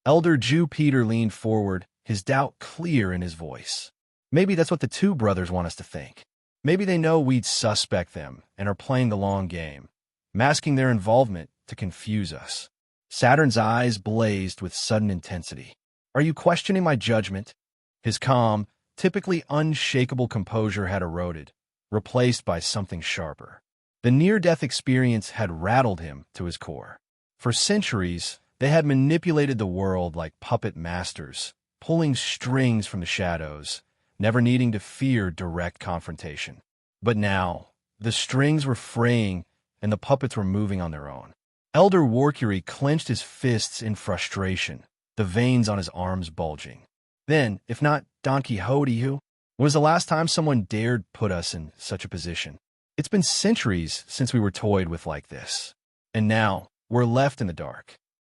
Elder Jew Peter leaned forward, his doubt clear in his voice. Maybe that's what the two brothers want us to think. Maybe they know we'd suspect them and are playing the long game, masking their involvement to confuse us. Saturn's eyes blazed with sudden intensity. Are you questioning my judgment? His calm, typically unshakable composure had eroded, replaced by something sharper. The near-death experience had rattled him to his core. For centuries, they had manipulated the world like puppet masters, pulling strings from the shadows, never needing to fear direct confrontation. But now, the strings were fraying and the puppets were moving on their own. Elder Warcury clenched his fists in frustration, the veins on his arms bulging. Then, if not Don Quixote, who? When was the last time someone dared put us in such a position? It's been centuries since we were toyed with like this. And now, we're left in the dark.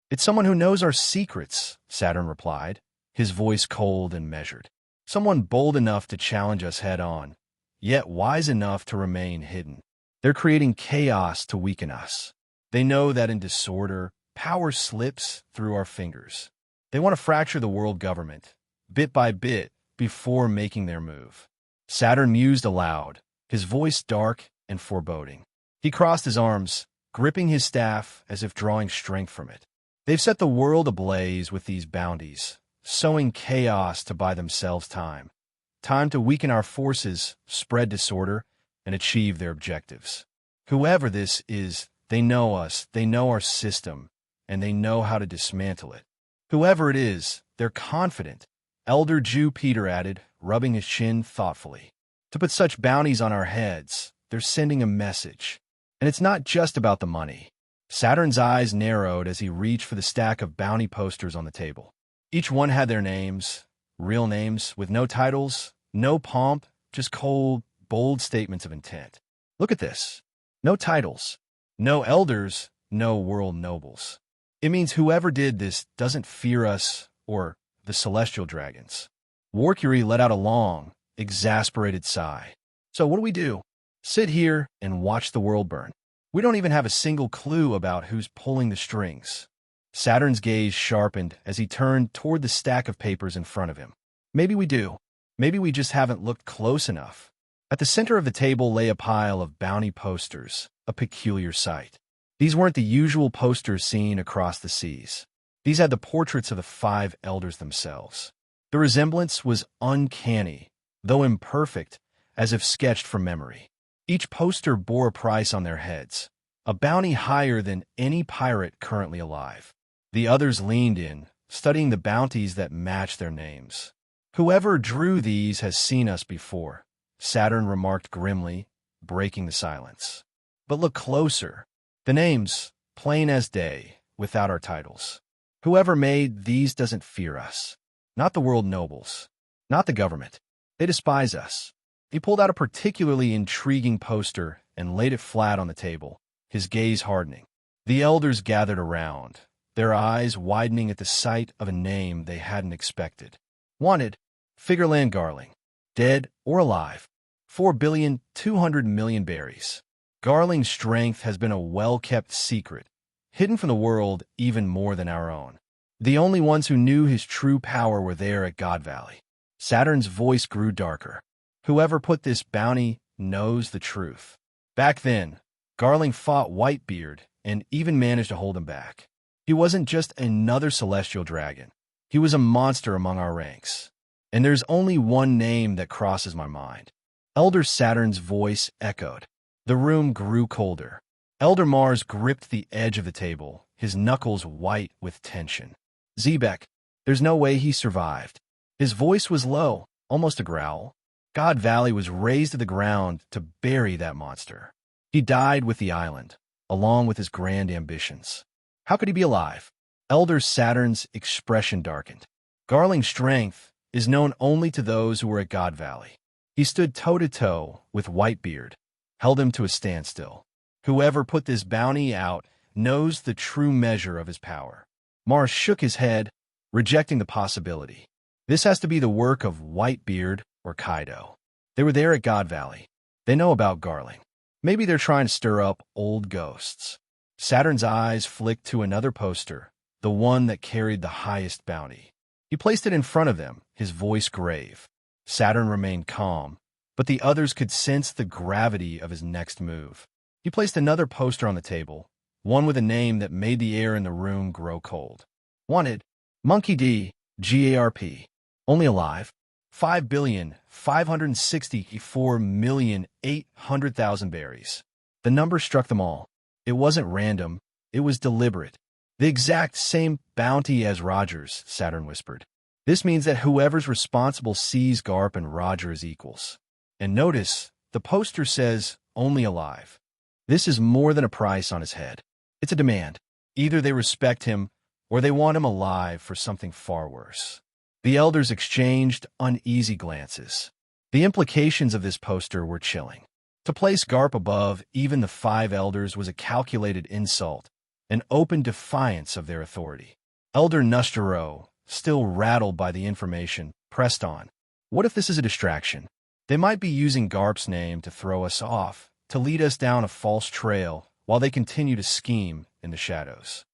It's someone who knows our secrets, Saturn replied, his voice cold and measured. Someone bold enough to challenge us head-on, yet wise enough to remain hidden. They're creating chaos to weaken us. They know that in disorder, power slips through our fingers. They want to fracture the world government, bit by bit, before making their move. Saturn mused aloud, his voice dark and foreboding. He crossed his arms, gripping his staff as if drawing strength from it. They've set the world ablaze with these bounties, sowing chaos to buy themselves time. Time to weaken our forces, spread disorder, and achieve their objectives. Whoever this is, they know us, they know our system, and they know how to dismantle it. Whoever it is, they're confident, Elder Jew Peter added, rubbing his chin thoughtfully. To put such bounties on our heads, they're sending a message. And it's not just about the money. Saturn's eyes narrowed as he reached for the stack of bounty posters on the table. Each one had their names, real names, with no titles, no pomp, just cold, bold statements of intent. Look at this. No titles, no elders, no world nobles. It means whoever did this doesn't fear us or the celestial dragons. Warcury let out a long, exasperated sigh. So what do? Sit here and watch the world burn. We don't even have a single clue about who's pulling the strings. Saturn's gaze sharpened as he turned toward the stack of papers in front of him. Maybe we do. Maybe we just haven't looked close enough. At the center of the table lay a pile of bounty posters, a peculiar sight. These weren't the usual posters seen across the seas. These had the portraits of the 5 elders themselves. The resemblance was uncanny, though imperfect, as if sketched from memory. Each poster bore a price on their heads, a bounty higher than any pirate currently alive. The others leaned in, studying the bounties that matched their names. Whoever drew these has seen us before, Saturn remarked grimly, breaking the silence. But look closer. The names, plain as day, without our titles. Whoever made these doesn't fear us. Not the world nobles. Not the government. They despise us. He pulled out a particularly intriguing poster and laid it flat on the table, his gaze hardening. The elders gathered around, their eyes widening at the sight of a name they hadn't expected. Wanted, Figureland Garling. Dead or alive. 4,200,000,000 berries. Garling's strength has been a well-kept secret, hidden from the world even more than our own. The only ones who knew his true power were there at God Valley. Saturn's voice grew darker. Whoever put this bounty knows the truth. Back then, Garling fought Whitebeard and even managed to hold him back. He wasn't just another celestial dragon. He was a monster among our ranks. And there's only one name that crosses my mind. Elder Saturn's voice echoed. The room grew colder. Elder Mars gripped the edge of the table, his knuckles white with tension. Zebek, there's no way he survived. His voice was low, almost a growl. God Valley was razed to the ground to bury that monster. He died with the island, along with his grand ambitions. How could he be alive? Elder Saturn's expression darkened. Garling's strength is known only to those who were at God Valley. He stood toe-to-toe with Whitebeard, held him to a standstill. Whoever put this bounty out knows the true measure of his power. Mars shook his head, rejecting the possibility. This has to be the work of Whitebeard or Kaido. They were there at God Valley. They know about Garling. Maybe they're trying to stir up old ghosts. Saturn's eyes flicked to another poster, the one that carried the highest bounty. He placed it in front of them, his voice grave. Saturn remained calm, but the others could sense the gravity of his next move. He placed another poster on the table, one with a name that made the air in the room grow cold. Wanted, Monkey D, GARP. Only alive. 5,564,800,000 berries. The number struck them all. It wasn't random. It was deliberate. The exact same bounty as Roger's, Saturn whispered. This means that whoever's responsible sees Garp and Roger as equals. And notice, the poster says, only alive. This is more than a price on his head. It's a demand. Either they respect him, or they want him alive for something far worse. The elders exchanged uneasy glances. The implications of this poster were chilling. To place Garp above even the 5 elders was a calculated insult, an open defiance of their authority. Elder Nustero, still rattled by the information, pressed on. What if this is a distraction? They might be using Garp's name to throw us off, to lead us down a false trail while they continue to scheme in the shadows.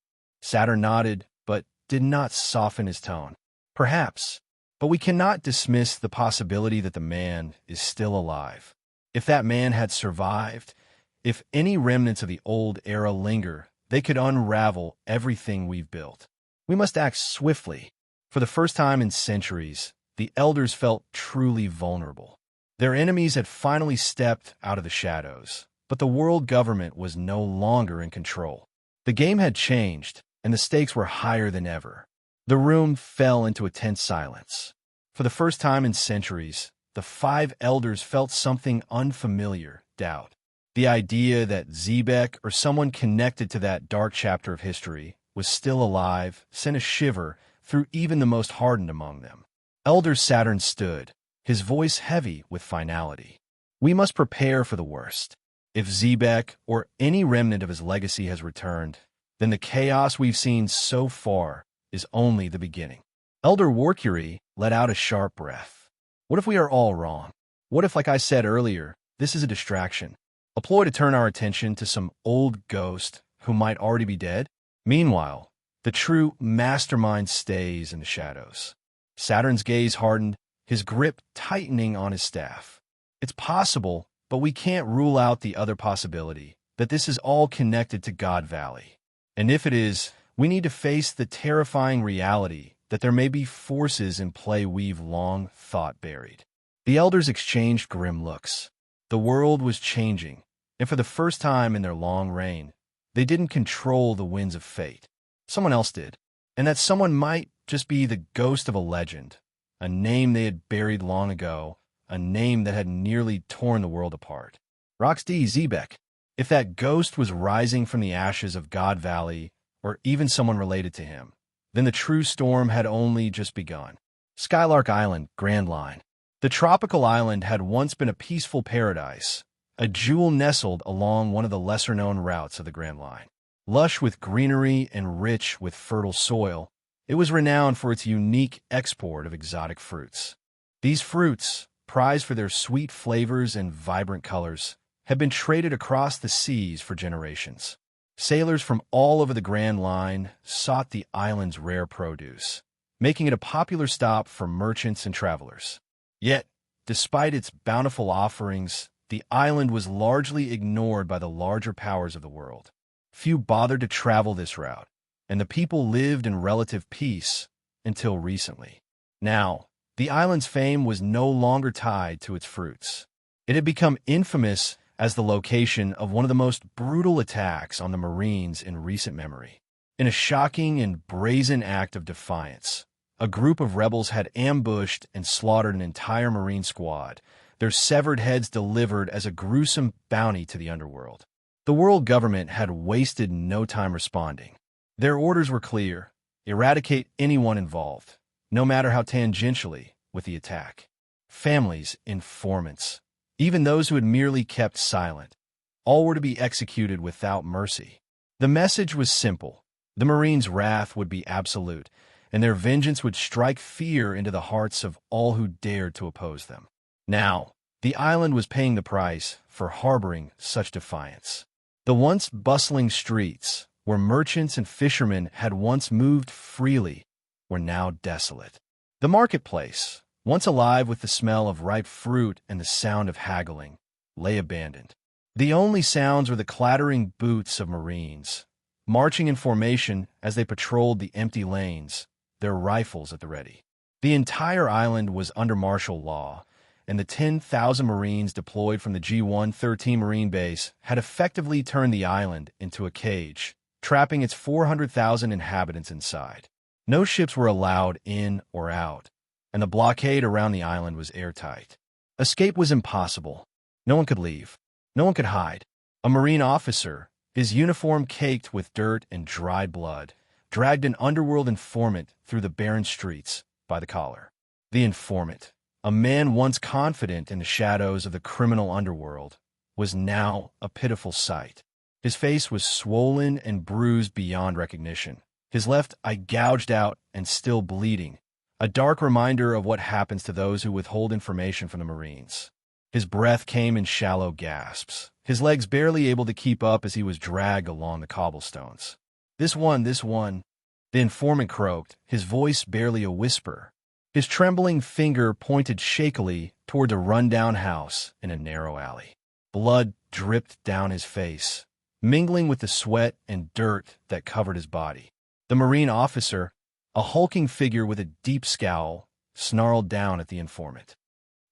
Saturn nodded, but did not soften his tone. Perhaps, but we cannot dismiss the possibility that the man is still alive. If that man had survived, if any remnants of the old era linger, they could unravel everything we've built. We must act swiftly. For the first time in centuries, the elders felt truly vulnerable. Their enemies had finally stepped out of the shadows, but the world government was no longer in control. The game had changed, and the stakes were higher than ever. The room fell into a tense silence. For the first time in centuries, the 5 elders felt something unfamiliar, doubt. The idea that Zebek or someone connected to that dark chapter of history was still alive sent a shiver through even the most hardened among them. Elder Saturn stood, his voice heavy with finality. We must prepare for the worst. If Zebek or any remnant of his legacy has returned, then the chaos we've seen so far is only the beginning. Elder Warkuri let out a sharp breath. What if we are all wrong? What if, like I said earlier, this is a distraction? A ploy to turn our attention to some old ghost who might already be dead? Meanwhile, the true mastermind stays in the shadows. Saturn's gaze hardened, his grip tightening on his staff. It's possible, but we can't rule out the other possibility, that this is all connected to God Valley. And if it is, we need to face the terrifying reality that there may be forces in play we've long thought buried. The elders exchanged grim looks. The world was changing, and for the first time in their long reign, they didn't control the winds of fate. Someone else did, and that someone might just be the ghost of a legend, a name they had buried long ago, a name that had nearly torn the world apart. Roxd Zebek. If that ghost was rising from the ashes of God Valley, or even someone related to him, then the true storm had only just begun. Skylark Island, Grand Line. The tropical island had once been a peaceful paradise, a jewel nestled along one of the lesser-known routes of the Grand Line. Lush with greenery and rich with fertile soil, it was renowned for its unique export of exotic fruits. These fruits, prized for their sweet flavors and vibrant colors, had been traded across the seas for generations. Sailors from all over the Grand Line sought the island's rare produce, making it a popular stop for merchants and travelers. Yet, despite its bountiful offerings, the island was largely ignored by the larger powers of the world. Few bothered to travel this route, and the people lived in relative peace until recently. Now, the island's fame was no longer tied to its fruits. It had become infamous as the location of one of the most brutal attacks on the Marines in recent memory. In a shocking and brazen act of defiance, a group of rebels had ambushed and slaughtered an entire Marine squad, their severed heads delivered as a gruesome bounty to the underworld. The world government had wasted no time responding. Their orders were clear: eradicate anyone involved, no matter how tangentially, with the attack. Families, informants, even those who had merely kept silent, all were to be executed without mercy. The message was simple: the Marines' wrath would be absolute, and their vengeance would strike fear into the hearts of all who dared to oppose them. Now, the island was paying the price for harboring such defiance. The once bustling streets, where merchants and fishermen had once moved freely, were now desolate. The marketplace, once alive with the smell of ripe fruit and the sound of haggling, lay abandoned. The only sounds were the clattering boots of Marines, marching in formation as they patrolled the empty lanes, their rifles at the ready. The entire island was under martial law, and the 10,000 Marines deployed from the G113 Marine Base had effectively turned the island into a cage, trapping its 400,000 inhabitants inside. No ships were allowed in or out, and the blockade around the island was airtight. Escape was impossible. No one could leave. No one could hide. A Marine officer, his uniform caked with dirt and dried blood, dragged an underworld informant through the barren streets by the collar. The informant, a man once confident in the shadows of the criminal underworld, was now a pitiful sight. His face was swollen and bruised beyond recognition, his left eye gouged out and still bleeding, a dark reminder of what happens to those who withhold information from the Marines. His breath came in shallow gasps, his legs barely able to keep up as he was dragged along the cobblestones. This one, the informant croaked, his voice barely a whisper. His trembling finger pointed shakily toward a rundown house in a narrow alley. Blood dripped down his face, mingling with the sweat and dirt that covered his body. The Marine officer, a hulking figure with a deep scowl, snarled down at the informant.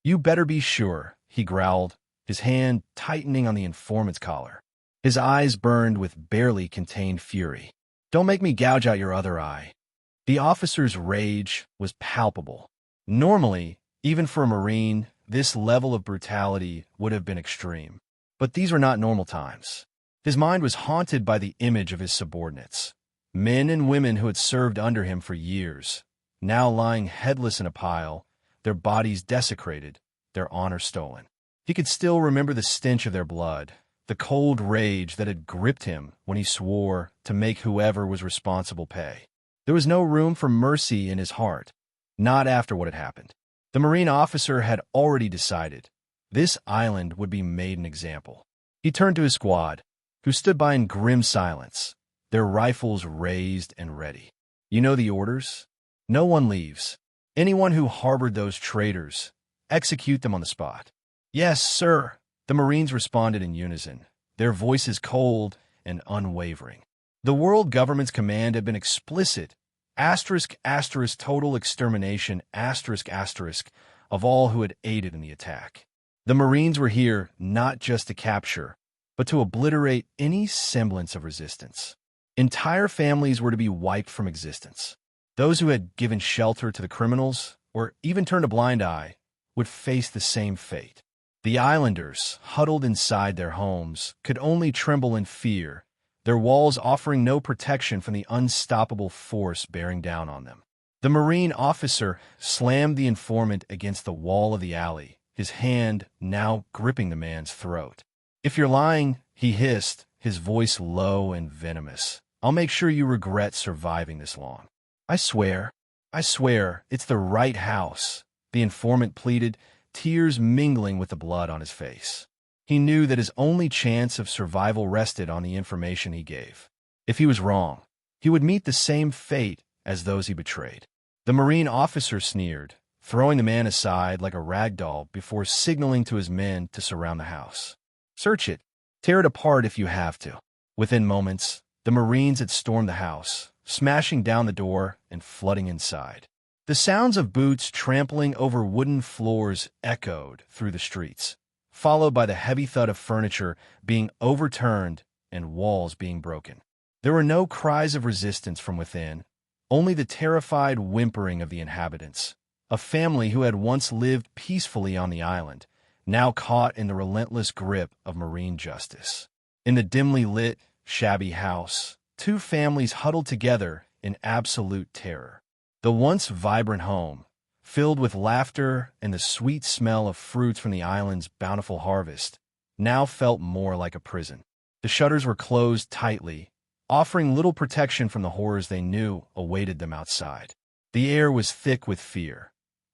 "You better be sure," he growled, his hand tightening on the informant's collar. His eyes burned with barely contained fury. "Don't make me gouge out your other eye." The officer's rage was palpable. Normally, even for a Marine, this level of brutality would have been extreme. But these were not normal times. His mind was haunted by the image of his subordinates, men and women who had served under him for years, now lying headless in a pile, their bodies desecrated, their honor stolen. He could still remember the stench of their blood, the cold rage that had gripped him when he swore to make whoever was responsible pay. There was no room for mercy in his heart, not after what had happened. The Marine officer had already decided this island would be made an example. He turned to his squad, who stood by in grim silence, their rifles raised and ready. You know the orders? No one leaves. Anyone who harbored those traitors, execute them on the spot. Yes, sir, the Marines responded in unison, their voices cold and unwavering. The world government's command had been explicit, asterisk, asterisk, total extermination, asterisk, asterisk, of all who had aided in the attack. The Marines were here not just to capture, but to obliterate any semblance of resistance. Entire families were to be wiped from existence. Those who had given shelter to the criminals, or even turned a blind eye, would face the same fate. The islanders, huddled inside their homes, could only tremble in fear, their walls offering no protection from the unstoppable force bearing down on them. The Marine officer slammed the informant against the wall of the alley, his hand now gripping the man's throat. "If you're lying," he hissed, his voice low and venomous, "I'll make sure you regret surviving this long." I swear, it's the right house," the informant pleaded, tears mingling with the blood on his face. He knew that his only chance of survival rested on the information he gave. If he was wrong, he would meet the same fate as those he betrayed. The Marine officer sneered, throwing the man aside like a rag doll before signaling to his men to surround the house. "Search it. Tear it apart if you have to." Within moments, the Marines had stormed the house, smashing down the door and flooding inside. The sounds of boots trampling over wooden floors echoed through the streets, followed by the heavy thud of furniture being overturned and walls being broken. There were no cries of resistance from within, only the terrified whimpering of the inhabitants, a family who had once lived peacefully on the island, now caught in the relentless grip of Marine justice. In the dimly lit, shabby house, two families huddled together in absolute terror. The once vibrant home, filled with laughter and the sweet smell of fruits from the island's bountiful harvest, now felt more like a prison. The shutters were closed tightly, offering little protection from the horrors they knew awaited them outside. The air was thick with fear.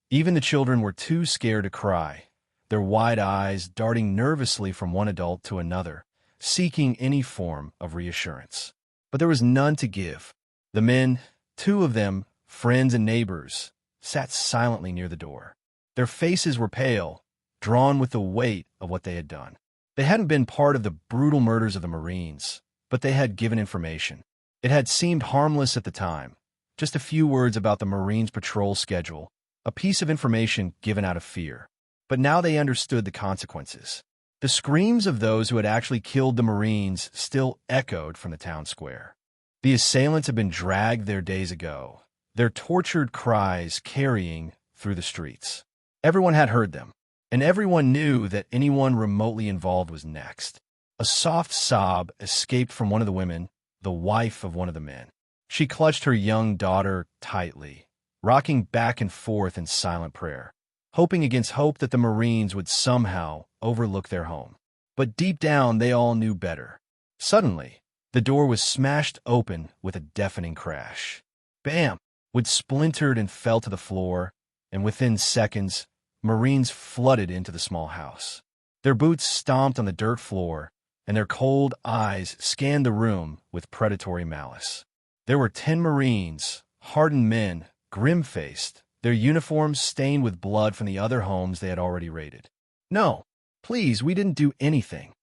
Even the children were too scared to cry, their wide eyes darting nervously from one adult to another, seeking any form of reassurance. But there was none to give. The men, two of them, friends and neighbors, sat silently near the door. Their faces were pale, drawn with the weight of what they had done. They hadn't been part of the brutal murders of the Marines, but they had given information. It had seemed harmless at the time, just a few words about the Marines' patrol schedule, a piece of information given out of fear. But now they understood the consequences. The screams of those who had actually killed the Marines still echoed from the town square. The assailants had been dragged there days ago, their tortured cries carrying through the streets. Everyone had heard them, and everyone knew that anyone remotely involved was next. A soft sob escaped from one of the women, the wife of one of the men. She clutched her young daughter tightly, rocking back and forth in silent prayer, hoping against hope that the Marines would somehow overlook their home. But deep down, they all knew better. Suddenly, the door was smashed open with a deafening crash. Bam! Wood splintered and fell to the floor, and within seconds, Marines flooded into the small house. Their boots stomped on the dirt floor, and their cold eyes scanned the room with predatory malice. There were 10 Marines, hardened men, grim-faced, their uniforms stained with blood from the other homes they had already raided. "No, please, we didn't do anything."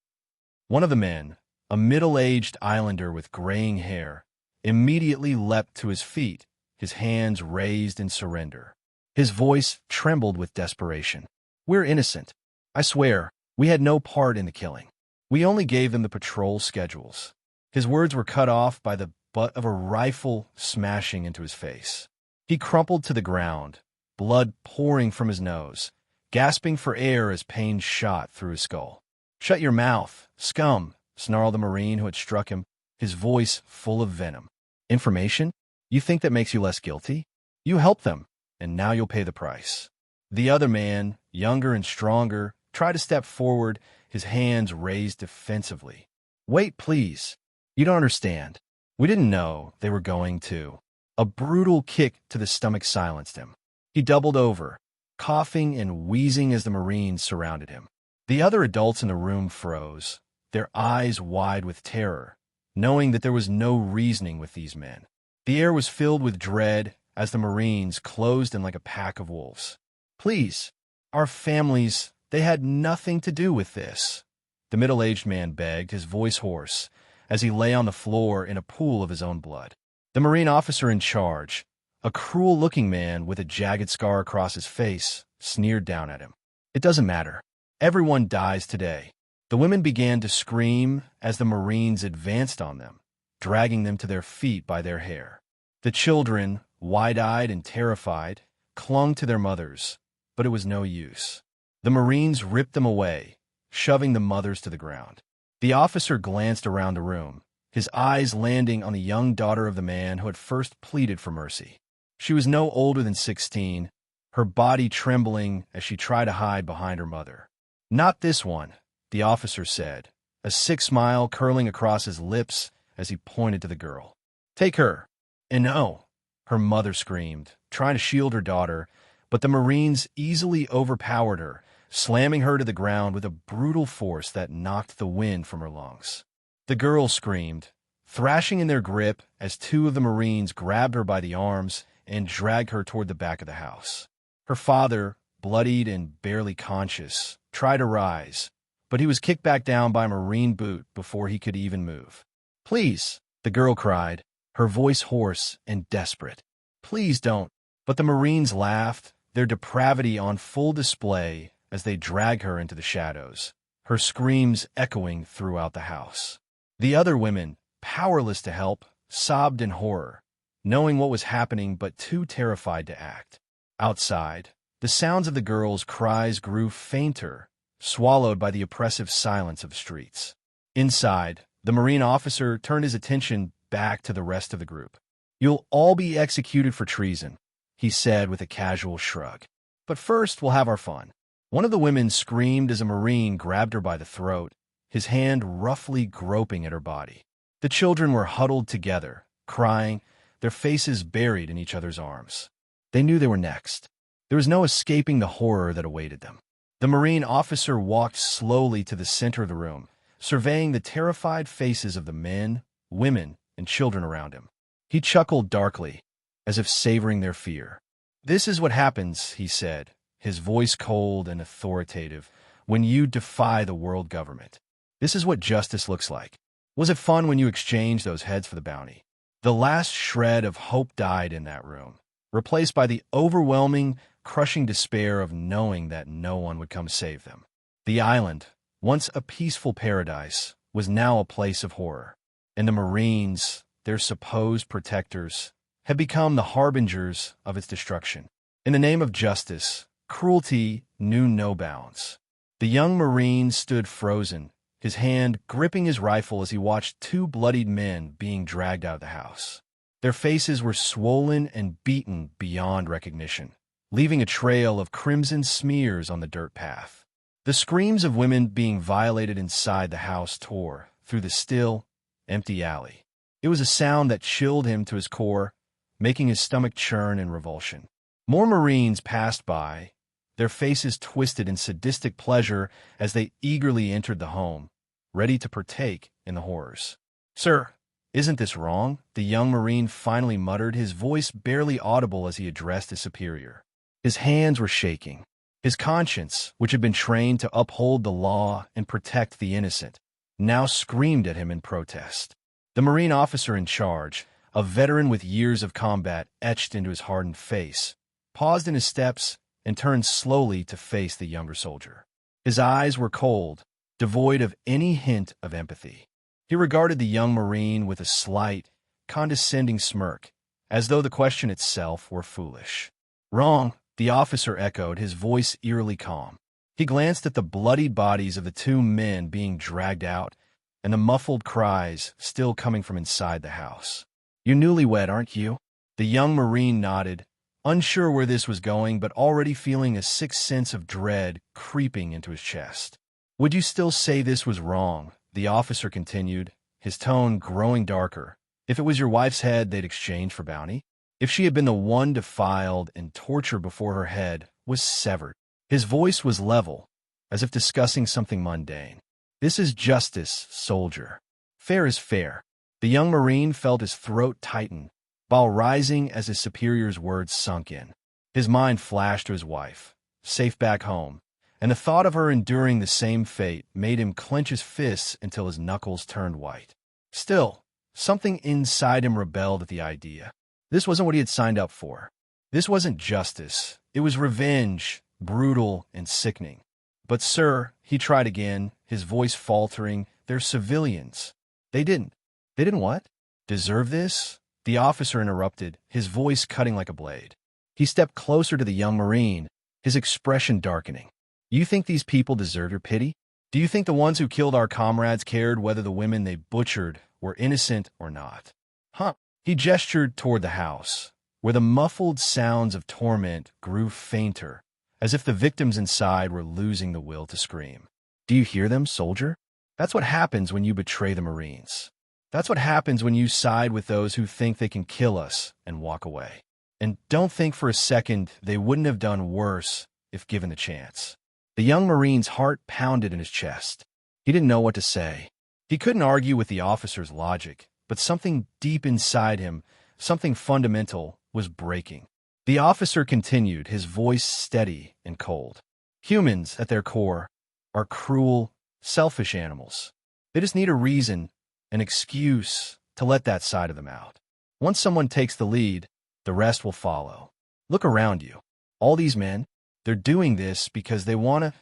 One of the men, a middle-aged islander with graying hair, immediately leapt to his feet, his hands raised in surrender. His voice trembled with desperation. "We're innocent. I swear, we had no part in the killing. We only gave them the patrol schedules." His words were cut off by the butt of a rifle smashing into his face. He crumpled to the ground, blood pouring from his nose, gasping for air as pain shot through his skull. "Shut your mouth, scum," snarled the Marine who had struck him, his voice full of venom. "Information? You think that makes you less guilty? You helped them, and now you'll pay the price." The other man, younger and stronger, tried to step forward, his hands raised defensively. "Wait, please. You don't understand. We didn't know they were going to." A brutal kick to the stomach silenced him. He doubled over, coughing and wheezing as the Marines surrounded him. The other adults in the room froze, their eyes wide with terror, knowing that there was no reasoning with these men. The air was filled with dread as the Marines closed in like a pack of wolves. "Please, our families, they had nothing to do with this," the middle-aged man begged, his voice hoarse, as he lay on the floor in a pool of his own blood. The Marine officer in charge, a cruel-looking man with a jagged scar across his face, sneered down at him. "It doesn't matter. Everyone dies today." The women began to scream as the Marines advanced on them, dragging them to their feet by their hair. The children, wide-eyed and terrified, clung to their mothers, but it was no use. The Marines ripped them away, shoving the mothers to the ground. The officer glanced around the room, his eyes landing on the young daughter of the man who had first pleaded for mercy. She was no older than 16, her body trembling as she tried to hide behind her mother. "Not this one," the officer said, a sick smile curling across his lips as he pointed to the girl. "Take her." "And no," her mother screamed, trying to shield her daughter, but the Marines easily overpowered her, slamming her to the ground with a brutal force that knocked the wind from her lungs. The girl screamed, thrashing in their grip as two of the Marines grabbed her by the arms and dragged her toward the back of the house. Her father, bloodied and barely conscious, tried to rise, but he was kicked back down by a Marine boot before he could even move. "Please," the girl cried, her voice hoarse and desperate. "Please don't." But the Marines laughed, their depravity on full display as they dragged her into the shadows, her screams echoing throughout the house. The other women, powerless to help, sobbed in horror, knowing what was happening but too terrified to act. Outside, the sounds of the girls' cries grew fainter, swallowed by the oppressive silence of the streets. Inside, the Marine officer turned his attention back to the rest of the group. "You'll all be executed for treason," he said with a casual shrug. "But first, we'll have our fun." One of the women screamed as a Marine grabbed her by the throat, his hand roughly groping at her body. The children were huddled together, crying, their faces buried in each other's arms. They knew they were next. There was no escaping the horror that awaited them. The Marine officer walked slowly to the center of the room, surveying the terrified faces of the men, women, and children around him. He chuckled darkly, as if savoring their fear. "This is what happens," he said, his voice cold and authoritative, "when you defy the world government. This is what justice looks like. Was it fun when you exchanged those heads for the bounty?" The last shred of hope died in that room, replaced by the overwhelming, crushing despair of knowing that no one would come save them. The island, once a peaceful paradise, was now a place of horror, and the Marines, their supposed protectors, had become the harbingers of its destruction. In the name of justice, cruelty knew no bounds. The young Marine stood frozen, his hand gripping his rifle as he watched two bloodied men being dragged out of the house. Their faces were swollen and beaten beyond recognition, leaving a trail of crimson smears on the dirt path. The screams of women being violated inside the house tore through the still, empty alley. It was a sound that chilled him to his core, making his stomach churn in revulsion. More Marines passed by, their faces twisted in sadistic pleasure as they eagerly entered the home, ready to partake in the horrors. "Sir, isn't this wrong?" the young Marine finally muttered, his voice barely audible as he addressed his superior. His hands were shaking. His conscience, which had been trained to uphold the law and protect the innocent, now screamed at him in protest. The Marine officer in charge, a veteran with years of combat etched into his hardened face, paused in his steps and turned slowly to face the younger soldier. His eyes were cold, devoid of any hint of empathy. He regarded the young Marine with a slight, condescending smirk, as though the question itself were foolish. "Wrong," the officer echoed, his voice eerily calm. He glanced at the bloodied bodies of the two men being dragged out, and the muffled cries still coming from inside the house. "You're newlywed, aren't you?" The young Marine nodded, unsure where this was going, but already feeling a sick sense of dread creeping into his chest. "Would you still say this was wrong?" the officer continued, his tone growing darker. "If it was your wife's head they'd exchange for bounty? If she had been the one defiled and torture before her head was severed?" His voice was level, as if discussing something mundane. "This is justice, soldier. Fair is fair." The young Marine felt his throat tighten, while rising as his superior's words sunk in. His mind flashed to his wife, safe back home, and the thought of her enduring the same fate made him clench his fists until his knuckles turned white. Still, something inside him rebelled at the idea. This wasn't what he had signed up for. This wasn't justice. It was revenge, brutal and sickening. "But sir," he tried again, his voice faltering, "they're civilians. They didn't what? Deserve this?" The officer interrupted, his voice cutting like a blade. He stepped closer to the young Marine, his expression darkening. "You think these people deserve your pity? Do you think the ones who killed our comrades cared whether the women they butchered were innocent or not? Huh?" He gestured toward the house, where the muffled sounds of torment grew fainter, as if the victims inside were losing the will to scream. "Do you hear them, soldier? That's what happens when you betray the Marines. That's what happens when you side with those who think they can kill us and walk away. And don't think for a second they wouldn't have done worse if given the chance." The young Marine's heart pounded in his chest. He didn't know what to say. He couldn't argue with the officer's logic, but something deep inside him, something fundamental, was breaking. The officer continued, his voice steady and cold. "Humans, at their core, are cruel, selfish animals. They just need a reason, an excuse, to let that side of them out. Once someone takes the lead, the rest will follow. Look around you. All these men, they're doing this because they want to,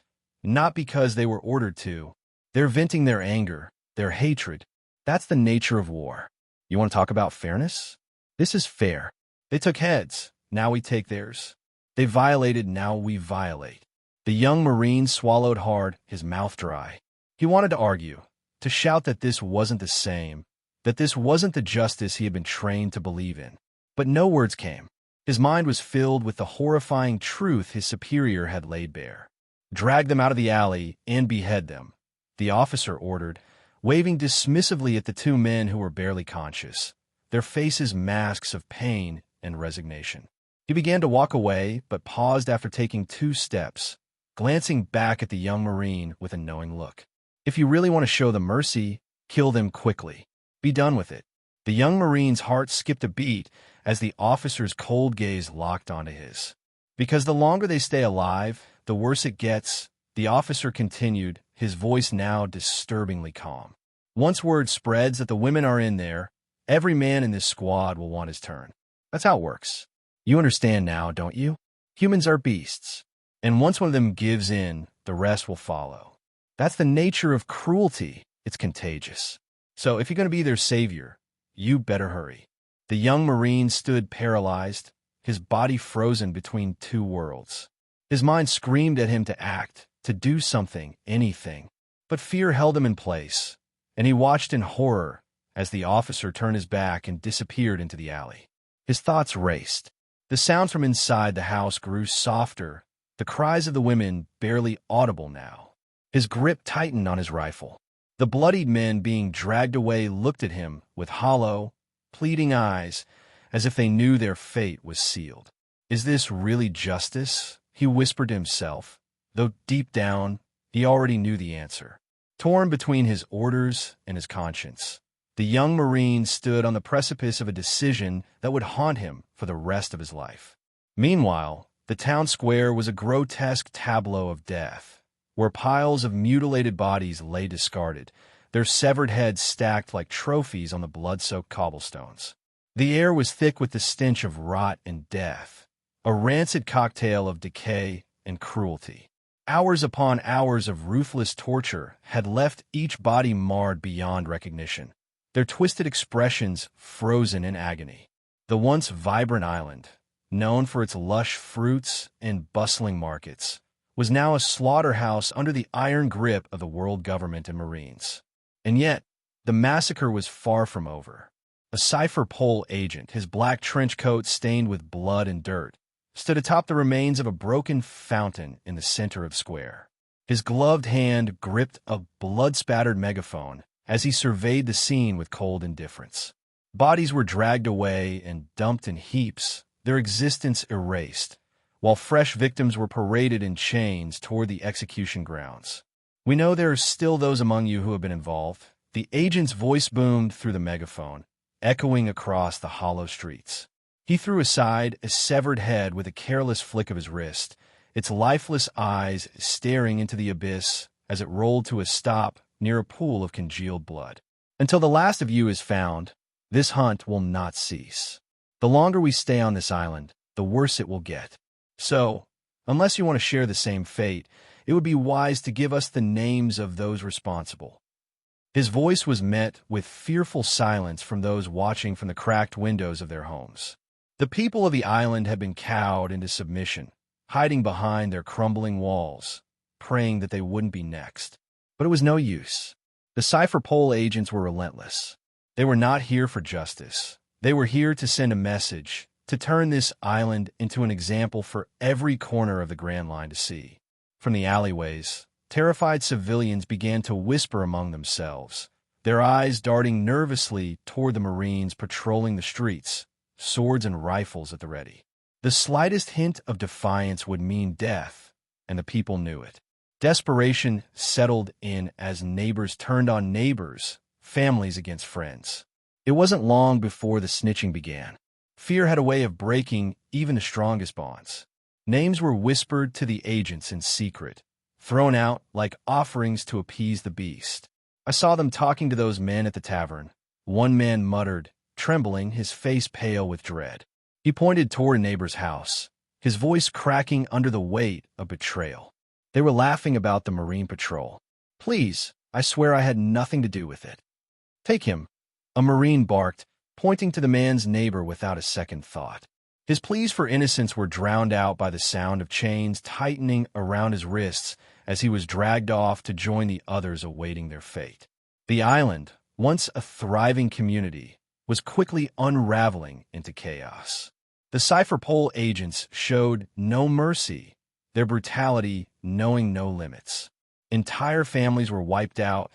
not because they were ordered to. They're venting their anger, their hatred. That's the nature of war. You want to talk about fairness? This is fair. They took heads, now we take theirs. They violated, now we violate." The young Marine swallowed hard, his mouth dry. He wanted to argue, to shout that this wasn't the same, that this wasn't the justice he had been trained to believe in. But no words came. His mind was filled with the horrifying truth his superior had laid bare. "Drag them out of the alley and behead them," the officer ordered, waving dismissively at the two men who were barely conscious, their faces masks of pain and resignation. He began to walk away, but paused after taking 2 steps, glancing back at the young Marine with a knowing look. "If you really want to show them mercy, kill them quickly. Be done with it." The young Marine's heart skipped a beat as the officer's cold gaze locked onto his. "Because the longer they stay alive, the worse it gets," the officer continued, his voice now disturbingly calm. "Once word spreads that the women are in there, every man in this squad will want his turn. That's how it works. You understand now, don't you? Humans are beasts, and once one of them gives in, the rest will follow. That's the nature of cruelty. It's contagious. So if you're going to be their savior, you better hurry." The young Marine stood paralyzed, his body frozen between 2 worlds. His mind screamed at him to act, to do something, anything. But fear held him in place, and he watched in horror as the officer turned his back and disappeared into the alley. His thoughts raced. The sounds from inside the house grew softer, the cries of the women barely audible now. His grip tightened on his rifle. The bloodied men being dragged away looked at him with hollow, pleading eyes, as if they knew their fate was sealed. "Is this really justice?" he whispered to himself, though deep down he already knew the answer. Torn between his orders and his conscience, the young Marine stood on the precipice of a decision that would haunt him for the rest of his life. Meanwhile, the town square was a grotesque tableau of death, where piles of mutilated bodies lay discarded, their severed heads stacked like trophies on the blood-soaked cobblestones. The air was thick with the stench of rot and death, a rancid cocktail of decay and cruelty. Hours upon hours of ruthless torture had left each body marred beyond recognition, their twisted expressions frozen in agony. The once vibrant island, known for its lush fruits and bustling markets, was now a slaughterhouse under the iron grip of the world government and Marines. And yet, the massacre was far from over. A cipher pole agent, his black trench coat stained with blood and dirt, stood atop the remains of a broken fountain in the center of the square. His gloved hand gripped a blood-spattered megaphone as he surveyed the scene with cold indifference. Bodies were dragged away and dumped in heaps, their existence erased, while fresh victims were paraded in chains toward the execution grounds. "We know there are still those among you who have been involved." The agent's voice boomed through the megaphone, echoing across the hollow streets. He threw aside a severed head with a careless flick of his wrist, its lifeless eyes staring into the abyss as it rolled to a stop near a pool of congealed blood. "Until the last of you is found, this hunt will not cease. The longer we stay on this island, the worse it will get. So, unless you want to share the same fate, it would be wise to give us the names of those responsible." His voice was met with fearful silence from those watching from the cracked windows of their homes. The people of the island had been cowed into submission, hiding behind their crumbling walls, praying that they wouldn't be next. But it was no use. The cipher pole agents were relentless. They were not here for justice. They were here to send a message, to turn this island into an example for every corner of the Grand Line to see. From the alleyways, terrified civilians began to whisper among themselves, their eyes darting nervously toward the Marines patrolling the streets, swords and rifles at the ready. The slightest hint of defiance would mean death, and the people knew it. Desperation settled in as neighbors turned on neighbors, families against friends. It wasn't long before the snitching began. Fear had a way of breaking even the strongest bonds. Names were whispered to the agents in secret, thrown out like offerings to appease the beast. I saw them talking to those men at the tavern. One man muttered, trembling, his face pale with dread. He pointed toward a neighbor's house, his voice cracking under the weight of betrayal. They were laughing about the Marine Patrol. "Please, I swear I had nothing to do with it." "Take him," a Marine barked, pointing to the man's neighbor without a second thought. His pleas for innocence were drowned out by the sound of chains tightening around his wrists as he was dragged off to join the others awaiting their fate. The island, once a thriving community, was quickly unraveling into chaos. The cipher pole agents showed no mercy, their brutality knowing no limits. Entire families were wiped out,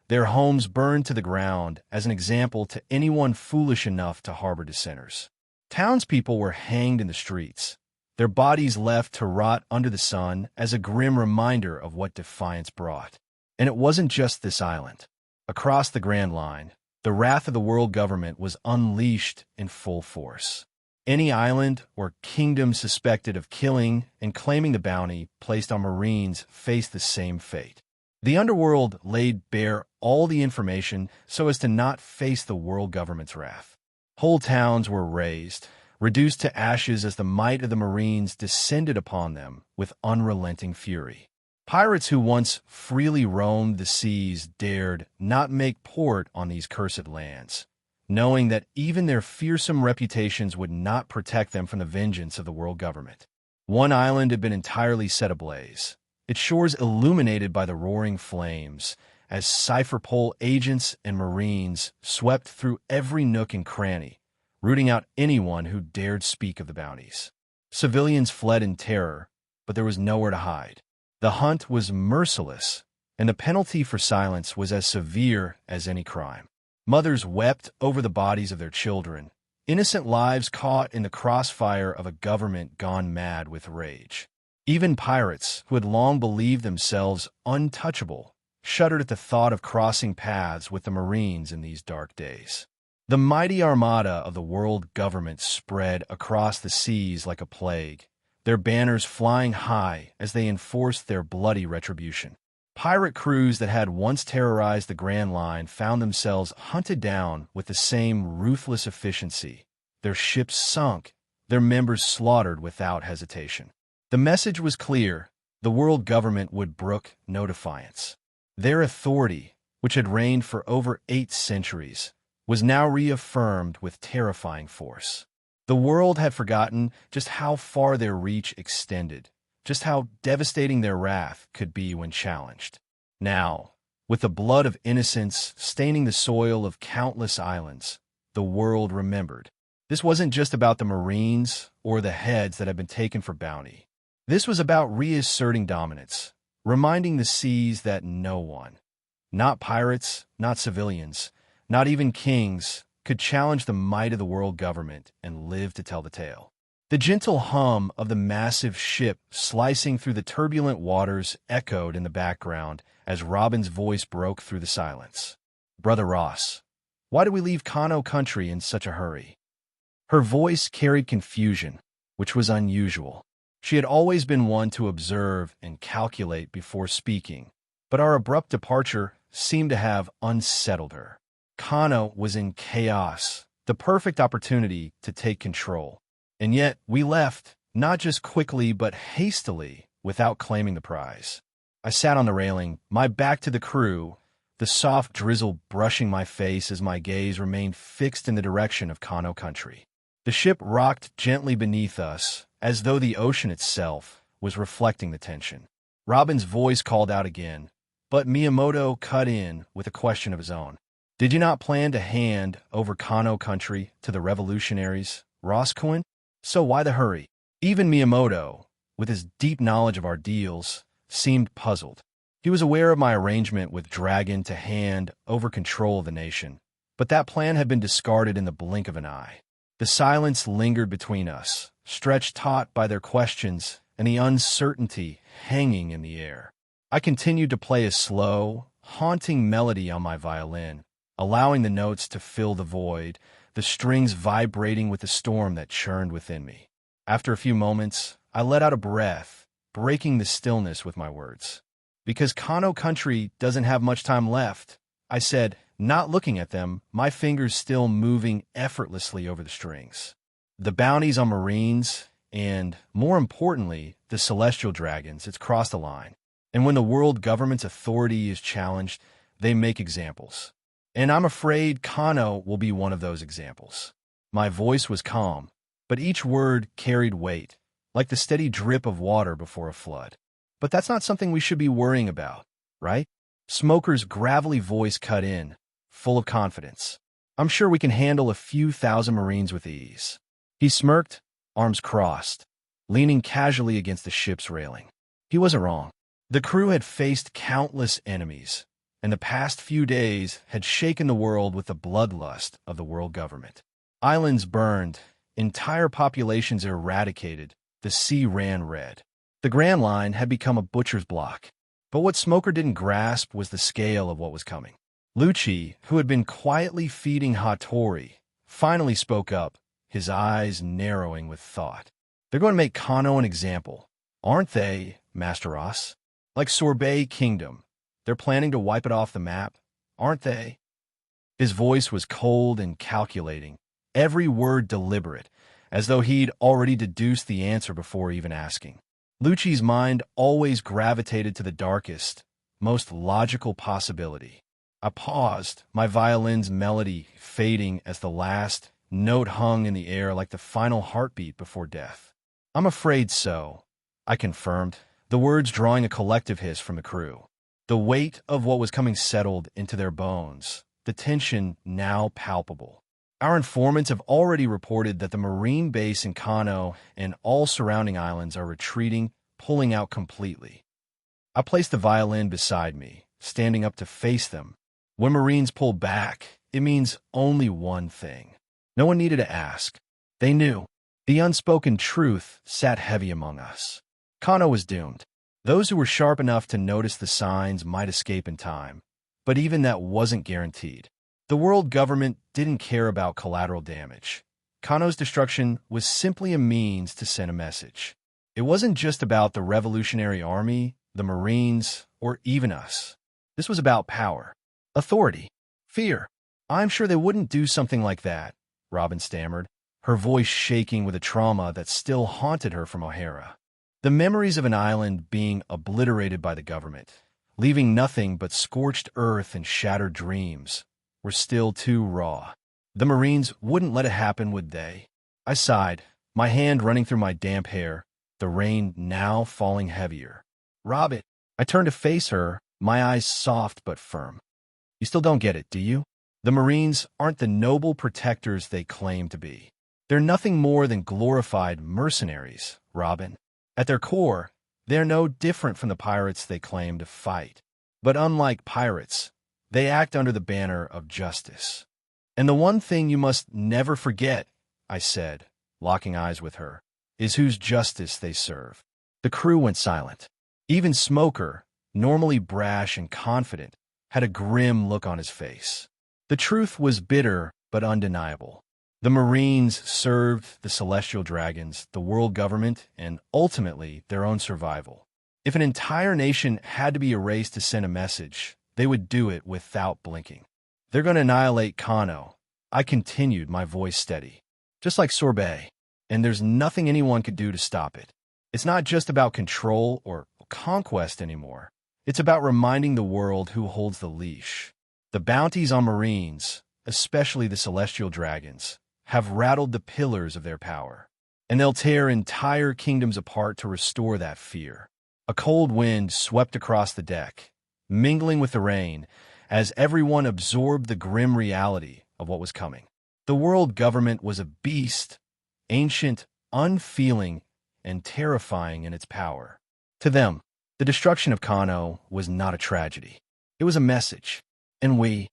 their homes burned to the ground as an example to anyone foolish enough to harbor dissenters. Townspeople were hanged in the streets, their bodies left to rot under the sun as a grim reminder of what defiance brought. And it wasn't just this island. Across the Grand Line, the wrath of the world government was unleashed in full force. Any island or kingdom suspected of killing and claiming the bounty placed on Marines faced the same fate. The underworld laid bare all the information so as to not face the world government's wrath. Whole towns were razed, reduced to ashes as the might of the Marines descended upon them with unrelenting fury. Pirates who once freely roamed the seas dared not make port on these cursed lands, knowing that even their fearsome reputations would not protect them from the vengeance of the world government. One island had been entirely set ablaze, its shores illuminated by the roaring flames, as cipher pole agents and Marines swept through every nook and cranny, rooting out anyone who dared speak of the bounties. Civilians fled in terror, but there was nowhere to hide. The hunt was merciless, and the penalty for silence was as severe as any crime. Mothers wept over the bodies of their children, innocent lives caught in the crossfire of a government gone mad with rage. Even pirates, who had long believed themselves untouchable, shuddered at the thought of crossing paths with the Marines in these dark days. The mighty armada of the world government spread across the seas like a plague, their banners flying high as they enforced their bloody retribution. Pirate crews that had once terrorized the Grand Line found themselves hunted down with the same ruthless efficiency, their ships sunk, their members slaughtered without hesitation. The message was clear: the world government would brook no defiance. Their authority, which had reigned for over 8 centuries, was now reaffirmed with terrifying force. The world had forgotten just how far their reach extended, just how devastating their wrath could be when challenged. Now, with the blood of innocents staining the soil of countless islands, the world remembered. This wasn't just about the Marines or the heads that had been taken for bounty. This was about reasserting dominance, reminding the seas that no one, not pirates, not civilians, not even kings, could challenge the might of the world government and live to tell the tale. The gentle hum of the massive ship slicing through the turbulent waters echoed in the background as Robin's voice broke through the silence. "Brother Ross, why did we leave Kano country in such a hurry?" Her voice carried confusion, which was unusual. She had always been one to observe and calculate before speaking, but our abrupt departure seemed to have unsettled her. Kano was in chaos, the perfect opportunity to take control. And yet, we left, not just quickly but hastily, without claiming the prize. I sat on the railing, my back to the crew, the soft drizzle brushing my face as my gaze remained fixed in the direction of Kano country. The ship rocked gently beneath us, as though the ocean itself was reflecting the tension. Robin's voice called out again, but Miyamoto cut in with a question of his own. "Did you not plan to hand over Kano country to the revolutionaries, Roscoe? So why the hurry?" Even Miyamoto, with his deep knowledge of our deals, seemed puzzled. He was aware of my arrangement with Dragon to hand over control of the nation, but that plan had been discarded in the blink of an eye. The silence lingered between us, stretched taut by their questions and the uncertainty hanging in the air. I continued to play a slow, haunting melody on my violin, allowing the notes to fill the void, the strings vibrating with the storm that churned within me. After a few moments, I let out a breath, breaking the stillness with my words. "Because Kano country doesn't have much time left," I said, not looking at them, my fingers still moving effortlessly over the strings. "The bounties on Marines, and, more importantly, the celestial dragons, it's crossed the line. And when the world government's authority is challenged, they make examples. And I'm afraid Kano will be one of those examples." My voice was calm, but each word carried weight, like the steady drip of water before a flood. "But that's not something we should be worrying about, right?" Smoker's gravelly voice cut in, full of confidence. "I'm sure we can handle a few thousand Marines with ease." He smirked, arms crossed, leaning casually against the ship's railing. He wasn't wrong. The crew had faced countless enemies, and the past few days had shaken the world with the bloodlust of the world government. Islands burned, entire populations eradicated, the sea ran red. The Grand Line had become a butcher's block. But what Smoker didn't grasp was the scale of what was coming. Lucci, who had been quietly feeding Hattori, finally spoke up, his eyes narrowing with thought. "They're going to make Kano an example, aren't they, Master Ross? Like Sorbet Kingdom. They're planning to wipe it off the map, aren't they?" His voice was cold and calculating, every word deliberate, as though he'd already deduced the answer before even asking. Lucci's mind always gravitated to the darkest, most logical possibility. I paused, my violin's melody fading as the last note hung in the air like the final heartbeat before death. "I'm afraid so," I confirmed, the words drawing a collective hiss from the crew. The weight of what was coming settled into their bones, the tension now palpable. "Our informants have already reported that the Marine base in Kano and all surrounding islands are retreating, pulling out completely." I placed the violin beside me, standing up to face them. When Marines pull back, it means only one thing. No one needed to ask. They knew. The unspoken truth sat heavy among us. Kano was doomed. Those who were sharp enough to notice the signs might escape in time, but even that wasn't guaranteed. The world government didn't care about collateral damage. Kano's destruction was simply a means to send a message. It wasn't just about the Revolutionary Army, the Marines, or even us. This was about power, authority, fear. "I'm sure they wouldn't do something like that," Robin stammered, her voice shaking with a trauma that still haunted her from O'Hara. The memories of an island being obliterated by the government, leaving nothing but scorched earth and shattered dreams, were still too raw. The Marines wouldn't let it happen, would they? I sighed, my hand running through my damp hair. the rain now falling heavier. "Robert," I turned to face her, my eyes soft but firm. "You still don't get it, do you? The Marines aren't the noble protectors they claim to be. They're nothing more than glorified mercenaries, Robin. At their core, they're no different from the pirates they claim to fight. But unlike pirates, they act under the banner of justice. And the one thing you must never forget," I said, locking eyes with her, "is whose justice they serve." The crew went silent. Even Smoker, normally brash and confident, had a grim look on his face. The truth was bitter but undeniable. The Marines served the celestial dragons, the world government, and ultimately their own survival. If an entire nation had to be erased to send a message, they would do it without blinking. "They're going to annihilate Kano," I continued, my voice steady. "Just like Sorbet, and there's nothing anyone could do to stop it. It's not just about control or conquest anymore. It's about reminding the world who holds the leash. The bounties on Marines, especially the celestial dragons, have rattled the pillars of their power, and they'll tear entire kingdoms apart to restore that fear." A cold wind swept across the deck, mingling with the rain, as everyone absorbed the grim reality of what was coming. The world government was a beast, ancient, unfeeling, and terrifying in its power. To them, the destruction of Kano was not a tragedy. It was a message. "And we?"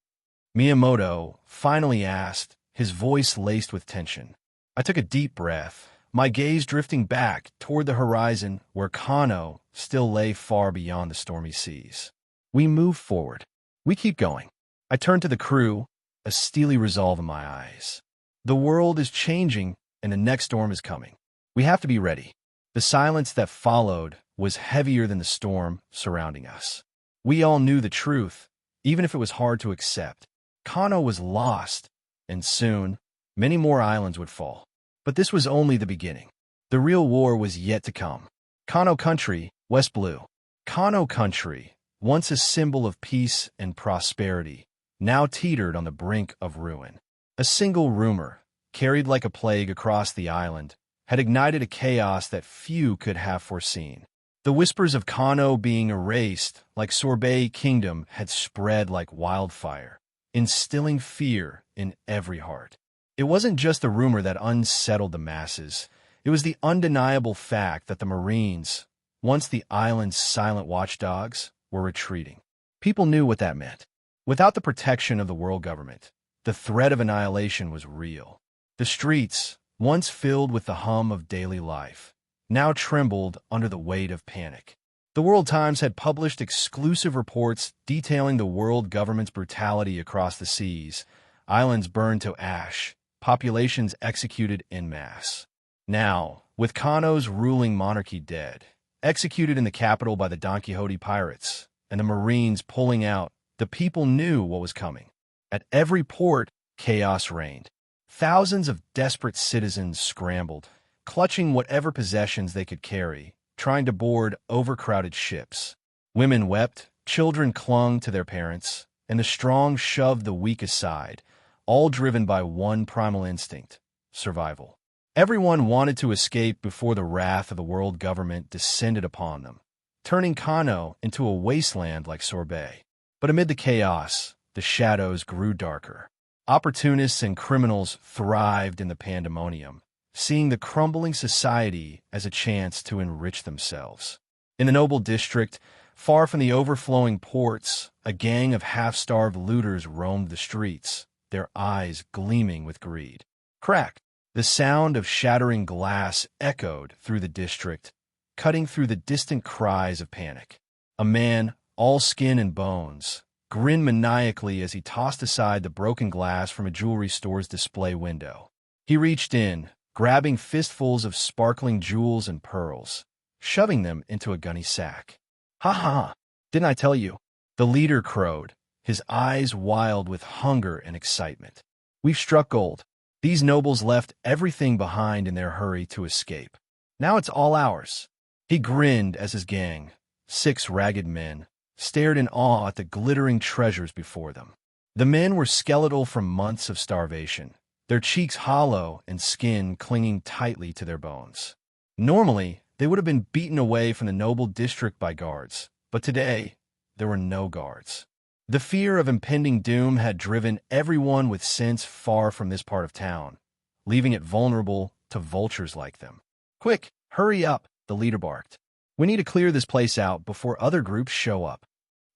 Miyamoto finally asked, his voice laced with tension. I took a deep breath, my gaze drifting back toward the horizon where Kano still lay far beyond the stormy seas. "We move forward. We keep going." I turned to the crew, a steely resolve in my eyes. "The world is changing, and the next storm is coming. We have to be ready." The silence that followed was heavier than the storm surrounding us. We all knew the truth, even if it was hard to accept. Kano was lost, and soon, many more islands would fall. But this was only the beginning. The real war was yet to come. Kano Country, West Blue. Kano Country, once a symbol of peace and prosperity, now teetered on the brink of ruin. A single rumor, carried like a plague across the island, had ignited a chaos that few could have foreseen. The whispers of Kano being erased, like Sorbet Kingdom, had spread like wildfire, instilling fear in every heart. It wasn't just a rumor that unsettled the masses. It was the undeniable fact that the Marines, once the island's silent watchdogs, were retreating. People knew what that meant. Without the protection of the world government, the threat of annihilation was real. The streets, once filled with the hum of daily life, now trembled under the weight of panic. The World Times had published exclusive reports detailing the world government's brutality across the seas, islands burned to ash, populations executed en masse. Now, with Kano's ruling monarchy dead, executed in the capital by the Don Quixote pirates, and the Marines pulling out, the people knew what was coming. At every port, chaos reigned. Thousands of desperate citizens scrambled, clutching whatever possessions they could carry, trying to board overcrowded ships. Women wept, children clung to their parents, and the strong shoved the weak aside, all driven by one primal instinct: survival. Everyone wanted to escape before the wrath of the world government descended upon them, turning Kano into a wasteland like Sorbet. But amid the chaos, the shadows grew darker. Opportunists and criminals thrived in the pandemonium, seeing the crumbling society as a chance to enrich themselves. In the noble district, far from the overflowing ports, a gang of half-starved looters roamed the streets, their eyes gleaming with greed. Crack! The sound of shattering glass echoed through the district, cutting through the distant cries of panic. A man, all skin and bones, grinned maniacally as he tossed aside the broken glass from a jewelry store's display window. He reached in, grabbing fistfuls of sparkling jewels and pearls, shoving them into a gunny sack. "Ha ha! Didn't I tell you?" The leader crowed, his eyes wild with hunger and excitement. "We've struck gold. These nobles left everything behind in their hurry to escape. Now it's all ours." He grinned as his gang, 6 ragged men, stared in awe at the glittering treasures before them. The men were skeletal from months of starvation, their cheeks hollow and skin clinging tightly to their bones. Normally, They would have been beaten away from the noble district by guards, but today, there were no guards. The fear of impending doom had driven everyone with sense far from this part of town, leaving it vulnerable to vultures like them. "Quick, hurry up," the leader barked. "We need to clear this place out before other groups show up."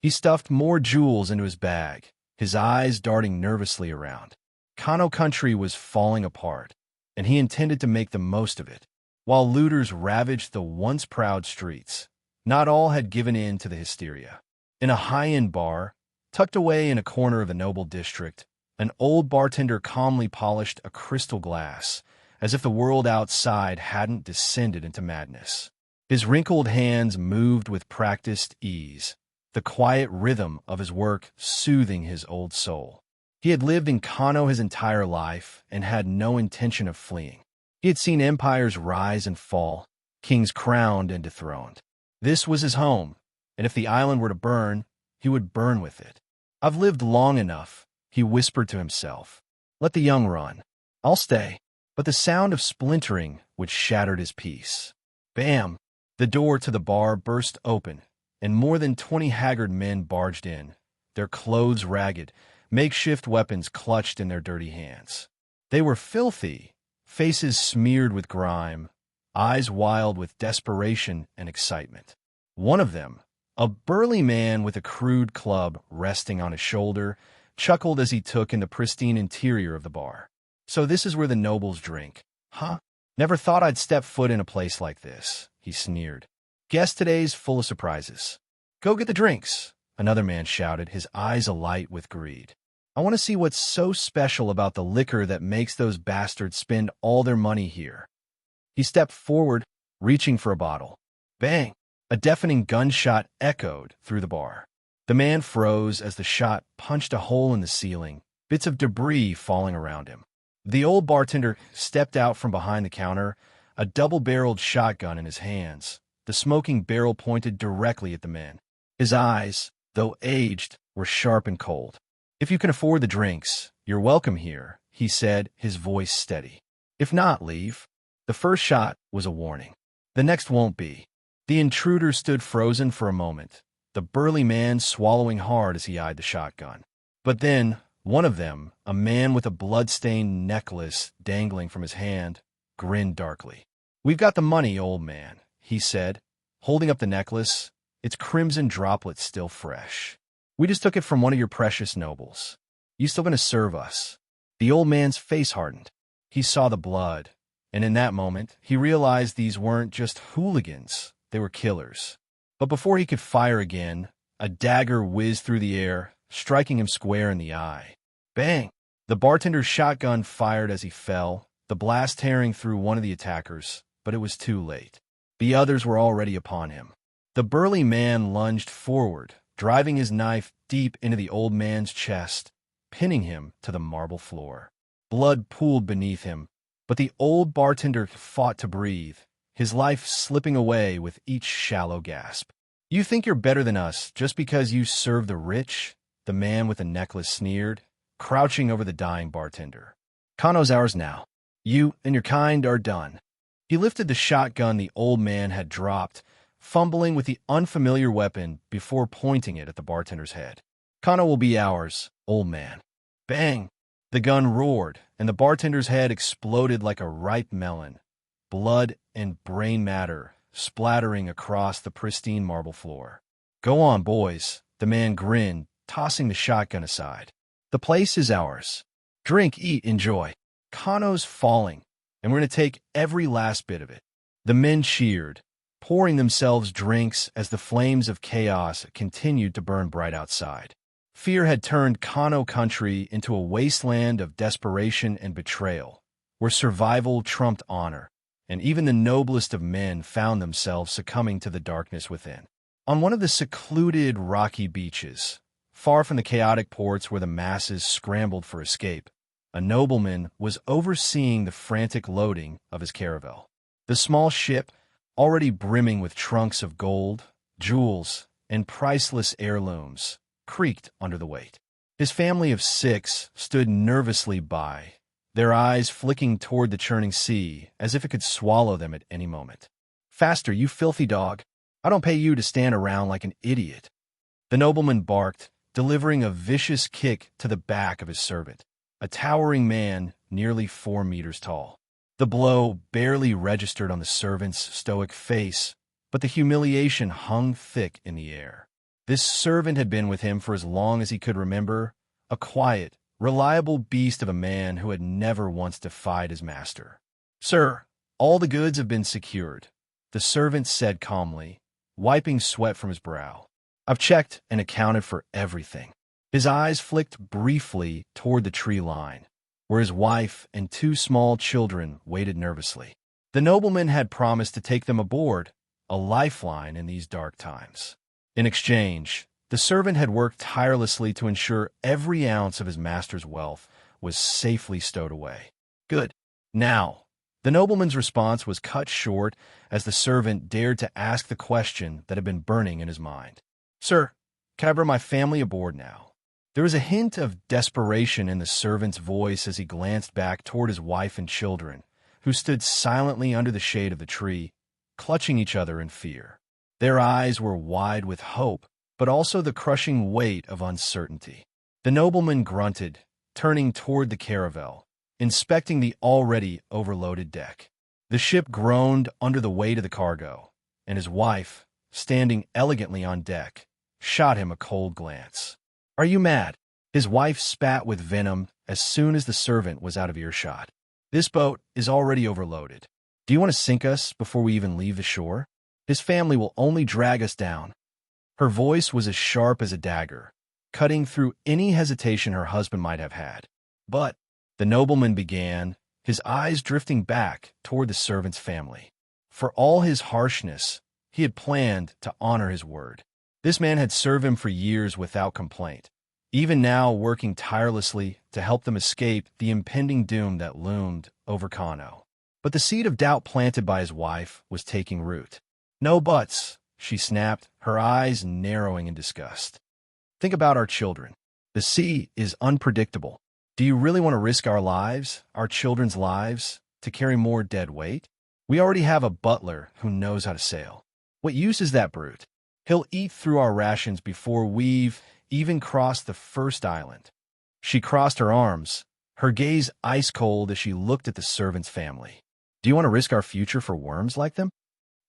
He stuffed more jewels into his bag, his eyes darting nervously around. Kano country was falling apart, and he intended to make the most of it. While looters ravaged the once proud streets, not all had given in to the hysteria. In a high-end bar, tucked away in a corner of the noble district, an old bartender calmly polished a crystal glass, as if the world outside hadn't descended into madness. His wrinkled hands moved with practiced ease, the quiet rhythm of his work soothing his old soul. He had lived in Kano his entire life and had no intention of fleeing. He had seen empires rise and fall, kings crowned and dethroned. This was his home, and if the island were to burn, he would burn with it. "I've lived long enough," he whispered to himself. "Let the young run. I'll stay." But the sound of splintering which shattered his peace. Bam! The door to the bar burst open, and more than 20 haggard men barged in, their clothes ragged, makeshift weapons clutched in their dirty hands. They were filthy, faces smeared with grime, eyes wild with desperation and excitement. One of them, a burly man with a crude club resting on his shoulder, chuckled as he took in the pristine interior of the bar. "So this is where the nobles drink, huh? Never thought I'd step foot in a place like this," he sneered. "Guess today's full of surprises." "Go get the drinks," another man shouted, his eyes alight with greed. "I want to see what's so special about the liquor that makes those bastards spend all their money here." He stepped forward, reaching for a bottle. Bang! A deafening gunshot echoed through the bar. The man froze as the shot punched a hole in the ceiling, bits of debris falling around him. The old bartender stepped out from behind the counter, a double-barreled shotgun in his hands, the smoking barrel pointed directly at the men. His eyes, though aged, were sharp and cold. "If you can afford the drinks, you're welcome here," he said, his voice steady. "If not, leave." The first shot was a warning. The next won't be. The intruder stood frozen for a moment, the burly man swallowing hard as he eyed the shotgun. But then, one of them, a man with a blood-stained necklace dangling from his hand, grinned darkly. "We've got the money, old man," he said, holding up the necklace, its crimson droplets still fresh. "We just took it from one of your precious nobles. You still gonna serve us?" The old man's face hardened. He saw the blood, and in that moment, he realized these weren't just hooligans, they were killers. But before he could fire again, a dagger whizzed through the air, striking him square in the eye. Bang! The bartender's shotgun fired as he fell, the blast tearing through one of the attackers, but it was too late. The others were already upon him. The burly man lunged forward, driving his knife deep into the old man's chest, pinning him to the marble floor. Blood pooled beneath him, but the old bartender fought to breathe, his life slipping away with each shallow gasp. "You think you're better than us just because you serve the rich?" the man with the necklace sneered, crouching over the dying bartender. "Kano's ours now. You and your kind are done." He lifted the shotgun the old man had dropped, fumbling with the unfamiliar weapon before pointing it at the bartender's head. "Kano will be ours, old man." Bang! The gun roared, and the bartender's head exploded like a ripe melon, blood and brain matter splattering across the pristine marble floor. "Go on, boys," the man grinned, tossing the shotgun aside. "The place is ours. Drink, eat, enjoy. Kano's falling, and we're going to take every last bit of it." The men cheered, pouring themselves drinks as the flames of chaos continued to burn bright outside. Fear had turned Kano country into a wasteland of desperation and betrayal, where survival trumped honor, and even the noblest of men found themselves succumbing to the darkness within. On one of the secluded rocky beaches, far from the chaotic ports where the masses scrambled for escape, a nobleman was overseeing the frantic loading of his caravel. The small ship, already brimming with trunks of gold, jewels, and priceless heirlooms, creaked under the weight. His family of 6 stood nervously by, their eyes flicking toward the churning sea as if it could swallow them at any moment. Faster, you filthy dog. I don't pay you to stand around like an idiot. The nobleman barked, delivering a vicious kick to the back of his servant, a towering man nearly 4 meters tall. The blow barely registered on the servant's stoic face, but the humiliation hung thick in the air. This servant had been with him for as long as he could remember, a quiet, reliable beast of a man who had never once defied his master. "Sir, all the goods have been secured," the servant said calmly, wiping sweat from his brow. "I've checked and accounted for everything." His eyes flicked briefly toward the tree line, where his wife and 2 small children waited nervously. The nobleman had promised to take them aboard, a lifeline in these dark times. In exchange, the servant had worked tirelessly to ensure every ounce of his master's wealth was safely stowed away. Good. Now, the nobleman's response was cut short as the servant dared to ask the question that had been burning in his mind. "Sir, can I bring my family aboard now?" There was a hint of desperation in the servant's voice as he glanced back toward his wife and children, who stood silently under the shade of the tree, clutching each other in fear. Their eyes were wide with hope, but also the crushing weight of uncertainty. The nobleman grunted, turning toward the caravel, inspecting the already overloaded deck. The ship groaned under the weight of the cargo, and his wife, standing elegantly on deck, shot him a cold glance. "Are you mad?" His wife spat with venom as soon as the servant was out of earshot. "This boat is already overloaded. Do you want to sink us before we even leave the shore? His family will only drag us down." Her voice was as sharp as a dagger, cutting through any hesitation her husband might have had. "But," the nobleman began, his eyes drifting back toward the servant's family. For all his harshness, he had planned to honor his word. This man had served him for years without complaint, even now working tirelessly to help them escape the impending doom that loomed over Kano. But the seed of doubt planted by his wife was taking root. "No buts," she snapped, her eyes narrowing in disgust. "Think about our children. The sea is unpredictable. Do you really want to risk our lives, our children's lives, to carry more dead weight? We already have a butler who knows how to sail. What use is that brute? He'll eat through our rations before we've even crossed the first island." She crossed her arms, her gaze ice-cold as she looked at the servant's family. "Do you want to risk our future for worms like them?"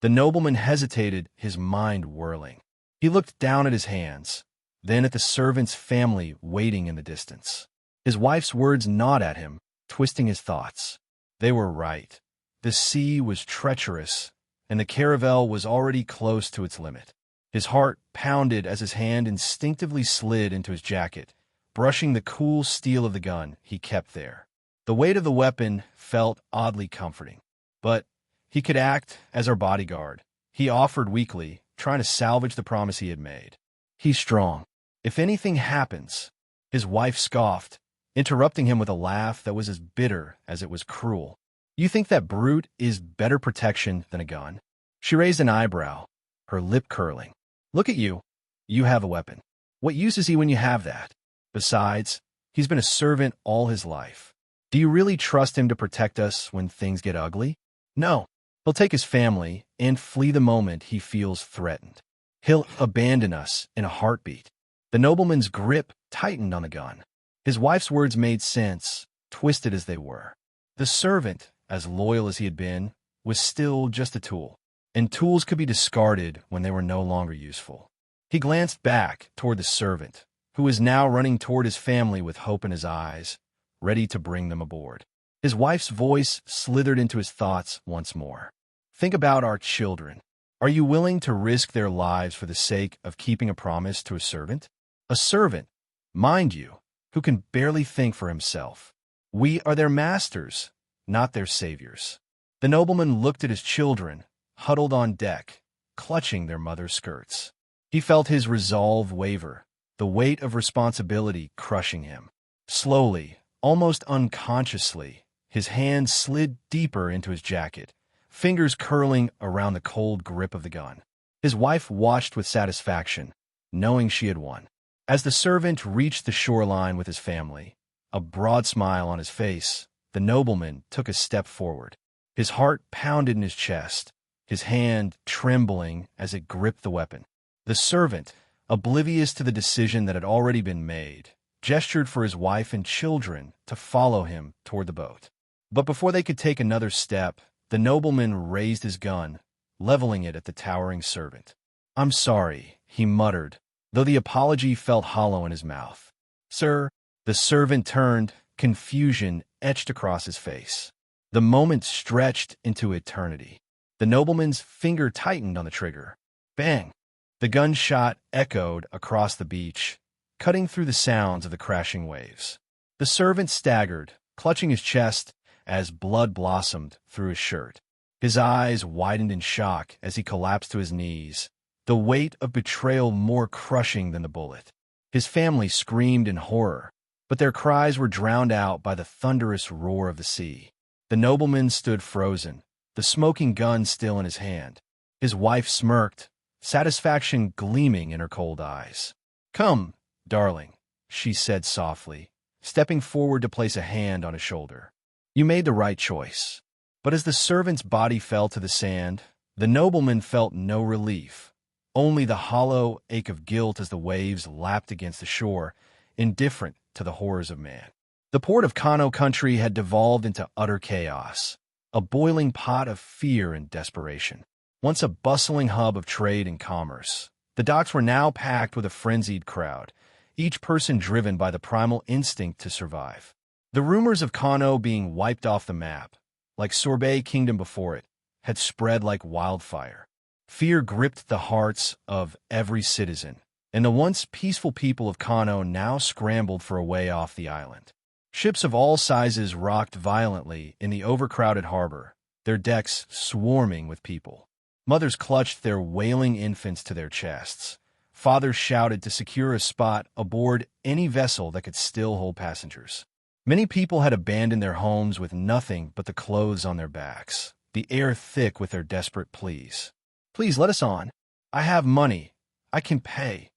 The nobleman hesitated, his mind whirling. He looked down at his hands, then at the servant's family waiting in the distance. His wife's words gnawed at him, twisting his thoughts. They were right. The sea was treacherous, and the caravel was already close to its limit. His heart pounded as his hand instinctively slid into his jacket, brushing the cool steel of the gun he kept there. The weight of the weapon felt oddly comforting. But he could act as our bodyguard, he offered weakly, trying to salvage the promise he had made. "He's strong. If anything happens," his wife scoffed, interrupting him with a laugh that was as bitter as it was cruel. "You think that brute is better protection than a gun?" She raised an eyebrow, her lip curling. "Look at you. You have a weapon. What use is he when you have that? Besides, he's been a servant all his life. Do you really trust him to protect us when things get ugly? No. He'll take his family and flee the moment he feels threatened. He'll abandon us in a heartbeat." The nobleman's grip tightened on the gun. His wife's words made sense, twisted as they were. The servant, as loyal as he had been, was still just a tool, and tools could be discarded when they were no longer useful. He glanced back toward the servant, who was now running toward his family with hope in his eyes, ready to bring them aboard. His wife's voice slithered into his thoughts once more. "Think about our children. Are you willing to risk their lives for the sake of keeping a promise to a servant? A servant, mind you, who can barely think for himself. We are their masters, not their saviors." The nobleman looked at his children, huddled on deck, clutching their mother's skirts. He felt his resolve waver, the weight of responsibility crushing him. Slowly, almost unconsciously, his hand slid deeper into his jacket, fingers curling around the cold grip of the gun. His wife watched with satisfaction, knowing she had won. As the servant reached the shoreline with his family, a broad smile on his face, the nobleman took a step forward. His heart pounded in his chest, his hand trembling as it gripped the weapon. The servant, oblivious to the decision that had already been made, gestured for his wife and children to follow him toward the boat. But before they could take another step, the nobleman raised his gun, leveling it at the towering servant. "I'm sorry," he muttered, though the apology felt hollow in his mouth. "Sir," the servant turned, confusion etched across his face. The moment stretched into eternity. The nobleman's finger tightened on the trigger. Bang! The gunshot echoed across the beach, cutting through the sounds of the crashing waves. The servant staggered, clutching his chest as blood blossomed through his shirt. His eyes widened in shock as he collapsed to his knees, the weight of betrayal more crushing than the bullet. His family screamed in horror, but their cries were drowned out by the thunderous roar of the sea. The nobleman stood frozen, the smoking gun still in his hand. His wife smirked, satisfaction gleaming in her cold eyes. "Come, darling," she said softly, stepping forward to place a hand on his shoulder. "You made the right choice." But as the servant's body fell to the sand, the nobleman felt no relief, only the hollow ache of guilt as the waves lapped against the shore, indifferent to the horrors of man. The port of Kano country had devolved into utter chaos, a boiling pot of fear and desperation. Once a bustling hub of trade and commerce, the docks were now packed with a frenzied crowd, each person driven by the primal instinct to survive. The rumors of Kano being wiped off the map, like Sorbet Kingdom before it, had spread like wildfire. Fear gripped the hearts of every citizen, and the once peaceful people of Kano now scrambled for a way off the island. Ships of all sizes rocked violently in the overcrowded harbor, their decks swarming with people. Mothers clutched their wailing infants to their chests. Fathers shouted to secure a spot aboard any vessel that could still hold passengers. Many people had abandoned their homes with nothing but the clothes on their backs, the air thick with their desperate pleas. "Please let us on. I have money. I can pay,"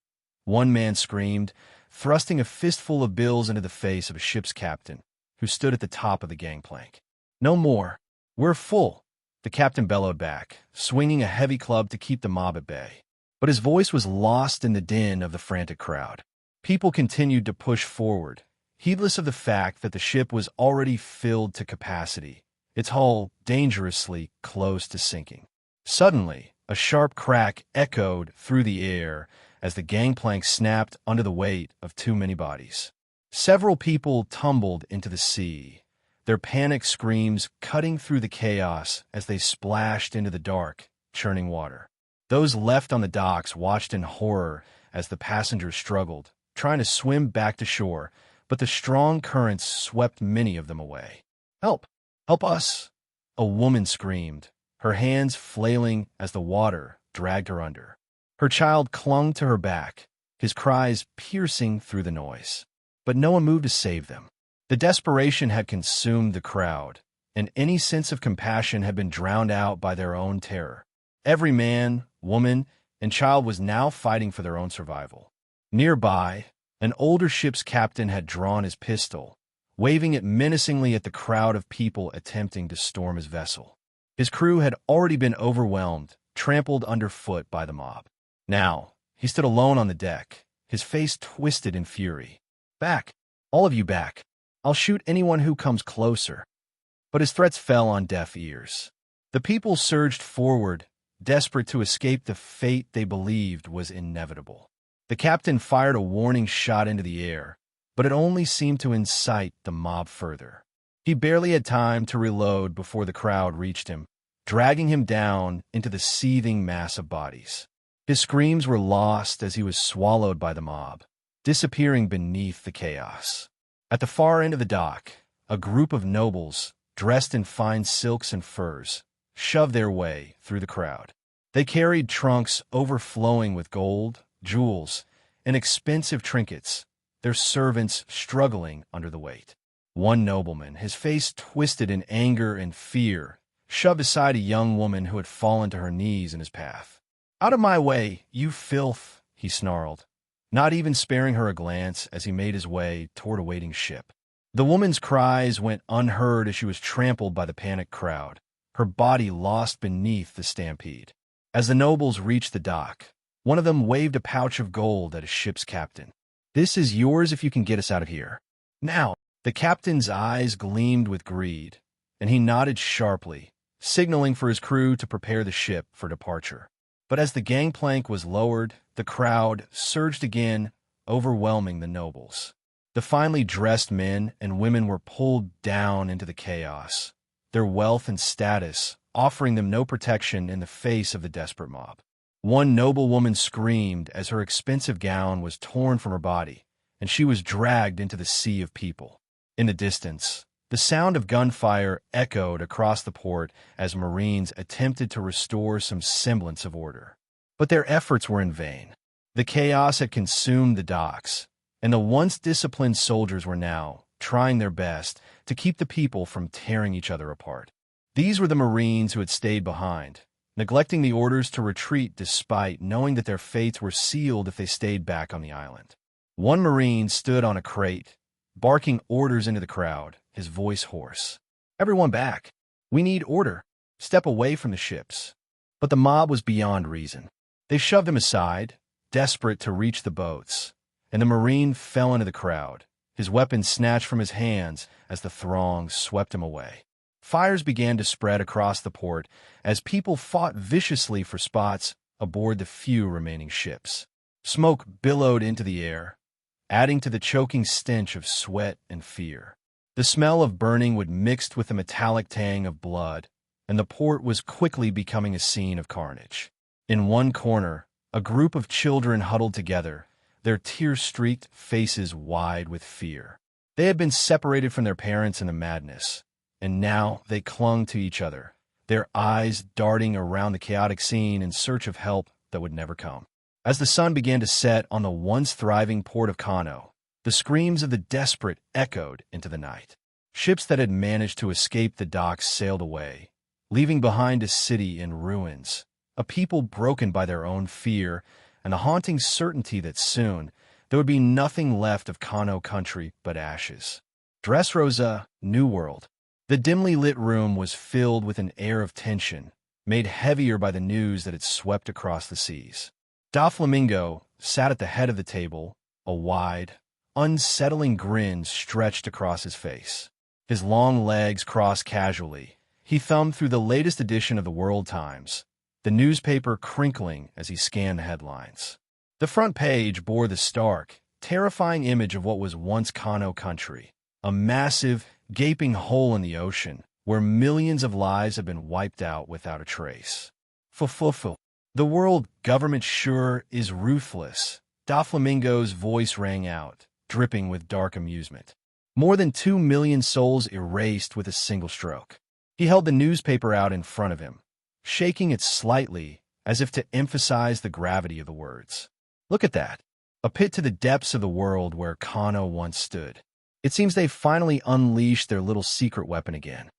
one man screamed, thrusting a fistful of bills into the face of a ship's captain, who stood at the top of the gangplank. "No more. We're full," the captain bellowed back, swinging a heavy club to keep the mob at bay. But his voice was lost in the din of the frantic crowd. People continued to push forward, heedless of the fact that the ship was already filled to capacity, its hull dangerously close to sinking. Suddenly, a sharp crack echoed through the air as the gangplank snapped under the weight of too many bodies. Several people tumbled into the sea, their panic screams cutting through the chaos as they splashed into the dark, churning water. Those left on the docks watched in horror as the passengers struggled, trying to swim back to shore, but the strong currents swept many of them away. "Help! Help us!" a woman screamed, her hands flailing as the water dragged her under. Her child clung to her back, his cries piercing through the noise. But no one moved to save them. The desperation had consumed the crowd, and any sense of compassion had been drowned out by their own terror. Every man, woman, and child was now fighting for their own survival. Nearby, an older ship's captain had drawn his pistol, waving it menacingly at the crowd of people attempting to storm his vessel. His crew had already been overwhelmed, trampled underfoot by the mob. Now, he stood alone on the deck, his face twisted in fury. "Back! All of you back! I'll shoot anyone who comes closer." But his threats fell on deaf ears. The people surged forward, desperate to escape the fate they believed was inevitable. The captain fired a warning shot into the air, but it only seemed to incite the mob further. He barely had time to reload before the crowd reached him, dragging him down into the seething mass of bodies. His screams were lost as he was swallowed by the mob, disappearing beneath the chaos. At the far end of the dock, a group of nobles, dressed in fine silks and furs, shoved their way through the crowd. They carried trunks overflowing with gold, jewels, and expensive trinkets, their servants struggling under the weight. One nobleman, his face twisted in anger and fear, shoved aside a young woman who had fallen to her knees in his path. "Out of my way, you filth," he snarled, not even sparing her a glance as he made his way toward a waiting ship. The woman's cries went unheard as she was trampled by the panicked crowd, her body lost beneath the stampede. As the nobles reached the dock, one of them waved a pouch of gold at a ship's captain. "This is yours if you can get us out of here." Now, the captain's eyes gleamed with greed, and he nodded sharply, signaling for his crew to prepare the ship for departure. But as the gangplank was lowered, the crowd surged again, overwhelming the nobles. The finely dressed men and women were pulled down into the chaos, their wealth and status offering them no protection in the face of the desperate mob. One noblewoman screamed as her expensive gown was torn from her body, and she was dragged into the sea of people. In the distance, the sound of gunfire echoed across the port as Marines attempted to restore some semblance of order. But their efforts were in vain. The chaos had consumed the docks, and the once disciplined soldiers were now trying their best to keep the people from tearing each other apart. These were the Marines who had stayed behind, neglecting the orders to retreat despite knowing that their fates were sealed if they stayed back on the island. One Marine stood on a crate, barking orders into the crowd, his voice hoarse. "Everyone back! We need order! Step away from the ships!" But the mob was beyond reason. They shoved him aside, desperate to reach the boats, and the Marine fell into the crowd, his weapon snatched from his hands as the throng swept him away. Fires began to spread across the port as people fought viciously for spots aboard the few remaining ships. Smoke billowed into the air, adding to the choking stench of sweat and fear. The smell of burning wood mixed with the metallic tang of blood, and the port was quickly becoming a scene of carnage. In one corner, a group of children huddled together, their tear-streaked faces wide with fear. They had been separated from their parents in the madness, and now they clung to each other, their eyes darting around the chaotic scene in search of help that would never come. As the sun began to set on the once thriving port of Kano, the screams of the desperate echoed into the night. Ships that had managed to escape the docks sailed away, leaving behind a city in ruins, a people broken by their own fear, and the haunting certainty that soon there would be nothing left of Kano country but ashes. Dressrosa, New World. The dimly lit room was filled with an air of tension, made heavier by the news that had swept across the seas. Doflamingo sat at the head of the table, a wide, unsettling grin stretched across his face. His long legs crossed casually. He thumbed through the latest edition of the World Times, the newspaper crinkling as he scanned the headlines. The front page bore the stark, terrifying image of what was once Kano country, a massive, gaping hole in the ocean where millions of lives have been wiped out without a trace. Fufufu. The world government sure is ruthless. Doflamingo's voice rang out, dripping with dark amusement. More than 2 million souls erased with a single stroke. He held the newspaper out in front of him, shaking it slightly as if to emphasize the gravity of the words. "Look at that. A pit to the depths of the world where Kano once stood. It seems they've finally unleashed their little secret weapon again."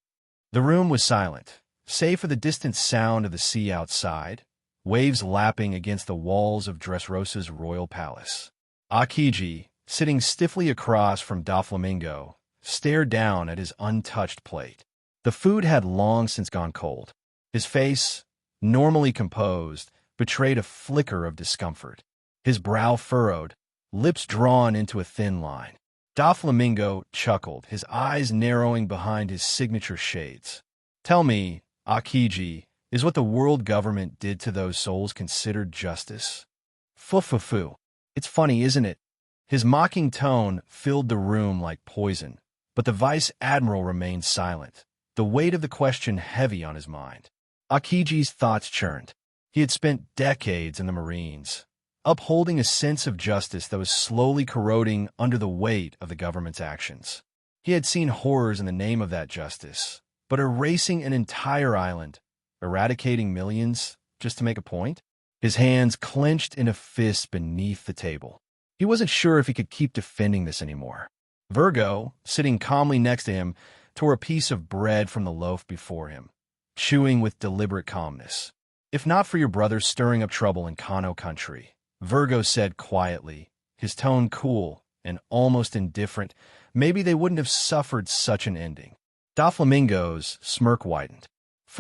The room was silent, save for the distant sound of the sea outside, waves lapping against the walls of Dressrosa's royal palace. Akiji, sitting stiffly across from Doflamingo, stared down at his untouched plate. The food had long since gone cold. His face, normally composed, betrayed a flicker of discomfort. His brow furrowed, lips drawn into a thin line. Doflamingo chuckled, his eyes narrowing behind his signature shades. "Tell me, Akiji, is what the world government did to those souls considered justice?" "Fufufu. It's funny, isn't it?" His mocking tone filled the room like poison, but the vice admiral remained silent, the weight of the question heavy on his mind. Akiji's thoughts churned. He had spent decades in the Marines, upholding a sense of justice that was slowly corroding under the weight of the government's actions. He had seen horrors in the name of that justice, but erasing an entire island, eradicating millions just to make a point? His hands clenched in a fist beneath the table. He wasn't sure if he could keep defending this anymore. Virgo, sitting calmly next to him, tore a piece of bread from the loaf before him, chewing with deliberate calmness. "If not for your brother stirring up trouble in Kano country," Virgo said quietly, his tone cool and almost indifferent, "maybe they wouldn't have suffered such an ending." Doflamingo's smirk widened.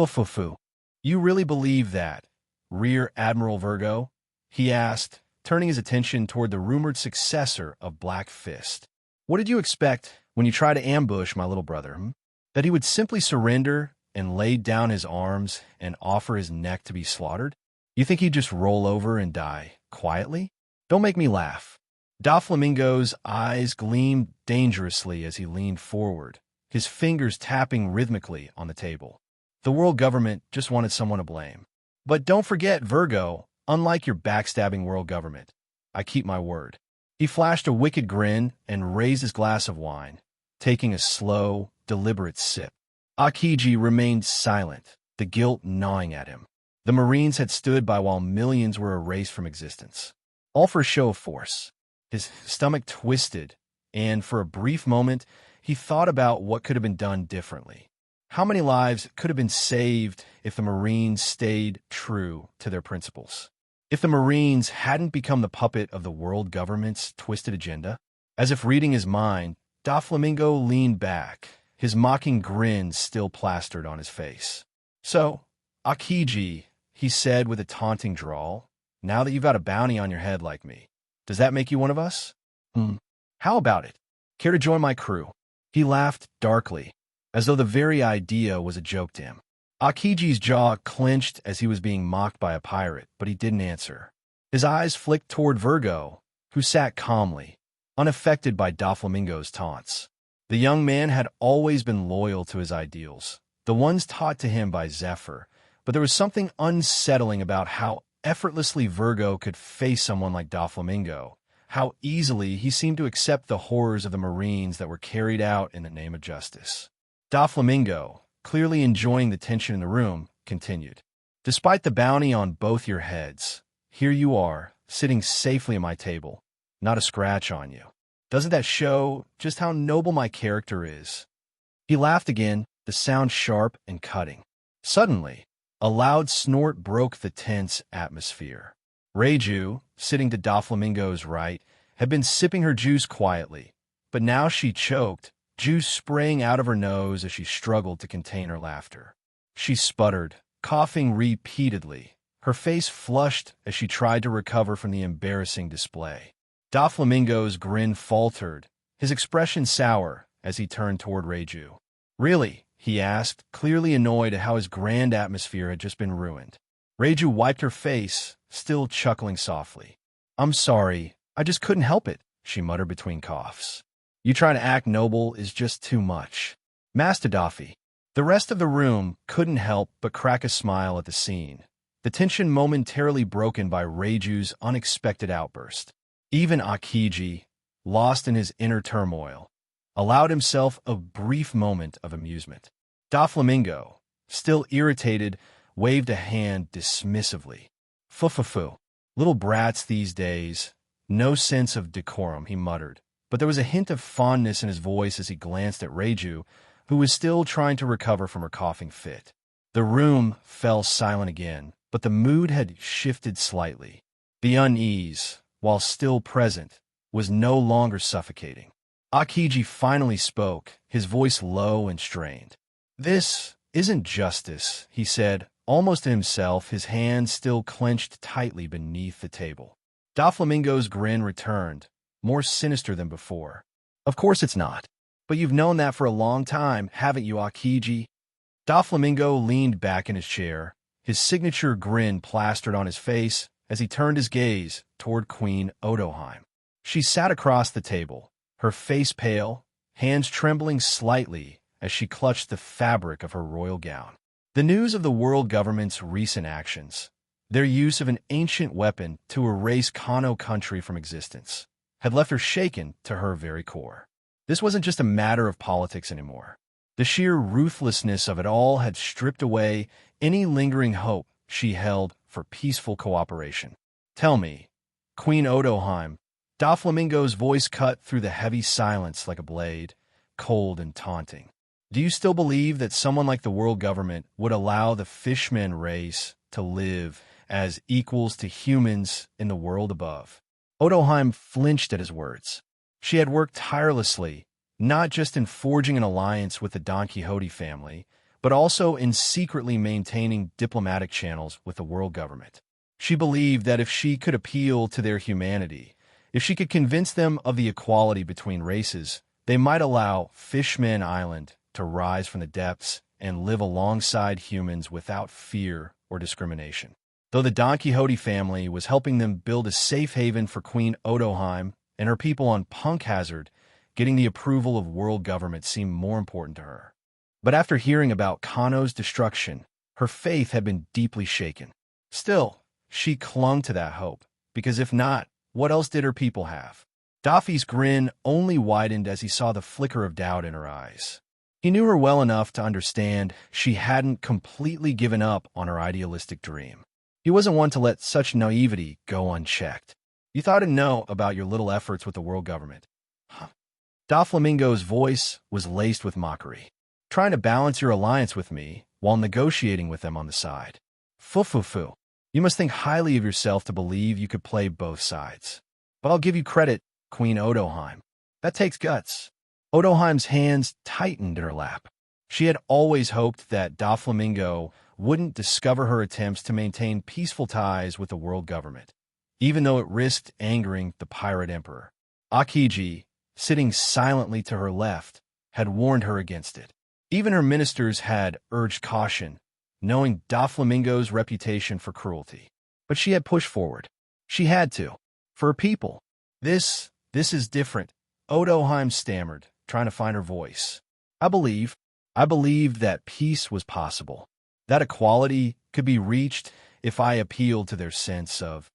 Fu. You really believe that, Rear Admiral Virgo? He asked, turning his attention toward the rumored successor of Black Fist. What did you expect when you tried to ambush my little brother? That he would simply surrender and lay down his arms and offer his neck to be slaughtered? You think he'd just roll over and die quietly? Don't make me laugh. Doflamingo's eyes gleamed dangerously as he leaned forward, his fingers tapping rhythmically on the table. The world government just wanted someone to blame. But don't forget, Virgo, unlike your backstabbing world government, I keep my word. He flashed a wicked grin and raised his glass of wine, taking a slow, deliberate sip. Akiji remained silent, the guilt gnawing at him. The Marines had stood by while millions were erased from existence, all for a show of force. His stomach twisted, and for a brief moment, he thought about what could have been done differently. How many lives could have been saved if the Marines stayed true to their principles? If the Marines hadn't become the puppet of the world government's twisted agenda? As if reading his mind, Doflamingo leaned back, his mocking grin still plastered on his face. So, Akiji, he said with a taunting drawl, now that you've got a bounty on your head like me, does that make you one of us? How about it? Care to join my crew? He laughed darkly, as though the very idea was a joke to him. Akiji's jaw clenched as he was being mocked by a pirate, but he didn't answer. His eyes flicked toward Virgo, who sat calmly, unaffected by Doflamingo's taunts. The young man had always been loyal to his ideals, the ones taught to him by Zephyr, but there was something unsettling about how effortlessly Virgo could face someone like Doflamingo, how easily he seemed to accept the horrors of the Marines that were carried out in the name of justice. Doflamingo, clearly enjoying the tension in the room, continued. Despite the bounty on both your heads, here you are, sitting safely at my table, not a scratch on you. Doesn't that show just how noble my character is? He laughed again, the sound sharp and cutting. Suddenly, a loud snort broke the tense atmosphere. Reiju, sitting to Doflamingo's right, had been sipping her juice quietly, but now she choked, juice spraying out of her nose as she struggled to contain her laughter. She sputtered, coughing repeatedly, her face flushed as she tried to recover from the embarrassing display. Doflamingo's grin faltered, his expression sour as he turned toward Reiju. Really? He asked, clearly annoyed at how his grand atmosphere had just been ruined. Reiju wiped her face, still chuckling softly. I'm sorry, I just couldn't help it, she muttered between coughs. You trying to act noble is just too much. Master Daffy. The rest of the room couldn't help but crack a smile at the scene, the tension momentarily broken by Reiju's unexpected outburst. Even Akiji, lost in his inner turmoil, allowed himself a brief moment of amusement. Doflamingo, still irritated, waved a hand dismissively. Fu. Little brats these days. No sense of decorum, he muttered, but there was a hint of fondness in his voice as he glanced at Reiju, who was still trying to recover from her coughing fit. The room fell silent again, but the mood had shifted slightly. The unease, while still present, was no longer suffocating. Akiji finally spoke, his voice low and strained. This isn't justice, he said, almost to himself, his hands still clenched tightly beneath the table. Doflamingo's grin returned, more sinister than before. Of course it's not. But you've known that for a long time, haven't you, Akiji? Doflamingo leaned back in his chair, his signature grin plastered on his face as he turned his gaze toward Queen Odoheim. She sat across the table, her face pale, hands trembling slightly as she clutched the fabric of her royal gown. The news of the world government's recent actions, their use of an ancient weapon to erase Kano country from existence, had left her shaken to her very core. This wasn't just a matter of politics anymore. The sheer ruthlessness of it all had stripped away any lingering hope she held for peaceful cooperation. Tell me, Queen Odoheim, Doflamingo's voice cut through the heavy silence like a blade, cold and taunting. Do you still believe that someone like the world government would allow the fishman race to live as equals to humans in the world above? Odoheim flinched at his words. She had worked tirelessly, not just in forging an alliance with the Don Quixote family, but also in secretly maintaining diplomatic channels with the world government. She believed that if she could appeal to their humanity, if she could convince them of the equality between races, they might allow Fishman Island to rise from the depths and live alongside humans without fear or discrimination. Though the Don Quixote family was helping them build a safe haven for Queen Odoheim and her people on Punk Hazard, getting the approval of world government seemed more important to her. But after hearing about Kano's destruction, her faith had been deeply shaken. Still, she clung to that hope, because if not, what else did her people have? Daffy's grin only widened as he saw the flicker of doubt in her eyes. He knew her well enough to understand she hadn't completely given up on her idealistic dream. He wasn't one to let such naivety go unchecked. You thought to know about your little efforts with the world government. Huh. Doflamingo's voice was laced with mockery. Trying to balance your alliance with me while negotiating with them on the side. Fu. You must think highly of yourself to believe you could play both sides. But I'll give you credit, Queen Odoheim. That takes guts. Odoheim's hands tightened in her lap. She had always hoped that Doflamingo wouldn't discover her attempts to maintain peaceful ties with the world government, even though it risked angering the pirate emperor. Akiji, sitting silently to her left, had warned her against it. Even her ministers had urged caution, knowing Doflamingo's reputation for cruelty. But she had pushed forward. She had to. For her people. This is different, Odoheim stammered, trying to find her voice. I believed that peace was possible, that equality could be reached if I appealed to their sense of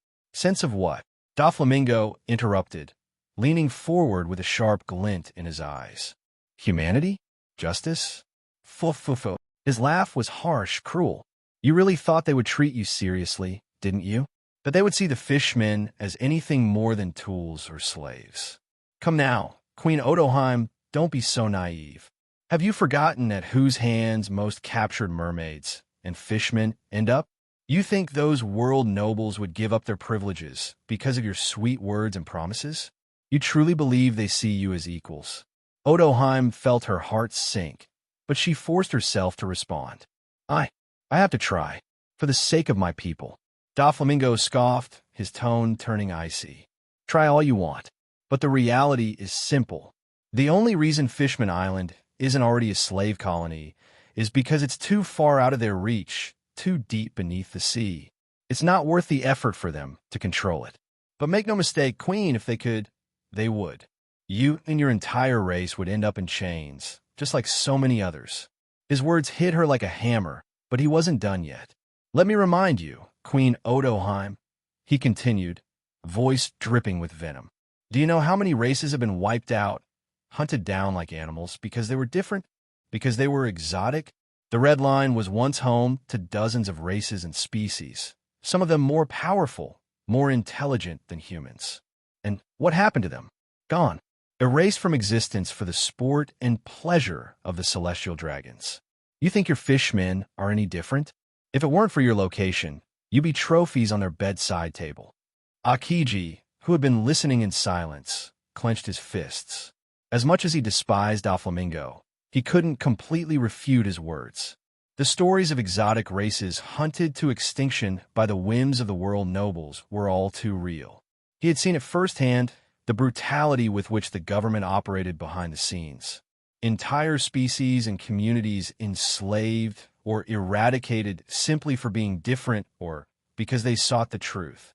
what? Doflamingo interrupted, leaning forward with a sharp glint in his eyes. Humanity? Justice? Fu. His laugh was harsh, cruel. You really thought they would treat you seriously, didn't you? That they would see the fishmen as anything more than tools or slaves. Come now, Queen Odoheim, don't be so naive. Have you forgotten at whose hands most captured mermaids and fishmen end up? You think those world nobles would give up their privileges because of your sweet words and promises? You truly believe they see you as equals? Odoheim felt her heart sink, but she forced herself to respond. I have to try, for the sake of my people. Doflamingo scoffed, his tone turning icy. Try all you want, but the reality is simple. The only reason Fishman Island isn't already a slave colony is because it's too far out of their reach, too deep beneath the sea. It's not worth the effort for them to control it. But make no mistake, Queen, if they could, they would. You and your entire race would end up in chains, just like so many others. His words hit her like a hammer, but he wasn't done yet. Let me remind you, Queen Odoheim, he continued, voice dripping with venom. Do you know how many races have been wiped out, hunted down like animals because they were different, because they were exotic? The Red Line was once home to dozens of races and species, some of them more powerful, more intelligent than humans. And what happened to them? Gone. Erased from existence for the sport and pleasure of the celestial dragons. You think your fishmen are any different? If it weren't for your location, you'd be trophies on their bedside table. Akiji, who had been listening in silence, clenched his fists. As much as he despised Doflamingo, he couldn't completely refute his words. The stories of exotic races hunted to extinction by the whims of the world nobles were all too real. He had seen it firsthand, the brutality with which the government operated behind the scenes. Entire species and communities enslaved or eradicated simply for being different or because they sought the truth.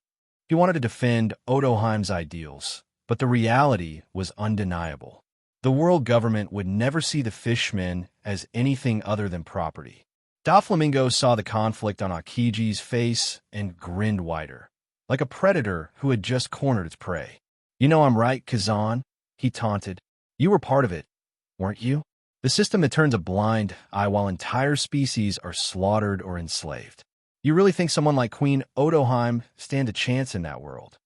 He wanted to defend Odoheim's ideals, but the reality was undeniable. The world government would never see the fishmen as anything other than property. Doflamingo saw the conflict on Akiji's face and grinned wider, like a predator who had just cornered its prey. You know I'm right, Kazan, he taunted. You were part of it, weren't you? The system that turns a blind eye while entire species are slaughtered or enslaved. You really think someone like Queen Odoheim stand a chance in that world?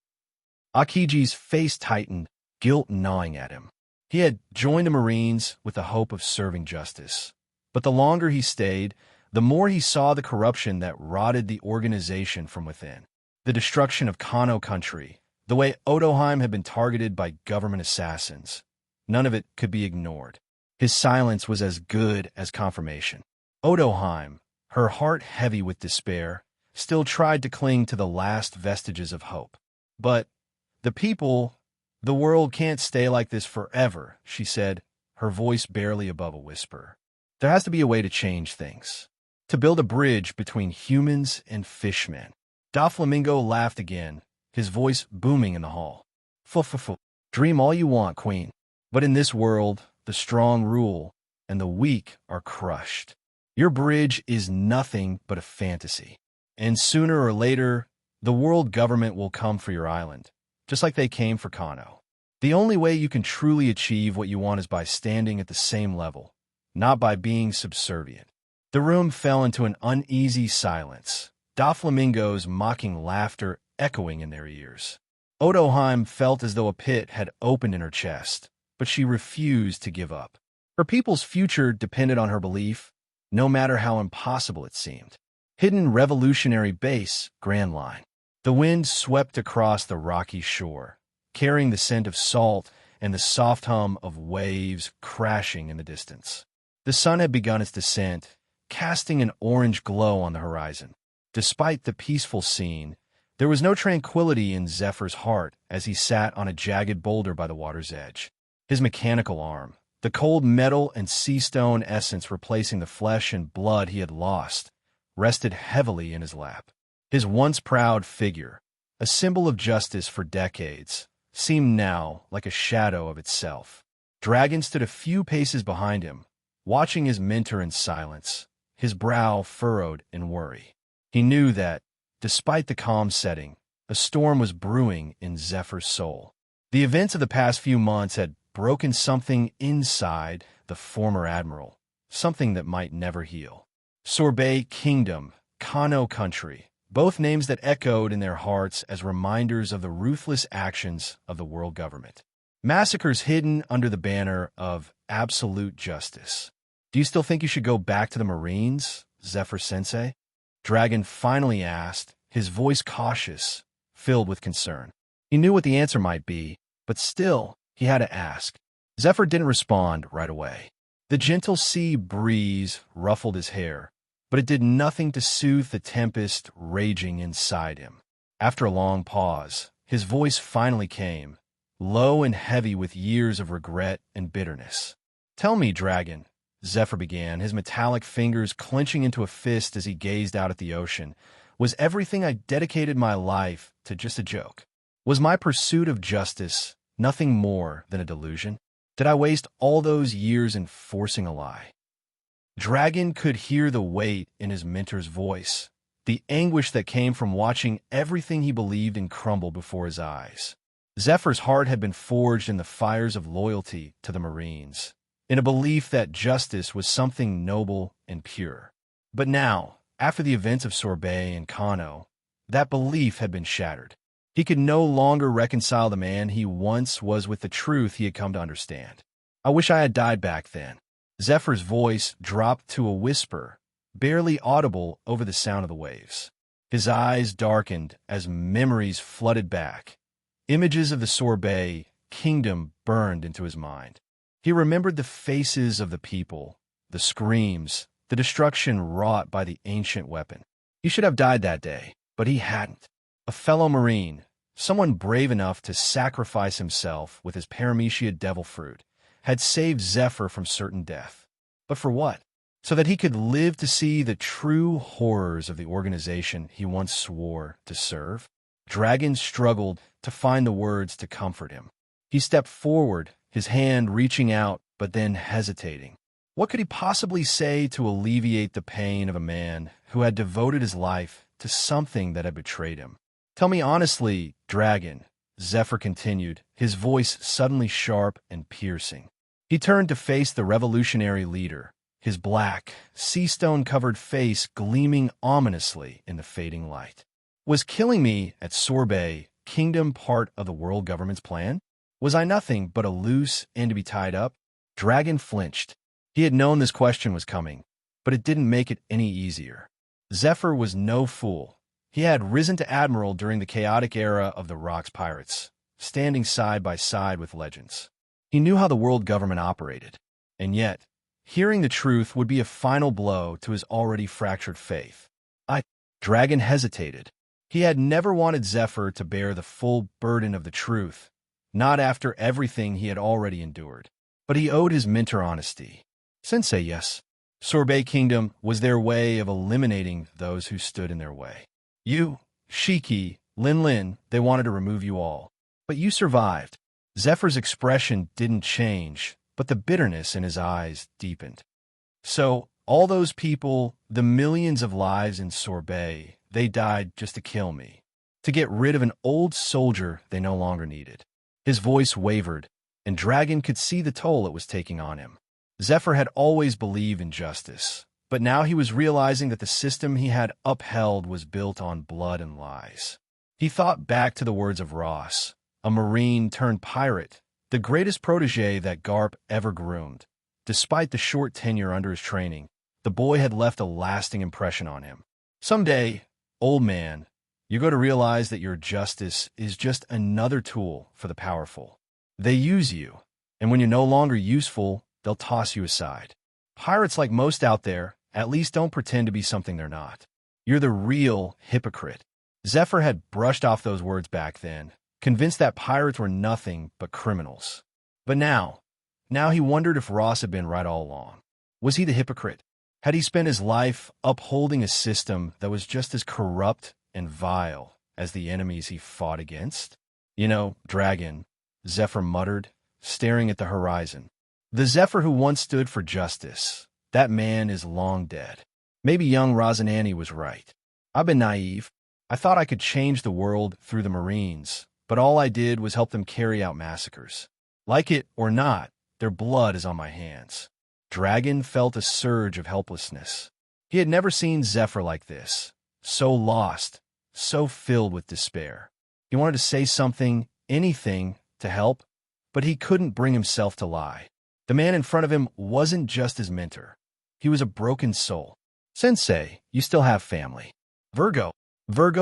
Akiji's face tightened, guilt gnawing at him. He had joined the Marines with the hope of serving justice. But the longer he stayed, the more he saw the corruption that rotted the organization from within. The destruction of Kano country, the way Odoheim had been targeted by government assassins. None of it could be ignored. His silence was as good as confirmation. Odoheim, her heart heavy with despair, still tried to cling to the last vestiges of hope. But the people, the world can't stay like this forever, she said, her voice barely above a whisper. There has to be a way to change things, to build a bridge between humans and fishmen. Doflamingo laughed again, his voice booming in the hall. Fu. Dream all you want, Queen. But in this world, the strong rule, and the weak are crushed. Your bridge is nothing but a fantasy. And sooner or later, the world government will come for your island, just like they came for Kano. The only way you can truly achieve what you want is by standing at the same level, not by being subservient. The room fell into an uneasy silence, Doflamingo's mocking laughter echoing in their ears. Odoheim felt as though a pit had opened in her chest, but she refused to give up. Her people's future depended on her belief, no matter how impossible it seemed. Hidden revolutionary base, Grand Line. The wind swept across the rocky shore, carrying the scent of salt and the soft hum of waves crashing in the distance. The sun had begun its descent, casting an orange glow on the horizon. Despite the peaceful scene, there was no tranquility in Zephyr's heart as he sat on a jagged boulder by the water's edge. His mechanical arm, the cold metal and sea stone essence replacing the flesh and blood he had lost, rested heavily in his lap. His once proud figure, a symbol of justice for decades, seemed now like a shadow of itself. Dragon stood a few paces behind him, watching his mentor in silence, his brow furrowed in worry. He knew that, despite the calm setting, a storm was brewing in Zephyr's soul. The events of the past few months had broken something inside the former admiral, something that might never heal. Sorbet Kingdom, Kano Country, both names that echoed in their hearts as reminders of the ruthless actions of the world government. Massacres hidden under the banner of absolute justice. Do you still think you should go back to the Marines, Zephyr-sensei? Dragon finally asked, his voice cautious, filled with concern. He knew what the answer might be, but still, he had to ask. Zephyr didn't respond right away. The gentle sea breeze ruffled his hair, but it did nothing to soothe the tempest raging inside him. After a long pause, his voice finally came, low and heavy with years of regret and bitterness. Tell me, Dragon, Zephyr began, his metallic fingers clenching into a fist as he gazed out at the ocean. Was everything I dedicated my life to just a joke? Was my pursuit of justice nothing more than a delusion? Did I waste all those years in forcing a lie? Dragon could hear the weight in his mentor's voice, the anguish that came from watching everything he believed in crumble before his eyes. Zephyr's heart had been forged in the fires of loyalty to the Marines, in a belief that justice was something noble and pure. But now, after the events of Sorbet and Kano, that belief had been shattered. He could no longer reconcile the man he once was with the truth he had come to understand. I wish I had died back then. Zephyr's voice dropped to a whisper, barely audible over the sound of the waves. His eyes darkened as memories flooded back. Images of the Sorbet kingdom burned into his mind. He remembered the faces of the people, the screams, the destruction wrought by the ancient weapon. He should have died that day, but he hadn't. A fellow Marine, someone brave enough to sacrifice himself with his paramecia devil fruit, had saved Zephyr from certain death. But for what? So that he could live to see the true horrors of the organization he once swore to serve? Dragon struggled to find the words to comfort him. He stepped forward, his hand reaching out, but then hesitating. What could he possibly say to alleviate the pain of a man who had devoted his life to something that had betrayed him? Tell me honestly, Dragon, Zephyr continued, his voice suddenly sharp and piercing. He turned to face the revolutionary leader, his black, sea-stone-covered face gleaming ominously in the fading light. Was killing me at Sorbet Kingdom part of the world government's plan? Was I nothing but a loose end to be tied up? Dragon flinched. He had known this question was coming, but it didn't make it any easier. Zephyr was no fool. He had risen to admiral during the chaotic era of the Rocks pirates, standing side by side with legends. He knew how the world government operated, and yet, Hearing the truth would be a final blow to his already fractured faith. Dragon hesitated. He had never wanted Zephyr to bear the full burden of the truth, not after everything he had already endured. But he owed his mentor honesty. Sensei, yes. Sorbet Kingdom was their way of eliminating those who stood in their way. You, Shiki, Lin, they wanted to remove you all. But you survived. Zephyr's expression didn't change, but the bitterness in his eyes deepened. So, all those people, the millions of lives in Sorbet, they died just to kill me, to get rid of an old soldier they no longer needed. His voice wavered, and Dragon could see the toll it was taking on him. Zephyr had always believed in justice, but now he was realizing that the system he had upheld was built on blood and lies. He thought back to the words of Ross, a Marine turned pirate, the greatest protege that Garp ever groomed. Despite the short tenure under his training, the boy had left a lasting impression on him. Someday, old man, you're going to realize that your justice is just another tool for the powerful. They use you, and when you're no longer useful, they'll toss you aside. Pirates, like most out there, at least don't pretend to be something they're not. You're the real hypocrite. Zephyr had brushed off those words back then, convinced that pirates were nothing but criminals. But now he wondered if Ross had been right all along. Was he the hypocrite? Had he spent his life upholding a system that was just as corrupt and vile as the enemies he fought against? You know, Dragon, Zephyr muttered, staring at the horizon. The Zephyr who once stood for justice, that man is long dead. Maybe young Rosinante was right. I've been naive. I thought I could change the world through the Marines, but all I did was help them carry out massacres. Like it or not, their blood is on my hands. Dragon felt a surge of helplessness. He had never seen Zephyr like this, so lost, so filled with despair. He wanted to say something, anything, to help, but he couldn't bring himself to lie. The man in front of him wasn't just his mentor. He was a broken soul. Sensei, you still have family. Virgo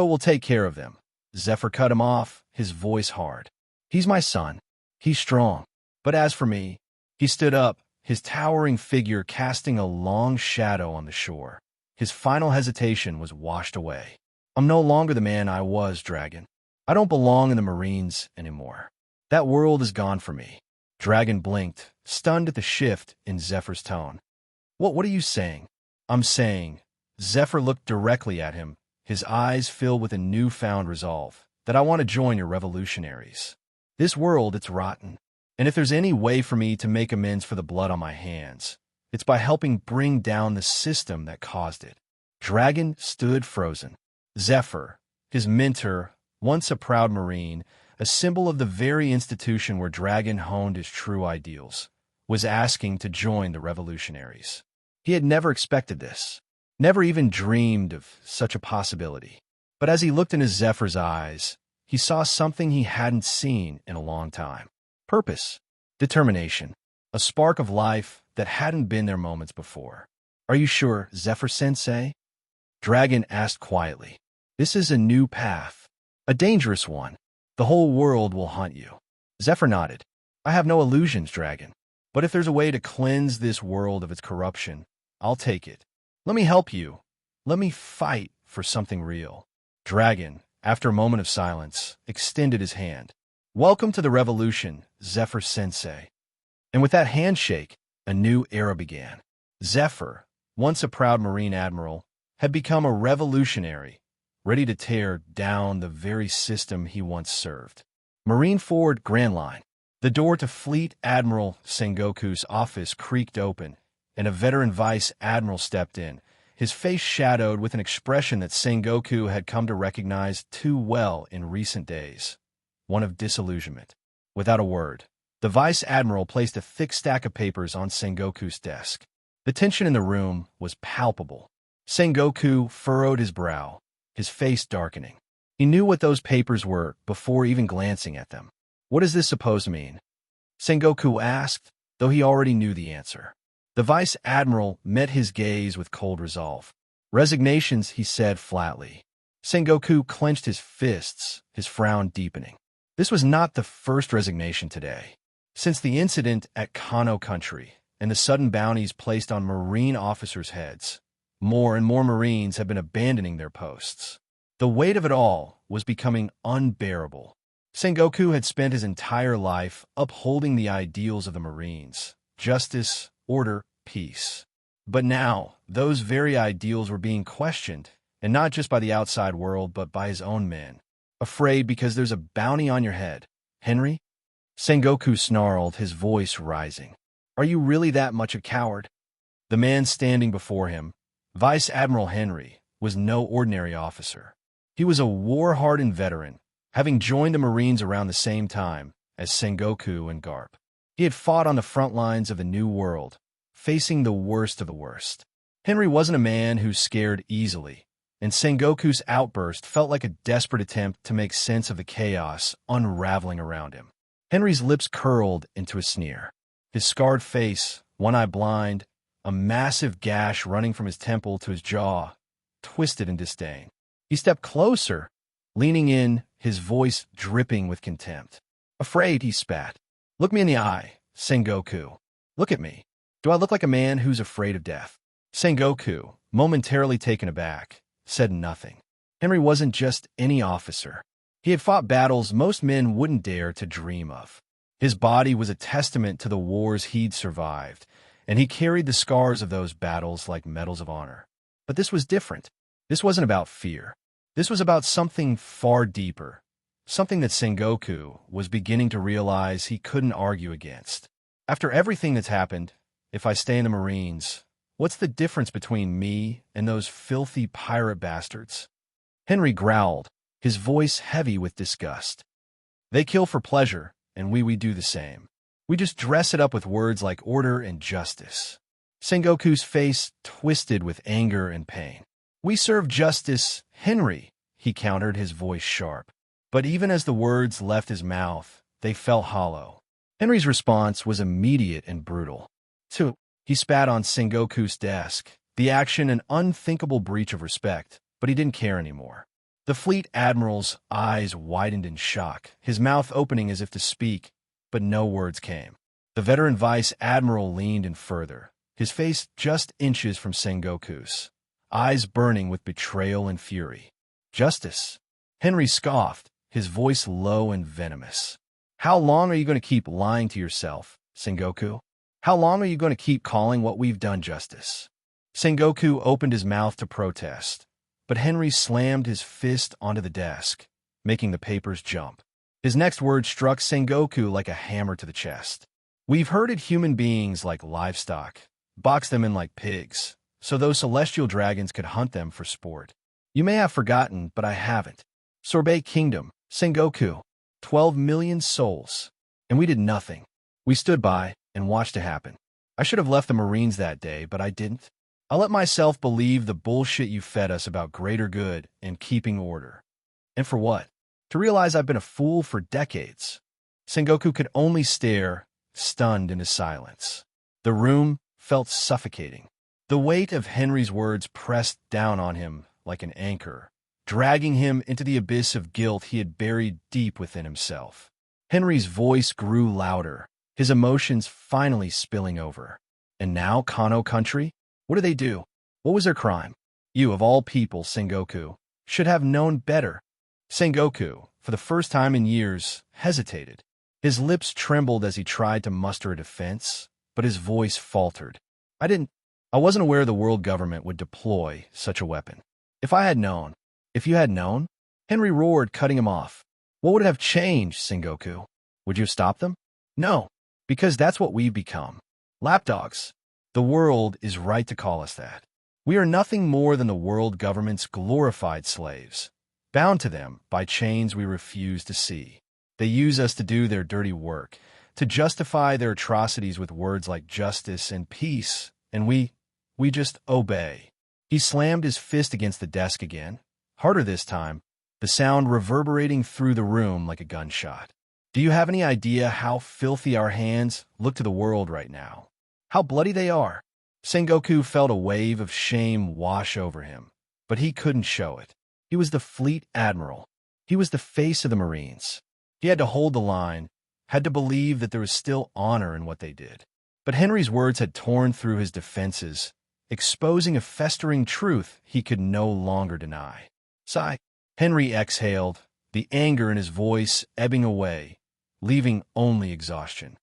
will take care of them. Zephyr cut him off, his voice hard. He's my son. He's strong. But as for me, he stood up, his towering figure casting a long shadow on the shore. His final hesitation was washed away. I'm no longer the man I was, Dragon. I don't belong in the Marines anymore. That world is gone for me. Dragon blinked, stunned at the shift in Zephyr's tone. What are you saying? I'm saying. Zephyr looked directly at him, his eyes filled with a newfound resolve, that I want to join your revolutionaries. This world, it's rotten. And if there's any way for me to make amends for the blood on my hands, it's by helping bring down the system that caused it. Dragon stood frozen. Zephyr, his mentor, once a proud Marine, a symbol of the very institution where Dragon honed his true ideals, was asking to join the revolutionaries. He had never expected this, never even dreamed of such a possibility. But as he looked into Zephyr's eyes, he saw something he hadn't seen in a long time. Purpose, determination, a spark of life that hadn't been there moments before. Are you sure, Zephyr-sensei? Dragon asked quietly. This is a new path, a dangerous one. The whole world will hunt you. Zephyr nodded. I have no illusions, Dragon. But if there's a way to cleanse this world of its corruption, I'll take it. Let me help you. Let me fight for something real. Dragon, after a moment of silence, extended his hand. Welcome to the revolution, Zephyr-sensei. And with that handshake, a new era began. Zephyr, once a proud Marine admiral, had become a revolutionary, ready to tear down the very system he once served. Marine Forward Grand Line. The door to Fleet Admiral Sengoku's office creaked open, and a veteran vice admiral stepped in, his face shadowed with an expression that Sengoku had come to recognize too well in recent days, one of disillusionment. Without a word, the vice admiral placed a thick stack of papers on Sengoku's desk. The tension in the room was palpable. Sengoku furrowed his brow, his face darkening. He knew what those papers were before even glancing at them. What is this supposed to mean? Sengoku asked, though he already knew the answer. The vice admiral met his gaze with cold resolve. Resignations, he said flatly. Sengoku clenched his fists, his frown deepening. This was not the first resignation today. Since the incident at Kano Country, and the sudden bounties placed on Marine officers' heads. More and more Marines have been abandoning their posts. The weight of it all was becoming unbearable. Sengoku had spent his entire life upholding the ideals of the Marines: justice, order, peace. But now, those very ideals were being questioned, and not just by the outside world, but by his own men. Afraid because there's a bounty on your head. Henry? Sengoku snarled, his voice rising. Are you really that much a coward? The man standing before him, Vice Admiral Henry, was no ordinary officer. He was a war-hardened veteran, having joined the Marines around the same time as Sengoku and Garp. He had fought on the front lines of the New World, facing the worst of the worst. Henry wasn't a man who scared easily, and Sengoku's outburst felt like a desperate attempt to make sense of the chaos unraveling around him. Henry's lips curled into a sneer. His scarred face, one eye blind, a massive gash running from his temple to his jaw, twisted in disdain. He stepped closer, leaning in, his voice dripping with contempt. Afraid, he spat. Look me in the eye, Sengoku. Look at me. Do I look like a man who's afraid of death? Sengoku, momentarily taken aback, said nothing. Henry wasn't just any officer. He had fought battles most men wouldn't dare to dream of. His body was a testament to the wars he'd survived, and he carried the scars of those battles like medals of honor. But this was different. This wasn't about fear. This was about something far deeper, something that Sengoku was beginning to realize he couldn't argue against. After everything that's happened, if I stay in the Marines, what's the difference between me and those filthy pirate bastards? Henry growled, his voice heavy with disgust. They kill for pleasure, and we do the same. We just dress it up with words like order and justice. Sengoku's face twisted with anger and pain. We serve justice, Henry, he countered, his voice sharp. But even as the words left his mouth, they fell hollow. Henry's response was immediate and brutal. He spat on Sengoku's desk, the action an unthinkable breach of respect, but he didn't care anymore. The fleet admiral's eyes widened in shock, his mouth opening as if to speak, but no words came. The veteran vice admiral leaned in further, his face just inches from Sengoku's, eyes burning with betrayal and fury. Justice? Henry scoffed, his voice low and venomous. How long are you going to keep lying to yourself, Sengoku? How long are you going to keep calling what we've done justice? Sengoku opened his mouth to protest, but Henry slammed his fist onto the desk, making the papers jump. His next word struck Sengoku like a hammer to the chest. We've herded human beings like livestock, boxed them in like pigs, so those celestial dragons could hunt them for sport. You may have forgotten, but I haven't. Sorbet Kingdom, Sengoku, 12 million souls. And we did nothing. We stood by and watched it happen. I should have left the Marines that day, but I didn't. I let myself believe the bullshit you fed us about greater good and keeping order. And for what? To realize I've been a fool for decades. Sengoku could only stare, stunned into silence. The room felt suffocating. The weight of Henry's words pressed down on him like an anchor, dragging him into the abyss of guilt he had buried deep within himself. Henry's voice grew louder, his emotions finally spilling over. And now, Kano country? What do they do? What was their crime? You, of all people, Sengoku, should have known better. Sengoku, for the first time in years, hesitated. His lips trembled as he tried to muster a defense, but his voice faltered. I wasn't aware the world government would deploy such a weapon. If you had known, Henry roared, cutting him off. What would have changed, Sengoku? Would you have stopped them? No, because that's what we've become. Lapdogs. The world is right to call us that. We are nothing more than the world government's glorified slaves, bound to them by chains we refuse to see. They use us to do their dirty work, to justify their atrocities with words like justice and peace, and we just obey. He slammed his fist against the desk again, harder this time, the sound reverberating through the room like a gunshot. Do you have any idea how filthy our hands look to the world right now? How bloody they are? Sengoku felt a wave of shame wash over him, but he couldn't show it. He was the fleet admiral. He was the face of the Marines. He had to hold the line, had to believe that there was still honor in what they did. But Henry's words had torn through his defenses, exposing a festering truth he could no longer deny. Sigh. Henry exhaled, the anger in his voice ebbing away, leaving only exhaustion.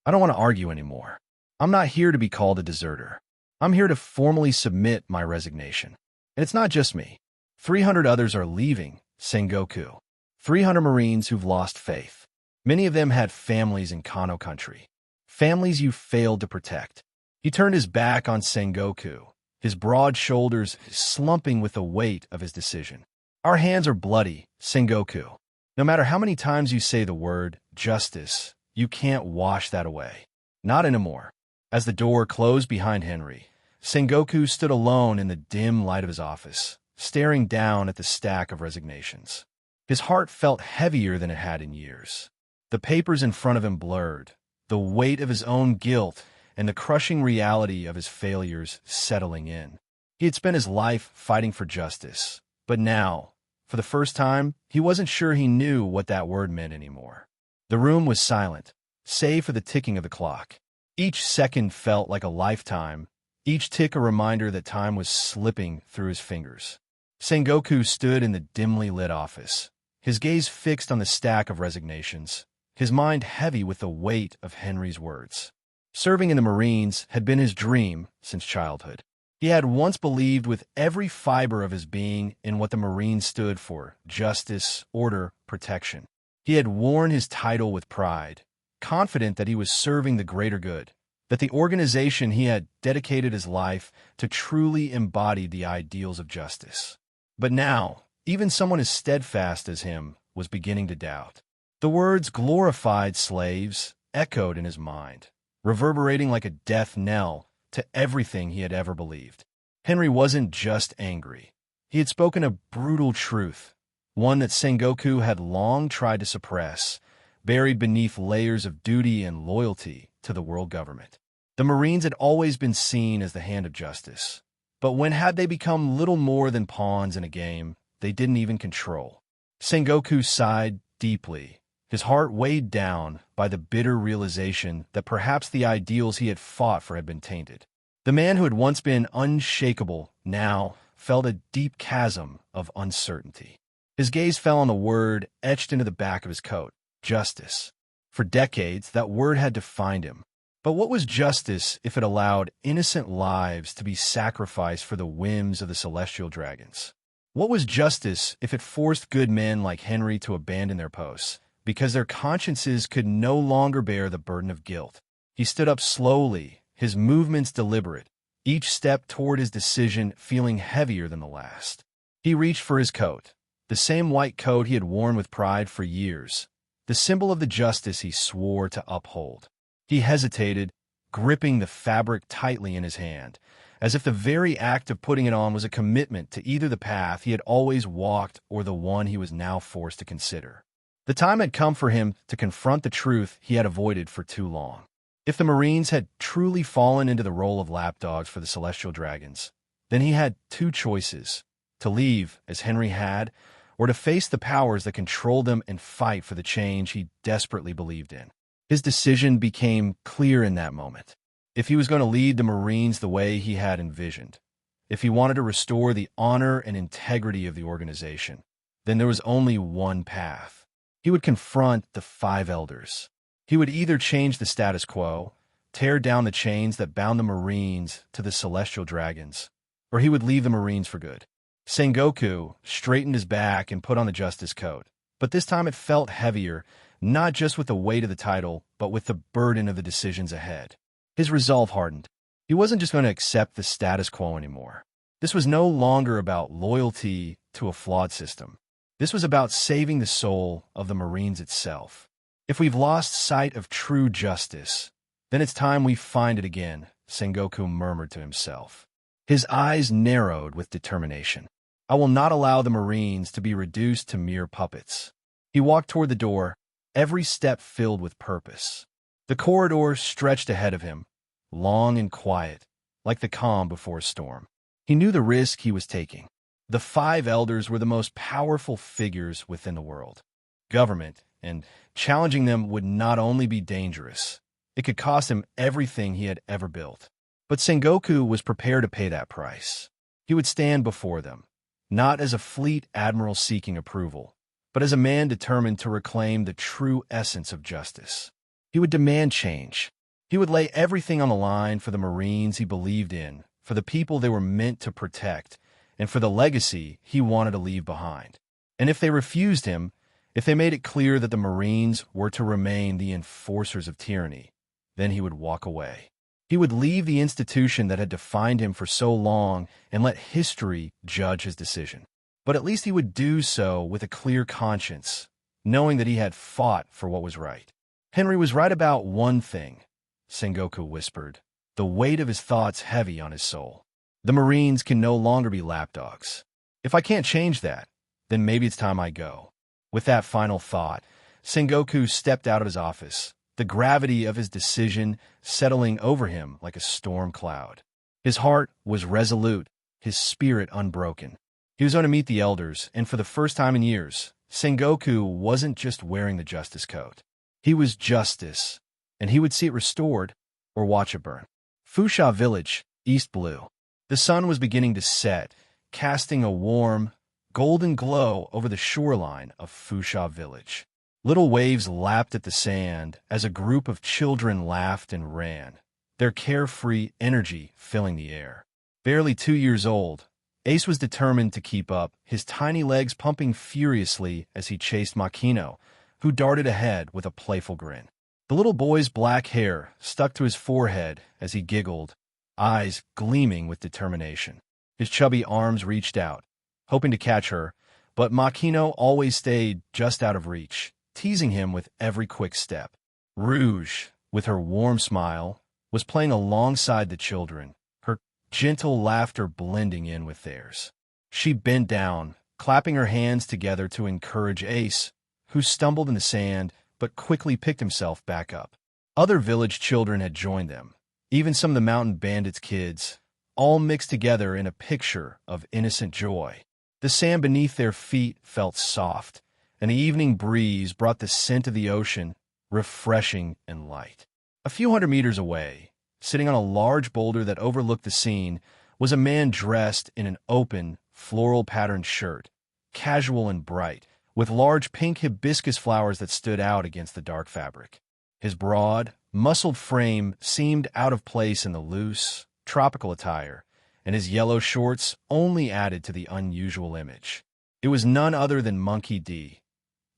I don't want to argue anymore. I'm not here to be called a deserter. I'm here to formally submit my resignation. And it's not just me. 300 others are leaving Sengoku. 300 Marines who've lost faith. Many of them had families in Kano country. Families you failed to protect. He turned his back on Sengoku, his broad shoulders slumping with the weight of his decision. Our hands are bloody, Sengoku. No matter how many times you say the word justice, you can't wash that away. Not anymore. As the door closed behind Henry, Sengoku stood alone in the dim light of his office, staring down at the stack of resignations. His heart felt heavier than it had in years. The papers in front of him blurred, the weight of his own guilt and the crushing reality of his failures settling in. He had spent his life fighting for justice, but now, for the first time, he wasn't sure he knew what that word meant anymore. The room was silent, save for the ticking of the clock. Each second felt like a lifetime, each tick a reminder that time was slipping through his fingers. Sengoku stood in the dimly lit office, his gaze fixed on the stack of resignations, his mind heavy with the weight of Henry's words. Serving in the Marines had been his dream since childhood. He had once believed with every fiber of his being in what the Marines stood for: justice, order, protection. He had worn his title with pride, confident that he was serving the greater good, that the organization he had dedicated his life to truly embodied the ideals of justice. But now, even someone as steadfast as him was beginning to doubt. The words glorified slaves echoed in his mind, reverberating like a death knell to everything he had ever believed. Henry wasn't just angry. He had spoken a brutal truth, one that Sengoku had long tried to suppress, buried beneath layers of duty and loyalty to the world government. The Marines had always been seen as the hand of justice, but when had they become little more than pawns in a game they didn't even control? Sengoku sighed deeply, his heart weighed down by the bitter realization that perhaps the ideals he had fought for had been tainted. The man who had once been unshakable now felt a deep chasm of uncertainty. His gaze fell on the word etched into the back of his coat: justice. For decades, that word had defined him. But what was justice if it allowed innocent lives to be sacrificed for the whims of the celestial dragons? What was justice if it forced good men like Henry to abandon their posts because their consciences could no longer bear the burden of guilt? He stood up slowly, his movements deliberate, each step toward his decision feeling heavier than the last. He reached for his coat, the same white coat he had worn with pride for years, the symbol of the justice he swore to uphold. He hesitated, gripping the fabric tightly in his hand, as if the very act of putting it on was a commitment to either the path he had always walked or the one he was now forced to consider. The time had come for him to confront the truth he had avoided for too long. If the Marines had truly fallen into the role of lapdogs for the celestial dragons, then he had two choices: to leave, as Henry had, or to face the powers that controlled them and fight for the change he desperately believed in. His decision became clear in that moment. If he was going to lead the Marines the way he had envisioned, if he wanted to restore the honor and integrity of the organization, then there was only one path. He would confront the five elders. He would either change the status quo, tear down the chains that bound the Marines to the celestial dragons, or he would leave the Marines for good. Sengoku straightened his back and put on the justice coat, but this time it felt heavier, not just with the weight of the title, but with the burden of the decisions ahead. His resolve hardened. He wasn't just going to accept the status quo anymore. This was no longer about loyalty to a flawed system. This was about saving the soul of the Marines itself. If we've lost sight of true justice, then it's time we find it again, Sengoku murmured to himself. His eyes narrowed with determination. I will not allow the Marines to be reduced to mere puppets. He walked toward the door, every step filled with purpose. The corridor stretched ahead of him, long and quiet, like the calm before a storm. He knew the risk he was taking. The five elders were the most powerful figures within the world. Government, and challenging them would not only be dangerous, It could cost him everything he had ever built. But Sengoku was prepared to pay that price. He would stand before them, not as a fleet admiral seeking approval, but as a man determined to reclaim the true essence of justice. He would demand change. He would lay everything on the line for the Marines he believed in, for the people they were meant to protect, and for the legacy he wanted to leave behind. And if they refused him, if they made it clear that the Marines were to remain the enforcers of tyranny, then he would walk away. He would leave the institution that had defined him for so long and let history judge his decision. But at least he would do so with a clear conscience, knowing that he had fought for what was right. Henry was right about one thing, Sengoku whispered, the weight of his thoughts heavy on his soul. The Marines can no longer be lapdogs. If I can't change that, then maybe it's time I go. With that final thought, Sengoku stepped out of his office, the gravity of his decision settling over him like a storm cloud. His heart was resolute, his spirit unbroken. He was going to meet the elders, and for the first time in years, Sengoku wasn't just wearing the justice coat. He was justice, and he would see it restored or watch it burn. Fusha Village, East Blue. The sun was beginning to set, casting a warm, golden glow over the shoreline of Fusha Village. Little waves lapped at the sand as a group of children laughed and ran, their carefree energy filling the air. Barely 2 years old, Ace was determined to keep up, his tiny legs pumping furiously as he chased Makino, who darted ahead with a playful grin. The little boy's black hair stuck to his forehead as he giggled, eyes gleaming with determination. His chubby arms reached out, hoping to catch her, but Makino always stayed just out of reach, teasing him with every quick step. Rouge, with her warm smile, was playing alongside the children, her gentle laughter blending in with theirs. She bent down, clapping her hands together to encourage Ace, who stumbled in the sand but quickly picked himself back up. Other village children had joined them, even some of the mountain bandits' kids, all mixed together in a picture of innocent joy. The sand beneath their feet felt soft, and the evening breeze brought the scent of the ocean, refreshing and light. A few hundred meters away, sitting on a large boulder that overlooked the scene, was a man dressed in an open, floral-patterned shirt, casual and bright, with large pink hibiscus flowers that stood out against the dark fabric. His broad, muscled frame seemed out of place in the loose, tropical attire, and his yellow shorts only added to the unusual image. It was none other than Monkey D.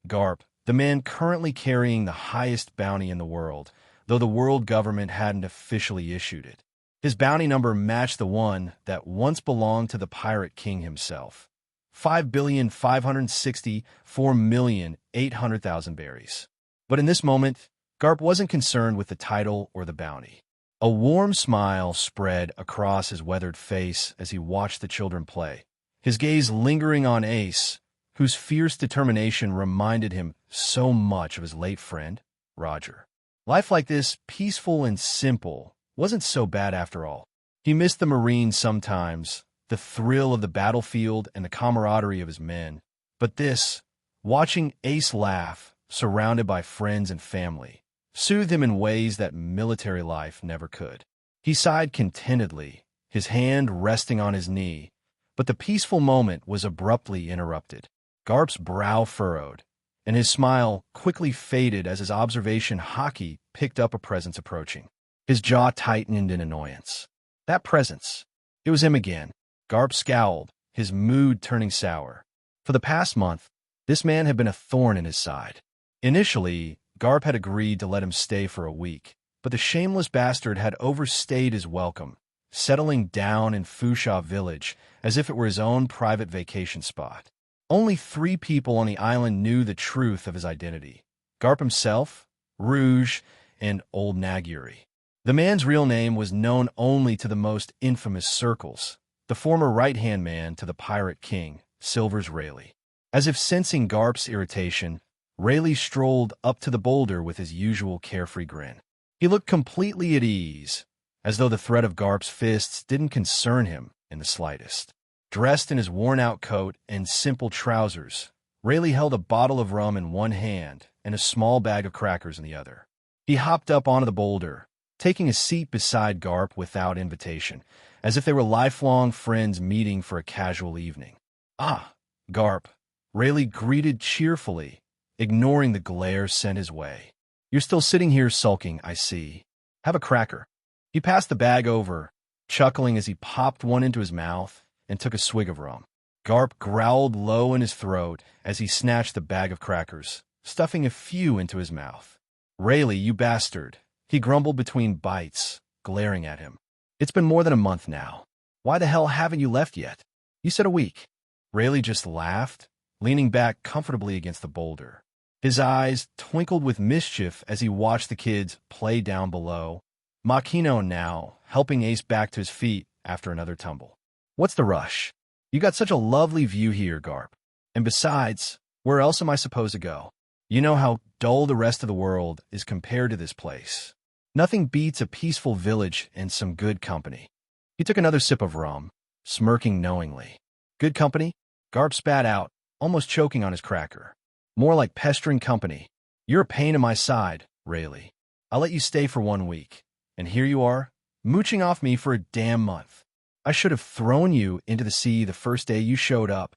Garp, the man currently carrying the highest bounty in the world, though the world government hadn't officially issued it. His bounty number matched the one that once belonged to the Pirate King himself. 5,564,800,000 berries. But in this moment, Garp wasn't concerned with the title or the bounty. A warm smile spread across his weathered face as he watched the children play, his gaze lingering on Ace, whose fierce determination reminded him so much of his late friend, Roger. Life like this, peaceful and simple, wasn't so bad after all. He missed the Marines sometimes, the thrill of the battlefield and the camaraderie of his men. But this, watching Ace laugh, surrounded by friends and family, soothed him in ways that military life never could. He sighed contentedly, his hand resting on his knee, but the peaceful moment was abruptly interrupted. Garp's brow furrowed, and his smile quickly faded as his observation hockey picked up a presence approaching. His jaw tightened in annoyance. That presence. It was him again. Garp scowled, his mood turning sour. For the past month, this man had been a thorn in his side. Initially, Garp had agreed to let him stay for a week, but the shameless bastard had overstayed his welcome, settling down in Fusha Village as if it were his own private vacation spot. Only 3 people on the island knew the truth of his identity: Garp himself, Rouge, and Old Naguri. The man's real name was known only to the most infamous circles, the former right-hand man to the Pirate King, Silvers Rayleigh. As if sensing Garp's irritation, Rayleigh strolled up to the boulder with his usual carefree grin. He looked completely at ease, as though the threat of Garp's fists didn't concern him in the slightest. Dressed in his worn-out coat and simple trousers, Rayleigh held a bottle of rum in one hand and a small bag of crackers in the other. He hopped up onto the boulder, taking a seat beside Garp without invitation, as if they were lifelong friends meeting for a casual evening. "Ah, Garp," Rayleigh greeted cheerfully, ignoring the glare sent his way. "You're still sitting here sulking, I see. Have a cracker." He passed the bag over, chuckling as he popped one into his mouth and took a swig of rum. Garp growled low in his throat as he snatched the bag of crackers, stuffing a few into his mouth. "Rayleigh, you bastard," he grumbled between bites, glaring at him. "It's been more than a month now. Why the hell haven't you left yet? You said a week." Rayleigh just laughed, leaning back comfortably against the boulder. His eyes twinkled with mischief as he watched the kids play down below, Makino now helping Ace back to his feet after another tumble. "What's the rush? You got such a lovely view here, Garp. And besides, where else am I supposed to go? You know how dull the rest of the world is compared to this place. Nothing beats a peaceful village and some good company." He took another sip of rum, smirking knowingly. "Good company?" Garp spat out, almost choking on his cracker. "More like pestering company. You're a pain in my side, Rayleigh. I'll let you stay for 1 week. And here you are, mooching off me for a damn month. I should have thrown you into the sea the first day you showed up."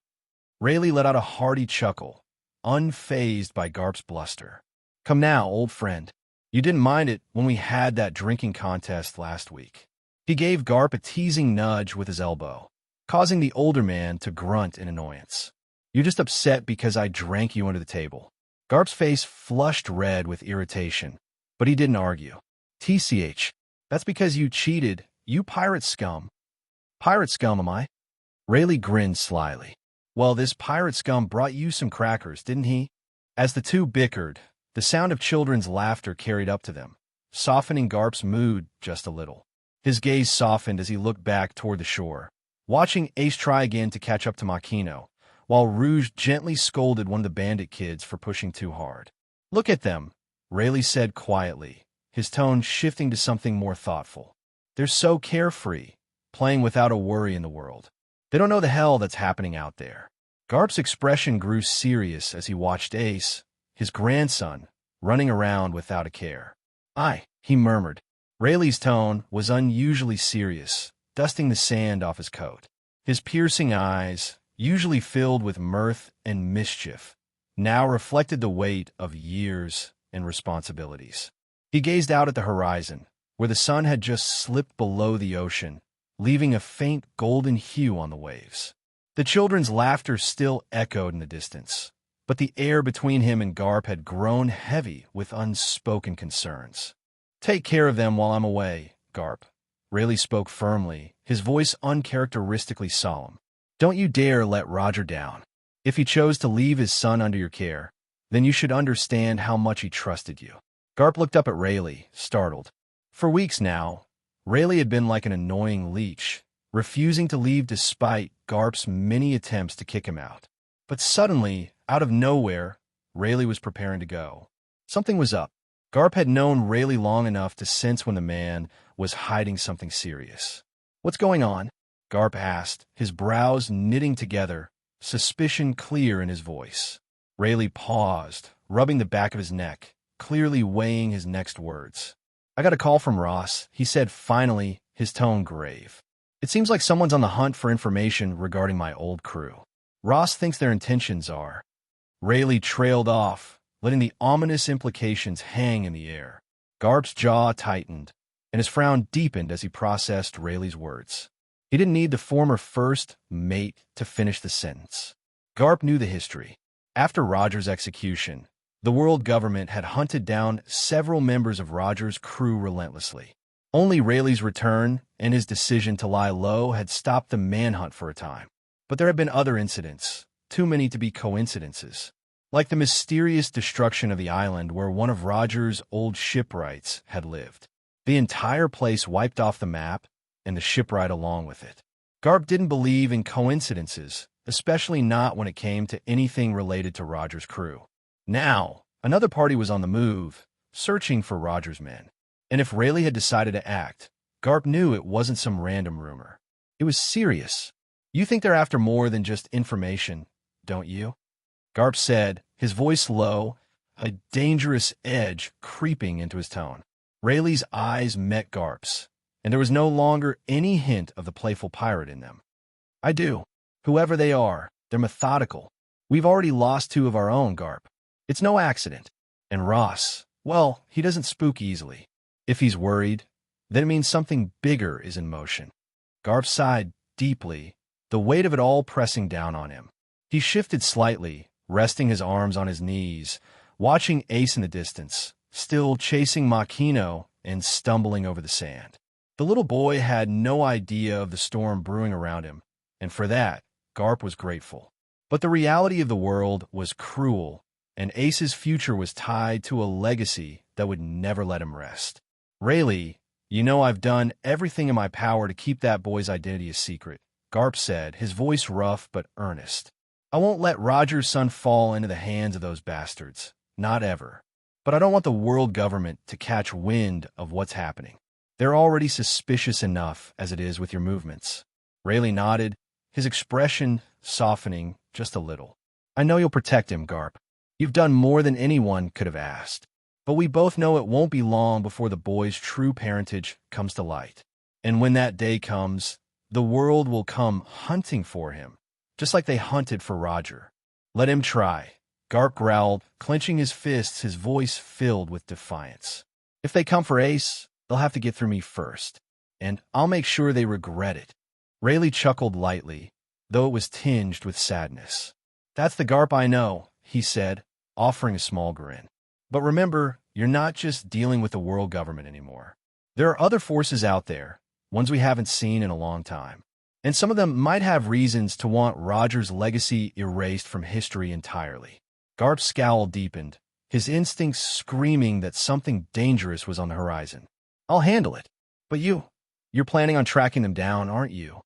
Rayleigh let out a hearty chuckle, unfazed by Garp's bluster. "Come now, old friend. You didn't mind it when we had that drinking contest last week." He gave Garp a teasing nudge with his elbow, causing the older man to grunt in annoyance. "You're just upset because I drank you under the table." Garp's face flushed red with irritation, but he didn't argue. "TCH, that's because you cheated, you pirate scum." "Pirate scum, am I?" Rayleigh grinned slyly. "Well, this pirate scum brought you some crackers, didn't he?" As the two bickered, the sound of children's laughter carried up to them, softening Garp's mood just a little. His gaze softened as he looked back toward the shore, watching Ace try again to catch up to Makino, while Rouge gently scolded one of the bandit kids for pushing too hard. "Look at them," Rayleigh said quietly, his tone shifting to something more thoughtful. "They're so carefree, playing without a worry in the world. They don't know the hell that's happening out there." Garp's expression grew serious as he watched Ace, his grandson, running around without a care. "Aye," he murmured. Rayleigh's tone was unusually serious, dusting the sand off his coat. His piercing eyes, usually filled with mirth and mischief, now reflected the weight of years and responsibilities. He gazed out at the horizon, where the sun had just slipped below the ocean, leaving a faint golden hue on the waves. The children's laughter still echoed in the distance, but the air between him and Garp had grown heavy with unspoken concerns. "Take care of them while I'm away, Garp." Rayleigh spoke firmly, his voice uncharacteristically solemn. "Don't you dare let Roger down. If he chose to leave his son under your care, then you should understand how much he trusted you." Garp looked up at Rayleigh, startled. For weeks now, Rayleigh had been like an annoying leech, refusing to leave despite Garp's many attempts to kick him out. But suddenly, out of nowhere, Rayleigh was preparing to go. Something was up. Garp had known Rayleigh long enough to sense when the man was hiding something serious. "What's going on?" Garp asked, his brows knitting together, suspicion clear in his voice. Rayleigh paused, rubbing the back of his neck, clearly weighing his next words. "I got a call from Ross," he said finally, his tone grave. "It seems like someone's on the hunt for information regarding my old crew. Ross thinks their intentions are—" Rayleigh trailed off, letting the ominous implications hang in the air. Garp's jaw tightened, and his frown deepened as he processed Rayleigh's words. He didn't need the former first mate to finish the sentence. Garp knew the history. After Roger's execution, the world government had hunted down several members of Roger's crew relentlessly. Only Rayleigh's return and his decision to lie low had stopped the manhunt for a time. But there had been other incidents, too many to be coincidences. Like the mysterious destruction of the island where one of Roger's old shipwrights had lived. The entire place wiped off the map, and the shipwright along with it. Garp didn't believe in coincidences, especially not when it came to anything related to Roger's crew. Now, another party was on the move, searching for Roger's men. And if Rayleigh had decided to act, Garp knew it wasn't some random rumor. It was serious. "You think they're after more than just information, don't you?" Garp said, his voice low, a dangerous edge creeping into his tone. Rayleigh's eyes met Garp's, and there was no longer any hint of the playful pirate in them. I do. Whoever they are, they're methodical. We've already lost 2 of our own, Garp. It's no accident. And Ross, well, he doesn't spook easily. If he's worried, then it means something bigger is in motion. Garp sighed deeply, the weight of it all pressing down on him. He shifted slightly, resting his arms on his knees, watching Ace in the distance, still chasing Makino and stumbling over the sand. The little boy had no idea of the storm brewing around him, and for that, Garp was grateful. But the reality of the world was cruel, and Ace's future was tied to a legacy that would never let him rest. Rayleigh, you know I've done everything in my power to keep that boy's identity a secret, Garp said, his voice rough but earnest. I won't let Roger's son fall into the hands of those bastards. Not ever. But I don't want the world government to catch wind of what's happening. They're already suspicious enough as it is with your movements. Rayleigh nodded, his expression softening just a little. I know you'll protect him, Garp. You've done more than anyone could have asked. But we both know it won't be long before the boy's true parentage comes to light. And when that day comes, the world will come hunting for him, just like they hunted for Roger. Let him try. Garp growled, clenching his fists, his voice filled with defiance. If they come for Ace, they'll have to get through me first, and I'll make sure they regret it. Rayleigh chuckled lightly, though it was tinged with sadness. That's the Garp I know, he said, offering a small grin. But remember, you're not just dealing with the world government anymore. There are other forces out there, ones we haven't seen in a long time. And some of them might have reasons to want Roger's legacy erased from history entirely. Garp's scowl deepened, his instincts screaming that something dangerous was on the horizon. I'll handle it. But you're planning on tracking them down, aren't you?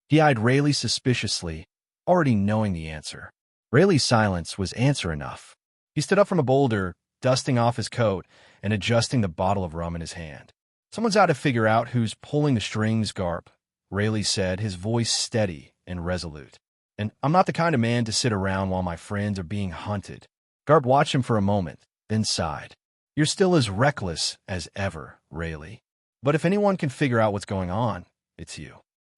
He eyed Rayleigh suspiciously, already knowing the answer. Rayleigh's silence was answer enough. He stood up from a boulder, dusting off his coat and adjusting the bottle of rum in his hand. Someone's out to figure out who's pulling the strings, Garp, Rayleigh said, his voice steady and resolute. And I'm not the kind of man to sit around while my friends are being hunted. Garp watched him for a moment, then sighed. You're still as reckless as ever, Rayleigh. But if anyone can figure out what's going on, it's you.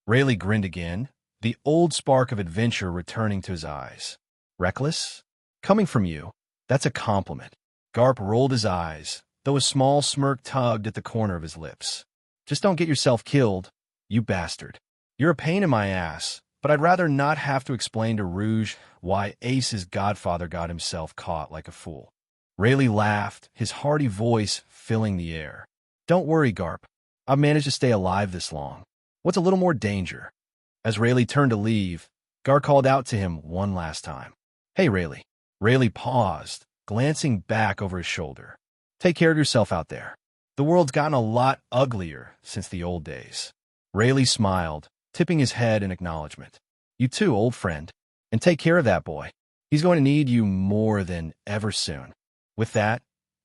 Rayleigh grinned again, the old spark of adventure returning to his eyes. Reckless? Coming from you, that's a compliment. Garp rolled his eyes, though a small smirk tugged at the corner of his lips. Just don't get yourself killed, you bastard. You're a pain in my ass, but I'd rather not have to explain to Rouge why Ace's godfather got himself caught like a fool. Rayleigh laughed, his hearty voice filling the air. Don't worry, Garp. I've managed to stay alive this long. What's a little more danger? As Rayleigh turned to leave, Garp called out to him one last time. Hey, Rayleigh. Rayleigh paused, glancing back over his shoulder. Take care of yourself out there. The world's gotten a lot uglier since the old days. Rayleigh smiled, tipping his head in acknowledgement. You too, old friend. And take care of that boy. He's going to need you more than ever soon. With that,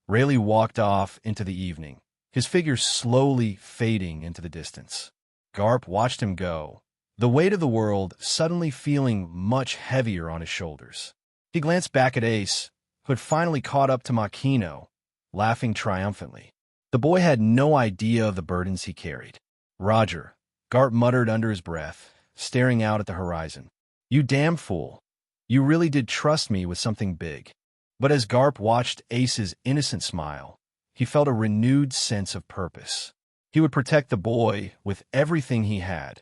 Rayleigh walked off into the evening, his figure slowly fading into the distance. Garp watched him go, the weight of the world suddenly feeling much heavier on his shoulders. He glanced back at Ace, who had finally caught up to Makino, laughing triumphantly. The boy had no idea of the burdens he carried. Roger, Garp muttered under his breath, staring out at the horizon. You damn fool. You really did trust me with something big. But as Garp watched Ace's innocent smile, he felt a renewed sense of purpose. He would protect the boy with everything he had,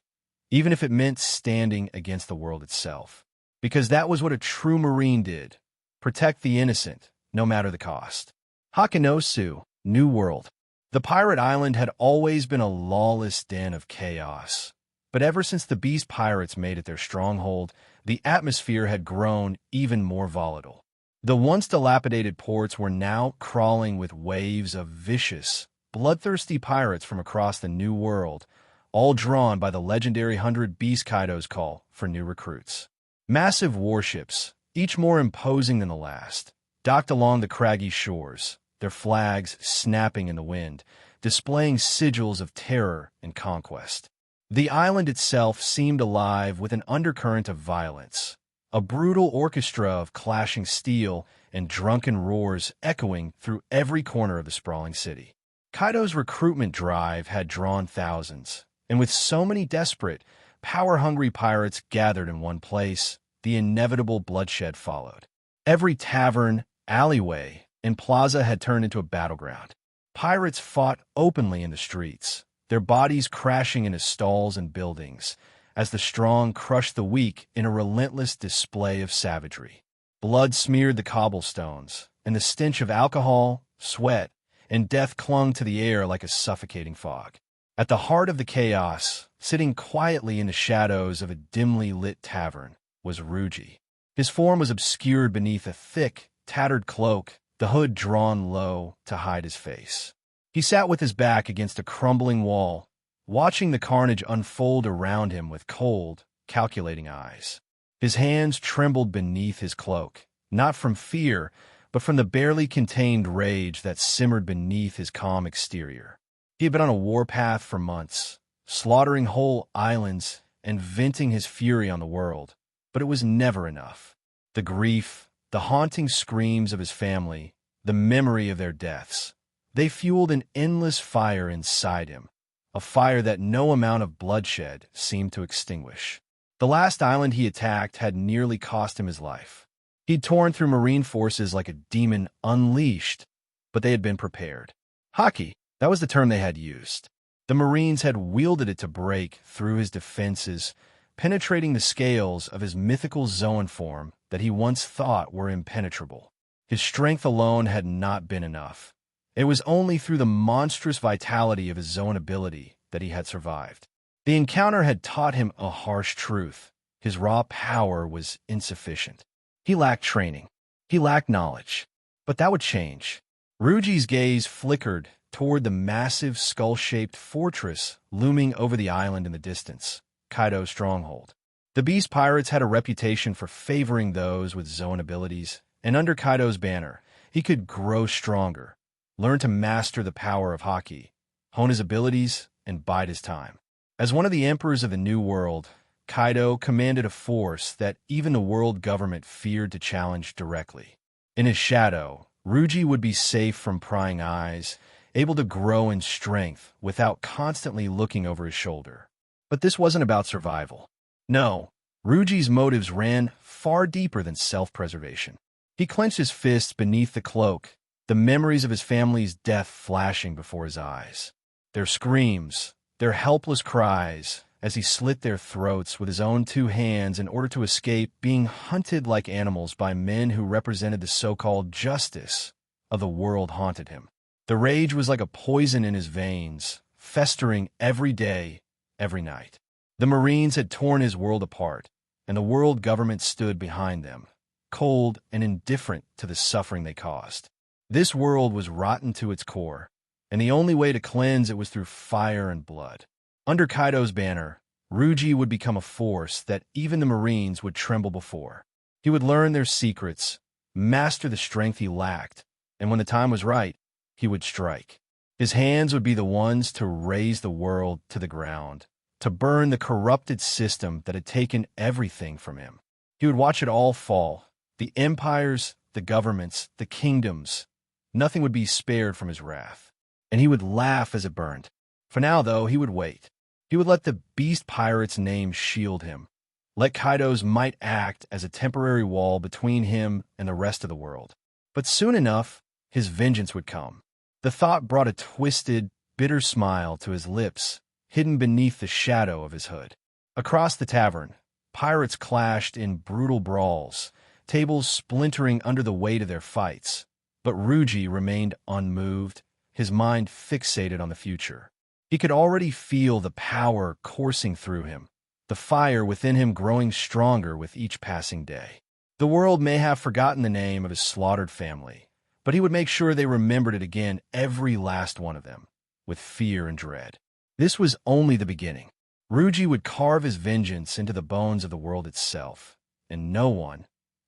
even if it meant standing against the world itself. Because that was what a true Marine did. Protect the innocent, no matter the cost. Hakanosu, New World. The pirate island had always been a lawless den of chaos. But ever since the Beast Pirates made it their stronghold, the atmosphere had grown even more volatile. The once dilapidated ports were now crawling with waves of vicious, bloodthirsty pirates from across the New World, all drawn by the legendary 100 Beast Kaido's call for new recruits. Massive warships, each more imposing than the last, docked along the craggy shores, their flags snapping in the wind, displaying sigils of terror and conquest. The island itself seemed alive with an undercurrent of violence, a brutal orchestra of clashing steel and drunken roars echoing through every corner of the sprawling city. Kaido's recruitment drive had drawn thousands, and with so many desperate, power-hungry pirates gathered in one place, the inevitable bloodshed followed. Every tavern, alleyway, and plaza had turned into a battleground. Pirates fought openly in the streets, their bodies crashing into stalls and buildings, as the strong crushed the weak in a relentless display of savagery. Blood smeared the cobblestones, and the stench of alcohol, sweat, and death clung to the air like a suffocating fog. At the heart of the chaos, sitting quietly in the shadows of a dimly lit tavern, was Ruji. His form was obscured beneath a thick, tattered cloak, the hood drawn low to hide his face. He sat with his back against a crumbling wall, watching the carnage unfold around him with cold, calculating eyes. His hands trembled beneath his cloak, not from fear, but from the barely contained rage that simmered beneath his calm exterior. He had been on a warpath for months, slaughtering whole islands and venting his fury on the world, but it was never enough. The grief, the haunting screams of his family, the memory of their deaths, they fueled an endless fire inside him, a fire that no amount of bloodshed seemed to extinguish. The last island he attacked had nearly cost him his life. He'd torn through marine forces like a demon unleashed, but they had been prepared. Haki, that was the term they had used. The Marines had wielded it to break through his defenses, penetrating the scales of his mythical Zoan form that he once thought were impenetrable. His strength alone had not been enough. It was only through the monstrous vitality of his Zoan ability that he had survived. The encounter had taught him a harsh truth. His raw power was insufficient. He lacked training. He lacked knowledge. But that would change. Ruji's gaze flickered toward the massive skull-shaped fortress looming over the island in the distance, Kaido's stronghold. The Beast Pirates had a reputation for favoring those with Zoan abilities, and under Kaido's banner, he could grow stronger, learn to master the power of Haki, hone his abilities, and bide his time. As one of the emperors of the New World, Kaido commanded a force that even the world government feared to challenge directly. In his shadow, Ruji would be safe from prying eyes, able to grow in strength without constantly looking over his shoulder. But this wasn't about survival. No, Ruji's motives ran far deeper than self-preservation. He clenched his fists beneath the cloak, the memories of his family's death flashing before his eyes. Their screams, their helpless cries, as he slit their throats with his own two hands in order to escape being hunted like animals by men who represented the so-called justice of the world haunted him. The rage was like a poison in his veins, festering every day, every night. The Marines had torn his world apart, and the world government stood behind them, cold and indifferent to the suffering they caused. This world was rotten to its core, and the only way to cleanse it was through fire and blood. Under Kaido's banner, Ruji would become a force that even the Marines would tremble before. He would learn their secrets, master the strength he lacked, and when the time was right, he would strike. His hands would be the ones to raise the world to the ground, to burn the corrupted system that had taken everything from him. He would watch it all fall, the empires, the governments, the kingdoms. Nothing would be spared from his wrath, and he would laugh as it burned. For now, though, he would wait. He would let the Beast Pirate's name shield him, let Kaido's might act as a temporary wall between him and the rest of the world. But soon enough, his vengeance would come. The thought brought a twisted, bitter smile to his lips, hidden beneath the shadow of his hood. Across the tavern, pirates clashed in brutal brawls, tables splintering under the weight of their fights. But Ruji remained unmoved, his mind fixated on the future. He could already feel the power coursing through him, the fire within him growing stronger with each passing day. The world may have forgotten the name of his slaughtered family, but he would make sure they remembered it again, every last one of them, with fear and dread. This was only the beginning. Ruji would carve his vengeance into the bones of the world itself, and no one,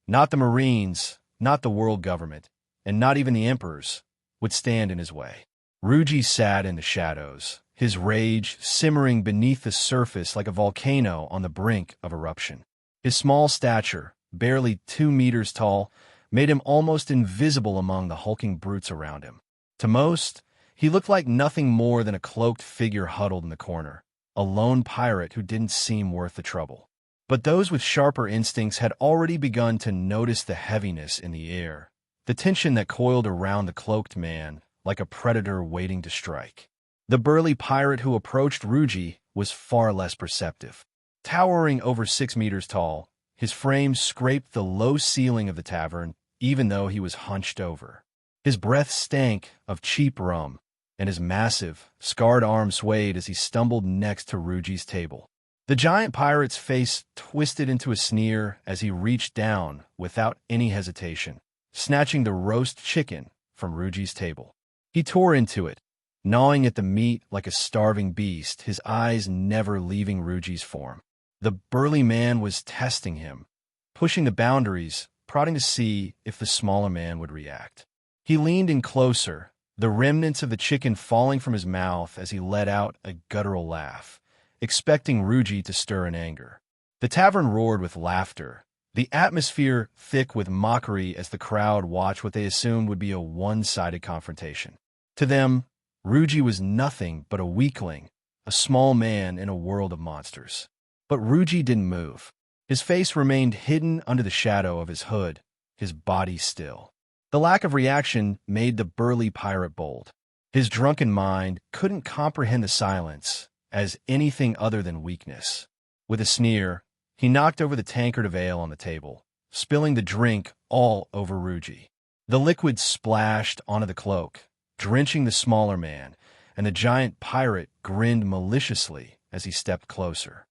not the Marines, not the world government, and not even the emperors, would stand in his way. Ruji sat in the shadows, his rage simmering beneath the surface like a volcano on the brink of eruption. His small stature, barely 2 meters tall, made him almost invisible among the hulking brutes around him. To most, he looked like nothing more than a cloaked figure huddled in the corner, a lone pirate who didn't seem worth the trouble. But those with sharper instincts had already begun to notice the heaviness in the air, the tension that coiled around the cloaked man like a predator waiting to strike. The burly pirate who approached Ruji was far less perceptive. Towering over 6 meters tall, his frame scraped the low ceiling of the tavern, even though he was hunched over. His breath stank of cheap rum, and his massive, scarred arm swayed as he stumbled next to Ruji's table. The giant pirate's face twisted into a sneer as he reached down without any hesitation, snatching the roast chicken from Ruji's table. He tore into it, gnawing at the meat like a starving beast, his eyes never leaving Ruji's form. The burly man was testing him, pushing the boundaries, prodding to see if the smaller man would react. He leaned in closer, the remnants of the chicken falling from his mouth as he let out a guttural laugh, expecting Ruji to stir in anger. The tavern roared with laughter, the atmosphere thick with mockery as the crowd watched what they assumed would be a one-sided confrontation. To them, Ruji was nothing but a weakling, a small man in a world of monsters. But Ruji didn't move. His face remained hidden under the shadow of his hood, his body still. The lack of reaction made the burly pirate bold. His drunken mind couldn't comprehend the silence as anything other than weakness. With a sneer, he knocked over the tankard of ale on the table, spilling the drink all over Ruji. The liquid splashed onto the cloak, drenching the smaller man, and the giant pirate grinned maliciously as he stepped closer.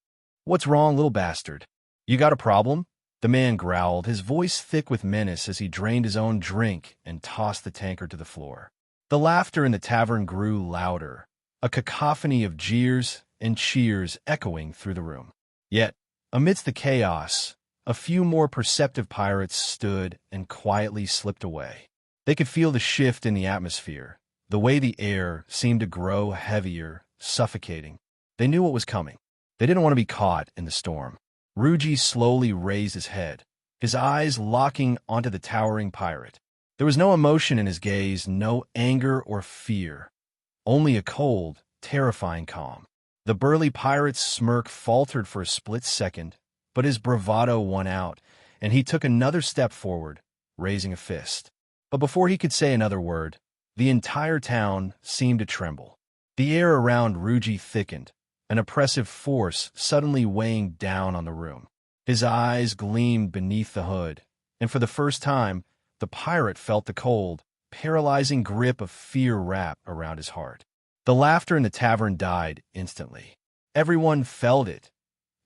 "What's wrong, little bastard? You got a problem?" The man growled, his voice thick with menace as he drained his own drink and tossed the tankard to the floor. The laughter in the tavern grew louder, a cacophony of jeers and cheers echoing through the room. Yet, amidst the chaos, a few more perceptive pirates stood and quietly slipped away. They could feel the shift in the atmosphere, the way the air seemed to grow heavier, suffocating. They knew what was coming. They didn't want to be caught in the storm. Ruji slowly raised his head, his eyes locking onto the towering pirate. There was no emotion in his gaze, no anger or fear, only a cold, terrifying calm. The burly pirate's smirk faltered for a split second, but his bravado won out, and he took another step forward, raising a fist. But before he could say another word, the entire town seemed to tremble. The air around Ruji thickened, an oppressive force suddenly weighing down on the room. His eyes gleamed beneath the hood, and for the first time, the pirate felt the cold, paralyzing grip of fear wrap around his heart. The laughter in the tavern died instantly. Everyone felt it,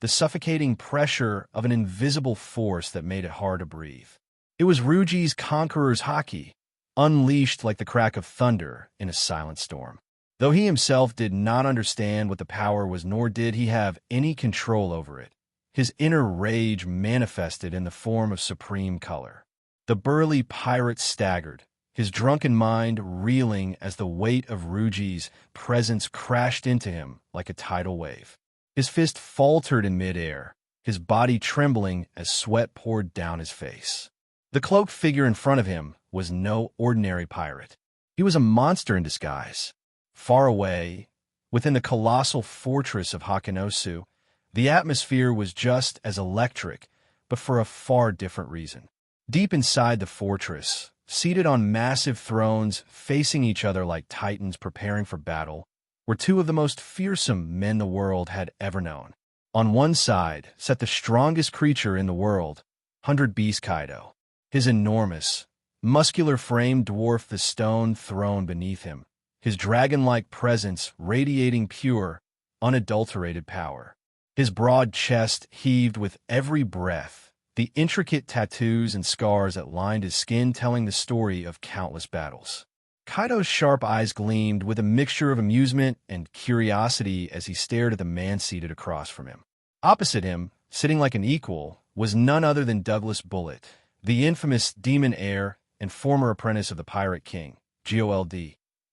the suffocating pressure of an invisible force that made it hard to breathe. It was Ruji's conqueror's haki, unleashed like the crack of thunder in a silent storm. Though he himself did not understand what the power was, nor did he have any control over it, his inner rage manifested in the form of supreme color. The burly pirate staggered, his drunken mind reeling as the weight of Ruji's presence crashed into him like a tidal wave. His fist faltered in midair, his body trembling as sweat poured down his face. The cloaked figure in front of him was no ordinary pirate. He was a monster in disguise. Far away, within the colossal fortress of Hakenosu, the atmosphere was just as electric, but for a far different reason. Deep inside the fortress, seated on massive thrones facing each other like titans preparing for battle, were two of the most fearsome men the world had ever known. On one side sat the strongest creature in the world, 100 Beast Kaido. His enormous, muscular frame dwarfed the stone throne beneath him, his dragon-like presence radiating pure, unadulterated power. His broad chest heaved with every breath, the intricate tattoos and scars that lined his skin telling the story of countless battles. Kaido's sharp eyes gleamed with a mixture of amusement and curiosity as he stared at the man seated across from him. Opposite him, sitting like an equal, was none other than Douglas Bullet, the infamous demon heir and former apprentice of the Pirate King, Gold.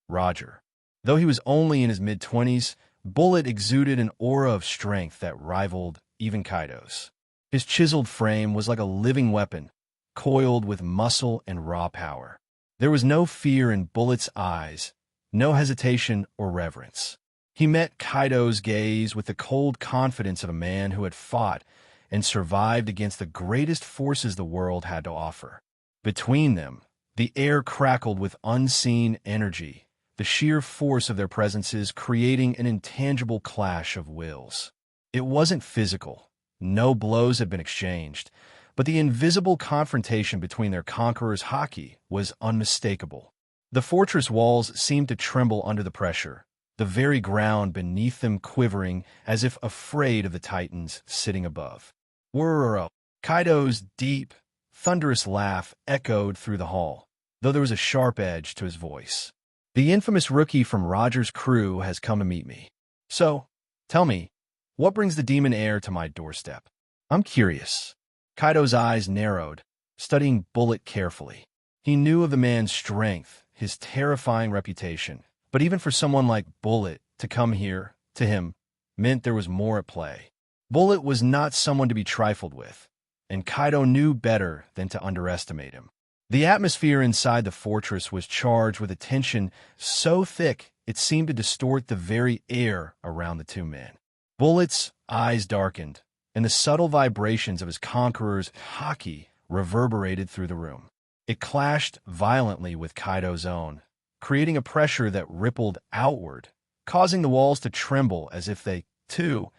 Roger. Though he was only in his mid-20s, Bullet exuded an aura of strength that rivaled even Kaido's. His chiseled frame was like a living weapon, coiled with muscle and raw power. There was no fear in Bullet's eyes, no hesitation or reverence. He met Kaido's gaze with the cold confidence of a man who had fought and survived against the greatest forces the world had to offer. Between them, the air crackled with unseen energy, the sheer force of their presences creating an intangible clash of wills. It wasn't physical. No blows had been exchanged, but the invisible confrontation between their conquerors' haki was unmistakable. The fortress walls seemed to tremble under the pressure, the very ground beneath them quivering as if afraid of the titans sitting above. Whirr! Kaido's deep, thunderous laugh echoed through the hall, though there was a sharp edge to his voice. The infamous rookie from Roger's crew has come to meet me. So, tell me, what brings the demon heir to my doorstep? I'm curious. Kaido's eyes narrowed, studying Bullet carefully. He knew of the man's strength, his terrifying reputation, but even for someone like Bullet to come here, to him, meant there was more at play. Bullet was not someone to be trifled with, and Kaido knew better than to underestimate him. The atmosphere inside the fortress was charged with a tension so thick it seemed to distort the very air around the two men. Bullet's eyes darkened, and the subtle vibrations of his conqueror's haki reverberated through the room. It clashed violently with Kaido's own, creating a pressure that rippled outward, causing the walls to tremble as if they, too,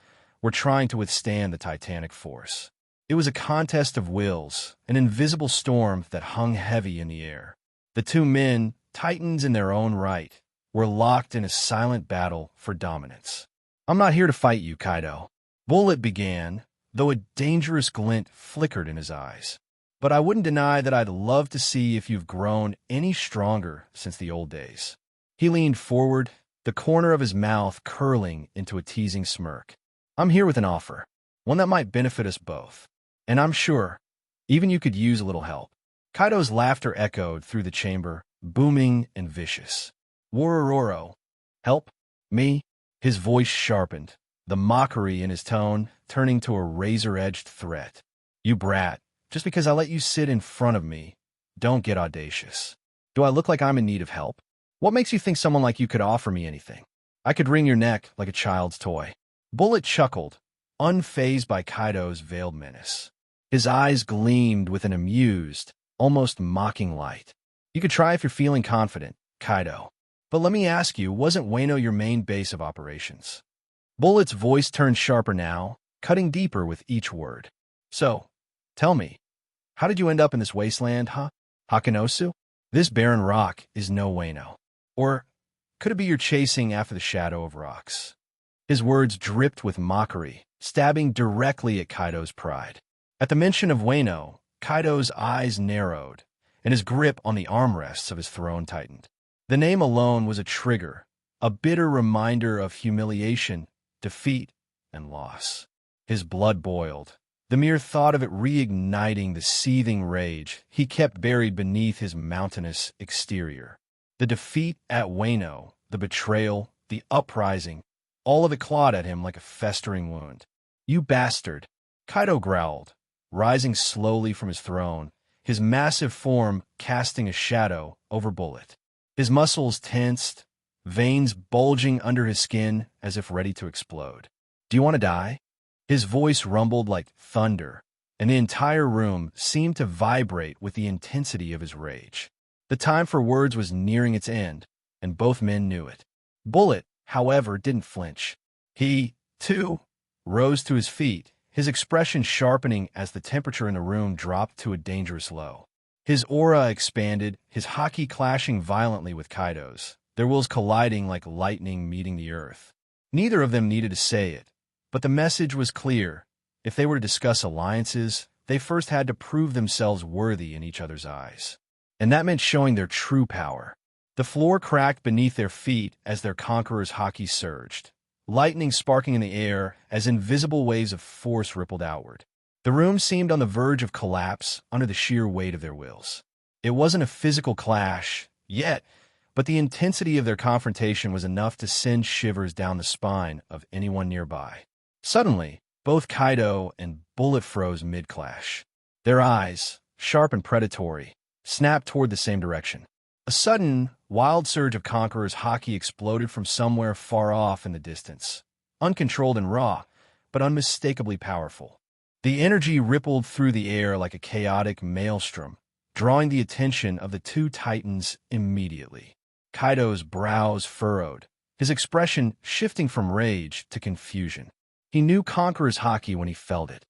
were trying to withstand the titanic force. It was a contest of wills, an invisible storm that hung heavy in the air. The two men, titans in their own right, were locked in a silent battle for dominance. I'm not here to fight you, Kaido. Bullet began, though a dangerous glint flickered in his eyes. But I wouldn't deny that I'd love to see if you've grown any stronger since the old days. He leaned forward, the corner of his mouth curling into a teasing smirk. I'm here with an offer, one that might benefit us both. And I'm sure, even you could use a little help. Kaido's laughter echoed through the chamber, booming and vicious. Worororo. Help? Me? His voice sharpened, the mockery in his tone turning to a razor-edged threat. You brat, just because I let you sit in front of me, don't get audacious. Do I look like I'm in need of help? What makes you think someone like you could offer me anything? I could wring your neck like a child's toy. Bullet chuckled, unfazed by Kaido's veiled menace. His eyes gleamed with an amused, almost mocking light. You could try if you're feeling confident, Kaido. But let me ask you, wasn't Wano your main base of operations? Bullet's voice turned sharper now, cutting deeper with each word. So, tell me, how did you end up in this wasteland, huh? Hakanosu? This barren rock is no Wano. Or could it be you're chasing after the shadow of rocks? His words dripped with mockery, stabbing directly at Kaido's pride. At the mention of Wano, Kaido's eyes narrowed, and his grip on the armrests of his throne tightened. The name alone was a trigger, a bitter reminder of humiliation, defeat, and loss. His blood boiled, the mere thought of it reigniting the seething rage he kept buried beneath his mountainous exterior. The defeat at Wano, the betrayal, the uprising, all of it clawed at him like a festering wound. You bastard, Kaido growled, rising slowly from his throne, his massive form casting a shadow over Bullet. His muscles tensed, veins bulging under his skin as if ready to explode. Do you want to die? His voice rumbled like thunder, and the entire room seemed to vibrate with the intensity of his rage. The time for words was nearing its end, and both men knew it. Bullet, however, didn't flinch. He, too, rose to his feet, his expression sharpening as the temperature in the room dropped to a dangerous low. His aura expanded, his haki clashing violently with Kaido's, their wills colliding like lightning meeting the earth. Neither of them needed to say it, but the message was clear. If they were to discuss alliances, they first had to prove themselves worthy in each other's eyes. And that meant showing their true power. The floor cracked beneath their feet as their conqueror's haki surged, lightning sparking in the air as invisible waves of force rippled outward. The room seemed on the verge of collapse under the sheer weight of their wills. It wasn't a physical clash, yet, but the intensity of their confrontation was enough to send shivers down the spine of anyone nearby. Suddenly, both Kaido and Bullet froze mid-clash. Their eyes, sharp and predatory, snapped toward the same direction. A sudden, wild surge of Conqueror's haki exploded from somewhere far off in the distance, uncontrolled and raw, but unmistakably powerful. The energy rippled through the air like a chaotic maelstrom, drawing the attention of the two titans immediately. Kaido's brows furrowed, his expression shifting from rage to confusion. He knew Conqueror's haki when he felt it.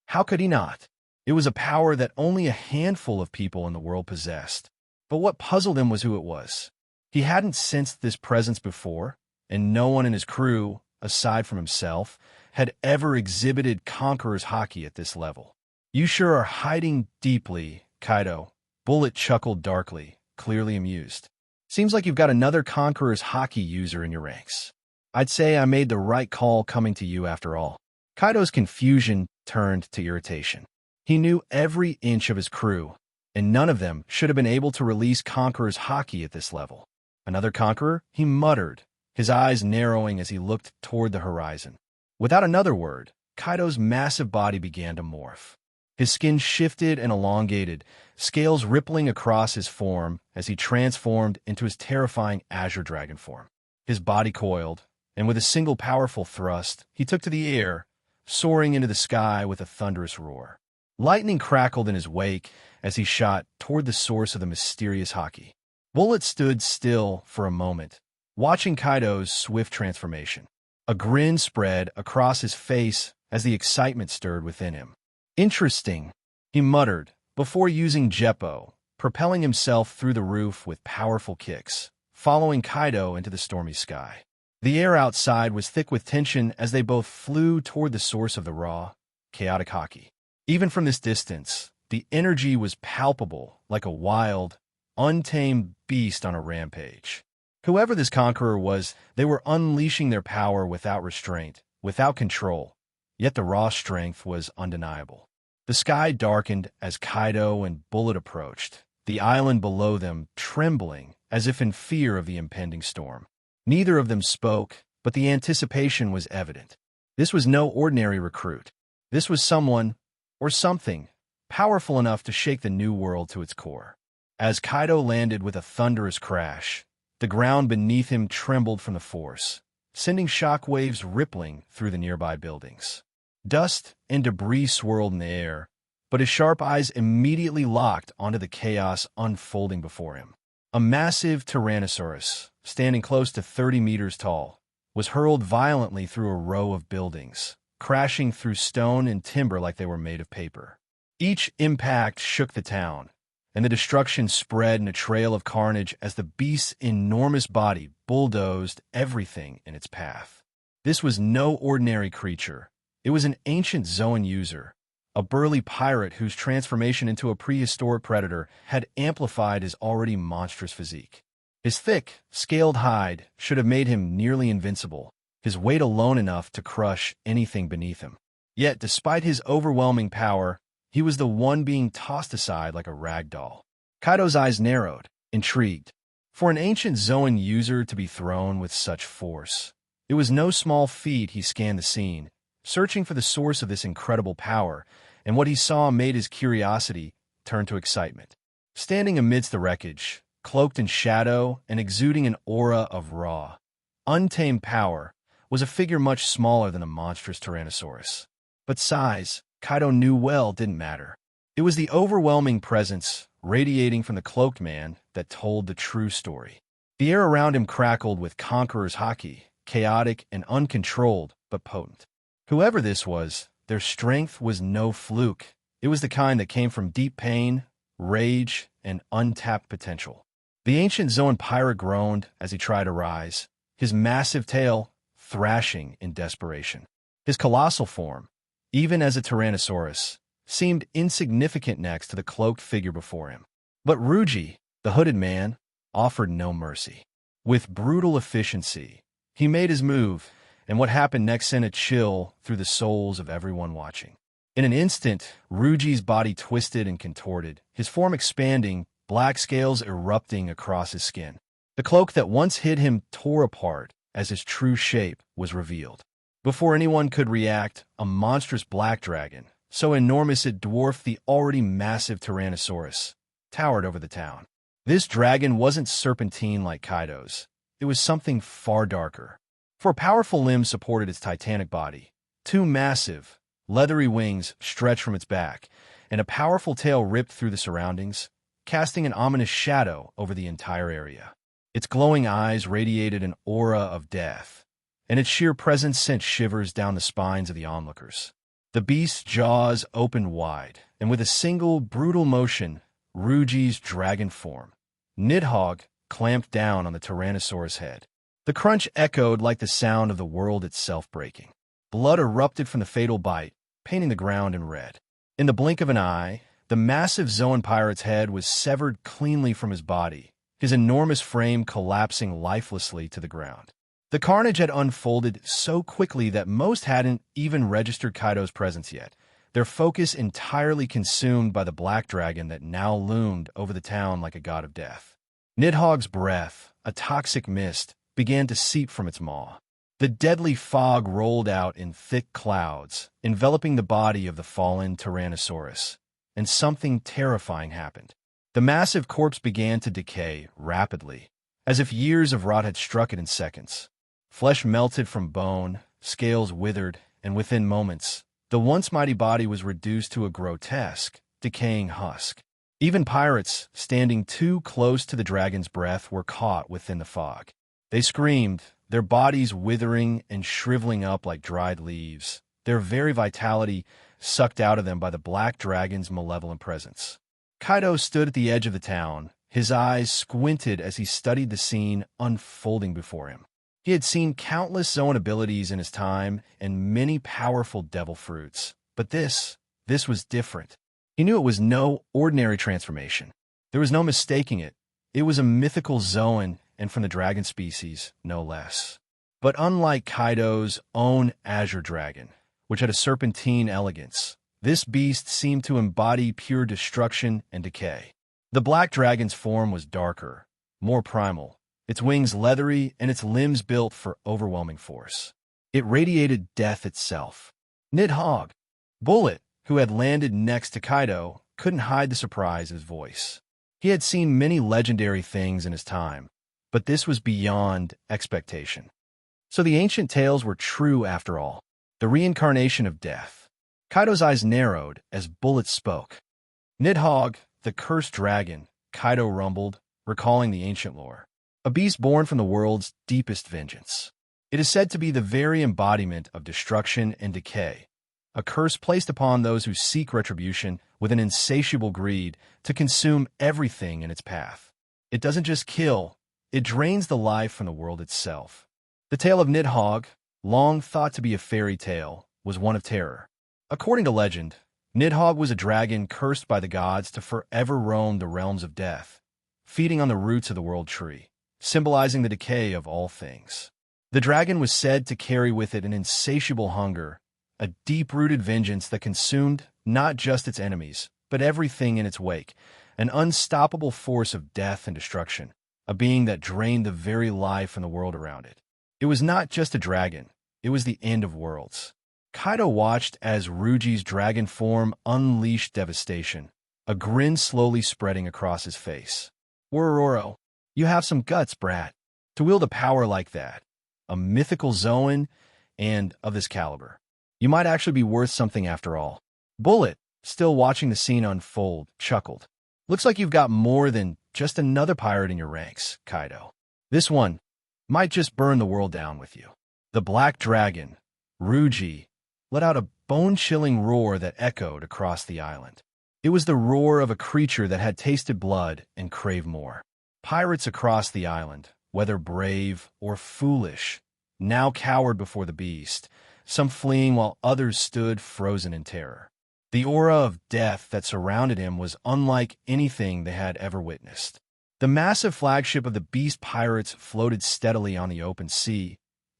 How could he not? It was a power that only a handful of people in the world possessed. But what puzzled him was who it was. He hadn't sensed this presence before, and no one in his crew, aside from himself, had ever exhibited Conqueror's haki at this level. You sure are hiding deeply, Kaido. Bullet chuckled darkly, clearly amused. Seems like you've got another Conqueror's haki user in your ranks. I'd say I made the right call coming to you after all. Kaido's confusion turned to irritation. He knew every inch of his crew, and none of them should have been able to release Conqueror's haki at this level. Another Conqueror? He muttered, his eyes narrowing as he looked toward the horizon. Without another word, Kaido's massive body began to morph. His skin shifted and elongated, scales rippling across his form as he transformed into his terrifying Azure Dragon form. His body coiled, and with a single powerful thrust, he took to the air, soaring into the sky with a thunderous roar. Lightning crackled in his wake as he shot toward the source of the mysterious haki. Bullet stood still for a moment, watching Kaido's swift transformation. A grin spread across his face as the excitement stirred within him. Interesting, he muttered, before using Jeppo, propelling himself through the roof with powerful kicks, following Kaido into the stormy sky. The air outside was thick with tension as they both flew toward the source of the raw, chaotic haki. Even from this distance, the energy was palpable, like a wild, untamed beast on a rampage. Whoever this conqueror was, they were unleashing their power without restraint, without control, yet the raw strength was undeniable. The sky darkened as Kaido and Bullet approached, the island below them trembling as if in fear of the impending storm. Neither of them spoke, but the anticipation was evident. This was no ordinary recruit. This was someone, or something, powerful enough to shake the new world to its core. As Kaido landed with a thunderous crash, the ground beneath him trembled from the force, sending shockwaves rippling through the nearby buildings. Dust and debris swirled in the air, but his sharp eyes immediately locked onto the chaos unfolding before him. A massive Tyrannosaurus, standing close to 30 meters tall, was hurled violently through a row of buildings, crashing through stone and timber like they were made of paper. Each impact shook the town, and the destruction spread in a trail of carnage as the beast's enormous body bulldozed everything in its path. This was no ordinary creature. It was an ancient Zoan user, a burly pirate whose transformation into a prehistoric predator had amplified his already monstrous physique. His thick, scaled hide should have made him nearly invincible, his weight alone enough to crush anything beneath him. Yet, despite his overwhelming power, he was the one being tossed aside like a rag doll. Kaido's eyes narrowed, intrigued. For an ancient Zoan user to be thrown with such force, it was no small feat. He scanned the scene, searching for the source of this incredible power, and what he saw made his curiosity turn to excitement. Standing amidst the wreckage, cloaked in shadow and exuding an aura of raw, untamed power, was a figure much smaller than a monstrous Tyrannosaurus. But size, Kaido knew well, didn't matter. It was the overwhelming presence radiating from the cloaked man that told the true story. The air around him crackled with Conqueror's haki, chaotic and uncontrolled, but potent. Whoever this was, their strength was no fluke. It was the kind that came from deep pain, rage, and untapped potential. The ancient Zoan pirate groaned as he tried to rise, his massive tail thrashing in desperation. His colossal form, even as a Tyrannosaurus, seemed insignificant next to the cloaked figure before him. But Ruji, the hooded man, offered no mercy. With brutal efficiency, he made his move, and what happened next sent a chill through the souls of everyone watching. In an instant, Ruji's body twisted and contorted, his form expanding, black scales erupting across his skin. The cloak that once hid him tore apart as his true shape was revealed. Before anyone could react, a monstrous black dragon, so enormous it dwarfed the already massive Tyrannosaurus, towered over the town. This dragon wasn't serpentine like Kaido's. It was something far darker. For powerful limbs supported its titanic body. Two massive, leathery wings stretched from its back, and a powerful tail ripped through the surroundings, casting an ominous shadow over the entire area. Its glowing eyes radiated an aura of death, and its sheer presence sent shivers down the spines of the onlookers. The beast's jaws opened wide, and with a single, brutal motion, Ruji's dragon form, Nidhogg, clamped down on the Tyrannosaurus head. The crunch echoed like the sound of the world itself breaking. Blood erupted from the fatal bite, painting the ground in red. In the blink of an eye, the massive Zoan pirate's head was severed cleanly from his body, his enormous frame collapsing lifelessly to the ground. The carnage had unfolded so quickly that most hadn't even registered Kaido's presence yet, their focus entirely consumed by the black dragon that now loomed over the town like a god of death. Nidhogg's breath, a toxic mist, began to seep from its maw. The deadly fog rolled out in thick clouds, enveloping the body of the fallen Tyrannosaurus, and something terrifying happened. The massive corpse began to decay rapidly, as if years of rot had struck it in seconds. Flesh melted from bone, scales withered, and within moments, the once mighty body was reduced to a grotesque, decaying husk. Even pirates, standing too close to the dragon's breath, were caught within the fog. They screamed, their bodies withering and shriveling up like dried leaves, their very vitality sucked out of them by the black dragon's malevolent presence. Kaido stood at the edge of the town, his eyes squinted as he studied the scene unfolding before him. He had seen countless Zoan abilities in his time and many powerful devil fruits, but this was different. He knew it was no ordinary transformation. There was no mistaking it. It was a mythical Zoan, and from the dragon species, no less. But unlike Kaido's own Azure Dragon, which had a serpentine elegance, this beast seemed to embody pure destruction and decay. The black dragon's form was darker, more primal, its wings leathery and its limbs built for overwhelming force. It radiated death itself. Nidhogg, Bullet, who had landed next to Kaido, couldn't hide the surprise in his voice. He had seen many legendary things in his time, but this was beyond expectation. So the ancient tales were true after all. The reincarnation of death. Kaido's eyes narrowed as Bullet spoke. Nidhogg, the cursed dragon, Kaido rumbled, recalling the ancient lore. A beast born from the world's deepest vengeance. It is said to be the very embodiment of destruction and decay, a curse placed upon those who seek retribution with an insatiable greed to consume everything in its path. It doesn't just kill, it drains the life from the world itself. The tale of Nidhogg, long thought to be a fairy tale, was one of terror. According to legend, Nidhogg was a dragon cursed by the gods to forever roam the realms of death, feeding on the roots of the world tree, symbolizing the decay of all things. The dragon was said to carry with it an insatiable hunger, a deep-rooted vengeance that consumed not just its enemies, but everything in its wake, an unstoppable force of death and destruction, a being that drained the very life from the world around it. It was not just a dragon, it was the end of worlds. Kaido watched as Ruji's dragon form unleashed devastation, a grin slowly spreading across his face. Wororo, you have some guts, brat, to wield a power like that, a mythical Zoan, and of this caliber. You might actually be worth something after all. Bullet, still watching the scene unfold, chuckled. Looks like you've got more than just another pirate in your ranks, Kaido. This one might just burn the world down with you. The black dragon, Ruji, let out a bone-chilling roar that echoed across the island. It was the roar of a creature that had tasted blood and craved more. Pirates across the island, whether brave or foolish, now cowered before the beast, some fleeing while others stood frozen in terror. The aura of death that surrounded him was unlike anything they had ever witnessed. The massive flagship of the beast pirates floated steadily on the open sea,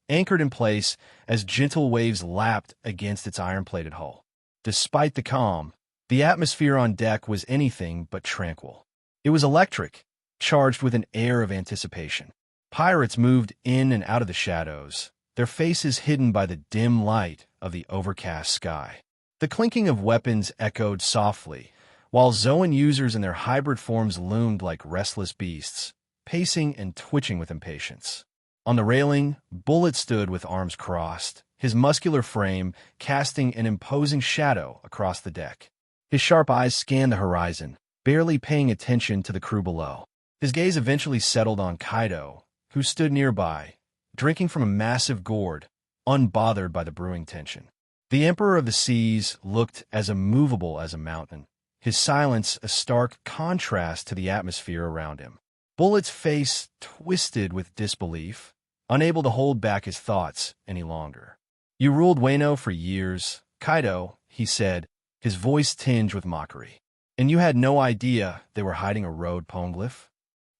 anchored in place as gentle waves lapped against its iron-plated hull. Despite the calm, the atmosphere on deck was anything but tranquil. It was electric, charged with an air of anticipation. Pirates moved in and out of the shadows, their faces hidden by the dim light of the overcast sky. The clinking of weapons echoed softly, while Zoan users in their hybrid forms loomed like restless beasts, pacing and twitching with impatience. On the railing, Bullet stood with arms crossed, his muscular frame casting an imposing shadow across the deck. His sharp eyes scanned the horizon, barely paying attention to the crew below. His gaze eventually settled on Kaido, who stood nearby, drinking from a massive gourd, unbothered by the brewing tension. The Emperor of the Seas looked as immovable as a mountain, his silence a stark contrast to the atmosphere around him. Bullet's face twisted with disbelief, unable to hold back his thoughts any longer. "You ruled Wano for years, Kaido," he said, his voice tinged with mockery. "And you had no idea they were hiding a road poneglyph?"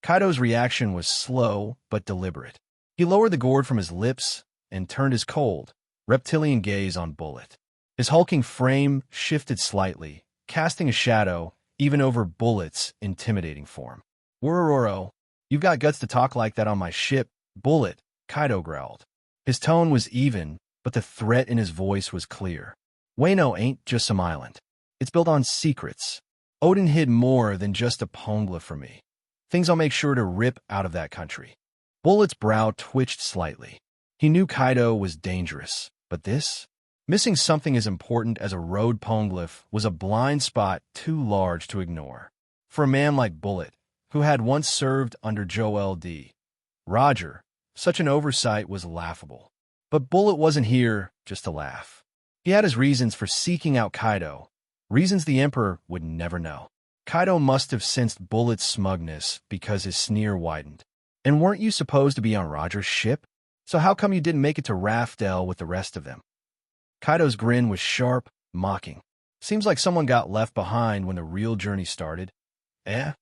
Kaido's reaction was slow but deliberate. He lowered the gourd from his lips and turned his cold, reptilian gaze on Bullet. His hulking frame shifted slightly, casting a shadow even over Bullet's intimidating form. "Worororo, you've got guts to talk like that on my ship, Bullet," Kaido growled. His tone was even, but the threat in his voice was clear. "Wano ain't just some island. It's built on secrets. Odin hid more than just a poneglyph from me. Things I'll make sure to rip out of that country." Bullet's brow twitched slightly. He knew Kaido was dangerous, but this? Missing something as important as a road poneglyph was a blind spot too large to ignore. For a man like Bullet, who had once served under Joel D. Roger, such an oversight was laughable. But Bullet wasn't here just to laugh. He had his reasons for seeking out Kaido, reasons the Emperor would never know. Kaido must have sensed Bullet's smugness because his sneer widened. "And weren't you supposed to be on Roger's ship? So how come you didn't make it to Raftel with the rest of them?" Kaido's grin was sharp, mocking. "Seems like someone got left behind when the real journey started." "Eh?"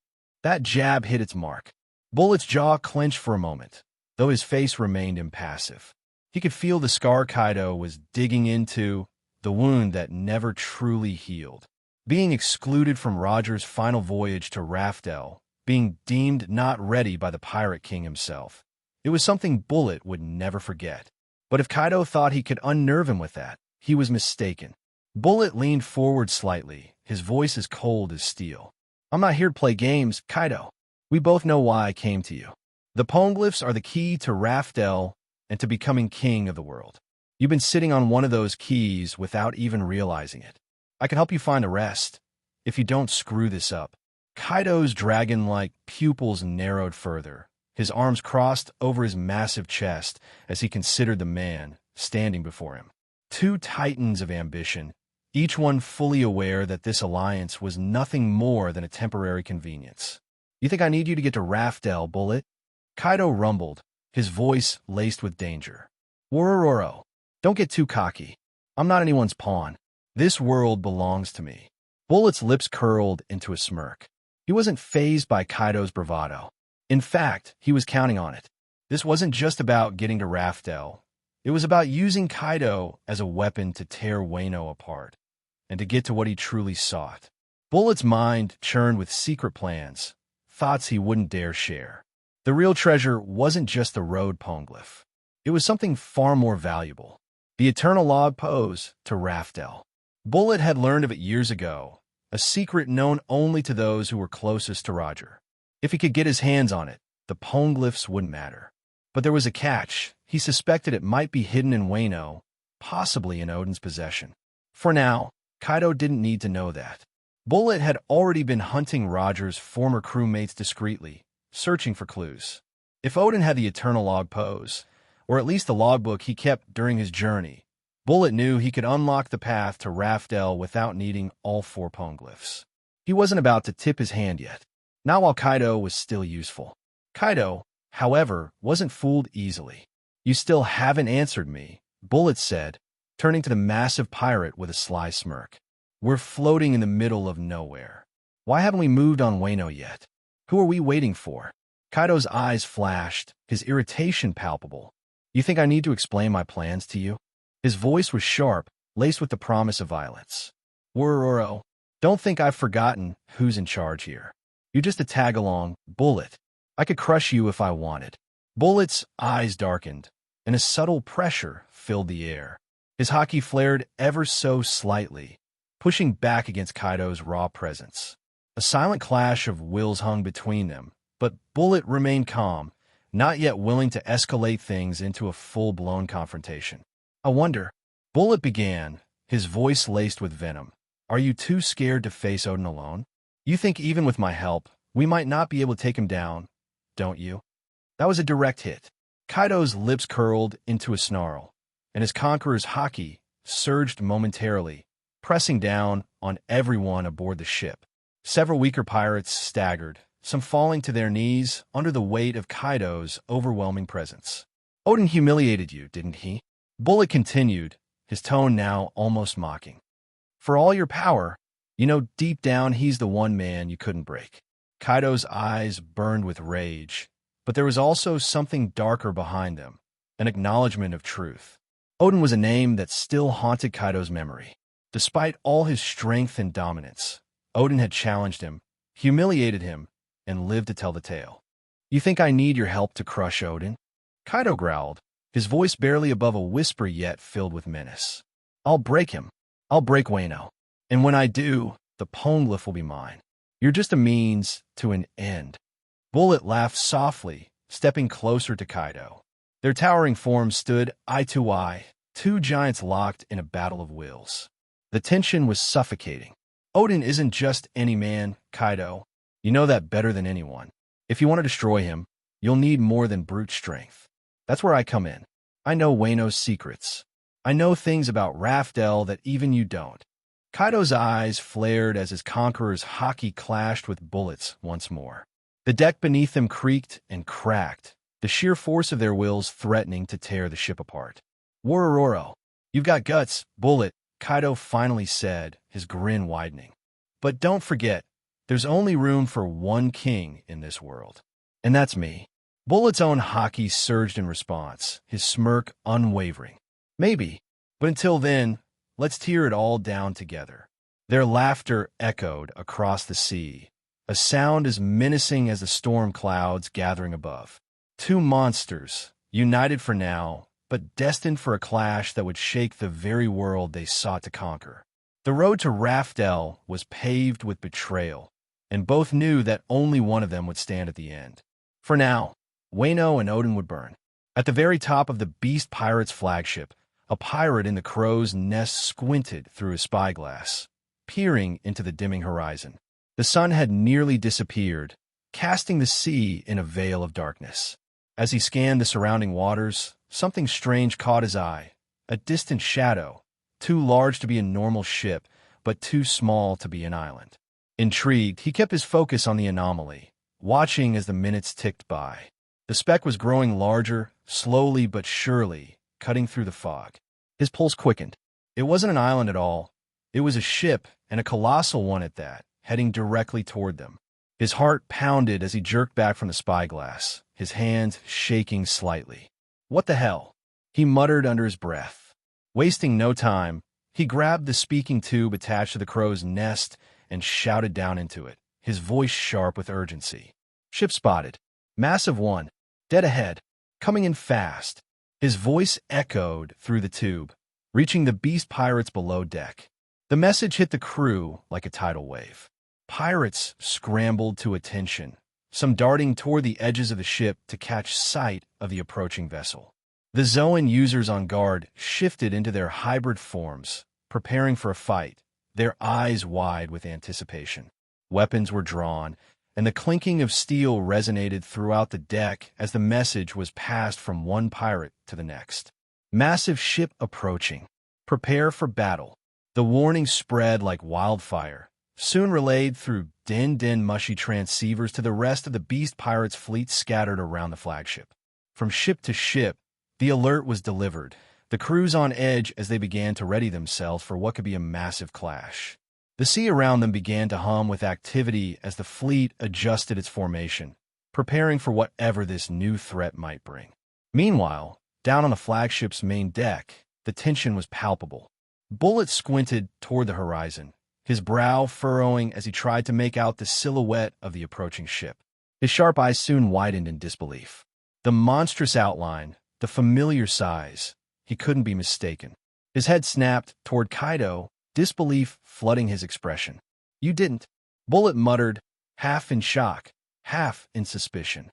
That jab hit its mark. Bullet's jaw clenched for a moment, though his face remained impassive. He could feel the scar Kaido was digging into, the wound that never truly healed. Being excluded from Roger's final voyage to Raftel, being deemed not ready by the Pirate King himself. It was something Bullet would never forget. But if Kaido thought he could unnerve him with that, he was mistaken. Bullet leaned forward slightly, his voice as cold as steel. "I'm not here to play games, Kaido. We both know why I came to you. The poneglyphs are the key to Raftel and to becoming king of the world. You've been sitting on one of those keys without even realizing it. I can help you find the rest, if you don't screw this up." Kaido's dragon-like pupils narrowed further, his arms crossed over his massive chest as he considered the man standing before him. Two titans of ambition, each one fully aware that this alliance was nothing more than a temporary convenience. "You think I need you to get to Raftel, Bullet?" Kaido rumbled, his voice laced with danger. "Worororo, don't get too cocky. I'm not anyone's pawn. This world belongs to me." Bullet's lips curled into a smirk. He wasn't fazed by Kaido's bravado. In fact, he was counting on it. This wasn't just about getting to Raftel. It was about using Kaido as a weapon to tear Wano apart, and to get to what he truly sought. Bullet's mind churned with secret plans, thoughts he wouldn't dare share. The real treasure wasn't just the road poneglyph. It was something far more valuable. The eternal log pose to Raftel. Bullet had learned of it years ago, a secret known only to those who were closest to Roger. If he could get his hands on it, the poneglyphs wouldn't matter. But there was a catch. He suspected it might be hidden in Wano, possibly in Odin's possession. For now, Kaido didn't need to know that. Bullet had already been hunting Roger's former crewmates discreetly, searching for clues. If Odin had the eternal log pose, or at least the logbook he kept during his journey, Bullet knew he could unlock the path to Raftel without needing all four poneglyphs. He wasn't about to tip his hand yet, not while Kaido was still useful. Kaido, however, wasn't fooled easily. "You still haven't answered me," Bullet said, turning to the massive pirate with a sly smirk. "We're floating in the middle of nowhere. Why haven't we moved on Wano yet? Who are we waiting for?" Kaido's eyes flashed, his irritation palpable. "You think I need to explain my plans to you?" His voice was sharp, laced with the promise of violence. "Worororo, don't think I've forgotten who's in charge here. You're just a tag-along, Bullet. I could crush you if I wanted." Bullet's eyes darkened, and a subtle pressure filled the air. His haki flared ever so slightly, pushing back against Kaido's raw presence. A silent clash of wills hung between them, but Bullet remained calm, not yet willing to escalate things into a full-blown confrontation. "I wonder," Bullet began, his voice laced with venom. "Are you too scared to face Odin alone? You think even with my help, we might not be able to take him down, don't you?" That was a direct hit. Kaido's lips curled into a snarl, and his conqueror's haki surged momentarily, pressing down on everyone aboard the ship. Several weaker pirates staggered, some falling to their knees under the weight of Kaido's overwhelming presence. "Odin humiliated you, didn't he?" Bullet continued, his tone now almost mocking. "For all your power, you know deep down he's the one man you couldn't break." Kaido's eyes burned with rage, but there was also something darker behind them, an acknowledgement of truth. Odin was a name that still haunted Kaido's memory. Despite all his strength and dominance, Odin had challenged him, humiliated him, and lived to tell the tale. "You think I need your help to crush Odin?" Kaido growled, his voice barely above a whisper yet filled with menace. "I'll break him. I'll break Wano. And when I do, the Poneglyph will be mine. You're just a means to an end." Bullet laughed softly, stepping closer to Kaido. Their towering forms stood eye to eye, two giants locked in a battle of wills. The tension was suffocating. "Odin isn't just any man, Kaido. You know that better than anyone. If you want to destroy him, you'll need more than brute strength. That's where I come in. I know Wano's secrets. I know things about Raftel that even you don't." Kaido's eyes flared as his conqueror's haki clashed with Bullet's once more. The deck beneath them creaked and cracked, the sheer force of their wills threatening to tear the ship apart. "Worororo, you've got guts, Bullet," Kaido finally said, his grin widening. "But don't forget, there's only room for one king in this world. And that's me." Bullet's own haki surged in response, his smirk unwavering. "Maybe, but until then, let's tear it all down together." Their laughter echoed across the sea, a sound as menacing as the storm clouds gathering above. Two monsters, united for now, but destined for a clash that would shake the very world they sought to conquer. The road to Raftel was paved with betrayal, and both knew that only one of them would stand at the end. For now, Wano and Odin would burn. At the very top of the Beast Pirate's flagship, a pirate in the crow's nest squinted through his spyglass, peering into the dimming horizon. The sun had nearly disappeared, casting the sea in a veil of darkness. As he scanned the surrounding waters, something strange caught his eye, a distant shadow, too large to be a normal ship, but too small to be an island. Intrigued, he kept his focus on the anomaly, watching as the minutes ticked by. The speck was growing larger, slowly but surely, cutting through the fog. His pulse quickened. It wasn't an island at all. It was a ship, and a colossal one at that, heading directly toward them. His heart pounded as he jerked back from the spyglass, his hands shaking slightly. "What the hell?" he muttered under his breath. Wasting no time, he grabbed the speaking tube attached to the crow's nest and shouted down into it, his voice sharp with urgency. "Ship spotted. Massive one. Dead ahead. Coming in fast." His voice echoed through the tube, reaching the beast pirates below deck. The message hit the crew like a tidal wave. Pirates scrambled to attention, some darting toward the edges of the ship to catch sight of the approaching vessel. The Zoan users on guard shifted into their hybrid forms, preparing for a fight, their eyes wide with anticipation. Weapons were drawn, and the clinking of steel resonated throughout the deck as the message was passed from one pirate to the next. "Massive ship approaching. Prepare for battle." The warning spread like wildfire, soon relayed through din mushy transceivers to the rest of the Beast Pirates' fleet scattered around the flagship. From ship to ship, the alert was delivered, the crews on edge as they began to ready themselves for what could be a massive clash. The sea around them began to hum with activity as the fleet adjusted its formation, preparing for whatever this new threat might bring. Meanwhile, down on the flagship's main deck, the tension was palpable. Bullet squinted toward the horizon, his brow furrowing as he tried to make out the silhouette of the approaching ship. His sharp eyes soon widened in disbelief. The monstrous outline, the familiar size, he couldn't be mistaken. His head snapped toward Kaido, disbelief flooding his expression. You didn't, Bullet muttered, half in shock, half in suspicion.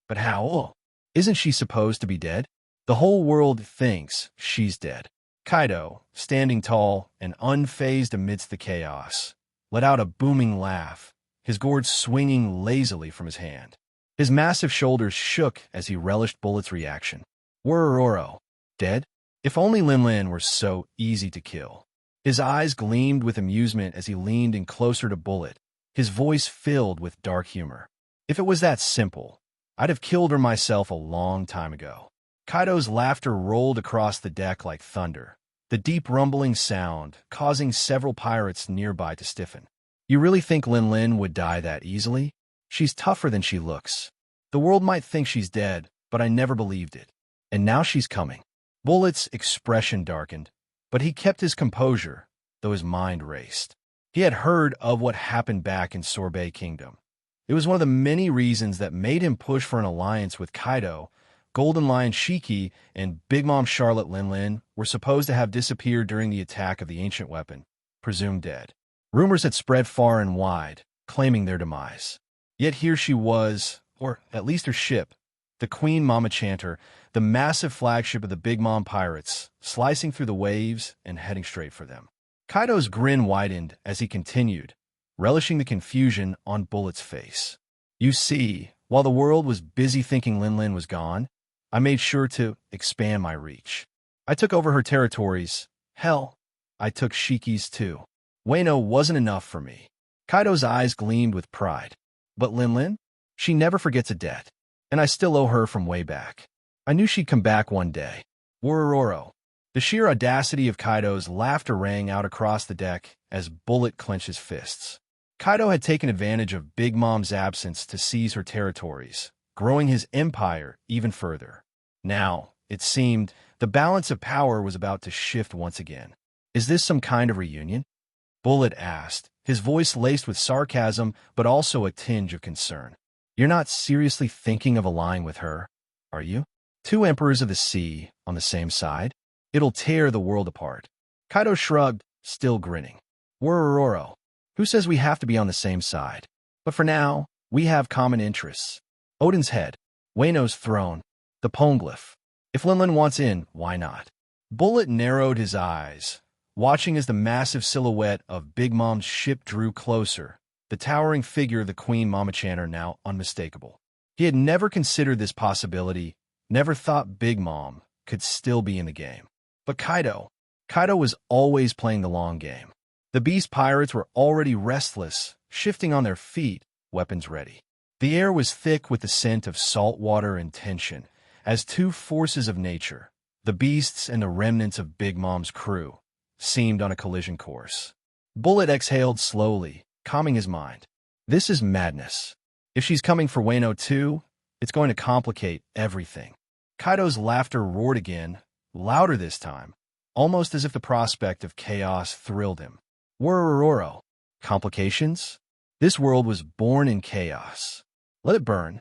But how? Oh, isn't she supposed to be dead? The whole world thinks she's dead. Kaido, standing tall and unfazed amidst the chaos, let out a booming laugh, his gourd swinging lazily from his hand. His massive shoulders shook as he relished Bullet's reaction. Were Oro dead? If only Lin were so easy to kill. His eyes gleamed with amusement as he leaned in closer to Bullet, his voice filled with dark humor. If it was that simple, I'd have killed her myself a long time ago. Kaido's laughter rolled across the deck like thunder, the deep rumbling sound causing several pirates nearby to stiffen. You really think Lin would die that easily? She's tougher than she looks. The world might think she's dead, but I never believed it. And now she's coming. Bullet's expression darkened, but he kept his composure, though his mind raced. He had heard of what happened back in Sorbet Kingdom. It was one of the many reasons that made him push for an alliance with Kaido. Golden Lion Shiki and Big Mom Charlotte Lin were supposed to have disappeared during the attack of the ancient weapon, presumed dead. Rumors had spread far and wide, claiming their demise. Yet here she was, or at least her ship, the Queen Mama Chanter, the massive flagship of the Big Mom pirates, slicing through the waves and heading straight for them. Kaido's grin widened as he continued, relishing the confusion on Bullet's face. You see, while the world was busy thinking Lin was gone, I made sure to expand my reach. I took over her territories. Hell, I took Shiki's too. Wano wasn't enough for me. Kaido's eyes gleamed with pride. But Lin? She never forgets a debt. And I still owe her from way back. I knew she'd come back one day. Worororo. The sheer audacity of Kaido's laughter rang out across the deck as Bullet clenched his fists. Kaido had taken advantage of Big Mom's absence to seize her territories, growing his empire even further. Now, it seemed, the balance of power was about to shift once again. Is this some kind of reunion? Bullet asked, his voice laced with sarcasm but also a tinge of concern. You're not seriously thinking of allying with her, are you? Two emperors of the sea on the same side? It'll tear the world apart. Kaido shrugged, still grinning. Worororo. Who says we have to be on the same side? But for now, we have common interests. Odin's head, Wano's throne, the Poneglyph. If Lin wants in, why not? Bullet narrowed his eyes, watching as the massive silhouette of Big Mom's ship drew closer, the towering figure of the Queen Mama Chanter now unmistakable. He had never considered this possibility, never thought Big Mom could still be in the game. But Kaido was always playing the long game. The beast pirates were already restless, shifting on their feet, weapons ready. The air was thick with the scent of salt water and tension, as two forces of nature, the beasts and the remnants of Big Mom's crew, seemed on a collision course. Bullet exhaled slowly, calming his mind. This is madness. If she's coming for Wano too, it's going to complicate everything. Kaido's laughter roared again, louder this time, almost as if the prospect of chaos thrilled him. Worororo. Complications? This world was born in chaos. Let it burn.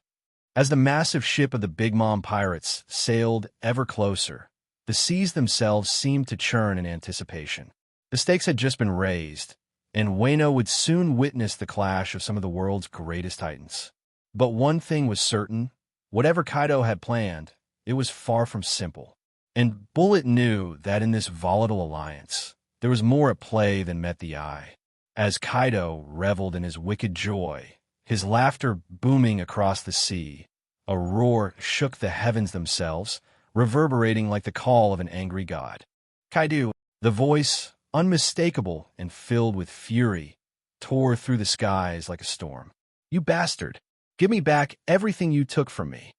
As the massive ship of the Big Mom pirates sailed ever closer, the seas themselves seemed to churn in anticipation. The stakes had just been raised, and Wano would soon witness the clash of some of the world's greatest titans. But one thing was certain, whatever Kaido had planned, it was far from simple. And Bullet knew that in this volatile alliance, there was more at play than met the eye. As Kaido reveled in his wicked joy, his laughter booming across the sea, a roar shook the heavens themselves, reverberating like the call of an angry god. Kaido, the voice, unmistakable and filled with fury, tore through the skies like a storm. You bastard! Give me back everything you took from me.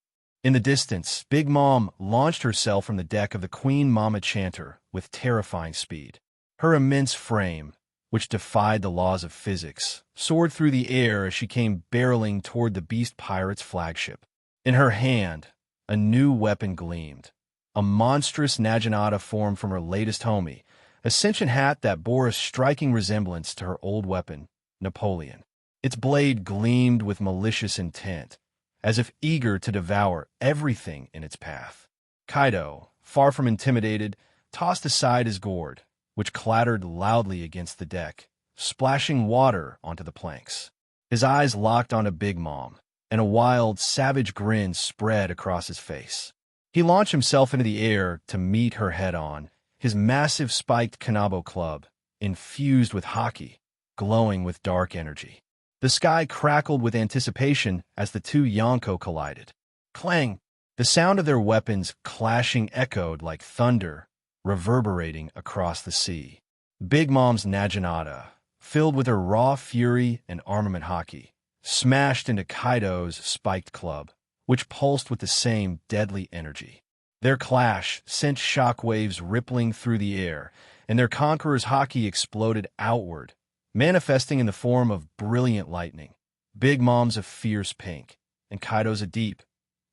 In the distance, Big Mom launched herself from the deck of the Queen Mama Chanter with terrifying speed. Her immense frame, which defied the laws of physics, soared through the air as she came barreling toward the beast pirate's flagship. In her hand, a new weapon gleamed, a monstrous Naginata formed from her latest homie, a sentient hat that bore a striking resemblance to her old weapon, Napoleon. Its blade gleamed with malicious intent, as if eager to devour everything in its path. Kaido, far from intimidated, tossed aside his gourd, which clattered loudly against the deck, splashing water onto the planks. His eyes locked onto Big Mom, and a wild, savage grin spread across his face. He launched himself into the air to meet her head-on, his massive spiked Kanabo club, infused with hockey, glowing with dark energy. The sky crackled with anticipation as the two Yonko collided. Clang! The sound of their weapons clashing echoed like thunder, reverberating across the sea. Big Mom's Naginata, filled with her raw fury and armament hockey, smashed into Kaido's spiked club, which pulsed with the same deadly energy. Their clash sent shockwaves rippling through the air, and their conqueror's hockey exploded outward, manifesting in the form of brilliant lightning. Big Mom's a fierce pink, and Kaido's a deep,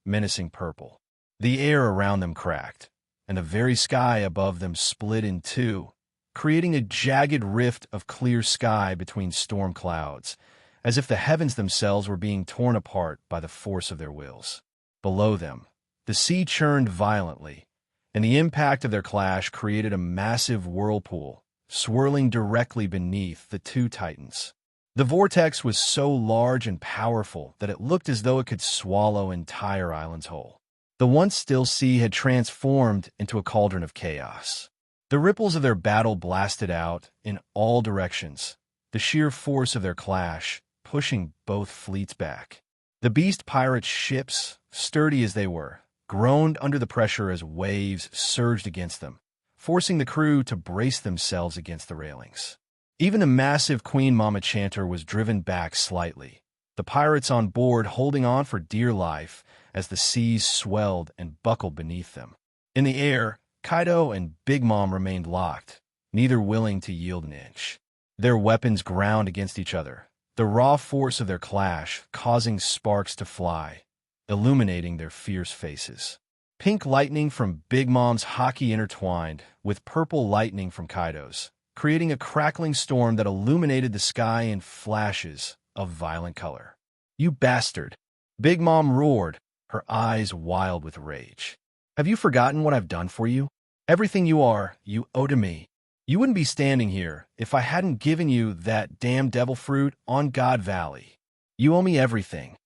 menacing purple. The air around them cracked, and the very sky above them split in two, creating a jagged rift of clear sky between storm clouds, as if the heavens themselves were being torn apart by the force of their wills. Below them, the sea churned violently, and the impact of their clash created a massive whirlpool, swirling directly beneath the two titans. The vortex was so large and powerful that it looked as though it could swallow entire islands whole. The once still sea had transformed into a cauldron of chaos. The ripples of their battle blasted out in all directions, the sheer force of their clash pushing both fleets back. The beast pirates' ships, sturdy as they were, groaned under the pressure as waves surged against them, forcing the crew to brace themselves against the railings. Even the massive Queen Mama Chanter was driven back slightly, the pirates on board holding on for dear life as the seas swelled and buckled beneath them. In the air, Kaido and Big Mom remained locked, neither willing to yield an inch. Their weapons ground against each other, the raw force of their clash causing sparks to fly, illuminating their fierce faces. Pink lightning from Big Mom's hockey intertwined with purple lightning from Kaido's, creating a crackling storm that illuminated the sky in flashes of violent color. "You bastard!" Big Mom roared, her eyes wild with rage. "Have you forgotten what I've done for you? Everything you are, you owe to me. You wouldn't be standing here if I hadn't given you that damn devil fruit on God Valley. You owe me everything."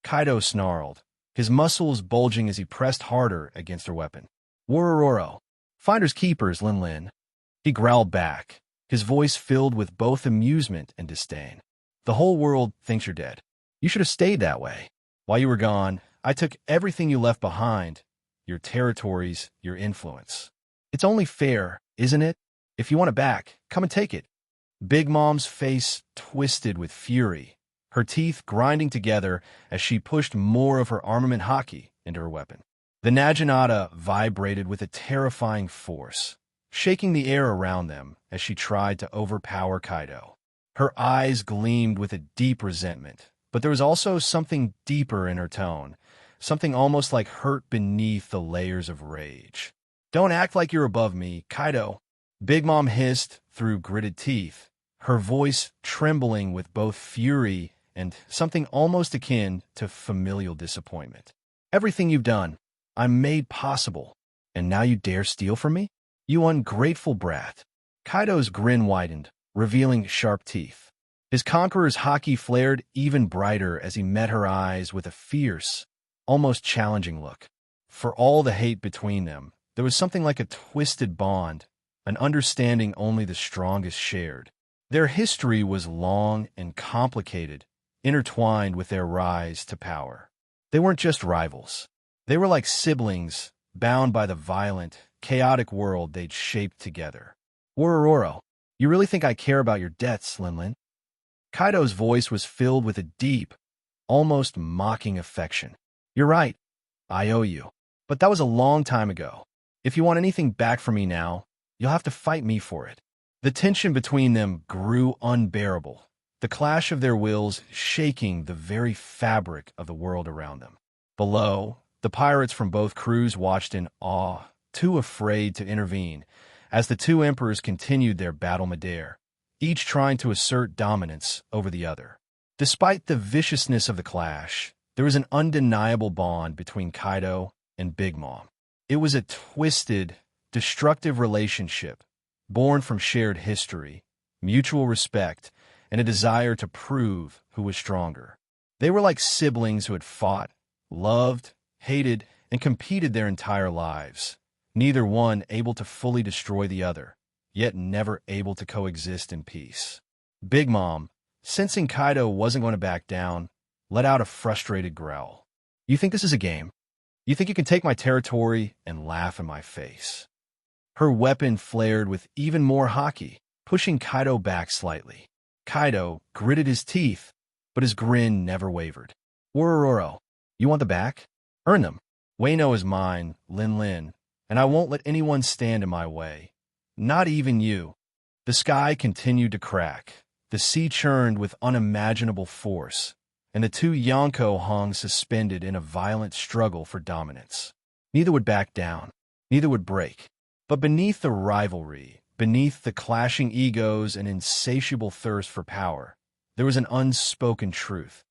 Kaido snarled, his muscles bulging as he pressed harder against her weapon. "Worororo. Finders keepers, Lin Lin." He growled back, his voice filled with both amusement and disdain. "The whole world thinks you're dead. You should have stayed that way. While you were gone, I took everything you left behind, your territories, your influence. It's only fair, isn't it? If you want it back, come and take it." Big Mom's face twisted with fury, her teeth grinding together as she pushed more of her armament hockey into her weapon. The Naginata vibrated with a terrifying force, shaking the air around them as she tried to overpower Kaido. Her eyes gleamed with a deep resentment, but there was also something deeper in her tone, something almost like hurt beneath the layers of rage. "Don't act like you're above me, Kaido," Big Mom hissed through gritted teeth, her voice trembling with both fury and something almost akin to familial disappointment. "Everything you've done, I'm made possible, and now you dare steal from me? You ungrateful brat." Kaido's grin widened, revealing sharp teeth. His conqueror's hockey flared even brighter as he met her eyes with a fierce, almost challenging look. For all the hate between them, there was something like a twisted bond, an understanding only the strongest shared. Their history was long and complicated, intertwined with their rise to power. They weren't just rivals. They were like siblings, bound by the violent, chaotic world they'd shaped together. "Worororo, you really think I care about your debts, Lin Lin?" Kaido's voice was filled with a deep, almost mocking affection. "You're right. I owe you. But that was a long time ago. If you want anything back from me now, you'll have to fight me for it." The tension between them grew unbearable, the clash of their wills shaking the very fabric of the world around them. Below, the pirates from both crews watched in awe, too afraid to intervene, as the two emperors continued their battle mid-air, each trying to assert dominance over the other. Despite the viciousness of the clash, there was an undeniable bond between Kaido and Big Mom. It was a twisted, destructive relationship, born from shared history, mutual respect, and a desire to prove who was stronger. They were like siblings who had fought, loved, hated, and competed their entire lives, neither one able to fully destroy the other, yet never able to coexist in peace. Big Mom, sensing Kaido wasn't going to back down, let out a frustrated growl. "You think this is a game? You think you can take my territory and laugh in my face?" Her weapon flared with even more haki, pushing Kaido back slightly. Kaido gritted his teeth, but his grin never wavered. "Worororo, you want the back? Earn them. Wano is mine, Lin Lin, and I won't let anyone stand in my way. Not even you." The sky continued to crack. The sea churned with unimaginable force, and the two Yonko hung suspended in a violent struggle for dominance. Neither would back down. Neither would break. But beneath the rivalry, beneath the clashing egos and insatiable thirst for power, there was an unspoken truth.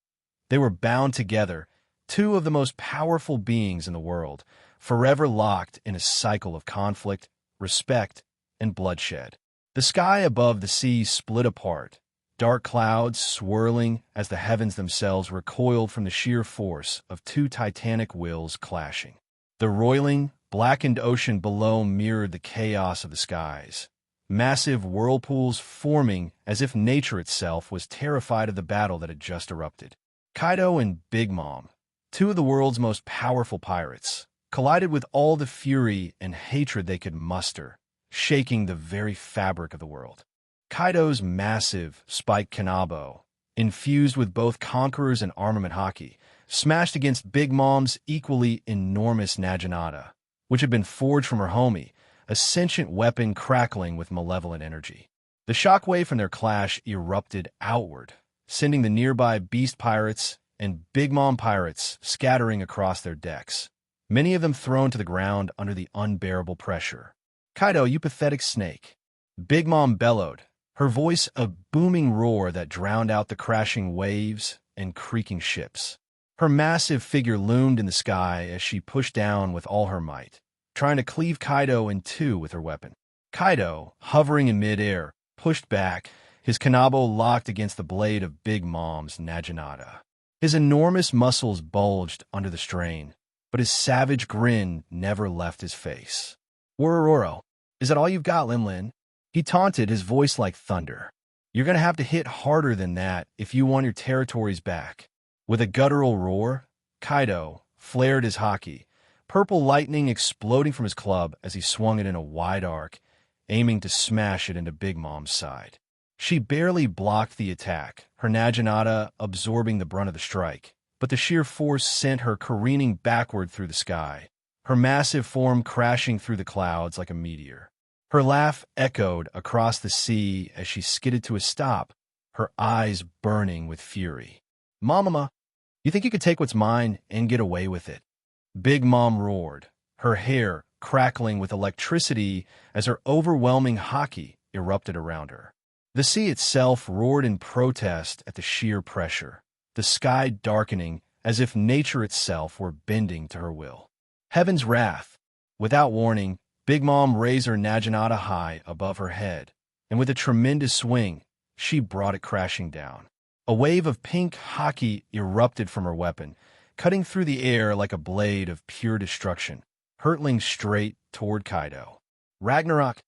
They were bound together, two of the most powerful beings in the world, forever locked in a cycle of conflict, respect, and bloodshed. The sky above the sea split apart, dark clouds swirling as the heavens themselves recoiled from the sheer force of two titanic wills clashing. The roiling, blackened ocean below mirrored the chaos of the skies, massive whirlpools forming as if nature itself was terrified of the battle that had just erupted. Kaido and Big Mom, two of the world's most powerful pirates, collided with all the fury and hatred they could muster, shaking the very fabric of the world. Kaido's massive, spiked kanabo, infused with both conquerors and armament haki, smashed against Big Mom's equally enormous naginata, which had been forged from her homie, a sentient weapon crackling with malevolent energy. The shockwave from their clash erupted outward, sending the nearby beast pirates and Big Mom pirates scattering across their decks, many of them thrown to the ground under the unbearable pressure. "Kaido, you pathetic snake!" Big Mom bellowed, her voice a booming roar that drowned out the crashing waves and creaking ships. Her massive figure loomed in the sky as she pushed down with all her might, trying to cleave Kaido in two with her weapon. Kaido, hovering in midair, pushed back, his kanabo locked against the blade of Big Mom's naginata. His enormous muscles bulged under the strain, but his savage grin never left his face. "Worororo, is that all you've got, Lin Lin?" He taunted, his voice like thunder. "You're going to have to hit harder than that if you want your territories back." With a guttural roar, Kaido flared his haki, purple lightning exploding from his club as he swung it in a wide arc, aiming to smash it into Big Mom's side. She barely blocked the attack, her naginata absorbing the brunt of the strike, but the sheer force sent her careening backward through the sky, her massive form crashing through the clouds like a meteor. Her laugh echoed across the sea as she skidded to a stop, her eyes burning with fury. "Mama, you think you could take what's mine and get away with it?" Big Mom roared, her hair crackling with electricity as her overwhelming haki erupted around her. The sea itself roared in protest at the sheer pressure, the sky darkening as if nature itself were bending to her will. Heaven's wrath. Without warning, Big Mom raised her naginata high above her head, and with a tremendous swing, she brought it crashing down. A wave of pink haki erupted from her weapon, cutting through the air like a blade of pure destruction, hurtling straight toward Kaido. "Ragnarok!"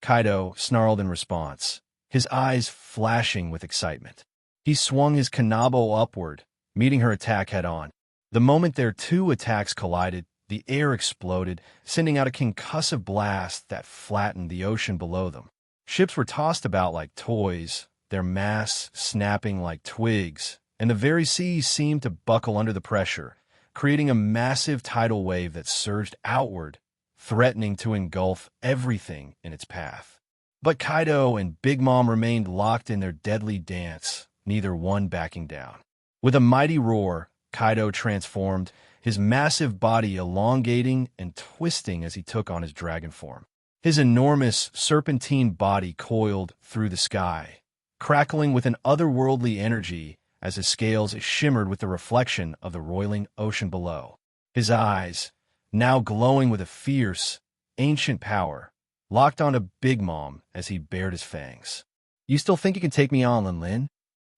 Kaido snarled in response, his eyes flashing with excitement. He swung his kanabo upward, meeting her attack head-on. The moment their two attacks collided, the air exploded, sending out a concussive blast that flattened the ocean below them. Ships were tossed about like toys, their masts snapping like twigs, and the very seas seemed to buckle under the pressure, creating a massive tidal wave that surged outward, threatening to engulf everything in its path. But Kaido and Big Mom remained locked in their deadly dance, neither one backing down. With a mighty roar, Kaido transformed, his massive body elongating and twisting as he took on his dragon form. His enormous serpentine body coiled through the sky, crackling with an otherworldly energy as his scales shimmered with the reflection of the roiling ocean below. His eyes, now glowing with a fierce, ancient power, locked onto Big Mom as he bared his fangs. "You still think you can take me on, Lin Lin?"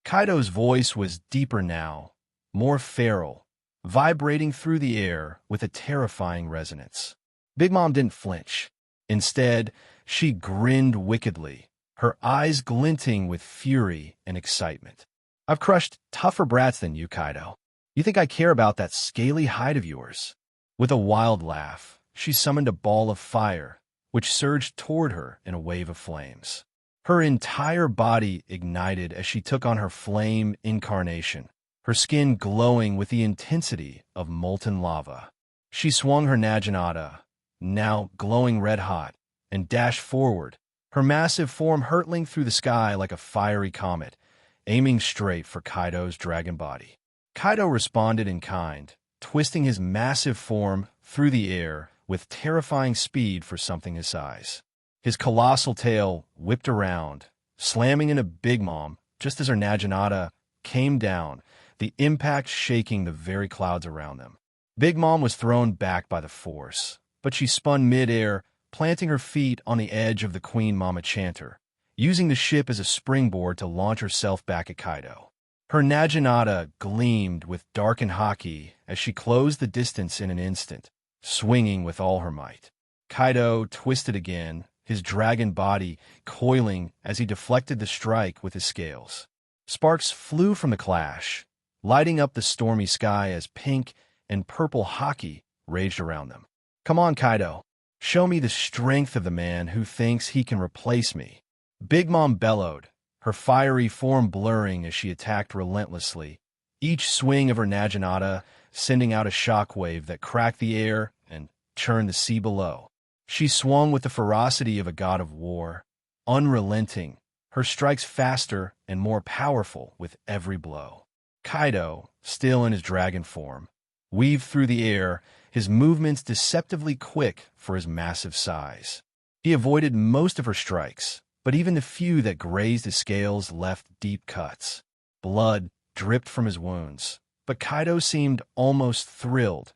Kaido's voice was deeper now, more feral, vibrating through the air with a terrifying resonance. Big Mom didn't flinch. Instead, she grinned wickedly, her eyes glinting with fury and excitement. "I've crushed tougher brats than you, Kaido. You think I care about that scaly hide of yours?" With a wild laugh, she summoned a ball of fire, which surged toward her in a wave of flames. Her entire body ignited as she took on her flame incarnation, her skin glowing with the intensity of molten lava. She swung her Naginata, now glowing red-hot, and dashed forward, her massive form hurtling through the sky like a fiery comet, aiming straight for Kaido's dragon body. Kaido responded in kind, twisting his massive form through the air with terrifying speed for something his size. His colossal tail whipped around, slamming into Big Mom just as her Naginata came down, the impact shaking the very clouds around them. Big Mom was thrown back by the force, but she spun mid-air, planting her feet on the edge of the Queen Mama Chanter, using the ship as a springboard to launch herself back at Kaido. Her Naginata gleamed with darkened haki as she closed the distance in an instant, swinging with all her might. Kaido twisted again, his dragon body coiling as he deflected the strike with his scales. Sparks flew from the clash, lighting up the stormy sky as pink and purple haki raged around them. "Come on, Kaido. Show me the strength of the man who thinks he can replace me." Big Mom bellowed, her fiery form blurring as she attacked relentlessly, each swing of her Naginata sending out a shockwave that cracked the air and churned the sea below. She swung with the ferocity of a god of war, unrelenting, her strikes faster and more powerful with every blow. Kaido, still in his dragon form, weaved through the air, his movements deceptively quick for his massive size. He avoided most of her strikes, but even the few that grazed his scales left deep cuts. Blood dripped from his wounds, but Kaido seemed almost thrilled,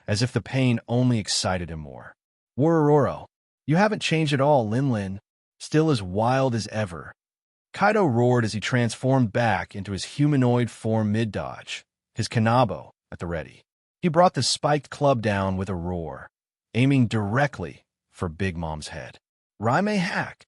as if the pain only excited him more. "Worororo, you haven't changed at all, Lin Lin, still as wild as ever." Kaido roared as he transformed back into his humanoid form mid-dodge, his kanabo at the ready. He brought the spiked club down with a roar, aiming directly for Big Mom's head. Raime hack!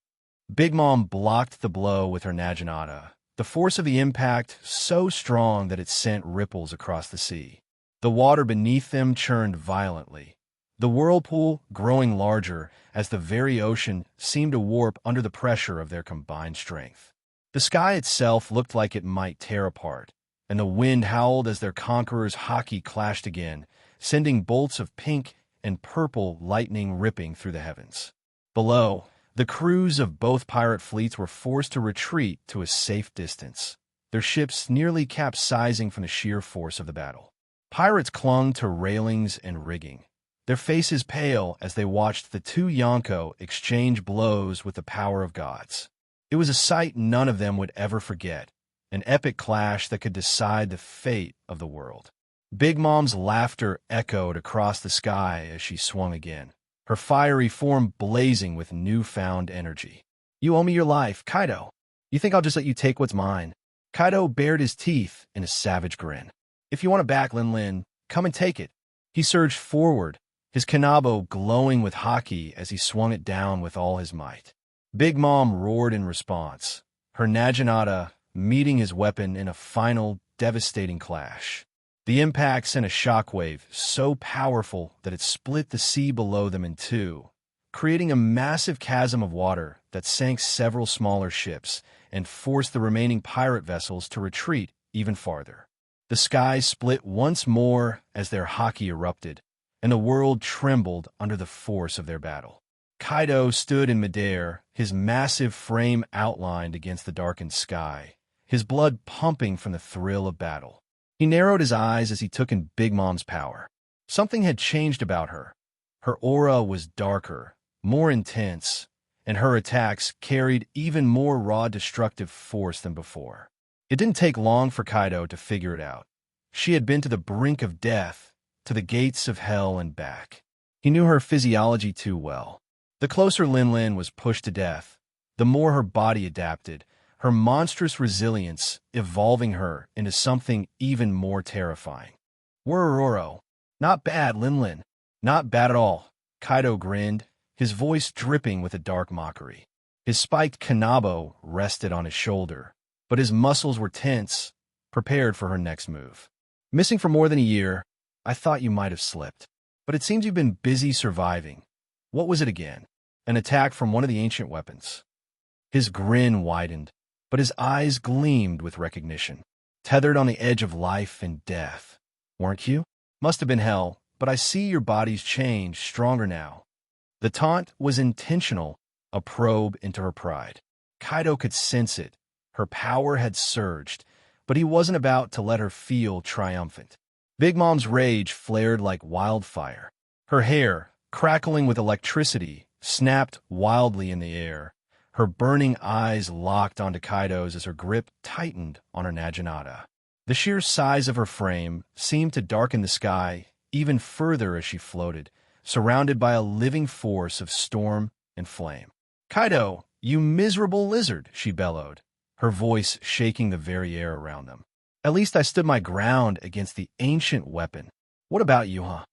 Big Mom blocked the blow with her Naginata, the force of the impact so strong that it sent ripples across the sea. The water beneath them churned violently, the whirlpool growing larger as the very ocean seemed to warp under the pressure of their combined strength. The sky itself looked like it might tear apart, and the wind howled as their conquerors' haki clashed again, sending bolts of pink and purple lightning ripping through the heavens. Below, the crews of both pirate fleets were forced to retreat to a safe distance, their ships nearly capsizing from the sheer force of the battle. Pirates clung to railings and rigging, their faces pale as they watched the two Yonko exchange blows with the power of gods. It was a sight none of them would ever forget, an epic clash that could decide the fate of the world. Big Mom's laughter echoed across the sky as she swung again, her fiery form blazing with newfound energy. "You owe me your life, Kaido. You think I'll just let you take what's mine?" Kaido bared his teeth in a savage grin. "If you want it back, Lin Lin, come and take it." He surged forward, his kanabo glowing with haki as he swung it down with all his might. Big Mom roared in response, her Naginata meeting his weapon in a final, devastating clash. The impact sent a shockwave so powerful that it split the sea below them in two, creating a massive chasm of water that sank several smaller ships and forced the remaining pirate vessels to retreat even farther. The sky split once more as their haki erupted, and the world trembled under the force of their battle. Kaido stood in midair, his massive frame outlined against the darkened sky, his blood pumping from the thrill of battle. He narrowed his eyes as he took in Big Mom's power. Something had changed about her. Her aura was darker, more intense, and her attacks carried even more raw destructive force than before. It didn't take long for Kaido to figure it out. She had been to the brink of death, to the gates of hell and back. He knew her physiology too well. The closer Lin was pushed to death, the more her body adapted, her monstrous resilience evolving her into something even more terrifying. Worororo. Not bad, Lin. Not bad at all. Kaido grinned, his voice dripping with a dark mockery. His spiked kanabo rested on his shoulder, but his muscles were tense, prepared for her next move. Missing for more than a year, I thought you might have slipped. But it seems you've been busy surviving. What was it again? An attack from one of the ancient weapons. His grin widened, but his eyes gleamed with recognition. Tethered on the edge of life and death. Weren't you? Must have been hell, but I see your body's changed, stronger now. The taunt was intentional, a probe into her pride. Kaido could sense it. Her power had surged, but he wasn't about to let her feel triumphant. Big Mom's rage flared like wildfire. Her hair, crackling with electricity, snapped wildly in the air. Her burning eyes locked onto Kaido's as her grip tightened on her naginata. The sheer size of her frame seemed to darken the sky even further as she floated, surrounded by a living force of storm and flame. "Kaido, you miserable lizard," she bellowed, her voice shaking the very air around them. "At least I stood my ground against the ancient weapon. What about you, huh?"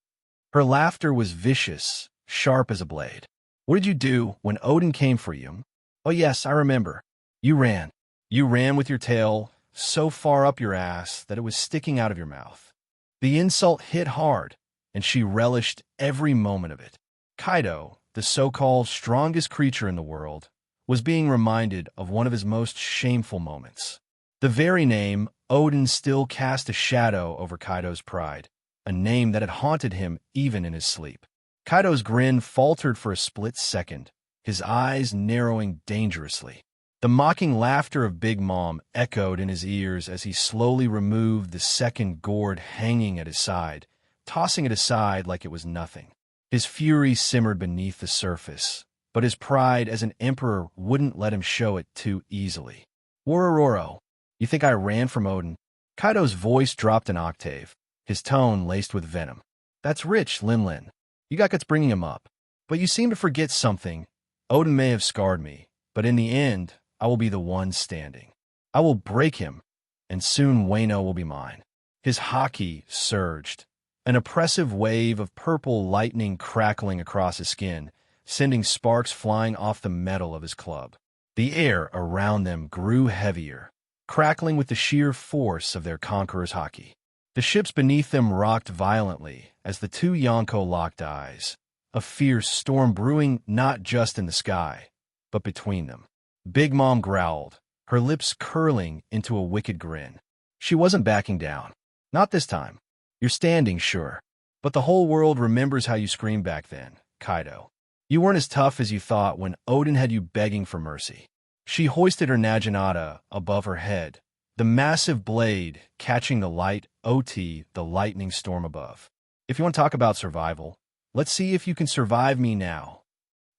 Her laughter was vicious, sharp as a blade. "What did you do when Odin came for you? Oh yes, I remember. You ran. You ran with your tail so far up your ass that it was sticking out of your mouth." The insult hit hard, and she relished every moment of it. Kaido, the so-called strongest creature in the world, was being reminded of one of his most shameful moments. The very name Odin still cast a shadow over Kaido's pride, a name that had haunted him even in his sleep. Kaido's grin faltered for a split second, his eyes narrowing dangerously. The mocking laughter of Big Mom echoed in his ears as he slowly removed the second gourd hanging at his side, tossing it aside like it was nothing. His fury simmered beneath the surface, but his pride as an emperor wouldn't let him show it too easily. "Worororo, you think I ran from Odin?" Kaido's voice dropped an octave, his tone laced with venom. "That's rich, Lin. You got guts bringing him up. But you seem to forget something. Odin may have scarred me, but in the end, I will be the one standing. I will break him, and soon Wano will be mine." His haki surged, an oppressive wave of purple lightning crackling across his skin, sending sparks flying off the metal of his club. The air around them grew heavier, crackling with the sheer force of their conqueror's haki. The ships beneath them rocked violently as the two Yonko locked eyes, a fierce storm brewing not just in the sky, but between them. Big Mom growled, her lips curling into a wicked grin. She wasn't backing down. "Not this time. You're standing, sure. But the whole world remembers how you screamed back then, Kaido. You weren't as tough as you thought when Odin had you begging for mercy." She hoisted her naginata above her head, the massive blade catching the light OT, the lightning storm above. "If you want to talk about survival, let's see if you can survive me now."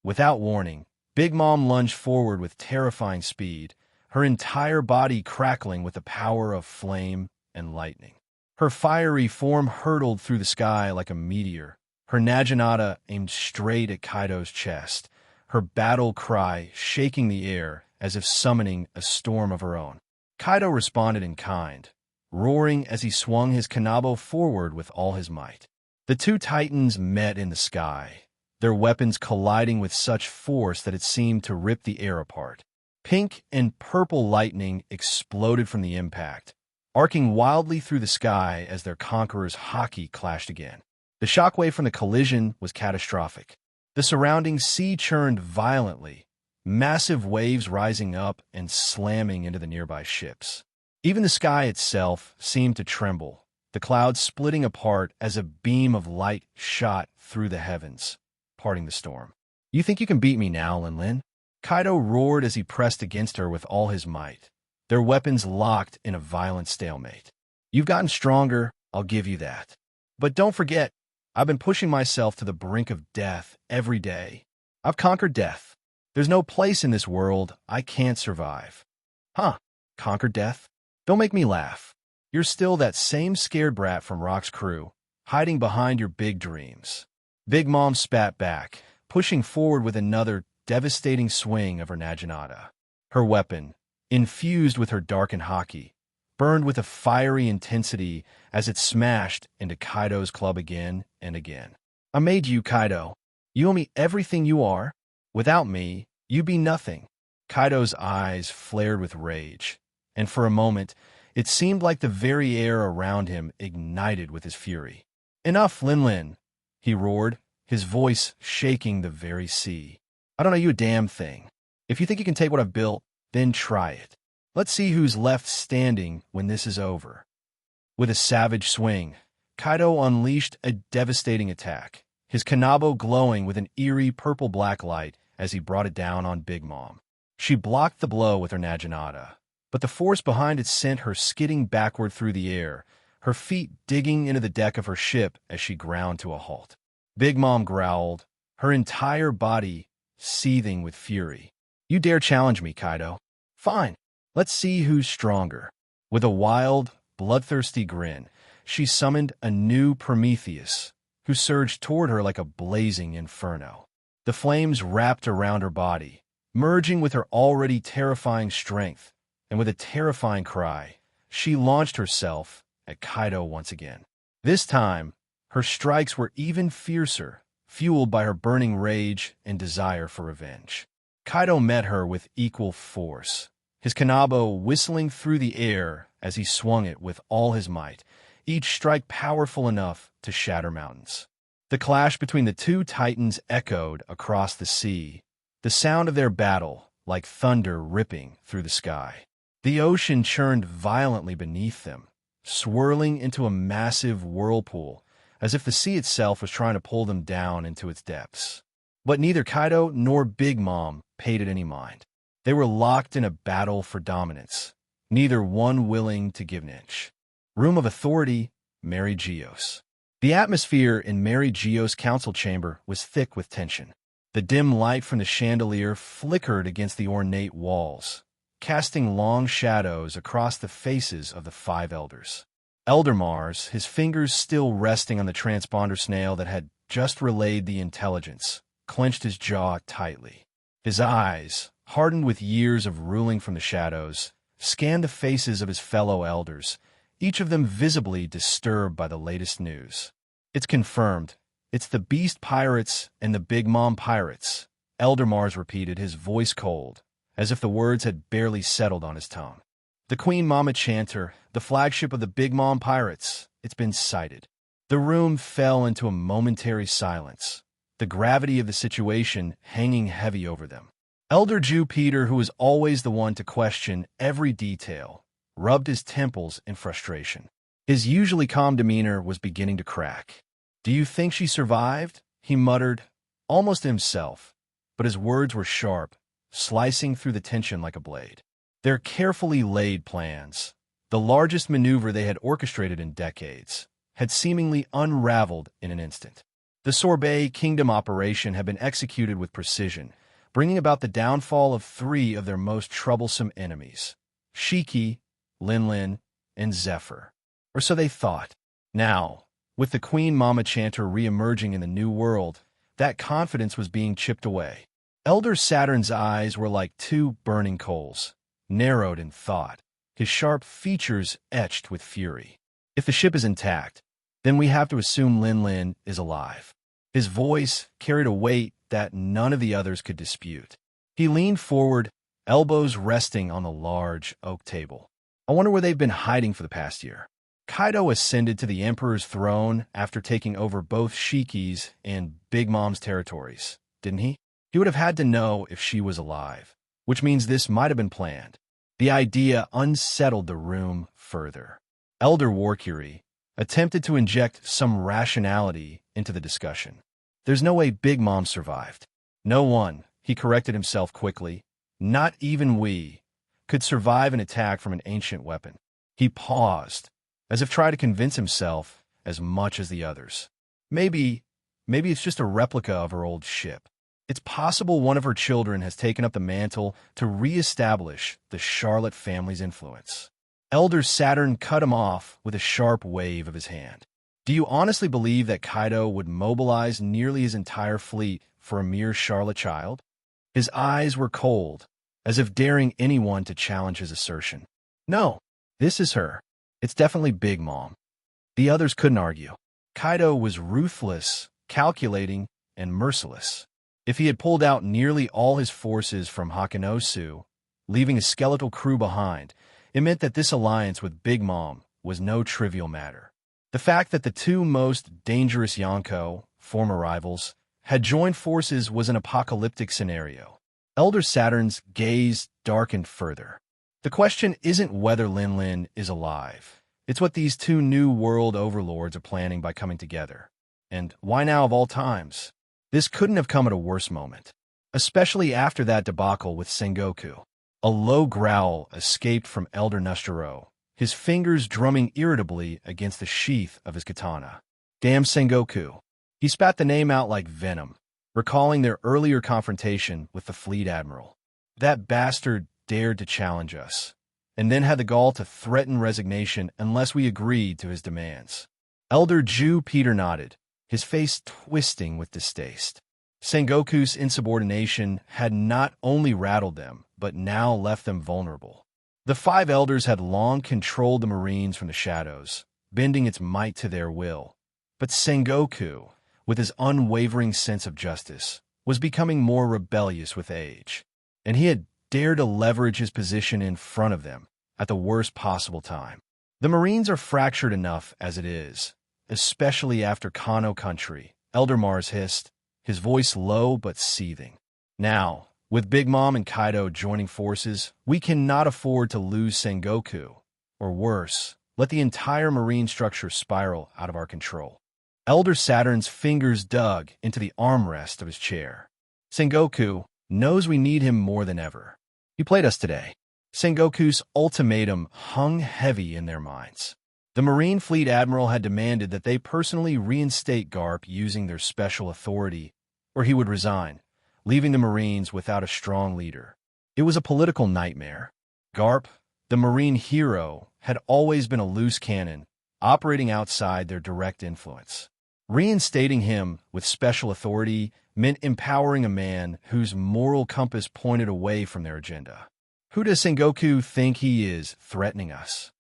Without warning, Big Mom lunged forward with terrifying speed, her entire body crackling with the power of flame and lightning. Her fiery form hurtled through the sky like a meteor, her naginata aimed straight at Kaido's chest, her battle cry shaking the air as if summoning a storm of her own. Kaido responded in kind, roaring as he swung his kanabo forward with all his might. The two titans met in the sky, their weapons colliding with such force that it seemed to rip the air apart. Pink and purple lightning exploded from the impact, arcing wildly through the sky as their conqueror's haki clashed again. The shockwave from the collision was catastrophic. The surrounding sea churned violently, massive waves rising up and slamming into the nearby ships. Even the sky itself seemed to tremble, the clouds splitting apart as a beam of light shot through the heavens, parting the storm. "You think you can beat me now, Lin?" Kaido roared as he pressed against her with all his might, their weapons locked in a violent stalemate. "You've gotten stronger, I'll give you that. But don't forget, I've been pushing myself to the brink of death every day. I've conquered death. There's no place in this world I can't survive." "Huh? Conquered death? Don't make me laugh. You're still that same scared brat from Rock's crew, hiding behind your big dreams." Big Mom spat back, pushing forward with another devastating swing of her naginata. Her weapon, infused with her darkened haki, burned with a fiery intensity as it smashed into Kaido's club again and again. I made you, Kaido. You owe me everything you are. Without me, you be nothing. Kaido's eyes flared with rage, and for a moment, it seemed like the very air around him ignited with his fury. Enough, Lin, he roared, his voice shaking the very sea. I don't know you a damn thing. If you think you can take what I've built, then try it. Let's see who's left standing when this is over. With a savage swing, Kaido unleashed a devastating attack, his kanabo glowing with an eerie purple-black light as he brought it down on Big Mom. She blocked the blow with her naginata, but the force behind it sent her skidding backward through the air, her feet digging into the deck of her ship as she ground to a halt. Big Mom growled, her entire body seething with fury. You dare challenge me, Kaido? Fine, let's see who's stronger. With a wild, bloodthirsty grin, she summoned a new Prometheus, who surged toward her like a blazing inferno. The flames wrapped around her body, merging with her already terrifying strength, and with a terrifying cry, she launched herself at Kaido once again. This time, her strikes were even fiercer, fueled by her burning rage and desire for revenge. Kaido met her with equal force, his kanabo whistling through the air as he swung it with all his might, each strike powerful enough to shatter mountains. The clash between the two titans echoed across the sea, the sound of their battle like thunder ripping through the sky. The ocean churned violently beneath them, swirling into a massive whirlpool, as if the sea itself was trying to pull them down into its depths. But neither Kaido nor Big Mom paid it any mind. They were locked in a battle for dominance, neither one willing to give an inch. Room of Authority, Mary Geos. The atmosphere in Mary Geo's council chamber was thick with tension. The dim light from the chandelier flickered against the ornate walls, casting long shadows across the faces of the 5 elders. Elder Mars, his fingers still resting on the transponder snail that had just relayed the intelligence, clenched his jaw tightly. His eyes, hardened with years of ruling from the shadows, scanned the faces of his fellow elders, each of them visibly disturbed by the latest news. It's confirmed. It's the Beast Pirates and the Big Mom Pirates, Elder Mars repeated, his voice cold, as if the words had barely settled on his tongue. The Queen Mama Chanter, the flagship of the Big Mom Pirates, it's been sighted. The room fell into a momentary silence, the gravity of the situation hanging heavy over them. Elder Jew Peter, who was always the one to question every detail, rubbed his temples in frustration. His usually calm demeanor was beginning to crack. Do you think she survived? He muttered, almost to himself, but his words were sharp, slicing through the tension like a blade. Their carefully laid plans, the largest maneuver they had orchestrated in decades, had seemingly unraveled in an instant. The Sorbet Kingdom operation had been executed with precision, bringing about the downfall of 3 of their most troublesome enemies, Shiki, Lin, and Zephyr. Or so they thought. Now, with the Queen Mama Chanter re-emerging in the new world, that confidence was being chipped away. Elder Saturn's eyes were like 2 burning coals, narrowed in thought, his sharp features etched with fury. If the ship is intact, then we have to assume Lin is alive. His voice carried a weight that none of the others could dispute. He leaned forward, elbows resting on the large oak table. I wonder where they've been hiding for the past year. Kaido ascended to the Emperor's throne after taking over both Shiki's and Big Mom's territories, didn't he? He would have had to know if she was alive, which means this might have been planned. The idea unsettled the room further. Elder Warcury attempted to inject some rationality into the discussion. There's no way Big Mom survived. No one, he corrected himself quickly, not even we, could survive an attack from an ancient weapon. He paused, as if trying to convince himself as much as the others. Maybe it's just a replica of her old ship. It's possible one of her children has taken up the mantle to re-establish the Charlotte family's influence. Elder Saturn cut him off with a sharp wave of his hand. Do you honestly believe that Kaido would mobilize nearly his entire fleet for a mere Charlotte child? His eyes were cold, as if daring anyone to challenge his assertion. No, this is her. It's definitely Big Mom. The others couldn't argue. Kaido was ruthless, calculating, and merciless. If he had pulled out nearly all his forces from Hakanosu, leaving a skeletal crew behind, it meant that this alliance with Big Mom was no trivial matter. The fact that the two most dangerous Yonko, former rivals, had joined forces was an apocalyptic scenario. Elder Saturn's gaze darkened further. The question isn't whether Lin Lin is alive. It's what these two new world overlords are planning by coming together. And why now of all times? This couldn't have come at a worse moment, especially after that debacle with Sengoku. A low growl escaped from Elder Nustero, his fingers drumming irritably against the sheath of his katana. Damn Sengoku. He spat the name out like venom, recalling their earlier confrontation with the Fleet Admiral. That bastard dared to challenge us, and then had the gall to threaten resignation unless we agreed to his demands. Elder Jew Peter nodded, his face twisting with distaste. Sengoku's insubordination had not only rattled them, but now left them vulnerable. The five elders had long controlled the Marines from the shadows, bending its might to their will. But Sengoku, with his unwavering sense of justice, was becoming more rebellious with age, and he had dared to leverage his position in front of them at the worst possible time. The Marines are fractured enough as it is, especially after Kano Country, Elder Mars hissed, his voice low but seething. Now, with Big Mom and Kaido joining forces, we cannot afford to lose Sengoku, or worse, let the entire Marine structure spiral out of our control. Elder Saturn's fingers dug into the armrest of his chair. Sengoku knows we need him more than ever. He played us today. Sengoku's ultimatum hung heavy in their minds. The Marine Fleet Admiral had demanded that they personally reinstate Garp using their special authority, or he would resign, leaving the Marines without a strong leader. It was a political nightmare. Garp, the Marine hero, had always been a loose cannon, operating outside their direct influence. Reinstating him with special authority meant empowering a man whose moral compass pointed away from their agenda. Who does Sengoku think he is, threatening us?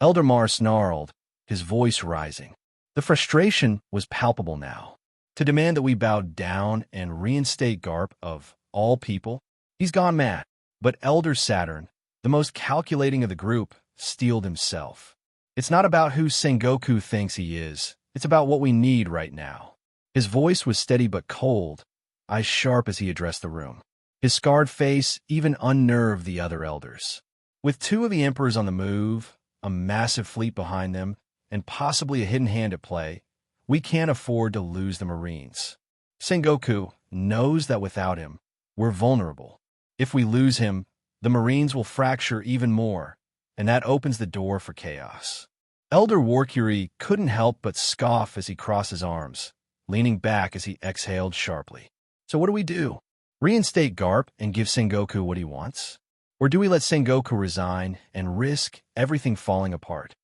Elder Mar snarled, his voice rising. The frustration was palpable now. To demand that we bow down and reinstate Garp, of all people, he's gone mad. But Elder Saturn, the most calculating of the group, steeled himself. It's not about who Sengoku thinks he is. It's about what we need right now. His voice was steady but cold, eyes sharp as he addressed the room. His scarred face even unnerved the other elders. With two of the emperors on the move, a massive fleet behind them, and possibly a hidden hand at play, we can't afford to lose the Marines. Sengoku knows that without him, we're vulnerable. If we lose him, the Marines will fracture even more, and that opens the door for chaos. Elder Warcury couldn't help but scoff as he crossed his arms, leaning back as he exhaled sharply. So what do we do? Reinstate Garp and give Sengoku what he wants? Or do we let Sengoku resign and risk everything falling apart?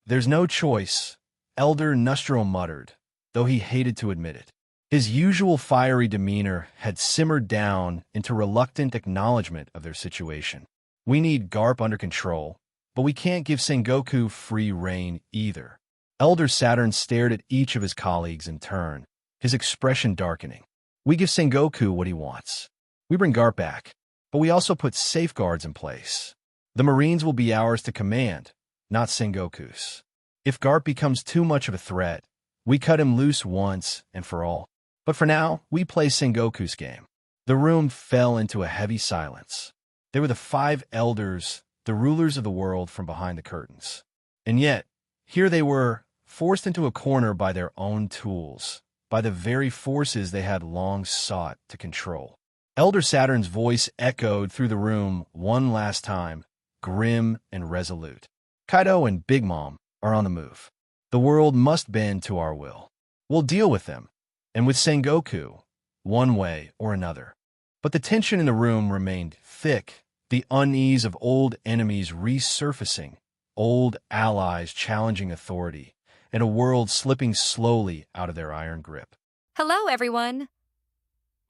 There's no choice, Elder Nustro muttered, though he hated to admit it. His usual fiery demeanor had simmered down into reluctant acknowledgement of their situation. We need Garp under control, but we can't give Sengoku free rein either. Elder Saturn stared at each of his colleagues in turn, his expression darkening. We give Sengoku what he wants. We bring Garp back, but we also put safeguards in place. The Marines will be ours to command, not Sengoku's. If Garp becomes too much of a threat, we cut him loose once and for all. But for now, we play Sengoku's game. The room fell into a heavy silence. They were the five elders, the rulers of the world from behind the curtains. And yet, here they were, forced into a corner by their own tools, by the very forces they had long sought to control. Elder Saturn's voice echoed through the room one last time, grim and resolute. Kaido and Big Mom are on the move. The world must bend to our will. We'll deal with them, and with Sengoku, one way or another. But the tension in the room remained thick, the unease of old enemies resurfacing, old allies challenging authority, and a world slipping slowly out of their iron grip. Hello, everyone.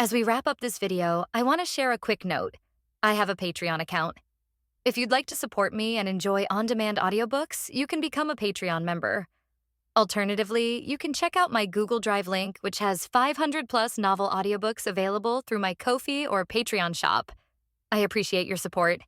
As we wrap up this video, I want to share a quick note. I have a Patreon account. If you'd like to support me and enjoy on-demand audiobooks, you can become a Patreon member. Alternatively, you can check out my Google Drive link, which has 500-plus novel audiobooks available through my Ko-fi or Patreon shop. I appreciate your support.